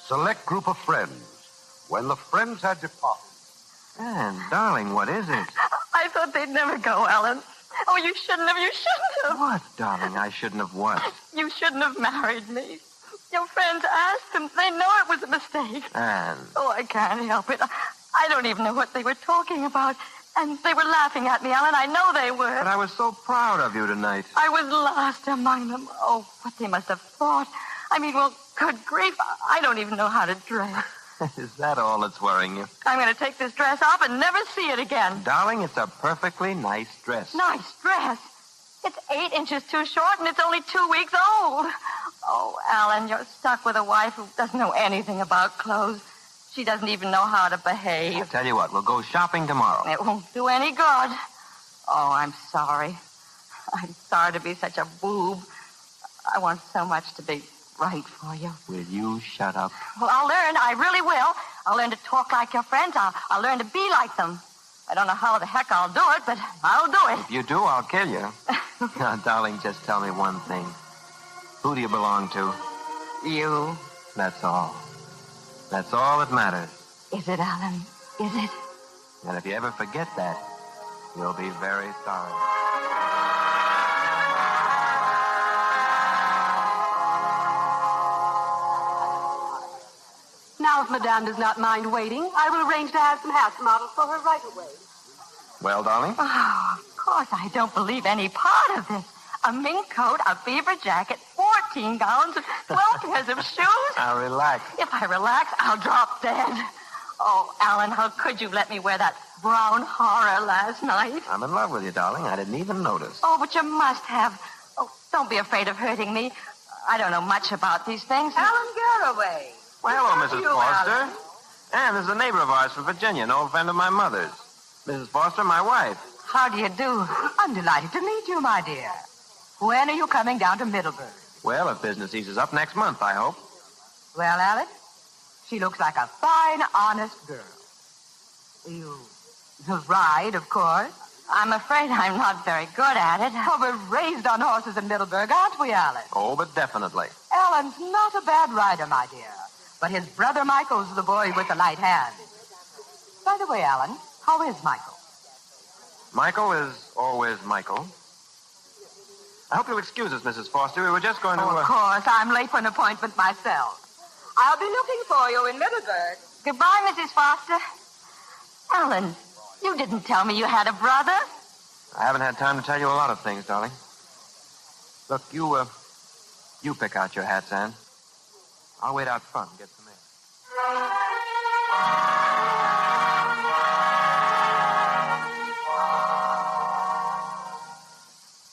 Speaker 13: select group of friends. When the friends had departed...
Speaker 5: Anne, darling, what is it?
Speaker 17: I thought they'd never go, Alan. Oh, you shouldn't have.
Speaker 5: What, darling? I shouldn't have what?
Speaker 17: You shouldn't have married me. Your friends asked them. They know it was a mistake.
Speaker 5: Anne.
Speaker 17: Oh, I can't help it. I don't even know what they were talking about. And they were laughing at me, Alan. I know they were.
Speaker 5: But I was so proud of you tonight.
Speaker 17: I was lost among them. Oh, what they must have thought. I mean, well, good grief. I don't even know how to dress.
Speaker 5: Is that all that's worrying you?
Speaker 17: I'm going to take this dress off and never see it again.
Speaker 5: Darling, it's a perfectly nice dress.
Speaker 17: Nice dress? It's 8 inches too short, and it's only 2 weeks old. Oh, Alan, you're stuck with a wife who doesn't know anything about clothes. She doesn't even know how to behave.
Speaker 3: I'll tell you what, we'll go shopping tomorrow.
Speaker 17: It won't do any good. Oh, I'm sorry. I'm sorry to be such a boob. I want so much to be right for you.
Speaker 3: Will you shut up?
Speaker 17: Well, I'll learn. I really will. I'll learn to talk like your friends. I'll learn to be like them. I don't know how the heck I'll do it, but I'll do it.
Speaker 3: If you do, I'll kill you. Now, darling, just tell me one thing. Who do you belong to?
Speaker 17: You.
Speaker 3: That's all. That's all that matters.
Speaker 17: Is it, Alan? Is it?
Speaker 3: And if you ever forget that, you'll be very sorry.
Speaker 21: Now, if Madame does not mind waiting, I will arrange to have some house models for her right away.
Speaker 3: Well, darling?
Speaker 17: Oh, of course, I don't believe any part of this. A mink coat, a beaver jacket, 14 gowns, 12 pairs of shoes.
Speaker 3: Now, relax.
Speaker 17: If I relax, I'll drop dead. Oh, Alan, how could you let me wear that brown horror last night?
Speaker 3: I'm in love with you, darling. I didn't even notice.
Speaker 17: Oh, but you must have. Oh, don't be afraid of hurting me. I don't know much about these things.
Speaker 21: Alan Garraway.
Speaker 3: Well, hello, Mrs.
Speaker 21: you,
Speaker 3: Foster.
Speaker 21: Alan?
Speaker 3: And this is a neighbor of ours from Virginia, an old friend of my mother's. Mrs. Foster, my wife.
Speaker 17: How do you do?
Speaker 23: I'm delighted to meet you, my dear. When are you coming down to Middleburg?
Speaker 3: Well, if business eases up next month, I hope.
Speaker 23: Well, Alice, she looks like a fine, honest girl. You ride, of course.
Speaker 17: I'm afraid I'm not very good at it.
Speaker 23: Oh, we're raised on horses in Middleburg, aren't we, Alice?
Speaker 3: Oh, but definitely.
Speaker 23: Alan's not a bad rider, my dear. But his brother Michael's the boy with the light hand. By the way, Alan, how is Michael?
Speaker 3: Michael is always Michael. I hope you'll excuse us, Mrs. Foster. We were just going to...
Speaker 23: Of course. I'm late for an appointment myself. I'll be looking for you in Middleburg.
Speaker 17: Goodbye, Mrs. Foster. Alan, you didn't tell me you had a brother.
Speaker 3: I haven't had time to tell you a lot of things, darling. Look, you pick out your hats, Anne. I'll wait out front and get some air.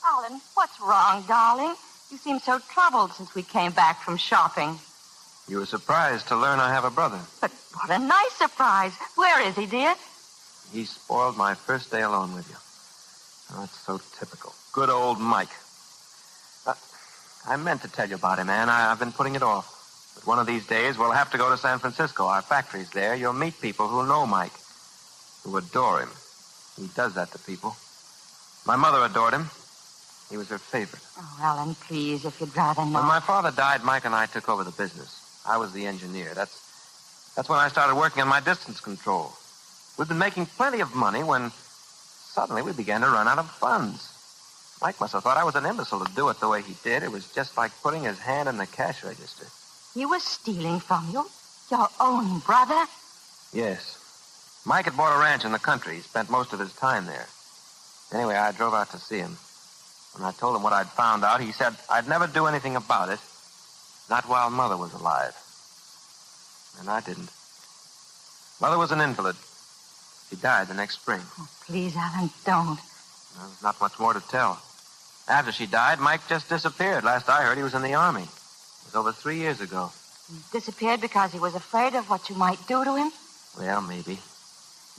Speaker 17: Alan, what's wrong, darling? You seem so troubled since we came back from shopping.
Speaker 3: You were surprised to learn I have a brother.
Speaker 17: But what a nice surprise. Where is he, dear?
Speaker 3: He spoiled my first day alone with you. Oh, it's so typical. Good old Mike. I meant to tell you about him, Anne. I've been putting it off. But one of these days, we'll have to go to San Francisco. Our factory's there. You'll meet people who know Mike, who adore him. He does that to people. My mother adored him. He was her favorite.
Speaker 17: Oh, Alan, please, if you'd rather not.
Speaker 3: When my father died, Mike and I took over the business. I was the engineer. That's when I started working on my distance control. We'd been making plenty of money when suddenly we began to run out of funds. Mike must have thought I was an imbecile to do it the way he did. It was just like putting his hand in the cash register.
Speaker 17: He was stealing from you? Your own brother?
Speaker 3: Yes. Mike had bought a ranch in the country. He spent most of his time there. Anyway, I drove out to see him. When I told him what I'd found out, he said I'd never do anything about it. Not while Mother was alive. And I didn't. Mother was an invalid. She died the next spring.
Speaker 17: Oh, please, Alan, don't.
Speaker 3: There's not much more to tell. After she died, Mike just disappeared. Last I heard, he was in the Army. It was over 3 years ago.
Speaker 17: He disappeared because he was afraid of what you might do to him?
Speaker 3: Well, maybe.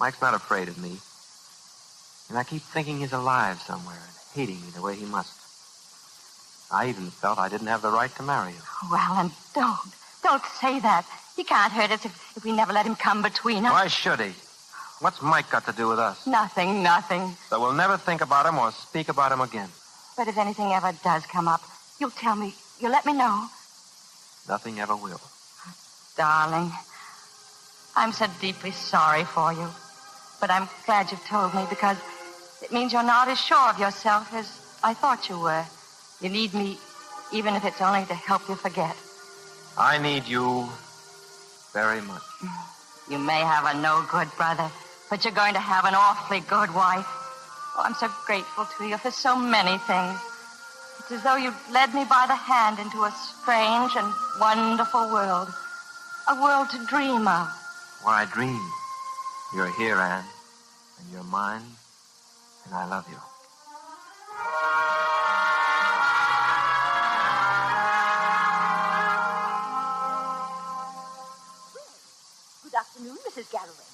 Speaker 3: Mike's not afraid of me. And I keep thinking he's alive somewhere and hating me the way he must. I even felt I didn't have the right to marry him.
Speaker 17: Oh, Alan, don't. Don't say that. He can't hurt us if we never let him come between us.
Speaker 3: Why should he? What's Mike got to do with us?
Speaker 17: Nothing, nothing.
Speaker 3: So we'll never think about him or speak about him again.
Speaker 17: But if anything ever does come up, you'll tell me. You'll let me know.
Speaker 3: Nothing ever will.
Speaker 17: Darling, I'm so deeply sorry for you. But I'm glad you've told me because it means you're not as sure of yourself as I thought you were. You need me, even if it's only to help you forget.
Speaker 3: I need you very much.
Speaker 17: You may have a no-good brother, but you're going to have an awfully good wife. Oh, I'm so grateful to you for so many things. It's as though you led me by the hand into a strange and wonderful world. A world to dream of.
Speaker 3: Why dream? You're here, Anne, and you're mine, and I love you.
Speaker 21: Mrs. Galloway.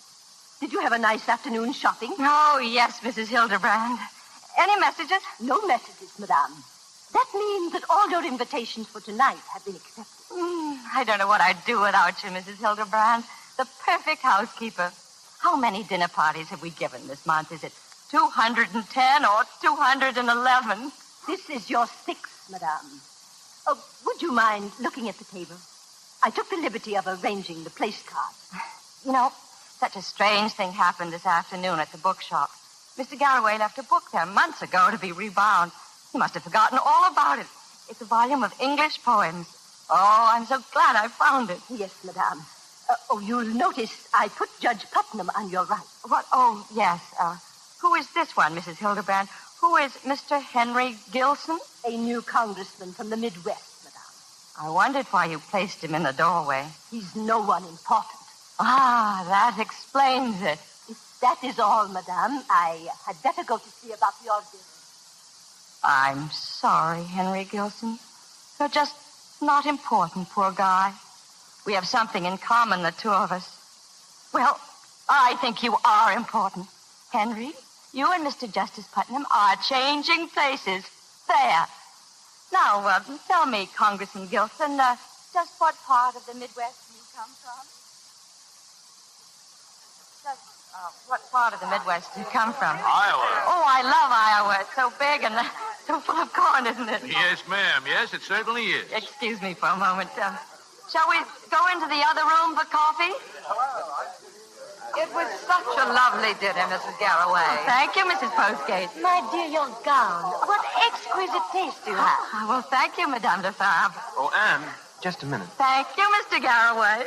Speaker 21: Did you have a nice afternoon shopping?
Speaker 17: Oh, yes, Mrs. Hildebrand. Any messages?
Speaker 21: No messages, madame. That means that all your invitations for tonight have been accepted.
Speaker 17: I don't know what I'd do without you, Mrs. Hildebrand. The perfect housekeeper. How many dinner parties have we given this month? Is it 210 or 211?
Speaker 21: This is your sixth, madame. Oh, would you mind looking at the table? I took the liberty of arranging the place cards.
Speaker 17: You know, such a strange thing happened this afternoon at the bookshop. Mr. Galloway left a book there months ago to be rebound. He must have forgotten all about it. It's a volume of English poems. Oh, I'm so glad I found it.
Speaker 21: Yes, madame. You'll notice I put Judge Putnam on your right.
Speaker 17: What? Oh, yes. Who is this one, Mrs. Hildebrand? Who is Mr. Henry Gilson?
Speaker 21: A new congressman from the Midwest, madame.
Speaker 17: I wondered why you placed him in the doorway.
Speaker 21: He's no one important.
Speaker 17: Ah, that explains it.
Speaker 21: If that is all, madame, I had better go to see about the audience.
Speaker 17: I'm sorry, Henry Gilson. You're just not important, poor guy. We have something in common, the two of us. Well, I think you are important. Henry, you and Mr. Justice Putnam are changing places. There. Now, tell me, Congressman Gilson, just what part of the Midwest do you come from? What part of the Midwest do you come from?
Speaker 9: Iowa.
Speaker 17: Oh, I love Iowa. It's so big and so full of corn, isn't it?
Speaker 9: Yes, ma'am. Yes, it certainly is.
Speaker 17: Excuse me for a moment. Shall we go into the other room for coffee?
Speaker 23: It was such a lovely dinner, Mrs. Galloway.
Speaker 17: Thank you, Mrs. Postgate.
Speaker 21: My dear, your gown. What exquisite taste you have.
Speaker 17: Oh, well, thank you, Madame de Fabre.
Speaker 3: Oh, Anne, just a minute.
Speaker 17: Thank you, Mr. Garraway.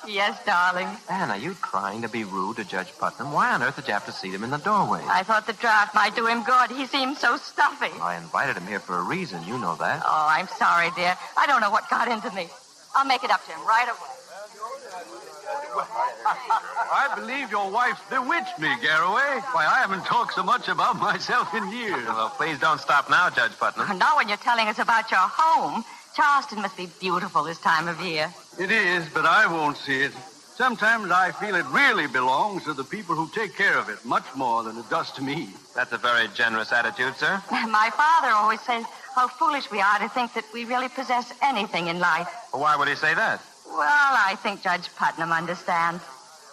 Speaker 17: Yes, darling.
Speaker 3: Anne, are you trying to be rude to Judge Putnam? Why on earth did you have to seat him in the doorway?
Speaker 17: I thought the draft might do him good. He seemed so stuffy.
Speaker 3: I invited him here for a reason. You know that.
Speaker 17: Oh, I'm sorry, dear. I don't know what got into me. I'll make it up to him right away.
Speaker 9: I believe your wife's bewitched me, Garraway. Why, I haven't talked so much about myself in years.
Speaker 3: Well, please don't stop now, Judge Putnam.
Speaker 17: Not when you're telling us about your home. Charleston must be beautiful this time of year.
Speaker 9: It is, but I won't see it. Sometimes I feel it really belongs to the people who take care of it, much more than it does to me.
Speaker 3: That's a very generous attitude, sir.
Speaker 17: My father always says how foolish we are to think that we really possess anything in life.
Speaker 3: Well, why would he say that?
Speaker 17: Well, I think Judge Putnam understands.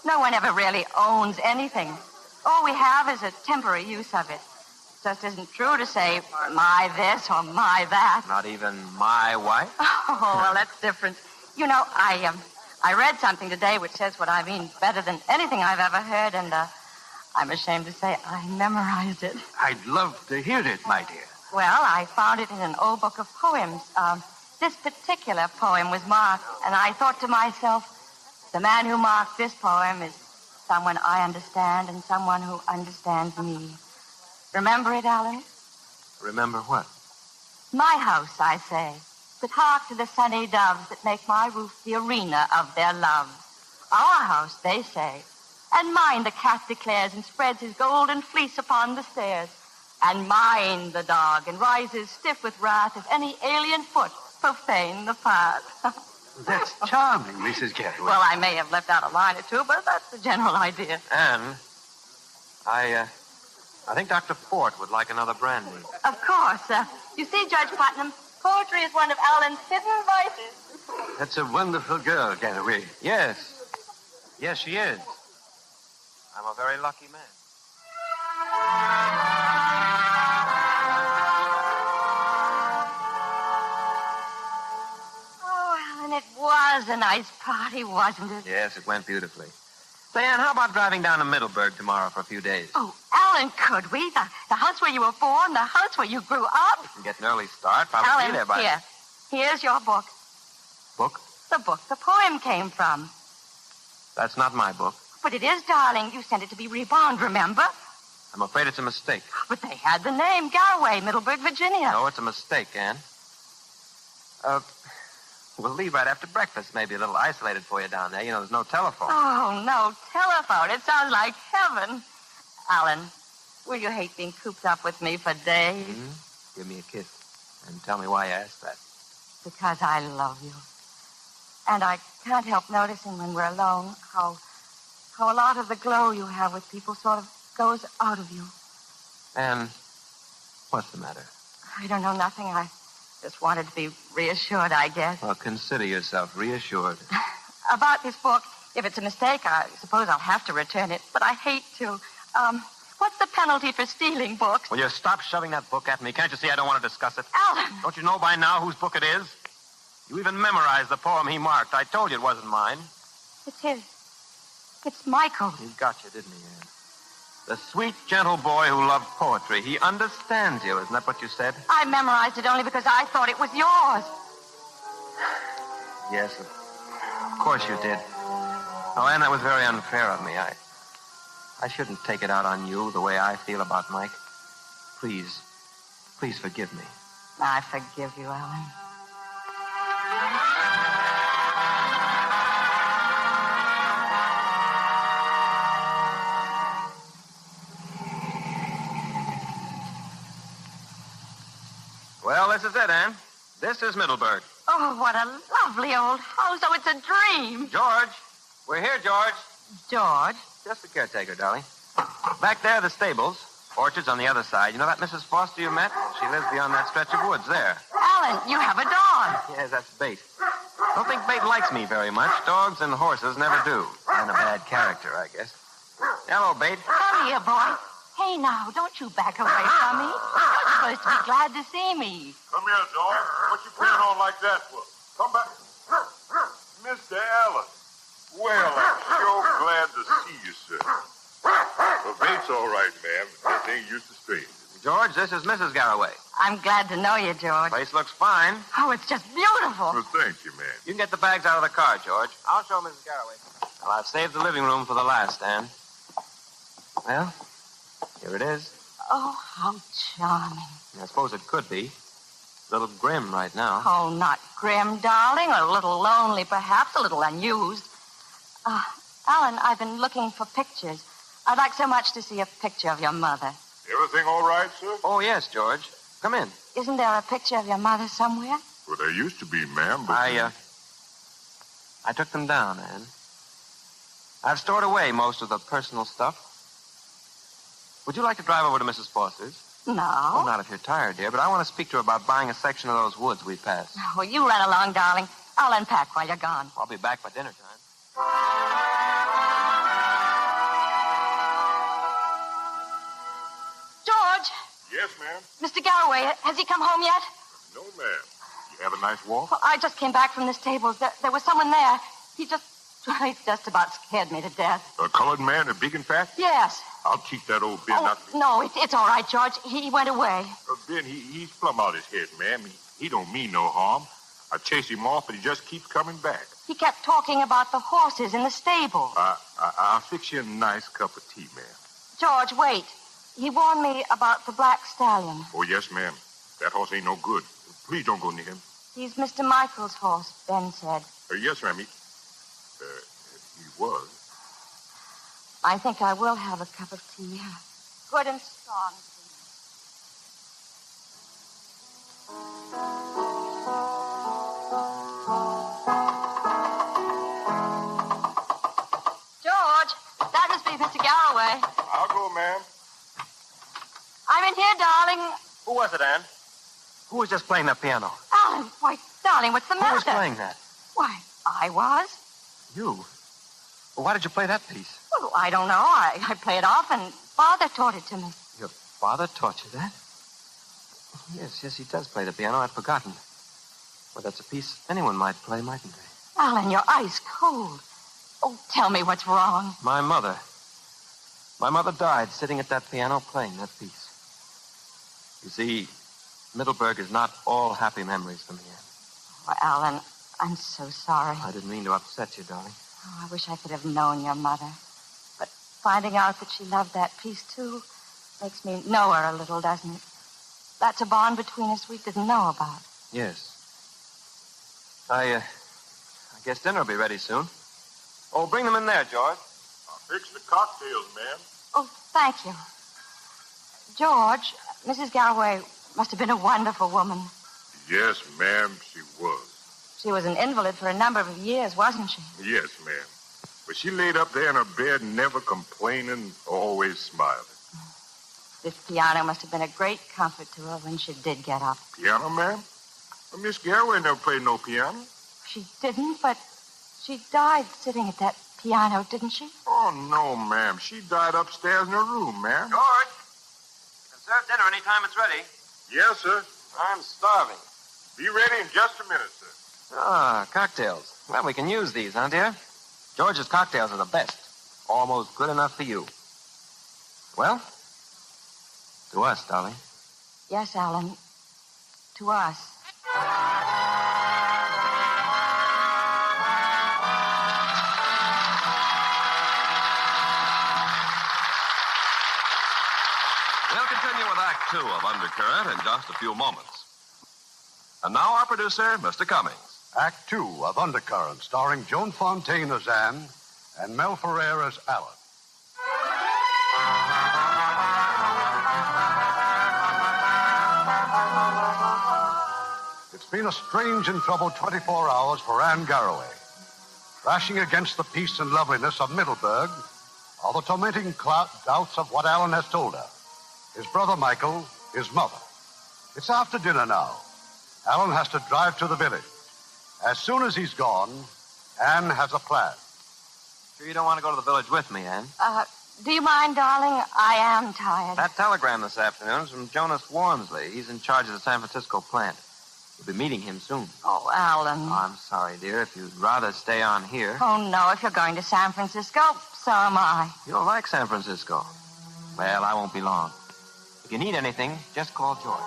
Speaker 17: No one ever really owns anything. All we have is a temporary use of it. It just isn't true to say, my this or my that.
Speaker 3: Not even my wife?
Speaker 17: Oh, well, that's different. You know, I read something today which says what I mean better than anything I've ever heard, and I'm ashamed to say I memorized it.
Speaker 9: I'd love to hear it, my dear.
Speaker 17: Well, I found it in an old book of poems. This particular poem was marked, and I thought to myself, the man who marked this poem is someone I understand and someone who understands me. Remember it, Alan?
Speaker 3: Remember what?
Speaker 17: My house, I say, but hark to the sunny doves that make my roof the arena of their love. Our house, they say, and mine, the cat declares, and spreads his golden fleece upon the stairs. And mine, the dog, and rises stiff with wrath if any alien foot profane the path.
Speaker 9: That's charming, Mrs. Galloway.
Speaker 17: Well, I may have left out a line or two, but that's the general idea.
Speaker 3: Anne, I think Dr. Fort would like another brandy.
Speaker 17: Of course. You see, Judge Putnam, poetry is one of Alan's hidden vices.
Speaker 9: That's a wonderful girl, Galloway.
Speaker 3: Yes. Yes, she is. I'm a very lucky man.
Speaker 17: It was a nice party, wasn't it?
Speaker 3: Yes, it went beautifully. Say, Anne, how about driving down to Middleburg tomorrow for a few days?
Speaker 17: Oh, Alan, could we? The house where you were born, the house where you grew up.
Speaker 3: We can get an early start. Probably
Speaker 17: Alan,
Speaker 3: be there by...
Speaker 17: here. Here's your book.
Speaker 3: Book?
Speaker 17: The book the poem came from.
Speaker 3: That's not my book.
Speaker 17: But it is, darling. You sent it to be rebound, remember?
Speaker 3: I'm afraid it's a mistake.
Speaker 17: But they had the name, Garraway, Middleburg, Virginia.
Speaker 3: No, it's a mistake, Anne. We'll leave right after breakfast. Maybe a little isolated for you down there. You know, there's no telephone.
Speaker 17: Oh, no telephone. It sounds like heaven. Alan, will you hate being cooped up with me for days?
Speaker 3: Mm-hmm. Give me a kiss and tell me why you asked that.
Speaker 17: Because I love you. And I can't help noticing when we're alone how how a lot of the glow you have with people sort of goes out of you.
Speaker 3: Anne, what's the matter?
Speaker 17: I don't know, nothing. I just wanted to be reassured, I guess.
Speaker 3: Well, consider yourself reassured.
Speaker 17: About this book, if it's a mistake, I suppose I'll have to return it, but I hate to. What's the penalty for stealing books?
Speaker 3: Will you stop shoving that book at me? Can't you see I don't want to discuss it?
Speaker 17: Alan!
Speaker 3: Don't you know by now whose book it is? You even memorized the poem he marked. I told you it wasn't mine.
Speaker 17: It's his. It's Michael's.
Speaker 3: He got you, didn't he, Anne? The sweet, gentle boy who loved poetry. He understands you. Isn't that what you said?
Speaker 17: I memorized it only because I thought it was yours.
Speaker 3: Yes, of course you did. Oh, Anne, that was very unfair of me. I shouldn't take it out on you the way I feel about Mike. Please forgive me.
Speaker 17: I forgive you, Alan.
Speaker 3: Well, this is it, Anne. This is Middleburg.
Speaker 17: Oh, what a lovely old house. Oh, it's a dream.
Speaker 3: George. We're here, George.
Speaker 17: George?
Speaker 3: Just the caretaker, darling. Back there, the stables. Orchards on the other side. You know that Mrs. Foster you met? She lives beyond that stretch of woods there.
Speaker 17: Alan, you have a dog.
Speaker 3: Yes, that's Bate. Don't think Bate likes me very much. Dogs and horses never do. And a bad character, I guess. Hello, Bate.
Speaker 17: Come here, boy. Hey, now, don't you back away from me. You're supposed to be glad to see me.
Speaker 14: Come here, dog. What you putting on like that for? Come back. Mr. Allen. Well, I'm sure glad to see you, sir. Well, Bates all right, ma'am. This ain't used to strangers.
Speaker 3: George, this is Mrs. Garraway.
Speaker 17: I'm glad to know you, George.
Speaker 3: Place looks fine.
Speaker 17: Oh, it's just beautiful.
Speaker 14: Well, thank you, ma'am.
Speaker 3: You can get the bags out of the car, George. I'll show Mrs. Garraway. Well, I've saved the living room for the last, Anne. Well, here it is.
Speaker 17: Oh, how charming.
Speaker 3: I suppose it could be. A little grim right now.
Speaker 17: Oh, not grim, darling. A little lonely, perhaps. A little unused. Alan, I've been looking for pictures. I'd like so much to see a picture of your mother.
Speaker 14: Everything all right, sir?
Speaker 3: Oh, yes, George. Come in.
Speaker 17: Isn't there a picture of your mother somewhere?
Speaker 14: Well, there used to be, ma'am, but...
Speaker 3: I took them down, Anne. I've stored away most of the personal stuff. Would you like to drive over to Mrs. Foster's?
Speaker 17: No.
Speaker 3: Well, not if you're tired, dear, but I want to speak to her about buying a section of those woods we passed.
Speaker 17: Well, you run along, darling. I'll unpack while you're gone.
Speaker 3: I'll be back by dinner time.
Speaker 17: George!
Speaker 14: Yes, ma'am?
Speaker 17: Mr. Garraway, has he come home yet?
Speaker 14: No, ma'am. You have a nice walk?
Speaker 17: Well, I just came back from the stables. There was someone there. He just about scared me to death.
Speaker 14: A colored man, a big and fat?
Speaker 17: Yes.
Speaker 14: I'll teach that old Ben not to...
Speaker 17: No, it's all right, George. He went away.
Speaker 14: Ben, he's plumb out his head, ma'am. He don't mean no harm. I chased him off, but he just keeps coming back.
Speaker 17: He kept talking about the horses in the stable.
Speaker 14: I'll fix you a nice cup of tea, ma'am.
Speaker 17: George, wait. He warned me about the black stallion.
Speaker 14: Oh, yes, ma'am. That horse ain't no good. Please don't go near him.
Speaker 17: He's Mr. Michael's horse, Ben said.
Speaker 14: Yes, ma'am. He was.
Speaker 17: I think I will have a cup of tea. Good and strong, George, that must be Mr. Garraway.
Speaker 14: I'll go, ma'am.
Speaker 17: I'm in here, darling.
Speaker 3: Who was it, Anne? Who was just playing the piano?
Speaker 17: Alan, why, darling, what's the matter?
Speaker 3: Who was playing that?
Speaker 17: Why, I was.
Speaker 3: You? Well, why did you play that piece?
Speaker 17: Well, I don't know. I play it often. Father taught it to me.
Speaker 3: Your father taught you that? Yes, he does play the piano. I'd forgotten. Well, that's a piece anyone might play, mightn't they?
Speaker 17: Alan, you're ice cold. Oh, tell me what's wrong.
Speaker 3: My mother. My mother died sitting at that piano playing that piece. You see, Middleburg is not all happy memories for me, Anne.
Speaker 17: Oh, Alan, I'm so sorry.
Speaker 3: I didn't mean to upset you, darling.
Speaker 17: Oh, I wish I could have known your mother. But finding out that she loved that piece, too, makes me know her a little, doesn't it? That's a bond between us we didn't know about.
Speaker 3: Yes. I guess dinner will be ready soon. Oh, bring them in there, George.
Speaker 14: I'll fix the cocktails, ma'am.
Speaker 17: Oh, thank you. George, Mrs. Garraway must have been a wonderful woman.
Speaker 14: Yes, ma'am, she was.
Speaker 17: She was an invalid for a number of years, wasn't she?
Speaker 14: Yes, ma'am. But she laid up there in her bed, never complaining, always smiling.
Speaker 17: This piano must have been a great comfort to her when she did get up.
Speaker 14: Piano, ma'am? Well, Miss Garraway never played no piano.
Speaker 17: She didn't, but she died sitting at that piano, didn't she?
Speaker 14: Oh, no, ma'am. She died upstairs in her room, ma'am.
Speaker 3: George, you can serve dinner any time it's ready.
Speaker 14: Yes, sir.
Speaker 3: I'm starving.
Speaker 14: Be ready in just a minute, sir.
Speaker 3: Ah, cocktails. Well, we can use these, huh, dear? George's cocktails are the best. Almost good enough for you. Well, to us, darling.
Speaker 17: Yes, Alan. To us.
Speaker 11: We'll continue with Act Two of Undercurrent in just a few moments. And now our producer, Mr. Cummings.
Speaker 13: Act 2 of Undercurrent, starring Joan Fontaine as Anne and Mel Ferrer as Alan. It's been a strange and troubled 24 hours for Anne Garraway. Crashing against the peace and loveliness of Middleburg are the tormenting doubts of what Alan has told her. His brother Michael, his mother. It's after dinner now. Alan has to drive to the village. As soon as he's gone, Anne has a plan.
Speaker 3: Sure you don't want to go to the village with me, Anne?
Speaker 17: Do you mind, darling? I am tired.
Speaker 3: That telegram this afternoon is from Jonas Wormsley. He's in charge of the San Francisco plant. We'll be meeting him soon.
Speaker 17: Oh, Alan.
Speaker 3: Oh, I'm sorry, dear. If you'd rather stay on here.
Speaker 17: Oh, no. If you're going to San Francisco, so am I.
Speaker 3: You'll like San Francisco. Well, I won't be long. If you need anything, just call George.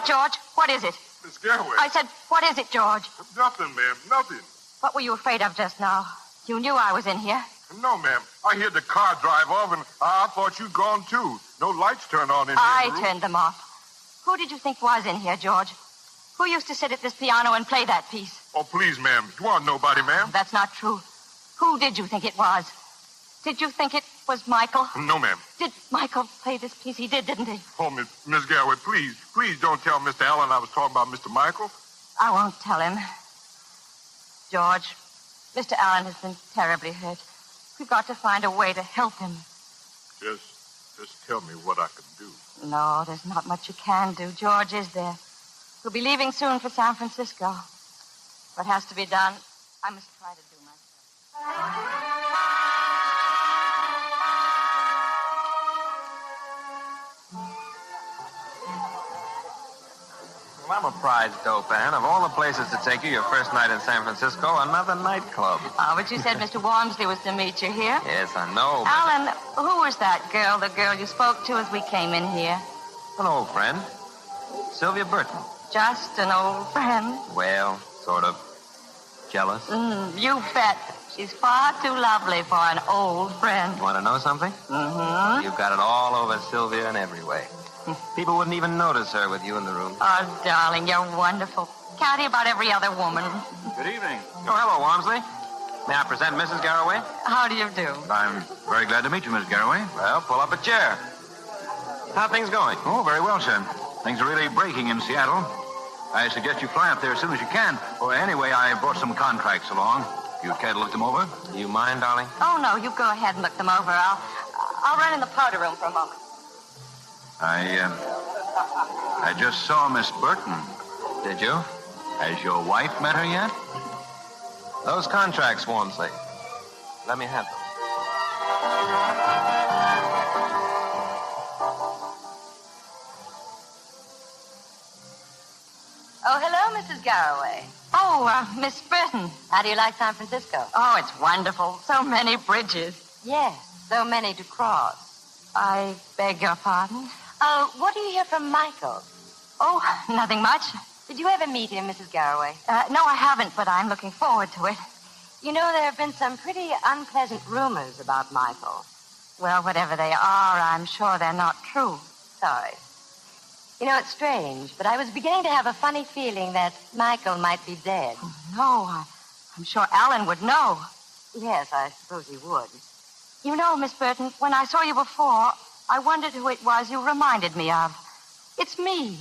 Speaker 17: George, what is it?
Speaker 14: Miss Garraway.
Speaker 17: I said, what is it, George?
Speaker 14: Nothing, ma'am. Nothing.
Speaker 17: What were you afraid of just now? You knew I was in here.
Speaker 14: No, ma'am. I heard the car drive off, and I thought you'd gone, too. No lights turned on in here.
Speaker 17: I turned them off. Who did you think was in here, George? Who used to sit at this piano and play that piece?
Speaker 14: Oh, please, ma'am. You want nobody, ma'am?
Speaker 17: That's not true. Who did you think it was? Did you think it was Michael?
Speaker 14: No, ma'am.
Speaker 17: Did Michael play this piece? He did, didn't he?
Speaker 14: Oh, Miss Garraway, please don't tell Mr. Allen I was talking about Mr. Michael.
Speaker 17: I won't tell him. George, Mr. Allen has been terribly hurt. We've got to find a way to help him.
Speaker 14: Just tell me what I can do.
Speaker 17: No, there's not much you can do, George, is there? We'll be leaving soon for San Francisco. What has to be done, I must try to do myself.
Speaker 3: Well, I'm a prize dope, Anne. Of all the places to take you, your first night in San Francisco, another nightclub.
Speaker 17: Oh, but you said Mr. Wormsley was to meet you here.
Speaker 3: Yes, I know. But...
Speaker 17: Alan, who was that girl, the girl you spoke to as we came in here?
Speaker 3: An old friend. Sylvia Burton.
Speaker 17: Just an old friend?
Speaker 3: Well, sort of. Jealous?
Speaker 17: You bet. She's far too lovely for an old friend.
Speaker 3: You want to know something?
Speaker 17: Mm-hmm.
Speaker 3: You've got it all over Sylvia in every way. People wouldn't even notice her with you in the room.
Speaker 17: Oh, darling, you're wonderful. Catty about every other woman.
Speaker 3: Good evening. Oh, hello, Wormsley. May I present Mrs. Garraway?
Speaker 17: How do you do?
Speaker 7: I'm very glad to meet you, Miss Garraway.
Speaker 3: Well, pull up a chair. How are things going?
Speaker 7: Oh, very well, sir. Things are really breaking in Seattle. I suggest you fly up there as soon as you can. Or anyway, I brought some contracts along. If you'd care to look them over?
Speaker 3: Do you mind, darling?
Speaker 17: Oh, no, you go ahead and look them over. I'll run in the powder room for a moment.
Speaker 7: I just saw Miss Burton.
Speaker 3: Did you?
Speaker 7: Has your wife met her yet?
Speaker 3: Those contracts, Wormsley. Let me have them.
Speaker 21: Oh, hello, Mrs. Garraway.
Speaker 17: Oh, Miss Burton.
Speaker 21: How do you like San Francisco?
Speaker 17: Oh, it's wonderful. So many bridges.
Speaker 21: Yes, so many to cross.
Speaker 17: I beg your pardon?
Speaker 21: What do you hear from Michael?
Speaker 17: Oh, nothing much.
Speaker 21: Did you ever meet him, Mrs. Garraway?
Speaker 17: No, I haven't, but I'm looking forward to it.
Speaker 21: You know, there have been some pretty unpleasant rumors about Michael.
Speaker 17: Well, whatever they are, I'm sure they're not true.
Speaker 21: Sorry. You know, it's strange, but I was beginning to have a funny feeling that Michael might be dead.
Speaker 17: Oh, no, I'm sure Alan would know. Yes, I suppose he would. You know, Miss Burton, when I saw you before, I wondered who it was you reminded me of. It's me.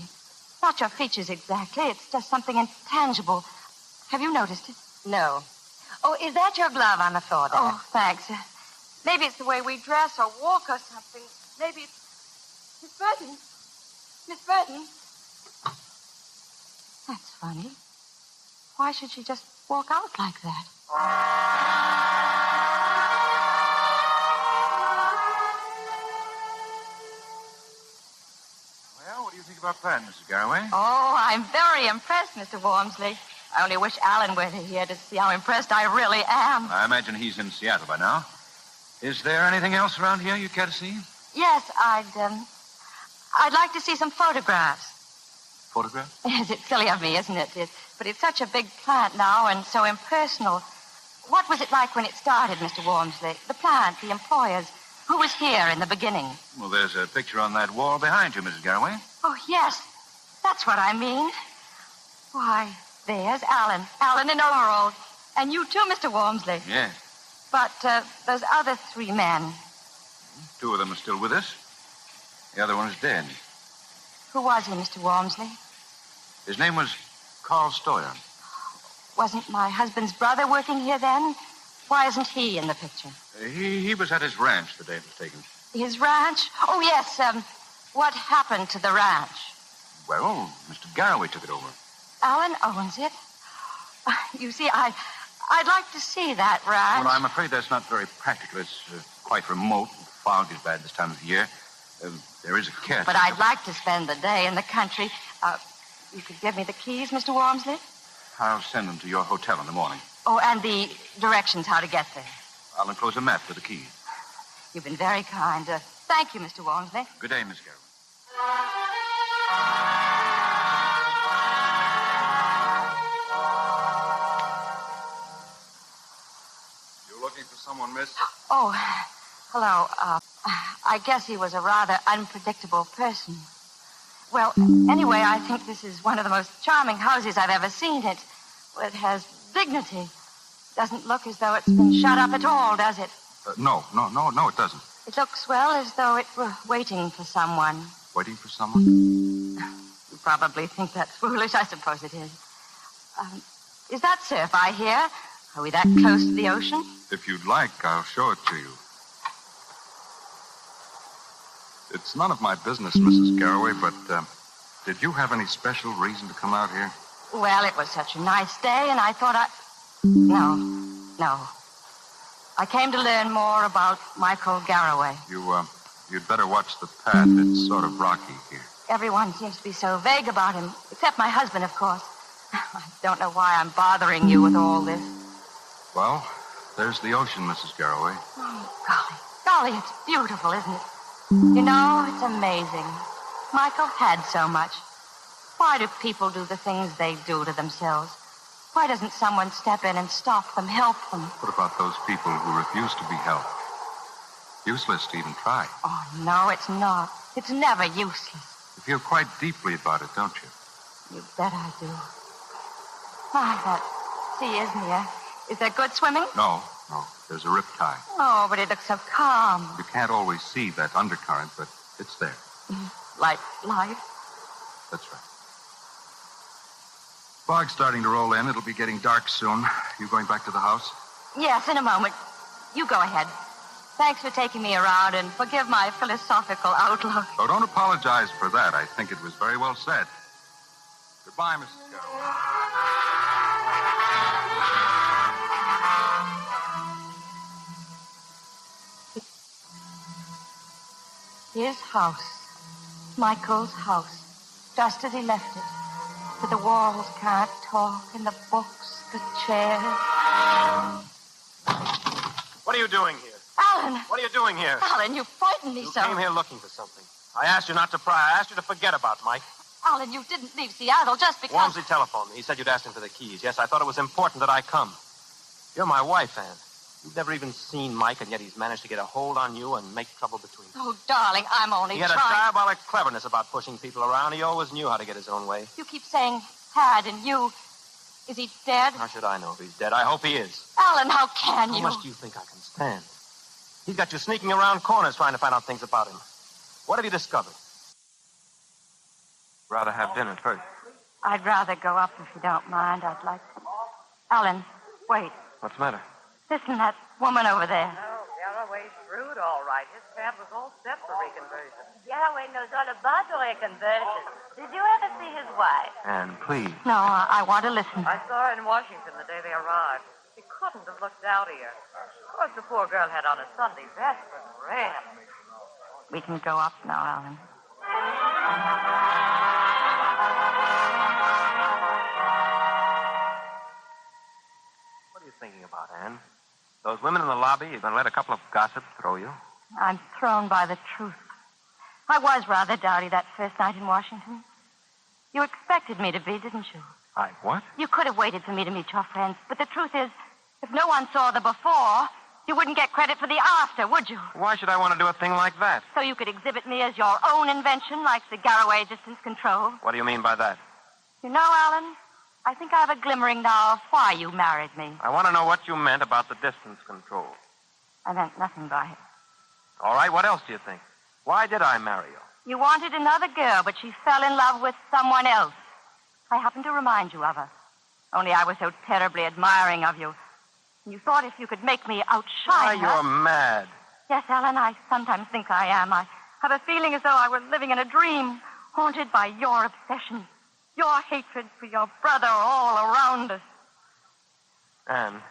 Speaker 17: Not your features exactly. It's just something intangible. Have you noticed it? No. Oh, is that your glove on the floor there? Oh, thanks. Maybe it's the way we dress or walk or something. Maybe it's... Miss Burton? Miss Burton? That's funny. Why should she just walk out like that?
Speaker 7: Well, what do you think about that, Mrs. Garraway?
Speaker 17: Oh, I'm very impressed, Mr. Wormsley. I only wish Alan were here to see how impressed I really am.
Speaker 7: I imagine he's in Seattle by now. Is there anything else around here you'd care to see?
Speaker 17: Yes, I'd like to see some photographs.
Speaker 7: Photographs?
Speaker 17: Yes, it's silly of me, isn't it? But it's such a big plant now and so impersonal. What was it like when it started, Mr. Wormsley? The plant, the employers. Who was here in the beginning?
Speaker 7: Well, there's a picture on that wall behind you, Mrs. Garraway.
Speaker 17: Oh, yes. That's what I mean. Why, there's Alan. Alan in overalls. And you too, Mr. Wormsley.
Speaker 7: Yes.
Speaker 17: But those other 3 men.
Speaker 7: 2 of them are still with us. The other one is dead.
Speaker 17: Who was he, Mr. Wormsley?
Speaker 7: His name was Carl Stoyer.
Speaker 17: Wasn't my husband's brother working here then? Why isn't he in the picture?
Speaker 7: He was at his ranch the day it was taken.
Speaker 17: His ranch? Oh, yes. What happened to the ranch?
Speaker 7: Well, Mr. Garraway took it over.
Speaker 17: Alan owns it. You see, I'd like to see that ranch.
Speaker 7: Well, I'm afraid that's not very practical. It's quite remote. The fog is bad this time of year. There is a catch.
Speaker 17: But I'd like to spend the day in the country. You could give me the keys, Mr. Wormsley?
Speaker 7: I'll send them to your hotel in the morning.
Speaker 17: Oh, and the directions how to get there.
Speaker 7: I'll enclose a map with the keys.
Speaker 17: You've been very kind. Thank you, Mr. Wormsley.
Speaker 7: Good day, Miss Garraway.
Speaker 14: You looking for someone, miss?
Speaker 17: Oh, hello. I guess he was a rather unpredictable person. Well, anyway, I think this is one of the most charming houses I've ever seen. It has dignity. Doesn't look as though it's been shut up at all, does it?
Speaker 7: No, it doesn't.
Speaker 17: It looks, well, as though it were waiting for someone.
Speaker 7: Waiting for someone?
Speaker 17: You probably think that's foolish. I suppose it is. Is that surf I hear? Are we that close to the ocean?
Speaker 14: If you'd like, I'll show it to you. It's none of my business, Mrs. Garraway, but did you have any special reason to come out here?
Speaker 17: Well, it was such a nice day, and I thought No. I came to learn more about Michael Garraway.
Speaker 14: You'd better watch the path. It's sort of rocky here.
Speaker 17: Everyone seems to be so vague about him, except my husband, of course. I don't know why I'm bothering you with all this.
Speaker 14: Well, there's the ocean, Mrs. Garraway.
Speaker 17: Oh, golly, it's beautiful, isn't it? You know, it's amazing. Michael had so much. Why do people do the things they do to themselves? Why doesn't someone step in and stop them, help them?
Speaker 14: What about those people who refuse to be helped? Useless to even try.
Speaker 17: Oh, no, it's not. It's never useless.
Speaker 14: You feel quite deeply about it, don't you?
Speaker 17: You bet I do. My, that sea is near. Is there good swimming?
Speaker 14: No. There's a rip tide.
Speaker 17: Oh, but it looks so calm.
Speaker 14: You can't always see that undercurrent, but it's there.
Speaker 17: Like life?
Speaker 14: That's right. Fog's starting to roll in. It'll be getting dark soon. You going back to the house?
Speaker 17: Yes, in a moment. You go ahead. Thanks for taking me around, and forgive my philosophical outlook.
Speaker 14: Oh, don't apologize for that. I think it was very well said. Goodbye, Mrs. Garraway.
Speaker 17: His house. Michael's house. Just as he left it. But the walls can't talk, and the books, the chairs.
Speaker 3: What are you doing here?
Speaker 17: Alan!
Speaker 3: What are you doing here?
Speaker 17: Alan, you frightened me so.
Speaker 3: You came here looking for something. I asked you not to pry. I asked you to forget about Mike.
Speaker 17: Alan, you didn't leave Seattle just because...
Speaker 3: Walmsley telephoned me. He said you'd asked him for the keys. Yes, I thought it was important that I come. You're my wife, Anne. You've never even seen Mike, and yet he's managed to get a hold on you and make trouble between you.
Speaker 17: Oh, darling, I'm only
Speaker 3: He had a diabolic cleverness about pushing people around. He always knew how to get his own way.
Speaker 17: You keep saying had and you. Is he dead?
Speaker 3: How should I know if he's dead? I hope he is.
Speaker 17: Alan, how can
Speaker 3: How
Speaker 17: you?
Speaker 3: much do you think I can stand? He's got you sneaking around corners trying to find out things about him. What have you discovered? Rather have dinner first.
Speaker 17: I'd rather go up if you don't mind. I'd like to. Alan, wait.
Speaker 3: What's the matter?
Speaker 17: Listen, that woman over there.
Speaker 2: Oh, Garraway's shrewd, all right. His pad was all set for reconversion.
Speaker 16: Garraway knows all about the reconversion. Did you ever see his wife?
Speaker 3: Anne, please.
Speaker 17: No, I want to listen.
Speaker 2: I saw her in Washington the day they arrived. She couldn't have looked dowdier. Of course, the poor girl had on a Sunday best, but red.
Speaker 17: We can go up now, Alan.
Speaker 3: What are you thinking about, Anne? Those women in the lobby, you're going to let a couple of gossips throw you?
Speaker 17: I'm thrown by the truth. I was rather dowdy that first night in Washington. You expected me to be, didn't you?
Speaker 3: I what?
Speaker 17: You could have waited for me to meet your friends, but the truth is, if no one saw the before, you wouldn't get credit for the after, would you?
Speaker 3: Why should I want to do a thing like that?
Speaker 17: So you could exhibit me as your own invention, like the Garraway distance control.
Speaker 3: What do you mean by that?
Speaker 17: You know, Alan, I think I have a glimmering now of why you married me.
Speaker 3: I want to know what you meant about the distance control.
Speaker 17: I meant nothing by it.
Speaker 3: All right, what else do you think? Why did I marry you?
Speaker 17: You wanted another girl, but she fell in love with someone else. I happened to remind you of her. Only I was so terribly admiring of you. You thought if you could make me outshine her...
Speaker 3: You're mad.
Speaker 17: Yes, Alan, I sometimes think I am. I have a feeling as though I were living in a dream, haunted by your obsession, your hatred for your brother all around us.
Speaker 3: Anne,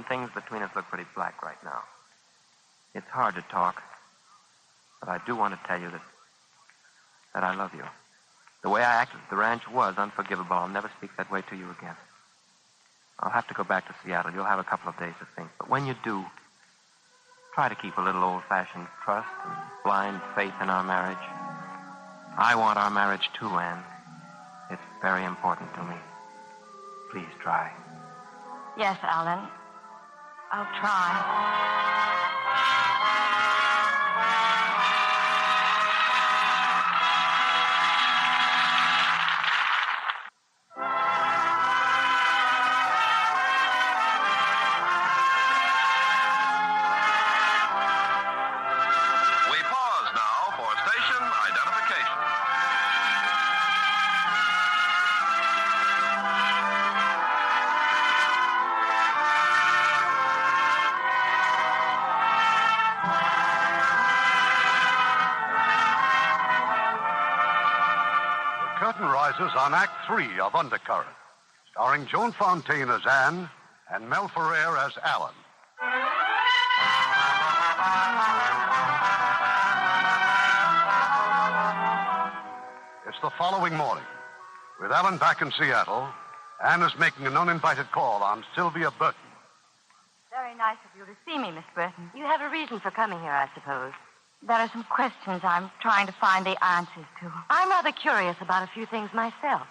Speaker 3: things between us look pretty black right now. It's hard to talk, but I do want to tell you that I love you. The way I acted at the ranch was unforgivable. I'll never speak that way to you again. I'll have to go back to Seattle. You'll have a couple of days to think. But when you do, try to keep a little old-fashioned trust and blind faith in our marriage. I want our marriage too, Anne. It's very important to me. Please try.
Speaker 17: Yes, Alan. I'll try.
Speaker 13: On Act 3 of Undercurrent, starring Joan Fontaine as Anne and Mel Ferrer as Alan. It's the following morning. With Alan back in Seattle, Anne is making an uninvited call on Sylvia Burton.
Speaker 17: Very nice of you to see me, Miss Burton.
Speaker 21: You have a reason for coming here, I suppose.
Speaker 17: There are some questions I'm trying to find the answers to.
Speaker 21: I'm rather curious about a few things myself.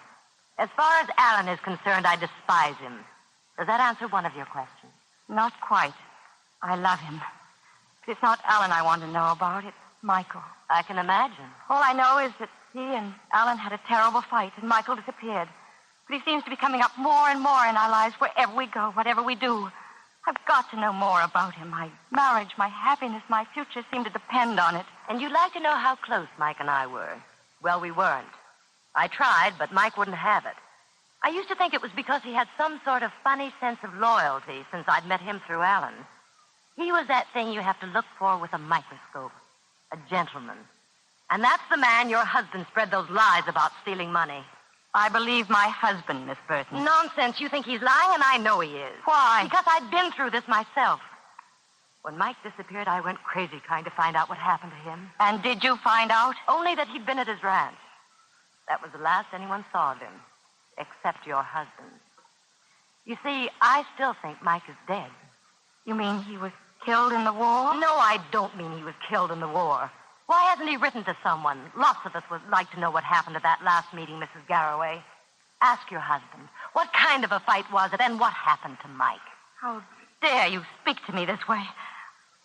Speaker 21: As far as Alan is concerned, I despise him. Does that answer one of your questions?
Speaker 17: Not quite. I love him. But it's not Alan I want to know about. It's Michael.
Speaker 21: I can imagine.
Speaker 17: All I know is that he and Alan had a terrible fight, and Michael disappeared. But he seems to be coming up more and more in our lives wherever we go, whatever we do. I've got to know more about him. My marriage, my happiness, my future seem to depend on it.
Speaker 21: And you'd like to know how close Mike and I were. Well, we weren't. I tried, but Mike wouldn't have it. I used to think it was because he had some sort of funny sense of loyalty since I'd met him through Alan. He was that thing you have to look for with a microscope. A gentleman. And that's the man your husband spread those lies about stealing money.
Speaker 17: I believe my husband, Miss Burton.
Speaker 21: Nonsense. You think he's lying, and I know he is.
Speaker 17: Why?
Speaker 21: Because I'd been through this myself. When Mike disappeared, I went crazy trying to find out what happened to him.
Speaker 17: And did you find out?
Speaker 21: Only that he'd been at his ranch. That was the last anyone saw of him, except your husband. You see, I still think Mike is dead.
Speaker 17: You mean he was killed in the war?
Speaker 21: No, I don't mean he was killed in the war. Why hasn't he written to someone? Lots of us would like to know what happened at that last meeting, Mrs. Garraway. Ask your husband, what kind of a fight was it, and what happened to Mike?
Speaker 17: How dare you speak to me this way?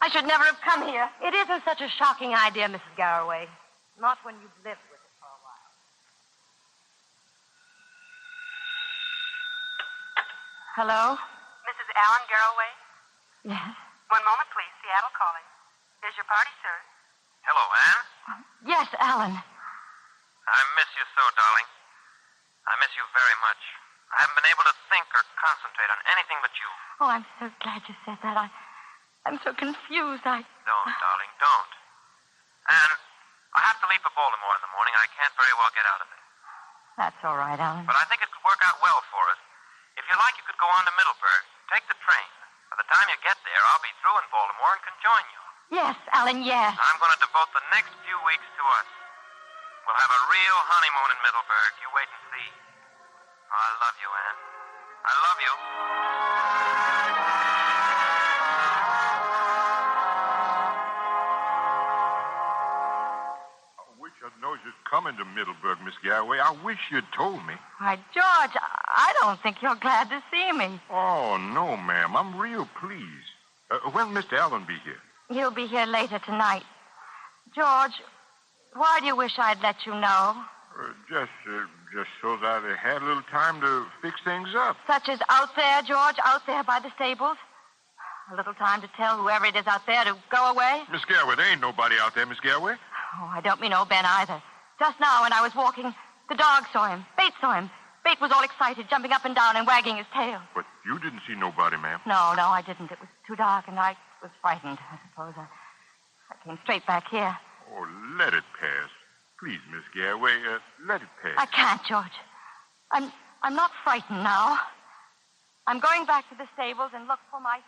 Speaker 17: I should never have come here.
Speaker 21: It isn't such a shocking idea, Mrs. Garraway. Not when you've lived with it for a while.
Speaker 17: Hello?
Speaker 6: Mrs. Allen Garroway?
Speaker 17: Yes.
Speaker 6: One moment, please. Seattle calling. Here's your party, sir.
Speaker 3: Hello, Anne.
Speaker 17: Yes, Alan.
Speaker 3: I miss you so, darling. I miss you very much. I haven't been able to think or concentrate on anything but you.
Speaker 17: Oh, I'm so glad you said that. I'm so confused.
Speaker 3: Don't, darling, don't. And I have to leave for Baltimore in the morning. I can't very well get out of it.
Speaker 17: That's all right, Alan.
Speaker 3: But I think it could work out well for us. If you like, you could go on to Middleburg. Take the train. By the time you get there, I'll be through in Baltimore and can join you.
Speaker 17: Yes, Alan, yes.
Speaker 3: I'm going to devote the next few weeks to us. We'll have a real honeymoon in Middleburg. You wait and see. Oh, I love you, Anne. I love you.
Speaker 14: I wish I'd known you'd come into Middleburg, Miss Garraway. I wish you'd told me.
Speaker 17: Why, George, I don't think you're glad to see me.
Speaker 14: Oh, no, ma'am. I'm real pleased. When'll Mr. Allen be here?
Speaker 17: He'll be here later tonight. George, why do you wish I'd let you know?
Speaker 14: Just so that I had a little time to fix things up.
Speaker 17: Such as out there, George, out there by the stables? A little time to tell whoever it is out there to go away?
Speaker 14: Miss Garraway, there ain't nobody out there, Miss Garraway.
Speaker 17: Oh, I don't mean old Ben either. Just now when I was walking, the dog saw him. Bate saw him. Bate was all excited, jumping up and down and wagging his tail.
Speaker 14: But you didn't see nobody, ma'am.
Speaker 17: No, I didn't. It was too dark, and I was frightened, I suppose. I came straight back here.
Speaker 14: Oh, let it pass. Please, Miss Garraway, let it pass.
Speaker 17: I can't, George. I'm not frightened now. I'm going back to the stables and look for my suit.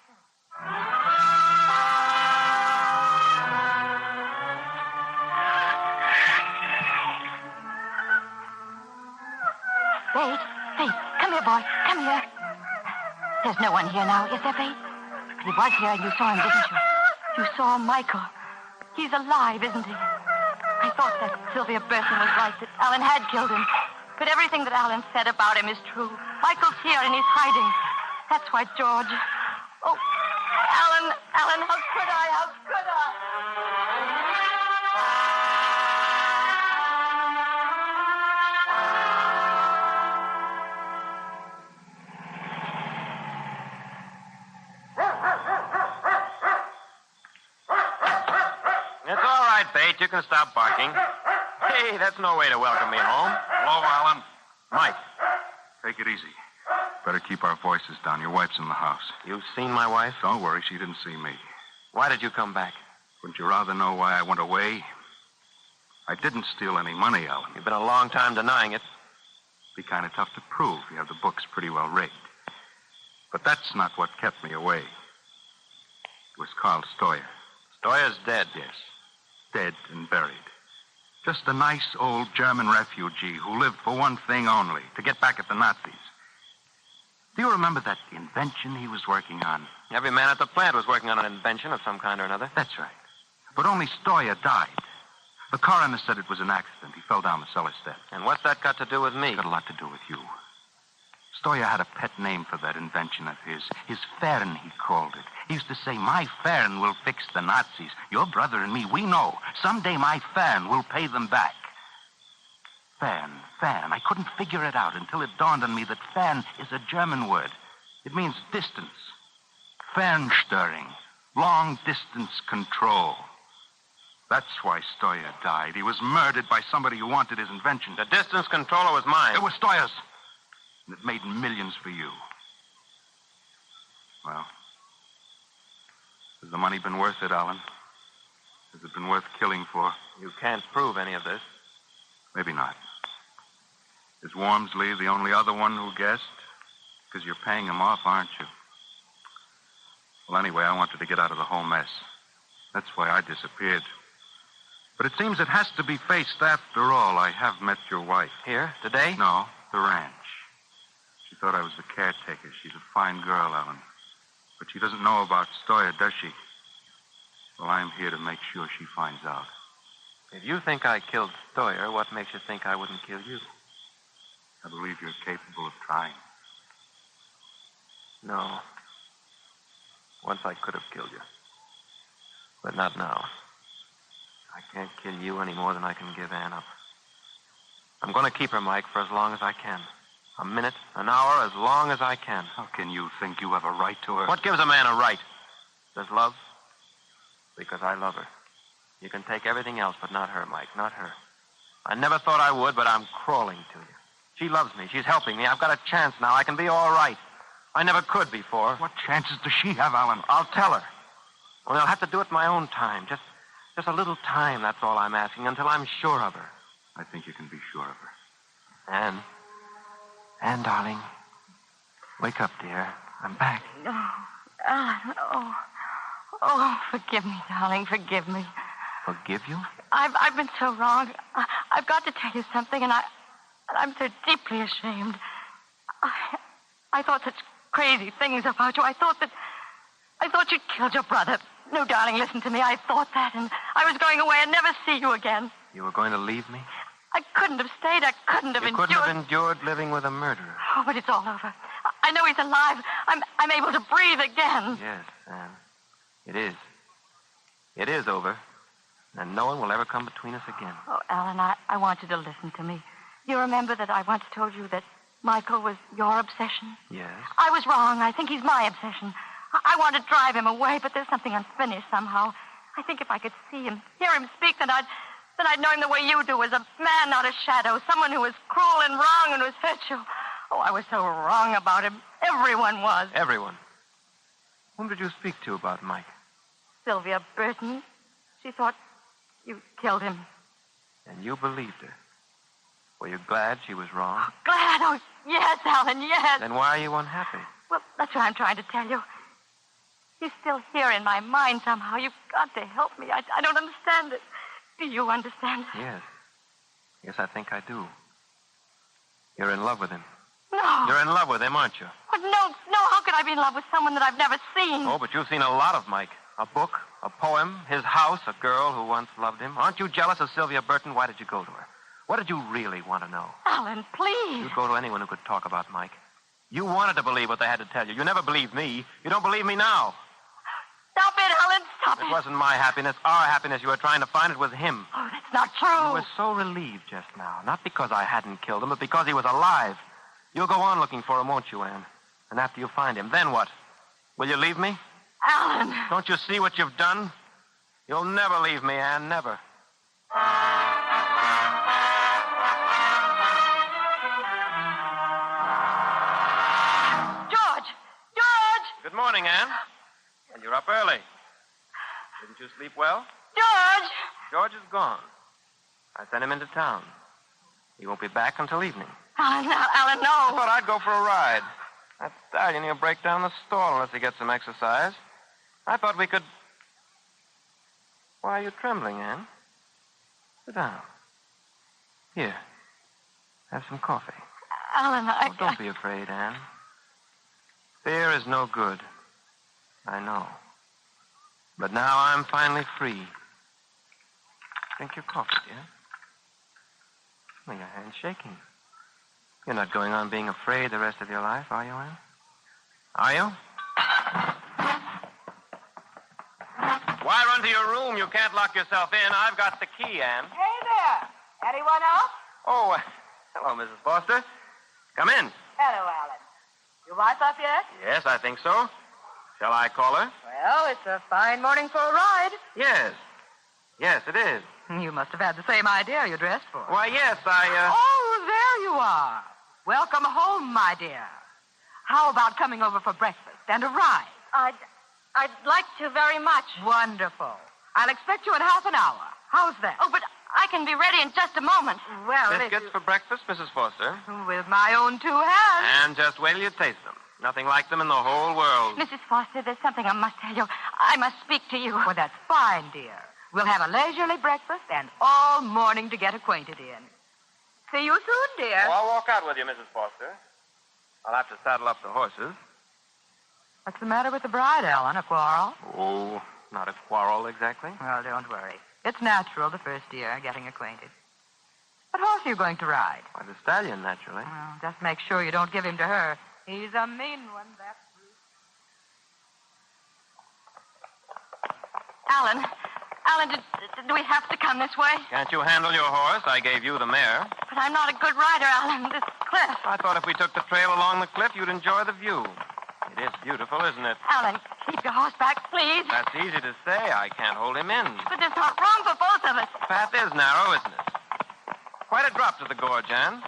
Speaker 17: Bate, come here, boy. Come here. There's no one here now, is there, Bate? But he was here and you saw him, didn't you? You saw Michael. He's alive, isn't he? I thought that Sylvia Burton was right, that Alan had killed him. But everything that Alan said about him is true. Michael's here and he's hiding. That's why George... Oh, Alan, how could I?
Speaker 3: It's all right, Bate. You can stop barking. Hey, that's no way to welcome me home.
Speaker 9: Hello, Alan.
Speaker 3: Mike.
Speaker 9: Take it easy. Better keep our voices down. Your wife's in the house.
Speaker 3: You've seen my wife?
Speaker 9: Don't worry, she didn't see me.
Speaker 3: Why did you come back?
Speaker 9: Wouldn't you rather know why I went away? I didn't steal any money, Alan.
Speaker 3: You've been a long time denying it.
Speaker 9: Be kind of tough to prove. You have the books pretty well rigged. But that's not what kept me away. It was Carl Stoyer.
Speaker 3: Stoyer's dead.
Speaker 9: Yes. Dead and buried. Just a nice old German refugee who lived for one thing only, to get back at the Nazis. Do you remember that invention he was working on?
Speaker 3: Every man at the plant was working on an invention of some kind or another.
Speaker 9: That's right. But only Stoyer died. The coroner said it was an accident. He fell down the cellar steps.
Speaker 3: And what's that got to do with me?
Speaker 9: It's got a lot to do with you. Stoyer had a pet name for that invention of his. His Fern, he called it. He used to say, my Fern will fix the Nazis. Your brother and me, we know. Someday my Fern will pay them back. Fern. I couldn't figure it out until it dawned on me that Fern is a German word. It means distance. Fernsteuerung. Long-distance control. That's why Stoyer died. He was murdered by somebody who wanted his invention.
Speaker 3: The distance controller was mine.
Speaker 9: It was Stoyer's. And it made millions for you. Well, has the money been worth it, Alan? Has it been worth killing for?
Speaker 3: You can't prove any of this.
Speaker 9: Maybe not. Is Wormsley the only other one who guessed? Because you're paying him off, aren't you? Well, anyway, I wanted to get out of the whole mess. That's why I disappeared. But it seems it has to be faced after all. I have met your wife.
Speaker 3: Here? Today?
Speaker 9: No, the ranch. She thought I was the caretaker. She's a fine girl, Alan. But she doesn't know about Stoyer, does she? Well, I'm here to make sure she finds out.
Speaker 3: If you think I killed Stoyer, what makes you think I wouldn't kill you?
Speaker 9: I believe you're capable of trying.
Speaker 3: No. Once I could have killed you. But not now. I can't kill you any more than I can give Ann up. I'm going to keep her, Mike, for as long as I can. A minute, an hour, as long as I can.
Speaker 9: How can you think you have a right to her?
Speaker 3: What gives a man a right? Does love? Because I love her. You can take everything else, but not her, Mike, not her. I never thought I would, but I'm crawling to you. She loves me. She's helping me. I've got a chance now. I can be all right. I never could before.
Speaker 9: What chances does she have, Alan?
Speaker 3: I'll tell her. Only I'll have to do it my own time. Just a little time, that's all I'm asking, until I'm sure of her.
Speaker 9: I think you can be sure of her.
Speaker 3: Anne, darling, wake up, dear. I'm back.
Speaker 17: Oh, Alan, oh, forgive me, darling, forgive me.
Speaker 3: Forgive you?
Speaker 17: I've been so wrong. I've got to tell you something, and I'm so deeply ashamed. I thought such crazy things about you. I thought you'd killed your brother. No, darling, listen to me. I thought that, and I was going away and never see you again.
Speaker 3: You were going to leave me?
Speaker 17: I couldn't have stayed. I couldn't have endured.
Speaker 3: You couldn't have endured living with a murderer.
Speaker 17: Oh, but it's all over. I know he's alive. I'm able to breathe again.
Speaker 3: Yes, Anne. It is. It is over. And no one will ever come between us again.
Speaker 17: Oh, Alan, I want you to listen to me. You remember that I once told you that Michael was your obsession?
Speaker 3: Yes.
Speaker 17: I was wrong. I think he's my obsession. I want to drive him away, but there's something unfinished somehow. I think if I could see him, hear him speak, then I'd know him the way you do, as a man, not a shadow, someone who was cruel and wrong and who has hurt you. Oh, I was so wrong about him. Everyone was.
Speaker 3: Everyone? Whom did you speak to about Mike?
Speaker 17: Sylvia Burton. She thought you killed him.
Speaker 3: And you believed her? Were you glad she was wrong?
Speaker 17: Oh, glad? Oh, yes, Alan, yes.
Speaker 3: Then why are you unhappy?
Speaker 17: Well, that's what I'm trying to tell you. He's still here in my mind somehow. You've got to help me. I don't understand it. Do you understand?
Speaker 3: Yes. Yes, I think I do. You're in love with him.
Speaker 17: No.
Speaker 3: You're in love with him, aren't you?
Speaker 17: But no. How could I be in love with someone that I've never seen?
Speaker 3: Oh, but you've seen a lot of Mike. A book, a poem, his house, a girl who once loved him. Aren't you jealous of Sylvia Burton? Why did you go to her? What did you really want to know?
Speaker 17: Alan, please.
Speaker 3: You'd go to anyone who could talk about Mike. You wanted to believe what they had to tell you. You never believed me. You don't believe me now.
Speaker 17: Stop it, Alan. Stop it.
Speaker 3: It wasn't my happiness. Our happiness you were trying to find. It was him.
Speaker 17: Oh, that's not true.
Speaker 3: You were so relieved just now. Not because I hadn't killed him, but because he was alive. You'll go on looking for him, won't you, Anne? And after you find him, then what? Will you leave me?
Speaker 17: Alan.
Speaker 3: Don't you see what you've done? You'll never leave me, Anne. Never.
Speaker 17: George!
Speaker 3: Good morning, Anne. And you're up early. Didn't you sleep well?
Speaker 17: George!
Speaker 3: George is gone. I sent him into town. He won't be back until evening.
Speaker 17: Alan, no.
Speaker 3: I thought I'd go for a ride. That stallion, he'll break down the stall unless he gets some exercise. I thought we could... Why are you trembling, Anne? Sit down. Here. Have some coffee.
Speaker 17: Alan,
Speaker 3: Don't be afraid, Anne. Fear is no good. I know. But now I'm finally free. Drink your coffee, dear. Well, your hand's shaking. You're not going on being afraid the rest of your life, are you, Anne? Are you? Why run to your room? You can't lock yourself in. I've got the key, Anne.
Speaker 23: Hey there. Anyone else?
Speaker 3: Oh, hello, Mrs. Foster. Come in.
Speaker 23: Hello, Alan. Your wife up yet?
Speaker 3: Yes, I think so. Shall I call her?
Speaker 23: Well, it's a fine morning for a ride.
Speaker 3: Yes. Yes, it is.
Speaker 23: You must have had the same idea you dressed for.
Speaker 3: Why, yes,
Speaker 23: Oh, there you are. Welcome home, my dear. How about coming over for breakfast and a ride?
Speaker 17: I'd like to very much.
Speaker 23: Wonderful. I'll expect you in half an hour. How's that?
Speaker 17: Oh, but I can be ready in just a moment.
Speaker 23: Well,
Speaker 3: Biscuits for breakfast, Mrs. Foster.
Speaker 23: With my own 2 hands.
Speaker 3: And just wait till you taste them. Nothing like them in the whole world.
Speaker 17: Mrs. Foster, there's something I must tell you. I must speak to you.
Speaker 23: Well, that's fine, dear. We'll have a leisurely breakfast and all morning to get acquainted in. See you soon, dear.
Speaker 3: Oh, I'll walk out with you, Mrs. Foster. I'll have to saddle up the horses.
Speaker 23: What's the matter with the bride, Ellen? A quarrel?
Speaker 3: Oh, not a quarrel exactly.
Speaker 23: Well, don't worry. It's natural the first year, getting acquainted. What horse are you going to ride?
Speaker 3: Why, the stallion, naturally.
Speaker 23: Well, just make sure you don't give him to her. He's a mean one, that's
Speaker 17: Alan, Alan, do we have to come this way?
Speaker 3: Can't you handle your horse? I gave you the mare.
Speaker 17: But I'm not a good rider, Alan. This cliff.
Speaker 3: I thought if we took the trail along the cliff, you'd enjoy the view. It is beautiful, isn't it?
Speaker 17: Alan, keep your horse back, please.
Speaker 3: That's easy to say. I can't hold him in.
Speaker 17: But there's not room for both of us.
Speaker 3: The path is narrow, isn't it? Quite a drop to the gorge, Anne.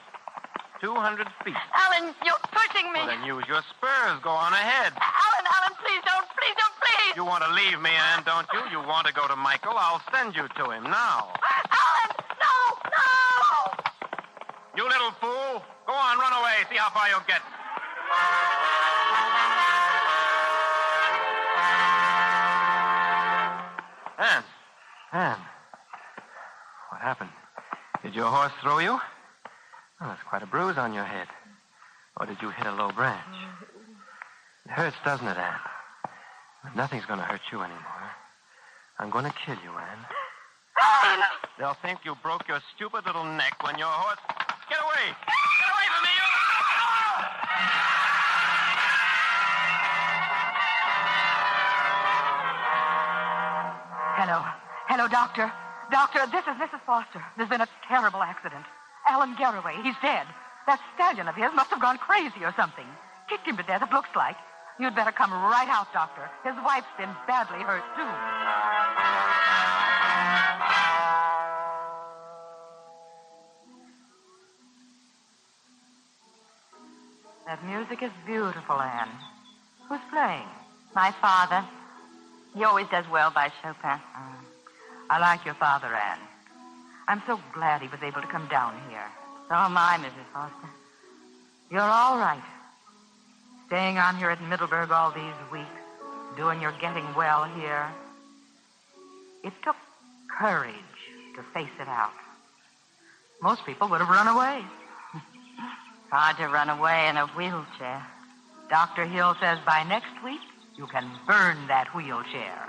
Speaker 3: 200 feet.
Speaker 17: Alan, you're pushing me.
Speaker 3: Well, then use your spurs. Go on ahead.
Speaker 17: Alan, please don't, please.
Speaker 3: You want to leave me, Anne, don't you? You want to go to Michael? I'll send you to him now.
Speaker 17: Alan, no!
Speaker 3: You little fool. Go on, run away. See how far you'll get. Anne. What happened? Did your horse throw you? Oh, that's quite a bruise on your head. Or did you hit a low branch? It hurts, doesn't it, Anne? But nothing's going to hurt you anymore. I'm going to kill you, Anne. They'll think you broke your stupid little neck when your horse... Get away! Get away from me, you...
Speaker 23: Hello, Doctor. Doctor, this is Mrs. Foster. There's been a terrible accident. Alan Garraway, he's dead. That stallion of his must have gone crazy or something. Kicked him to death, it looks like. You'd better come right out, Doctor. His wife's been badly hurt, too. That music is beautiful, Anne. Who's playing?
Speaker 17: My father. He always does well by Chopin.
Speaker 23: I like your father, Anne. I'm so glad he was able to come down here.
Speaker 17: So am I, Mrs. Foster.
Speaker 23: You're all right. Staying on here at Middleburg all these weeks, doing your getting well here. It took courage to face it out. Most people would have run away.
Speaker 17: Hard to run away in a wheelchair.
Speaker 23: Dr. Hill says by next week, you can burn that wheelchair.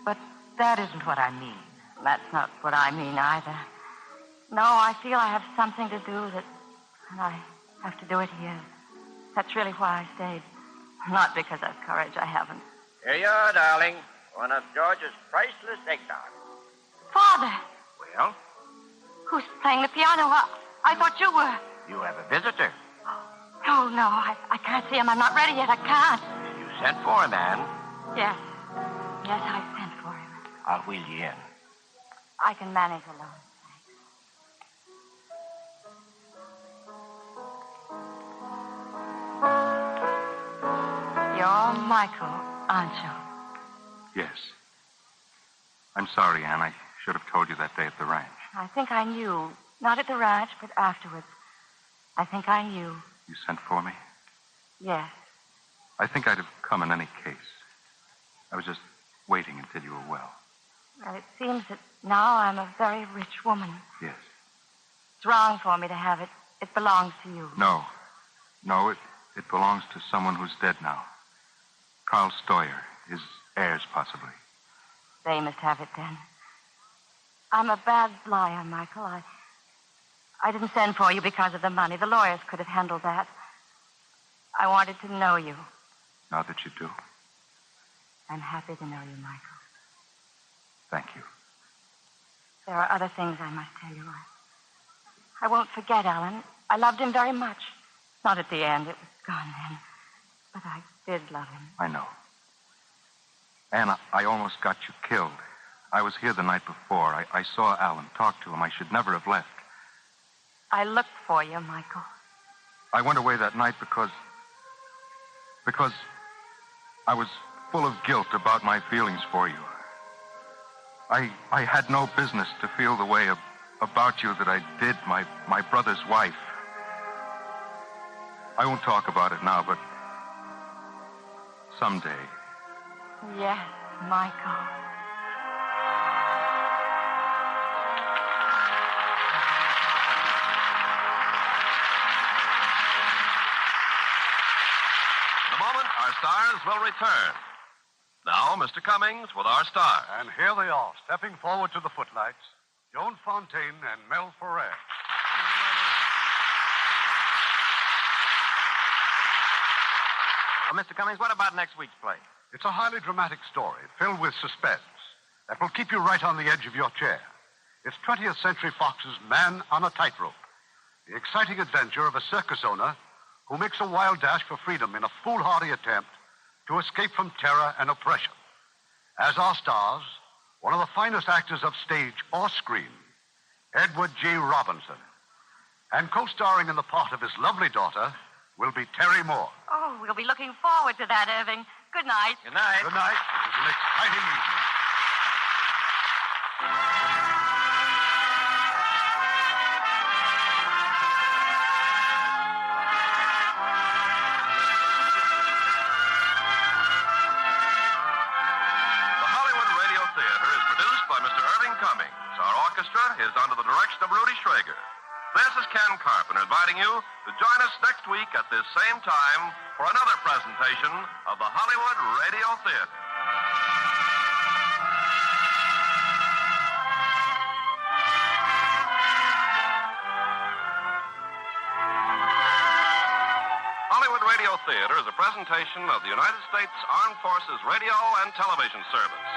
Speaker 23: But that isn't what I mean.
Speaker 17: That's not what I mean either. No, I feel I have something to do and I have to do it here. That's really why I stayed. Not because I've courage, I haven't.
Speaker 8: Here you are, darling. One of George's priceless eggnog.
Speaker 17: Father!
Speaker 8: Well?
Speaker 17: Who's playing the piano? I thought you were.
Speaker 8: You have a visitor.
Speaker 17: Oh, no, I can't see him. I'm not ready yet. I can't.
Speaker 8: You sent for him, Anne.
Speaker 17: Yes. Yes, I sent for him.
Speaker 8: I'll wheel you in.
Speaker 17: I can manage alone. You're Michael, aren't you?
Speaker 9: Yes. I'm sorry, Anne. I should have told you that day at the ranch.
Speaker 17: I think I knew. Not at the ranch, but afterwards. I think I knew.
Speaker 9: You sent for me?
Speaker 17: Yes.
Speaker 9: I think I'd have come in any case. I was just waiting until you were well.
Speaker 17: Well, it seems that now I'm a very rich woman.
Speaker 9: Yes.
Speaker 17: It's wrong for me to have it. It belongs to you.
Speaker 9: No, it belongs to someone who's dead now. Carl Stoyer, his heirs, possibly.
Speaker 17: They must have it then. I'm a bad liar, Michael. I didn't send for you because of the money. The lawyers could have handled that. I wanted to know you.
Speaker 9: Now that you do.
Speaker 17: I'm happy to know you, Michael.
Speaker 9: Thank you.
Speaker 17: There are other things I must tell you. I won't forget Alan. I loved him very much. Not at the end. It was gone then. But I did love him.
Speaker 9: I know. Anna, I almost got you killed. I was here the night before. I saw Alan, talked to him. I should never have left.
Speaker 17: I looked for you, Michael.
Speaker 9: I went away that night because I was full of guilt about my feelings for you. I had no business to feel the way about you that I did, my brother's wife. I won't talk about it now, but someday.
Speaker 17: Yes, Michael.
Speaker 11: In a moment, our stars will return. Now, Mr. Cummings with our stars.
Speaker 13: And here they are, stepping forward to the footlights. Joan Fontaine and Mel Ferrer.
Speaker 3: Mr. Cummings, what about next week's play?
Speaker 13: It's a highly dramatic story, filled with suspense. that will keep you right on the edge of your chair. It's 20th Century Fox's Man on a Tightrope, the exciting adventure of a circus owner who makes a wild dash for freedom in a foolhardy attempt to escape from terror and oppression. As our stars, one of the finest actors of stage or screen, Edward G. Robinson. And co-starring in the part of his lovely daughter will be Terry Moore.
Speaker 17: Oh, we'll be looking forward to that, Irving. Good night.
Speaker 3: Good night.
Speaker 13: Good night. It was an exciting evening.
Speaker 11: Is under the direction of Rudy Schrager. This is Ken Carpenter inviting you to join us next week at this same time for another presentation of the Hollywood Radio Theater. Hollywood Radio Theater is a presentation of the United States Armed Forces Radio and Television Service.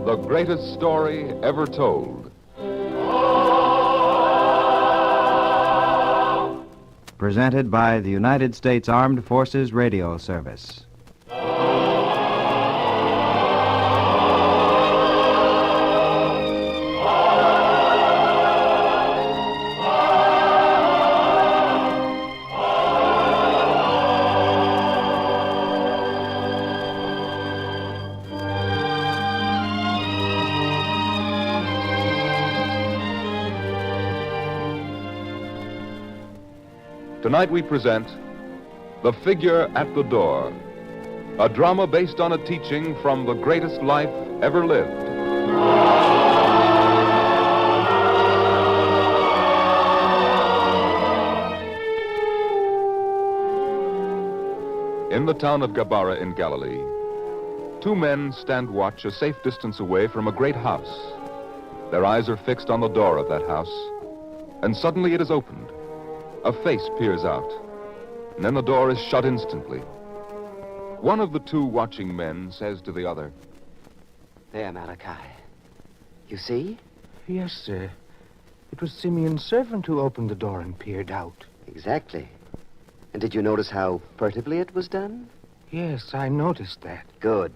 Speaker 15: The greatest story ever told.
Speaker 18: Presented by the United States Armed Forces Radio Service.
Speaker 15: Tonight we present The Figure at the Door, a drama based on a teaching from the greatest life ever lived. In the town of Gabara in Galilee, two men stand watch a safe distance away from a great house. Their eyes are fixed on the door of that house, and suddenly it is opened. A face peers out, and then the door is shut instantly. One of the two watching men says to the other,
Speaker 22: "There, Malachi. You see?"
Speaker 9: Yes, sir. It was Simeon's servant who opened the door and peered out.
Speaker 22: Exactly. And did you notice how furtively it was done?
Speaker 9: Yes, I noticed that.
Speaker 22: Good.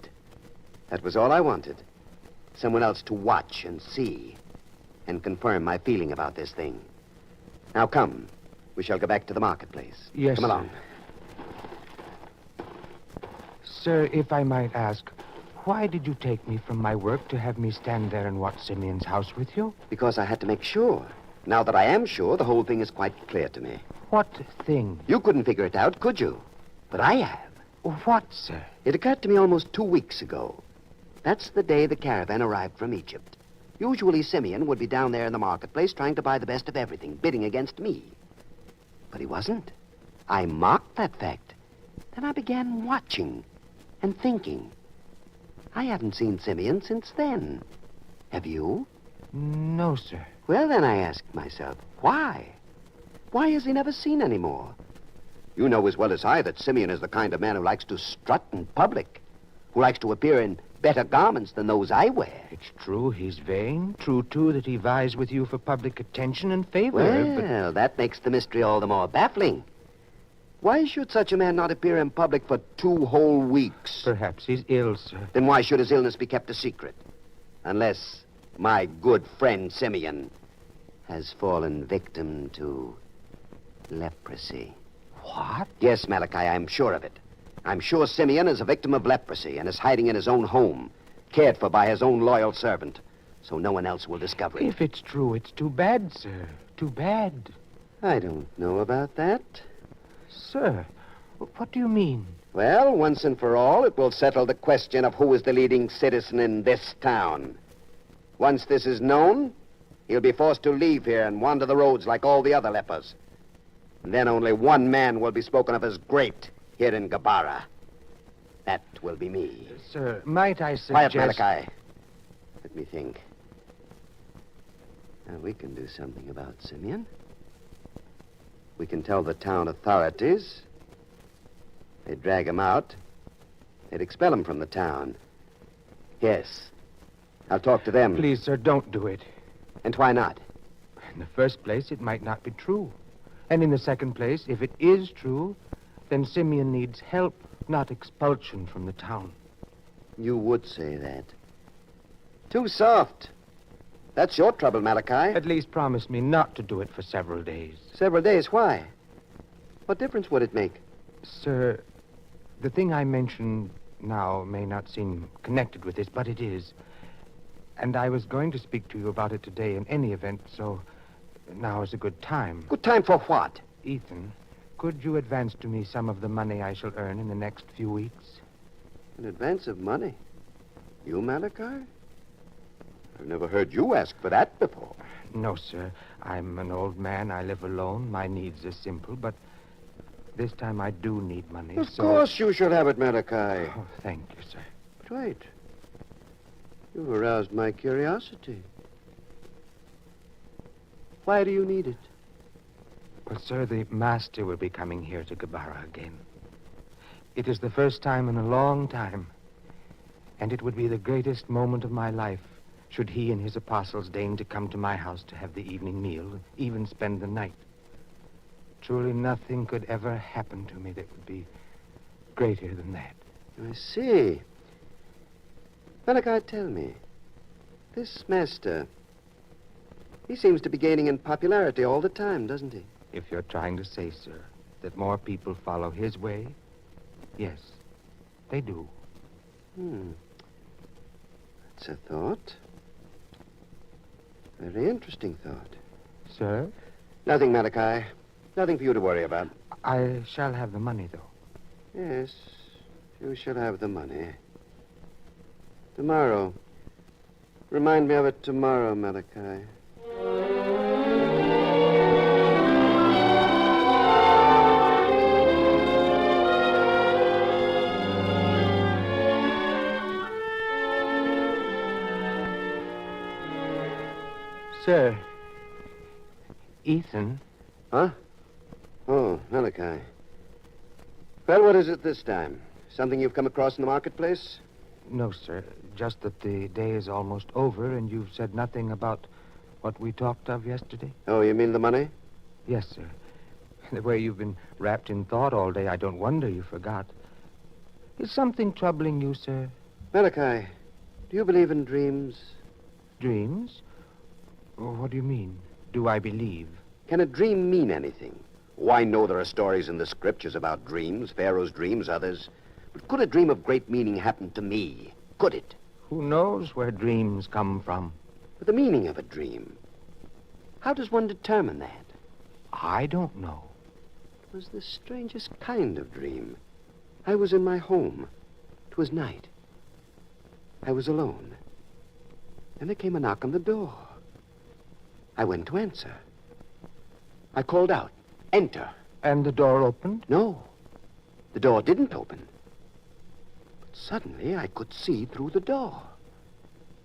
Speaker 22: That was all I wanted. Someone else to watch and see and confirm my feeling about this thing. Now come. We shall go back to the marketplace.
Speaker 9: Yes,
Speaker 22: come along.
Speaker 9: Sir, if I might ask, why did you take me from my work to have me stand there and watch Simeon's house with you?
Speaker 22: Because I had to make sure. Now that I am sure, the whole thing is quite clear to me.
Speaker 9: What thing?
Speaker 22: You couldn't figure it out, could you? But I have.
Speaker 9: What, sir?
Speaker 22: It occurred to me almost 2 weeks ago. That's the day the caravan arrived from Egypt. Usually Simeon would be down there in the marketplace trying to buy the best of everything, bidding against me. But he wasn't. I mocked that fact. Then I began watching and thinking. I haven't seen Simeon since then. Have you?
Speaker 9: No, sir.
Speaker 22: Well, then I asked myself, why? Why has he never seen any more? You know as well as I that Simeon is the kind of man who likes to strut in public, who likes to appear in better garments than those I wear.
Speaker 1: It's true he's vain. True, too, that he vies with you for public attention and favor.
Speaker 22: Well, that makes the mystery all the more baffling. Why should such a man not appear in public for 2 whole weeks?
Speaker 1: Perhaps he's ill, sir.
Speaker 22: Then why should his illness be kept a secret? Unless my good friend Simeon has fallen victim to leprosy.
Speaker 1: What?
Speaker 22: Yes, Malachi, I'm sure of it. I'm sure Simeon is a victim of leprosy and is hiding in his own home, cared for by his own loyal servant, so no one else will discover it.
Speaker 1: If it's true, it's too bad, sir. Too bad.
Speaker 22: I don't know about that.
Speaker 1: Sir, what do you mean?
Speaker 22: Well, once and for all, it will settle the question of who is the leading citizen in this town. Once this is known, he'll be forced to leave here and wander the roads like all the other lepers. And then only one man will be spoken of as great here in Gabara. That will be me.
Speaker 1: Sir, might I suggest...
Speaker 22: Quiet, Malachi. Let me think. Now, we can do something about Simeon. We can tell the town authorities. They'd drag him out. They'd expel him from the town. Yes. I'll talk to them.
Speaker 1: Please, sir, don't do it.
Speaker 22: And why not?
Speaker 1: In the first place, it might not be true. And in the second place, if it is true, then Simeon needs help, not expulsion from the town.
Speaker 22: You would say that. Too soft. That's your trouble, Malachi.
Speaker 1: At least promise me not to do it for several days.
Speaker 22: Several days? Why? What difference would it make?
Speaker 1: Sir, the thing I mentioned now may not seem connected with this, but it is. And I was going to speak to you about it today in any event, so now is a good time.
Speaker 22: Good time for what?
Speaker 1: Ethan, could you advance to me some of the money I shall earn in the next few weeks?
Speaker 22: An advance of money? You, Malachi? I've never heard you ask for that before.
Speaker 1: No, sir. I'm an old man. I live alone. My needs are simple, but this time I do need money.
Speaker 22: Of course you should have it, Malachi.
Speaker 1: Oh, thank you, sir.
Speaker 22: But wait. You've aroused my curiosity. Why do you need it?
Speaker 1: Well, sir, the master will be coming here to Gabara again. It is the first time in a long time, and it would be the greatest moment of my life should he and his apostles deign to come to my house to have the evening meal, even spend the night. Truly nothing could ever happen to me that would be greater than that.
Speaker 22: I see. Malachi, tell me, this master, he seems to be gaining in popularity all the time, doesn't he?
Speaker 1: If you're trying to say, sir, that more people follow his way, yes, they do.
Speaker 22: That's a thought. Very interesting thought.
Speaker 1: Sir?
Speaker 22: Nothing, Malachi. Nothing for you to worry about.
Speaker 1: I shall have the money, though.
Speaker 22: Yes, you shall have the money. Tomorrow. Remind me of it tomorrow, Malachi.
Speaker 1: Sir. Ethan.
Speaker 22: Huh? Oh, Malachi. Well, what is it this time? Something you've come across in the marketplace?
Speaker 1: No, sir. Just that the day is almost over, and you've said nothing about what we talked of yesterday.
Speaker 22: Oh, you mean the money?
Speaker 1: Yes, sir. The way you've been wrapped in thought all day, I don't wonder you forgot. Is something troubling you, sir?
Speaker 22: Malachi, do you believe in dreams?
Speaker 1: Dreams? What do you mean? Do I believe?
Speaker 22: Can a dream mean anything? Oh, I know there are stories in the scriptures about dreams, Pharaoh's dreams, others. But could a dream of great meaning happen to me? Could it?
Speaker 1: Who knows where dreams come from?
Speaker 22: But the meaning of a dream. How does one determine that?
Speaker 1: I don't know.
Speaker 22: It was the strangest kind of dream. I was in my home. It was night. I was alone. Then there came a knock on the door. I went to answer. I called out, "Enter."
Speaker 1: And the door opened?
Speaker 22: No. The door didn't open. But suddenly I could see through the door,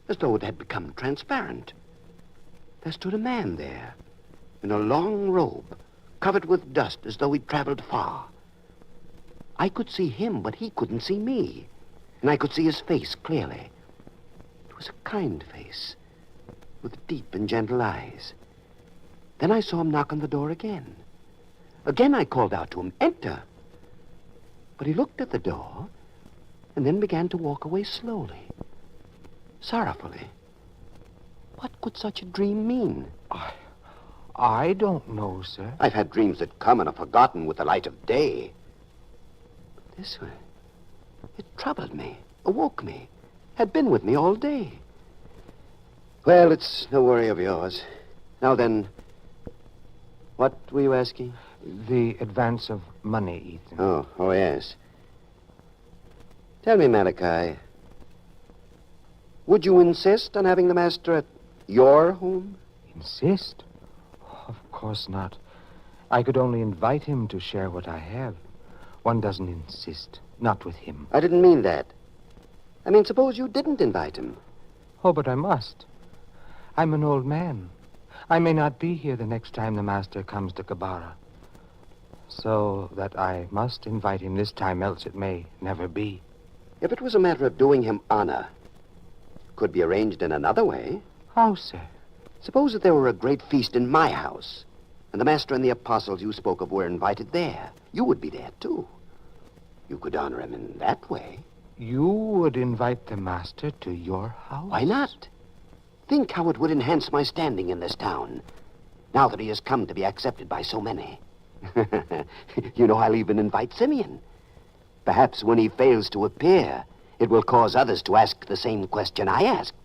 Speaker 22: as though it had become transparent. There stood a man there, in a long robe, covered with dust as though he'd traveled far. I could see him, but he couldn't see me. And I could see his face clearly. It was a kind face, with deep and gentle eyes. Then I saw him knock on the door again. Again I called out to him, "Enter." But he looked at the door and then began to walk away slowly, sorrowfully. What could such a dream mean?
Speaker 1: I don't know, sir.
Speaker 22: I've had dreams that come and are forgotten with the light of day. But this one, it troubled me, awoke me, had been with me all day. Well, it's no worry of yours. Now then, what were you asking?
Speaker 1: The advance of money, Ethan.
Speaker 22: Oh, yes. Tell me, Malachi, would you insist on having the master at your home?
Speaker 1: Insist? Of course not. I could only invite him to share what I have. One doesn't insist, not with him.
Speaker 22: I didn't mean that. I mean, suppose you didn't invite him.
Speaker 1: Oh, but I must. I'm an old man. I may not be here the next time the master comes to Kabara. So that I must invite him this time, else it may never be.
Speaker 22: If it was a matter of doing him honor, it could be arranged in another way.
Speaker 1: How, sir?
Speaker 22: Suppose that there were a great feast in my house, and the master and the apostles you spoke of were invited there. You would be there, too. You could honor him in that way.
Speaker 1: You would invite the master to your house?
Speaker 22: Why not? Think how it would enhance my standing in this town, now that he has come to be accepted by so many. You know, I'll even invite Simeon. Perhaps when he fails to appear, it will cause others to ask the same question I asked.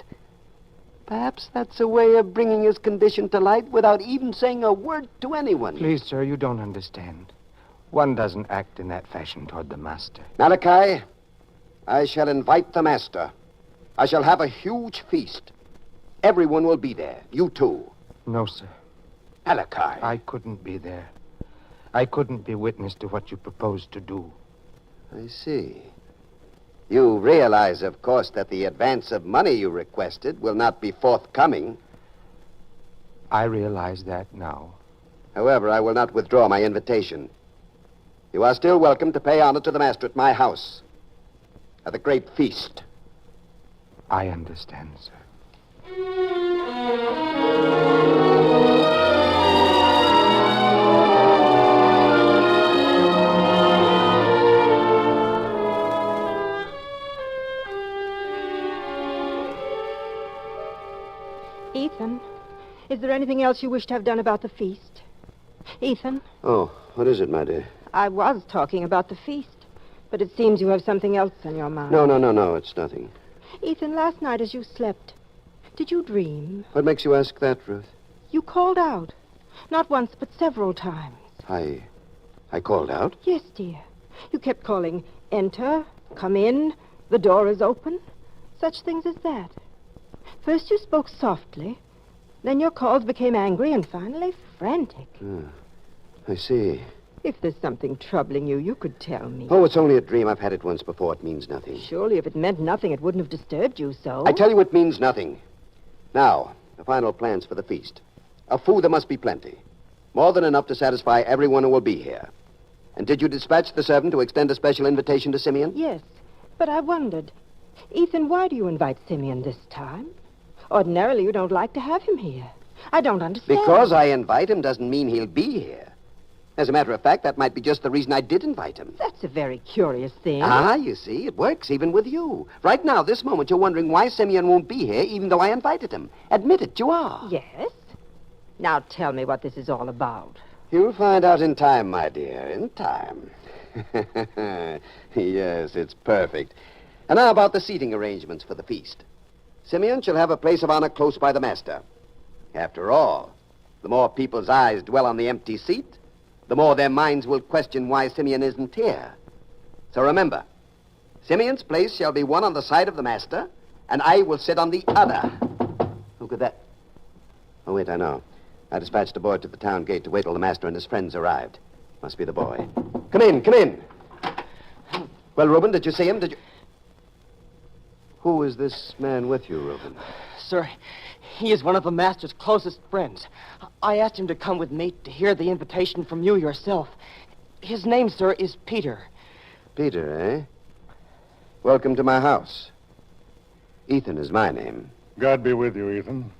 Speaker 22: Perhaps that's a way of bringing his condition to light without even saying a word to anyone.
Speaker 1: Please, sir, you don't understand. One doesn't act in that fashion toward the master.
Speaker 22: Malachi, I shall invite the master. I shall have a huge feast. Everyone will be there. You too.
Speaker 1: No, sir.
Speaker 22: Malachi.
Speaker 1: I couldn't be there. I couldn't be witness to what you proposed to do.
Speaker 22: I see. You realize, of course, that the advance of money you requested will not be forthcoming.
Speaker 1: I realize that now.
Speaker 22: However, I will not withdraw my invitation. You are still welcome to pay honor to the master at my house, at the great feast.
Speaker 1: I understand, sir.
Speaker 4: Ethan, is there anything else you wish to have done about the feast? Ethan?
Speaker 22: Oh, what is it, my dear?
Speaker 4: I was talking about the feast, but it seems you have something else on your mind.
Speaker 22: No, it's nothing.
Speaker 4: Ethan, last night as you slept, did you dream?
Speaker 22: What makes you ask that, Ruth?
Speaker 4: You called out. Not once, but several times.
Speaker 22: I called out?
Speaker 4: Yes, dear. You kept calling, "Enter, come in, the door is open." Such things as that. First you spoke softly, then your calls became angry, and finally frantic.
Speaker 22: I see.
Speaker 4: If there's something troubling you, you could tell me.
Speaker 22: Oh, it's only a dream. I've had it once before. It means nothing.
Speaker 4: Surely if it meant nothing, it wouldn't have disturbed you so.
Speaker 22: I tell you it means nothing. Now, the final plans for the feast. Of food there must be plenty. More than enough to satisfy everyone who will be here. And did you dispatch the servant to extend a special invitation to Simeon?
Speaker 4: Yes, but I wondered. Ethan, why do you invite Simeon this time? Ordinarily, you don't like to have him here. I don't understand.
Speaker 22: Because I invite him doesn't mean he'll be here. As a matter of fact, that might be just the reason I did invite him.
Speaker 4: That's a very curious thing.
Speaker 22: You see, it works even with you. Right now, this moment, you're wondering why Simeon won't be here, even though I invited him. Admit it, you are.
Speaker 4: Yes? Now tell me what this is all about.
Speaker 22: You'll find out in time, my dear, in time. Yes, it's perfect. And now about the seating arrangements for the feast. Simeon shall have a place of honor close by the master. After all, the more people's eyes dwell on the empty seat, the more their minds will question why Simeon isn't here. So remember, Simeon's place shall be one on the side of the master, and I will sit on the other. Who could that? Oh, wait, I know. I dispatched a boy to the town gate to wait till the master and his friends arrived. Must be the boy. Come in. Well, Reuben, did you see him? Who is this man with you, Reuben?
Speaker 12: Sir, he is one of the master's closest friends. I asked him to come with me to hear the invitation from you yourself. His name, sir, is Peter.
Speaker 22: Peter, eh? Welcome to my house. Ethan is my name.
Speaker 10: God be with you, Ethan.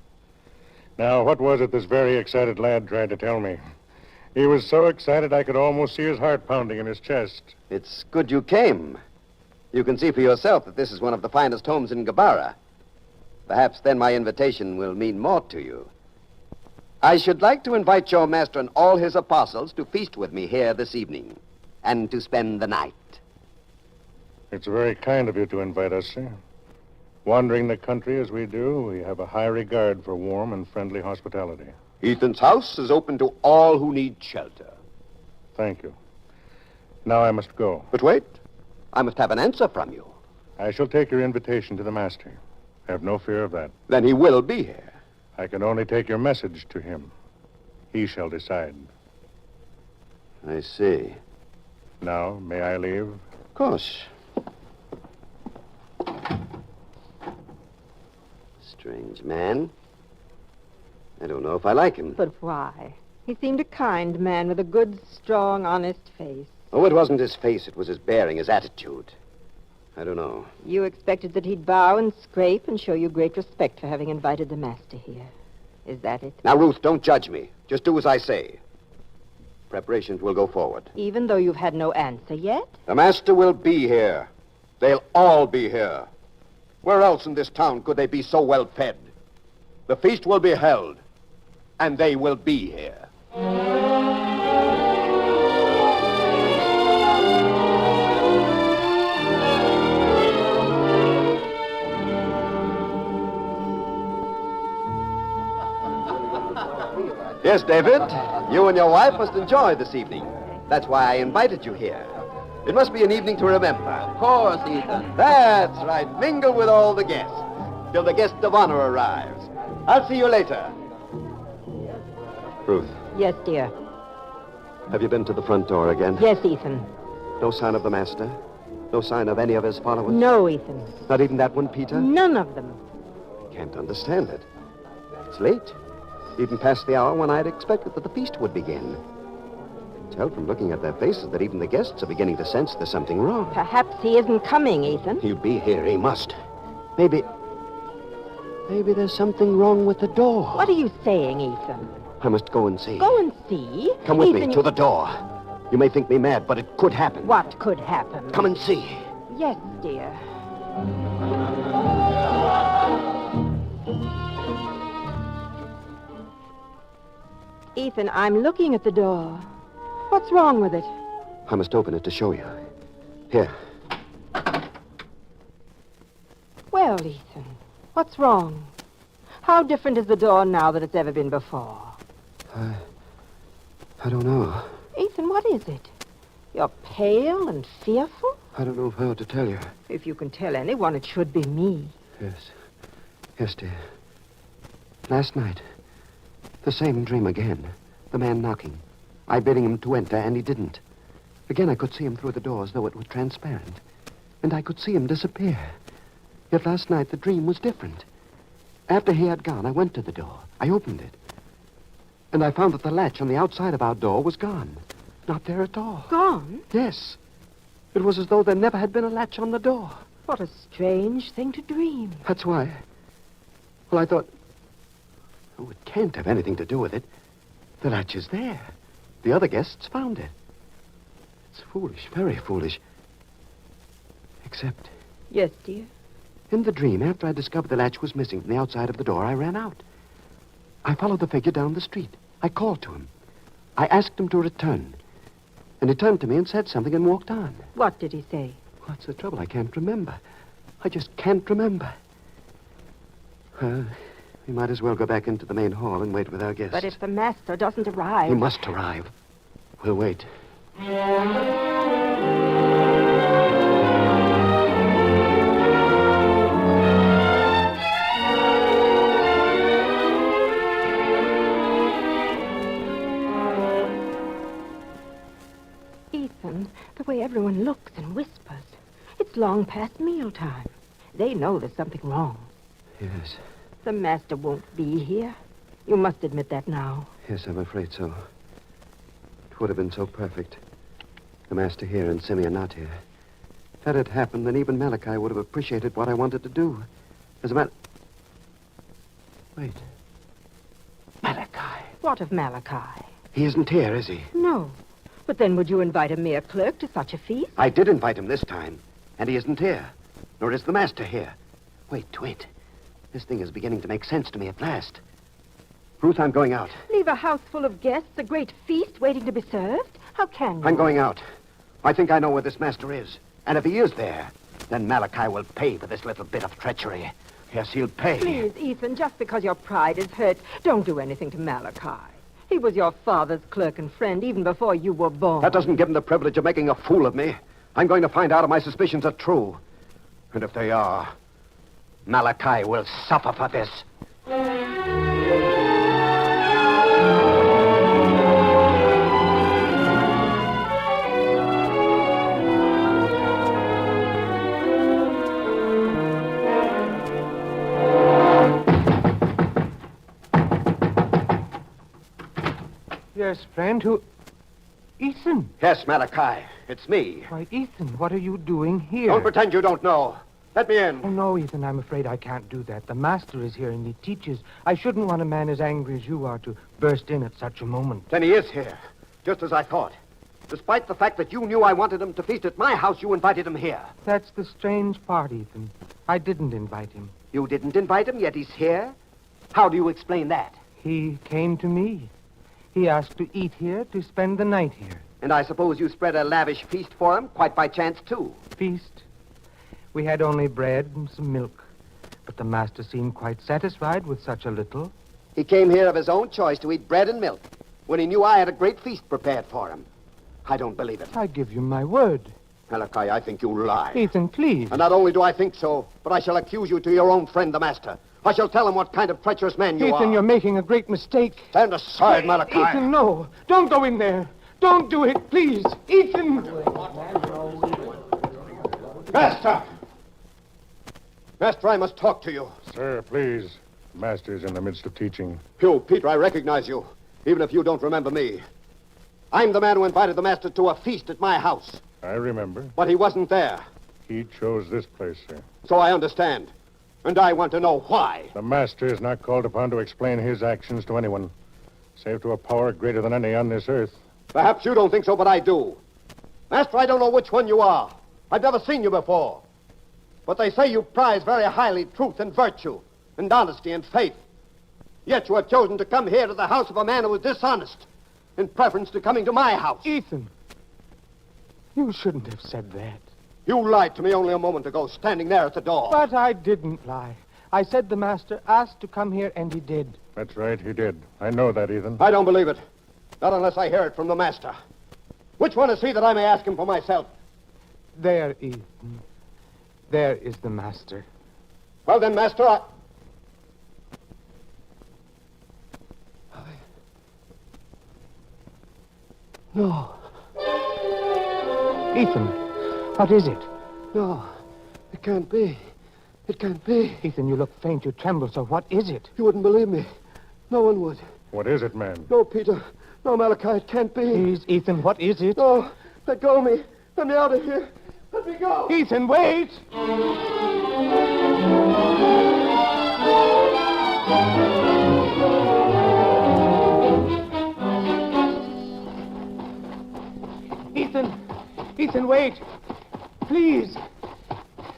Speaker 10: Now, what was it this very excited lad tried to tell me? He was so excited I could almost see his heart pounding in his chest.
Speaker 22: It's good you came. You can see for yourself that this is one of the finest homes in Gabara. Perhaps then my invitation will mean more to you. I should like to invite your master and all his apostles to feast with me here this evening and to spend the night.
Speaker 10: It's very kind of you to invite us, sir. Wandering the country as we do, we have a high regard for warm and friendly hospitality.
Speaker 22: Ethan's house is open to all who need shelter.
Speaker 10: Thank you. Now I must go.
Speaker 22: But wait. I must have an answer from you.
Speaker 10: I shall take your invitation to the master. Have no fear of that.
Speaker 22: Then he will be here.
Speaker 10: I can only take your message to him. He shall decide.
Speaker 22: I see.
Speaker 10: Now, may I leave?
Speaker 22: Of course. Strange man. I don't know if I like him.
Speaker 4: But why? He seemed a kind man with a good, strong, honest face.
Speaker 22: Oh, it wasn't his face. It was his bearing, his attitude. I don't know.
Speaker 4: You expected that he'd bow and scrape and show you great respect for having invited the master here. Is that it?
Speaker 22: Now, Ruth, don't judge me. Just do as I say. Preparations will go forward.
Speaker 4: Even though you've had no answer yet?
Speaker 22: The master will be here. They'll all be here. Where else in this town could they be so well fed? The feast will be held, and they will be here. Yes, David, you and your wife must enjoy this evening. That's why I invited you here. It must be an evening to remember. Of course, Ethan. That's right. Mingle with all the guests till the guest of honor arrives. I'll see you later. Ruth,
Speaker 4: Yes, dear.
Speaker 22: have you been to the front door again?
Speaker 4: Yes, Ethan.
Speaker 22: No sign of the master? No sign of any of his followers?
Speaker 4: No, Ethan.
Speaker 22: Not even that one, Peter?
Speaker 4: None of them.
Speaker 22: Can't understand it. It's late. Even past the hour when I'd expected that the feast would begin. I can tell from looking at their faces that even the guests are beginning to sense there's something wrong.
Speaker 4: Perhaps he isn't coming, Ethan.
Speaker 22: He'll be here. He must. Maybe there's something wrong with the door.
Speaker 4: What are you saying, Ethan?
Speaker 22: I must go and see.
Speaker 4: Go and see?
Speaker 22: Come with
Speaker 4: Ethan,
Speaker 22: me to the door. You may think me mad, but it could happen.
Speaker 4: What could happen?
Speaker 22: Come and see.
Speaker 4: Yes, dear. Ethan, I'm looking at the door. What's wrong with it?
Speaker 22: I must open it to show you. Here.
Speaker 4: Well, Ethan, what's wrong? How different is the door now than it's ever been before?
Speaker 22: I don't know.
Speaker 4: Ethan, what is it? You're pale and fearful?
Speaker 22: I don't know if I ought to tell you.
Speaker 4: If you can tell anyone, it should be me.
Speaker 22: Yes. Yes, dear. Last night, the same dream again. The man knocking. I bidding him to enter, and he didn't. Again, I could see him through the door as though it were transparent. And I could see him disappear. Yet last night, the dream was different. After he had gone, I went to the door. I opened it. And I found that the latch on the outside of our door was gone. Not there at all.
Speaker 4: Gone?
Speaker 22: Yes. It was as though there never had been a latch on the door.
Speaker 4: What a strange thing to dream.
Speaker 22: That's why. Well, I thought, oh, it can't have anything to do with it. The latch is there. The other guests found it. It's foolish, very foolish. Except,
Speaker 4: Yes, dear.
Speaker 22: in the dream, after I discovered the latch was missing from the outside of the door, I ran out. I followed the figure down the street. I called to him. I asked him to return. And he turned to me and said something and walked on.
Speaker 4: What did he say?
Speaker 22: What's the trouble? I can't remember. I just can't remember. Well, we might as well go back into the main hall and wait with our guests.
Speaker 4: But if the master doesn't arrive...
Speaker 22: He must arrive. We'll wait.
Speaker 4: Ethan, the way everyone looks and whispers. It's long past mealtime. They know there's something wrong.
Speaker 22: Yes.
Speaker 4: The master won't be here. You must admit that now.
Speaker 22: Yes, I'm afraid so. It would have been so perfect. The master here and Simeon not here. that had happened, then even Malachi would have appreciated what I wanted to do. As a matter... Wait. Malachi.
Speaker 4: What of Malachi?
Speaker 22: He isn't here, is he?
Speaker 4: No. But then would you invite a mere clerk to such a feast?
Speaker 22: I did invite him this time, and he isn't here. Nor is the master here. Wait. This thing is beginning to make sense to me at last. Ruth, I'm going out.
Speaker 4: Leave a house full of guests, a great feast waiting to be served? How can you?
Speaker 22: I'm going out. I think I know where this master is. And if he is there, then Malachi will pay for this little bit of treachery. Yes, he'll pay.
Speaker 4: Please, Ethan, just because your pride is hurt, don't do anything to Malachi. He was your father's clerk and friend even before you were born.
Speaker 22: That doesn't give him the privilege of making a fool of me. I'm going to find out if my suspicions are true. And if they are, Malachi will suffer for this.
Speaker 1: Yes, friend, who... Ethan.
Speaker 22: Yes, Malachi. It's me.
Speaker 1: Why, Ethan, what are you doing here?
Speaker 22: Don't pretend you don't know. Let me in.
Speaker 1: Oh, no, Ethan, I'm afraid I can't do that. The master is here and he teaches. I shouldn't want a man as angry as you are to burst in at such a moment.
Speaker 22: Then he is here, just as I thought. Despite the fact that you knew I wanted him to feast at my house, you invited him here.
Speaker 1: That's the strange part, Ethan. I didn't invite him.
Speaker 22: You didn't invite him, yet he's here? How do you explain that?
Speaker 1: He came to me. He asked to eat here, to spend the night here.
Speaker 22: And I suppose you spread a lavish feast for him, quite by chance, too.
Speaker 1: Feast? We had only bread and some milk. But the master seemed quite satisfied with such a little.
Speaker 22: He came here of his own choice to eat bread and milk, when he knew I had a great feast prepared for him. I don't believe it.
Speaker 1: I give you my word.
Speaker 22: Malachi, I think you lie.
Speaker 1: Ethan, please.
Speaker 22: And not only do I think so, but I shall accuse you to your own friend, the master. I shall tell him what kind of treacherous man you are.
Speaker 1: Ethan, you're making a great mistake.
Speaker 22: Stand aside, Malachi.
Speaker 1: Ethan, no. Don't go in there. Don't do it, please. Ethan!
Speaker 22: Master! Master, I must talk to you.
Speaker 10: Sir, please. The master's in the midst of teaching.
Speaker 22: You, Peter, I recognize you, even if you don't remember me. I'm the man who invited the master to a feast at my house.
Speaker 10: I remember.
Speaker 22: But he wasn't there.
Speaker 10: He chose this place, sir.
Speaker 22: So I understand. And I want to know why.
Speaker 10: The master is not called upon to explain his actions to anyone, save to a power greater than any on this earth.
Speaker 22: Perhaps you don't think so, but I do. Master, I don't know which one you are. I've never seen you before. But they say you prize very highly truth and virtue, and honesty and faith. Yet you have chosen to come here to the house of a man who is dishonest, in preference to coming to my house.
Speaker 1: Ethan, you shouldn't have said that.
Speaker 22: You lied to me only a moment ago, standing there at the door.
Speaker 1: But I didn't lie. I said the master asked to come here, and he did.
Speaker 10: That's right, he did. I know that, Ethan.
Speaker 22: I don't believe it. Not unless I hear it from the master. Which one is he that I may ask him for myself?
Speaker 1: There, Ethan. There is the master.
Speaker 22: Well, then, master, No.
Speaker 1: Ethan, what is it?
Speaker 22: No, it can't be. It can't be.
Speaker 1: Ethan, you look faint. You tremble. So what is it?
Speaker 22: You wouldn't believe me. No one would.
Speaker 10: What is it, man?
Speaker 22: No, Peter. No, Malachi, it can't be.
Speaker 1: Please, Ethan, what is it?
Speaker 22: No, let go of me. Let me out of here. Let me go.
Speaker 1: Ethan, wait! Ethan, wait. Please.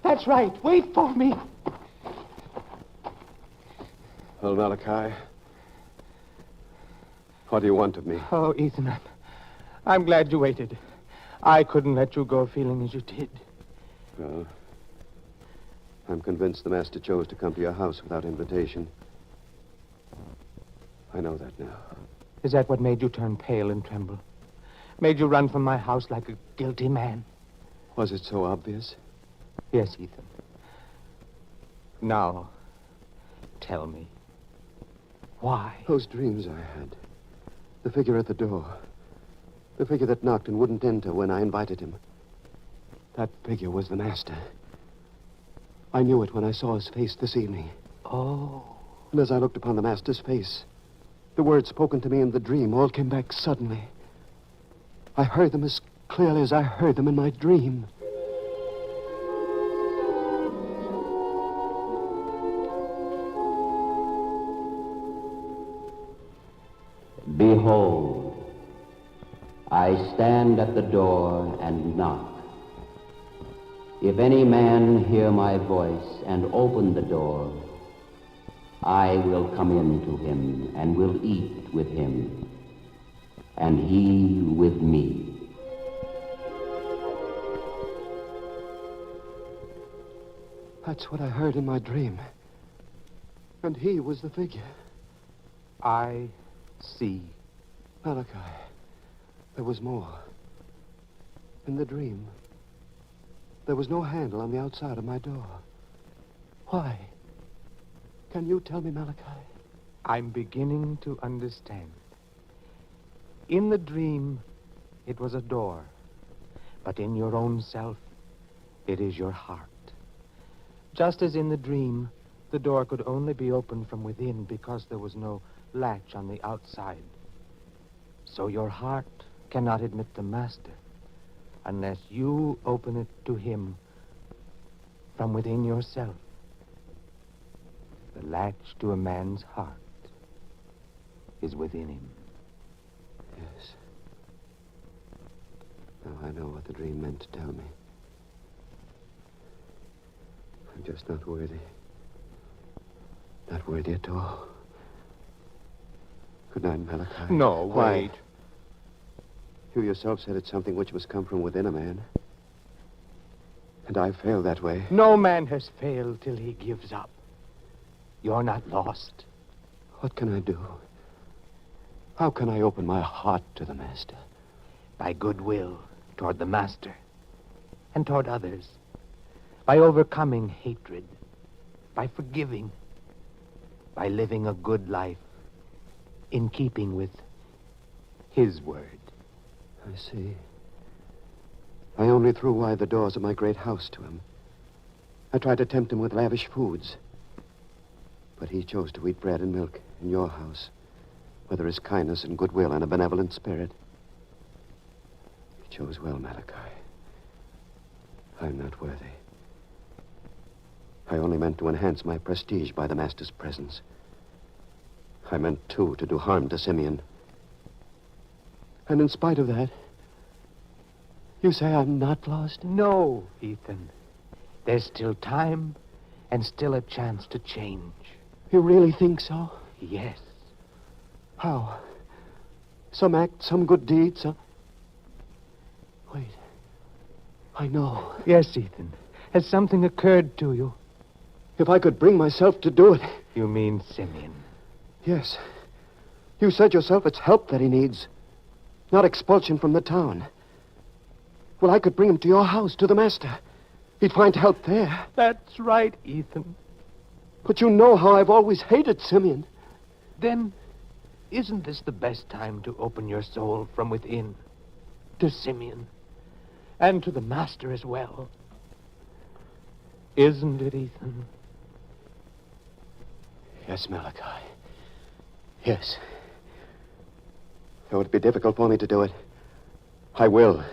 Speaker 1: That's right. Wait for me.
Speaker 22: Well, Malachi, what do you want of me?
Speaker 1: Oh, Ethan, I'm glad you waited. I couldn't let you go feeling as you did.
Speaker 22: Well, I'm convinced the master chose to come to your house without invitation. I know that now.
Speaker 1: Is that what made you turn pale and tremble? Made you run from my house like a guilty man?
Speaker 22: Was it so obvious?
Speaker 1: Yes, Ethan. Now, tell me. Why?
Speaker 22: Those dreams I had. The figure at the door. The figure that knocked and wouldn't enter when I invited him. That figure was the master. I knew it when I saw his face this evening.
Speaker 1: Oh.
Speaker 22: And as I looked upon the master's face, the words spoken to me in the dream all came back suddenly. I heard them as clearly as I heard them in my dream. Behold, I stand at the door and knock. If any man hear my voice and open the door, I will come in to him and will eat with him, and he with me.
Speaker 5: That's what I heard in my dream. And he was the figure.
Speaker 1: I see.
Speaker 5: Malachi, there was more. In the dream, there was no handle on the outside of my door. Why? Can you tell me, Malachi?
Speaker 1: I'm beginning to understand. In the dream, it was a door. But in your own self, it is your heart. Just as in the dream, the door could only be opened from within because there was no latch on the outside. So your heart cannot admit the master unless you open it to him from within yourself. The latch to a man's heart is within him.
Speaker 5: Yes. Now I know what the dream meant to tell me. I'm just not worthy. Not worthy at all. Good night, Malachi.
Speaker 1: No,
Speaker 5: Why?
Speaker 1: wait.
Speaker 5: You yourself said it's something which must come from within a man. And I failed that way.
Speaker 1: No man has failed till he gives up. You're not lost.
Speaker 5: What can I do? How can I open my heart to the master?
Speaker 1: By goodwill toward the master and toward others. By overcoming hatred. By forgiving. By living a good life in keeping with his word.
Speaker 5: I see. I only threw wide the doors of my great house to him. I tried to tempt him with lavish foods. But he chose to eat bread and milk in your house, where there is kindness and goodwill and a benevolent spirit. He chose well, Malachi. I'm not worthy. I only meant to enhance my prestige by the master's presence. I meant, too, to do harm to Simeon. And in spite of that, you say I'm not lost?
Speaker 1: No, Ethan. There's still time and still a chance to change.
Speaker 5: You really think so?
Speaker 1: Yes.
Speaker 5: How? Some act, some good deed, some... Wait. I know.
Speaker 1: Yes, Ethan. Has something occurred to you?
Speaker 5: If I could bring myself to do it...
Speaker 1: You mean Simeon?
Speaker 5: Yes. You said yourself it's help that he needs, not expulsion from the town. Well, I could bring him to your house, to the master. He'd find help there.
Speaker 1: That's right, Ethan.
Speaker 5: But you know how I've always hated Simeon.
Speaker 1: Then, isn't this the best time to open your soul from within to Simeon and to the master as well? Isn't it, Ethan?
Speaker 5: Yes, Malachi. Yes. Though it'd be difficult for me to do it, I will.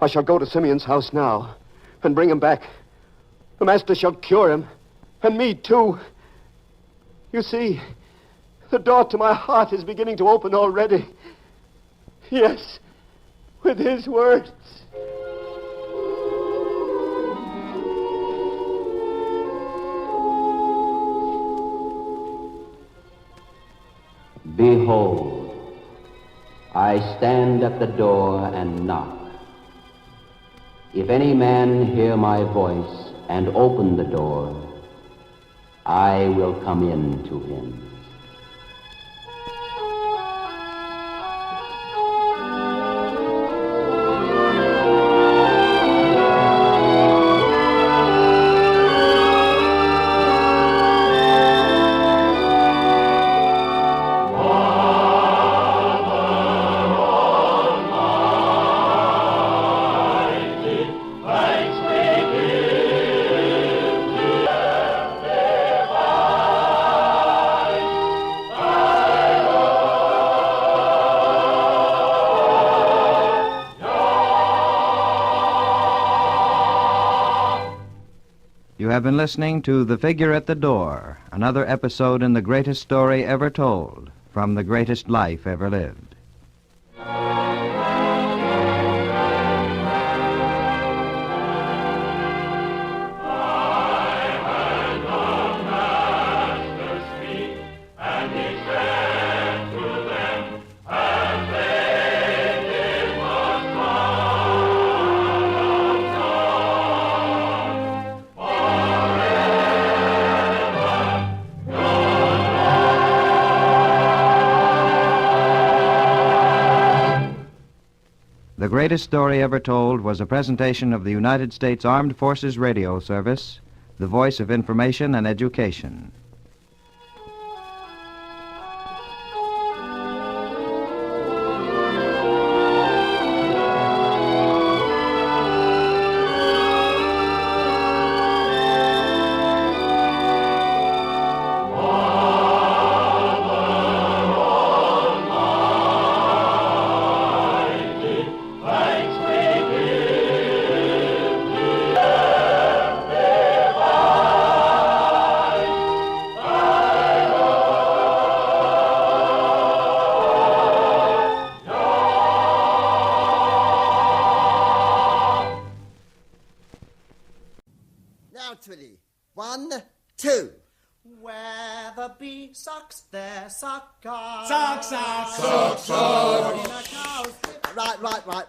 Speaker 5: I shall go to Simeon's house now and bring him back. The master shall cure him, and me, too. You see, the door to my heart is beginning to open already. Yes, with his words.
Speaker 22: Behold, I stand at the door and knock. If any man hear my voice and open the door, I will come in to him.
Speaker 18: You have been listening to The Figure at the Door, another episode in the greatest story ever told, from the greatest life ever lived. The greatest story ever told was a presentation of the United States Armed Forces Radio Service, the voice of information and education.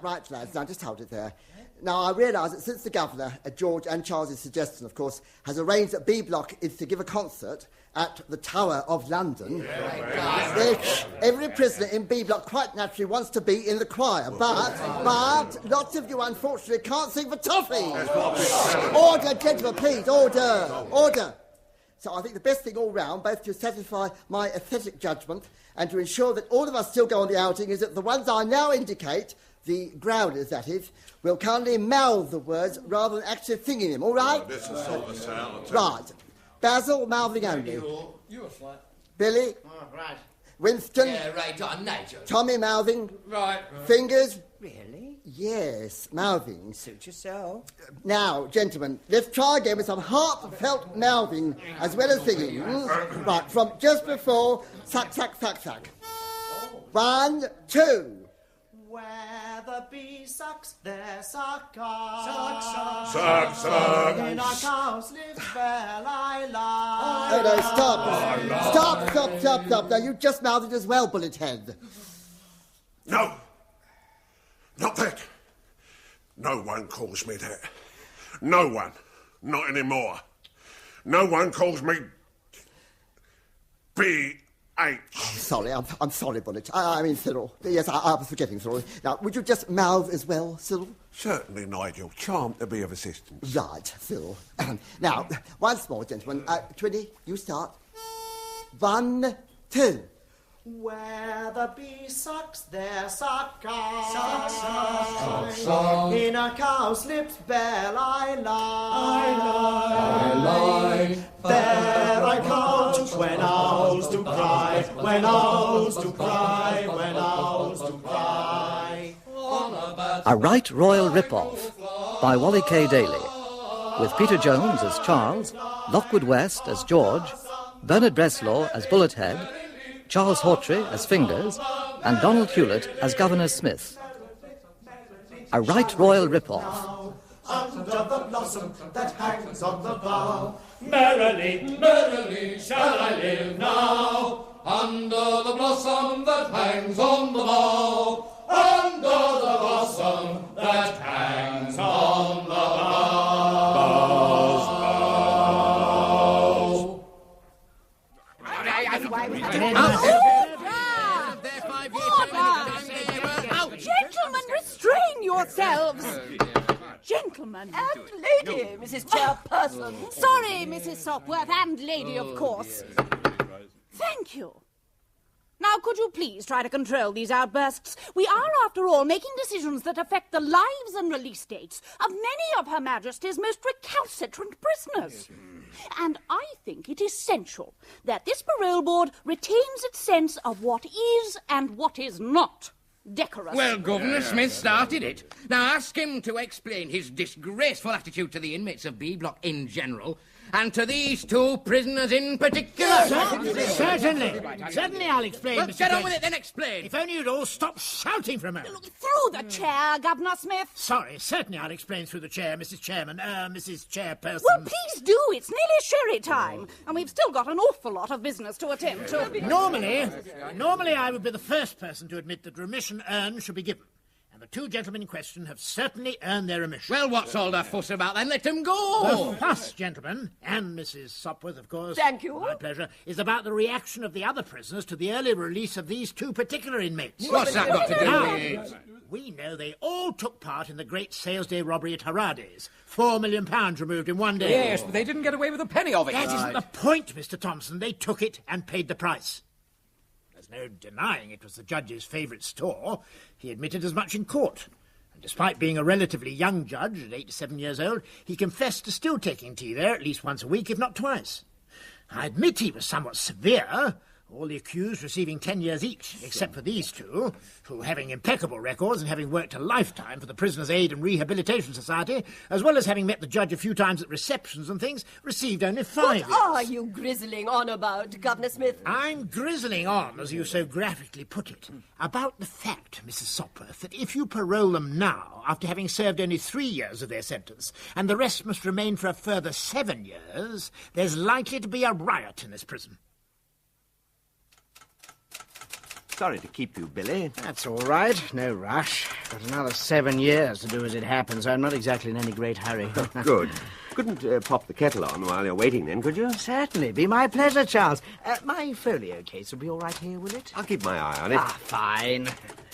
Speaker 7: Right, lads, now just hold it there. Now, I realise that since the Governor, George and Charles's suggestion, of course, has arranged that B Block is to give a concert at the Tower of London, which every prisoner in B Block quite naturally wants to be in the choir, but lots of you, unfortunately, can't sing for toffee. Order, gentlemen, please, order. So I think the best thing all round, both to satisfy my aesthetic judgment and to ensure that all of us still go on the outing, is that the ones I now indicate, the growlers, that is, will kindly mouth the words rather than actually singing them, all right?
Speaker 14: This is sort of silence.
Speaker 7: Right. Basil, mouthing only.
Speaker 19: You're flat.
Speaker 7: Billy?
Speaker 19: Right.
Speaker 7: Winston?
Speaker 19: Yeah, right on, Nigel.
Speaker 7: Tommy, mouthing?
Speaker 19: Right.
Speaker 7: Fingers?
Speaker 19: Really?
Speaker 7: Yes, mouthing.
Speaker 19: Suit yourself.
Speaker 7: Now, gentlemen, let's try again with some heartfelt mouthing as well as singing. Right, from just before suck, suck, suck, suck. 1, 2.
Speaker 20: Where the bee sucks, there suck I.
Speaker 14: Suck, suck. Suck, suck.
Speaker 20: In our cow's lips, where I lie.
Speaker 7: Oh, no, stop. Now, you just mouthed it as well, Bullet Head.
Speaker 14: No. Not that. No one calls me that. No one. Not anymore. No one calls me B.H.
Speaker 7: Sorry, I'm sorry, Bullet. I mean, Cyril. Yes, I was forgetting, Cyril. Now, would you just mouth as well, Cyril?
Speaker 14: Certainly, Nigel. Charmed to be of assistance.
Speaker 7: Right, Cyril. Now, once more, gentlemen. Twinny, you start. 1, 2.
Speaker 20: Where the bee sucks, there suck I. Suck. In a cow's lips, bare I lie. There I couch when owls do cry, when owls do cry, when owls do cry.
Speaker 24: A Right Royal Rip-Off by Wally K. Daly, with Peter Jones as Charles, Lockwood West as George, Bernard Breslaw as Bullet Head, Charles Hawtrey as Fingers, and Donald Hewlett as Governor Smith. A Right Royal Rip-Off.
Speaker 20: Under the blossom that hangs on the bough,
Speaker 25: merrily, merrily shall I live now. Under the blossom that hangs on the bough, under the blossom that hangs on the bough.
Speaker 26: Gentlemen, restrain yourselves. Gentlemen.
Speaker 27: And lady, Mrs. Chairperson.
Speaker 26: Sorry, Mrs. Sopworth, and lady, of course. Thank you. Now, could you please try to control these outbursts? We are, after all, making decisions that affect the lives and release dates of many of Her Majesty's most recalcitrant prisoners. And I think it essential that this parole board retains its sense of what is and what is not decorous.
Speaker 28: Well, Governor Smith started it. Now ask him to explain his disgraceful attitude to the inmates of B Block in general, and to these two prisoners in particular.
Speaker 2: Certainly, I'll explain,
Speaker 28: Well,
Speaker 2: Mr.
Speaker 28: get on
Speaker 2: Kent.
Speaker 28: with it, then explain.
Speaker 2: If only you'd all stop shouting for a moment.
Speaker 26: Through the chair, Governor Smith.
Speaker 2: Sorry, certainly I'll explain through the chair, Mrs. Chairman, Mrs. Chairperson.
Speaker 26: Well, please do. It's nearly sherry time, and we've still got an awful lot of business to attend to.
Speaker 2: Normally I would be the first person to admit that remission earned should be given. And the two gentlemen in question have certainly earned their remission.
Speaker 28: Well, what's all the fuss about then? Let them go.
Speaker 2: The fuss, gentlemen, and Mrs. Sopwith, of course.
Speaker 27: Thank you.
Speaker 2: My pleasure, is about the reaction of the other prisoners to the early release of these two particular inmates.
Speaker 28: What's that got to do
Speaker 2: Now,
Speaker 28: with it?
Speaker 2: we know they all took part in the great sales day robbery at Harades. £4 million removed in one day.
Speaker 3: Yes, but they didn't get away with a penny of it.
Speaker 2: That isn't the point, Mr. Thompson. They took it and paid the price. There's no denying it was the judge's favourite store. He admitted as much in court. And despite being a relatively young judge, at 87 years old, he confessed to still taking tea there at least once a week, if not twice. I admit he was somewhat severe, all the accused receiving 10 years each, except for these two, who, having impeccable records and having worked a lifetime for the Prisoners' Aid and Rehabilitation Society, as well as having met the judge a few times at receptions and things, received only 5 years.
Speaker 27: What are you grizzling on about, Governor Smith?
Speaker 2: I'm grizzling on, as you so graphically put it, about the fact, Mrs. Sopwith, that if you parole them now, after having served only 3 years of their sentence, and the rest must remain for a further 7 years, there's likely to be a riot in this prison.
Speaker 6: Sorry to keep you, Billy.
Speaker 2: That's all right. No rush. Got another 7 years to do as it happens. I'm not exactly in any great hurry.
Speaker 6: Good. Couldn't pop the kettle on while you're waiting, then, could you?
Speaker 2: Certainly. Be my pleasure, Charles. My folio case will be all right here, will it?
Speaker 6: I'll keep my eye on it.
Speaker 2: Ah, fine.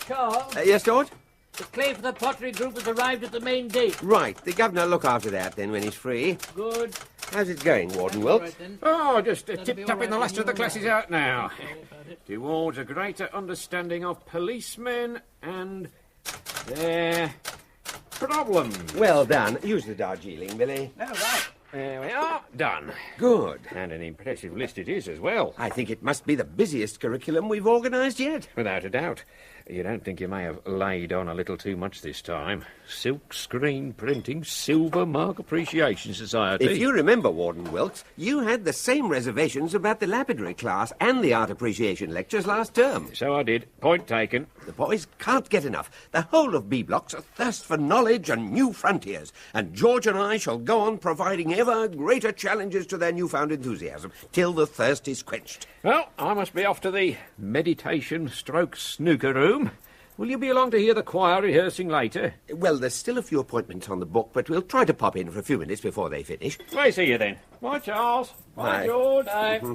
Speaker 8: Charles,
Speaker 6: Yes, George?
Speaker 8: the clay for the pottery group has arrived at the main gate.
Speaker 6: Right. The governor will look after that, then, when he's free.
Speaker 8: Good.
Speaker 6: How's it going, Warden Wilkes?
Speaker 28: Oh, just tip-tapping the last of the classes out now. Towards a greater understanding of policemen and their problems.
Speaker 6: Well done. Use the Darjeeling, Billy.
Speaker 28: All right. There we are. Done.
Speaker 6: Good.
Speaker 28: And an impressive list it is as well.
Speaker 6: I think it must be the busiest curriculum we've organised yet.
Speaker 28: Without a doubt. You don't think you may have laid on a little too much this time? Silk screen printing, Silver Mark Appreciation Society.
Speaker 6: If you remember, Warden Wilkes, you had the same reservations about the lapidary class and the art appreciation lectures last term.
Speaker 28: So I did. Point taken.
Speaker 6: The boys can't get enough. The whole of B Block's a thirst for knowledge and new frontiers, and George and I shall go on providing ever greater challenges to their newfound enthusiasm till the thirst is quenched.
Speaker 28: Well, I must be off to the meditation/snooker room. Will you be along to hear the choir rehearsing later?
Speaker 6: Well, there's still a few appointments on the book, but we'll try to pop in for a few minutes before they finish.
Speaker 28: I see you then. Bye, Charles. Bye,
Speaker 6: Bye.
Speaker 28: George.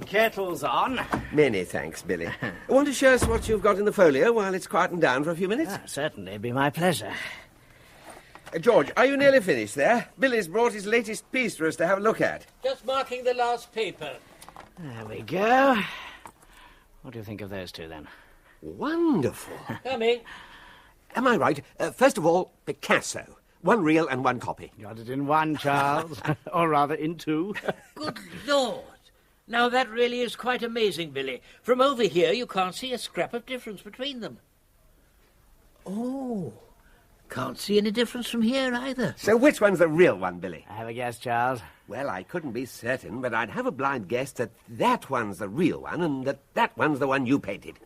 Speaker 2: Kettle's on.
Speaker 6: Many thanks, Billy. Want to show us what you've got in the folio while it's quietened down for a few minutes?
Speaker 2: Certainly. Be my pleasure.
Speaker 6: George, are you nearly finished there? Billy's brought his latest piece for us to have a look at.
Speaker 8: Just marking the last paper.
Speaker 2: There we go. What do you think of those two, then?
Speaker 6: Wonderful.
Speaker 8: Coming.
Speaker 6: Am I right? First of all, Picasso. 1 real and 1 copy.
Speaker 2: Got it in 1, Charles. Or rather, in 2.
Speaker 8: Good Lord. Now, that really is quite amazing, Billy. From over here, you can't see a scrap of difference between them. Oh. Can't see any difference from here, either.
Speaker 6: So which one's the real one, Billy?
Speaker 2: Have a guess, Charles.
Speaker 6: Well, I couldn't be certain, but I'd have a blind guess that that one's the real one and that one's the one you painted.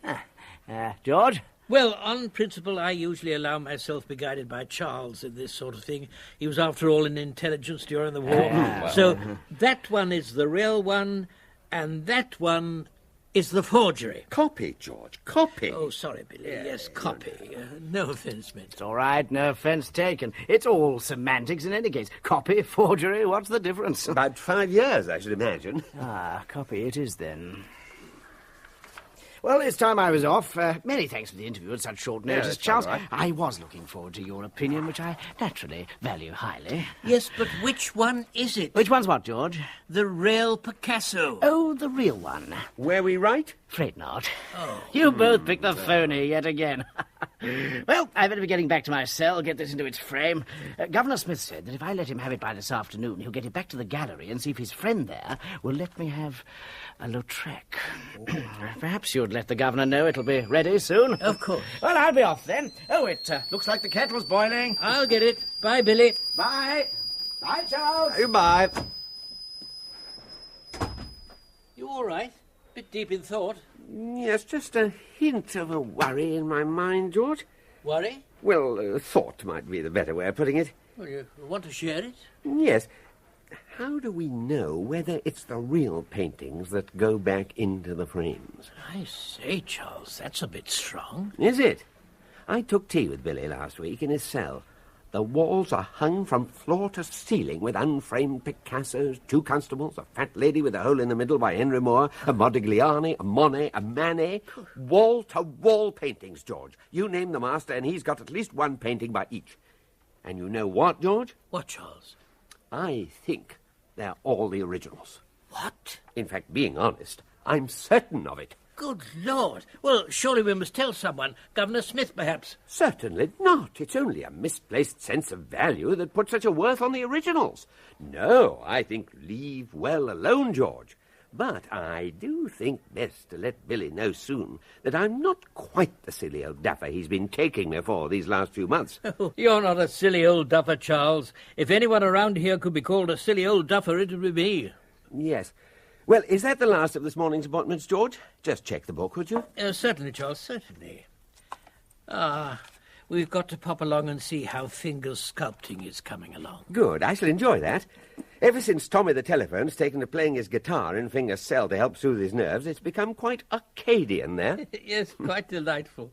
Speaker 2: George?
Speaker 8: Well, on principle, I usually allow myself to be guided by Charles in this sort of thing. He was, after all, in intelligence during the war. So that one is the real one, and that one is the forgery.
Speaker 6: Copy, George, copy.
Speaker 8: Oh, sorry, Billy. Yes, copy. No offence meant.
Speaker 2: It's all right, no offence taken. It's all semantics in any case. Copy, forgery, what's the difference?
Speaker 6: About 5 years, I should imagine.
Speaker 2: Copy it is then. Well, it's time I was off. Many thanks for the interview at such short notice,
Speaker 6: it's
Speaker 2: Charles.
Speaker 6: all right.
Speaker 2: I was looking forward to your opinion, which I naturally value highly.
Speaker 8: Yes, but which one is it?
Speaker 2: Which one's what, George?
Speaker 8: The real Picasso.
Speaker 2: Oh, the real one.
Speaker 6: Were we right?
Speaker 2: Afraid not.
Speaker 8: Oh.
Speaker 2: You both picked the phony yet again. Well, I better be getting back to my cell, get this into its frame. Governor Smith said that if I let him have it by this afternoon, he'll get it back to the gallery and see if his friend there will let me have a Lautrec. Perhaps you'd let the governor know it'll be ready soon.
Speaker 8: Of course.
Speaker 2: Well, I'll be off then. Oh, it looks like the kettle's boiling.
Speaker 8: I'll get it. Bye, Billy.
Speaker 2: Bye. Bye, Charles.
Speaker 6: Bye.
Speaker 8: You all right? Bit deep in thought.
Speaker 6: Yes, just a hint of a worry in my mind, George.
Speaker 8: Worry?
Speaker 6: Well, thought might be the better way of putting it.
Speaker 8: Well, you want to share it?
Speaker 6: Yes. How do we know whether it's the real paintings that go back into the frames?
Speaker 8: I say, Charles, that's a bit strong.
Speaker 6: Is it? I took tea with Billy last week in his cell. The walls are hung from floor to ceiling with unframed Picassos, 2 constables, a fat lady with a hole in the middle by Henry Moore, a Modigliani, a Monet, a Manet. Wall-to-wall paintings, George. You name the master and he's got at least one painting by each. And you know what, George?
Speaker 8: What, Charles?
Speaker 6: I think they're all the originals.
Speaker 8: What?
Speaker 6: In fact, being honest, I'm certain of it.
Speaker 8: Good Lord. Well, surely we must tell someone. Governor Smith, perhaps.
Speaker 6: Certainly not. It's only a misplaced sense of value that puts such a worth on the originals. No, I think leave well alone, George. But I do think best to let Billy know soon that I'm not quite the silly old duffer he's been taking me for these last few months.
Speaker 8: Oh, you're not a silly old duffer, Charles. If anyone around here could be called a silly old duffer, it would be me.
Speaker 6: Yes. Well, is that the last of this morning's appointments, George? Just check the book, would you?
Speaker 8: Certainly, Charles, certainly. We've got to pop along and see how fingers sculpting is coming along.
Speaker 6: Good, I shall enjoy that. Ever since Tommy the Telephone's taken to playing his guitar in Finger's cell to help soothe his nerves, it's become quite Arcadian there.
Speaker 8: Yes, quite delightful.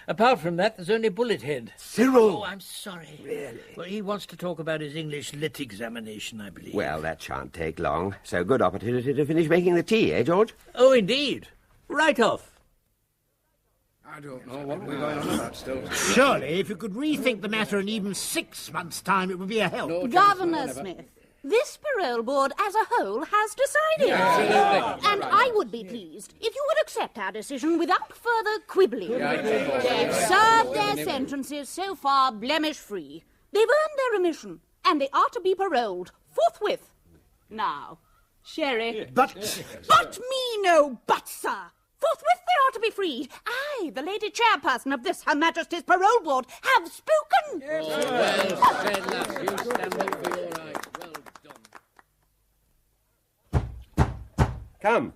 Speaker 8: Apart from that, there's only Bullethead.
Speaker 6: Cyril!
Speaker 8: Oh, I'm sorry.
Speaker 6: Really?
Speaker 8: Well, he wants to talk about his English lit examination, I believe.
Speaker 6: Well, that shan't take long. So good opportunity to finish making the tea, eh, George?
Speaker 8: Oh, indeed. Right off.
Speaker 28: I don't know what we're going on about still.
Speaker 2: Surely, if you could rethink the matter in even 6 months' time, it would be a help.
Speaker 26: Governor Smith, this parole board as a whole has decided. And I would be pleased if you would accept our decision without further quibbling. They've served their sentences so far blemish-free. They've earned their remission, and they are to be paroled forthwith. Now, Sherry.
Speaker 2: But
Speaker 26: me no but, sir. Forthwith they are to be freed. I, the lady chairperson of this Her Majesty's Parole Board, have spoken.
Speaker 8: Well said, lass. You stand up for your right. Well done.
Speaker 6: Come.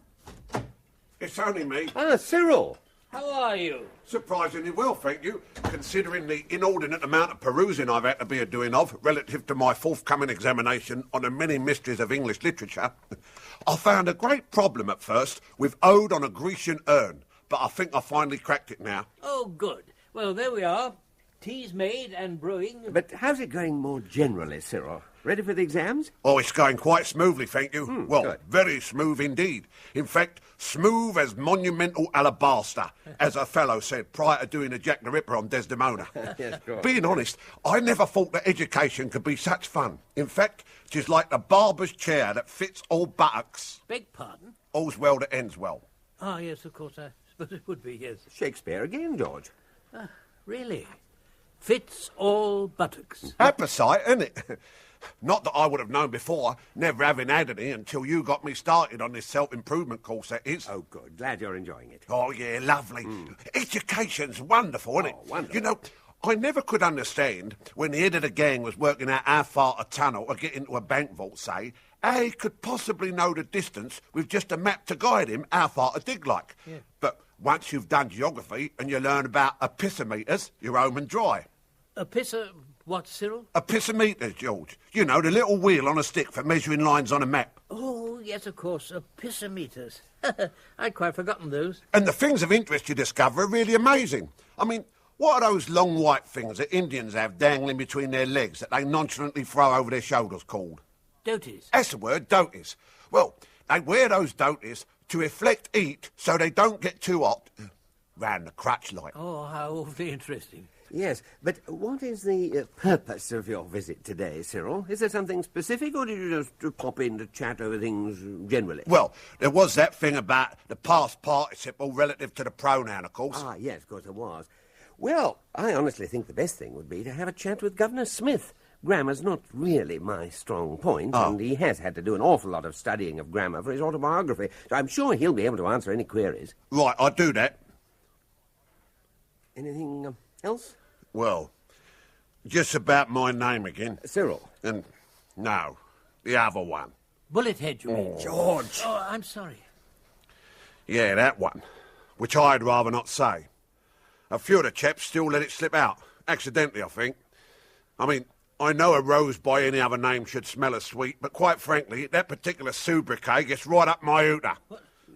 Speaker 14: It's only me.
Speaker 6: Ah, Cyril.
Speaker 8: How are you?
Speaker 14: Surprisingly well, thank you, considering the inordinate amount of perusing I've had to be a doing of relative to my forthcoming examination on the many mysteries of English literature. I found a great problem at first with Ode on a Grecian Urn, but I think I finally cracked it now.
Speaker 8: Oh, good. Well, there we are. Tea's made and brewing.
Speaker 6: But how's it going more generally, Cyril? Ready for the exams?
Speaker 14: Oh, it's going quite smoothly, thank you.
Speaker 6: Good.
Speaker 14: Very smooth indeed. In fact, smooth as monumental alabaster, as a fellow said prior to doing a Jack the Ripper on Desdemona.
Speaker 6: Yes, sure.
Speaker 14: Being honest, I never thought that education could be such fun. In fact, 'tis like the barber's chair that fits all buttocks.
Speaker 8: Beg pardon?
Speaker 14: All's well that ends well.
Speaker 8: Ah, yes, of course, I suppose it would be, yes.
Speaker 6: Shakespeare again, George.
Speaker 8: Really? Fits all buttocks.
Speaker 14: Apposite, isn't it? Not that I would have known before, never having had any until you got me started on this self-improvement course, that is.
Speaker 6: Oh, good. Glad you're enjoying it.
Speaker 14: Oh, yeah, lovely. Education's wonderful, isn't it?
Speaker 6: Wonderful.
Speaker 14: You know, I never could understand when the head of the gang was working out how far a tunnel or get into a bank vault, say, how he could possibly know the distance with just a map to guide him how far to dig like.
Speaker 8: Yeah.
Speaker 14: But once you've done geography and you learn about epicenters, you're home and dry.
Speaker 8: What, Cyril?
Speaker 14: Epicenters, George. You know, the little wheel on a stick for measuring lines on a map.
Speaker 8: Oh, yes, of course, epicenters. I'd quite forgotten those.
Speaker 14: And the things of interest you discover are really amazing. I mean, what are those long white things that Indians have dangling between their legs that they nonchalantly throw over their shoulders called?
Speaker 8: Doties.
Speaker 14: That's the word, doties. Well, they wear those doties to reflect heat so they don't get too hot round the crutch like.
Speaker 8: Oh, how awfully interesting.
Speaker 6: Yes, but what is the purpose of your visit today, Cyril? Is there something specific, or did you just pop in to chat over things generally?
Speaker 14: Well, there was that thing about the past participle relative to the pronoun, of course.
Speaker 6: Ah, yes, of course there was. Well, I honestly think the best thing would be to have a chat with Governor Smith. Grammar's not really my strong point, and he has had to do an awful lot of studying of grammar for his autobiography, so I'm sure he'll be able to answer any queries.
Speaker 14: Right, I'll do that.
Speaker 6: Anything else?
Speaker 14: Well, just about my name again.
Speaker 6: Cyril.
Speaker 14: And no, the other one.
Speaker 8: Bullet Head, you mean?
Speaker 9: George.
Speaker 8: Oh, I'm sorry.
Speaker 9: Yeah, that one. Which I'd rather not say. A few of the chaps still let it slip out. Accidentally, I think. I mean, I know a rose by any other name should smell as sweet, but quite frankly, that particular sobriquet gets right up my hooter.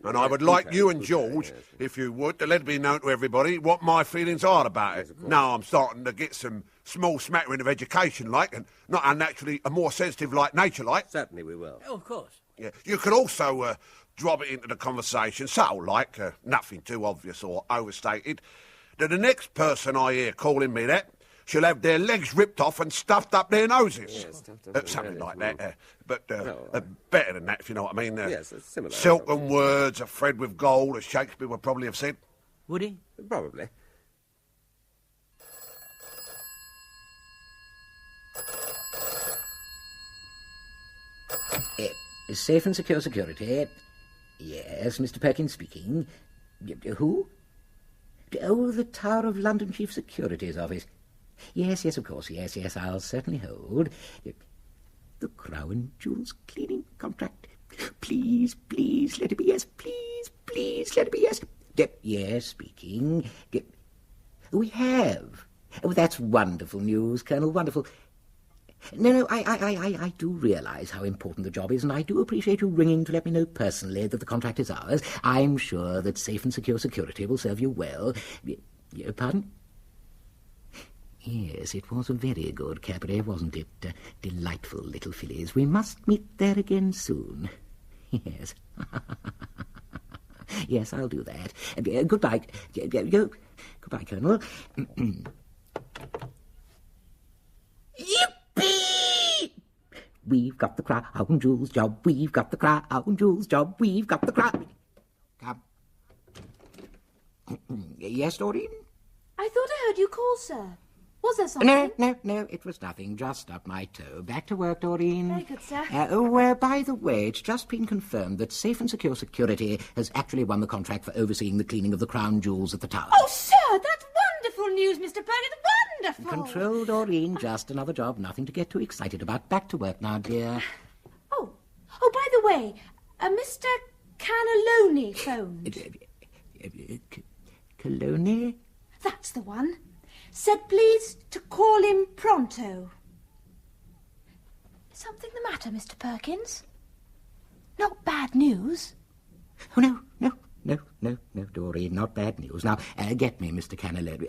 Speaker 9: And I would like you and George, if you would, to let it be known to everybody what my feelings are about it. Now I'm starting to get some small smattering of education, like, and not unnaturally a more sensitive like nature, like.
Speaker 6: Certainly we will.
Speaker 8: Oh, of course.
Speaker 9: Yeah. You could also drop it into the conversation, subtle like, nothing too obvious or overstated, that the next person I hear calling me that shall have their legs ripped off and stuffed up their noses. Something like that. But better than that, if you know what I mean.
Speaker 6: Yes, it's similar.
Speaker 9: Silken words are thread with gold, as Shakespeare would probably have said.
Speaker 8: Would he?
Speaker 6: Probably.
Speaker 11: Safe and secure security. Yes, Mr. Perkins speaking. Who? Oh, the Tower of London Chief Security's office. Yes, of course, yes, I'll certainly hold. The Crown Jewels cleaning contract. Please, let it be yes. Please, let it be yes. Yes, speaking. We have. Oh, that's wonderful news, Colonel, wonderful. No, I do realise how important the job is, and I do appreciate you ringing to let me know personally that the contract is ours. I'm sure that safe and secure security will serve you well. Pardon? Yes, it was a very good cabaret, wasn't it? Delightful little fillies. We must meet there again soon. Yes. Yes, I'll do that. Goodbye. Goodbye, Colonel. Yippee! We've got the Crown Jewels job. We've got the Crown Jewels job. We've got the Crown... Come. Yes, Doreen?
Speaker 26: I thought I heard you call, sir. Was there something?
Speaker 11: No, it was nothing. Just stubbed my toe. Back to work, Doreen.
Speaker 26: Very good, sir.
Speaker 11: By the way, it's just been confirmed that Safe and Secure Security has actually won the contract for overseeing the cleaning of the Crown Jewels at the Tower.
Speaker 26: Oh, sir, that's wonderful news, Mr. Perkins. Wonderful.
Speaker 11: Control, Doreen. Just another job. Nothing to get too excited about. Back to work now, dear.
Speaker 26: Oh, by the way, Mr. Cannelloni phoned.
Speaker 11: Cannelloni?
Speaker 26: That's the one. Said please to call him pronto. Something the matter, Mr. Perkins? Not bad news?
Speaker 11: Oh, no, Doreen, not bad news. Now, get me, Mr. Cannelloni.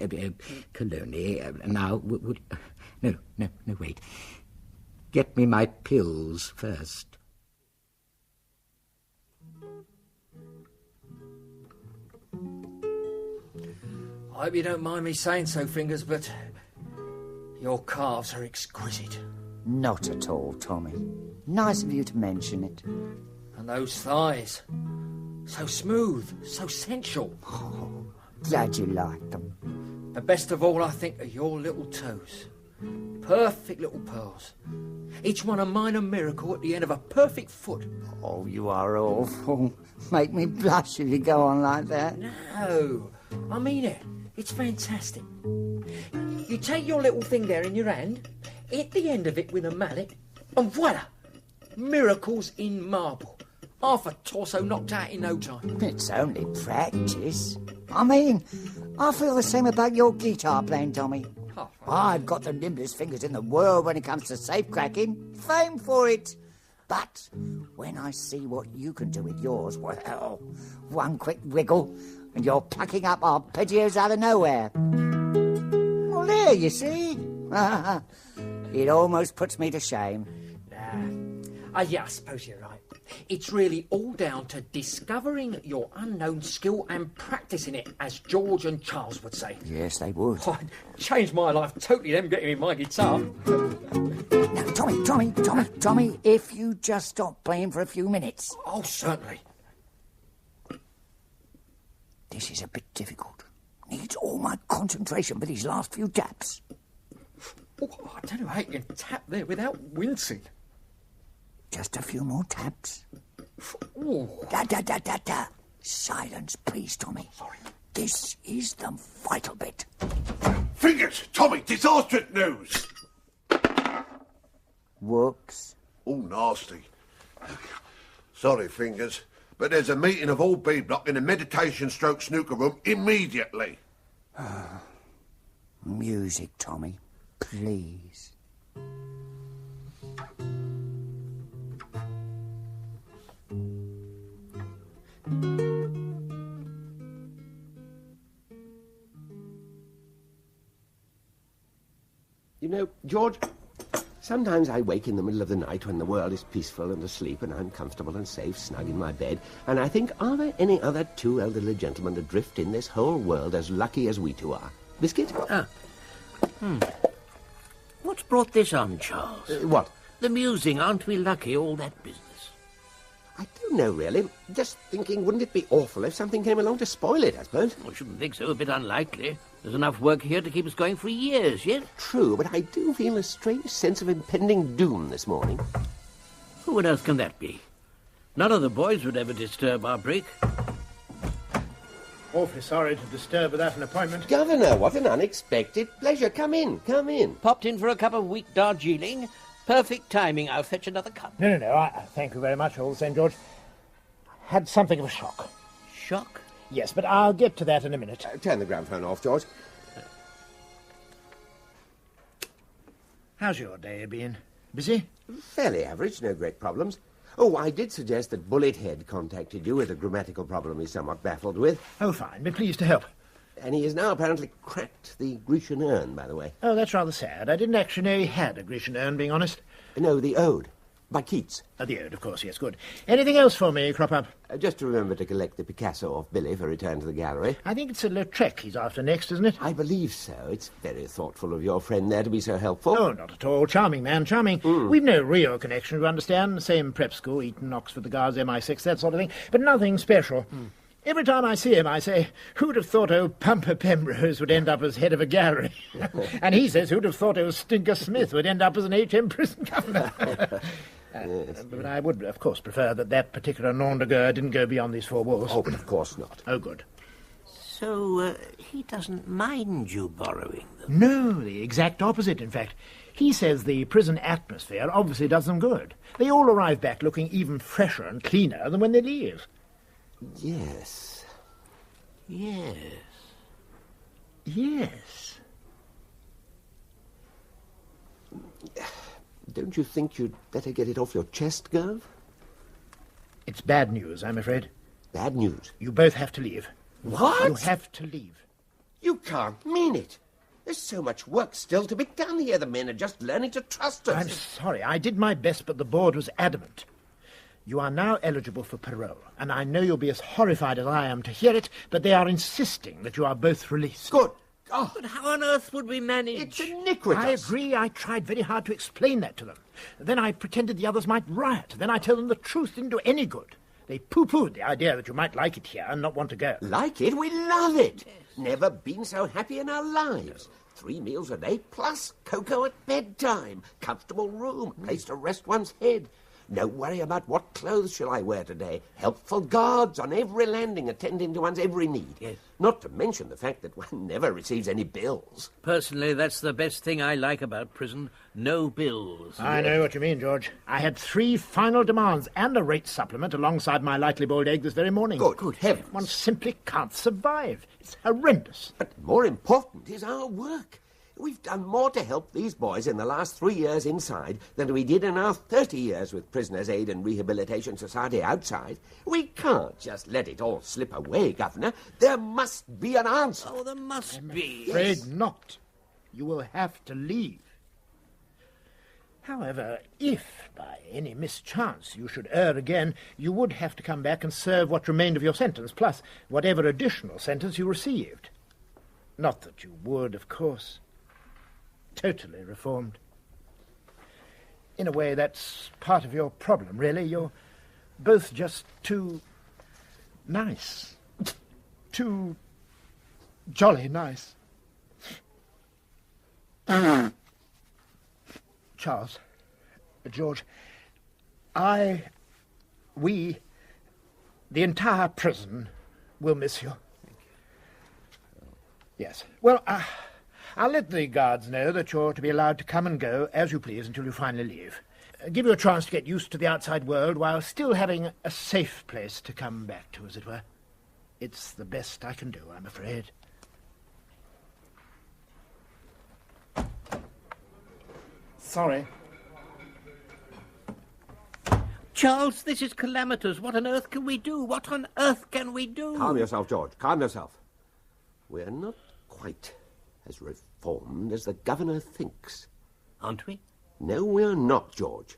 Speaker 11: Now, no, wait. Get me my pills first.
Speaker 3: I hope you don't mind me saying so, Fingers, but your calves are exquisite.
Speaker 13: Not at all, Tommy. Nice of you to mention it.
Speaker 3: And those thighs. So smooth, so sensual.
Speaker 13: Oh, glad you like them.
Speaker 3: The best of all, I think, are your little toes. Perfect little pearls. Each one a minor miracle at the end of a perfect foot.
Speaker 13: Oh, you are awful. Make me blush if you go on like that.
Speaker 3: No, I mean it. It's fantastic. You take your little thing there in your hand, hit the end of it with a mallet, and voila! Miracles in marble. Half a torso knocked out in no time.
Speaker 13: It's only practice. I mean, I feel the same about your guitar playing, Tommy. I've got the nimblest fingers in the world when it comes to safe cracking. Fame for it. But when I see what you can do with yours, well, one quick wiggle and you're plucking up arpeggios out of nowhere. Well, there, you see. It almost puts me to shame.
Speaker 3: Yeah, I suppose you're right. It's really all down to discovering your unknown skill and practising it, as George and Charles would say.
Speaker 13: Yes, they would.
Speaker 3: Oh, it changed my life totally, them getting me my guitar.
Speaker 13: Now, Tommy, if you just stop playing for a few minutes.
Speaker 3: Oh, certainly.
Speaker 13: This is a bit difficult. Needs all my concentration for these last few taps.
Speaker 3: Oh, I don't know how you can tap there without wincing.
Speaker 13: Just a few more taps.
Speaker 3: Ooh.
Speaker 13: Da. Silence, please, Tommy.
Speaker 3: Sorry.
Speaker 13: This is the vital bit.
Speaker 9: Fingers! Tommy, disastrous news!
Speaker 13: Whoops.
Speaker 9: Oh, nasty. Sorry, Fingers, but there's a meeting of all B block in the meditation stroke snooker room immediately.
Speaker 13: Music, Tommy, please.
Speaker 6: You know, George, sometimes I wake in the middle of the night when the world is peaceful and asleep and I'm comfortable and safe, snug in my bed, and I think, are there any other two elderly gentlemen adrift in this whole world as lucky as we two are? Biscuit?
Speaker 8: What's brought this on, Charles?
Speaker 6: What?
Speaker 8: The musing, aren't we lucky, all that business?
Speaker 6: I don't know, really. Just thinking, wouldn't it be awful if something came along to spoil it, I suppose?
Speaker 8: I shouldn't think so, a bit unlikely. There's enough work here to keep us going for years yet.
Speaker 6: True, but I do feel a strange sense of impending doom this morning.
Speaker 8: Well, what else can that be? None of the boys would ever disturb our break.
Speaker 2: Awfully sorry to disturb without an appointment.
Speaker 6: Governor, what an unexpected pleasure. Come in, come in.
Speaker 8: Popped in for a cup of weak Darjeeling. Perfect timing. I'll fetch another cup.
Speaker 2: No. Thank you very much, all the same, George. Had something of a shock.
Speaker 8: Shock?
Speaker 2: Yes, but I'll get to that in a minute.
Speaker 6: Turn the gramophone off, George.
Speaker 2: How's your day been? Busy?
Speaker 6: Fairly average, no great problems. Oh, I did suggest that Bullethead contacted you with a grammatical problem he's somewhat baffled with.
Speaker 2: Oh, fine. Be pleased to help.
Speaker 6: And he has now apparently cracked the Grecian urn, by the way.
Speaker 2: Oh, that's rather sad. I didn't actually know he had a Grecian urn, being honest.
Speaker 6: No, the Ode. By Keats.
Speaker 2: The Ode, of course, yes, good. Anything else for me, crop up?
Speaker 6: Just to remember to collect the Picasso off Billy for return to the gallery.
Speaker 2: I think it's a Lautrec he's after next, isn't it?
Speaker 6: I believe so. It's very thoughtful of your friend there to be so helpful.
Speaker 2: Oh, not at all. Charming man, charming. We've no real connection, you understand. Same prep school, Eton, Oxford, the Guards, MI6, that sort of thing. But nothing special. Every time I see him, I say, who'd have thought old Pumper Pemrose would end up as head of a gallery? And he says, who'd have thought old Stinker Smith would end up as an HM prison governor?
Speaker 6: Yes.
Speaker 2: But I would, of course, prefer that particular nom de guerre didn't go beyond these four walls.
Speaker 6: Oh, but of course not.
Speaker 2: Oh, good.
Speaker 8: So, he doesn't mind you borrowing them?
Speaker 2: No, the exact opposite, in fact. He says the prison atmosphere obviously does them good. They all arrive back looking even fresher and cleaner than when they leave.
Speaker 6: Yes.
Speaker 8: Yes.
Speaker 2: Yes.
Speaker 6: Don't you think you'd better get it off your chest, Gov?
Speaker 2: It's bad news, I'm afraid.
Speaker 6: Bad news?
Speaker 2: You both have to leave.
Speaker 6: What?
Speaker 2: You have to leave.
Speaker 6: You can't mean it. There's so much work still to be done here. The men are just learning to trust us.
Speaker 2: I'm sorry. I did my best, but the board was adamant. You are now eligible for parole, and I know you'll be as horrified as I am to hear it, but they are insisting that you are both released.
Speaker 6: Good. Oh.
Speaker 8: But how on earth would we manage?
Speaker 6: It's iniquitous.
Speaker 2: I agree. I tried very hard to explain that to them. Then I pretended the others might riot. Then I told them the truth didn't do any good. They pooh-poohed the idea that you might like it here and not want to go.
Speaker 6: Like it? We love it. Yes. Never been so happy in our lives. 3 meals a day, plus cocoa at bedtime. Comfortable room, place to rest one's head. No worry about what clothes shall I wear today. Helpful guards on every landing attending to one's every need.
Speaker 8: Yes.
Speaker 6: Not to mention the fact that one never receives any bills.
Speaker 8: Personally, that's the best thing I like about prison. No bills.
Speaker 2: I know what you mean, George. I had 3 final demands and a rate supplement alongside my lightly boiled egg this very morning.
Speaker 6: Good heavens.
Speaker 2: One simply can't survive. It's horrendous.
Speaker 6: But more important is our work. We've done more to help these boys in the last 3 years inside than we did in our 30 years with Prisoners' Aid and Rehabilitation Society outside. We can't just let it all slip away, Governor. There must be an answer.
Speaker 8: Oh, there must be.
Speaker 2: I'm afraid not. You will have to leave. However, if by any mischance you should err again, you would have to come back and serve what remained of your sentence, plus whatever additional sentence you received. Not that you would, of course. Totally reformed. In a way, that's part of your problem, really. You're both just too nice. Too jolly nice. Charles, George, we, the entire prison, will miss you. Yes. Well, I'll let the guards know that you're to be allowed to come and go as you please until you finally leave. give you a chance to get used to the outside world while still having a safe place to come back to, as it were. It's the best I can do, I'm afraid. Sorry.
Speaker 8: Charles, this is calamitous. What on earth can we do? What on earth can we do?
Speaker 6: Calm yourself, George. Calm yourself. We're not quite as reformed as the governor thinks.
Speaker 8: Aren't we?
Speaker 6: No, we're not, George.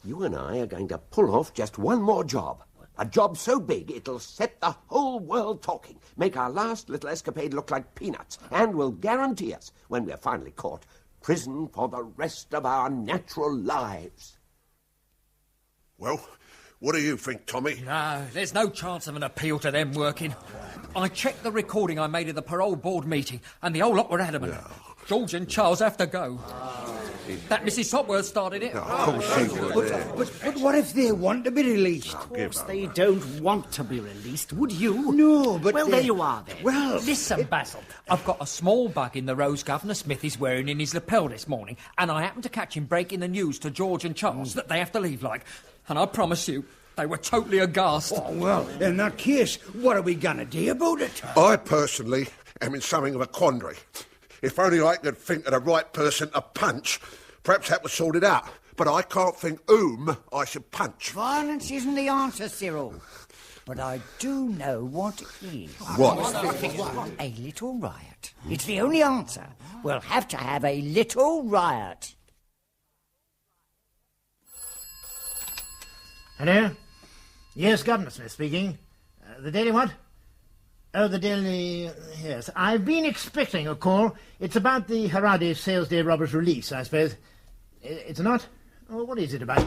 Speaker 6: You and I are going to pull off just one more job. A job so big it'll set the whole world talking, make our last little escapade look like peanuts, and will guarantee us, when we're finally caught, prison for the rest of our natural lives.
Speaker 9: Well, what do you think, Tommy?
Speaker 4: No, there's no chance of an appeal to them working. I checked the recording I made of the parole board meeting, and the whole lot were adamant. No. George and Charles have to go. That Mrs. Sopworth started it.
Speaker 13: But what if they want to be released?
Speaker 2: Of course they don't want to be released, would you?
Speaker 13: No, but...
Speaker 2: Well, there you are, then.
Speaker 13: Well...
Speaker 4: Listen, Basil, I've got a small bug in the rose Governor Smith is wearing in his lapel this morning, and I happened to catch him breaking the news to George and Charles that they have to leave, like. And I promise you, they were totally aghast.
Speaker 13: Oh, well, in that case, what are we going to do about it?
Speaker 9: I personally am in something of a quandary. If only I could think of the right person to punch, perhaps that would sort it out. But I can't think whom I should punch.
Speaker 13: Violence isn't the answer, Cyril. But I do know what is.
Speaker 9: What?
Speaker 13: A little riot. It's the only answer. We'll have to have a little riot.
Speaker 2: Hello? Yes, Governor Smith speaking. The Daily what? Oh, the Daily... Yes. I've been expecting a call. It's about the Haradi Sales Day robbers release, I suppose. It's not? Oh, what is it about?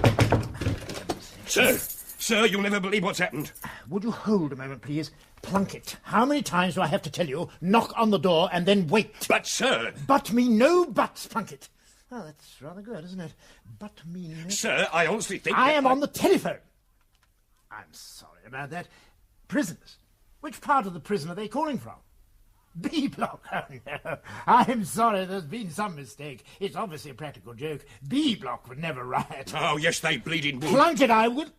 Speaker 10: Sir, you'll never believe what's happened.
Speaker 2: Would you hold a moment, please? Plunkett, how many times do I have to tell you, knock on the door and then wait?
Speaker 10: But, sir...
Speaker 2: But me no buts, Plunkett. Oh, that's rather good, isn't it? But me no...
Speaker 10: Sir, I honestly think...
Speaker 2: I am on the telephone. I'm sorry about that. Prisoners. Which part of the prison are they calling from? B block. Oh, no. I'm sorry, there's been some mistake. It's obviously a practical joke. B block would never riot.
Speaker 10: Oh, yes, they bleeding would.
Speaker 2: Plunkett, I would...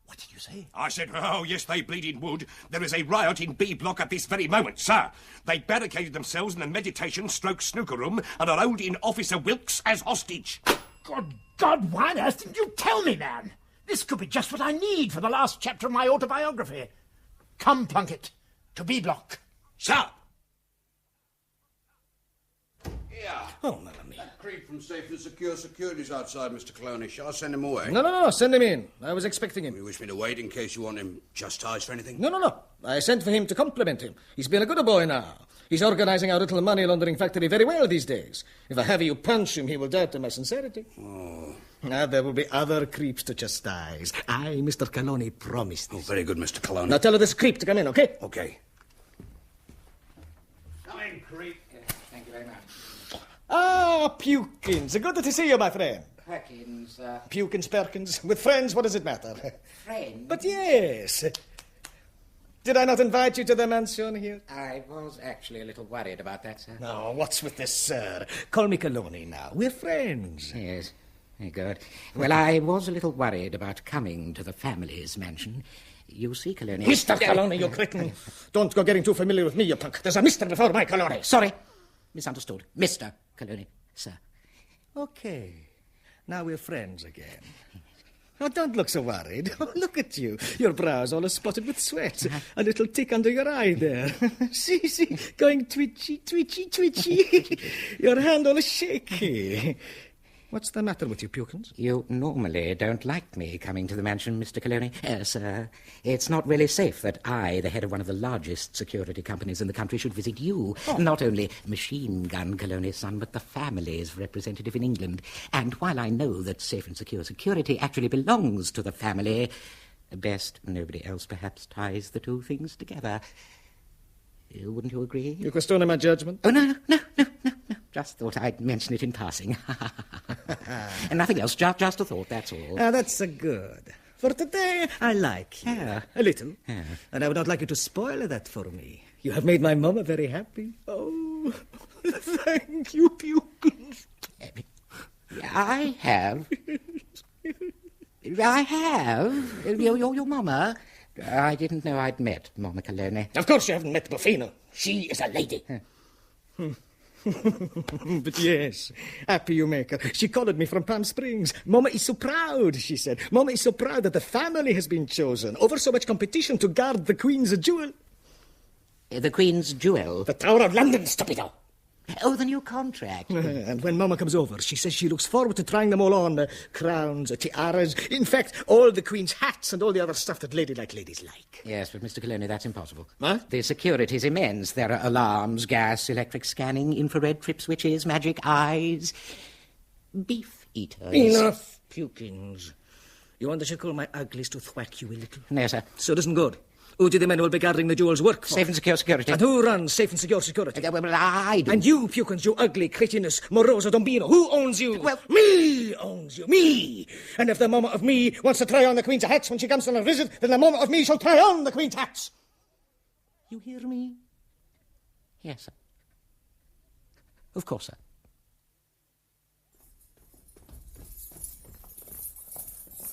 Speaker 2: What did you say?
Speaker 10: I said, oh, yes, they bleeding would. There is a riot in B block at this very moment, sir. They barricaded themselves in the meditation/snooker room and are holding Officer Wilkes as hostage.
Speaker 2: Good God, why on earth didn't you tell me, man? This could be just what I need for the last chapter of my autobiography. Come, Plunkett, to B block.
Speaker 10: Sir!
Speaker 12: Yeah.
Speaker 10: Oh, Melanie.
Speaker 12: That creep from Safe and Secure Security's outside, Mr. Cloney. Shall I send him away?
Speaker 15: No. Send him in. I was expecting him.
Speaker 12: You wish me to wait in case you want him chastised for anything?
Speaker 15: No. I sent for him to compliment him. He's been a good boy now. He's organising our little money laundering factory very well these days. If I have you punch him, he will doubt my sincerity.
Speaker 12: Oh.
Speaker 15: Now, there will be other creeps to chastise. I, Mr. Cannoni, promise this.
Speaker 12: Oh, very good, Mr. Cannoni.
Speaker 15: Now tell this creep to come in, OK?
Speaker 12: OK.
Speaker 10: Come in, creep.
Speaker 11: Thank you very much.
Speaker 15: Ah, Pukins. Good to see you, my friend.
Speaker 11: Perkins,
Speaker 15: Pukins, Perkins. With friends, what does it matter?
Speaker 11: Friends?
Speaker 15: But yes. Did I not invite you to the mansion here?
Speaker 11: I was actually a little worried about that, sir.
Speaker 15: No, what's with this, sir? Call me Cannoni now. We're friends.
Speaker 11: Yes. Very good. Well, I was a little worried about coming to the family's mansion. You see, Cannoni...
Speaker 15: Mr. Cannoni, you cretin. Don't go getting too familiar with me, you punk. There's a Mr. before my Cannoni.
Speaker 11: Sorry. Misunderstood. Mr. Cannoni, sir.
Speaker 15: OK. Now we're friends again. Oh, don't look so worried. Oh, look at you. Your brows all are spotted with sweat. A little tick under your eye there. See, going twitchy. Your hand all shaky. What's the matter with you, Pukins?
Speaker 11: You normally don't like me coming to the mansion, Mr. Cannoni. Sir, it's not really safe that I, the head of one of the largest security companies in the country, should visit you. Oh. Not only Machine Gun Cannoni's son, but the family's representative in England. And while I know that Safe and Secure Security actually belongs to the family, best nobody else perhaps ties the two things together. Wouldn't you agree?
Speaker 15: You question my judgment?
Speaker 11: Oh, no. Just thought I'd mention it in passing. And nothing else, just a thought, that's all.
Speaker 15: That's good. For today, I like you. A little. And I would not like you to spoil that for me. You have made my mama very happy. Oh, thank you, Pukins.
Speaker 11: I have. I have. Your mamma. I didn't know I'd met Mama Colonna.
Speaker 15: Of course you haven't met Buffino. She is a lady. But yes, happy you make her. She called me from Palm Springs. Mama is so proud, she said. Mama is so proud that the family has been chosen over so much competition to guard the Queen's jewel.
Speaker 11: The Queen's jewel?
Speaker 15: The Tower of London, stupido.
Speaker 11: Oh, the new contract.
Speaker 15: And when Mama comes over, she says she looks forward to trying them all on. Crowns, tiaras, in fact, all the Queen's hats and all the other stuff that ladies like.
Speaker 11: Yes, but Mr. Colonna, that's impossible.
Speaker 15: What?
Speaker 11: The security's immense. There are alarms, gas, electric scanning, infrared trip switches, magic eyes, beef eaters.
Speaker 15: Enough pukings. You want I should call my uglies to thwack you a little?
Speaker 11: No, sir.
Speaker 15: So it isn't good. Who do the men who will be guarding the jewels work for?
Speaker 11: Safe and secure security.
Speaker 15: And who runs safe and secure security?
Speaker 11: Well, I do.
Speaker 15: And you, Pukins, you ugly cretinous moroso dombino, who owns you?
Speaker 11: Well,
Speaker 15: me owns you, me! And if the mama of me wants to try on the Queen's hats when she comes on a visit, then the mama of me shall try on the Queen's hats.
Speaker 11: You hear me? Yes, sir. Of course, sir.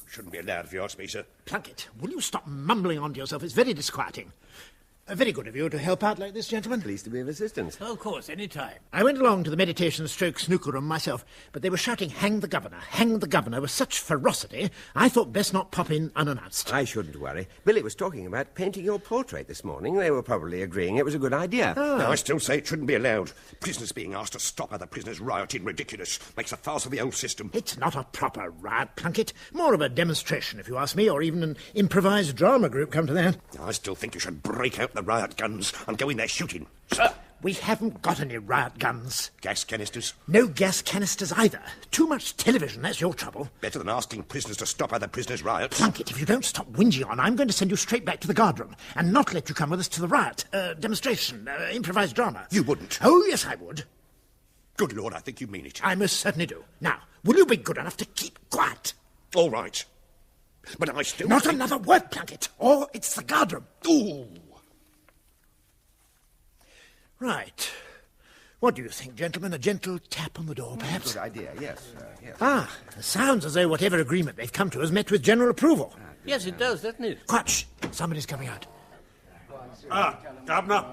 Speaker 10: Shouldn't be allowed if you ask me, sir.
Speaker 2: Plunkett, will you stop mumbling on to yourself? It's very disquieting. Very good of you to help out like this, gentlemen.
Speaker 6: Pleased to be of assistance.
Speaker 8: Oh, of course, any time.
Speaker 2: I went along to the meditation stroke snooker room myself, but they were shouting, hang the governor, with such ferocity, I thought best not pop in unannounced.
Speaker 6: I shouldn't worry. Billy was talking about painting your portrait this morning. They were probably agreeing it was a good idea.
Speaker 10: No, I still say it shouldn't be allowed. Prisoners being asked to stop other prisoners rioting ridiculous. Makes a farce of the old system.
Speaker 2: It's not a proper riot, Plunkett. More of a demonstration, if you ask me, or even an improvised drama group, come to that.
Speaker 10: I still think you should break out the riot guns and go in there shooting. Sir!
Speaker 2: We haven't got any riot guns.
Speaker 10: Gas canisters?
Speaker 2: No gas canisters either. Too much television, that's your trouble.
Speaker 10: Better than asking prisoners to stop other prisoners' riots.
Speaker 2: Plunkett, if you don't stop whinging on, I'm going to send you straight back to the guardroom and not let you come with us to the riot, demonstration, improvised drama.
Speaker 10: You wouldn't?
Speaker 2: Oh, yes, I would.
Speaker 10: Good Lord, I think you mean it.
Speaker 2: I most certainly do. Now, will you be good enough to keep quiet?
Speaker 10: All right. But I still
Speaker 2: Not another word, Plunkett, or it's the guardroom.
Speaker 10: Ooh!
Speaker 2: Right. What do you think, gentlemen? A gentle tap on the door, perhaps?
Speaker 6: Good idea, yes. Yes.
Speaker 2: Ah, sounds as though whatever agreement they've come to has met with general approval.
Speaker 8: Yes, it does, doesn't it?
Speaker 2: Quatch! Somebody's coming out.
Speaker 9: Governor,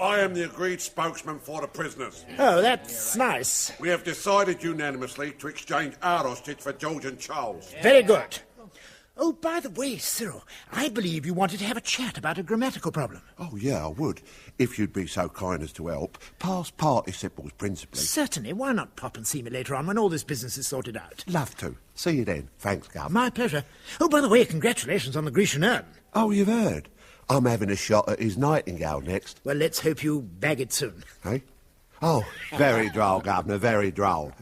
Speaker 9: I am the agreed spokesman for the prisoners.
Speaker 2: Oh, that's nice.
Speaker 9: We have decided unanimously to exchange our hostage for George and Charles.
Speaker 2: Very good. Oh, by the way, Cyril, I believe you wanted to have a chat about a grammatical problem.
Speaker 9: Oh, yeah, I would, if you'd be so kind as to help. Past participles, principally.
Speaker 2: Certainly. Why not pop and see me later on when all this business is sorted out?
Speaker 9: Love to. See you then. Thanks, Gov.
Speaker 2: My pleasure. Oh, by the way, congratulations on the Grecian urn.
Speaker 9: Oh, you've heard? I'm having a shot at his Nightingale next.
Speaker 2: Well, let's hope you bag it soon.
Speaker 9: Hey? Oh, very droll, Governor, very droll.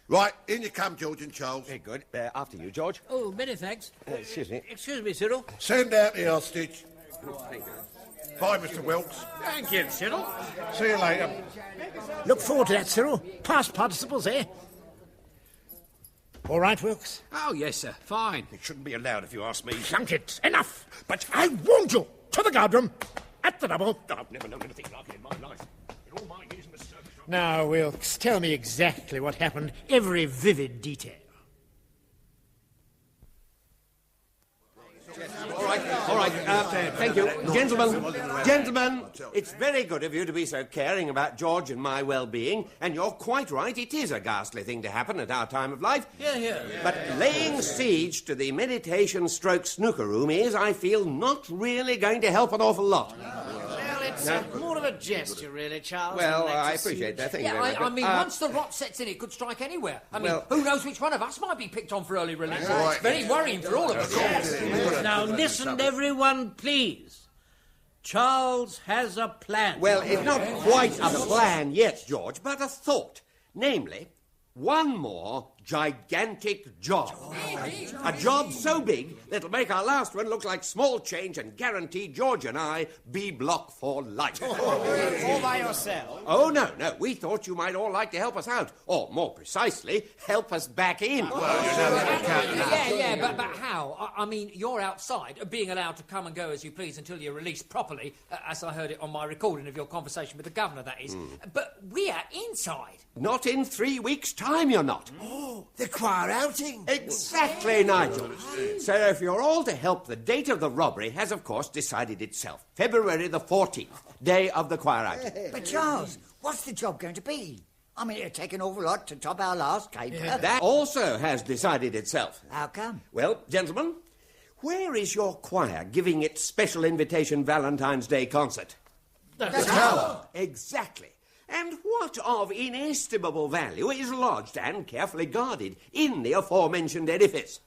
Speaker 9: Right, in you come, George and Charles.
Speaker 6: Very good. After you, George.
Speaker 8: Oh, many thanks.
Speaker 6: Excuse me.
Speaker 8: Excuse me, Cyril.
Speaker 9: Send out the hostage. Bye, Mr. Wilkes.
Speaker 28: Thank you, Cyril.
Speaker 9: See you later.
Speaker 2: Look forward to that, Cyril. Past participles, eh? All right, Wilkes?
Speaker 28: Oh, yes, sir. Fine.
Speaker 10: It shouldn't be allowed if you ask me.
Speaker 2: Plunkett, enough! But I warned you! To the guardroom! At the double!
Speaker 10: I've never known anything like it in my life. In all my years in the service...
Speaker 2: Now, Wilkes, tell me exactly what happened. Every vivid detail.
Speaker 6: All right. Thank you. Gentlemen, it's very good of you to be so caring about George and my well-being, and you're quite right, it is a ghastly thing to happen at our time of life.
Speaker 8: Yeah.
Speaker 6: But laying siege to the meditation stroke snooker room is, I feel, not really going to help an awful lot.
Speaker 8: Well, it's more of a gesture, really, Charles.
Speaker 6: Well, I appreciate that. Thank you very much.
Speaker 4: I mean, once the rot sets in, it could strike anywhere. I mean, who knows which one of us might be picked on for early release? It's very worrying for all of us.
Speaker 8: Yes. Now, listen, everyone, please. Charles has a plan.
Speaker 6: Well, it's not quite a plan yet, George, but a thought. Namely, one more gigantic job. A job so big that'll make our last one look like small change and guarantee George and I B-block for life.
Speaker 19: All by yourself?
Speaker 6: Oh, no. We thought you might all like to help us out. Or, more precisely, help us back in.
Speaker 4: Yeah, but how? I mean, you're outside, being allowed to come and go as you please until you're released properly, as I heard it on my recording of your conversation with the governor, that is. But we're inside.
Speaker 6: Not in 3 weeks' time, you're not.
Speaker 2: Oh,
Speaker 1: Oh, the choir outing.
Speaker 6: Exactly, Nigel. So if you're all to help, the date of the robbery has, of course, decided itself. February the 14th, day of the choir outing.
Speaker 13: But, Charles, what's the job going to be? I mean, it'll take an awful lot to top our last caper.
Speaker 6: That also has decided itself.
Speaker 13: How come?
Speaker 6: Well, gentlemen, where is your choir giving its special invitation Valentine's Day concert?
Speaker 1: The tower.
Speaker 6: Exactly. And what of inestimable value is lodged and carefully guarded in the aforementioned edifice?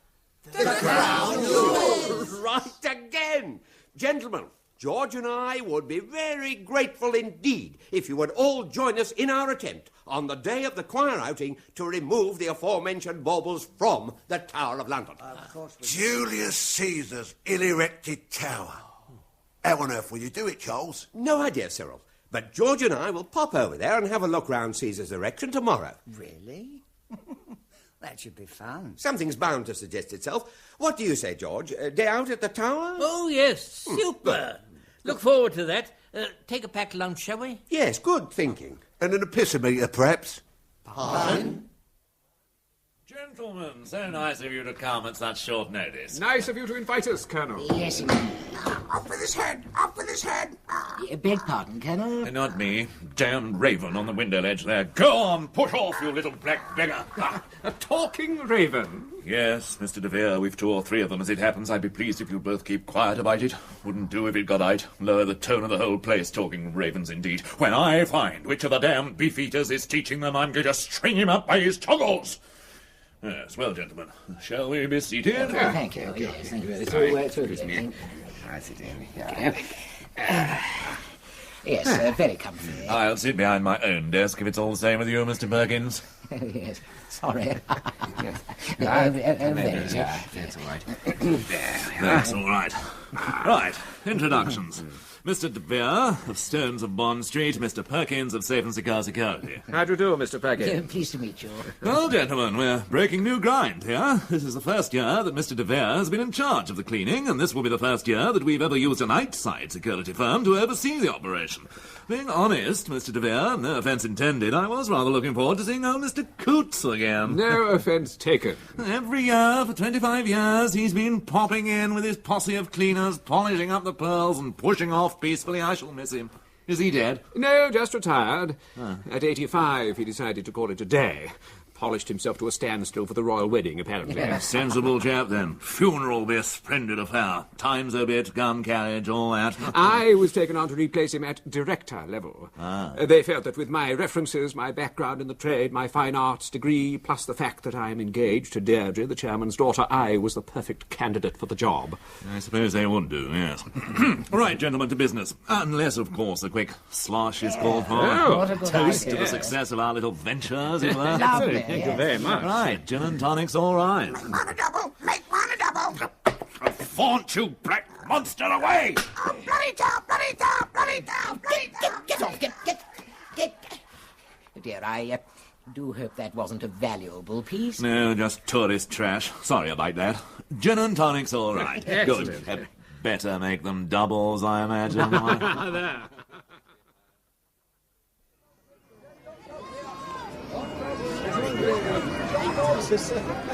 Speaker 1: The crown jewels.
Speaker 6: Right again. Gentlemen, George and I would be very grateful indeed if you would all join us in our attempt on the day of the choir outing to remove the aforementioned baubles from the Tower of London.
Speaker 1: Julius Caesar's ill-erected tower. How on earth will you do it, Charles?
Speaker 6: No idea, Cyril. But George and I will pop over there and have a look round Caesar's erection tomorrow.
Speaker 13: Really? That should be fun.
Speaker 6: Something's bound to suggest itself. What do you say, George? Day out at the Tower?
Speaker 8: Oh, yes, super. Look forward to that. Take a packed lunch, shall we?
Speaker 6: Yes, good thinking.
Speaker 1: And an episimeter, perhaps?
Speaker 6: Pardon?
Speaker 5: Gentlemen, so nice of you to come at such short notice.
Speaker 28: Nice of you to invite us, Colonel.
Speaker 13: Yes,
Speaker 1: Off with his head! Off with his head!
Speaker 13: beg pardon, Colonel?
Speaker 5: Not me. Damned raven on the window ledge there. Go on, push off, you little black beggar.
Speaker 28: A talking raven?
Speaker 5: Yes, Mr. De Vere, we've 2 or 3 of them. As it happens, I'd be pleased if you'd both keep quiet about it. Wouldn't do if it got out. Lower the tone of the whole place, talking ravens indeed. When I find which of the damned beef-eaters is teaching them, I'm going to string him up by his toggles. Yes, well, gentlemen, shall we be seated?
Speaker 13: Thank you. Yes, thank you. Through this meeting. I sit down. Yes, very comfy.
Speaker 5: I'll sit behind my own desk if it's all the same with you, Mr. Perkins.
Speaker 13: Yes, sorry.
Speaker 5: That's all right. That's all right. Right, introductions. Mr. De Vere, of Stones of Bond Street, Mr. Perkins of Safe and Secure Security.
Speaker 28: How do you do, Mr. Perkins?
Speaker 13: Pleased to meet you.
Speaker 5: Well, gentlemen, we're breaking new ground here. This is the first year that Mr. De Vere has been in charge of the cleaning, and this will be the first year that we've ever used an outside security firm to oversee the operation. Being honest, Mr. De Vere, no offence intended, I was rather looking forward to seeing old Mr. Coots again.
Speaker 28: No offence taken.
Speaker 5: Every year for 25 years he's been popping in with his posse of cleaners, polishing up the pearls and pushing off peacefully. I shall miss him. Is he dead?
Speaker 28: No, just retired. At 85, he decided to call it a day. Polished himself to a standstill for the royal wedding, apparently.
Speaker 5: Sensible chap, then. Funeral will be a splendid affair. Times obit, gun carriage, all that.
Speaker 28: I was taken on to replace him at director level. They felt that with my references, my background in the trade, my fine arts degree, plus the fact that I am engaged to Deirdre, the chairman's daughter, I was the perfect candidate for the job.
Speaker 5: I suppose they would do, yes. Right, gentlemen, to business. Unless, of course, a quick slosh is called for.
Speaker 13: What a good
Speaker 5: Toast to
Speaker 13: idea.
Speaker 5: the success of our little venture, as it were.
Speaker 13: Lovely.
Speaker 28: Thank you very much.
Speaker 5: Right, gin and tonic's all right.
Speaker 1: One a double! Make one a double!
Speaker 5: Faunt, you black monster, away!
Speaker 1: Bloody town! Bloody town! Bloody town! Bloody town!
Speaker 13: Get off! Get! Dear, I do hope that wasn't a valuable piece.
Speaker 5: No, just tourist trash. Sorry about that. Gin and tonic's all right. Good.
Speaker 28: Excellent.
Speaker 5: Better make them doubles, I imagine.
Speaker 28: There.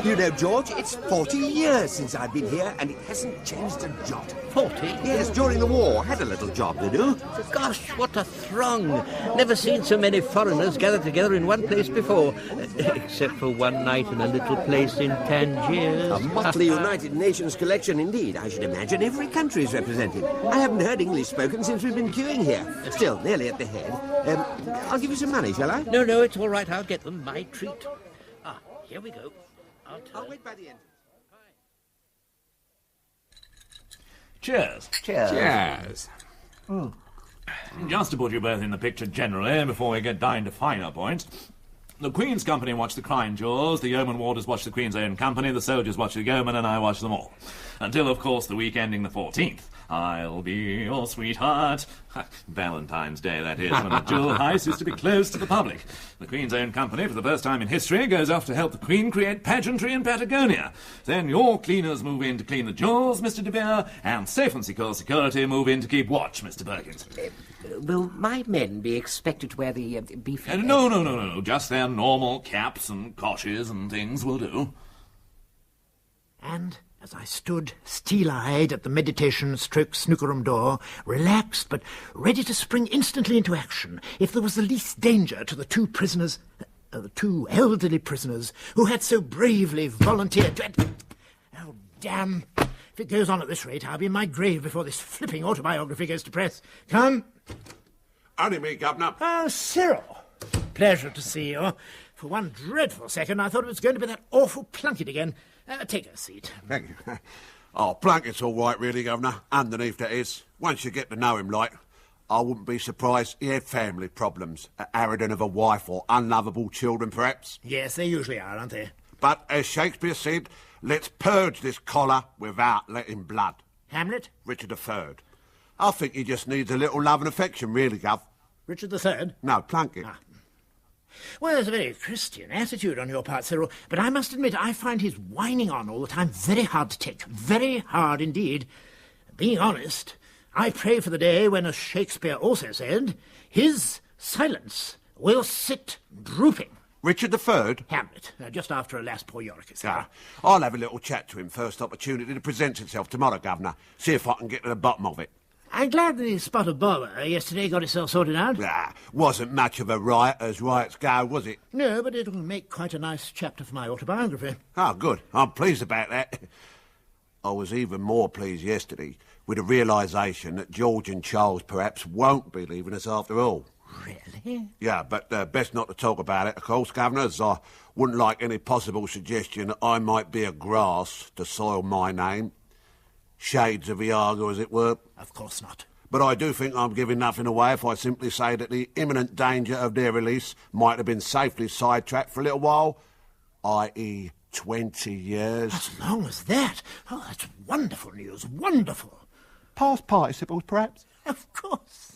Speaker 6: You know, George, it's 40 years since I've been here, and it hasn't changed a jot.
Speaker 8: 40?
Speaker 6: Yes, during the war, had a little job to do.
Speaker 8: Gosh, what a throng. Never seen so many foreigners gathered together in one place before. Except for one night in a little place in Tangiers.
Speaker 6: A motley United Nations collection indeed. I should imagine every country is represented. I haven't heard English spoken since we've been queuing here. Still, nearly at the head. I'll give you some money, shall I?
Speaker 8: No, it's all right. I'll get them. My treat. Here we go.
Speaker 6: I'll wait by the end.
Speaker 5: Cheers.
Speaker 28: Cheers.
Speaker 5: Just to put you both in the picture generally, before we get down to finer points, the Queen's Company watch the Crown Jewels, the Yeoman Warders watch the Queen's Own Company, the soldiers watch the Yeoman, and I watch them all. Until, of course, the week ending the 14th. I'll be your sweetheart. Valentine's Day, that is, when the jewel house is to be closed to the public. The Queen's Own Company, for the first time in history, goes off to help the Queen create pageantry in Patagonia. Then your cleaners move in to clean the jewels, Mr. De Vere, and Safe and Secure Security move in to keep watch, Mr. Perkins.
Speaker 11: Will my men be expected to wear the beef...
Speaker 5: No. Just their normal caps and coshes and things will do.
Speaker 2: And as I stood steel-eyed at the meditation-snooker-room door, relaxed but ready to spring instantly into action if there was the least danger to the two prisoners, the two elderly prisoners who had so bravely volunteered to... Oh, damn! If it goes on at this rate, I'll be in my grave before this flipping autobiography goes to press. Come.
Speaker 9: Only me, Governor.
Speaker 2: Oh, Cyril. Pleasure to see you. For one dreadful second, I thought it was going to be that awful Plunkett again. Take a seat.
Speaker 9: Thank you. Oh, Plunkett's all right, really, Governor. Underneath, that is. Once you get to know him, like, I wouldn't be surprised he had family problems. A harridan of a wife or unlovable children, perhaps.
Speaker 2: Yes, they usually are, aren't they?
Speaker 9: But, as Shakespeare said, let's purge this collar without letting blood.
Speaker 2: Hamlet?
Speaker 9: Richard III. I think he just needs a little love and affection, really, Gov.
Speaker 2: Richard III?
Speaker 9: No, Plunkett.
Speaker 2: Well, there's a very Christian attitude on your part, Cyril, but I must admit I find his whining on all the time very hard to take. Very hard indeed. Being honest, I pray for the day when, as Shakespeare also said, his silence will sit drooping.
Speaker 9: Richard III?
Speaker 2: Hamlet, just after alas poor Yoricus.
Speaker 9: I'll have a little chat to him first opportunity to present itself tomorrow, Governor. See if I can get to the bottom of it.
Speaker 2: I'm glad the spot of bother yesterday got itself sorted out.
Speaker 9: Wasn't much of a riot as riots go, was it?
Speaker 2: No, but it'll make quite a nice chapter for my autobiography.
Speaker 9: Oh, good. I'm pleased about that. I was even more pleased yesterday with the realisation that George and Charles perhaps won't be leaving us after all.
Speaker 2: Really?
Speaker 9: Yeah, but best not to talk about it, of course, Governor, as I wouldn't like any possible suggestion that I might be a grass to soil my name. Shades of Iago, as it were.
Speaker 2: Of course not.
Speaker 9: But I do think I'm giving nothing away if I simply say that the imminent danger of their release might have been safely sidetracked for a little while, i.e. 20 years.
Speaker 2: As long as that? Oh, that's wonderful news, wonderful.
Speaker 9: Past participles, perhaps?
Speaker 2: Of course.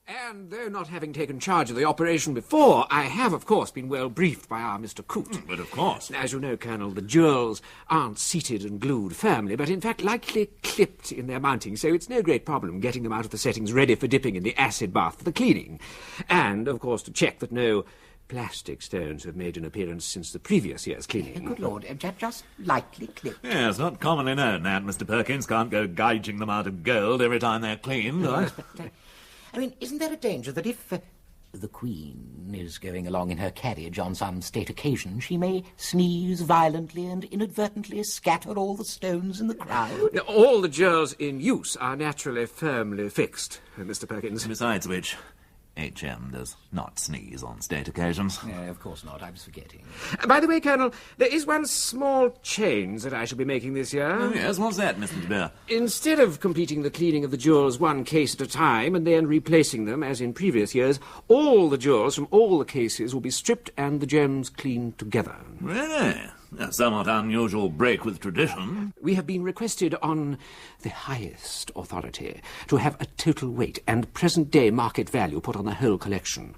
Speaker 28: And though not having taken charge of the operation before, I have, of course, been well briefed by our Mr. Coote.
Speaker 5: But of course.
Speaker 28: As you know, Colonel, the jewels aren't seated and glued firmly, but in fact lightly clipped in their mounting, so it's no great problem getting them out of the settings ready for dipping in the acid bath for the cleaning. And, of course, to check that no plastic stones have made an appearance since the previous year's cleaning.
Speaker 11: Good Lord, just lightly clipped.
Speaker 5: Yes, not commonly known that, Mr. Perkins. Can't go gouging them out of gold every time they're cleaned, right?
Speaker 11: I mean, isn't there a danger that if the Queen is going along in her carriage on some state occasion, she may sneeze violently and inadvertently scatter all the stones in the crowd?
Speaker 28: Now, all the jewels in use are naturally firmly fixed, Mr. Perkins.
Speaker 5: Besides which, H.M. does not sneeze on state occasions.
Speaker 11: Yeah, of course not. I was forgetting.
Speaker 28: By the way, Colonel, there is one small change that I shall be making this year.
Speaker 5: Oh, yes, what's that, Mr. de Beer?
Speaker 28: Instead of completing the cleaning of the jewels one case at a time and then replacing them, as in previous years, all the jewels from all the cases will be stripped and the gems cleaned together.
Speaker 5: Really? A somewhat unusual break with tradition.
Speaker 28: We have been requested on the highest authority to have a total weight and present-day market value put on the whole collection.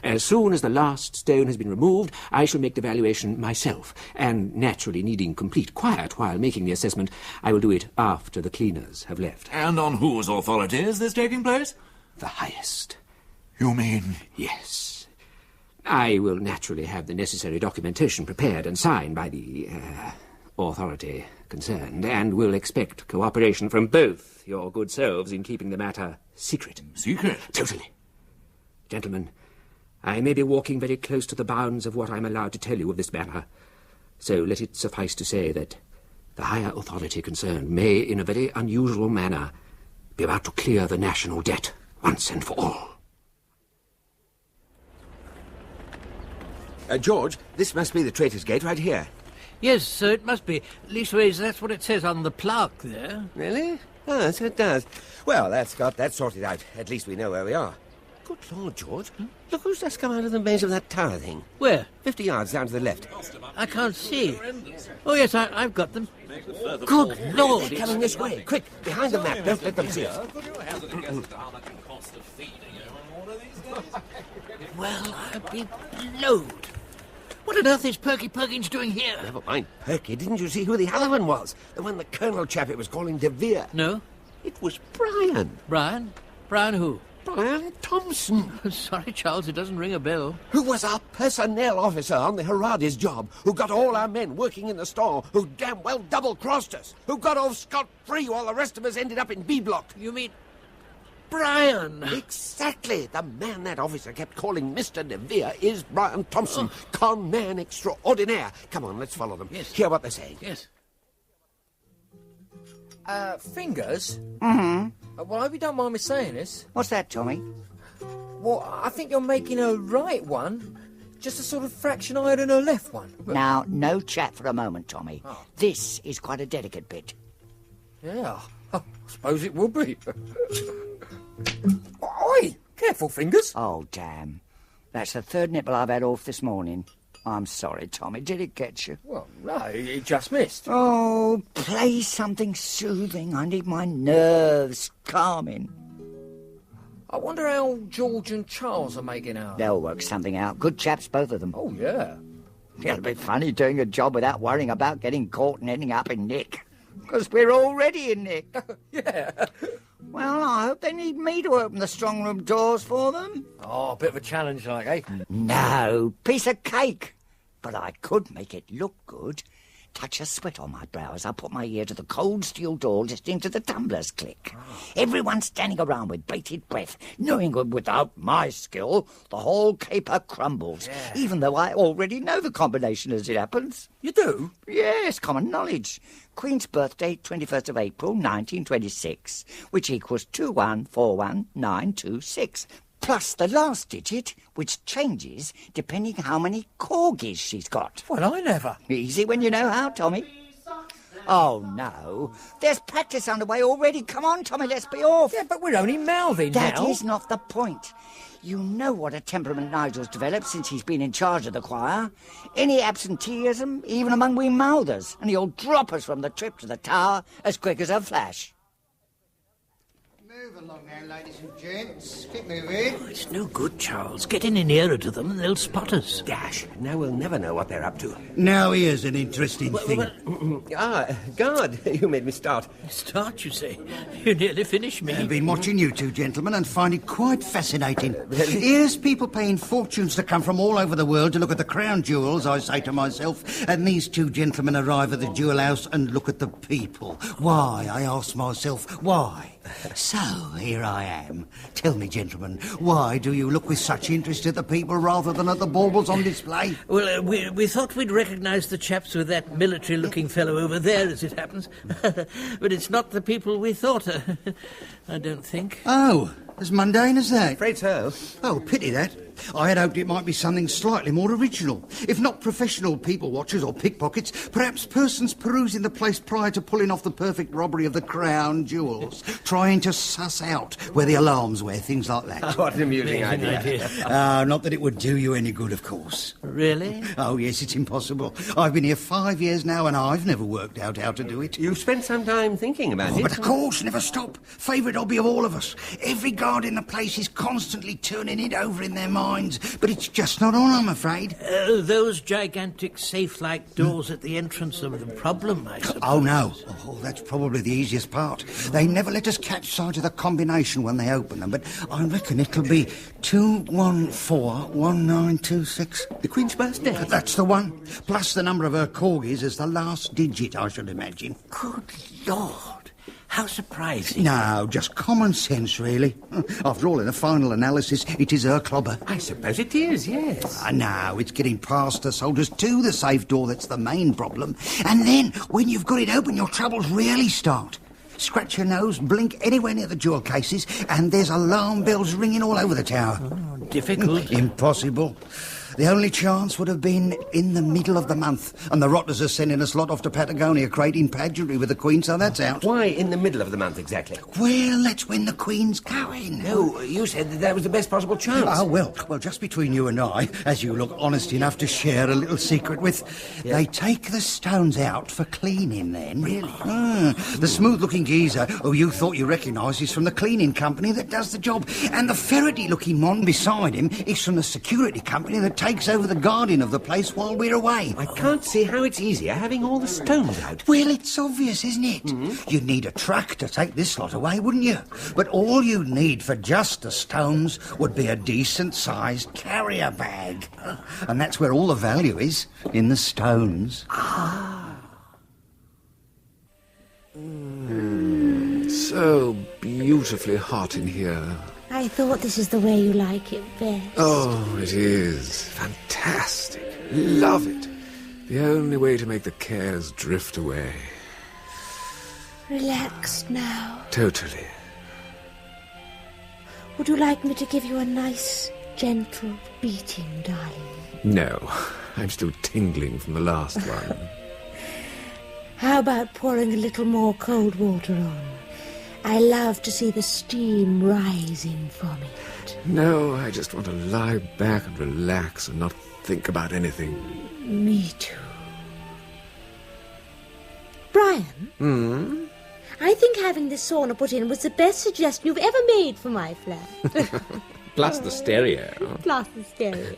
Speaker 28: As soon as the last stone has been removed, I shall make the valuation myself, and naturally needing complete quiet while making the assessment, I will do it after the cleaners have left.
Speaker 5: And on whose authority is this taking place?
Speaker 28: The highest.
Speaker 5: You mean?
Speaker 28: Yes. I will naturally have the necessary documentation prepared and signed by the authority concerned, and will expect cooperation from both your good selves in keeping the matter secret.
Speaker 5: Secret?
Speaker 28: Totally. Gentlemen, I may be walking very close to the bounds of what I'm allowed to tell you of this matter, so let it suffice to say that the higher authority concerned may, in a very unusual manner, be about to clear the national debt once and for all.
Speaker 6: George, this must be the Traitor's Gate right here.
Speaker 8: Yes, so it must be. Leastways, that's what it says on the plaque there.
Speaker 6: Really? Oh, so it does. Well, that's got that sorted out. At least we know where we are. Good Lord, George. Look who's just come out of the maze of that tower thing.
Speaker 8: Where?
Speaker 6: 50 yards down to the left.
Speaker 8: I can't see. Oh, yes, I've got them.
Speaker 6: Good Lord, they're coming this way. Quick, behind the map. Don't let them see us.
Speaker 8: Well, I'll be blowed. What on earth is Perky Perkins doing here?
Speaker 6: Never mind Perky. Didn't you see who the other one was? The one the Colonel chap it was calling De Vere.
Speaker 8: No.
Speaker 6: It was Brian.
Speaker 8: Brian? Brian who?
Speaker 6: Brian Thompson.
Speaker 8: Sorry, Charles, it doesn't ring a bell.
Speaker 6: Who was our personnel officer on the Haradi's job, who got all our men working in the store, who damn well double-crossed us, who got off scot-free while the rest of us ended up in B Block.
Speaker 8: You mean Brian?
Speaker 6: Exactly. The man that officer kept calling Mr. DeVere is Brian Thompson, con man extraordinaire. Come on, let's follow them.
Speaker 8: Yes.
Speaker 6: Hear what they're saying.
Speaker 8: Yes.
Speaker 3: Fingers?
Speaker 13: Mm-hmm.
Speaker 3: Well, I hope you don't mind me saying this.
Speaker 13: What's that, Tommy?
Speaker 3: Well, I think you're making her right one just a sort of fraction higher than her left one.
Speaker 13: Now, no chat for a moment, Tommy.
Speaker 3: Oh.
Speaker 13: This is quite a delicate bit.
Speaker 3: Yeah, I suppose it will be. Oi! Careful, Fingers.
Speaker 13: Oh, damn. That's the third nipple I've had off this morning. I'm sorry, Tommy. Did it get you?
Speaker 3: Well, no, it just missed.
Speaker 13: Oh, play something soothing. I need my nerves calming.
Speaker 3: I wonder how George and Charles are making out.
Speaker 13: They'll work something out. Good chaps, both of them.
Speaker 3: Oh, yeah.
Speaker 13: It'll be funny doing a job without worrying about getting caught and ending up in Nick. Because we're already in Nick.
Speaker 3: Yeah.
Speaker 13: Well, I hope they need me to open the strong room doors for them.
Speaker 3: Oh, a bit of a challenge, like, eh?
Speaker 13: No, piece of cake. But I could make it look good. Touch a sweat on my brow as I put my ear to the cold steel door listening to the tumblers click. Everyone standing around with bated breath, knowing that without my skill, the whole caper crumbles, even though I already know the combination as it happens.
Speaker 3: You do?
Speaker 13: Yes, common knowledge. Queen's birthday, 21st of April, 1926, which equals 2141926. Plus the last digit, which changes depending how many corgis she's got.
Speaker 3: Well, I never.
Speaker 13: Easy when you know how, Tommy. Oh, no. There's practice underway already. Come on, Tommy, let's be off.
Speaker 3: Yeah, but we're only mouthing now.
Speaker 13: That is not the point. You know what a temperament Nigel's developed since he's been in charge of the choir. Any absenteeism, even among we mouthers, and he'll drop us from the trip to the tower as quick as a flash.
Speaker 19: Move along now, ladies and gents. Keep moving.
Speaker 8: Oh, it's no good, Charles. Get any nearer to them and they'll spot us.
Speaker 6: Dash. Now we'll never know what they're up to.
Speaker 1: Now here's an interesting thing.
Speaker 6: God, you made me start.
Speaker 8: Start, you say? You nearly finished me.
Speaker 1: I've been watching you two gentlemen and find it quite fascinating. Here's people paying fortunes to come from all over the world to look at the crown jewels, I say to myself, and these two gentlemen arrive at the jewel house and look at the people. Why, I ask myself, why? So, here I am. Tell me, gentlemen, why do you look with such interest at the people rather than at the baubles on display?
Speaker 8: Well, we thought we'd recognise the chaps with that military-looking fellow over there, as it happens. But it's not the people we thought. I don't think.
Speaker 1: Oh, as mundane as that?
Speaker 6: Afraid so.
Speaker 1: Oh, pity that. I had hoped it might be something slightly more original. If not professional people watchers or pickpockets, perhaps persons perusing the place prior to pulling off the perfect robbery of the crown jewels, trying to suss out where the alarms were, things like that.
Speaker 6: What an amusing idea.
Speaker 1: Not that it would do you any good, of course.
Speaker 8: Really?
Speaker 1: Oh, yes, it's impossible. I've been here 5 years now and I've never worked out how to do it.
Speaker 6: You've spent some time thinking about it.
Speaker 1: But of course, never stop. Favourite hobby of all of us. Every guard in the place is constantly turning it over in their minds. But it's just not on, I'm afraid.
Speaker 8: Those gigantic safe-like doors at the entrance are the problem, I suppose.
Speaker 1: Oh, no. Oh, that's probably the easiest part. They never let us catch sight of the combination when they open them, but I reckon it'll be 2141926.
Speaker 6: The Queen's birthday?
Speaker 1: That's the one. Plus the number of her corgis as the last digit, I should imagine.
Speaker 8: Good Lord. How surprising.
Speaker 1: No, just common sense, really. After all, in the final analysis, it is her clobber.
Speaker 6: I suppose it is, yes.
Speaker 1: No, it's getting past the soldiers to the safe door that's the main problem. And then, when you've got it open, your troubles really start. Scratch your nose, blink anywhere near the jewel cases, and there's alarm bells ringing all over the tower.
Speaker 8: Oh, difficult.
Speaker 1: Impossible. The only chance would have been in the middle of the month, and the rotters are sending us lot off to Patagonia creating pageantry with the Queen, so that's out.
Speaker 6: Why in the middle of the month exactly?
Speaker 1: Well, that's when the Queen's going.
Speaker 6: No, you said that was the best possible chance.
Speaker 1: Oh, well, just between you and I, as you look honest enough to share a little secret with, they take the stones out for cleaning then.
Speaker 6: Really?
Speaker 1: The smooth-looking geezer who you thought you recognised is from the cleaning company that does the job, and the ferrety-looking mon beside him is from the security company that takes takes over the guarding of the place while we're away.
Speaker 6: I can't see how it's easier having all the stones out.
Speaker 1: Well, it's obvious, isn't it? You'd need a truck to take this lot away, wouldn't you? But all you'd need for just the stones would be a decent-sized carrier bag. And that's where all the value is, in the stones.
Speaker 28: So beautifully hot in here.
Speaker 7: I thought this is the way you like it best.
Speaker 28: Oh, it is. Fantastic. Love it. The only way to make the cares drift away.
Speaker 7: Relaxed now.
Speaker 28: Totally.
Speaker 7: Would you like me to give you a nice, gentle beating, darling?
Speaker 28: No, I'm still tingling from the last one.
Speaker 7: How about pouring a little more cold water on? I love to see the steam rising from it.
Speaker 28: No, I just want to lie back and relax and not think about anything.
Speaker 7: Me too. Brian? I think having this sauna put in was the best suggestion you've ever made for my flat.
Speaker 28: Plus the stereo.
Speaker 7: Plus the stereo.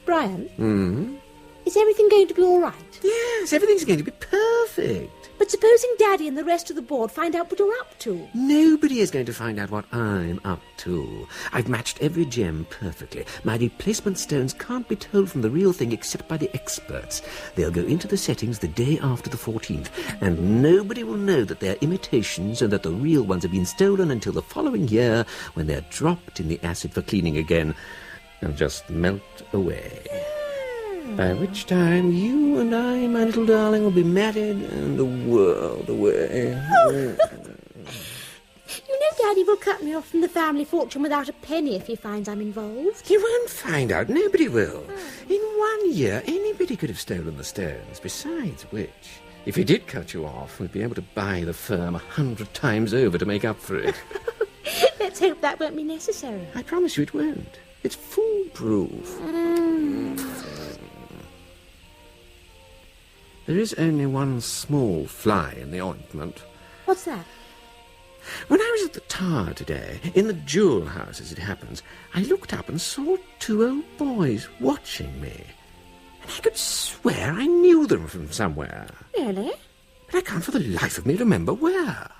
Speaker 7: Brian? Is everything going to be all right?
Speaker 28: Yes, everything's going to be perfect.
Speaker 7: But supposing Daddy and the rest of the board find out what you're up to?
Speaker 28: Nobody is going to find out what I'm up to. I've matched every gem perfectly. My replacement stones can't be told from the real thing except by the experts. They'll go into the settings the day after the 14th, and nobody will know that they're imitations and that the real ones have been stolen until the following year, when they're dropped in the acid for cleaning again and just melt away. By which time you and I, my little darling, will be married and the world away.
Speaker 7: You know Daddy will cut me off from the family fortune without a penny if he finds I'm involved.
Speaker 28: He won't find out. Nobody will. In 1 year, anybody could have stolen the stones. Besides which, if he did cut you off, we'd be able to buy the firm 100 times over to make up for it.
Speaker 7: Let's hope that won't be necessary.
Speaker 28: I promise you it won't. It's foolproof. There is only one small fly in the ointment.
Speaker 7: What's that?
Speaker 28: When I was at the Tower today, in the Jewel House as it happens, I looked up and saw 2 old boys watching me. And I could swear I knew them from somewhere.
Speaker 7: Really?
Speaker 28: But I can't for the life of me remember where.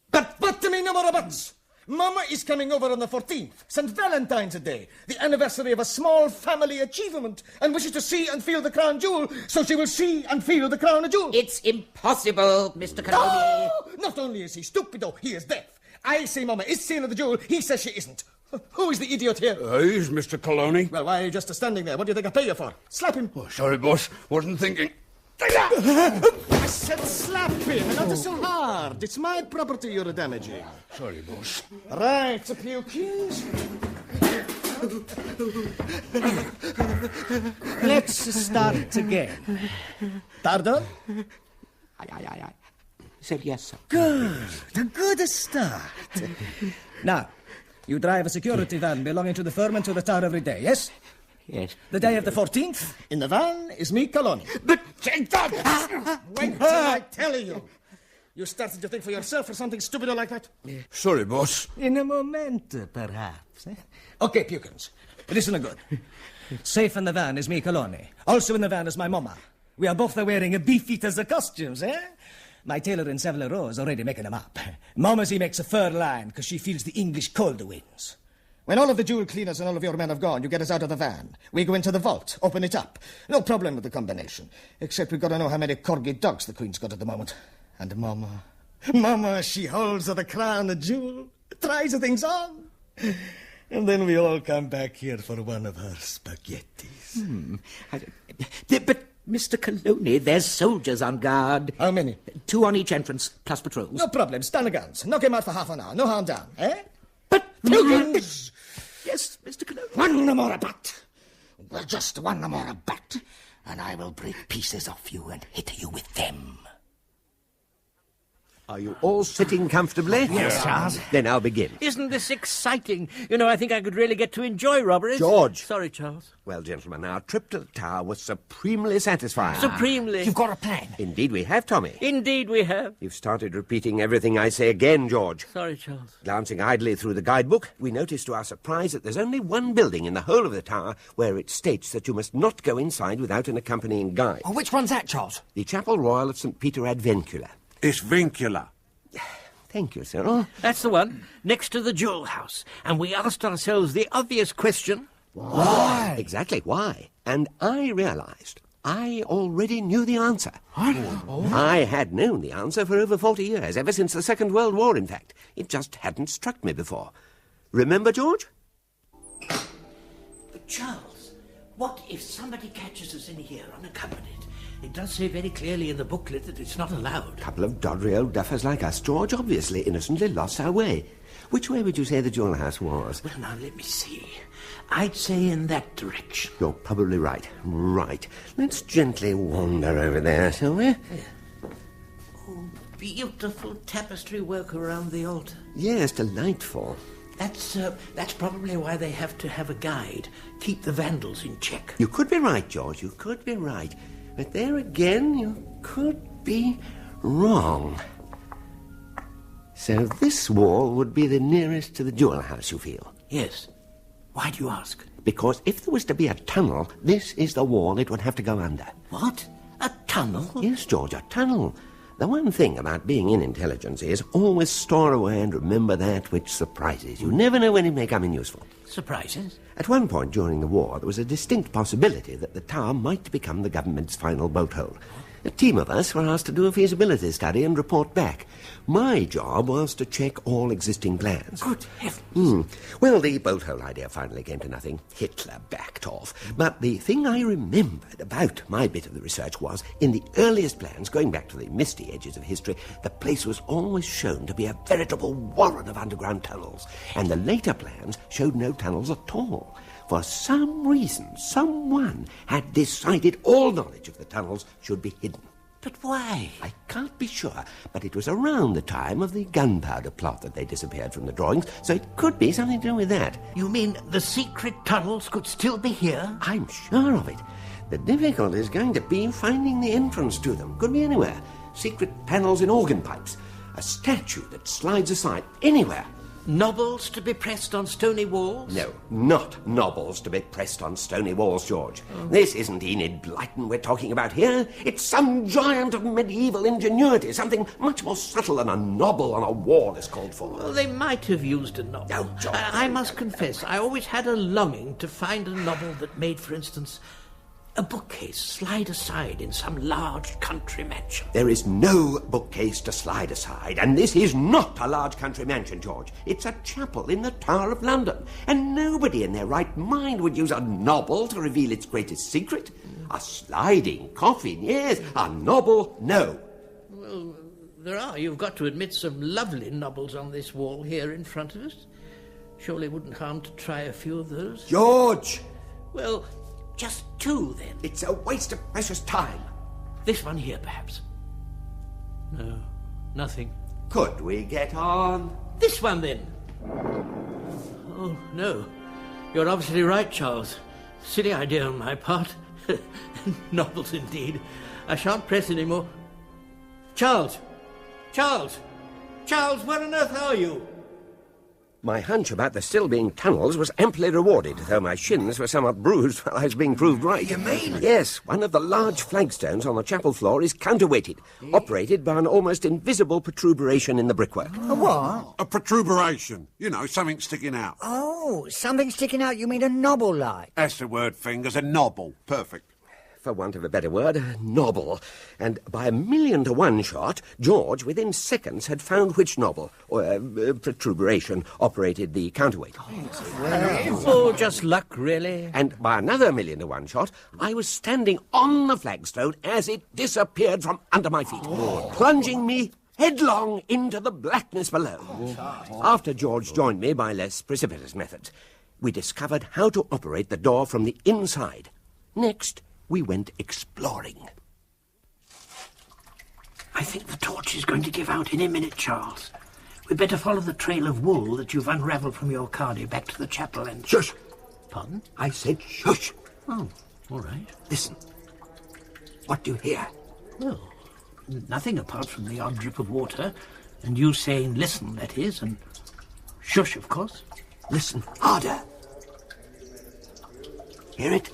Speaker 15: But to me, no more buts. Mama is coming over on the 14th, St. Valentine's Day, the anniversary of a small family achievement, and wishes to see and feel the crown jewel, so she will see and feel the crown jewel.
Speaker 11: It's impossible, Mr. Coloni.
Speaker 15: Oh! Not only is he stupido, he is deaf. I say Mama is seeing the jewel, he says she isn't. Who is the idiot here?
Speaker 12: He's Mr. Coloni.
Speaker 15: Well, why are you just standing there? What do you think I pay you for? Slap him.
Speaker 12: Oh, sorry, boss. Wasn't thinking.
Speaker 15: I said slap him, not so hard. It's my property you're damaging.
Speaker 12: Sorry, boss.
Speaker 15: Right, Pukins. Let's start again. Pardon?
Speaker 11: Aye. Said yes, sir.
Speaker 15: Good. A good start. Now, you drive a security van belonging to the firm and to the tower every day, yes?
Speaker 11: Yes.
Speaker 15: The day of the 14th, in the van, is me, Coloni.
Speaker 11: But...
Speaker 15: Wait till I tell you. You started to think for yourself or something stupid like that?
Speaker 12: Sorry, boss.
Speaker 15: In a moment, perhaps. Okay, Pukins. Listen good. Safe in the van is me, Coloni. Also in the van is my mama. We are both wearing a beefeater's costumes, eh? My tailor in Savile Row is already making them up. Mama, she makes a fur line because she feels the English cold winds. When all of the jewel cleaners and all of your men have gone, you get us out of the van. We go into the vault, open it up. No problem with the combination. Except we've got to know how many corgi dogs the Queen's got at the moment. And Mama, she holds the crown of jewel, tries the things on. And then we all come back here for one of her spaghettis.
Speaker 11: But, Mr. Coloni, there's soldiers on guard.
Speaker 15: How many?
Speaker 11: 2 on each entrance, plus patrols.
Speaker 15: No problem. Stand the guns. Knock him out for half an hour. No harm done, eh?
Speaker 11: But...
Speaker 15: Pukins!
Speaker 11: Yes, Mr. Coloni.
Speaker 13: One more bat. Well, just one more bat, and I will break pieces off you and hit you with them.
Speaker 6: Are you all sitting comfortably?
Speaker 3: Yes, Charles.
Speaker 6: Then I'll begin.
Speaker 8: Isn't this exciting? You know, I think I could really get to enjoy robberies.
Speaker 6: George.
Speaker 8: Sorry, Charles.
Speaker 6: Well, gentlemen, our trip to the Tower was supremely satisfying.
Speaker 8: Supremely.
Speaker 3: You've got a plan.
Speaker 6: Indeed we have, Tommy.
Speaker 8: Indeed we have.
Speaker 6: You've started repeating everything I say again, George.
Speaker 8: Sorry, Charles.
Speaker 6: Glancing idly through the guidebook, we noticed to our surprise that there's only one building in the whole of the tower where it states that you must not go inside without an accompanying guide.
Speaker 3: Oh, which one's that, Charles?
Speaker 6: The Chapel Royal of St. Peter ad Vincula.
Speaker 9: It's Vincula.
Speaker 6: Thank you, Cyril.
Speaker 8: That's the one, next to the jewel house. And we asked ourselves the obvious question...
Speaker 6: Why? Exactly, why? And I realised I already knew the answer. I had known the answer for over 40 years, ever since the Second World War, in fact. It just hadn't struck me before. Remember, George?
Speaker 3: But, Charles, what if somebody catches us in here unaccompanied? It does say very clearly in the booklet that it's not allowed.
Speaker 6: A couple of doddery old duffers like us, George, obviously innocently lost our way. Which way would you say the jewel house was?
Speaker 3: Well, now, let me see. I'd say in that direction.
Speaker 6: You're probably right. Right. Let's gently wander over there, shall we?
Speaker 3: Yeah. Oh, beautiful tapestry work around the altar.
Speaker 6: Yes, delightful.
Speaker 3: That's probably why they have to have a guide. Keep the vandals in check.
Speaker 6: You could be right, George. You could be right. But there again, you could be wrong. So this wall would be the nearest to the jewel house, you feel?
Speaker 3: Yes. Why do you ask?
Speaker 6: Because if there was to be a tunnel, this is the wall it would have to go under.
Speaker 3: What? A tunnel?
Speaker 6: Yes, George, a tunnel. The one thing about being in intelligence is always store away and remember that which surprises you. Never know when it may come in useful.
Speaker 3: Surprises?
Speaker 6: At one point during the war, there was a distinct possibility that the tower might become the government's final boat hole. A team of us were asked to do a feasibility study and report back. My job was to check all existing plans.
Speaker 3: Good heavens.
Speaker 6: Well, the boat hole idea finally came to nothing. Hitler backed off. But the thing I remembered about my bit of the research was, in the earliest plans, going back to the misty edges of history, the place was always shown to be a veritable warren of underground tunnels. And the later plans showed no tunnels at all. For some reason, someone had decided all knowledge of the tunnels should be hidden.
Speaker 3: But why?
Speaker 6: I can't be sure, but it was around the time of the gunpowder plot that they disappeared from the drawings, so it could be something to do with that.
Speaker 3: You mean the secret tunnels could still be here?
Speaker 6: I'm sure of it. The difficulty is going to be finding the entrance to them. Could be anywhere. Secret panels in organ pipes. A statue that slides aside. Anywhere.
Speaker 3: Nobles to be pressed on stony walls?
Speaker 6: No, not nobles to be pressed on stony walls, George. This isn't Enid Blyton we're talking about here. It's some giant of medieval ingenuity, something much more subtle than a noble on a wall is called for.
Speaker 3: Well, they might have used a novel.
Speaker 6: Oh, George.
Speaker 3: I must confess, I always had a longing to find a novel that made, for instance, a bookcase slide aside in some large country mansion.
Speaker 6: There is no bookcase to slide aside, and this is not a large country mansion, George. It's a chapel in the Tower of London, and nobody in their right mind would use a novel to reveal its greatest secret. A sliding coffin, yes. A novel, no.
Speaker 3: Well, there are, you've got to admit, some lovely novels on this wall here in front of us. Surely it wouldn't harm to try a few of those.
Speaker 6: George!
Speaker 3: Well, just two, then.
Speaker 6: It's a waste of precious time.
Speaker 3: This one here, perhaps. No, nothing.
Speaker 6: Could we get on?
Speaker 3: This one, then. Oh, no. You're obviously right, Charles. Silly idea on my part. Novels, indeed. I shan't press any more. Charles! Charles! Charles, where on earth are you?
Speaker 6: My hunch about there still being tunnels was amply rewarded, though my shins were somewhat bruised while I was being proved right.
Speaker 3: You mean?
Speaker 6: Yes, one of the large flagstones on the chapel floor is counterweighted, operated by an almost invisible protuberation in the brickwork.
Speaker 13: A what?
Speaker 9: A protuberation. You know, something sticking out.
Speaker 13: Oh, something sticking out, you mean a knobble like?
Speaker 9: That's the word, Fingers, a knobble. Perfect.
Speaker 6: For want of a better word, a knobble. And by 1,000,000 to 1 shot, George, within seconds, had found which knobble, or protuberation, operated the counterweight.
Speaker 3: Oh, just luck, really.
Speaker 6: And by another 1,000,000 to 1 shot, I was standing on the flagstone as it disappeared from under my feet, plunging me headlong into the blackness below. After George joined me by less precipitous methods, we discovered how to operate the door from the inside. Next, we went exploring.
Speaker 8: I think the torch is going to give out any minute, Charles. We'd better follow the trail of wool that you've unravelled from your cardi back to the chapel and...
Speaker 6: Shush!
Speaker 8: Pardon?
Speaker 6: I said shush!
Speaker 8: Oh, all right.
Speaker 6: Listen. What do you hear?
Speaker 8: Well, nothing apart from the odd drip of water, and you saying listen, that is, and shush, of course.
Speaker 6: Listen harder. Hear it?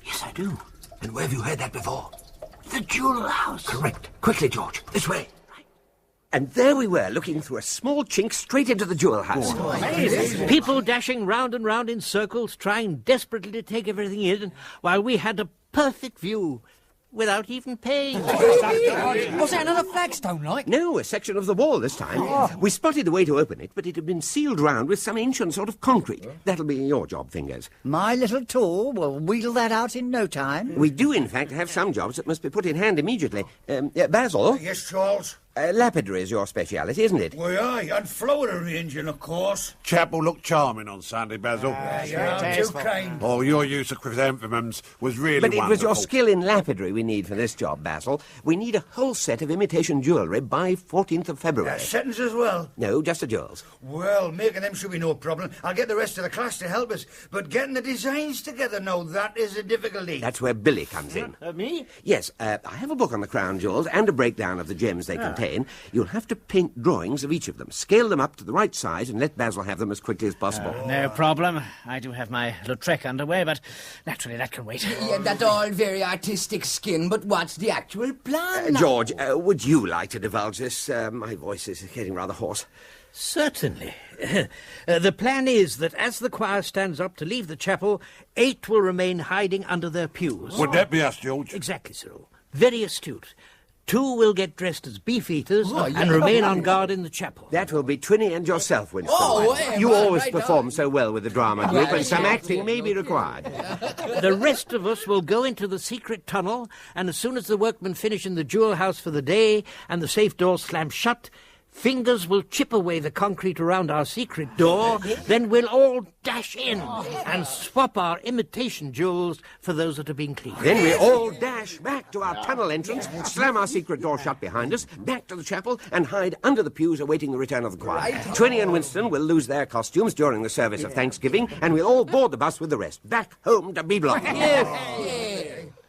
Speaker 8: Yes, I do.
Speaker 6: And where have you heard that before?
Speaker 8: The Jewel House.
Speaker 6: Correct. Quickly, George. This way. And there we were, looking through a small chink straight into the Jewel House.
Speaker 8: People dashing round and round in circles, trying desperately to take everything in, while we had a perfect view, without even paying.
Speaker 4: Was that another flagstone, like?
Speaker 6: No, a section of the wall this time. We spotted the way to open it, but it had been sealed round with some ancient sort of concrete. That'll be your job, Fingers.
Speaker 13: My little tool will wheedle that out in no time.
Speaker 6: We do, in fact, have some jobs that must be put in hand immediately. Basil?
Speaker 16: Yes, Charles?
Speaker 6: Lapidary is your speciality, isn't it?
Speaker 16: Why, aye, and flower arranging, of course.
Speaker 9: Chapel looked charming on Sunday, Basil.
Speaker 16: You're too kind.
Speaker 9: Oh, your use of chrysanthemums was really
Speaker 6: But it
Speaker 9: wonderful.
Speaker 6: was your skill in lapidary we need for this job, Basil. We need a whole set of imitation jewellery by 14th of February.
Speaker 16: Settings as well?
Speaker 6: No, just the jewels.
Speaker 16: Well, making them should be no problem. I'll get the rest of the class to help us. But getting the designs together, now, that is a difficulty.
Speaker 6: That's where Billy comes in.
Speaker 16: Me?
Speaker 6: Yes, I have a book on the crown jewels and a breakdown of the gems they contain. You'll have to paint drawings of each of them, scale them up to the right size, and let Basil have them as quickly as possible.
Speaker 17: No problem. I do have my Lautrec underway, but naturally that can wait.
Speaker 18: Yeah, that's all very artistic skin, but what's the actual plan now?
Speaker 6: George, would you like to divulge this? My voice is getting rather hoarse.
Speaker 8: Certainly. The plan is that as the choir stands up to leave the chapel, 8 will remain hiding under their pews.
Speaker 9: Would that be us, George?
Speaker 8: Exactly, Cyril. Very astute. 2 will get dressed as beef-eaters
Speaker 6: Oh, yeah.
Speaker 8: and remain on guard in the chapel.
Speaker 6: That will be Twinny and yourself, Winston.
Speaker 8: Oh,
Speaker 6: you always
Speaker 8: right
Speaker 6: perform so well with the drama group, and some acting may be required.
Speaker 8: The rest of us will go into the secret tunnel, and as soon as the workmen finish in the Jewel House for the day and the safe doors slam shut, Fingers will chip away the concrete around our secret door, then we'll all dash in and swap our imitation jewels for those that have been cleaned.
Speaker 6: Then we all dash back to our tunnel entrance, slam our secret door shut behind us, back to the chapel, and hide under the pews awaiting the return of the choir. Twinny and Winston will lose their costumes during the service of Thanksgiving, and we'll all board the bus with the rest, back home to B Block.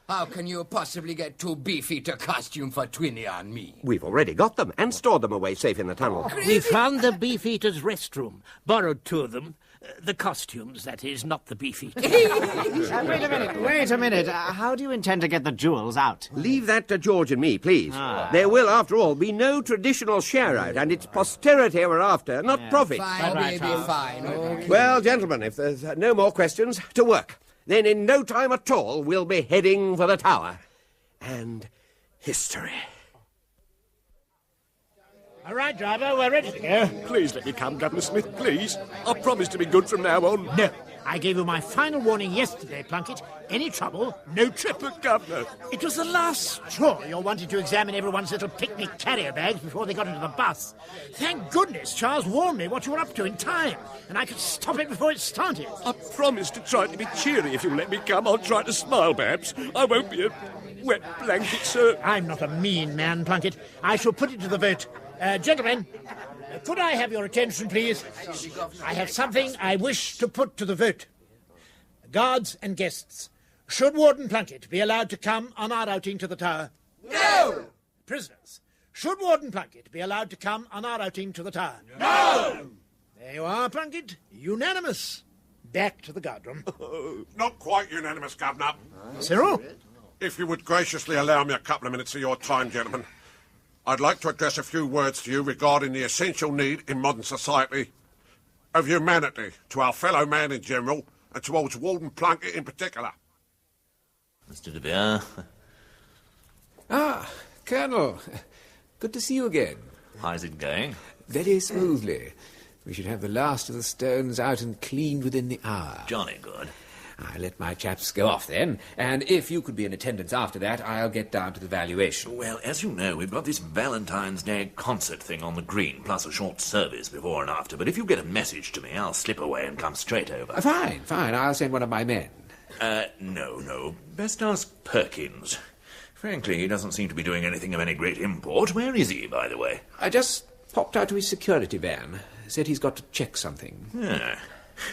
Speaker 18: How can you possibly get 2 beef-eater costume for Twinny and me?
Speaker 6: We've already got them and stored them away safe in the tunnel.
Speaker 8: We found the beef-eater's restroom, borrowed 2 of them. The costumes, that is, not the beef-eater.
Speaker 17: Wait a minute. How do you intend to get the jewels out?
Speaker 6: Leave that to George and me, please. There will, after all, be no traditional share-out, and it's posterity we're after, not profit.
Speaker 18: Fine, baby, fine. Okay.
Speaker 6: Well, gentlemen, if there's no more questions, to work. Then in no time at all, we'll be heading for the tower. And history.
Speaker 2: All right, driver, we're ready to go.
Speaker 10: Please let me come, Governor Smith, please. I promise to be good from now on.
Speaker 2: No, I gave you my final warning yesterday, Plunkett. Any trouble, no trip.
Speaker 10: But, Governor...
Speaker 2: It was the last straw. You wanted to examine everyone's little picnic carrier bags before they got into the bus. Thank goodness Charles warned me what you were up to in time, and I could stop it before it started.
Speaker 10: I promise to try to be cheery if you'll let me come. I'll try to smile, perhaps. I won't be a wet blanket, sir.
Speaker 2: I'm not a mean man, Plunkett. I shall put it to the vote. Gentlemen, could I have your attention, please? I have something I wish to put to the vote. Guards and guests, should Warden Plunkett be allowed to come on our outing to the tower?
Speaker 18: No!
Speaker 2: Prisoners, should Warden Plunkett be allowed to come on our outing to the tower?
Speaker 18: No!
Speaker 2: There you are, Plunkett. Unanimous. Back to the guardroom.
Speaker 9: Not quite unanimous, Governor.
Speaker 2: Cyril?
Speaker 9: If you would graciously allow me a couple of minutes of your time, gentlemen. I'd like to address a few words to you regarding the essential need in modern society of humanity to our fellow man in general and towards Warden Plunkett in particular.
Speaker 5: Mr. de Vere.
Speaker 28: Ah, Colonel. Good to see you again.
Speaker 5: How's it going?
Speaker 28: Very smoothly. We should have the last of the stones out and cleaned within the hour.
Speaker 5: Jolly good.
Speaker 28: I'll let my chaps go off then, and if you could be in attendance after that, I'll get down to the valuation.
Speaker 5: Well, as you know, we've got this Valentine's Day concert thing on the green, plus a short service before and after, but if you get a message to me, I'll slip away and come straight over.
Speaker 28: Fine. I'll send one of my men.
Speaker 5: No. Best ask Perkins. Frankly, he doesn't seem to be doing anything of any great import. Where is he, by the way?
Speaker 28: I just popped out to his security van. Said he's got to check something.
Speaker 5: Yeah.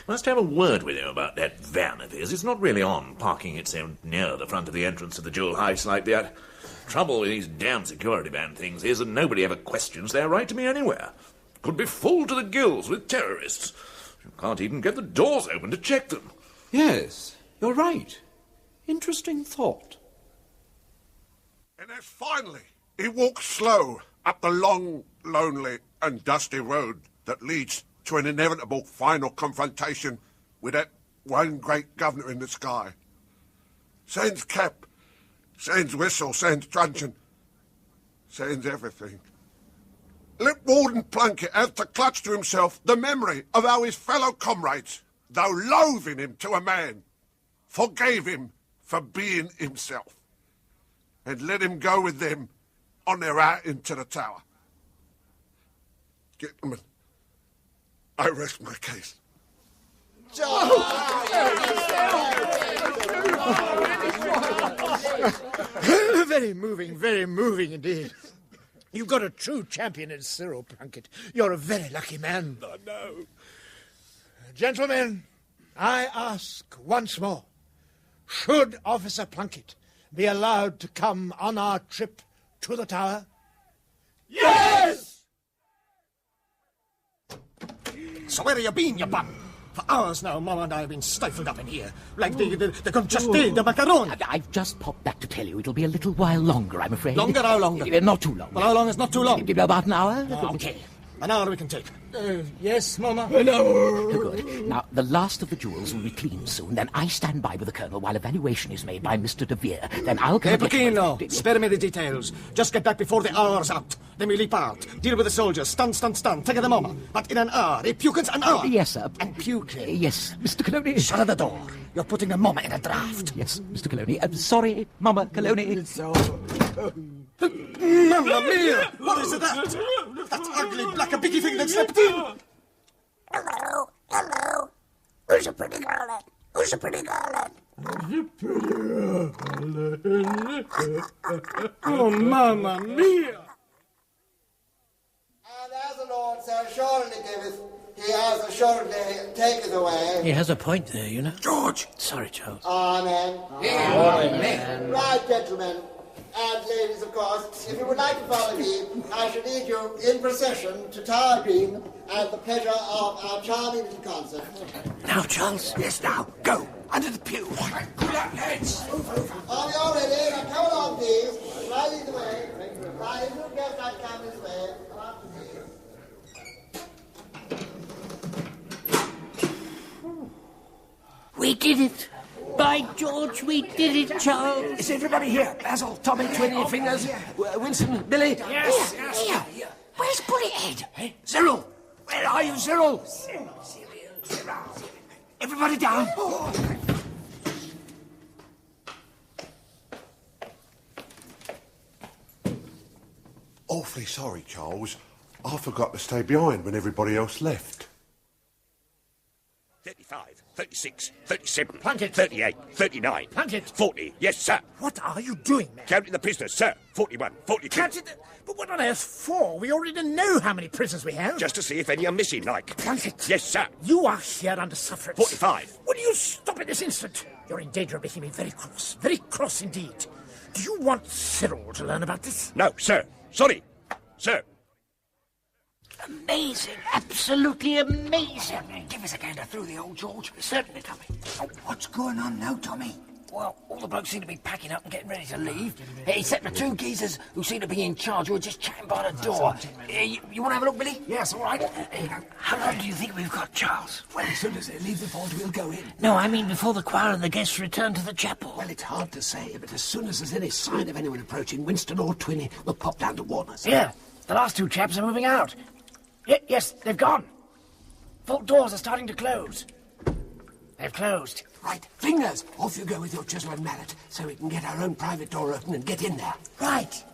Speaker 5: Must have a word with him about that van of his. It's not really on, parking it so near the front of the entrance of the Jewel House like that. Trouble with these damn security van things is that nobody ever questions their right to be anywhere. Could be full to the gills with terrorists. You can't even get the doors open to check them.
Speaker 28: Yes, you're right. Interesting thought.
Speaker 9: And then finally, he walks slow up the long, lonely and dusty road that leads to an inevitable final confrontation with that one great governor in the sky. Sends cap, sends whistle, sends truncheon, sends everything. Let Warden Plunkett have to clutch to himself the memory of how his fellow comrades, though loathing him to a man, forgave him for being himself, and let him go with them on their out into the tower. Gentlemen, I rest my case.
Speaker 2: Very moving indeed. You've got a true champion in Cyril Plunkett. You're a very lucky man.
Speaker 9: I know.
Speaker 2: Gentlemen, I ask once more, should Officer Plunkett be allowed to come on our trip to the tower?
Speaker 10: Yes!
Speaker 14: So where have you been, you bum? For hours now, Mama and I have been stifled up in here, like the congested the macaron.
Speaker 11: I've just popped back to tell you it'll be a little while longer, I'm afraid.
Speaker 14: Longer? How longer?
Speaker 11: Not too long.
Speaker 14: Well, how long is not too long?
Speaker 11: About an hour.
Speaker 14: Okay. An hour we can take.
Speaker 2: Yes, Mama?
Speaker 14: An hour.
Speaker 11: Good. Now, the last of the jewels will be cleaned soon. Then I stand by with the Colonel while evaluation is made by Mr. De Vere. Then I'll come...
Speaker 14: Peppino, spare me the details. Just get back before the hour's out. Then we leap out. Deal with the soldiers. Stun. Take the moment. But in an hour. Pukins an hour.
Speaker 11: Yes, sir.
Speaker 14: And puke.
Speaker 11: Yes, Mr. Coloni.
Speaker 14: Shut the door. You're putting the Mama in a draft.
Speaker 11: Yes, Mr. Coloni. I'm sorry, Mama Coloni.
Speaker 14: Mamma mia! What is that? That ugly black biggie thing that slept in!
Speaker 13: Hello. Who's a pretty girl then? Who's a pretty girl then?
Speaker 14: Oh, mamma mia!
Speaker 20: And as the Lord so surely giveth, he has assuredly taketh away.
Speaker 8: He has a point there, you know.
Speaker 14: George!
Speaker 8: Sorry, Charles.
Speaker 20: Amen.
Speaker 8: Amen.
Speaker 20: Right, gentlemen. And ladies, of course, if you would like to follow me, I shall lead you in procession to Tower Green and the pleasure of our charming little concert.
Speaker 8: Now, Charles.
Speaker 14: Yes, now. Go. Under the pew. Pull out, lads.
Speaker 20: Are we all ready? Now come along, please. Right lead the way. Right, you guys like to come this way. Come on, please.
Speaker 8: We did it. By George, we did it, Charles.
Speaker 14: Is everybody here? Basil, Tommy, Twinny, Fingers, Winston, Billy?
Speaker 8: Yes.
Speaker 14: Here. Where's Bullethead? Hey, Cyril! Where are you, Cyril? Cyril. Everybody down.
Speaker 9: Awfully sorry, Charles. I forgot to stay behind when everybody else left.
Speaker 10: 35, 36, 37,
Speaker 2: Plunkett.
Speaker 10: 38, 39,
Speaker 2: Plunkett.
Speaker 10: 40. Yes, sir.
Speaker 2: What are you doing, man?
Speaker 10: Counting the prisoners, sir. 41, 42.
Speaker 2: Counting the... But what on earth for? We already know how many prisoners we have.
Speaker 10: Just to see if any are missing, like.
Speaker 2: Plunkett.
Speaker 10: Yes, sir.
Speaker 2: You are here under sufferance.
Speaker 10: 45.
Speaker 2: Will you stop at this instant? You're in danger of making me very cross indeed. Do you want Cyril to learn about this?
Speaker 10: No, sir. Sorry. Sir.
Speaker 8: Amazing. Absolutely amazing.
Speaker 14: Give us a gander through the old George.
Speaker 8: Certainly, Tommy.
Speaker 14: What's going on now, Tommy?
Speaker 8: Well, all the blokes seem to be packing up and getting ready to leave. Except the two geezers who seem to be in charge who are just chatting by the door. You want to have a look, Billy?
Speaker 14: Yes, all right.
Speaker 8: How long do you think we've got, Charles?
Speaker 14: Well, as soon as they leave the vault, we'll go in.
Speaker 8: No, I mean before the choir and the guests return to the chapel.
Speaker 14: Well, it's hard to say, but as soon as there's any sign of anyone approaching, Winston or Twinny will pop down to warn us.
Speaker 8: Yeah, the last two chaps are moving out. Yes, they've gone. Vault doors are starting to close. They've closed.
Speaker 14: Right, Fingers, off you go with your chisel and mallet, so we can get our own private door open and get in there.
Speaker 13: Right.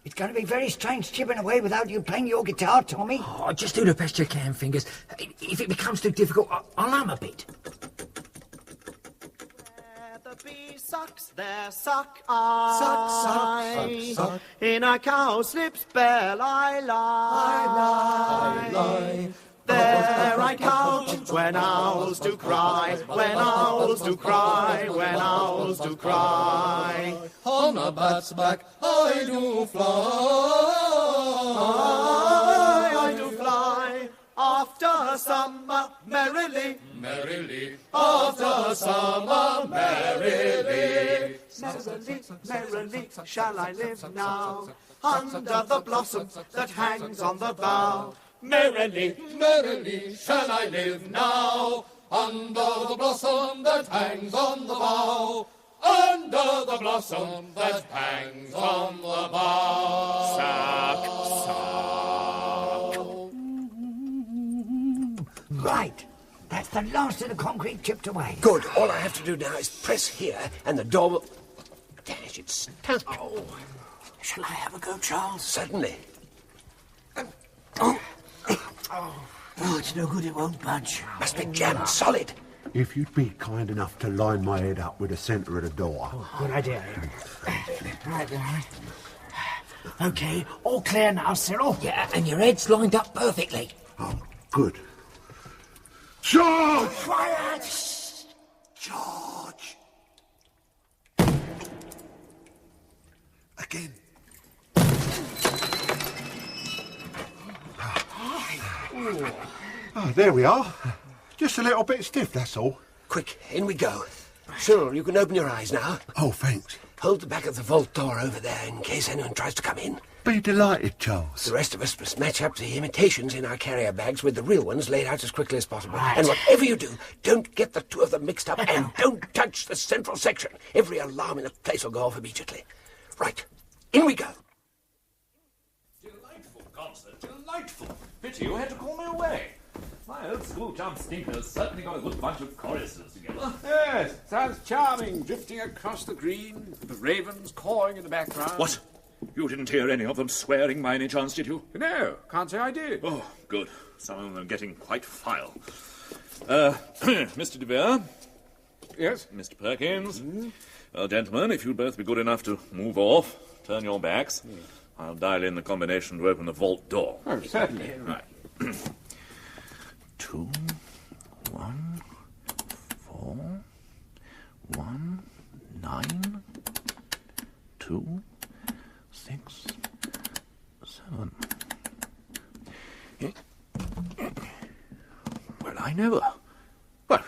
Speaker 13: It's going to be very strange chipping away without you playing your guitar, Tommy.
Speaker 8: Oh, just do the best you can, Fingers. If it becomes too difficult, I'll hum a bit.
Speaker 21: The beast
Speaker 19: Sucks there, suck I. Suck. In a cowslip's bell I lie. There I couch when owls do cry, when owls do cry, when owls do cry.
Speaker 21: On a bat's back I do fly.
Speaker 19: I do fly after summer merrily.
Speaker 21: Merrily, after summer merrily.
Speaker 19: Merrily, merrily shall I live now, under the blossom that hangs on the bough.
Speaker 21: Merrily, merrily shall I live now, under the blossom that hangs on the bough. Under the blossom that hangs on the bough.
Speaker 13: Suck, suck. Right. That's the last of the concrete chipped away.
Speaker 6: Good. All I have to do now is press here, and the door will... Dash, it's stuck.
Speaker 13: Oh. Shall I have a go, Charles?
Speaker 6: Certainly.
Speaker 13: Oh, it's no good, it won't budge.
Speaker 6: Must be jammed solid.
Speaker 9: If you'd be kind enough to line my head up with the centre of the door.
Speaker 2: Oh, good idea. Right. OK, all clear now, Cyril.
Speaker 3: Yeah, and your head's lined up perfectly.
Speaker 9: Oh, good. George!
Speaker 13: Quiet! George!
Speaker 9: Again. Oh, there we are. Just a little bit stiff, that's all.
Speaker 6: Quick, in we go. Cyril, you can open your eyes now.
Speaker 9: Oh, thanks.
Speaker 6: Hold the back of the vault door over there in case anyone tries to come in.
Speaker 9: Be delighted, Charles.
Speaker 6: The rest of us must match up the imitations in our carrier bags with the real ones laid out as quickly as possible.
Speaker 2: Right.
Speaker 6: And whatever you do, don't get the two of them mixed up and don't touch the central section. Every alarm in the place will go off immediately. Right, in we go.
Speaker 5: Delightful concert, delightful. Pity you had to call me away. My old school chum Stinker's certainly got a good bunch of choristers together.
Speaker 28: Yes, sounds charming, drifting across the green, the ravens cawing in the background.
Speaker 5: What? You didn't hear any of them swearing by any chance, did you?
Speaker 28: No, can't say I did.
Speaker 5: Oh, good. Some of them are getting quite vile. Mr. De Vere?
Speaker 28: Yes?
Speaker 5: Mr. Perkins? Well, gentlemen, if you'd both be good enough to move off, turn your backs, I'll dial in the combination to open the vault door.
Speaker 28: Oh, certainly.
Speaker 5: Right. 2, 1, 4, 1, 9, 2, 6, 7. Well, I never. Well,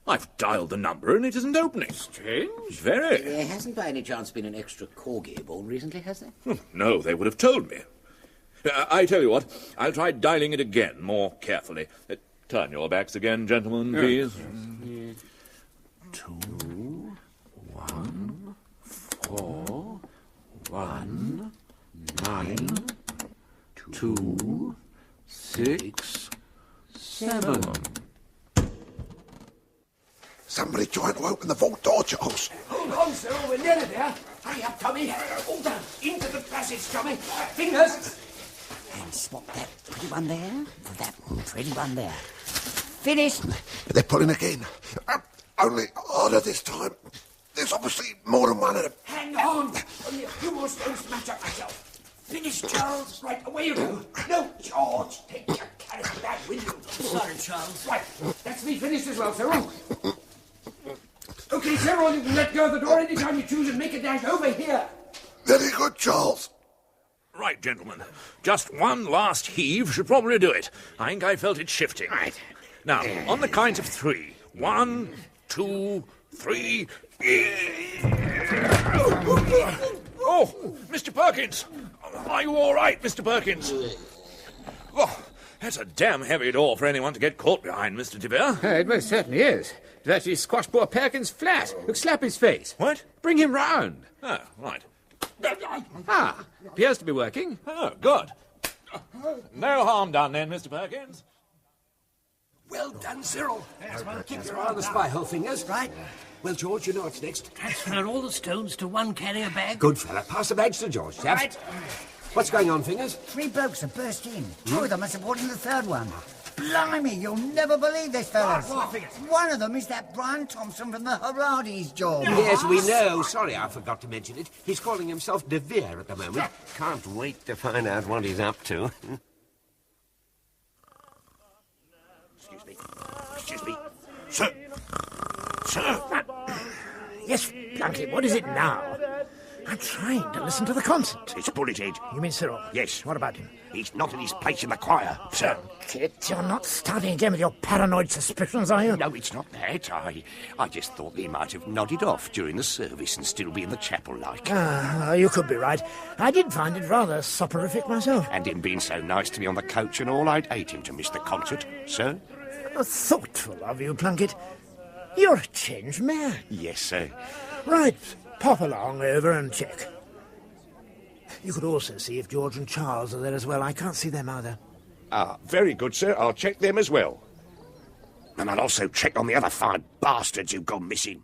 Speaker 5: I've dialed the number and it isn't opening.
Speaker 28: Strange.
Speaker 5: Very.
Speaker 11: There hasn't by any chance been an extra corgi born recently, has there?
Speaker 5: No, they would have told me. I tell you what, I'll try dialing it again, more carefully. Turn your backs again, gentlemen, please. 2, 1, 4, 1, 9, 2, 6, 7.
Speaker 9: Somebody trying to open the vault door, Charles.
Speaker 6: Hold on, Cyril, we're nearly there. Hurry up, Tommy. All done. Into the passage, Tommy. Fingers.
Speaker 13: And swap that pretty one there for that pretty one there. Finished.
Speaker 9: They're pulling again. Only harder this time. There's obviously more than one of them.
Speaker 6: Hang on. Only a few more stones to match up myself. Finish, Charles. Right, away you go. No, George. Take your carrot bag with you.
Speaker 8: Sorry, Charles.
Speaker 6: Right, that's me finished as well, Cyril. OK, Cyril, you can let go of the door anytime you choose and make a dash over here.
Speaker 9: Very good, Charles.
Speaker 5: Right, gentlemen. Just one last heave should probably do it. I think I felt it shifting. Right. Now, on the count of 3. 1, 2, 3... Oh, Mr. Perkins! Are you all right, Mr. Perkins? Oh, that's a damn heavy door for anyone to get caught behind, Mr. De Vere.
Speaker 28: It most certainly is. It actually squashed poor Perkins flat. Look, slap his face.
Speaker 5: What?
Speaker 28: Bring him round.
Speaker 5: Oh, right.
Speaker 28: Ah, appears to be working.
Speaker 5: Oh, good. No harm done then, Mr. Perkins.
Speaker 6: Well done, Cyril. Keep your eye on the spy hole, Fingers. Right. Well, George, you know what's next.
Speaker 8: Transfer all the stones to one carrier bag.
Speaker 6: Good fella. Pass the bags to George, chaps.
Speaker 13: Right.
Speaker 6: What's going on, Fingers?
Speaker 13: 3 blokes have burst in. 2 of them are supporting the third one.
Speaker 16: Blimey, you'll never believe this, fellas. One of them is that Brian Thompson from the Haradies job.
Speaker 6: Yes, we know. Sorry, I forgot to mention it. He's calling himself De Vere at the moment. Can't wait to find out what he's up to.
Speaker 10: Excuse me. Excuse me. Sir. Sir.
Speaker 2: Yes, Plunkett, what is it now? I'm trying to listen to the concert.
Speaker 10: It's Bullethead.
Speaker 2: You mean Cyril?
Speaker 10: Yes.
Speaker 2: What about him?
Speaker 10: He's not in his place in the choir, sir.
Speaker 2: Kit, you're not starting again with your paranoid suspicions, are you?
Speaker 10: No, it's not that. I just thought he might have nodded off during the service and still be in the chapel like.
Speaker 2: You could be right. I did find it rather soporific myself.
Speaker 10: And him being so nice to me on the coach and all, I'd hate him to miss the concert, sir.
Speaker 2: Thoughtful of you, Plunkett. You're a changed man.
Speaker 10: Yes, sir.
Speaker 2: Right. Pop along over and check. You could also see if George and Charles are there as well. I can't see them either.
Speaker 10: Very good, sir. I'll check them as well. And I'll also check on the other 5 bastards who've gone missing.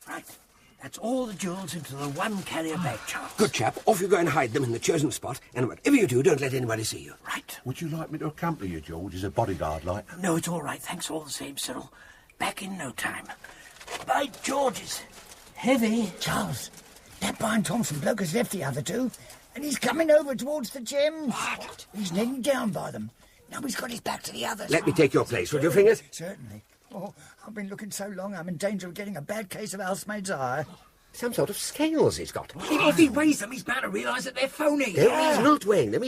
Speaker 8: Right. That's all the jewels into the one carrier bag, Charles.
Speaker 6: Good chap. Off you go and hide them in the chosen spot. And whatever you do, don't let anybody see you.
Speaker 8: Right.
Speaker 12: Would you like me to accompany you, George, as a bodyguard, like?
Speaker 8: No, it's all right. Thanks all the same, Cyril. Back in no time. By George, it's heavy.
Speaker 16: Charles, that Brian Thompson bloke has left the other two, and he's coming over towards the gems. What? He's nearly down by them. Now he's got his back to the others.
Speaker 6: Let me take your place, would you, Fingers?
Speaker 16: Certainly. Oh, I've been looking so long, I'm in danger of getting a bad case of housemaid's eye.
Speaker 6: Some sort of scales he's got.
Speaker 3: If he weighs them, he's bound to realise that they're phony.
Speaker 6: No, he's not weighing them.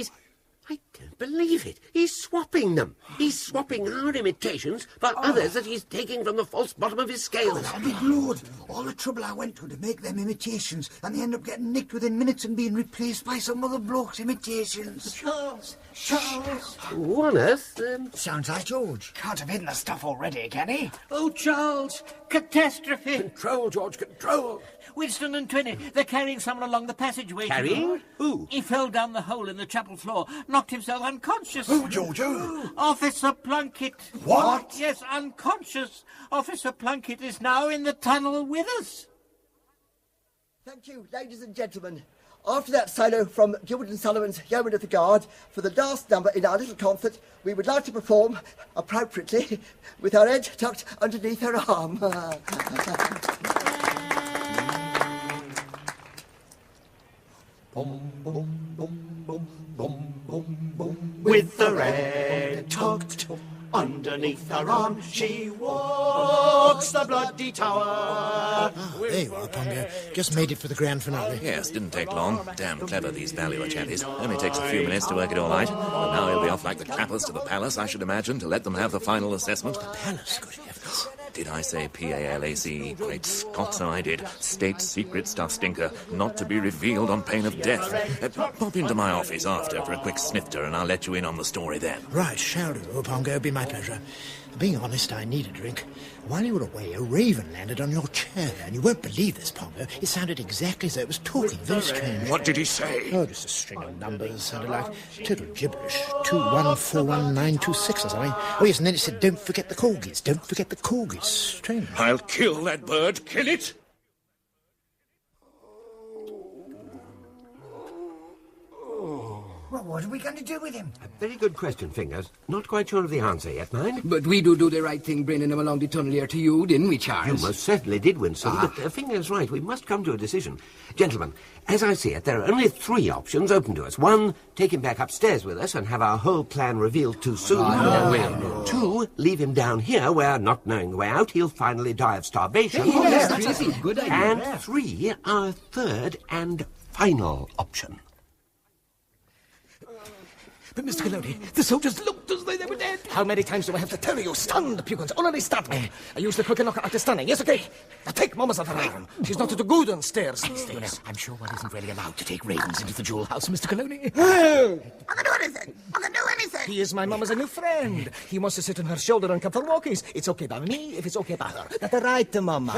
Speaker 6: I don't believe it. He's swapping them. He's swapping our imitations for others that he's taking from the false bottom of his scales.
Speaker 16: Oh, big Lord, all the trouble I went to make them imitations, and they end up getting nicked within minutes and being replaced by some other bloke's imitations.
Speaker 8: Charles!
Speaker 6: One earth?
Speaker 16: Sounds like George.
Speaker 3: Can't have hidden the stuff already, can he?
Speaker 8: Oh, Charles! Catastrophe!
Speaker 6: Control, George, control!
Speaker 8: Winston and Twinny, they're carrying someone along the passageway.
Speaker 6: Carrying? Who?
Speaker 8: He fell down the hole in the chapel floor, knocked himself unconscious.
Speaker 12: Who, George, who?
Speaker 8: Officer Plunkett.
Speaker 12: What?
Speaker 8: Yes, unconscious. Officer Plunkett is now in the tunnel with us.
Speaker 20: Thank you, ladies and gentlemen. After that solo from Gilbert and Sullivan's Yeoman of the Guard, for the last number in our little concert, we would like to perform, appropriately, with our head tucked underneath her arm.
Speaker 19: With the red tucked underneath her arm, she walks the bloody tower.
Speaker 2: There you are, Pongo. Just made it for the grand finale.
Speaker 5: Yes, didn't take long. Damn clever, these valuer chappies. Only takes a few minutes to work it all out. And now he'll be off like the clappers to the palace, I should imagine, to let them have the final assessment.
Speaker 2: The palace, good heavens.
Speaker 5: Did I say P-A-L-A-C? Great Scott, so I did. State secret stuff, stinker. Not to be revealed on pain of death. Pop into my office after for a quick snifter, and I'll let you in on the story then.
Speaker 2: Right, shall do, Pongo. It'll be my pleasure. Being honest, I need a drink. While you were away, a raven landed on your chair, and you won't believe this, Pongo. It sounded exactly as though it was talking. Very strange.
Speaker 10: What did he say?
Speaker 2: Oh, just a string of numbers. Sounded like total gibberish. 2141926 or something. Oh, yes, and then it said, don't forget the corgis. Don't forget the corgis. Strange.
Speaker 10: I'll kill that bird. Kill it.
Speaker 16: Well, what are we going to do with him?
Speaker 6: A very good question, Fingers. Not quite sure of the answer yet, mind.
Speaker 18: But we do the right thing bringing him along the tunnel here to you, didn't we, Charles?
Speaker 6: You most certainly did, Winston, but Fingers right. We must come to a decision. Gentlemen, as I see it, there are only 3 options open to us. 1, take him back upstairs with us and have our whole plan revealed too soon.
Speaker 18: No.
Speaker 6: 2, leave him down here where, not knowing the way out, he'll finally die of starvation.
Speaker 18: Yes, that's a good idea.
Speaker 6: And 3, our third and final option.
Speaker 14: But, Mr. Coloni, the soldiers looked as though they were dead. How many times do I have to tell you? Stun the pugans. Only start me. I use the quick knocker after stunning. Yes, okay. Now take Mama's other raven. She's not too good on stairs these days. I'm sure one isn't really allowed to take ravens into the jewel house, Mr. Coloni.
Speaker 20: I can do anything. I can do anything.
Speaker 14: He is my Mama's a new friend. He wants to sit on her shoulder and come for walkies. It's okay by me if it's okay by her. That's right, Mama.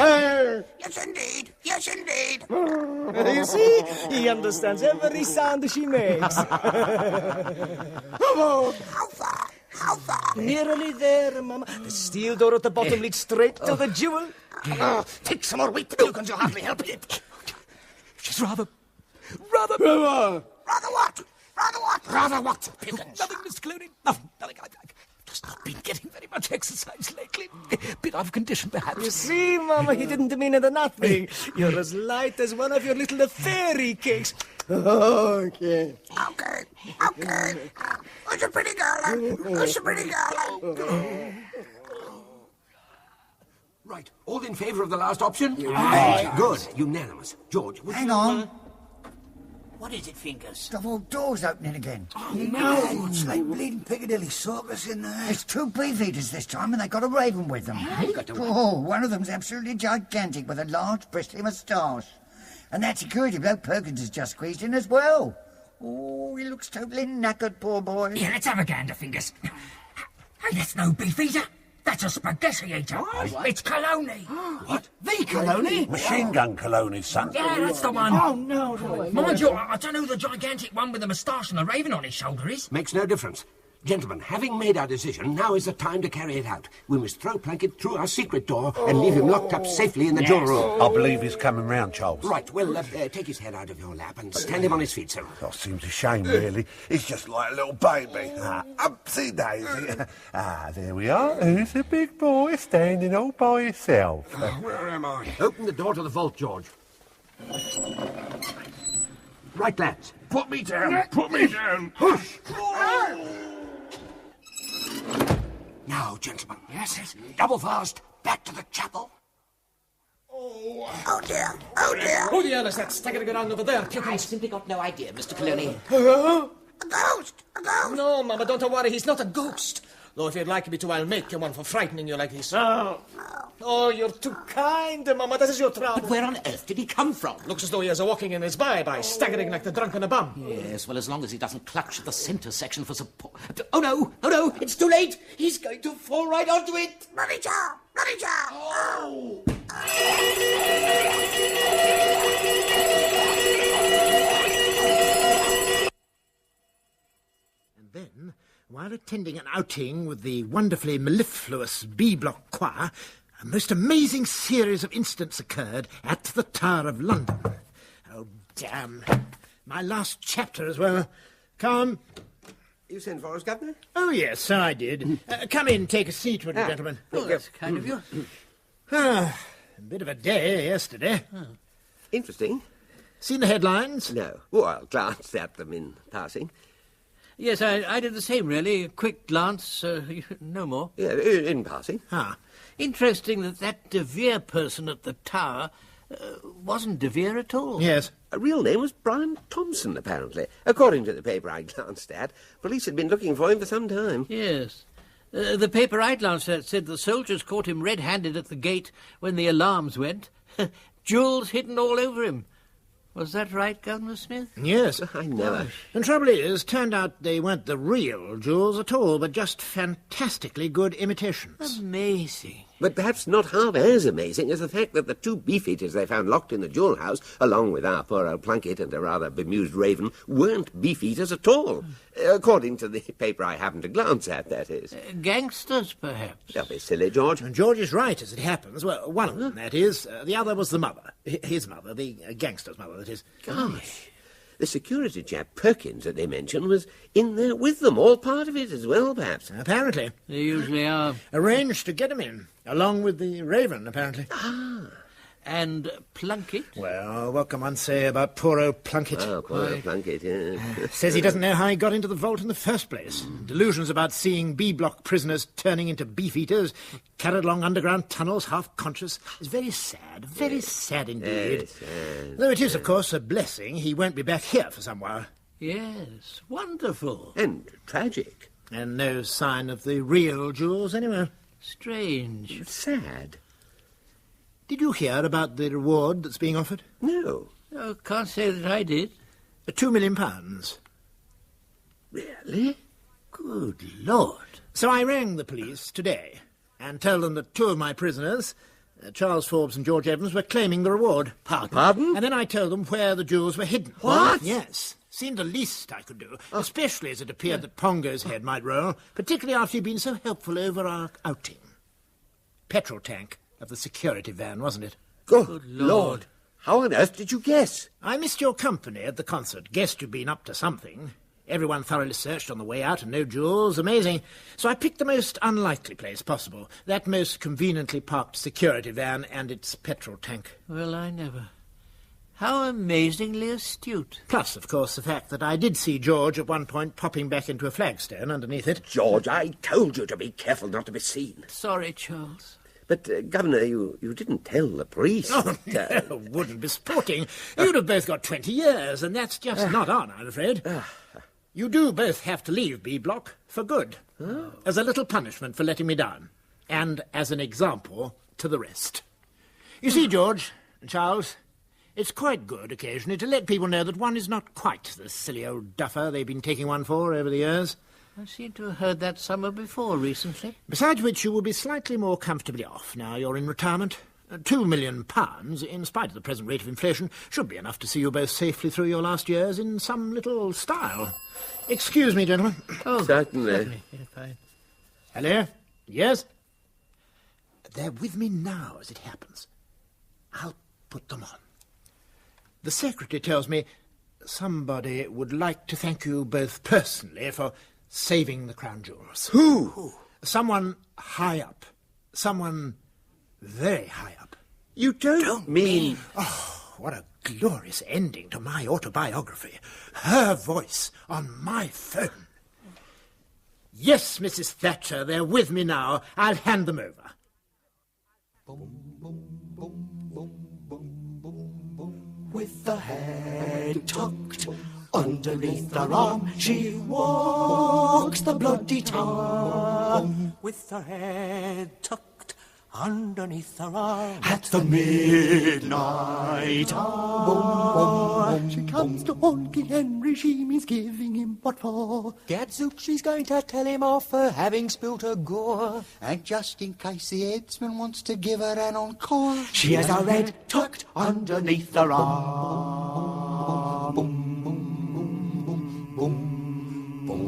Speaker 20: Yes, indeed. Yes, indeed.
Speaker 14: You see? He understands every sound she makes.
Speaker 20: How far? How far?
Speaker 14: Nearly there, Mama. The steel door at the bottom leads straight to the jewel. Take some more weight, the pugans. You'll hardly help it. She's rather...
Speaker 20: Rather what?
Speaker 16: Rather what?
Speaker 14: Rather what, Pickens? Nothing, Miss Clooney. Nothing. I've just not been getting very much exercise lately. Bit out of condition, perhaps. You see, Mama, he didn't mean it nothing. You're as light as one of your little fairy cakes.
Speaker 16: Okay. Who's a pretty girl?
Speaker 6: Right, all in favour of the last option?
Speaker 16: Aye.
Speaker 6: Good, unanimous. George, would
Speaker 16: Hang
Speaker 6: you...
Speaker 16: on.
Speaker 8: What is it, Fingers?
Speaker 16: The whole door's opening again.
Speaker 8: Oh, no.
Speaker 16: It's like bleeding Piccadilly Circus in there. There's 2 beefeaters this time, and they got a raven with them. Oh, one of them's absolutely gigantic with a large bristly moustache. And that security bloke Perkins has just squeezed in as well. Oh, he looks totally knackered, poor boy.
Speaker 1: Yeah, let's have a gander, Fingers. Hey, that's no beefeater. That's a spaghetti eater. What? It's Coloni.
Speaker 9: What?
Speaker 1: The Coloni?
Speaker 9: Machine gun Coloni, son.
Speaker 1: Yeah, that's the one.
Speaker 8: Oh, no.
Speaker 1: Mind you, I don't know who the gigantic one with the moustache and the raven on his shoulder is.
Speaker 6: Makes no difference. Gentlemen, having made our decision, now is the time to carry it out. We must throw Plunkett through our secret door and leave him locked up safely in the jewel room.
Speaker 9: I believe he's coming round, Charles.
Speaker 6: Right, well, take his head out of your lap and stand him on his feet, sir.
Speaker 9: Oh, seems a shame, really. He's just like a little baby. Upsy daisy. There we are. Who's the big boy standing all by himself?
Speaker 6: Where am I? Open the door to the vault, George. Right, lads.
Speaker 9: Put me down. Put me down. Hush.
Speaker 6: Now, gentlemen. Yes. Double fast. Back to the chapel.
Speaker 16: Oh, dear.
Speaker 14: Who the hell is that staggering around over there, Pickens?
Speaker 11: I've simply got no idea, Mr. Coloni.
Speaker 16: A ghost.
Speaker 14: No, Mama, don't worry. He's not a ghost. Though if you'd like me to, I'll make you one for frightening you like this. No. Oh, you're too kind, Mama. That is your trouble.
Speaker 11: But where on earth did he come from?
Speaker 14: Looks as though he is walking in his bye-bye, staggering like the drunk on a bum.
Speaker 11: Yes, well, as long as he doesn't clutch at the centre section for support. Oh, no, it's too late. He's going to fall right onto it.
Speaker 16: Bloody jar. Oh.
Speaker 2: And then, while attending an outing with the wonderfully mellifluous B-Block Choir, a most amazing series of incidents occurred at the Tower of London. Oh, damn. My last chapter as well. Come.
Speaker 6: You sent for us, Governor?
Speaker 2: Oh, yes, so I did. Come in, take a seat, would you, gentlemen?
Speaker 8: Oh, that's kind of you.
Speaker 2: A bit of a day yesterday.
Speaker 6: Interesting.
Speaker 2: Seen the headlines?
Speaker 6: No. Well, I glanced at them in passing.
Speaker 8: Yes, I did the same, really. A quick glance, no more.
Speaker 6: Yeah, in passing.
Speaker 8: Interesting that De Vere person at the Tower wasn't De Vere at all.
Speaker 2: Yes.
Speaker 6: A real name was Brian Thompson, apparently. According to the paper I glanced at, police had been looking for him for some time.
Speaker 8: Yes. The paper I glanced at said the soldiers caught him red-handed at the gate when the alarms went. Jewels hidden all over him. Was that right, Governor Smith?
Speaker 2: Yes.
Speaker 6: I know.
Speaker 2: The trouble is, turned out they weren't the real jewels at all, but just fantastically good imitations.
Speaker 8: Amazing.
Speaker 6: But perhaps not half as amazing as the fact that the 2 beefeaters they found locked in the jewel house, along with our poor old Plunkett and a rather bemused raven, weren't beefeaters at all. According to the paper I happened to glance at, that is.
Speaker 8: Gangsters, perhaps.
Speaker 6: Don't be silly, George.
Speaker 2: And George is right, as it happens. Well, one of them, that is. The other was the mother. His mother, the gangster's mother, that is.
Speaker 6: Gosh. The security chap, Perkins, that they mentioned, was in there with them, all part of it as well, perhaps.
Speaker 2: Apparently.
Speaker 8: They usually are.
Speaker 2: Arranged to get him in, along with the raven, apparently.
Speaker 8: And Plunkett?
Speaker 2: Well, what can one say about poor old Plunkett?
Speaker 6: Oh, poor old Plunkett, yes.
Speaker 2: Says he doesn't know how he got into the vault in the first place. Delusions about seeing B-Block prisoners turning into beefeaters, carried along underground tunnels, half-conscious. It's very sad indeed.
Speaker 6: Sad.
Speaker 2: Though it is, of course, a blessing he won't be back here for some while.
Speaker 8: Yes, wonderful.
Speaker 6: And tragic.
Speaker 2: And no sign of the real jewels anywhere.
Speaker 8: Strange.
Speaker 6: Sad.
Speaker 2: Did you hear about the reward that's being offered?
Speaker 6: No.
Speaker 8: Oh, can't say that I did.
Speaker 2: £2 million.
Speaker 6: Really?
Speaker 8: Good Lord.
Speaker 2: So I rang the police today and told them that 2 of my prisoners, Charles Forbes and George Evans, were claiming the reward.
Speaker 6: Pardon?
Speaker 2: And then I told them where the jewels were hidden.
Speaker 6: What?
Speaker 2: Yes. Seemed the least I could do, especially as it appeared that Pongo's head might roll, particularly after he'd been so helpful over our outing. Petrol tank of the security van, wasn't it?
Speaker 6: Good Lord. How on earth did you guess?
Speaker 2: I missed your company at the concert. Guessed you'd been up to something. Everyone thoroughly searched on the way out and no jewels. Amazing. So I picked the most unlikely place possible. That most conveniently parked security van and its petrol tank.
Speaker 8: Well, I never. How amazingly astute.
Speaker 2: Plus, of course, the fact that I did see George at one point popping back into a flagstone underneath it.
Speaker 6: George, I told you to be careful not to be seen.
Speaker 8: Sorry, Charles.
Speaker 6: But, Governor, you didn't tell the priest.
Speaker 2: Oh, no, wouldn't be sporting. You'd have both got 20 years, and that's just not on, I'm afraid. You do both have to leave B Block for good, as a little punishment for letting me down, and as an example to the rest. You see, George and Charles, it's quite good occasionally to let people know that one is not quite the silly old duffer they've been taking one for over the years.
Speaker 8: I seem to have heard that somewhere before recently.
Speaker 2: Besides which, you will be slightly more comfortably off now you're in retirement. £2 million, in spite of the present rate of inflation, should be enough to see you both safely through your last years in some little style. Excuse me, gentlemen.
Speaker 6: Oh, certainly.
Speaker 8: Yeah, fine.
Speaker 2: Hello? Yes? They're with me now, as it happens. I'll put them on. The secretary tells me somebody would like to thank you both personally for saving the crown jewels.
Speaker 6: Who?
Speaker 2: Someone high up. Someone very high up.
Speaker 6: You don't mean...
Speaker 2: Oh, what a glorious ending to my autobiography. Her voice on my phone. Yes, Mrs. Thatcher, they're with me now. I'll hand them over.
Speaker 19: With the head tucked underneath her arm, she walks the bloody town. With her head tucked underneath her arm, at the midnight hour, she comes to old King Henry, she means giving him what for. Gadzooks, she's going to tell him off for having spilt her gore.
Speaker 16: And just in case the headsman wants to give her an encore,
Speaker 19: she has her head tucked underneath her arm. Boom, boom, boom, boom, boom, boom.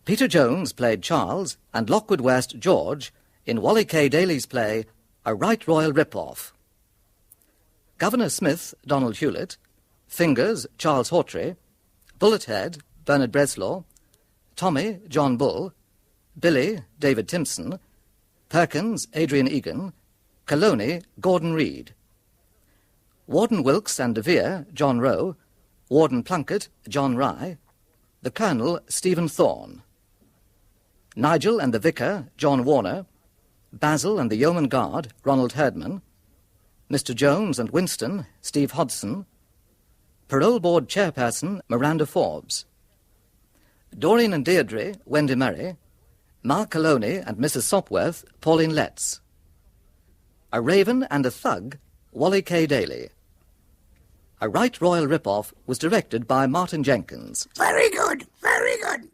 Speaker 7: Peter Jones played Charles and Lockwood West George in Wally K. Daly's play A Right Royal Rip-Off. Governor Smith, Donald Hewlett, Fingers, Charles Hawtrey, Bullethead, Bernard Bresslaw, Tommy, John Bull, Billy, David Timpson, Perkins, Adrian Egan, Colony, Gordon Reed. Warden Wilkes and De Vere, John Rowe, Warden Plunkett, John Rye, the Colonel, Stephen Thorne. Nigel and the Vicar, John Warner, Basil and the Yeoman Guard, Ronald Herdman, Mr. Jones and Winston, Steve Hodson, Parole Board Chairperson, Miranda Forbes, Doreen and Deirdre, Wendy Murray, Mark Colony and Mrs. Sopworth, Pauline Letts. A Raven and a Thug, Wally K. Daly. A Right Royal Rip-Off was directed by Martin Jenkins.
Speaker 1: Very good, very good.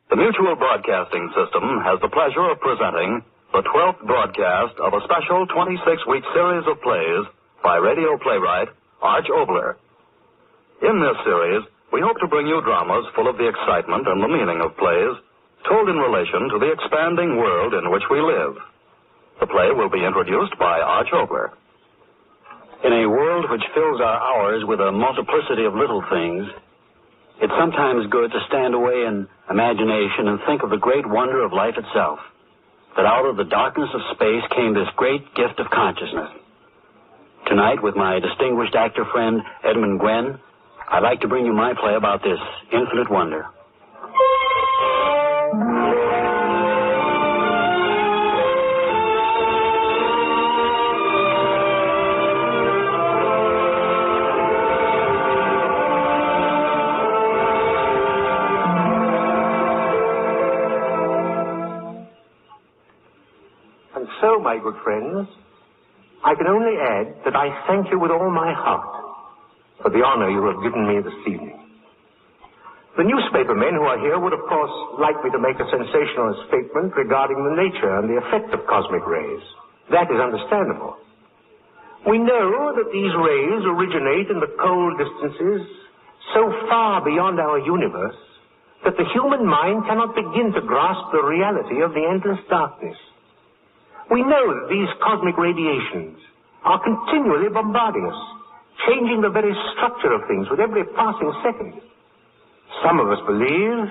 Speaker 15: The Mutual Broadcasting System has the pleasure of presenting the 12th broadcast of a special 26-week series of plays by radio playwright Arch Obler. In this series, we hope to bring you dramas full of the excitement and the meaning of plays, told in relation to the expanding world in which we live. The play will be introduced by Arch Obler.
Speaker 22: In a world which fills our hours with a multiplicity of little things, it's sometimes good to stand away in imagination and think of the great wonder of life itself, that out of the darkness of space came this great gift of consciousness. Tonight, with my distinguished actor friend Edmund Gwen, I'd like to bring you my play about this infinite wonder.
Speaker 23: So, my good friends, I can only add that I thank you with all my heart for the honor you have given me this evening. The newspaper men who are here would, of course, like me to make a sensational statement regarding the nature and the effect of cosmic rays. That is understandable. We know that these rays originate in the cold distances so far beyond our universe that the human mind cannot begin to grasp the reality of the endless darkness. We know that these cosmic radiations are continually bombarding us, changing the very structure of things with every passing second. Some of us believe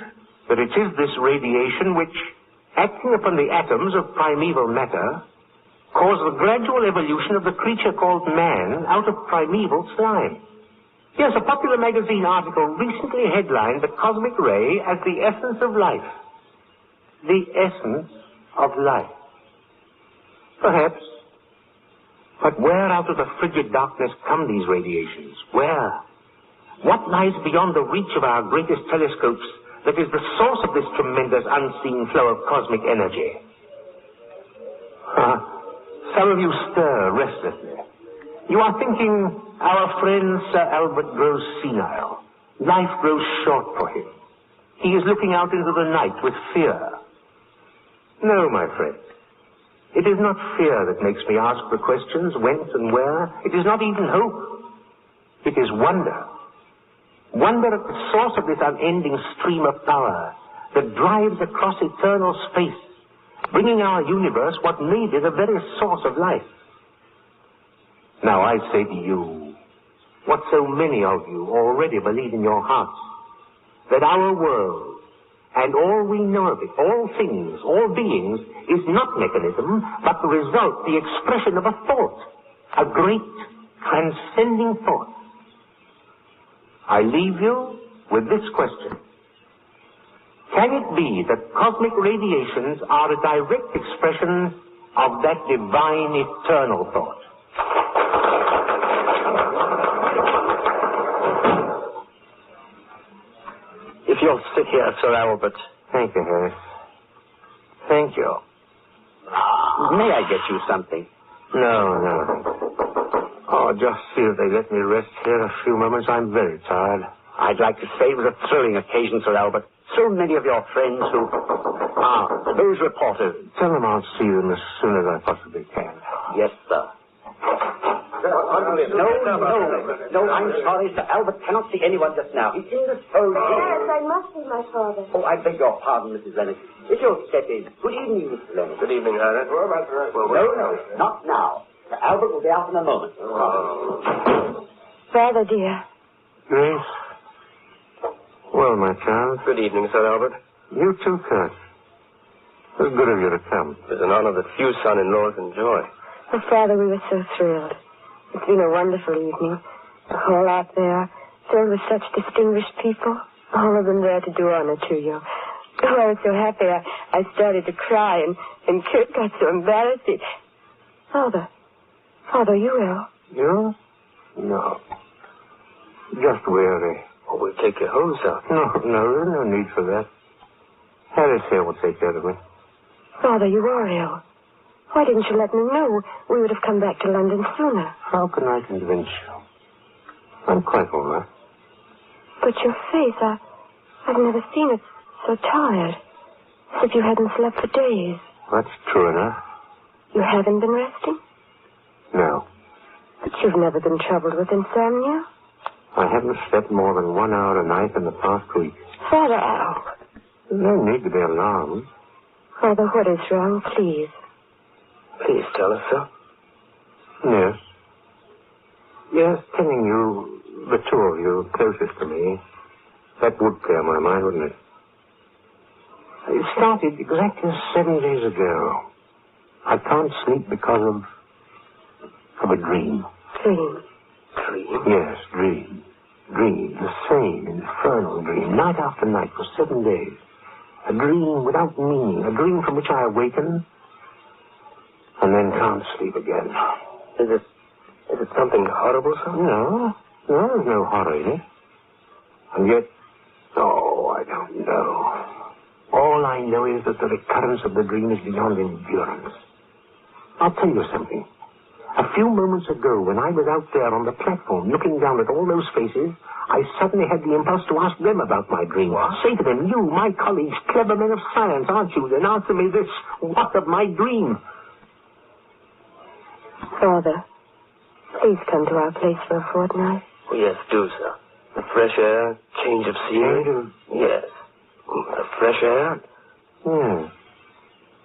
Speaker 23: that it is this radiation which, acting upon the atoms of primeval matter, caused the gradual evolution of the creature called man out of primeval slime. Yes, a popular magazine article recently headlined the cosmic ray as the essence of life. The essence of life. Perhaps. But where out of the frigid darkness come these radiations? Where? What lies beyond the reach of our greatest telescopes that is the source of this tremendous unseen flow of cosmic energy? Some of you stir restlessly. You are thinking, our friend Sir Albert grows senile. Life grows short for him. He is looking out into the night with fear. No, my friend. It is not fear that makes me ask the questions whence and where. It is not even hope. It is wonder. Wonder at the source of this unending stream of power that drives across eternal space, bringing our universe what may be the very source of life. Now I say to you, what so many of you already believe in your hearts, that our world, and all we know of it, all things, all beings, is not mechanism, but the result, the expression of a thought, a great, transcending thought. I leave you with this question. Can it be that cosmic radiations are a direct expression of that divine eternal thought?
Speaker 22: If you'll sit here, Sir Albert.
Speaker 23: Thank you, Harris. Thank you.
Speaker 22: May I get you something?
Speaker 23: No. Oh, just see if they let me rest here a few moments. I'm very tired.
Speaker 22: I'd like to say it was a thrilling occasion, Sir Albert. So many of your friends who... those reporters.
Speaker 23: Tell them I'll see them as soon as I possibly can.
Speaker 22: Yes, sir. No, I'm sorry. Sir Albert cannot see anyone just now. He's indisposed.
Speaker 4: Yes, I must see my father.
Speaker 22: Oh, I beg your pardon, Mrs. Lennox. If you'll step in. Good evening, Mrs. Lennox.
Speaker 23: Good evening, Harris.
Speaker 22: No, not now. Sir Albert will be out in a moment.
Speaker 4: Father, dear.
Speaker 23: Grace? Well, my child.
Speaker 17: Good evening, Sir Albert.
Speaker 23: You too, Kurt. It was good of you to come.
Speaker 17: It's an honor that few son-in-laws enjoy.
Speaker 4: Oh, Father, we were so thrilled. It's been a wonderful evening. The hall out there, filled with such distinguished people. All of them there to do honor to you. Oh, I was so happy I started to cry, and Kurt got so embarrassed. Father, are you ill?
Speaker 23: You? No. Just weary.
Speaker 17: Oh, we'll take you home, sir.
Speaker 23: No, there's no need for that. Harris here will take care of me.
Speaker 4: Father, you are ill. Why didn't you let me know? We would have come back to London sooner.
Speaker 23: How can I convince you? I'm quite all right.
Speaker 4: But your face, I've never seen it so tired. As if you hadn't slept for days.
Speaker 23: That's true enough.
Speaker 4: You haven't been resting?
Speaker 23: No.
Speaker 4: But you've never been troubled with insomnia?
Speaker 23: I haven't slept more than 1 hour a night in the past week.
Speaker 4: Father,
Speaker 23: There's no need to be alarmed.
Speaker 4: Father, what is wrong, please?
Speaker 17: Please tell us, sir.
Speaker 23: Yes. Yes, telling you, the two of you closest to me, that would clear my mind, wouldn't it? It started exactly 7 days ago. I can't sleep because of a dream.
Speaker 4: Dream?
Speaker 23: Yes, dream. Dream. The same infernal dream, night after night for 7 days. A dream without meaning. A dream from which I awaken and then can't sleep again.
Speaker 17: Is it something horrible, sir?
Speaker 23: No, there's no horror in it. And yet, I don't know. All I know is that the recurrence of the dream is beyond endurance. I'll tell you something. A few moments ago, when I was out there on the platform looking down at all those faces, I suddenly had the impulse to ask them about my dream. What? Say to them, you, my colleagues, clever men of science, aren't you? Then answer me this, what of my dream?
Speaker 4: Father, please come to our place for a fortnight.
Speaker 17: Oh, yes, do, sir. The fresh air, change of scenery. Yes. Fresh air?
Speaker 23: Yeah.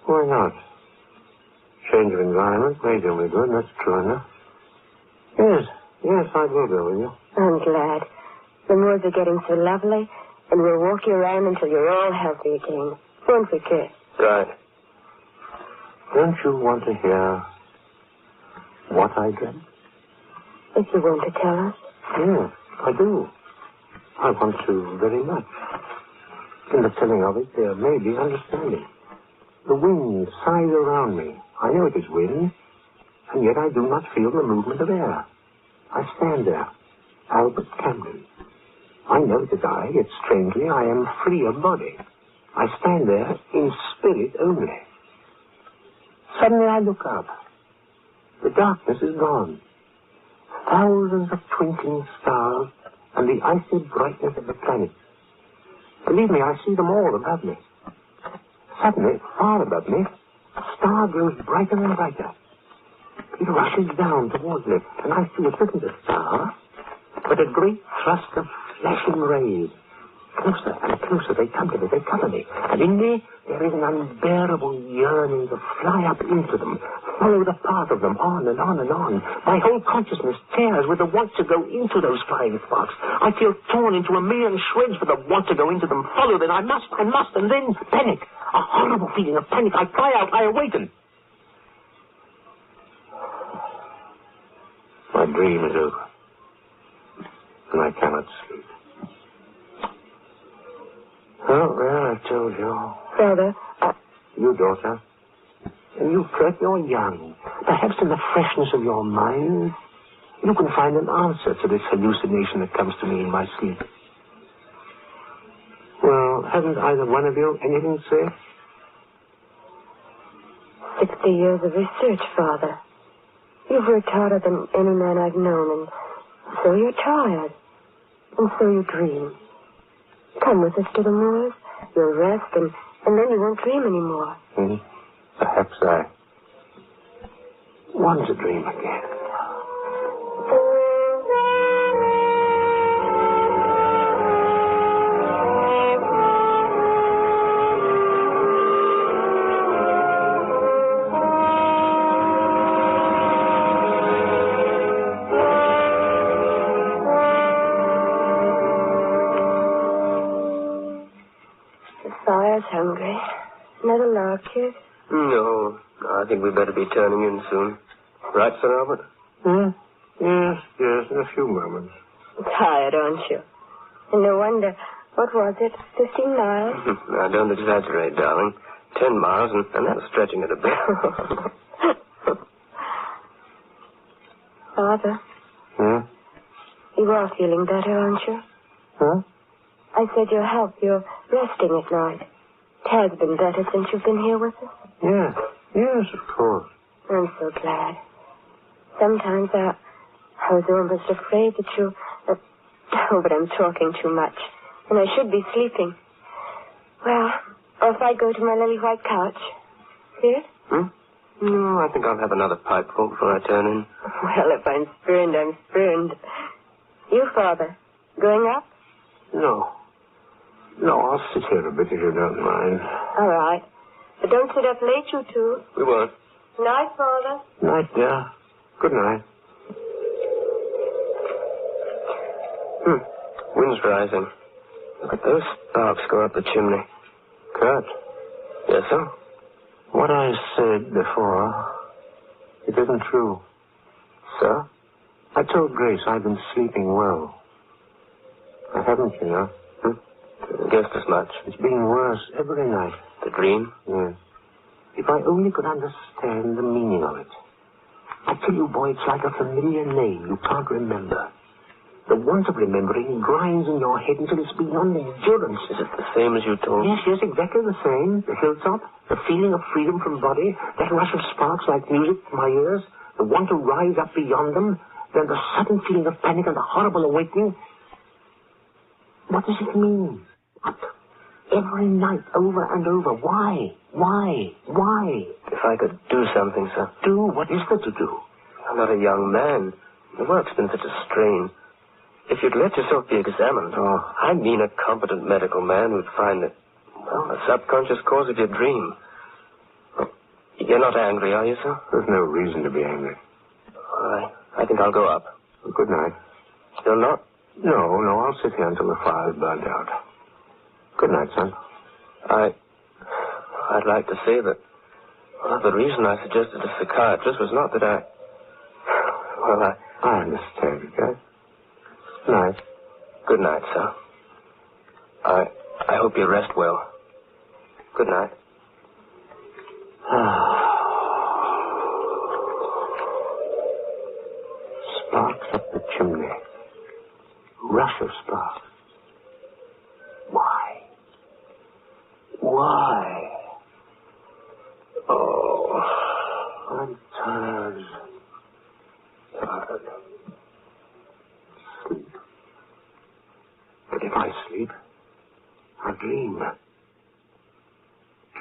Speaker 23: Why not? Change of environment may do me good, that's true enough. Yes, I will go with you.
Speaker 4: I'm glad. The moors are getting so lovely, and we'll walk you around until you're all healthy again. Won't we, Kit?
Speaker 17: Right.
Speaker 23: Don't you want to hear what I dreamt?
Speaker 4: If you want to tell us.
Speaker 23: Yes, I do. I want to very much. In the telling of it, there may be understanding. The wind sighs around me. I know it is wind, and yet I do not feel the movement of air. I stand there, Albert Camden. I know it is I, yet strangely I am free of body. I stand there in spirit only. Suddenly I look up. The darkness is gone. Thousands of twinkling stars and the icy brightness of the planets. Believe me, I see them all above me. Suddenly, far above me, a star grows brighter and brighter. It rushes down towards me, and I see it isn't a star, but a great thrust of flashing rays. Closer and closer they come to me, they cover me, and in me there is an unbearable yearning to fly up into them, follow the path of them, on and on and on. My whole consciousness tears with the want to go into those flying sparks. I feel torn into a million shreds with the want to go into them, follow them. I must, and then panic. A horrible feeling of panic. I cry out, I awaken. My dream is over, and I cannot sleep. Oh, well, I told you.
Speaker 4: Father,
Speaker 23: You, daughter. And you, Kurt, you're young. Perhaps in the freshness of your mind, you can find an answer to this hallucination that comes to me in my sleep. Well, hasn't either one of you anything to say?
Speaker 4: 60 years of research, Father. You've worked harder than any man I've known, and so you're tired. And so you dream. Come with us to the moors. You'll rest, and then you won't dream anymore.
Speaker 23: Perhaps I want to dream again.
Speaker 4: Hungry. Another log, kid?
Speaker 17: No, I think we'd better be turning in soon. Right, Sir Albert?
Speaker 23: Yes, in a few moments.
Speaker 4: Tired, aren't you? And no wonder. What was it, 15 miles?
Speaker 17: Now, don't exaggerate, darling. 10 miles, and that's stretching it a bit.
Speaker 4: Father? You are feeling better, aren't you?
Speaker 23: Huh?
Speaker 4: I said your health. You're resting at night. Tad's been better since you've been here with us?
Speaker 23: Yes, of course.
Speaker 4: I'm so glad. Sometimes I was almost afraid that you... oh, but I'm talking too much. And I should be sleeping. Well, off I go to my lily white couch. See it?
Speaker 17: No, I think I'll have another pipeful before I turn in.
Speaker 4: Well, if I'm spurned, I'm spurned. You, Father, going up?
Speaker 23: No, I'll sit here a bit if you don't mind.
Speaker 4: All right. But don't sit up late, you two.
Speaker 17: We won't.
Speaker 4: Night, Father.
Speaker 23: Night, dear. Good night.
Speaker 17: Wind's rising. Look at those sparks go up the chimney.
Speaker 23: Kurt.
Speaker 17: Yes, sir?
Speaker 23: What I said before, it isn't true.
Speaker 17: Sir?
Speaker 23: I told Grace I've been sleeping well. I haven't, you know.
Speaker 17: Guessed as much.
Speaker 23: It's being worse every night.
Speaker 17: The dream?
Speaker 23: Yes. If I only could understand the meaning of it. I tell you, boy, it's like a familiar name you can't remember. The want of remembering grinds in your head until it's beyond endurance.
Speaker 17: Is it the same as you told?
Speaker 23: Yes, exactly the same. The hilltop, the feeling of freedom from body, that rush of sparks like music to my ears, the want to rise up beyond them, then the sudden feeling of panic and the horrible awakening. What does it mean? What? Every night, over and over. Why?
Speaker 17: If I could do something, sir.
Speaker 23: Do? What is there to do?
Speaker 17: I'm not a young man. The work's been such a strain. If you'd let yourself be examined, I mean a competent medical man who'd find that Well, the subconscious cause of your dream. You're not angry, are you, sir?
Speaker 23: There's no reason to be angry.
Speaker 17: I think I'll go up.
Speaker 23: Good night.
Speaker 17: You're not?
Speaker 23: No, I'll sit here until the fire's burnt out. Good night, son.
Speaker 17: I'd like to say that... Well, the reason I suggested a psychiatrist was not that I... Well,
Speaker 23: I understand, guys. Night.
Speaker 17: Good night, sir. I hope you rest well. Good night.
Speaker 23: Sparks up the chimney. Rush of sparks. Why? Oh, I'm tired. Sleep. But if I sleep, I'll dream.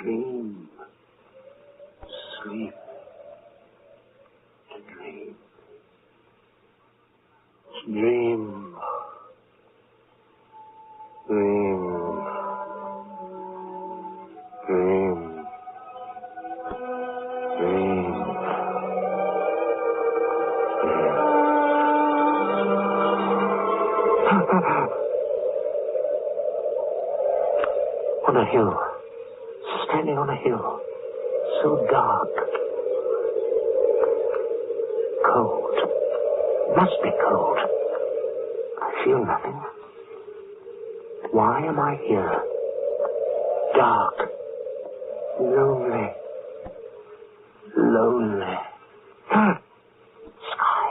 Speaker 23: Dream. Sleep. To dream. Dream. Dream. Dream. Dream. On a hill. Standing on a hill. So dark. Cold. Must be cold. I feel nothing. Why am I here? Dark. Lonely. Lonely. Sky.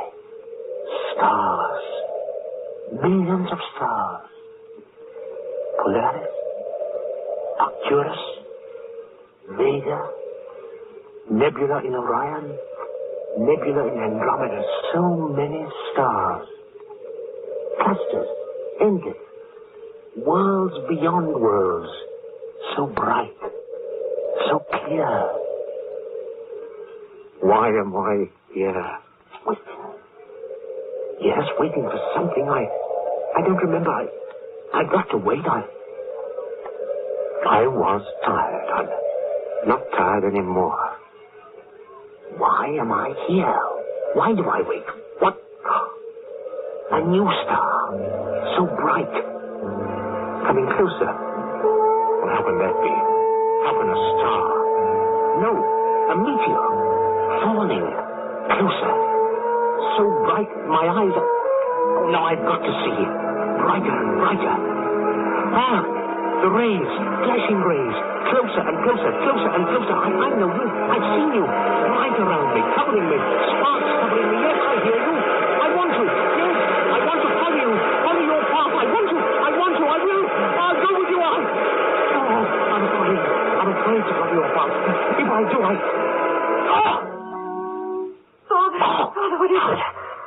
Speaker 23: Stars. Millions of stars. Polaris. Arcturus. Vega. Nebula in Orion. Nebula in Andromeda. So many stars. Clusters. Endless. Worlds beyond worlds. So bright. So clear. Why am I here? Waiting. Yes, waiting for something. I don't remember. I got to wait. I was tired. I'm not tired anymore. Why am I here? Why do I wait? What? A new star. So bright. Coming closer. How can that be? How can a star? No, a meteor. Falling. Closer. So bright, my eyes are... Oh, now I've got to see. Brighter and brighter. The rays. Flashing rays. Closer and closer, closer and closer. I know you. I've seen you. Right around me, covering me. Sparks covering me. Yes, I hear you. I want to. Yes, I want to follow you. Follow your path. I want to. I will. I'll go with you on. Oh, I'm afraid to follow your path. If I do,
Speaker 4: Father, what is it?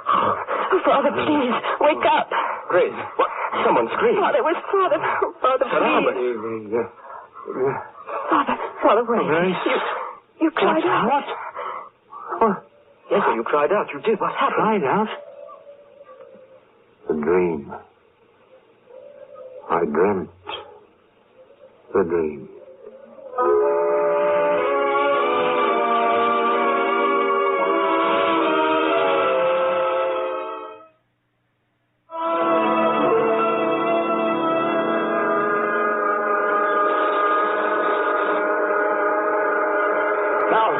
Speaker 4: Oh, Father, please, wake up.
Speaker 17: Grace, what? Someone screamed.
Speaker 4: Father, it was Father. Oh, Father, please. Father, wait.
Speaker 23: Grace.
Speaker 4: You cried out.
Speaker 23: What?
Speaker 17: Yes, sir, you cried out. You did. What happened?
Speaker 23: Cried out? A dream. I dreamt the dream.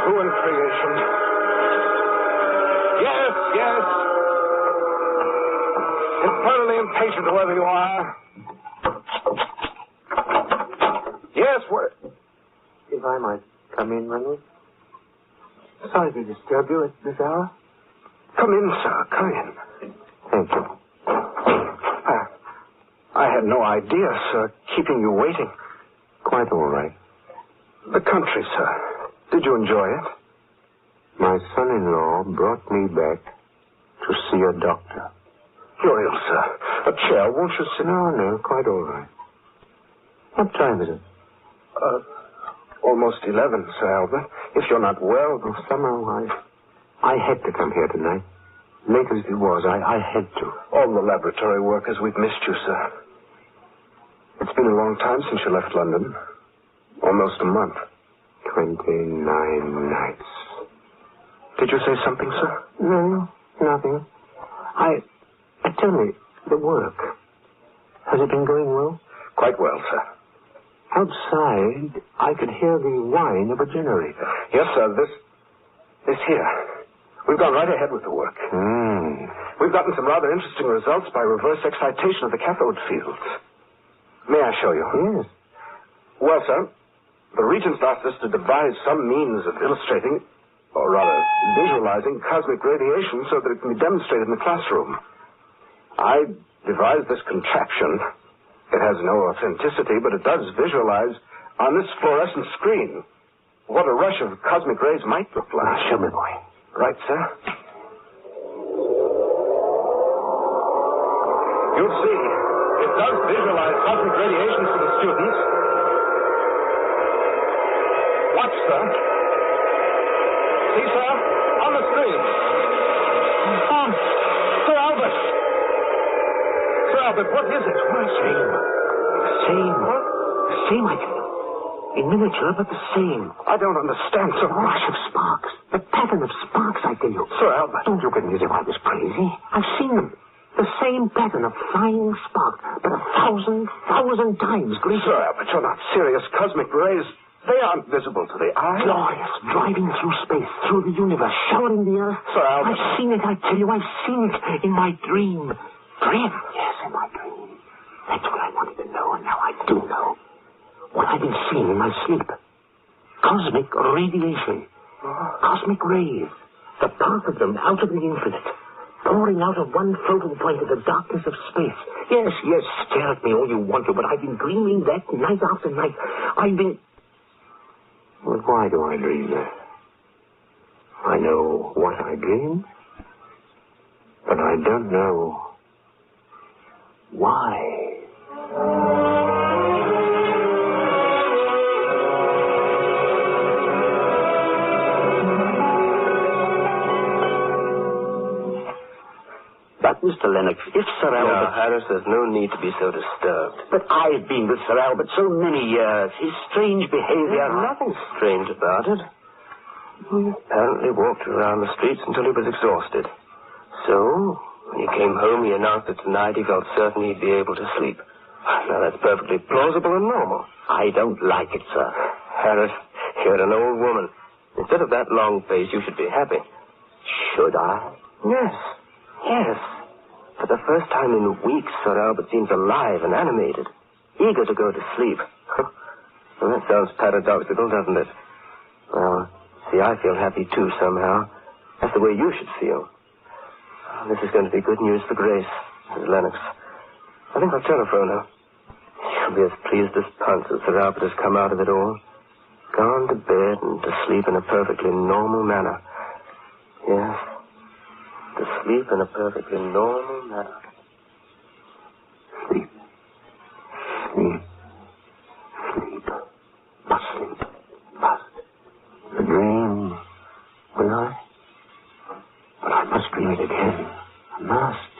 Speaker 14: Who in creation? Yes. Infernally impatient, whoever you are. Yes, what?
Speaker 23: If I might come in, Reynolds. Sorry to disturb you at this hour.
Speaker 14: Come in, sir. Come in.
Speaker 23: Thank you.
Speaker 14: I had no idea, sir, keeping you waiting.
Speaker 23: Quite all right.
Speaker 14: The country, sir. Did you enjoy it?
Speaker 23: My son-in-law brought me back to see a doctor.
Speaker 14: You're ill, sir. A chair, won't you sit?
Speaker 23: No, quite all right. What time is it?
Speaker 14: Almost 11, Sir Albert. If you're not well...
Speaker 23: Somehow I had to come here tonight. Late as it was, I had to.
Speaker 14: All the laboratory workers, we've missed you, sir. It's been a long time since you left London.
Speaker 23: Almost a month. 29 nights. Did you say something, sir? No, nothing. Tell me, the work. Has it been going well? Quite well, sir. Outside, I could hear the whine of a generator. Yes, sir. This here. We've gone right ahead with the work. We've gotten some rather interesting results by reverse excitation of the cathode fields. May I show you? Yes. Well, sir, the Regents asked us to devise some means of illustrating, or rather, visualizing cosmic radiation so that it can be demonstrated in the classroom. I devised this contraption. It has no authenticity, but it does visualize on this fluorescent screen what a rush of cosmic rays might look like. Show me, boy. Right, sir. You'll see. It does visualize cosmic radiation for the students. Watch, sir. See, sir? On the screen. Sir Albert. Sir Albert, what is it? Same. Same, I think. In miniature, but the same. I don't understand, sir. The rush of sparks. The pattern of sparks, I tell you. Sir Albert. Don't look at me as if I was crazy. I've seen them. The same pattern of flying spark, but 1,000 times greater. Sir Albert, you're not serious. Cosmic rays, they aren't visible to the eye. Glorious, driving through space, through the universe, showering the earth. Sir Albert. I've seen it, I tell you. I've seen it in my dream. Dream? Yes, in my dream. That's what I wanted to know, and now I do know. What I've been seeing in my sleep. Cosmic radiation. Cosmic rays. The path of them out of the infinite. Pouring out of one floating point of the darkness of space. Yes, stare at me all you want to, but I've been dreaming that night after night. I've been... Well, why do I dream that? I know what I dream, but I don't know why. But, Mr. Lennox, if Sir Albert...
Speaker 17: Harris, there's no need to be so disturbed.
Speaker 23: But I've been with Sir Albert so many years. His strange behavior...
Speaker 17: There's nothing strange about it. He apparently walked around the streets until he was exhausted. So, when he came home, he announced that tonight he felt certain he'd be able to sleep. Now, that's perfectly plausible and normal.
Speaker 23: I don't like it, sir.
Speaker 17: Harris, you're an old woman. Instead of that long face, you should be happy.
Speaker 23: Should I?
Speaker 17: Yes. For the first time in weeks, Sir Albert seems alive and animated, eager to go to sleep. Well, that sounds paradoxical, doesn't it? Well, see, I feel happy too, somehow. That's the way you should feel. This is going to be good news for Grace, Mrs. Lennox. I think I'll telephone her. She'll be as pleased as Punch that Sir Albert has come out of it all. Gone to bed and to sleep in a perfectly normal manner. Yes. To sleep in a perfectly normal manner.
Speaker 23: Sleep. Must sleep. A dream. Will I? But I must dream it again. I must.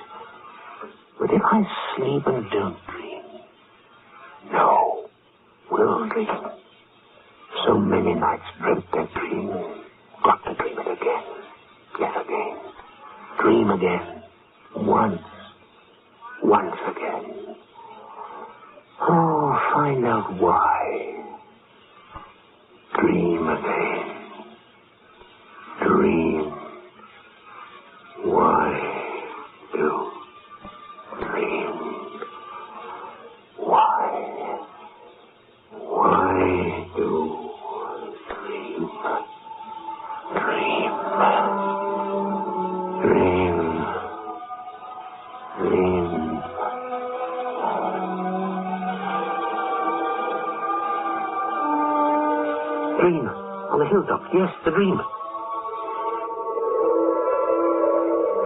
Speaker 23: But if I sleep and don't dream... No. Will dream. So many nights dreamt that dream. Got to dream it again. Yes, again. Dream again. Once again. Oh, find out why. Dream again. Dream. Why do dream? Why do dream? Dream on the hilltop. Yes, the dream.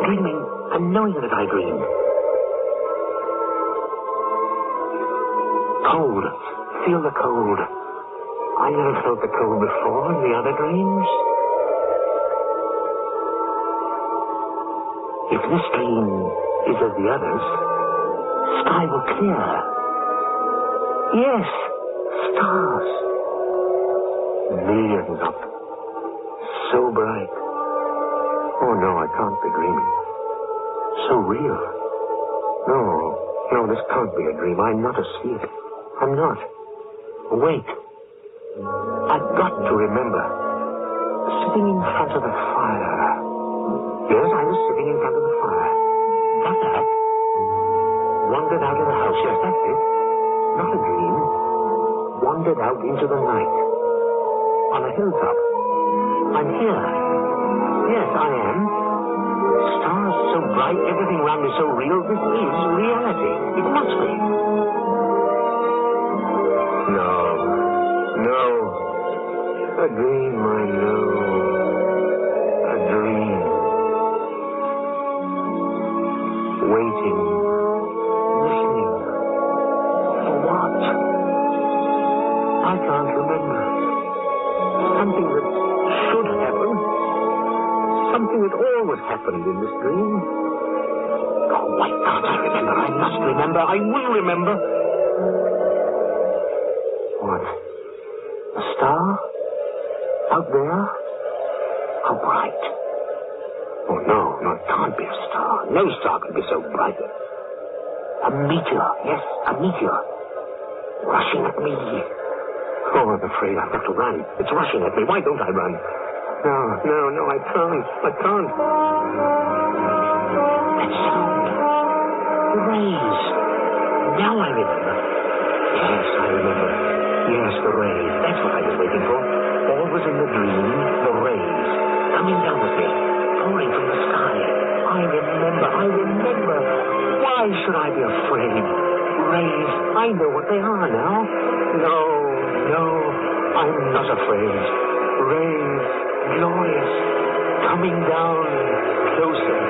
Speaker 23: Dreaming and knowing that I dream. Cold. Feel the cold. I never felt the cold before in the other dreams. If this dream is as the others, sky will clear. Yes, stars. Millions of them. So bright. Oh, no, I can't be dreaming. So real. No, this can't be a dream. I'm not asleep. I'm not. Wait. I've got to remember. Sitting in front of the fire. Yes, I was sitting in front of the fire. Got that? Wandered out of the house. Yes, that's it. Not a dream. Wandered out into the night. On a hilltop. I'm here. Yes, I am. Stars so bright, everything around me so real. This is reality. It must be. No. A dream, I know. A dream. Waiting. Listening. For what? I can't remember. Something that should happen. Something that always happened in this dream. Oh, why can't I remember? I must remember. I will remember. What? A star? Out there? How bright? Oh, no, it can't be a star. No star can be so bright. A meteor. Yes, a meteor. Rushing at me. Oh, I'm afraid I've got to run. It's rushing at me. Why don't I run? No, I can't. That sound. The rays. Now I remember. Yes, I remember. Yes, the rays. That's what I was waiting for. Always in the dream, the rays. Coming down with me. Pouring from the sky. I remember. Why should I be afraid? Rays. I know what they are now. No, I'm not afraid. Rays. Glorious. Coming down. Closer.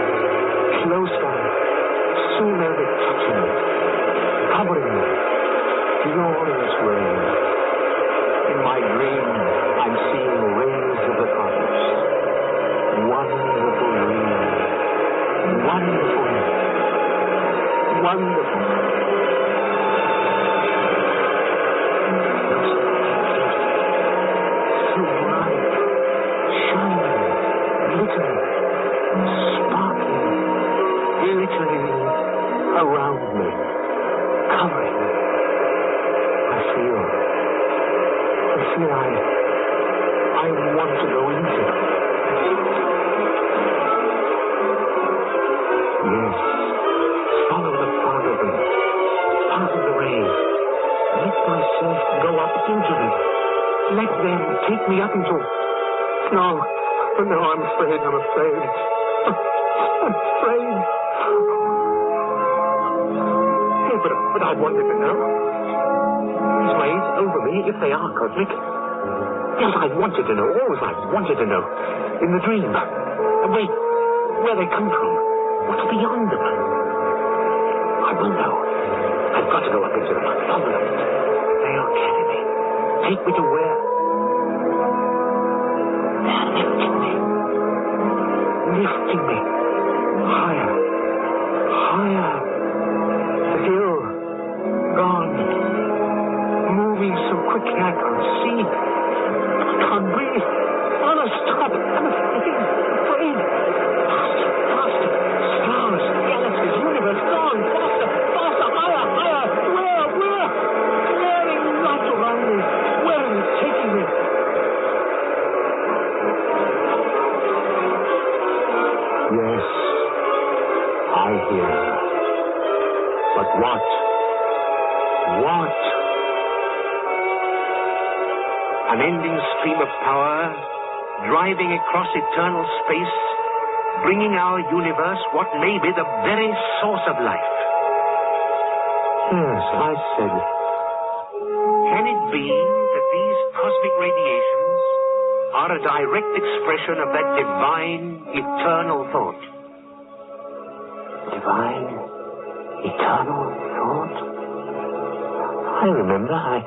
Speaker 23: Soon they'll be touching me. Covering me. Glorious rays. In my dream, I'm seeing rays of the cosmos. Wonderful rays. Wonderful. So bright. Shining. Glittering. Sparkling. Glittering around me. Covering me. I feel I want to go into them. Yes. Follow the path of them. Path of the rays. Let myself go up into them. Let them take me up into... No, I'm afraid. I'm afraid. Hey, but I wanted to know. These rays over me, if they are cosmic. Yes, I wanted to know. Always I wanted to know. In the dream. And wait, where they come from. What's beyond them? I will know. I've got to go up into them. Follow them. They'll carry me. Take me to where? They're lifting me. Lifting me. Higher. Still. Gone. Moving so quickly I can't see. I can't breathe. Anna, stop. I'm afraid. Faster. Stars, galaxies, universe, gone. Faster, higher. Where? Flaring light around me. Where is it taking me? Yes, I hear. But what? Unending stream of power, driving across eternal space, bringing our universe what may be the very source of life. Yes, I said, can it be that these cosmic radiations are a direct expression of that divine, eternal thought? Divine, eternal thought? I remember, I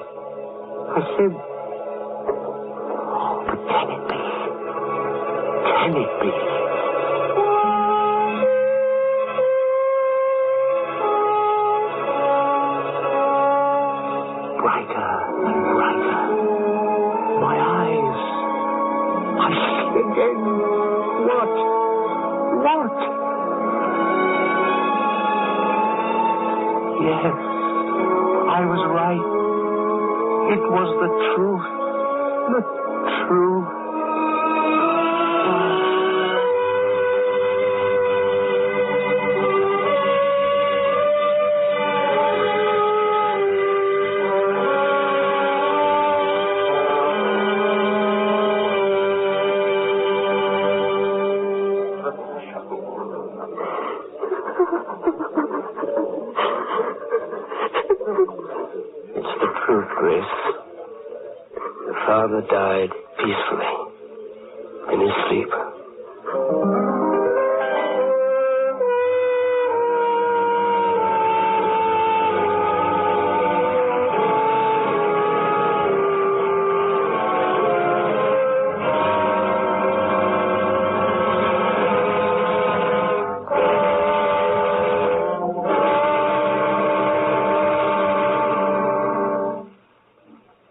Speaker 23: said... Can it be? Brighter and brighter. My eyes Yes, I was right. It was the truth. The truth. It's the truth, Grace. Your father died peacefully in his sleep.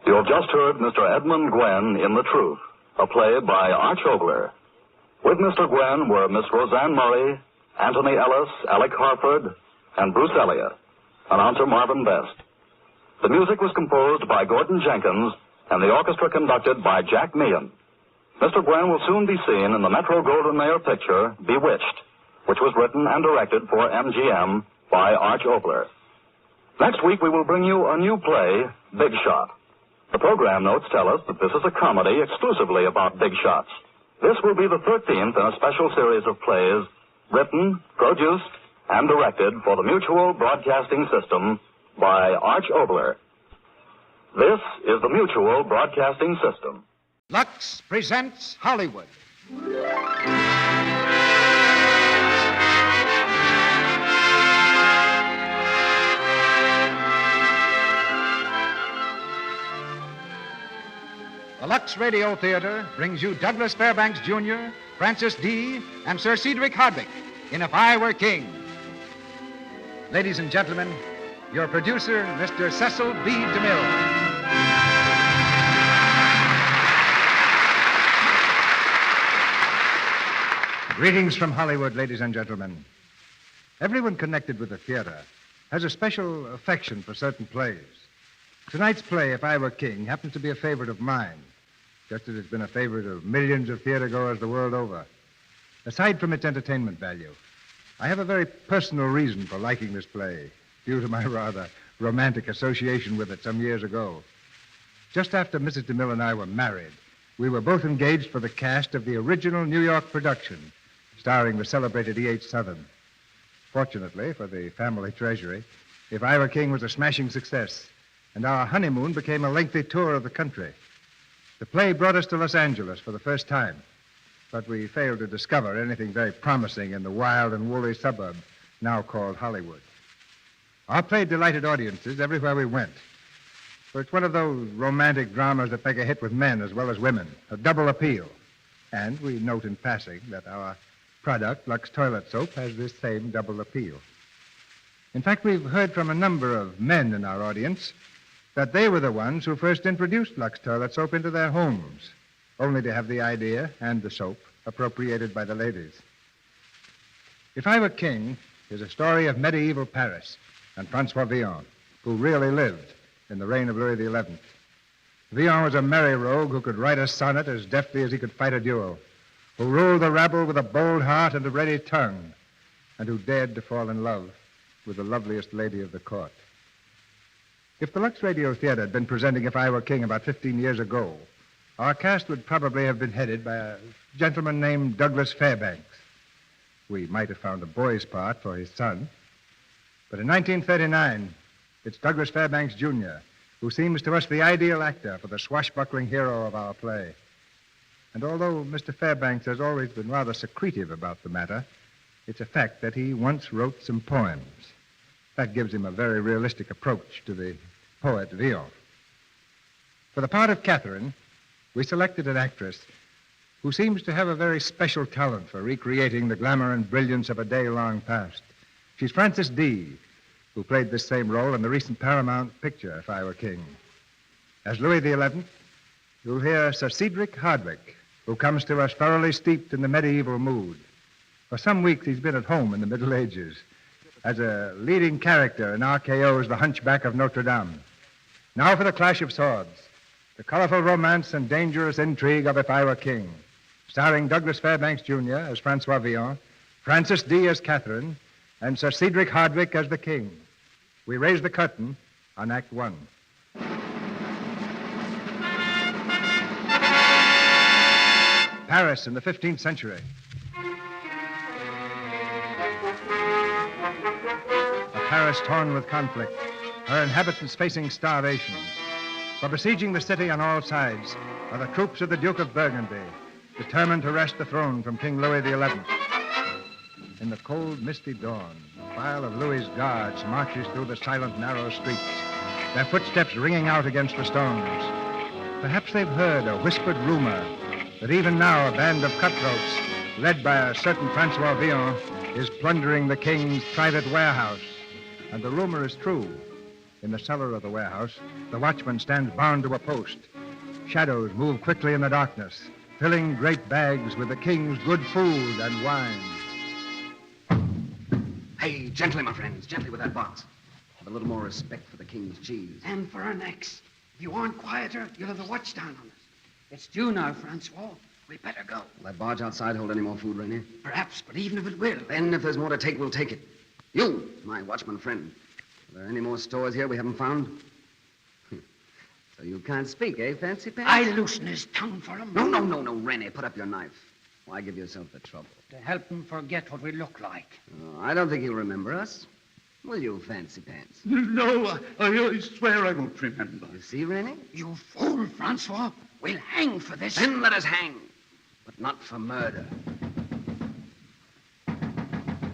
Speaker 15: You've just heard Mr. Edmund Gwen in The Truth, a play by Arch Ogler. With Mr. Gwen were Miss Roseanne Murray, Anthony Ellis, Alec Harford, and Bruce Elliott, announcer Marvin Best. The music was composed by Gordon Jenkins, and the orchestra conducted by Jack Meehan. Mr. Gwen will soon be seen in the Metro Goldwyn Mayer picture, Bewitched, which was written and directed for MGM by Arch Ogler. Next week, we will bring you a new play, Big Shot. The program notes tell us that this is a comedy exclusively about big shots. This will be the 13th in a special series of plays written, produced, and directed for the Mutual Broadcasting System by Arch Ogler. This is the Mutual Broadcasting System.
Speaker 3: Lux presents Hollywood. The Lux Radio Theater brings you Douglas Fairbanks Jr., Francis Dee, and Sir Cedric Hardwicke in If I Were King. Ladies and gentlemen, your producer, Mr. Cecil B. DeMille. Greetings from Hollywood, ladies and gentlemen. Everyone connected with the theater has a special affection for certain plays. Tonight's play, If I Were King, happens to be a favorite of mine, just as it's been a favorite of millions of theatergoers the world over. Aside from its entertainment value, I have a very personal reason for liking this play, due to my rather romantic association with it some years ago. Just after Mrs. DeMille and I were married, we were both engaged for the cast of the original New York production, starring the celebrated E.H. Southern. Fortunately for the family treasury, If I Were King was a smashing success, and our honeymoon became a lengthy tour of the country. The play brought us to Los Angeles for the first time, but we failed to discover anything very promising in the wild and woolly suburb now called Hollywood. Our play delighted audiences everywhere we went, for it's one of those romantic dramas that make a hit with men as well as women, a double appeal. And we note in passing that our product, Lux Toilet Soap, has this same double appeal. In fact, we've heard from a number of men in our audience that they were the ones who first introduced Lux Toilet Soap into their homes, only to have the idea and the soap appropriated by the ladies. If I Were King is a story of medieval Paris and Francois Villon, who really lived in the reign of Louis XI. Villon was a merry rogue who could write a sonnet as deftly as he could fight a duel, who ruled the rabble with a bold heart and a ready tongue, and who dared to fall in love with the loveliest lady of the court. If the Lux Radio Theater had been presenting If I Were King about 15 years ago, our cast would probably have been headed by a gentleman named Douglas Fairbanks. We might have found a boy's part for his son. But in 1939, it's Douglas Fairbanks Jr., who seems to us the ideal actor for the swashbuckling hero of our play. And although Mr. Fairbanks has always been rather secretive about the matter, it's a fact that he once wrote some poems. That gives him a very realistic approach to the poet Villon. For the part of Catherine, we selected an actress who seems to have a very special talent for recreating the glamour and brilliance of a day long past. She's Francis Dee, who played this same role in the recent Paramount picture, If I Were King. As Louis XI, you'll hear Sir Cedric Hardwicke, who comes to us thoroughly steeped in the medieval mood. For some weeks, he's been at home in the Middle Ages. as a leading character in RKO's The Hunchback of Notre Dame. Now for the clash of swords, the colorful romance and dangerous intrigue of If I Were King, starring Douglas Fairbanks, Jr. as Francois Villon, Frances Dee as Catherine, and Sir Cedric Hardwicke as the King. We raise the curtain on Act One. Paris in the 15th century. A Paris torn with conflict, her inhabitants facing starvation. For besieging the city on all sides are the troops of the Duke of Burgundy, determined to wrest the throne from King Louis XI. In the cold, misty dawn, a file of Louis's guards marches through the silent, narrow streets, their footsteps ringing out against the stones. Perhaps they've heard a whispered rumor that even now a band of cutthroats, led by a certain Francois Villon, is plundering the king's private warehouse. And the rumor is true. In the cellar of the warehouse, the watchman stands bound to a post. Shadows move quickly in the darkness, filling great bags with the king's good food and wine.
Speaker 12: Hey, gently, my friends, gently with that box. Have a little more respect for the king's cheese.
Speaker 1: And for our necks. If you aren't quieter, you'll have the watch down on us. It's due now, Francois. We better go.
Speaker 12: Will that barge outside hold any more food, Rainier?
Speaker 1: Perhaps, but even if it will...
Speaker 12: Then, if there's more to take, we'll take it. You, my watchman friend. Are there any more stores here we haven't found? So you can't speak, eh, Fancy Pants?
Speaker 1: I loosen his tongue for him.
Speaker 12: No, Rainier, put up your knife. Why give yourself the trouble?
Speaker 1: To help him forget what we look like.
Speaker 12: Oh, I don't think he'll remember us. Will you, Fancy Pants?
Speaker 13: No, I swear I won't remember.
Speaker 12: You see, Rainier?
Speaker 1: You fool, Francois. We'll hang for this.
Speaker 12: Then let us hang, but not for murder.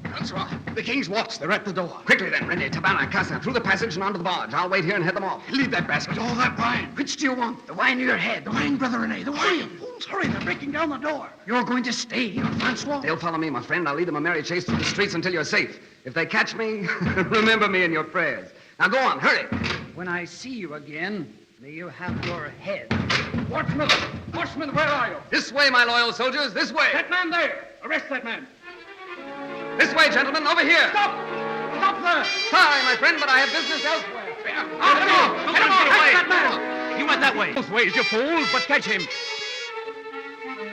Speaker 13: Francois, the king's watch. They're at the door.
Speaker 12: Quickly then, Rainier, Tabana, Casa, through the passage and onto the barge. I'll wait here and head them off.
Speaker 13: Leave that basket.
Speaker 1: All that wine. Which do you want? The wine in your head. The wine, Brother Rene. The wine.
Speaker 13: Hurry, they're breaking down the door.
Speaker 1: You're going to stay here, Francois?
Speaker 12: They'll follow me, my friend. I'll lead them a merry chase through the streets until you're safe. If they catch me, remember me in your prayers. Now go on, hurry.
Speaker 1: When I see you again, may you have your head.
Speaker 13: Watchman, where are you?
Speaker 12: This way, my loyal soldiers, this way.
Speaker 13: That man there. Arrest that man.
Speaker 12: This way, gentlemen, over here.
Speaker 13: Stop there.
Speaker 12: Sorry, my friend, but I have business elsewhere.
Speaker 13: Get that man.
Speaker 14: You went that way.
Speaker 13: Both ways, you fools, but catch him.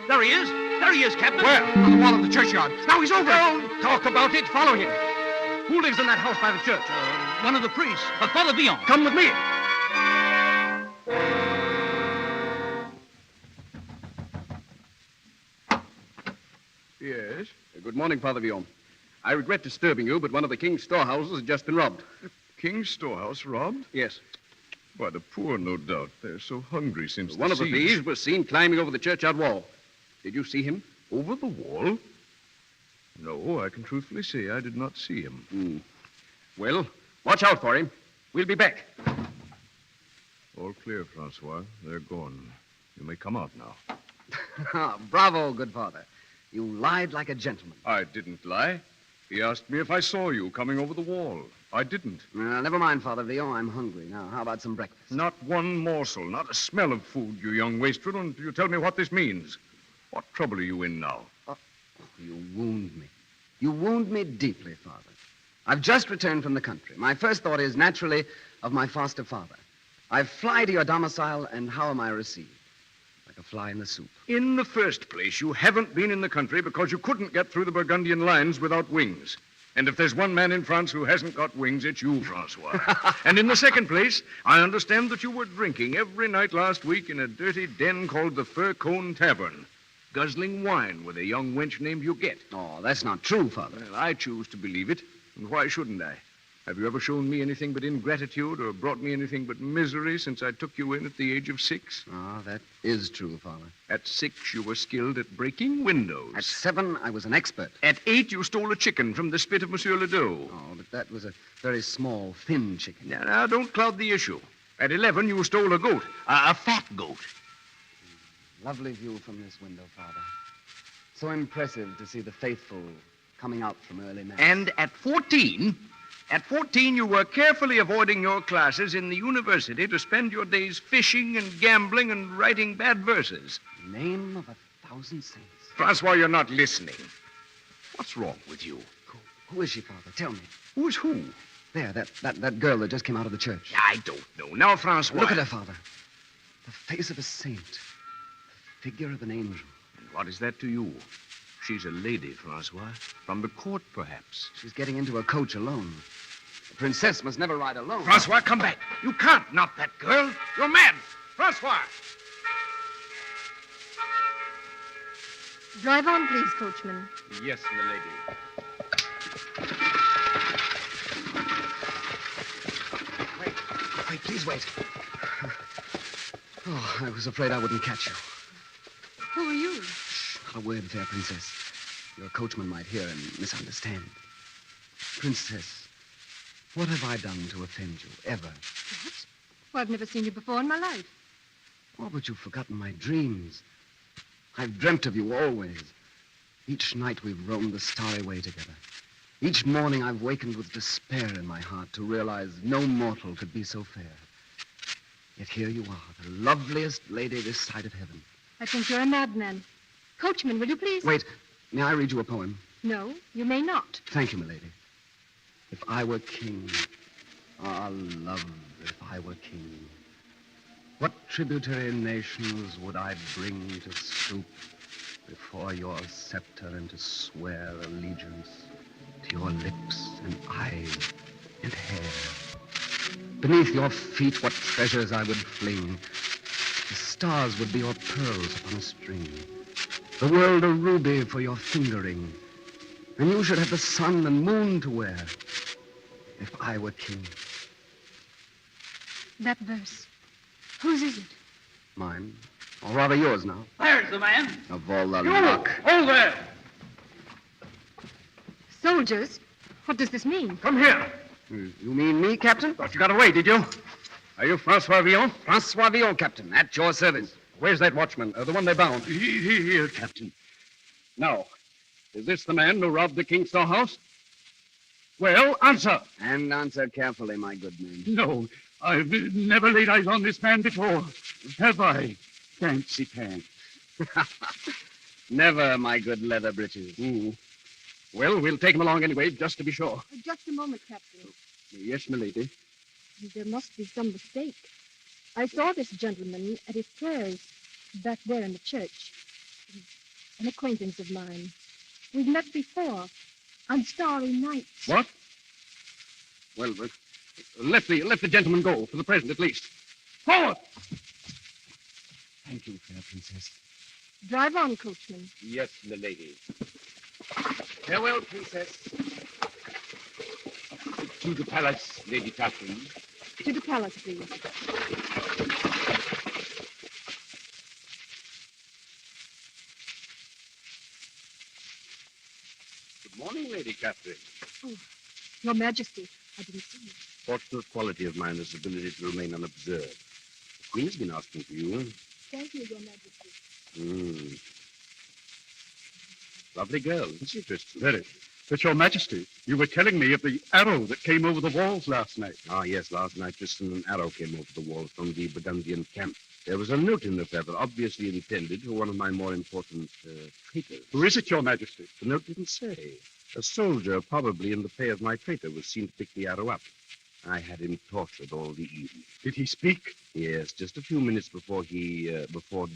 Speaker 14: There he is. There he is, Captain.
Speaker 13: Where? On the wall of the churchyard. Now he's over.
Speaker 14: Don't
Speaker 13: talk about it. Follow him. Who lives in that house by the church?
Speaker 14: One of the priests. Father Villon.
Speaker 13: Come with me.
Speaker 21: Yes. Good morning, Father Villon. I regret disturbing you, but one of the king's storehouses has just been robbed.
Speaker 24: The king's storehouse robbed?
Speaker 21: Yes.
Speaker 24: Why, the poor, no doubt. They're so hungry since
Speaker 21: One of the thieves was seen climbing over the churchyard wall. Did you see him?
Speaker 24: Over the wall? No, I can truthfully say I did not see him.
Speaker 21: Well, watch out for him. We'll be back.
Speaker 24: All clear, Francois. They're gone. You may come out
Speaker 12: now. Bravo, good father. You lied like a gentleman.
Speaker 24: I didn't lie. He asked me if I saw you coming over the wall. I didn't.
Speaker 12: Never mind, Father Villon. I'm hungry. Now, how about some breakfast?
Speaker 24: Not one morsel, not a smell of food, you young wastrel, until you tell me what this means. What trouble are you in now?
Speaker 12: You wound me. You wound me deeply, Father. I've just returned from the country. My first thought is, naturally, of my foster father. I fly to your domicile, and how am I received? Like a fly in the soup.
Speaker 24: In the first place, you haven't been in the country because you couldn't get through the Burgundian lines without wings. And if there's one man in France who hasn't got wings, it's you, Francois. And in the second place, I understand that you were drinking every night last week in a dirty den called the Fir Cone Tavern, guzzling wine with a young wench named Huguette.
Speaker 12: Oh, that's not true, Father.
Speaker 24: Well, I choose to believe it. And why shouldn't I? Have you ever shown me anything but ingratitude or brought me anything but misery since I took you in at the age of 6?
Speaker 12: Ah, that is true, Father.
Speaker 24: At 6, you were skilled at breaking windows.
Speaker 12: At 7, I was an expert.
Speaker 24: At 8, you stole a chicken from the spit of Monsieur Ledoux.
Speaker 12: Oh, but that was a very small, thin chicken.
Speaker 24: Now, don't cloud the issue. At 11, you stole a goat, a fat goat.
Speaker 12: Lovely view from this window, Father. So impressive to see the faithful coming out from early mass.
Speaker 24: And at 14, you were carefully avoiding your classes in the university to spend your days fishing and gambling and writing bad verses.
Speaker 12: Name of 1,000 saints.
Speaker 24: Francois, you're not listening. What's wrong with you?
Speaker 12: Who is she, Father? Tell me.
Speaker 24: Who's who?
Speaker 12: There, that girl that just came out of the church.
Speaker 24: I don't know. Now, Francois.
Speaker 12: Look at her, Father. The face of a saint. The figure of an angel.
Speaker 24: And what is that to you? She's a lady, Francois. From the court, perhaps.
Speaker 12: She's getting into a coach alone. The princess must never ride alone.
Speaker 24: Francois, come back. You can't knock that girl. You're mad. Francois!
Speaker 5: Drive on, please, coachman.
Speaker 24: Yes, milady.
Speaker 12: Wait, please wait. Oh, I was afraid I wouldn't catch you.
Speaker 5: Who are you?
Speaker 12: Not a word, fair princess. Your coachman might hear and misunderstand. Princess, what have I done to offend you, ever?
Speaker 5: What? Well, I've never seen you before in my life.
Speaker 12: Oh, but you've forgotten my dreams. I've dreamt of you always. Each night we've roamed the starry way together. Each morning I've wakened with despair in my heart to realize no mortal could be so fair. Yet here you are, the loveliest lady this side of heaven.
Speaker 5: I think you're a madman. Coachman, will you please?
Speaker 12: Wait, may I read you a poem?
Speaker 5: No, you may not.
Speaker 12: Thank you, milady. If I were king, ah, love, if I were king, what tributary nations would I bring to stoop before your scepter and to swear allegiance to your lips and eyes and hair? Beneath your feet, what treasures I would fling. The stars would be your pearls upon a string. The world a ruby for your fingering. And you should have the sun and moon to wear. If I were king.
Speaker 5: That verse. Whose is it?
Speaker 12: Mine. Or rather yours now.
Speaker 13: There's the man.
Speaker 12: Of all the luck.
Speaker 13: Hold there.
Speaker 5: Soldiers? What does this mean?
Speaker 13: Come here.
Speaker 12: You mean me, Captain?
Speaker 24: Thought you got away, did you? Are you Francois Villon?
Speaker 12: Francois Villon, Captain. At your service.
Speaker 24: Where's that watchman? The one they bound? Here, Captain. Now, is this the man who robbed the King's storehouse? Well, answer.
Speaker 12: And answer carefully, my good man.
Speaker 24: No, I've never laid eyes on this man before. Have I? Fancy pants.
Speaker 12: Never, my good leather breeches.
Speaker 24: Well, we'll take him along anyway, just to be sure.
Speaker 5: Just a moment, Captain.
Speaker 24: Yes, milady.
Speaker 5: There must be some mistake. I saw this gentleman at his prayers back there in the church. He's an acquaintance of mine. We've met before on starry nights.
Speaker 24: What? Well, let the gentleman go, for the present at least. Forward!
Speaker 12: Thank you, fair princess.
Speaker 5: Drive on, coachman.
Speaker 24: Yes, milady.
Speaker 12: Farewell, princess.
Speaker 24: To the palace, Lady Catherine.
Speaker 5: To the palace, please.
Speaker 24: Good morning, Lady Catherine.
Speaker 5: Oh, Your Majesty, I didn't see you.
Speaker 24: Fortunate quality of mine is the ability to remain unobserved. The Queen's been asking for you.
Speaker 5: Thank you, Your Majesty.
Speaker 24: Lovely girl, isn't she, Tristan?
Speaker 10: Very. But, Your Majesty, you were telling me of the arrow that came over the walls last night.
Speaker 24: Ah, yes, last night, Tristan, an arrow came over the walls from the Burgundian camp. There was a note in the feather, obviously intended for one of my more important traitors.
Speaker 10: Who is it, Your Majesty?
Speaker 24: The note didn't say. A soldier, probably in the pay of my traitor, was seen to pick the arrow up. I had him tortured all the evening.
Speaker 10: Did he speak?
Speaker 24: Yes, just a few minutes before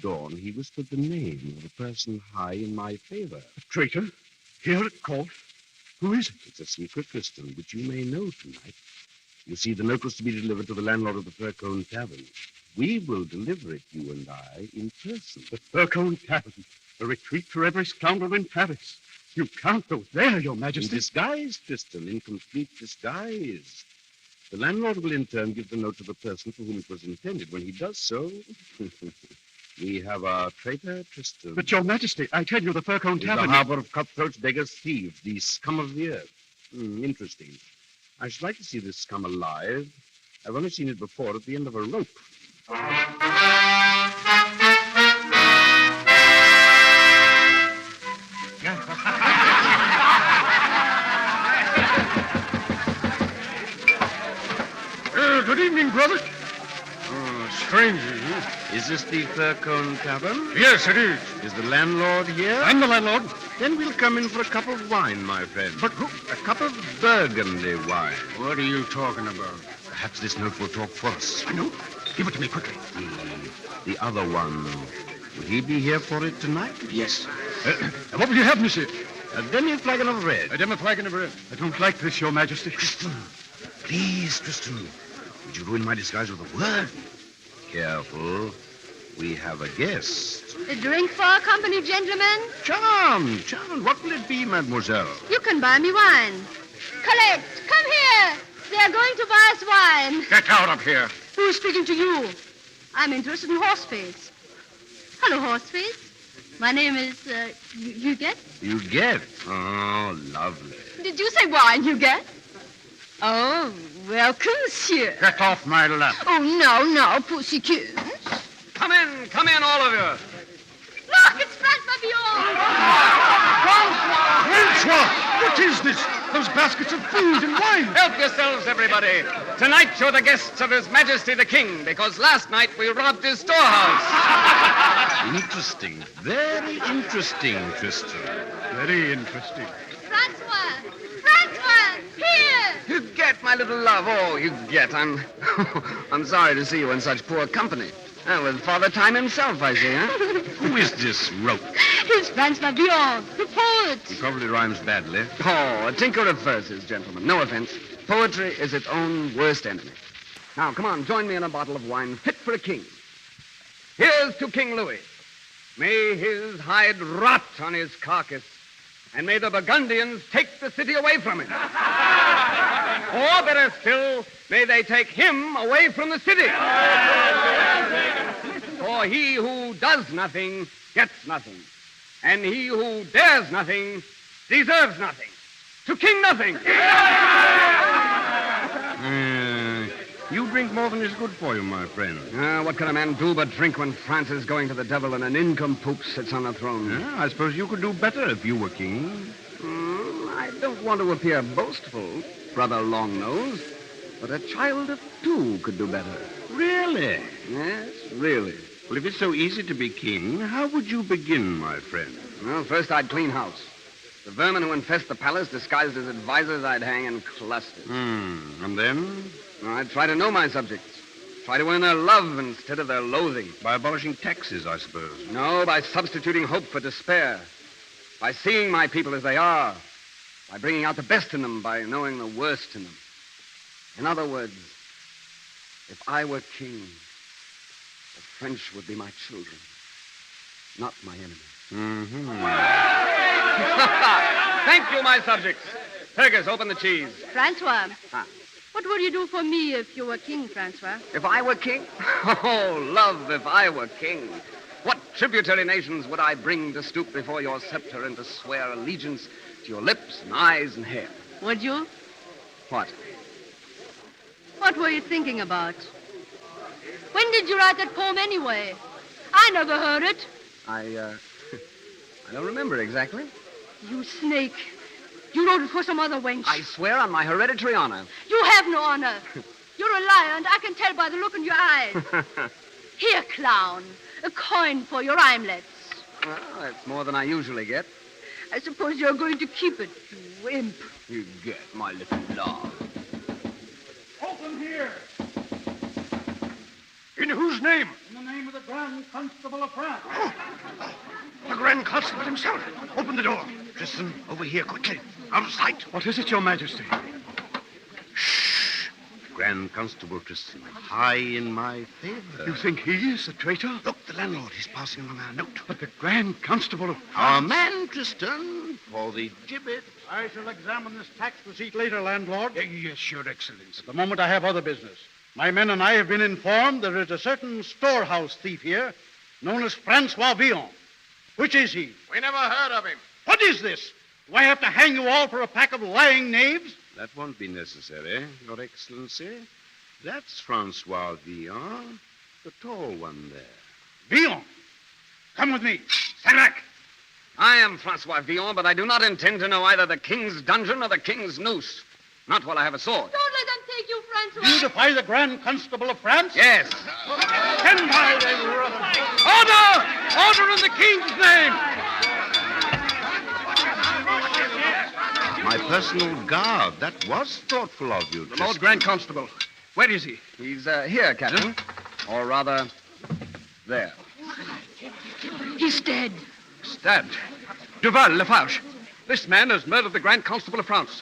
Speaker 24: dawn, he whispered the name of a person high in my favor.
Speaker 10: A traitor? Here at court? Who is it?
Speaker 24: It's a secret, Tristan, which you may know tonight. You see, the note was to be delivered to the landlord of the Furcone Tavern. We will deliver it, you and I, in person.
Speaker 10: The Furcone Tavern, a retreat for every scoundrel in Paris. You can't go there, Your Majesty.
Speaker 24: In disguise, Tristan, in complete disguise. The landlord will in turn give the note to the person for whom it was intended. When he does so, we have our traitor, Tristan.
Speaker 10: But, Your Majesty, I tell you, the Furcone Tavern...
Speaker 24: The harbor of cutthroats, beggars, thieves, the scum of the earth. Interesting. I should like to see this scum alive. I've only seen it before at the end of a rope. Good evening, brother. Stranger. Is this the Furcone Tavern?
Speaker 10: Yes, it is.
Speaker 24: Is the landlord here?
Speaker 10: I'm the landlord.
Speaker 21: Then we'll come in for a cup of wine, my friend.
Speaker 24: But who?
Speaker 21: A cup of Burgundy wine.
Speaker 24: What are you talking about?
Speaker 21: Perhaps this note will talk for us.
Speaker 24: I know. Give it to me quickly.
Speaker 21: The other one. Will he be here for it tonight?
Speaker 24: Yes. What will you have, monsieur?
Speaker 21: A demi-flagon of red.
Speaker 24: A demi-flagon of red. I don't like this, Your Majesty.
Speaker 21: Tristan. Please, Tristan. Would you ruin my disguise with a word? Careful. We have a guest.
Speaker 5: A drink for our company, gentlemen?
Speaker 21: Charmed. What will it be, mademoiselle?
Speaker 5: You can buy me wine. Colette, come here. They are going to buy us wine.
Speaker 24: Get out of here.
Speaker 5: Who's speaking to you? I'm interested in Horseface. Hello, Horseface. My name is, Huguette.
Speaker 21: Huguette? Oh, lovely.
Speaker 5: Did you say wine, Huguette? Oh, welcome, monsieur.
Speaker 24: Get off my lap.
Speaker 5: Oh, no, pussycat.
Speaker 12: Come in, all of you.
Speaker 5: Look, it's Francois Villon.
Speaker 24: Francois! What is this? Those baskets of food and wine.
Speaker 12: Help yourselves, everybody. Tonight you're the guests of His Majesty the King, because last night we robbed his storehouse.
Speaker 21: Interesting. Very interesting, Tristan.
Speaker 24: Very interesting.
Speaker 5: Francois, here.
Speaker 12: Huguette, my little love. Oh, Huguette, I'm sorry to see you in such poor company. With Father Time himself, I see, huh?
Speaker 21: Who is this rope?
Speaker 5: It's Francois Villon, the poet.
Speaker 21: He probably rhymes badly.
Speaker 12: Oh, a tinker of verses, gentlemen. No offense. Poetry is its own worst enemy. Now, come on, join me in a bottle of wine fit for a king. Here's to King Louis. May his hide rot on his carcass, and may the Burgundians take the city away from him. Or, better still, may they take him away from the city. For he who does nothing gets nothing, and he who dares nothing deserves nothing. To King Nothing.
Speaker 21: You drink more than is good for you, my friend.
Speaker 12: What can a man do but drink when France is going to the devil and an nincompoop sits on the throne?
Speaker 21: I suppose you could do better if you were king.
Speaker 12: I don't want to appear boastful, Brother Longnose, but a child of 2 could do better.
Speaker 21: Really?
Speaker 12: Yes, really.
Speaker 21: Well, if it's so easy to be king, how would you begin, my friend?
Speaker 12: Well, first I'd clean house. The vermin who infest the palace, disguised as advisors, I'd hang in clusters.
Speaker 21: And then?
Speaker 12: I'd try to know my subjects. Try to earn their love instead of their loathing.
Speaker 21: By abolishing taxes, I suppose.
Speaker 12: No, by substituting hope for despair. By seeing my people as they are. By bringing out the best in them, by knowing the worst in them. In other words, if I were king, the French would be my children, not my enemies. Thank you, my subjects. Fergus, open the cheese.
Speaker 5: Francois, what would you do for me if you were king, Francois?
Speaker 12: If I were king? Oh, love, if I were king. What tributary nations would I bring to stoop before your scepter and to swear allegiance to your lips and eyes and hair?
Speaker 5: Would you?
Speaker 12: What?
Speaker 5: What were you thinking about? When did you write that poem anyway? I never heard it.
Speaker 12: I don't remember exactly.
Speaker 5: You snake. You wrote it for some other wench.
Speaker 12: I swear on my hereditary honor.
Speaker 5: You have no honor. You're a liar, and I can tell by the look in your eyes. Here, clown. A coin for your rhymelets.
Speaker 12: Well, that's more than I usually get.
Speaker 5: I suppose you're going to keep it, you imp.
Speaker 12: You get my little love.
Speaker 24: Open here. In whose name?
Speaker 9: In the name of the Grand Constable of France.
Speaker 24: The Grand Constable himself. Open the door. Tristan, over here, quickly. Out of sight. What is it, Your Majesty?
Speaker 21: Shh. Grand Constable Tristan, high in my favor.
Speaker 24: You think he is a traitor?
Speaker 21: Look, the landlord. He's passing along our note.
Speaker 24: But the Grand Constable of
Speaker 21: Our man, Tristan, for the gibbet.
Speaker 9: I shall examine this tax receipt later, landlord.
Speaker 24: Yes, Your Excellency.
Speaker 9: At the moment I have other business. My men and I have been informed there is a certain storehouse thief here known as Francois Villon. Which is he?
Speaker 24: We never heard of him.
Speaker 9: What is this? Do I have to hang you all for a pack of lying knaves?
Speaker 21: That won't be necessary, Your Excellency. That's Francois Villon, the tall one there.
Speaker 9: Villon? Come with me.
Speaker 12: Stand back. I am Francois Villon, but I do not intend to know either the king's dungeon or the king's noose. Not while I have a sword.
Speaker 5: Don't let them take you, Francois.
Speaker 9: You defy the Grand Constable of France?
Speaker 12: Yes.
Speaker 9: Stand by, then, brother.
Speaker 12: Order! Order in the king's name!
Speaker 21: My personal guard. That was thoughtful of you,
Speaker 13: The Lord Grand Constable. Where is he?
Speaker 12: He's here, Captain. Or rather, there.
Speaker 5: He's dead.
Speaker 13: Stabbed. Duval, Lafarge. This man has murdered the Grand Constable of France.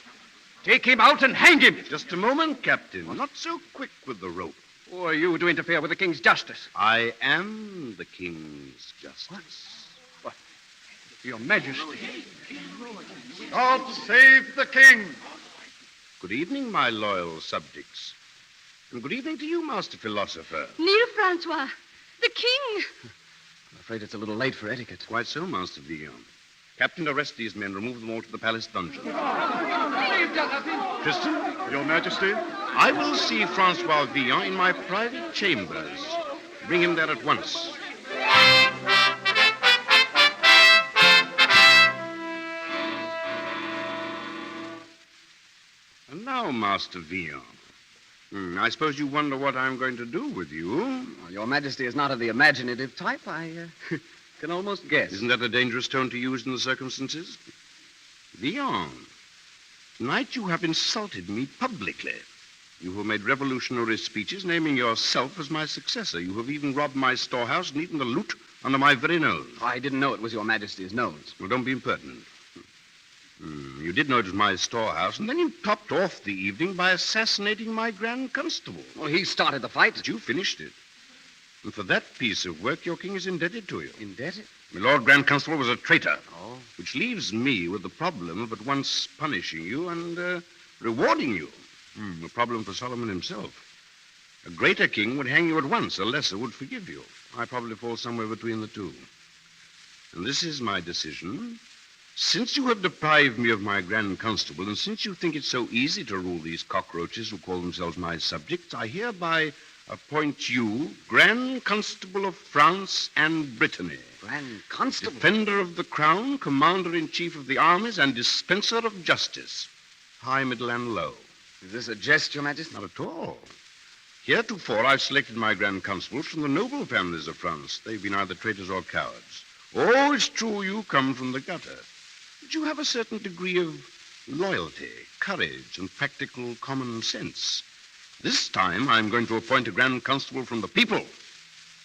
Speaker 13: Take him out and hang him.
Speaker 21: Just a moment, Captain. Not so quick with the rope.
Speaker 13: Who are you to interfere with the king's justice?
Speaker 21: I am the king's justice.
Speaker 13: What? Your Majesty.
Speaker 9: God save the king.
Speaker 21: Good evening, my loyal subjects. And good evening to you, Master Philosopher.
Speaker 5: Kneel, Francois. The king.
Speaker 12: I'm afraid it's a little late for etiquette.
Speaker 21: Quite so, Master Villon. Captain, arrest these men. Remove them all to the palace dungeon.
Speaker 9: Tristan, Your Majesty.
Speaker 21: I will see Francois Villon in my private chambers. Bring him there at once. And now, Master Villon, I suppose you wonder what I'm going to do with you.
Speaker 12: Well, Your Majesty is not of the imaginative type. I can almost guess.
Speaker 21: Isn't that a dangerous tone to use in the circumstances? Villon, tonight you have insulted me publicly. You have made revolutionary speeches naming yourself as my successor. You have even robbed my storehouse and eaten the loot under my very nose.
Speaker 12: I didn't know it was Your Majesty's nose.
Speaker 21: Well, don't be impertinent. You did know it was my storehouse, and then you topped off the evening by assassinating my Grand Constable.
Speaker 12: Well, he started the fight.
Speaker 21: But you finished it. And for that piece of work, your king is indebted to you.
Speaker 12: Indebted?
Speaker 21: My Lord Grand Constable was a traitor.
Speaker 12: Oh.
Speaker 21: Which leaves me with the problem of at once punishing you and rewarding you. A problem for Solomon himself. A greater king would hang you at once. A lesser would forgive you. I probably fall somewhere between the two. And this is my decision. Since you have deprived me of my Grand Constable, and since you think it's so easy to rule these cockroaches who call themselves my subjects, I hereby appoint you Grand Constable of France and Brittany.
Speaker 12: Grand Constable?
Speaker 21: Defender of the crown, commander-in-chief of the armies, and dispenser of justice. High, middle, and low.
Speaker 12: Is this a jest, Your Majesty?
Speaker 21: Not at all. Heretofore, I've selected my Grand Constables from the noble families of France. They've been either traitors or cowards. Oh, it's true you come from the gutter. But you have a certain degree of loyalty, courage, and practical common sense. This time, I'm going to appoint a Grand Constable from the people.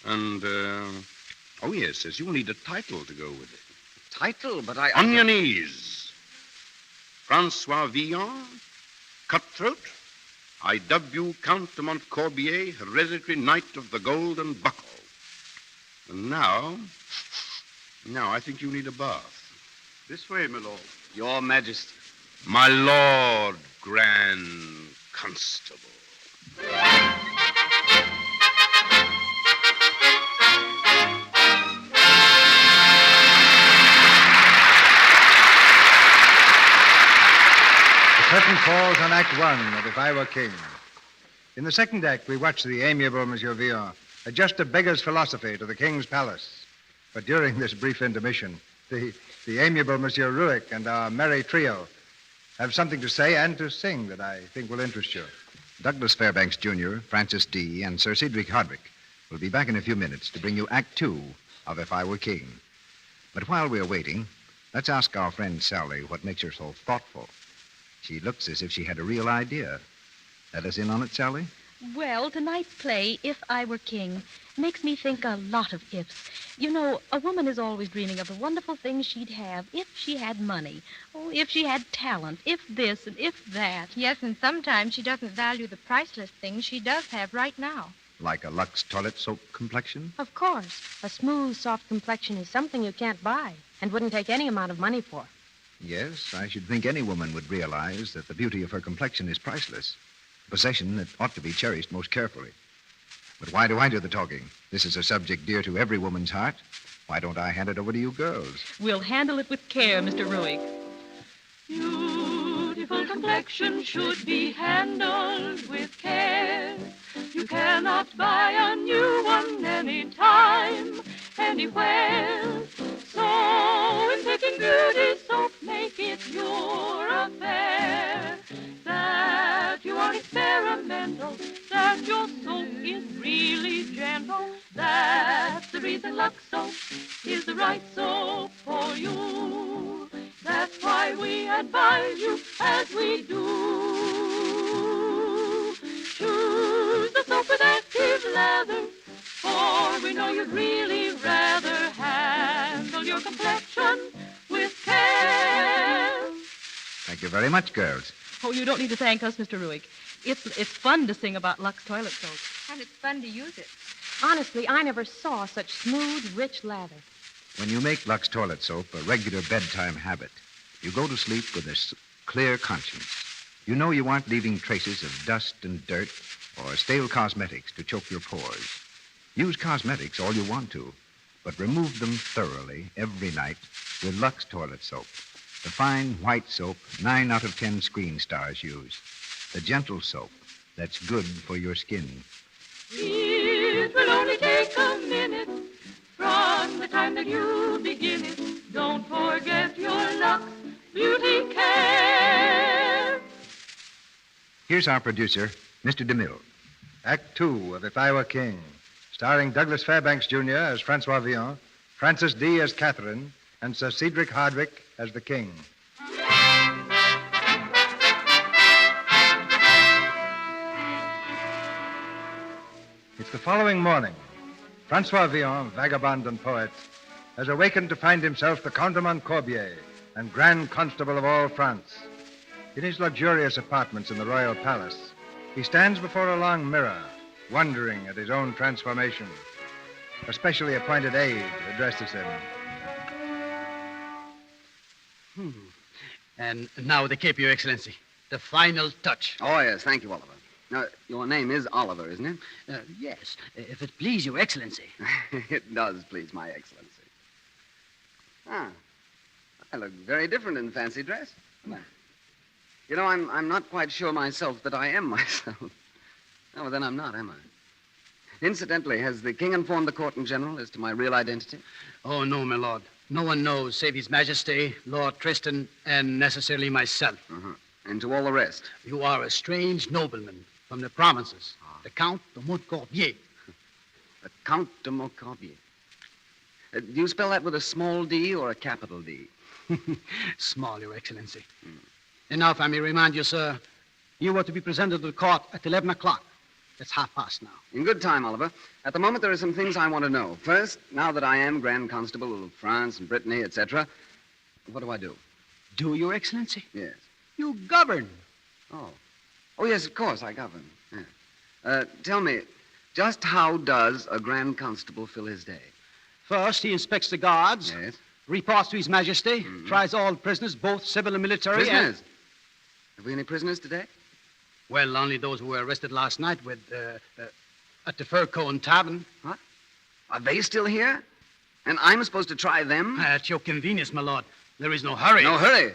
Speaker 21: And, oh, yes, you'll need a title to go with it.
Speaker 12: Title? But
Speaker 21: On your knees. Francois Villon, cutthroat. I dub you Count de Montcorbier, hereditary knight of the Golden Buckle. And now I think you need a bath.
Speaker 9: This way, my lord.
Speaker 12: Your Majesty.
Speaker 21: My Lord Grand Constable.
Speaker 3: The curtain falls on Act One of If I Were King. In the second act, we watch the amiable Monsieur Villon adjust a beggar's philosophy to the king's palace. But during this brief intermission, the amiable Monsieur Ruick and our merry trio have something to say and to sing that I think will interest you.
Speaker 8: Douglas Fairbanks, Jr., Francis D., and Sir Cedric Hardwick will be back in a few minutes to bring you Act Two of If I Were King. But while we're waiting, let's ask our friend Sally what makes her so thoughtful. She looks as if she had a real idea. Let us in on it, Sally?
Speaker 11: Well, tonight's play, If I Were King, makes me think a lot of ifs. You know, a woman is always dreaming of the wonderful things she'd have if she had money. Oh, if she had talent, if this and if that.
Speaker 5: Yes, and sometimes she doesn't value the priceless things she does have right now.
Speaker 8: Like a Lux toilet soap complexion?
Speaker 5: Of course. A smooth, soft complexion is something you can't buy and wouldn't take any amount of money for.
Speaker 8: Yes, I should think any woman would realize that the beauty of her complexion is priceless. A possession that ought to be cherished most carefully. But why do I do the talking? This is a subject dear to every woman's heart. Why don't I hand it over to you girls?
Speaker 11: We'll handle it with care, Mr. Ruick.
Speaker 18: Beautiful complexion should be handled with care. You cannot buy a new one anytime, anywhere. So in picking beauty soap, make it your affair. That you are experimental, that your soap is really gentle. That's the reason Lux Soap is the right soap for you. That's why we advise you as we do. Choose the soap with active lather, for we know you'd really rather handle your complexion with care.
Speaker 8: Thank you very much, girls.
Speaker 11: Oh, you don't need to thank us, Mr. Ruick. It's fun to sing about Lux toilet soap.
Speaker 5: And it's fun to use it. Honestly, I never saw such smooth, rich lather.
Speaker 8: When you make Lux toilet soap a regular bedtime habit, you go to sleep with a clear conscience. You know you aren't leaving traces of dust and dirt or stale cosmetics to choke your pores. Use cosmetics all you want to, but remove them thoroughly every night with Lux toilet soap. The fine white soap 9 out of 10 screen stars use. The gentle soap that's good for your skin.
Speaker 18: It will only take a minute from the time that you begin it. Don't forget your Lux beauty care.
Speaker 8: Here's our producer, Mr. DeMille.
Speaker 3: Act 2 of If I Were King, starring Douglas Fairbanks, Jr. as Francois Villon, Frances D. as Catherine, and Sir Cedric Hardwicke as the King. It's the following morning. Francois Villon, vagabond and poet, has awakened to find himself the Count de Montcorbier and Grand Constable of all France. In his luxurious apartments in the royal palace, he stands before a long mirror, wondering at his own transformation. A specially appointed aide addresses him.
Speaker 2: And now the cape, Your Excellency. The final touch.
Speaker 12: Oh, yes. Thank you, Oliver. Now, your name is Oliver, isn't it?
Speaker 2: Yes, if it please Your Excellency.
Speaker 12: It does please my Excellency. Ah, I look very different in fancy dress. You know, I'm not quite sure myself that I am myself. Oh, well, then I'm not, am I? Incidentally, has the king informed the court in general as to my real identity?
Speaker 2: Oh, no, my lord. No one knows save His Majesty, Lord Tristan, and necessarily myself.
Speaker 12: And to all the rest?
Speaker 2: You are a strange nobleman from the provinces, the Count de Montcorbier.
Speaker 12: The Count de Montcorbier. Do you spell that with a small d or a capital D?
Speaker 2: Small, Your Excellency. And now, if I may remind you, sir, you were to be presented to the court at 11 o'clock. It's 1:30 now.
Speaker 12: In good time, Oliver. At the moment, there are some things I want to know. First, now that I am Grand Constable of France and Brittany, etc., what do I do?
Speaker 2: Do, Your Excellency?
Speaker 12: Yes.
Speaker 2: You govern.
Speaker 12: Oh, yes, of course, I govern. Yeah. Tell me, just how does a Grand Constable fill his day?
Speaker 2: First, he inspects the guards.
Speaker 12: Yes.
Speaker 2: Reports to His Majesty. Tries all prisoners, both civil and military.
Speaker 12: Prisoners? Have we any prisoners today?
Speaker 2: Well, only those who were arrested last night at the Fir Cone Tavern.
Speaker 12: What? Are they still here? And I'm supposed to try them?
Speaker 2: At your convenience, my lord. There is no hurry.
Speaker 12: No hurry?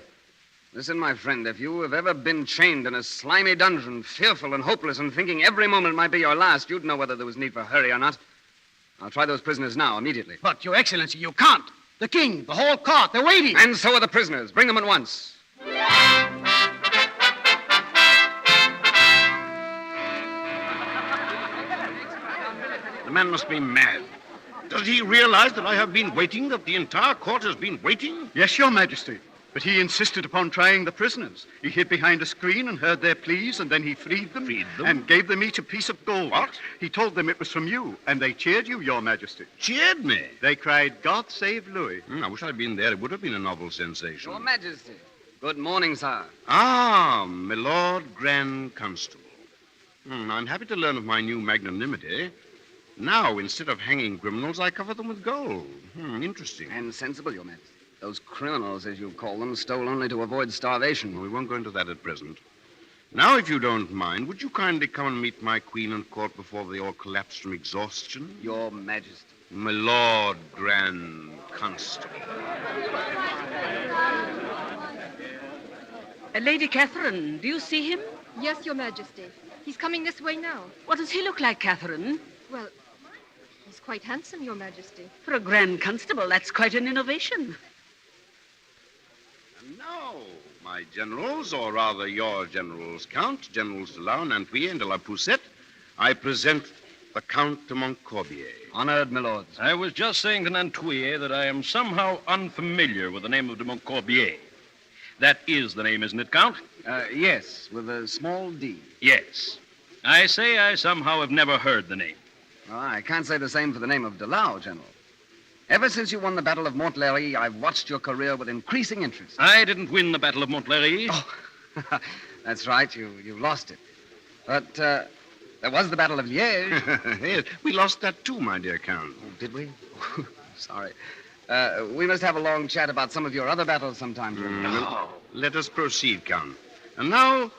Speaker 12: Listen, my friend, if you have ever been chained in a slimy dungeon, fearful and hopeless, and thinking every moment might be your last, you'd know whether there was need for hurry or not. I'll try those prisoners now, immediately.
Speaker 2: But, Your Excellency, you can't. The king, the whole court, they're waiting.
Speaker 12: And so are the prisoners. Bring them at once.
Speaker 21: The man must be mad. Does he realize that I have been waiting, that the entire court has been waiting?
Speaker 10: Yes, Your Majesty. But he insisted upon trying the prisoners. He hid behind a screen and heard their pleas, and then he freed them. And gave them each a piece of gold.
Speaker 21: What?
Speaker 10: He told them it was from you, and they cheered you, Your Majesty.
Speaker 21: Cheered me?
Speaker 10: They cried, God save Louis.
Speaker 21: I wish I'd been there. It would have been a novel sensation.
Speaker 12: Your Majesty. Good morning, sir.
Speaker 21: Ah, my Lord Grand Constable. I'm happy to learn of my new magnanimity. Now, instead of hanging criminals, I cover them with gold. Interesting.
Speaker 12: And sensible, Your Majesty. Those criminals, as you call them, stole only to avoid starvation.
Speaker 21: Well, we won't go into that at present. Now, if you don't mind, would you kindly come and meet my queen and court before they all collapse from exhaustion?
Speaker 12: Your Majesty.
Speaker 21: My Lord Grand Constable.
Speaker 6: Lady Catherine, do you see him?
Speaker 5: Yes, Your Majesty. He's coming this way now.
Speaker 6: What does he look like, Catherine?
Speaker 5: Well, he's quite handsome, Your Majesty.
Speaker 6: For a Grand Constable, that's quite an innovation.
Speaker 21: And now, my generals, or rather your generals, Count, Generals de la Nantouillet and de la Poussette, I present the Count de Montcorbier.
Speaker 12: Honored, my lords.
Speaker 24: I was just saying to Nantouillet that I am somehow unfamiliar with the name of de Montcorbier.
Speaker 13: That is the name, isn't it, Count?
Speaker 12: Yes, with a small D.
Speaker 13: Yes. I say I somehow have never heard the name.
Speaker 12: Well, I can't say the same for the name of Delau, General. Ever since you won the Battle of Montlhéry, I've watched your career with increasing interest.
Speaker 13: I didn't win the Battle of Montlhéry.
Speaker 12: Oh, that's right. You lost it. But there was the Battle of Liège.
Speaker 21: Yes, we lost that too, my dear Count.
Speaker 12: Oh, did we? Sorry. We must have a long chat about some of your other battles sometime.
Speaker 21: No. Let us proceed, Count. And now,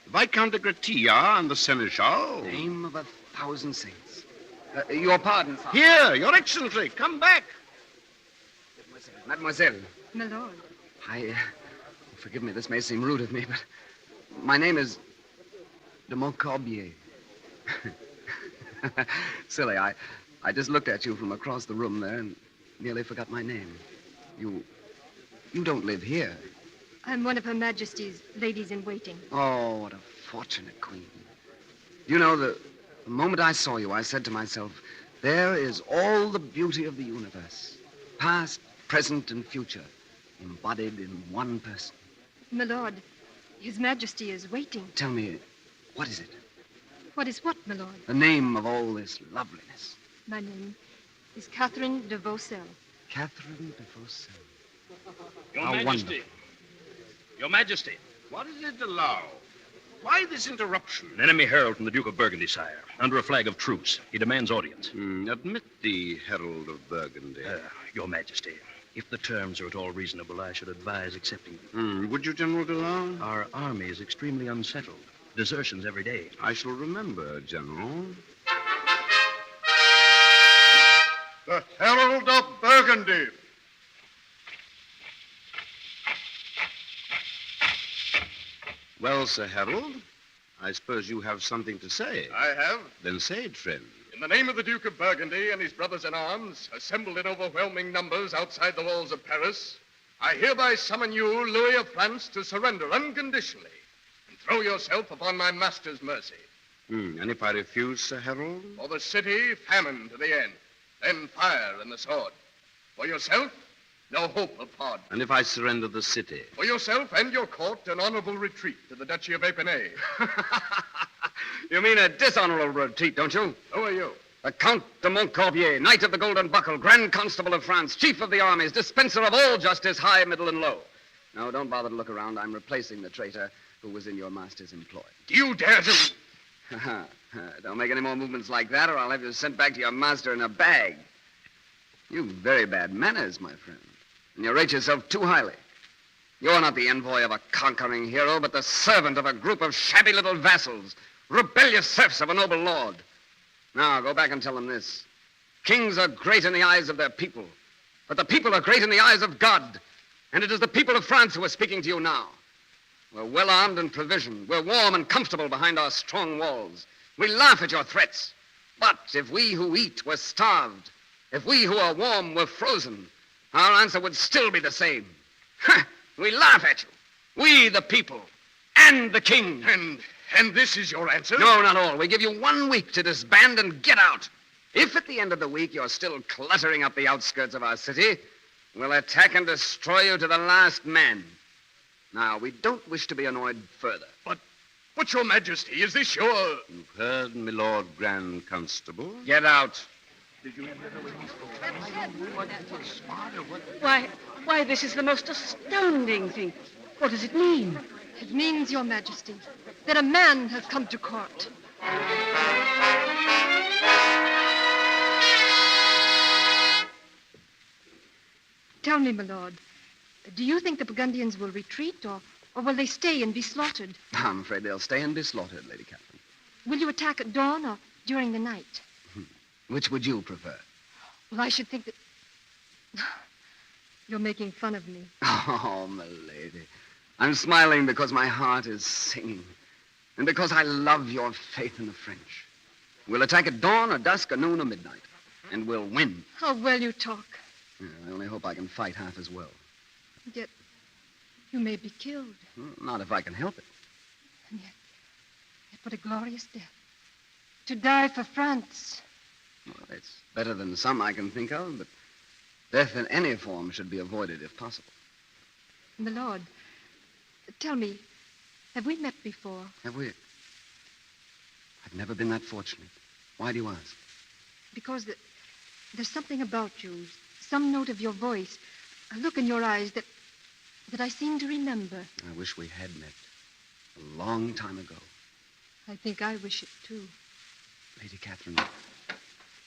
Speaker 21: Viscount de Gretilla and the Seneschal.
Speaker 12: Name of 1,000 saints. Your pardon, sir.
Speaker 21: Here, Your Excellency, come back.
Speaker 12: Mademoiselle.
Speaker 5: My lord.
Speaker 12: Forgive me, this may seem rude of me, but my name is de Montcorbier. Silly, I just looked at you from across the room there and nearly forgot my name. You don't live here.
Speaker 5: I'm one of Her Majesty's ladies-in-waiting.
Speaker 12: Oh, what a fortunate queen. You know, the moment I saw you, I said to myself, there is all the beauty of the universe, past, present, and future, embodied in one person.
Speaker 5: My lord, His Majesty is waiting.
Speaker 12: Tell me, what is it?
Speaker 5: What is what, my lord?
Speaker 12: The name of all this loveliness.
Speaker 5: My name is Catherine de Vaucel.
Speaker 12: Catherine de Vaucel.
Speaker 13: Your
Speaker 12: How
Speaker 13: Majesty.
Speaker 12: wonderful.
Speaker 13: Your Majesty.
Speaker 21: What is it, Delau? Why this interruption?
Speaker 13: An enemy herald from the Duke of Burgundy, sire, under a flag of truce. He demands audience.
Speaker 21: Admit the herald of Burgundy.
Speaker 13: Your Majesty, if the terms are at all reasonable, I should advise accepting them.
Speaker 21: Would you, General Delau?
Speaker 13: Our army is extremely unsettled. Desertions every day.
Speaker 21: I shall remember, General.
Speaker 10: The herald of Burgundy.
Speaker 21: Well, Sir Harold, I suppose you have something to say.
Speaker 10: I have.
Speaker 21: Then say it, friend.
Speaker 10: In the name of the Duke of Burgundy and his brothers-in-arms, assembled in overwhelming numbers outside the walls of Paris, I hereby summon you, Louis of France, to surrender unconditionally and throw yourself upon my master's mercy.
Speaker 21: And if I refuse, Sir Harold?
Speaker 10: For the city, famine to the end, then fire and the sword. For yourself, no hope of pardon.
Speaker 21: And if I surrender the city?
Speaker 10: For yourself and your court, an honorable retreat to the Duchy of Épinay.
Speaker 12: You mean a dishonorable retreat, don't you?
Speaker 10: Who are you?
Speaker 12: The Count de Montcorbier, Knight of the Golden Buckle, Grand Constable of France, Chief of the Armies, dispenser of all justice, high, middle, and low. No, don't bother to look around. I'm replacing the traitor who was in your master's employ.
Speaker 10: Do you dare to...
Speaker 12: Don't make any more movements like that, or I'll have you sent back to your master in a bag. You've very bad manners, my friend. And you rate yourself too highly. You're not the envoy of a conquering hero, but the servant of a group of shabby little vassals, rebellious serfs of a noble lord. Now, go back and tell them this. Kings are great in the eyes of their people, but the people are great in the eyes of God. And it is the people of France who are speaking to you now. We're well armed and provisioned. We're warm and comfortable behind our strong walls. We laugh at your threats. But if we who eat were starved, if we who are warm were frozen, our answer would still be the same. We laugh at you. We, the people, and the king.
Speaker 10: And this is your answer?
Speaker 12: No, not all. We give you 1 week to disband and get out. If at the end of the week you're still cluttering up the outskirts of our city, we'll attack and destroy you to the last man. Now, we don't wish to be annoyed further.
Speaker 10: But, Your Majesty, is this your...
Speaker 21: You've heard, my Lord Grand Constable.
Speaker 12: Get out.
Speaker 6: Why, this is the most astounding thing. What does it mean?
Speaker 5: It means, Your Majesty, that a man has come to court. Tell me, my lord, do you think the Burgundians will retreat, or will they stay and be slaughtered?
Speaker 12: I'm afraid they'll stay and be slaughtered, Lady Catherine.
Speaker 5: Will you attack at dawn or during the night?
Speaker 12: Which would you prefer?
Speaker 5: Well, I should think that... You're making fun of me.
Speaker 12: Oh, milady. I'm smiling because my heart is singing. And because I love your faith in the French. We'll attack at dawn or dusk or noon or midnight. And we'll win.
Speaker 5: How well you talk.
Speaker 12: Yeah, I only hope I can fight half as well.
Speaker 5: Yet, you may be killed.
Speaker 12: Well, not if I can help it.
Speaker 5: And yet, what a glorious death. To die for France.
Speaker 12: Well, it's better than some I can think of, but death in any form should be avoided if possible.
Speaker 5: My lord, Tell me, have we met before?
Speaker 12: Have we? I've never been that fortunate. Why do you ask?
Speaker 5: Because there's something about you, some note of your voice, a look in your eyes that I seem to remember.
Speaker 12: I wish we had met a long time ago.
Speaker 5: I think I wish it, too.
Speaker 12: Lady Catherine.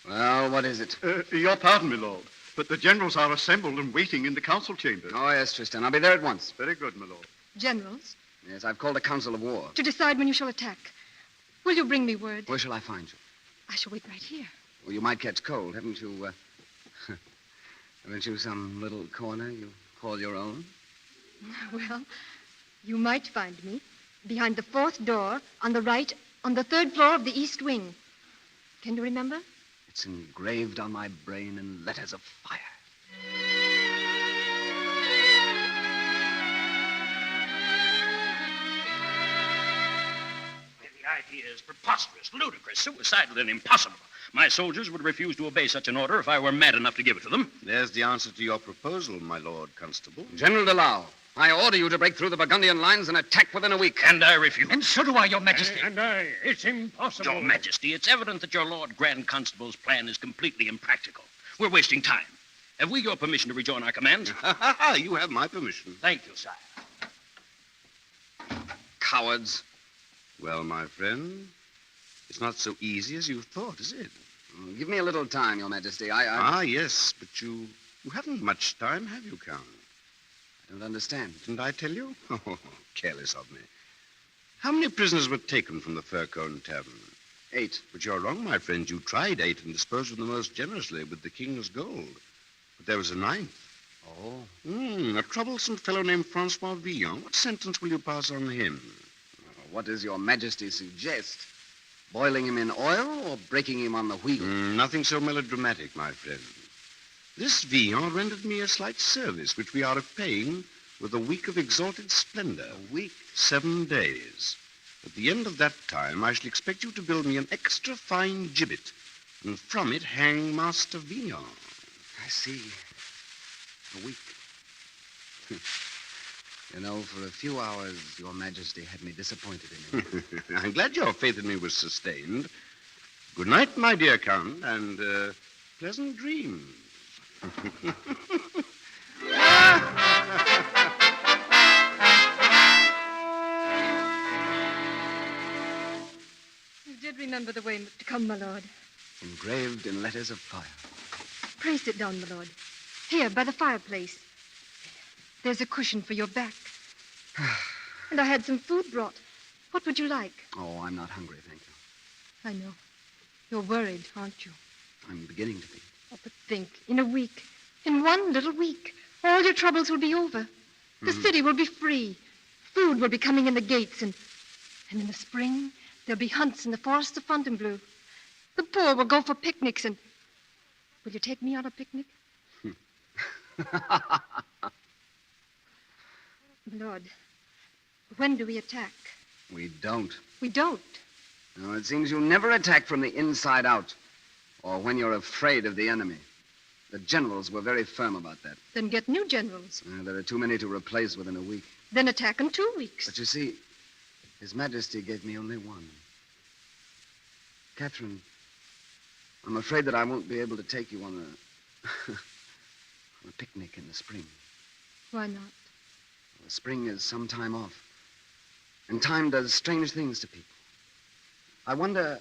Speaker 12: Well, what is it?
Speaker 9: Your pardon, my lord, but the generals are assembled and waiting in the council chamber.
Speaker 12: Oh, yes, Tristan. I'll be there at once.
Speaker 9: Very good, my lord.
Speaker 5: Generals?
Speaker 12: Yes, I've called a council of war.
Speaker 5: To decide when you shall attack. Will you bring me word?
Speaker 12: Where shall I find you?
Speaker 5: I shall wait right here.
Speaker 12: Well, you might catch cold. Haven't you, haven't you some little corner you call your own?
Speaker 5: Well, you might find me behind the 4th door on the right on the 3rd floor of the east wing. Can you remember?
Speaker 12: It's engraved on my brain in letters of fire.
Speaker 7: The idea is preposterous, ludicrous, suicidal, and impossible. My soldiers would refuse to obey such an order if I were mad enough to give it to them.
Speaker 21: There's the answer to your proposal, my Lord Constable.
Speaker 12: General de Lau, I order you to break through the Burgundian lines and attack within a week.
Speaker 7: And I refuse.
Speaker 1: And so do I, Your Majesty.
Speaker 7: And I. It's impossible. Your Majesty, it's evident that your Lord Grand Constable's plan is completely impractical. We're wasting time. Have we your permission to rejoin our command?
Speaker 21: You have my permission.
Speaker 7: Thank you, sire.
Speaker 12: Cowards.
Speaker 21: Well, my friend, it's not so easy as you thought, is it?
Speaker 12: Give me a little time, Your Majesty.
Speaker 21: Ah, yes, but you haven't much time, have you, Count?
Speaker 12: I don't understand.
Speaker 21: Didn't I tell you? Oh, careless of me. How many prisoners were taken from the Fir-Cone Tavern?
Speaker 12: 8.
Speaker 21: But you're wrong, my friend. You tried 8 and disposed of them most generously with the king's gold. But there was a 9th.
Speaker 12: Oh?
Speaker 21: A troublesome fellow named Francois Villon. What sentence will you pass on him?
Speaker 12: What does Your Majesty suggest? Boiling him in oil or breaking him on the wheel?
Speaker 21: Nothing so melodramatic, my friend. This Villon rendered me a slight service, which we are repaying with a week of exalted splendor.
Speaker 12: A week?
Speaker 21: 7 days. At the end of that time, I shall expect you to build me an extra fine gibbet, and from it hang Master Villon.
Speaker 12: I see. A week. You know, for a few hours, Your Majesty had me disappointed in you.
Speaker 21: I'm glad your faith in me was sustained. Good night, my dear Count, and pleasant dreams.
Speaker 5: You did remember the way to come, my lord.
Speaker 12: Engraved in letters of fire.
Speaker 5: Pray sit down, my lord. Here, by the fireplace. There's a cushion for your back. And I had some food brought. What would you like?
Speaker 12: Oh, I'm not hungry, thank you.
Speaker 5: I know. You're worried, aren't you?
Speaker 12: I'm beginning to be.
Speaker 5: Oh, but think, in a week, in one little week, all your troubles will be over. The city will be free. Food will be coming in the gates, and in the spring, there'll be hunts in the forests of Fontainebleau. The poor will go for picnics, and... Will you take me on a picnic? Lord, when do we attack?
Speaker 12: We don't.
Speaker 5: We don't?
Speaker 12: No, it seems you never attack from the inside out, or when you're afraid of the enemy. The generals were very firm about that.
Speaker 5: Then get new generals.
Speaker 12: There are too many to replace within a week.
Speaker 5: Then attack in 2 weeks.
Speaker 12: But you see, His Majesty gave me only one. Catherine, I'm afraid that I won't be able to take you on a picnic in the spring.
Speaker 5: Why not?
Speaker 12: The spring is some time off, and time does strange things to people. I wonder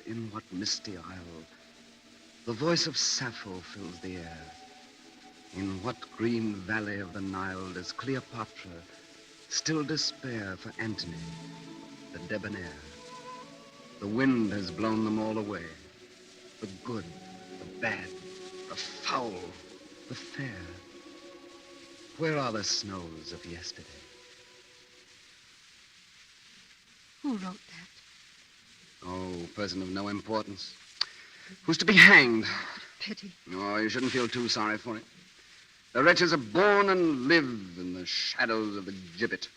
Speaker 12: in what misty isle the voice of Sappho fills the air. In what green valley of the Nile does Cleopatra still despair for Antony, the debonair? The wind has blown them all away. The good, the bad, the foul, the fair. Where are the snows of yesterday?
Speaker 5: Who wrote that?
Speaker 12: Oh, a person of no importance. Who's to be hanged?
Speaker 5: What a pity.
Speaker 12: Oh, you shouldn't feel too sorry for it. The wretches are born and live in the shadows of the gibbet.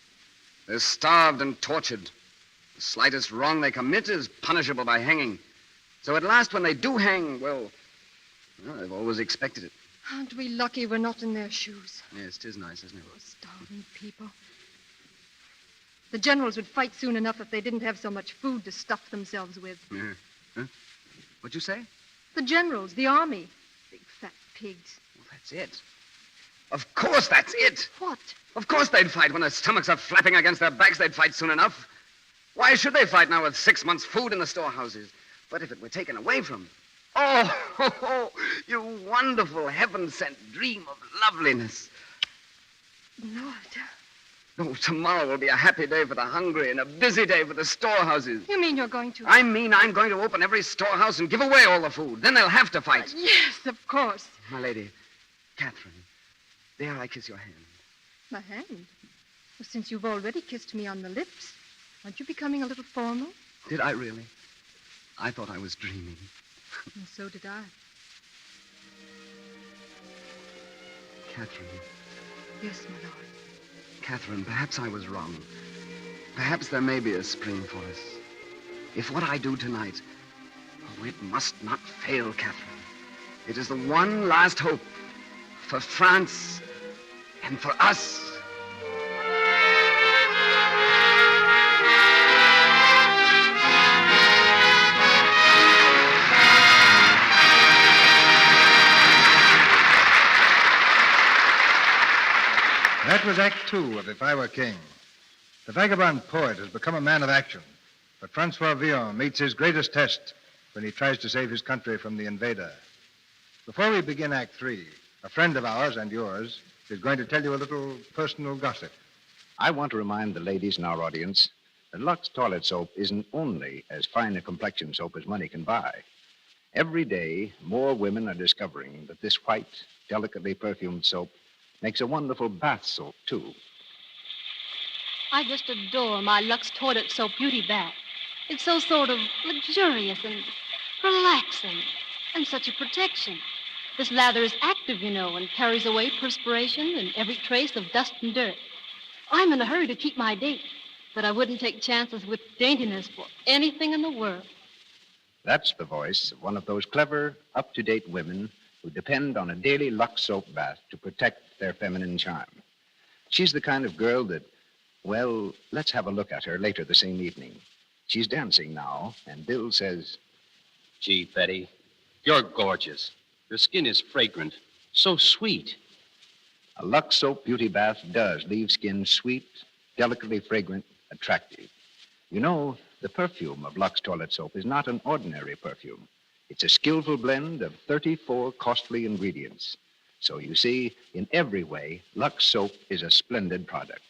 Speaker 12: They're starved and tortured. The slightest wrong they commit is punishable by hanging. So at last, when they do hang, well, they've always expected it.
Speaker 5: Aren't we lucky we're not in their shoes?
Speaker 12: Yes, 'tis nice, isn't it?
Speaker 5: Oh, starving people. The generals would fight soon enough if they didn't have so much food to stuff themselves with.
Speaker 12: Yeah. Huh? What'd you say?
Speaker 5: The generals, the army. Big fat pigs.
Speaker 12: Well, that's it. Of course that's it.
Speaker 5: What?
Speaker 12: Of course they'd fight. When their stomachs are flapping against their backs, they'd fight soon enough. Why should they fight now with 6 months' food in the storehouses? But if it were taken away from them... Oh, you wonderful heaven-sent dream of loveliness.
Speaker 5: Lord.
Speaker 12: Oh, tomorrow will be a happy day for the hungry and a busy day for the storehouses.
Speaker 5: You mean you're going to...
Speaker 12: I mean I'm going to open every storehouse and give away all the food. Then they'll have to fight.
Speaker 5: Yes, of course.
Speaker 12: My lady, Catherine, dare I kiss your hand?
Speaker 5: My hand? Well, since you've already kissed me on the lips, aren't you becoming a little formal?
Speaker 12: Did I really? I thought I was dreaming.
Speaker 5: And so did I.
Speaker 12: Catherine.
Speaker 5: Yes, my lord.
Speaker 12: Catherine, perhaps I was wrong. Perhaps there may be a spring for us. If what I do tonight... Oh, it must not fail, Catherine. It is the one last hope for France and for us.
Speaker 3: That was Act 2 of If I Were King. The vagabond poet has become a man of action, but Francois Villon meets his greatest test when he tries to save his country from the invader. Before we begin Act 3, a friend of ours and yours is going to tell you a little personal gossip.
Speaker 8: I want to remind the ladies in our audience that Lux toilet soap isn't only as fine a complexion soap as money can buy. Every day, more women are discovering that this white, delicately perfumed soap makes a wonderful bath soap, too.
Speaker 16: I just adore my Lux Toilet Soap Beauty Bath. It's so sort of luxurious and relaxing, and such a protection. This lather is active, you know, and carries away perspiration and every trace of dust and dirt. I'm in a hurry to keep my date, but I wouldn't take chances with daintiness for anything in the world.
Speaker 8: That's the voice of one of those clever, up-to-date women who depend on a daily Lux soap bath to protect their feminine charm. She's the kind of girl that, well, let's have a look at her later the same evening. She's dancing now, and Bill says,
Speaker 7: Gee, Betty, you're gorgeous. Your skin is fragrant, so sweet.
Speaker 8: A Lux soap beauty bath does leave skin sweet, delicately fragrant, attractive. You know, the perfume of Lux toilet soap is not an ordinary perfume. It's a skillful blend of 34 costly ingredients. So you see, in every way, Lux soap is a splendid product.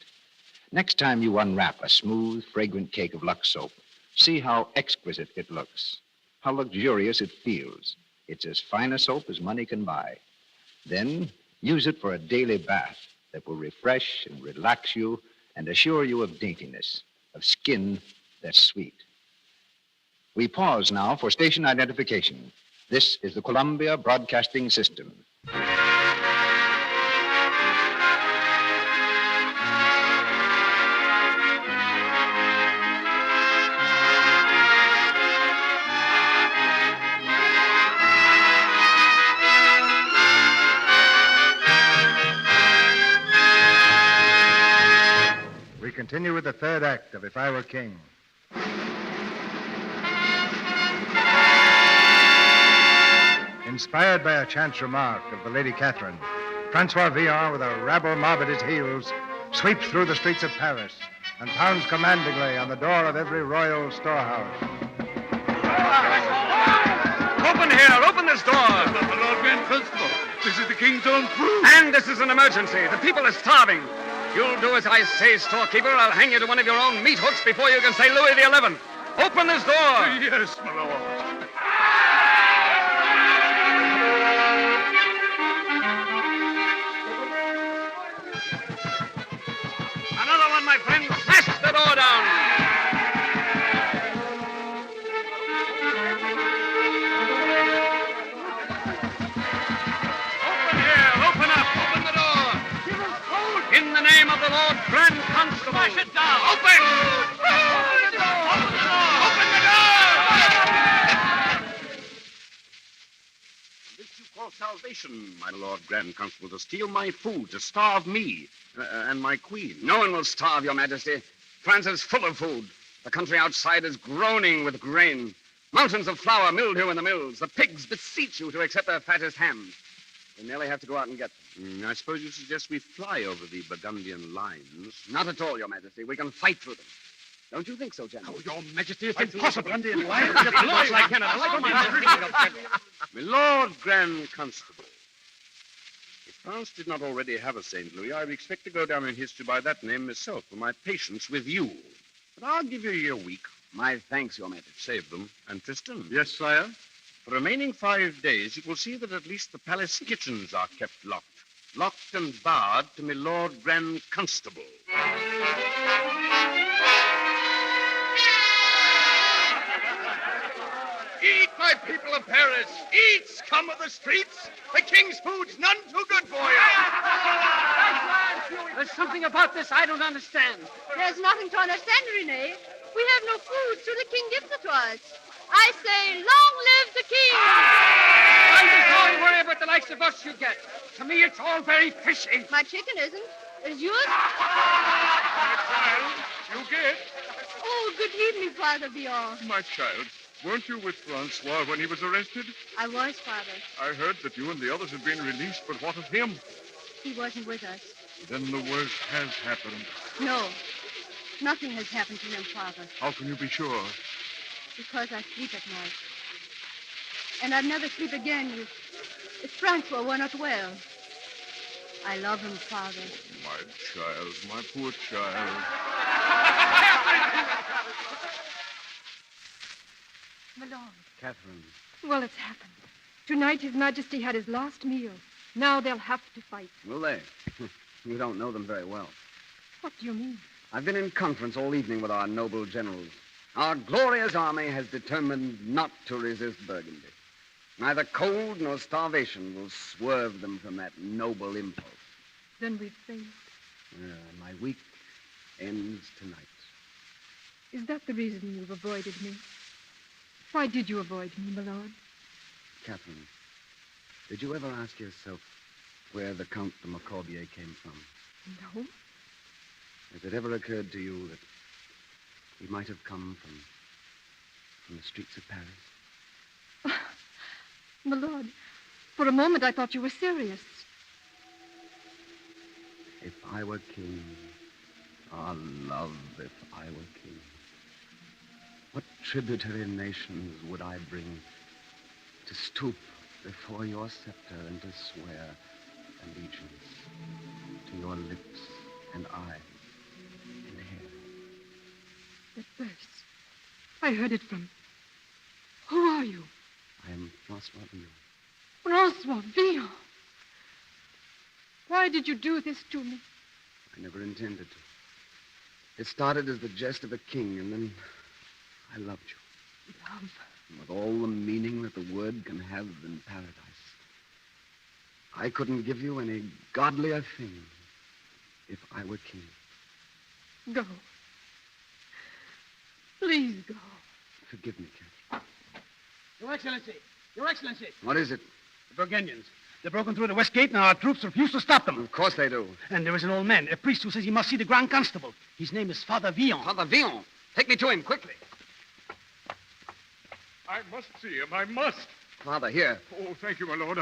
Speaker 8: Next time you unwrap a smooth, fragrant cake of Lux soap, see how exquisite it looks, how luxurious it feels. It's as fine a soap as money can buy. Then use it for a daily bath that will refresh and relax you and assure you of daintiness, of skin that's sweet. We pause now for station identification. This is the Columbia Broadcasting System.
Speaker 3: We continue with the third act of If I Were King. Inspired by a chance remark of the Lady Catherine, Francois Villon, with a rabble mob at his heels, sweeps through the streets of Paris and pounds commandingly on the door of every royal storehouse.
Speaker 13: Open here! Open this door!
Speaker 9: The Lord Grand Constable. This is the King's own food.
Speaker 13: And this is an emergency. The people are starving. You'll do as I say, storekeeper. I'll hang you to one of your own meat hooks before you can say Louis XI. Open this door!
Speaker 9: Yes, my lord.
Speaker 13: Another one, my friend. Smash the door down. Open here. Open up. Open the door. In the name of the Lord Grand Constable. Smash it down. Open. Open the door. Open the door. Open the door.
Speaker 9: This you call
Speaker 21: starvation, my Lord Grand Constable, to steal my food, to starve me and my queen.
Speaker 12: No one will starve, Your Majesty. France is full of food. The country outside is groaning with grain. Mountains of flour mildew in the mills. The pigs beseech you to accept their fattest hams. We merely have to go out and get them.
Speaker 21: I suppose you suggest we fly over the Burgundian lines?
Speaker 12: Not at all, Your Majesty. We can fight through them. Don't you think so, General?
Speaker 9: Oh, Your Majesty, it's impossible.
Speaker 21: Burgundian lines? I cannot. My Lord Grand Constable, if France did not already have a St. Louis, I would expect to go down in history by that name myself for my patience with you. But I'll give you a week.
Speaker 12: My thanks, Your Majesty.
Speaker 21: Save them. And Tristan?
Speaker 9: Yes, sire?
Speaker 21: For the remaining 5 days, you will see that at least the palace kitchens are kept locked. Locked and barred to my Lord Grand Constable.
Speaker 10: Eat, my people of Paris. Eat, scum of the streets. The king's food's none too good for you.
Speaker 2: There's something about this I don't understand.
Speaker 5: There's nothing to understand, Rene. We have no food, so the king gives it to us. I say, long live the king!
Speaker 2: Don't worry about the likes of us you get. To me, it's all very fishy.
Speaker 5: My chicken isn't. Is yours?
Speaker 10: My child, you get.
Speaker 5: Oh, good evening, Father Vion.
Speaker 10: My child, weren't you with Francois when he was arrested?
Speaker 5: I was, Father.
Speaker 10: I heard that you and the others had been released, but what of him?
Speaker 5: He wasn't with us.
Speaker 10: Then the worst has happened.
Speaker 5: No. Nothing has happened to him, Father.
Speaker 10: How can you be sure?
Speaker 5: Because I sleep at night. And I'd never sleep again if Francois were not well. I love him, Father.
Speaker 10: My child, my poor child.
Speaker 5: My lord.
Speaker 12: Catherine.
Speaker 5: Well, it's happened. Tonight His Majesty had his last meal. Now they'll have to fight.
Speaker 12: Will they? You don't know them very well.
Speaker 5: What do you mean?
Speaker 12: I've been in conference all evening with our noble generals. Our glorious army has determined not to resist Burgundy. Neither cold nor starvation will swerve them from that noble impulse.
Speaker 5: Then we've failed.
Speaker 12: My week ends tonight.
Speaker 5: Is that the reason you've avoided me? Why did you avoid me, my lord?
Speaker 12: Catherine, did you ever ask yourself where the Count de Maccorbier came from?
Speaker 5: No.
Speaker 12: Has it ever occurred to you that he might have come from the streets of Paris?
Speaker 5: My lord, for a moment I thought you were serious.
Speaker 12: If I were king, ah, love, if I were king, what tributary nations would I bring to stoop before your scepter and to swear allegiance to your lips and eyes and hair?
Speaker 5: That verse. I heard it from... Who are you?
Speaker 12: I am Francois Villon.
Speaker 5: Francois Villon. Why did you do this to me?
Speaker 12: I never intended to. It started as the jest of a king, and then I loved you.
Speaker 5: Love?
Speaker 12: With all the meaning that the word can have in paradise. I couldn't give you any godlier thing if I were king.
Speaker 5: Go. Please go.
Speaker 12: Forgive me, Catherine.
Speaker 2: Your Excellency! Your Excellency!
Speaker 12: What is it?
Speaker 2: The Burgundians. They've broken through the west gate, and our troops refuse to stop them.
Speaker 12: Of course they do.
Speaker 2: And there is an old man, a priest, who says he must see the Grand Constable. His name is Father Villon.
Speaker 12: Father Villon? Take me to him, quickly.
Speaker 10: I must see him. I must.
Speaker 12: Father, here.
Speaker 10: Oh, thank you, my lord.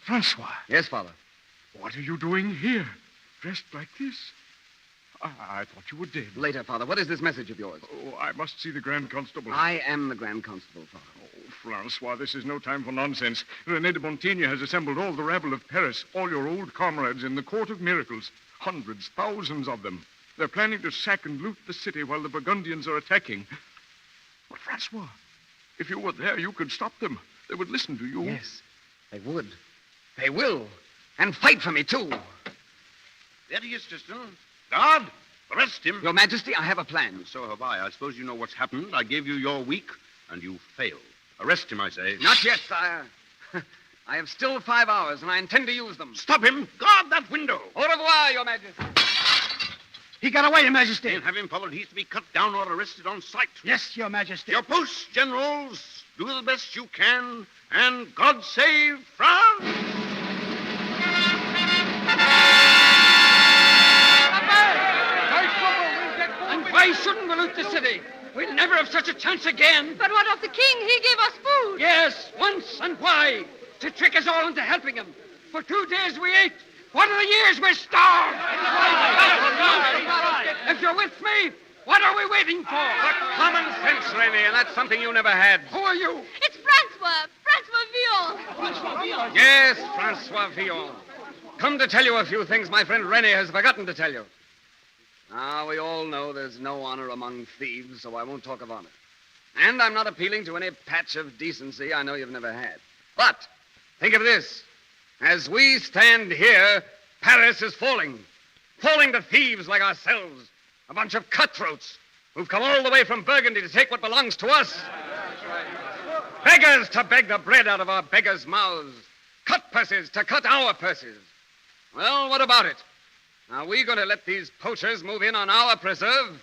Speaker 10: Francois.
Speaker 12: Yes, Father.
Speaker 10: What are you doing here? Dressed like this? I thought you were dead.
Speaker 12: Later, Father. What is this message of yours?
Speaker 10: Oh, I must see the Grand Constable.
Speaker 12: I am the Grand Constable, Father.
Speaker 10: Oh, Francois, this is no time for nonsense. René de Montigny has assembled all the rabble of Paris, all your old comrades in the Court of Miracles. Hundreds, thousands of them. They're planning to sack and loot the city while the Burgundians are attacking. But, Francois, if you were there, you could stop them. They would listen to you.
Speaker 12: Yes, they would. They will. And fight for me, too.
Speaker 21: There he is, Chesterton. Guard, arrest him.
Speaker 12: Your Majesty, I have a plan.
Speaker 21: So have I. I suppose you know what's happened. I gave you your week, and you failed. Arrest him, I say.
Speaker 12: Not yet, sire. I have still 5 hours, and I intend to use them.
Speaker 21: Stop him. Guard that window.
Speaker 12: Au revoir, Your Majesty.
Speaker 2: He got away, Your Majesty.
Speaker 21: Can't have him followed. He's to be cut down or arrested on sight.
Speaker 2: Yes, Your Majesty.
Speaker 21: Your posts, generals. Do the best you can. And God save France!
Speaker 2: And why shouldn't we loot the city? We'll never have such a chance again.
Speaker 16: But what of the king? He gave us food.
Speaker 2: Yes, once, and why? To trick us all into helping him. For 2 days we ate. One of the years we're starved. If you're with me, what are we waiting for?
Speaker 13: Common sense, Rene, and that's something you never had.
Speaker 2: Who are you?
Speaker 16: It's Francois. Francois Villon.
Speaker 13: Yes, Francois Villon. Come to tell you a few things my friend Rene has forgotten to tell you. Now, we all know there's no honor among thieves, so I won't talk of honor. And I'm not appealing to any patch of decency I know you've never had. But think of this. As we stand here, Paris is falling. Falling to thieves like ourselves. A bunch of cutthroats who've come all the way from Burgundy to take what belongs to us. Beggars to beg the bread out of our beggars' mouths. Cut purses to cut our purses. Well, what about it? Are we going to let these poachers move in on our preserve?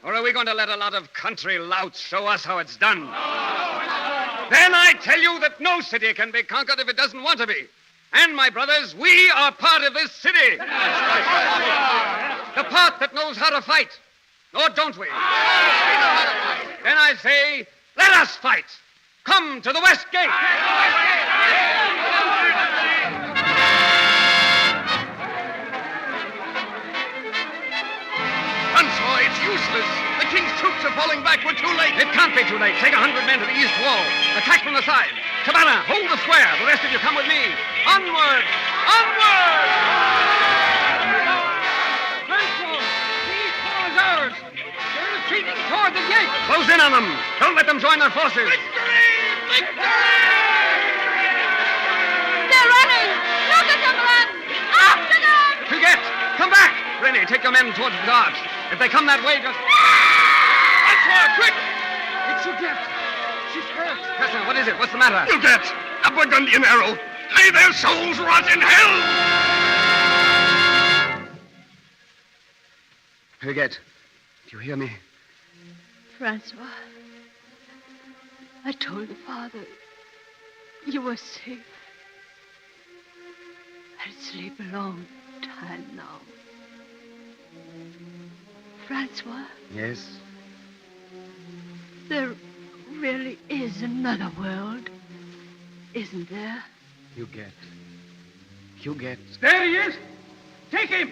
Speaker 13: Or are we going to let a lot of country louts show us how it's done? Then I tell you that no city can be conquered if it doesn't want to be. And, my brothers, we are part of this city. The part that knows how to fight. Or don't we? Then I say, let us fight. Come to the West Gate.
Speaker 21: Francois, it's useless. The king's troops are falling back. We're too late.
Speaker 13: It can't be too late. Take 100 men to the east wall. Attack from the side. Cabana, hold the square. The rest of you come with me. Onward! Onward!
Speaker 2: Francois, the east wall is ours. They're retreating toward the gate.
Speaker 13: Close in on them. Don't let them join their forces.
Speaker 16: They're running. Look at them run. After them.
Speaker 13: Forget. Come back. Rennie, take your men towards the guards. If they come that way, just...
Speaker 21: Francois, quick!
Speaker 2: It's Odette. She's hurt.
Speaker 13: Professor, what is it? What's the matter?
Speaker 21: Odette, a Burgundian arrow. May their souls rot in hell!
Speaker 12: Huguette, do you hear me?
Speaker 16: Francois, I told the father you were safe. I'll sleep a long time now. Francois,
Speaker 12: Yes?
Speaker 16: there really is another world, isn't there?
Speaker 12: Huguette. Huguette.
Speaker 2: There he is. Take him.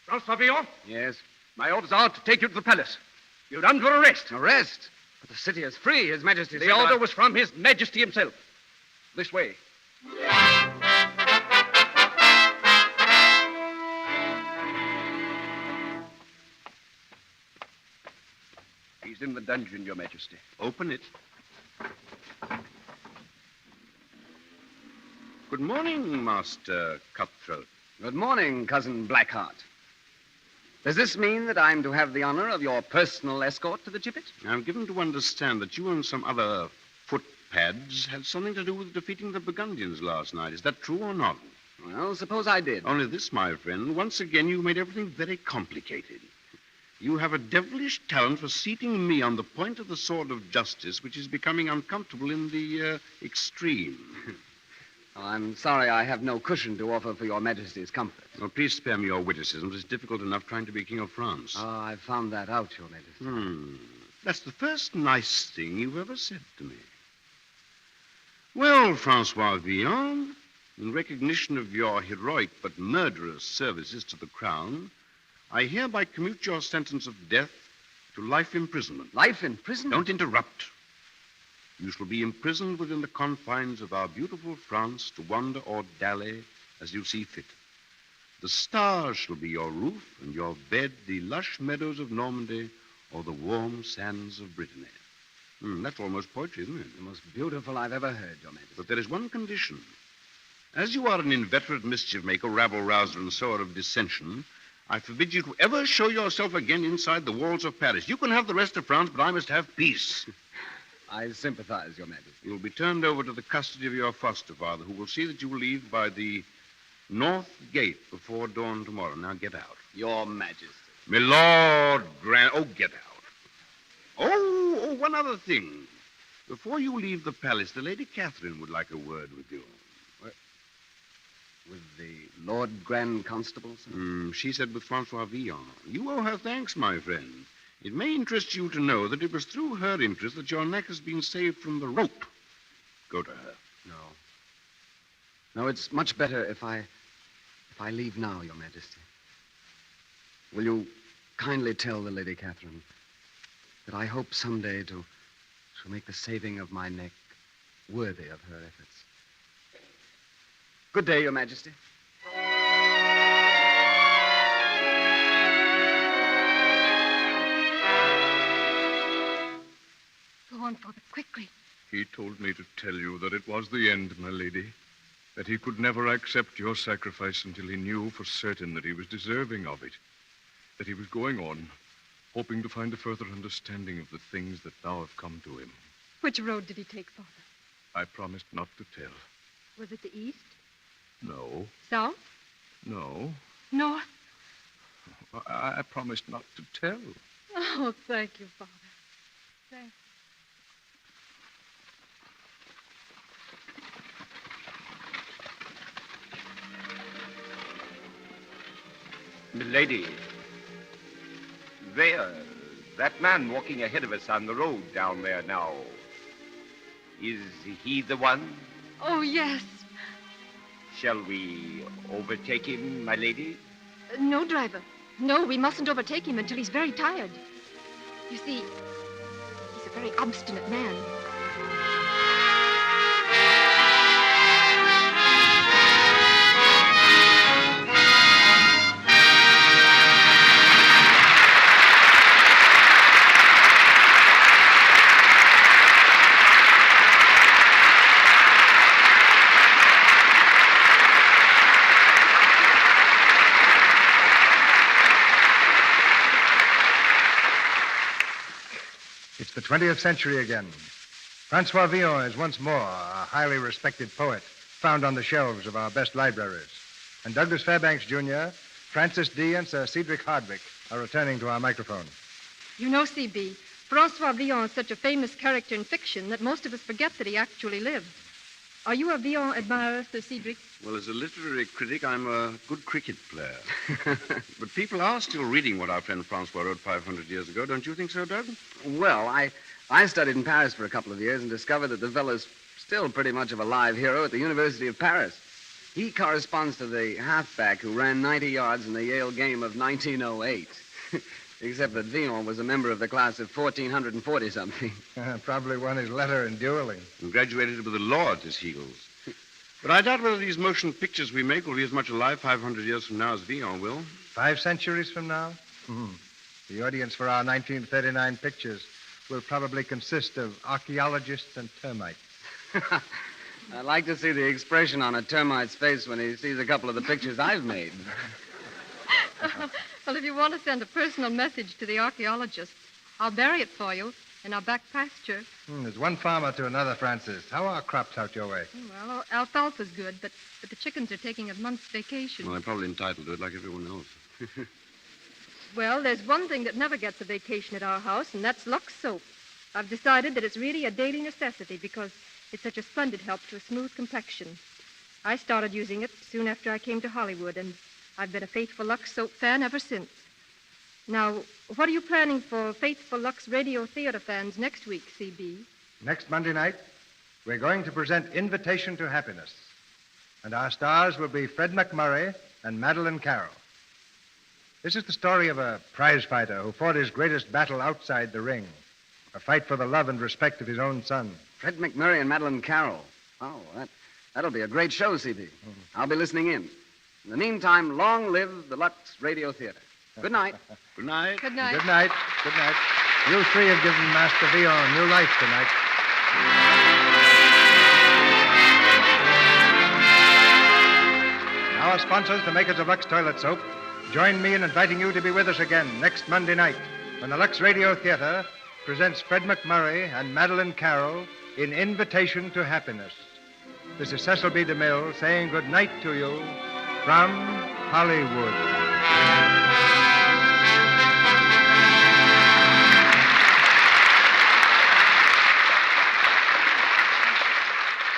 Speaker 13: Francois Villon?
Speaker 12: Yes?
Speaker 13: My orders are to take you to the palace. You're under arrest.
Speaker 12: Arrest? But the city is free, His Majesty.
Speaker 13: The order was from His Majesty himself. This way. He's in the dungeon, Your Majesty.
Speaker 21: Open it. Good morning, Master Cutthroat.
Speaker 12: Good morning, Cousin Blackheart. Does this mean that I'm to have the honor of your personal escort to the gibbet?
Speaker 21: I'm given to understand that you and some other footpads had something to do with defeating the Burgundians last night. Is that true or not?
Speaker 12: Well, suppose I did.
Speaker 21: Only this, my friend. Once again, you made everything very complicated. You have a devilish talent for seating me on the point of the sword of justice, which is becoming uncomfortable in the extreme.
Speaker 12: Oh, I'm sorry I have no cushion to offer for your Majesty's comfort.
Speaker 21: Oh, please spare me your witticisms. It's difficult enough trying to be King of France.
Speaker 12: Oh, I've found that out, Your Majesty.
Speaker 21: That's the first nice thing you've ever said to me. Well, Francois Villon, in recognition of your heroic but murderous services to the crown, I hereby commute your sentence of death to life imprisonment.
Speaker 12: Life imprisonment?
Speaker 21: Don't interrupt. You shall be imprisoned within the confines of our beautiful France to wander or dally as you see fit. The stars shall be your roof, and your bed the lush meadows of Normandy or the warm sands of Brittany. That's almost poetry, isn't it?
Speaker 12: The most beautiful I've ever heard, Your Majesty.
Speaker 21: But there is one condition. As you are an inveterate mischief-maker, rabble-rouser, and sower of dissension, I forbid you to ever show yourself again inside the walls of Paris. You can have the rest of France, but I must have peace.
Speaker 12: I sympathize, Your Majesty.
Speaker 21: You'll be turned over to the custody of your foster father, who will see that you leave by the North Gate before dawn tomorrow. Now get out.
Speaker 12: Your Majesty.
Speaker 21: My Lord Grand... Oh, get out. Oh, one other thing. Before you leave the palace, the Lady Catherine would like a word with you.
Speaker 12: With the Lord Grand Constable, sir?
Speaker 21: She said with Francois Villon. You owe her thanks, my friend. It may interest you to know that it was through her interest that your neck has been saved from the rope. Go to her.
Speaker 12: No, it's much better if I leave now, Your Majesty. Will you kindly tell the Lady Catherine that I hope someday to make the saving of my neck worthy of her efforts. Good day, Your Majesty.
Speaker 5: Go on, Father, quickly.
Speaker 24: He told me to tell you that it was the end, my lady. That he could never accept your sacrifice until he knew for certain that he was deserving of it. That he was going on, hoping to find a further understanding of the things that now have come to him.
Speaker 5: Which road did he take, Father?
Speaker 24: I promised not to tell.
Speaker 5: Was it the east?
Speaker 24: No.
Speaker 5: South?
Speaker 24: No.
Speaker 5: North?
Speaker 24: I promised not to tell.
Speaker 5: Oh, thank you, Father. Thank you.
Speaker 4: Milady, there, that man walking ahead of us on the road down there now. Is he the one?
Speaker 5: Oh, yes.
Speaker 4: Shall we overtake him, my lady?
Speaker 5: No, driver. No, we mustn't overtake him until he's very tired. You see, he's a very obstinate man.
Speaker 3: It's the 20th century again. Francois Villon is once more a highly respected poet found on the shelves of our best libraries. And Douglas Fairbanks, Jr., Francis D., and Sir Cedric Hardwicke are returning to our microphone.
Speaker 5: You know, C.B., Francois Villon is such a famous character in fiction that most of us forget that he actually lived. Are you a Villon admirer, Sir Cedric?
Speaker 21: Well, as a literary critic, I'm a good cricket player. But people are still reading what our friend Francois wrote 500 years ago. Don't you think so, Doug?
Speaker 12: Well, I studied in Paris for a couple of years and discovered that the fellow's still pretty much of a live hero at the University of Paris. He corresponds to the halfback who ran 90 yards in the Yale game of 1908. Except that Villon was a member of the class of 1440-something.
Speaker 3: Probably won his letter in dueling.
Speaker 21: And graduated with a law at his heels. But I doubt whether these motion pictures we make will be as much alive 500 years from now as Villon will.
Speaker 3: 5 centuries from now? The audience for our 1939 pictures will probably consist of archaeologists and termites.
Speaker 12: I'd like to see the expression on a termite's face when he sees a couple of the pictures I've made.
Speaker 5: Well, if you want to send a personal message to the archaeologists, I'll bury it for you in our back pasture.
Speaker 3: There's one farmer to another, Francis. How are crops out your way?
Speaker 5: Well, alfalfa's good, but the chickens are taking a month's vacation.
Speaker 21: Well, they're probably entitled to it like everyone else.
Speaker 5: Well, there's one thing that never gets a vacation at our house, and that's Lux soap. I've decided that it's really a daily necessity because it's such a splendid help to a smooth complexion. I started using it soon after I came to Hollywood, and I've been a faithful Lux soap fan ever since. Now, what are you planning for faithful Lux Radio Theater fans next week, C.B.?
Speaker 3: Next Monday night, we're going to present Invitation to Happiness. And our stars will be Fred McMurray and Madeline Carroll. This is the story of a prize fighter who fought his greatest battle outside the ring, a fight for the love and respect of his own son.
Speaker 12: Fred McMurray and Madeline Carroll. Oh, that'll be a great show, C.B. I'll be listening in. In the meantime, long live the Lux Radio Theater. Good night.
Speaker 21: Good night.
Speaker 5: Good night.
Speaker 3: Good night. Good night. You three have given Master Villon new life tonight. Now, our sponsors, the makers of Lux Toilet Soap, join me in inviting you to be with us again next Monday night when the Lux Radio Theater presents Fred McMurray and Madeline Carroll in Invitation to Happiness. This is Cecil B. DeMille saying good night to you from Hollywood.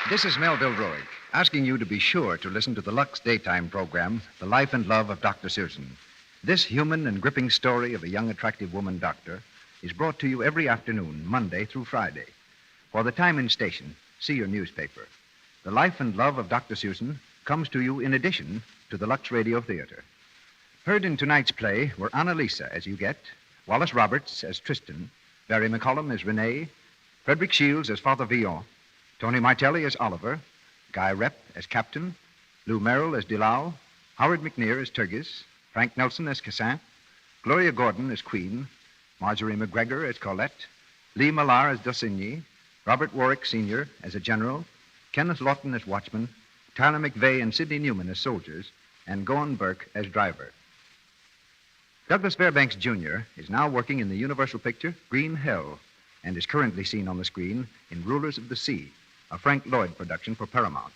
Speaker 8: This is Melville Roig, asking you to be sure to listen to the Lux daytime program, The Life and Love of Dr. Susan. This human and gripping story of a young, attractive woman doctor is brought to you every afternoon, Monday through Friday. For the time and station, see your newspaper. The Life and Love of Dr. Susan comes to you in addition to the Lux Radio Theater. Heard in tonight's play were Annalisa as Huguette, Wallace Roberts as Tristan, Barry McCollum as Renee, Frederick Shields as Father Villon, Tony Martelli as Oliver, Guy Rep as Captain, Lou Merrill as Delau, Howard McNear as Turgis, Frank Nelson as Cassin, Gloria Gordon as Queen, Marjorie McGregor as Colette, Lee Millar as Dossigny, Robert Warwick Sr. as a general, Kenneth Lawton as watchman, Tyler McVeigh and Sidney Newman as soldiers, and Gowan Burke as driver. Douglas Fairbanks, Jr. is now working in the Universal picture Green Hell and is currently seen on the screen in Rulers of the Sea, a Frank Lloyd production for Paramount.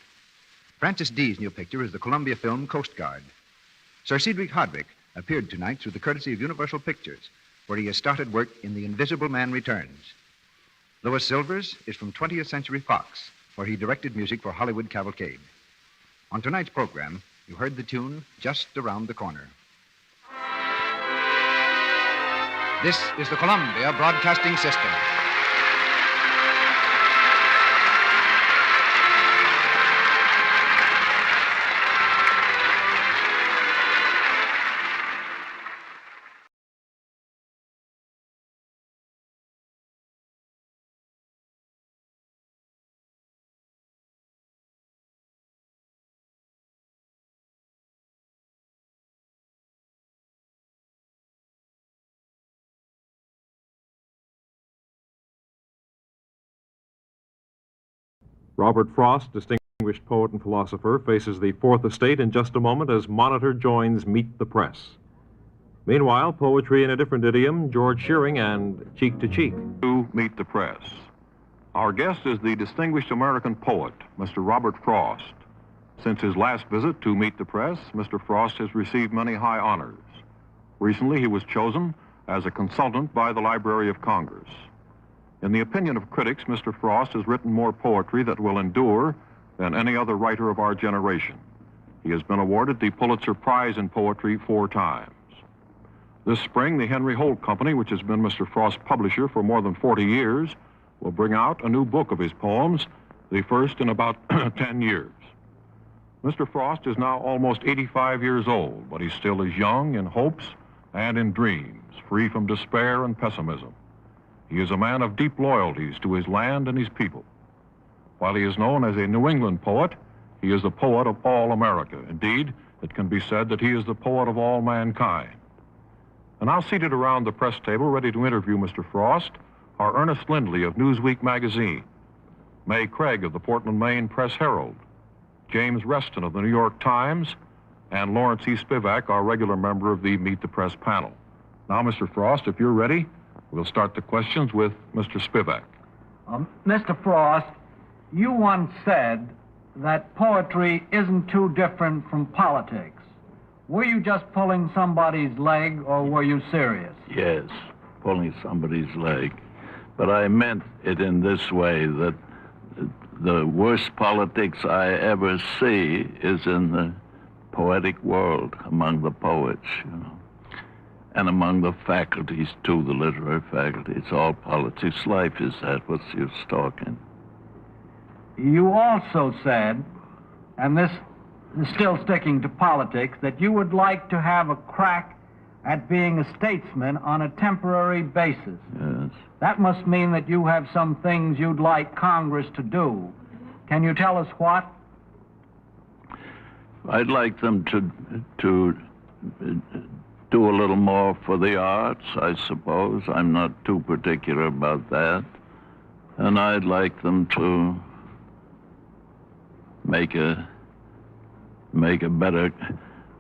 Speaker 8: Francis Dee's new picture is the Columbia film Coast Guard. Sir Cedric Hardwicke appeared tonight through the courtesy of Universal Pictures, where he has started work in The Invisible Man Returns. Louis Silvers is from 20th Century Fox, where he directed music for Hollywood Cavalcade. On tonight's program, you heard the tune Just Around the Corner. This is the Columbia Broadcasting System.
Speaker 17: Robert Frost, distinguished poet and philosopher, faces the Fourth Estate in just a moment as Monitor joins Meet the Press. Meanwhile, poetry in a different idiom, George Shearing and Cheek to Cheek.
Speaker 19: To Meet the Press. Our guest is the distinguished American poet, Mr. Robert Frost. Since his last visit to Meet the Press, Mr. Frost has received many high honors. Recently, he was chosen as a consultant by the Library of Congress. In the opinion of critics, Mr. Frost has written more poetry that will endure than any other writer of our generation. He has been awarded the Pulitzer Prize in Poetry 4 times. This spring, the Henry Holt Company, which has been Mr. Frost's publisher for more than 40 years, will bring out a new book of his poems, the first in about 10 years. Mr. Frost is now almost 85 years old, but he still is young in hopes and in dreams, free from despair and pessimism. He is a man of deep loyalties to his land and his people. While he is known as a New England poet, he is the poet of all America. Indeed, it can be said that he is the poet of all mankind. And now seated around the press table, ready to interview Mr. Frost, are Ernest Lindley of Newsweek magazine, May Craig of the Portland, Maine Press Herald, James Reston of the New York Times, and Lawrence E. Spivak, our regular member of the Meet the Press panel. Now, Mr. Frost, if you're ready, we'll start the questions with Mr. Spivak.
Speaker 20: Mr. Frost, you once said that poetry isn't too different from politics. Were you just pulling somebody's leg, or were you serious?
Speaker 22: Yes, pulling somebody's leg. But I meant it in this way, that the worst politics I ever see is in the poetic world, among the poets, you know. And among the faculties, too, the literary faculty. It's all politics. Life is that. What's the use talking?
Speaker 20: You also said, and this is still sticking to politics, that you would like to have a crack at being a statesman on a temporary basis.
Speaker 22: Yes.
Speaker 20: That must mean that you have some things you'd like Congress to do. Can you tell us what?
Speaker 22: I'd like them to do a little more for the arts, I suppose. I'm not too particular about that. And I'd like them to make a better...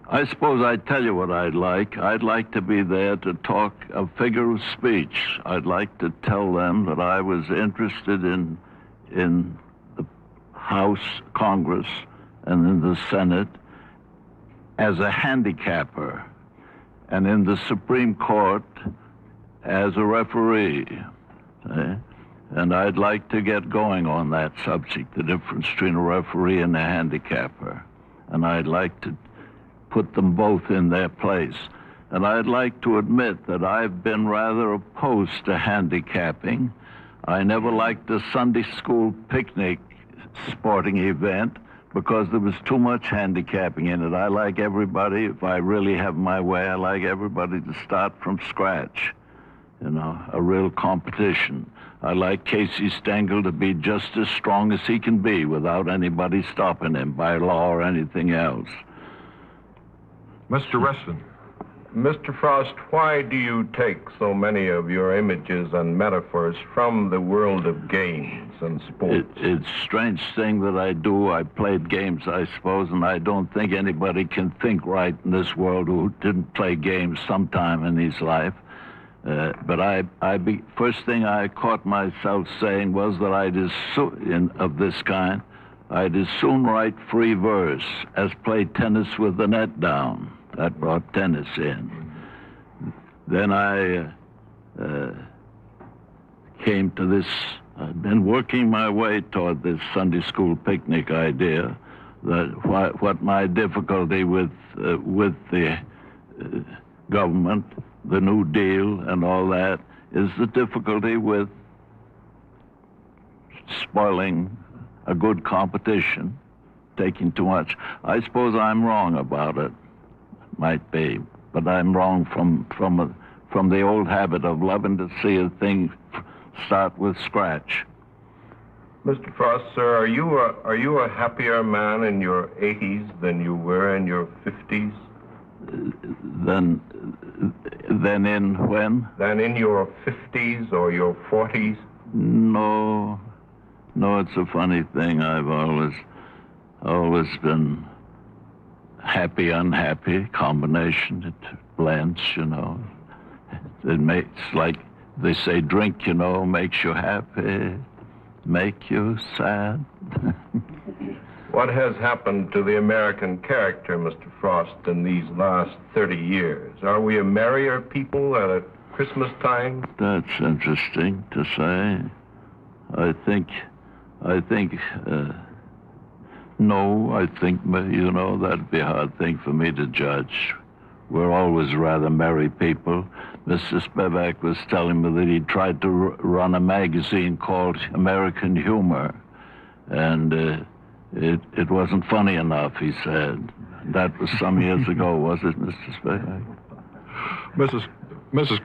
Speaker 22: I suppose I'd tell you what I'd like. I'd like to be there to talk a figure of speech. I'd like to tell them that I was interested in the House, Congress, and in the Senate as a handicapper, and in the Supreme Court as a referee. And I'd like to get going on that subject, the difference between a referee and a handicapper. And I'd like to put them both in their place. And I'd like to admit that I've been rather opposed to handicapping. I never liked the Sunday school picnic sporting event because there was too much handicapping in it. I like everybody, if I really have my way, I like everybody to start from scratch. You know, a real competition. I like Casey Stengel to be just as strong as he can be without anybody stopping him by law or anything else.
Speaker 19: Mr. Reston. Mr. Frost, why do you take so many of your images and metaphors from the world of games and sports?
Speaker 22: It's a strange thing that I do. I played games, I suppose, and I don't think anybody can think right in this world who didn't play games sometime in his life. But first thing I caught myself saying was that of this kind, I'd as soon write free verse as play tennis with the net down. That brought tennis in. Then I came to this, I've been working my way toward this Sunday school picnic idea, that what my difficulty with the government, the New Deal and all that, is the difficulty with spoiling a good competition, taking too much. I suppose I'm wrong about it. Might be, but I'm wrong from the old habit of loving to see a thing start with scratch.
Speaker 19: Mr. Frost, sir, are you a happier man in your 80s than you were in your 50s?
Speaker 22: Than in when?
Speaker 19: Than in your 50s or your 40s?
Speaker 22: No, it's a funny thing. I've always been happy, unhappy combination. It blends, you know. It makes, like they say, drink, you know, makes you happy, make you sad.
Speaker 19: What has happened to the American character, Mr. Frost, in these last 30 years? Are we a merrier people at Christmas time?
Speaker 22: That's interesting to say. I think, no, I think, you know, that'd be a hard thing for me to judge. We're always rather merry people. Mr. Spivak was telling me that he tried to run a magazine called American Humor, and it wasn't funny enough, he said. That was some years ago, was it, Mr. Spivak?
Speaker 19: Mrs.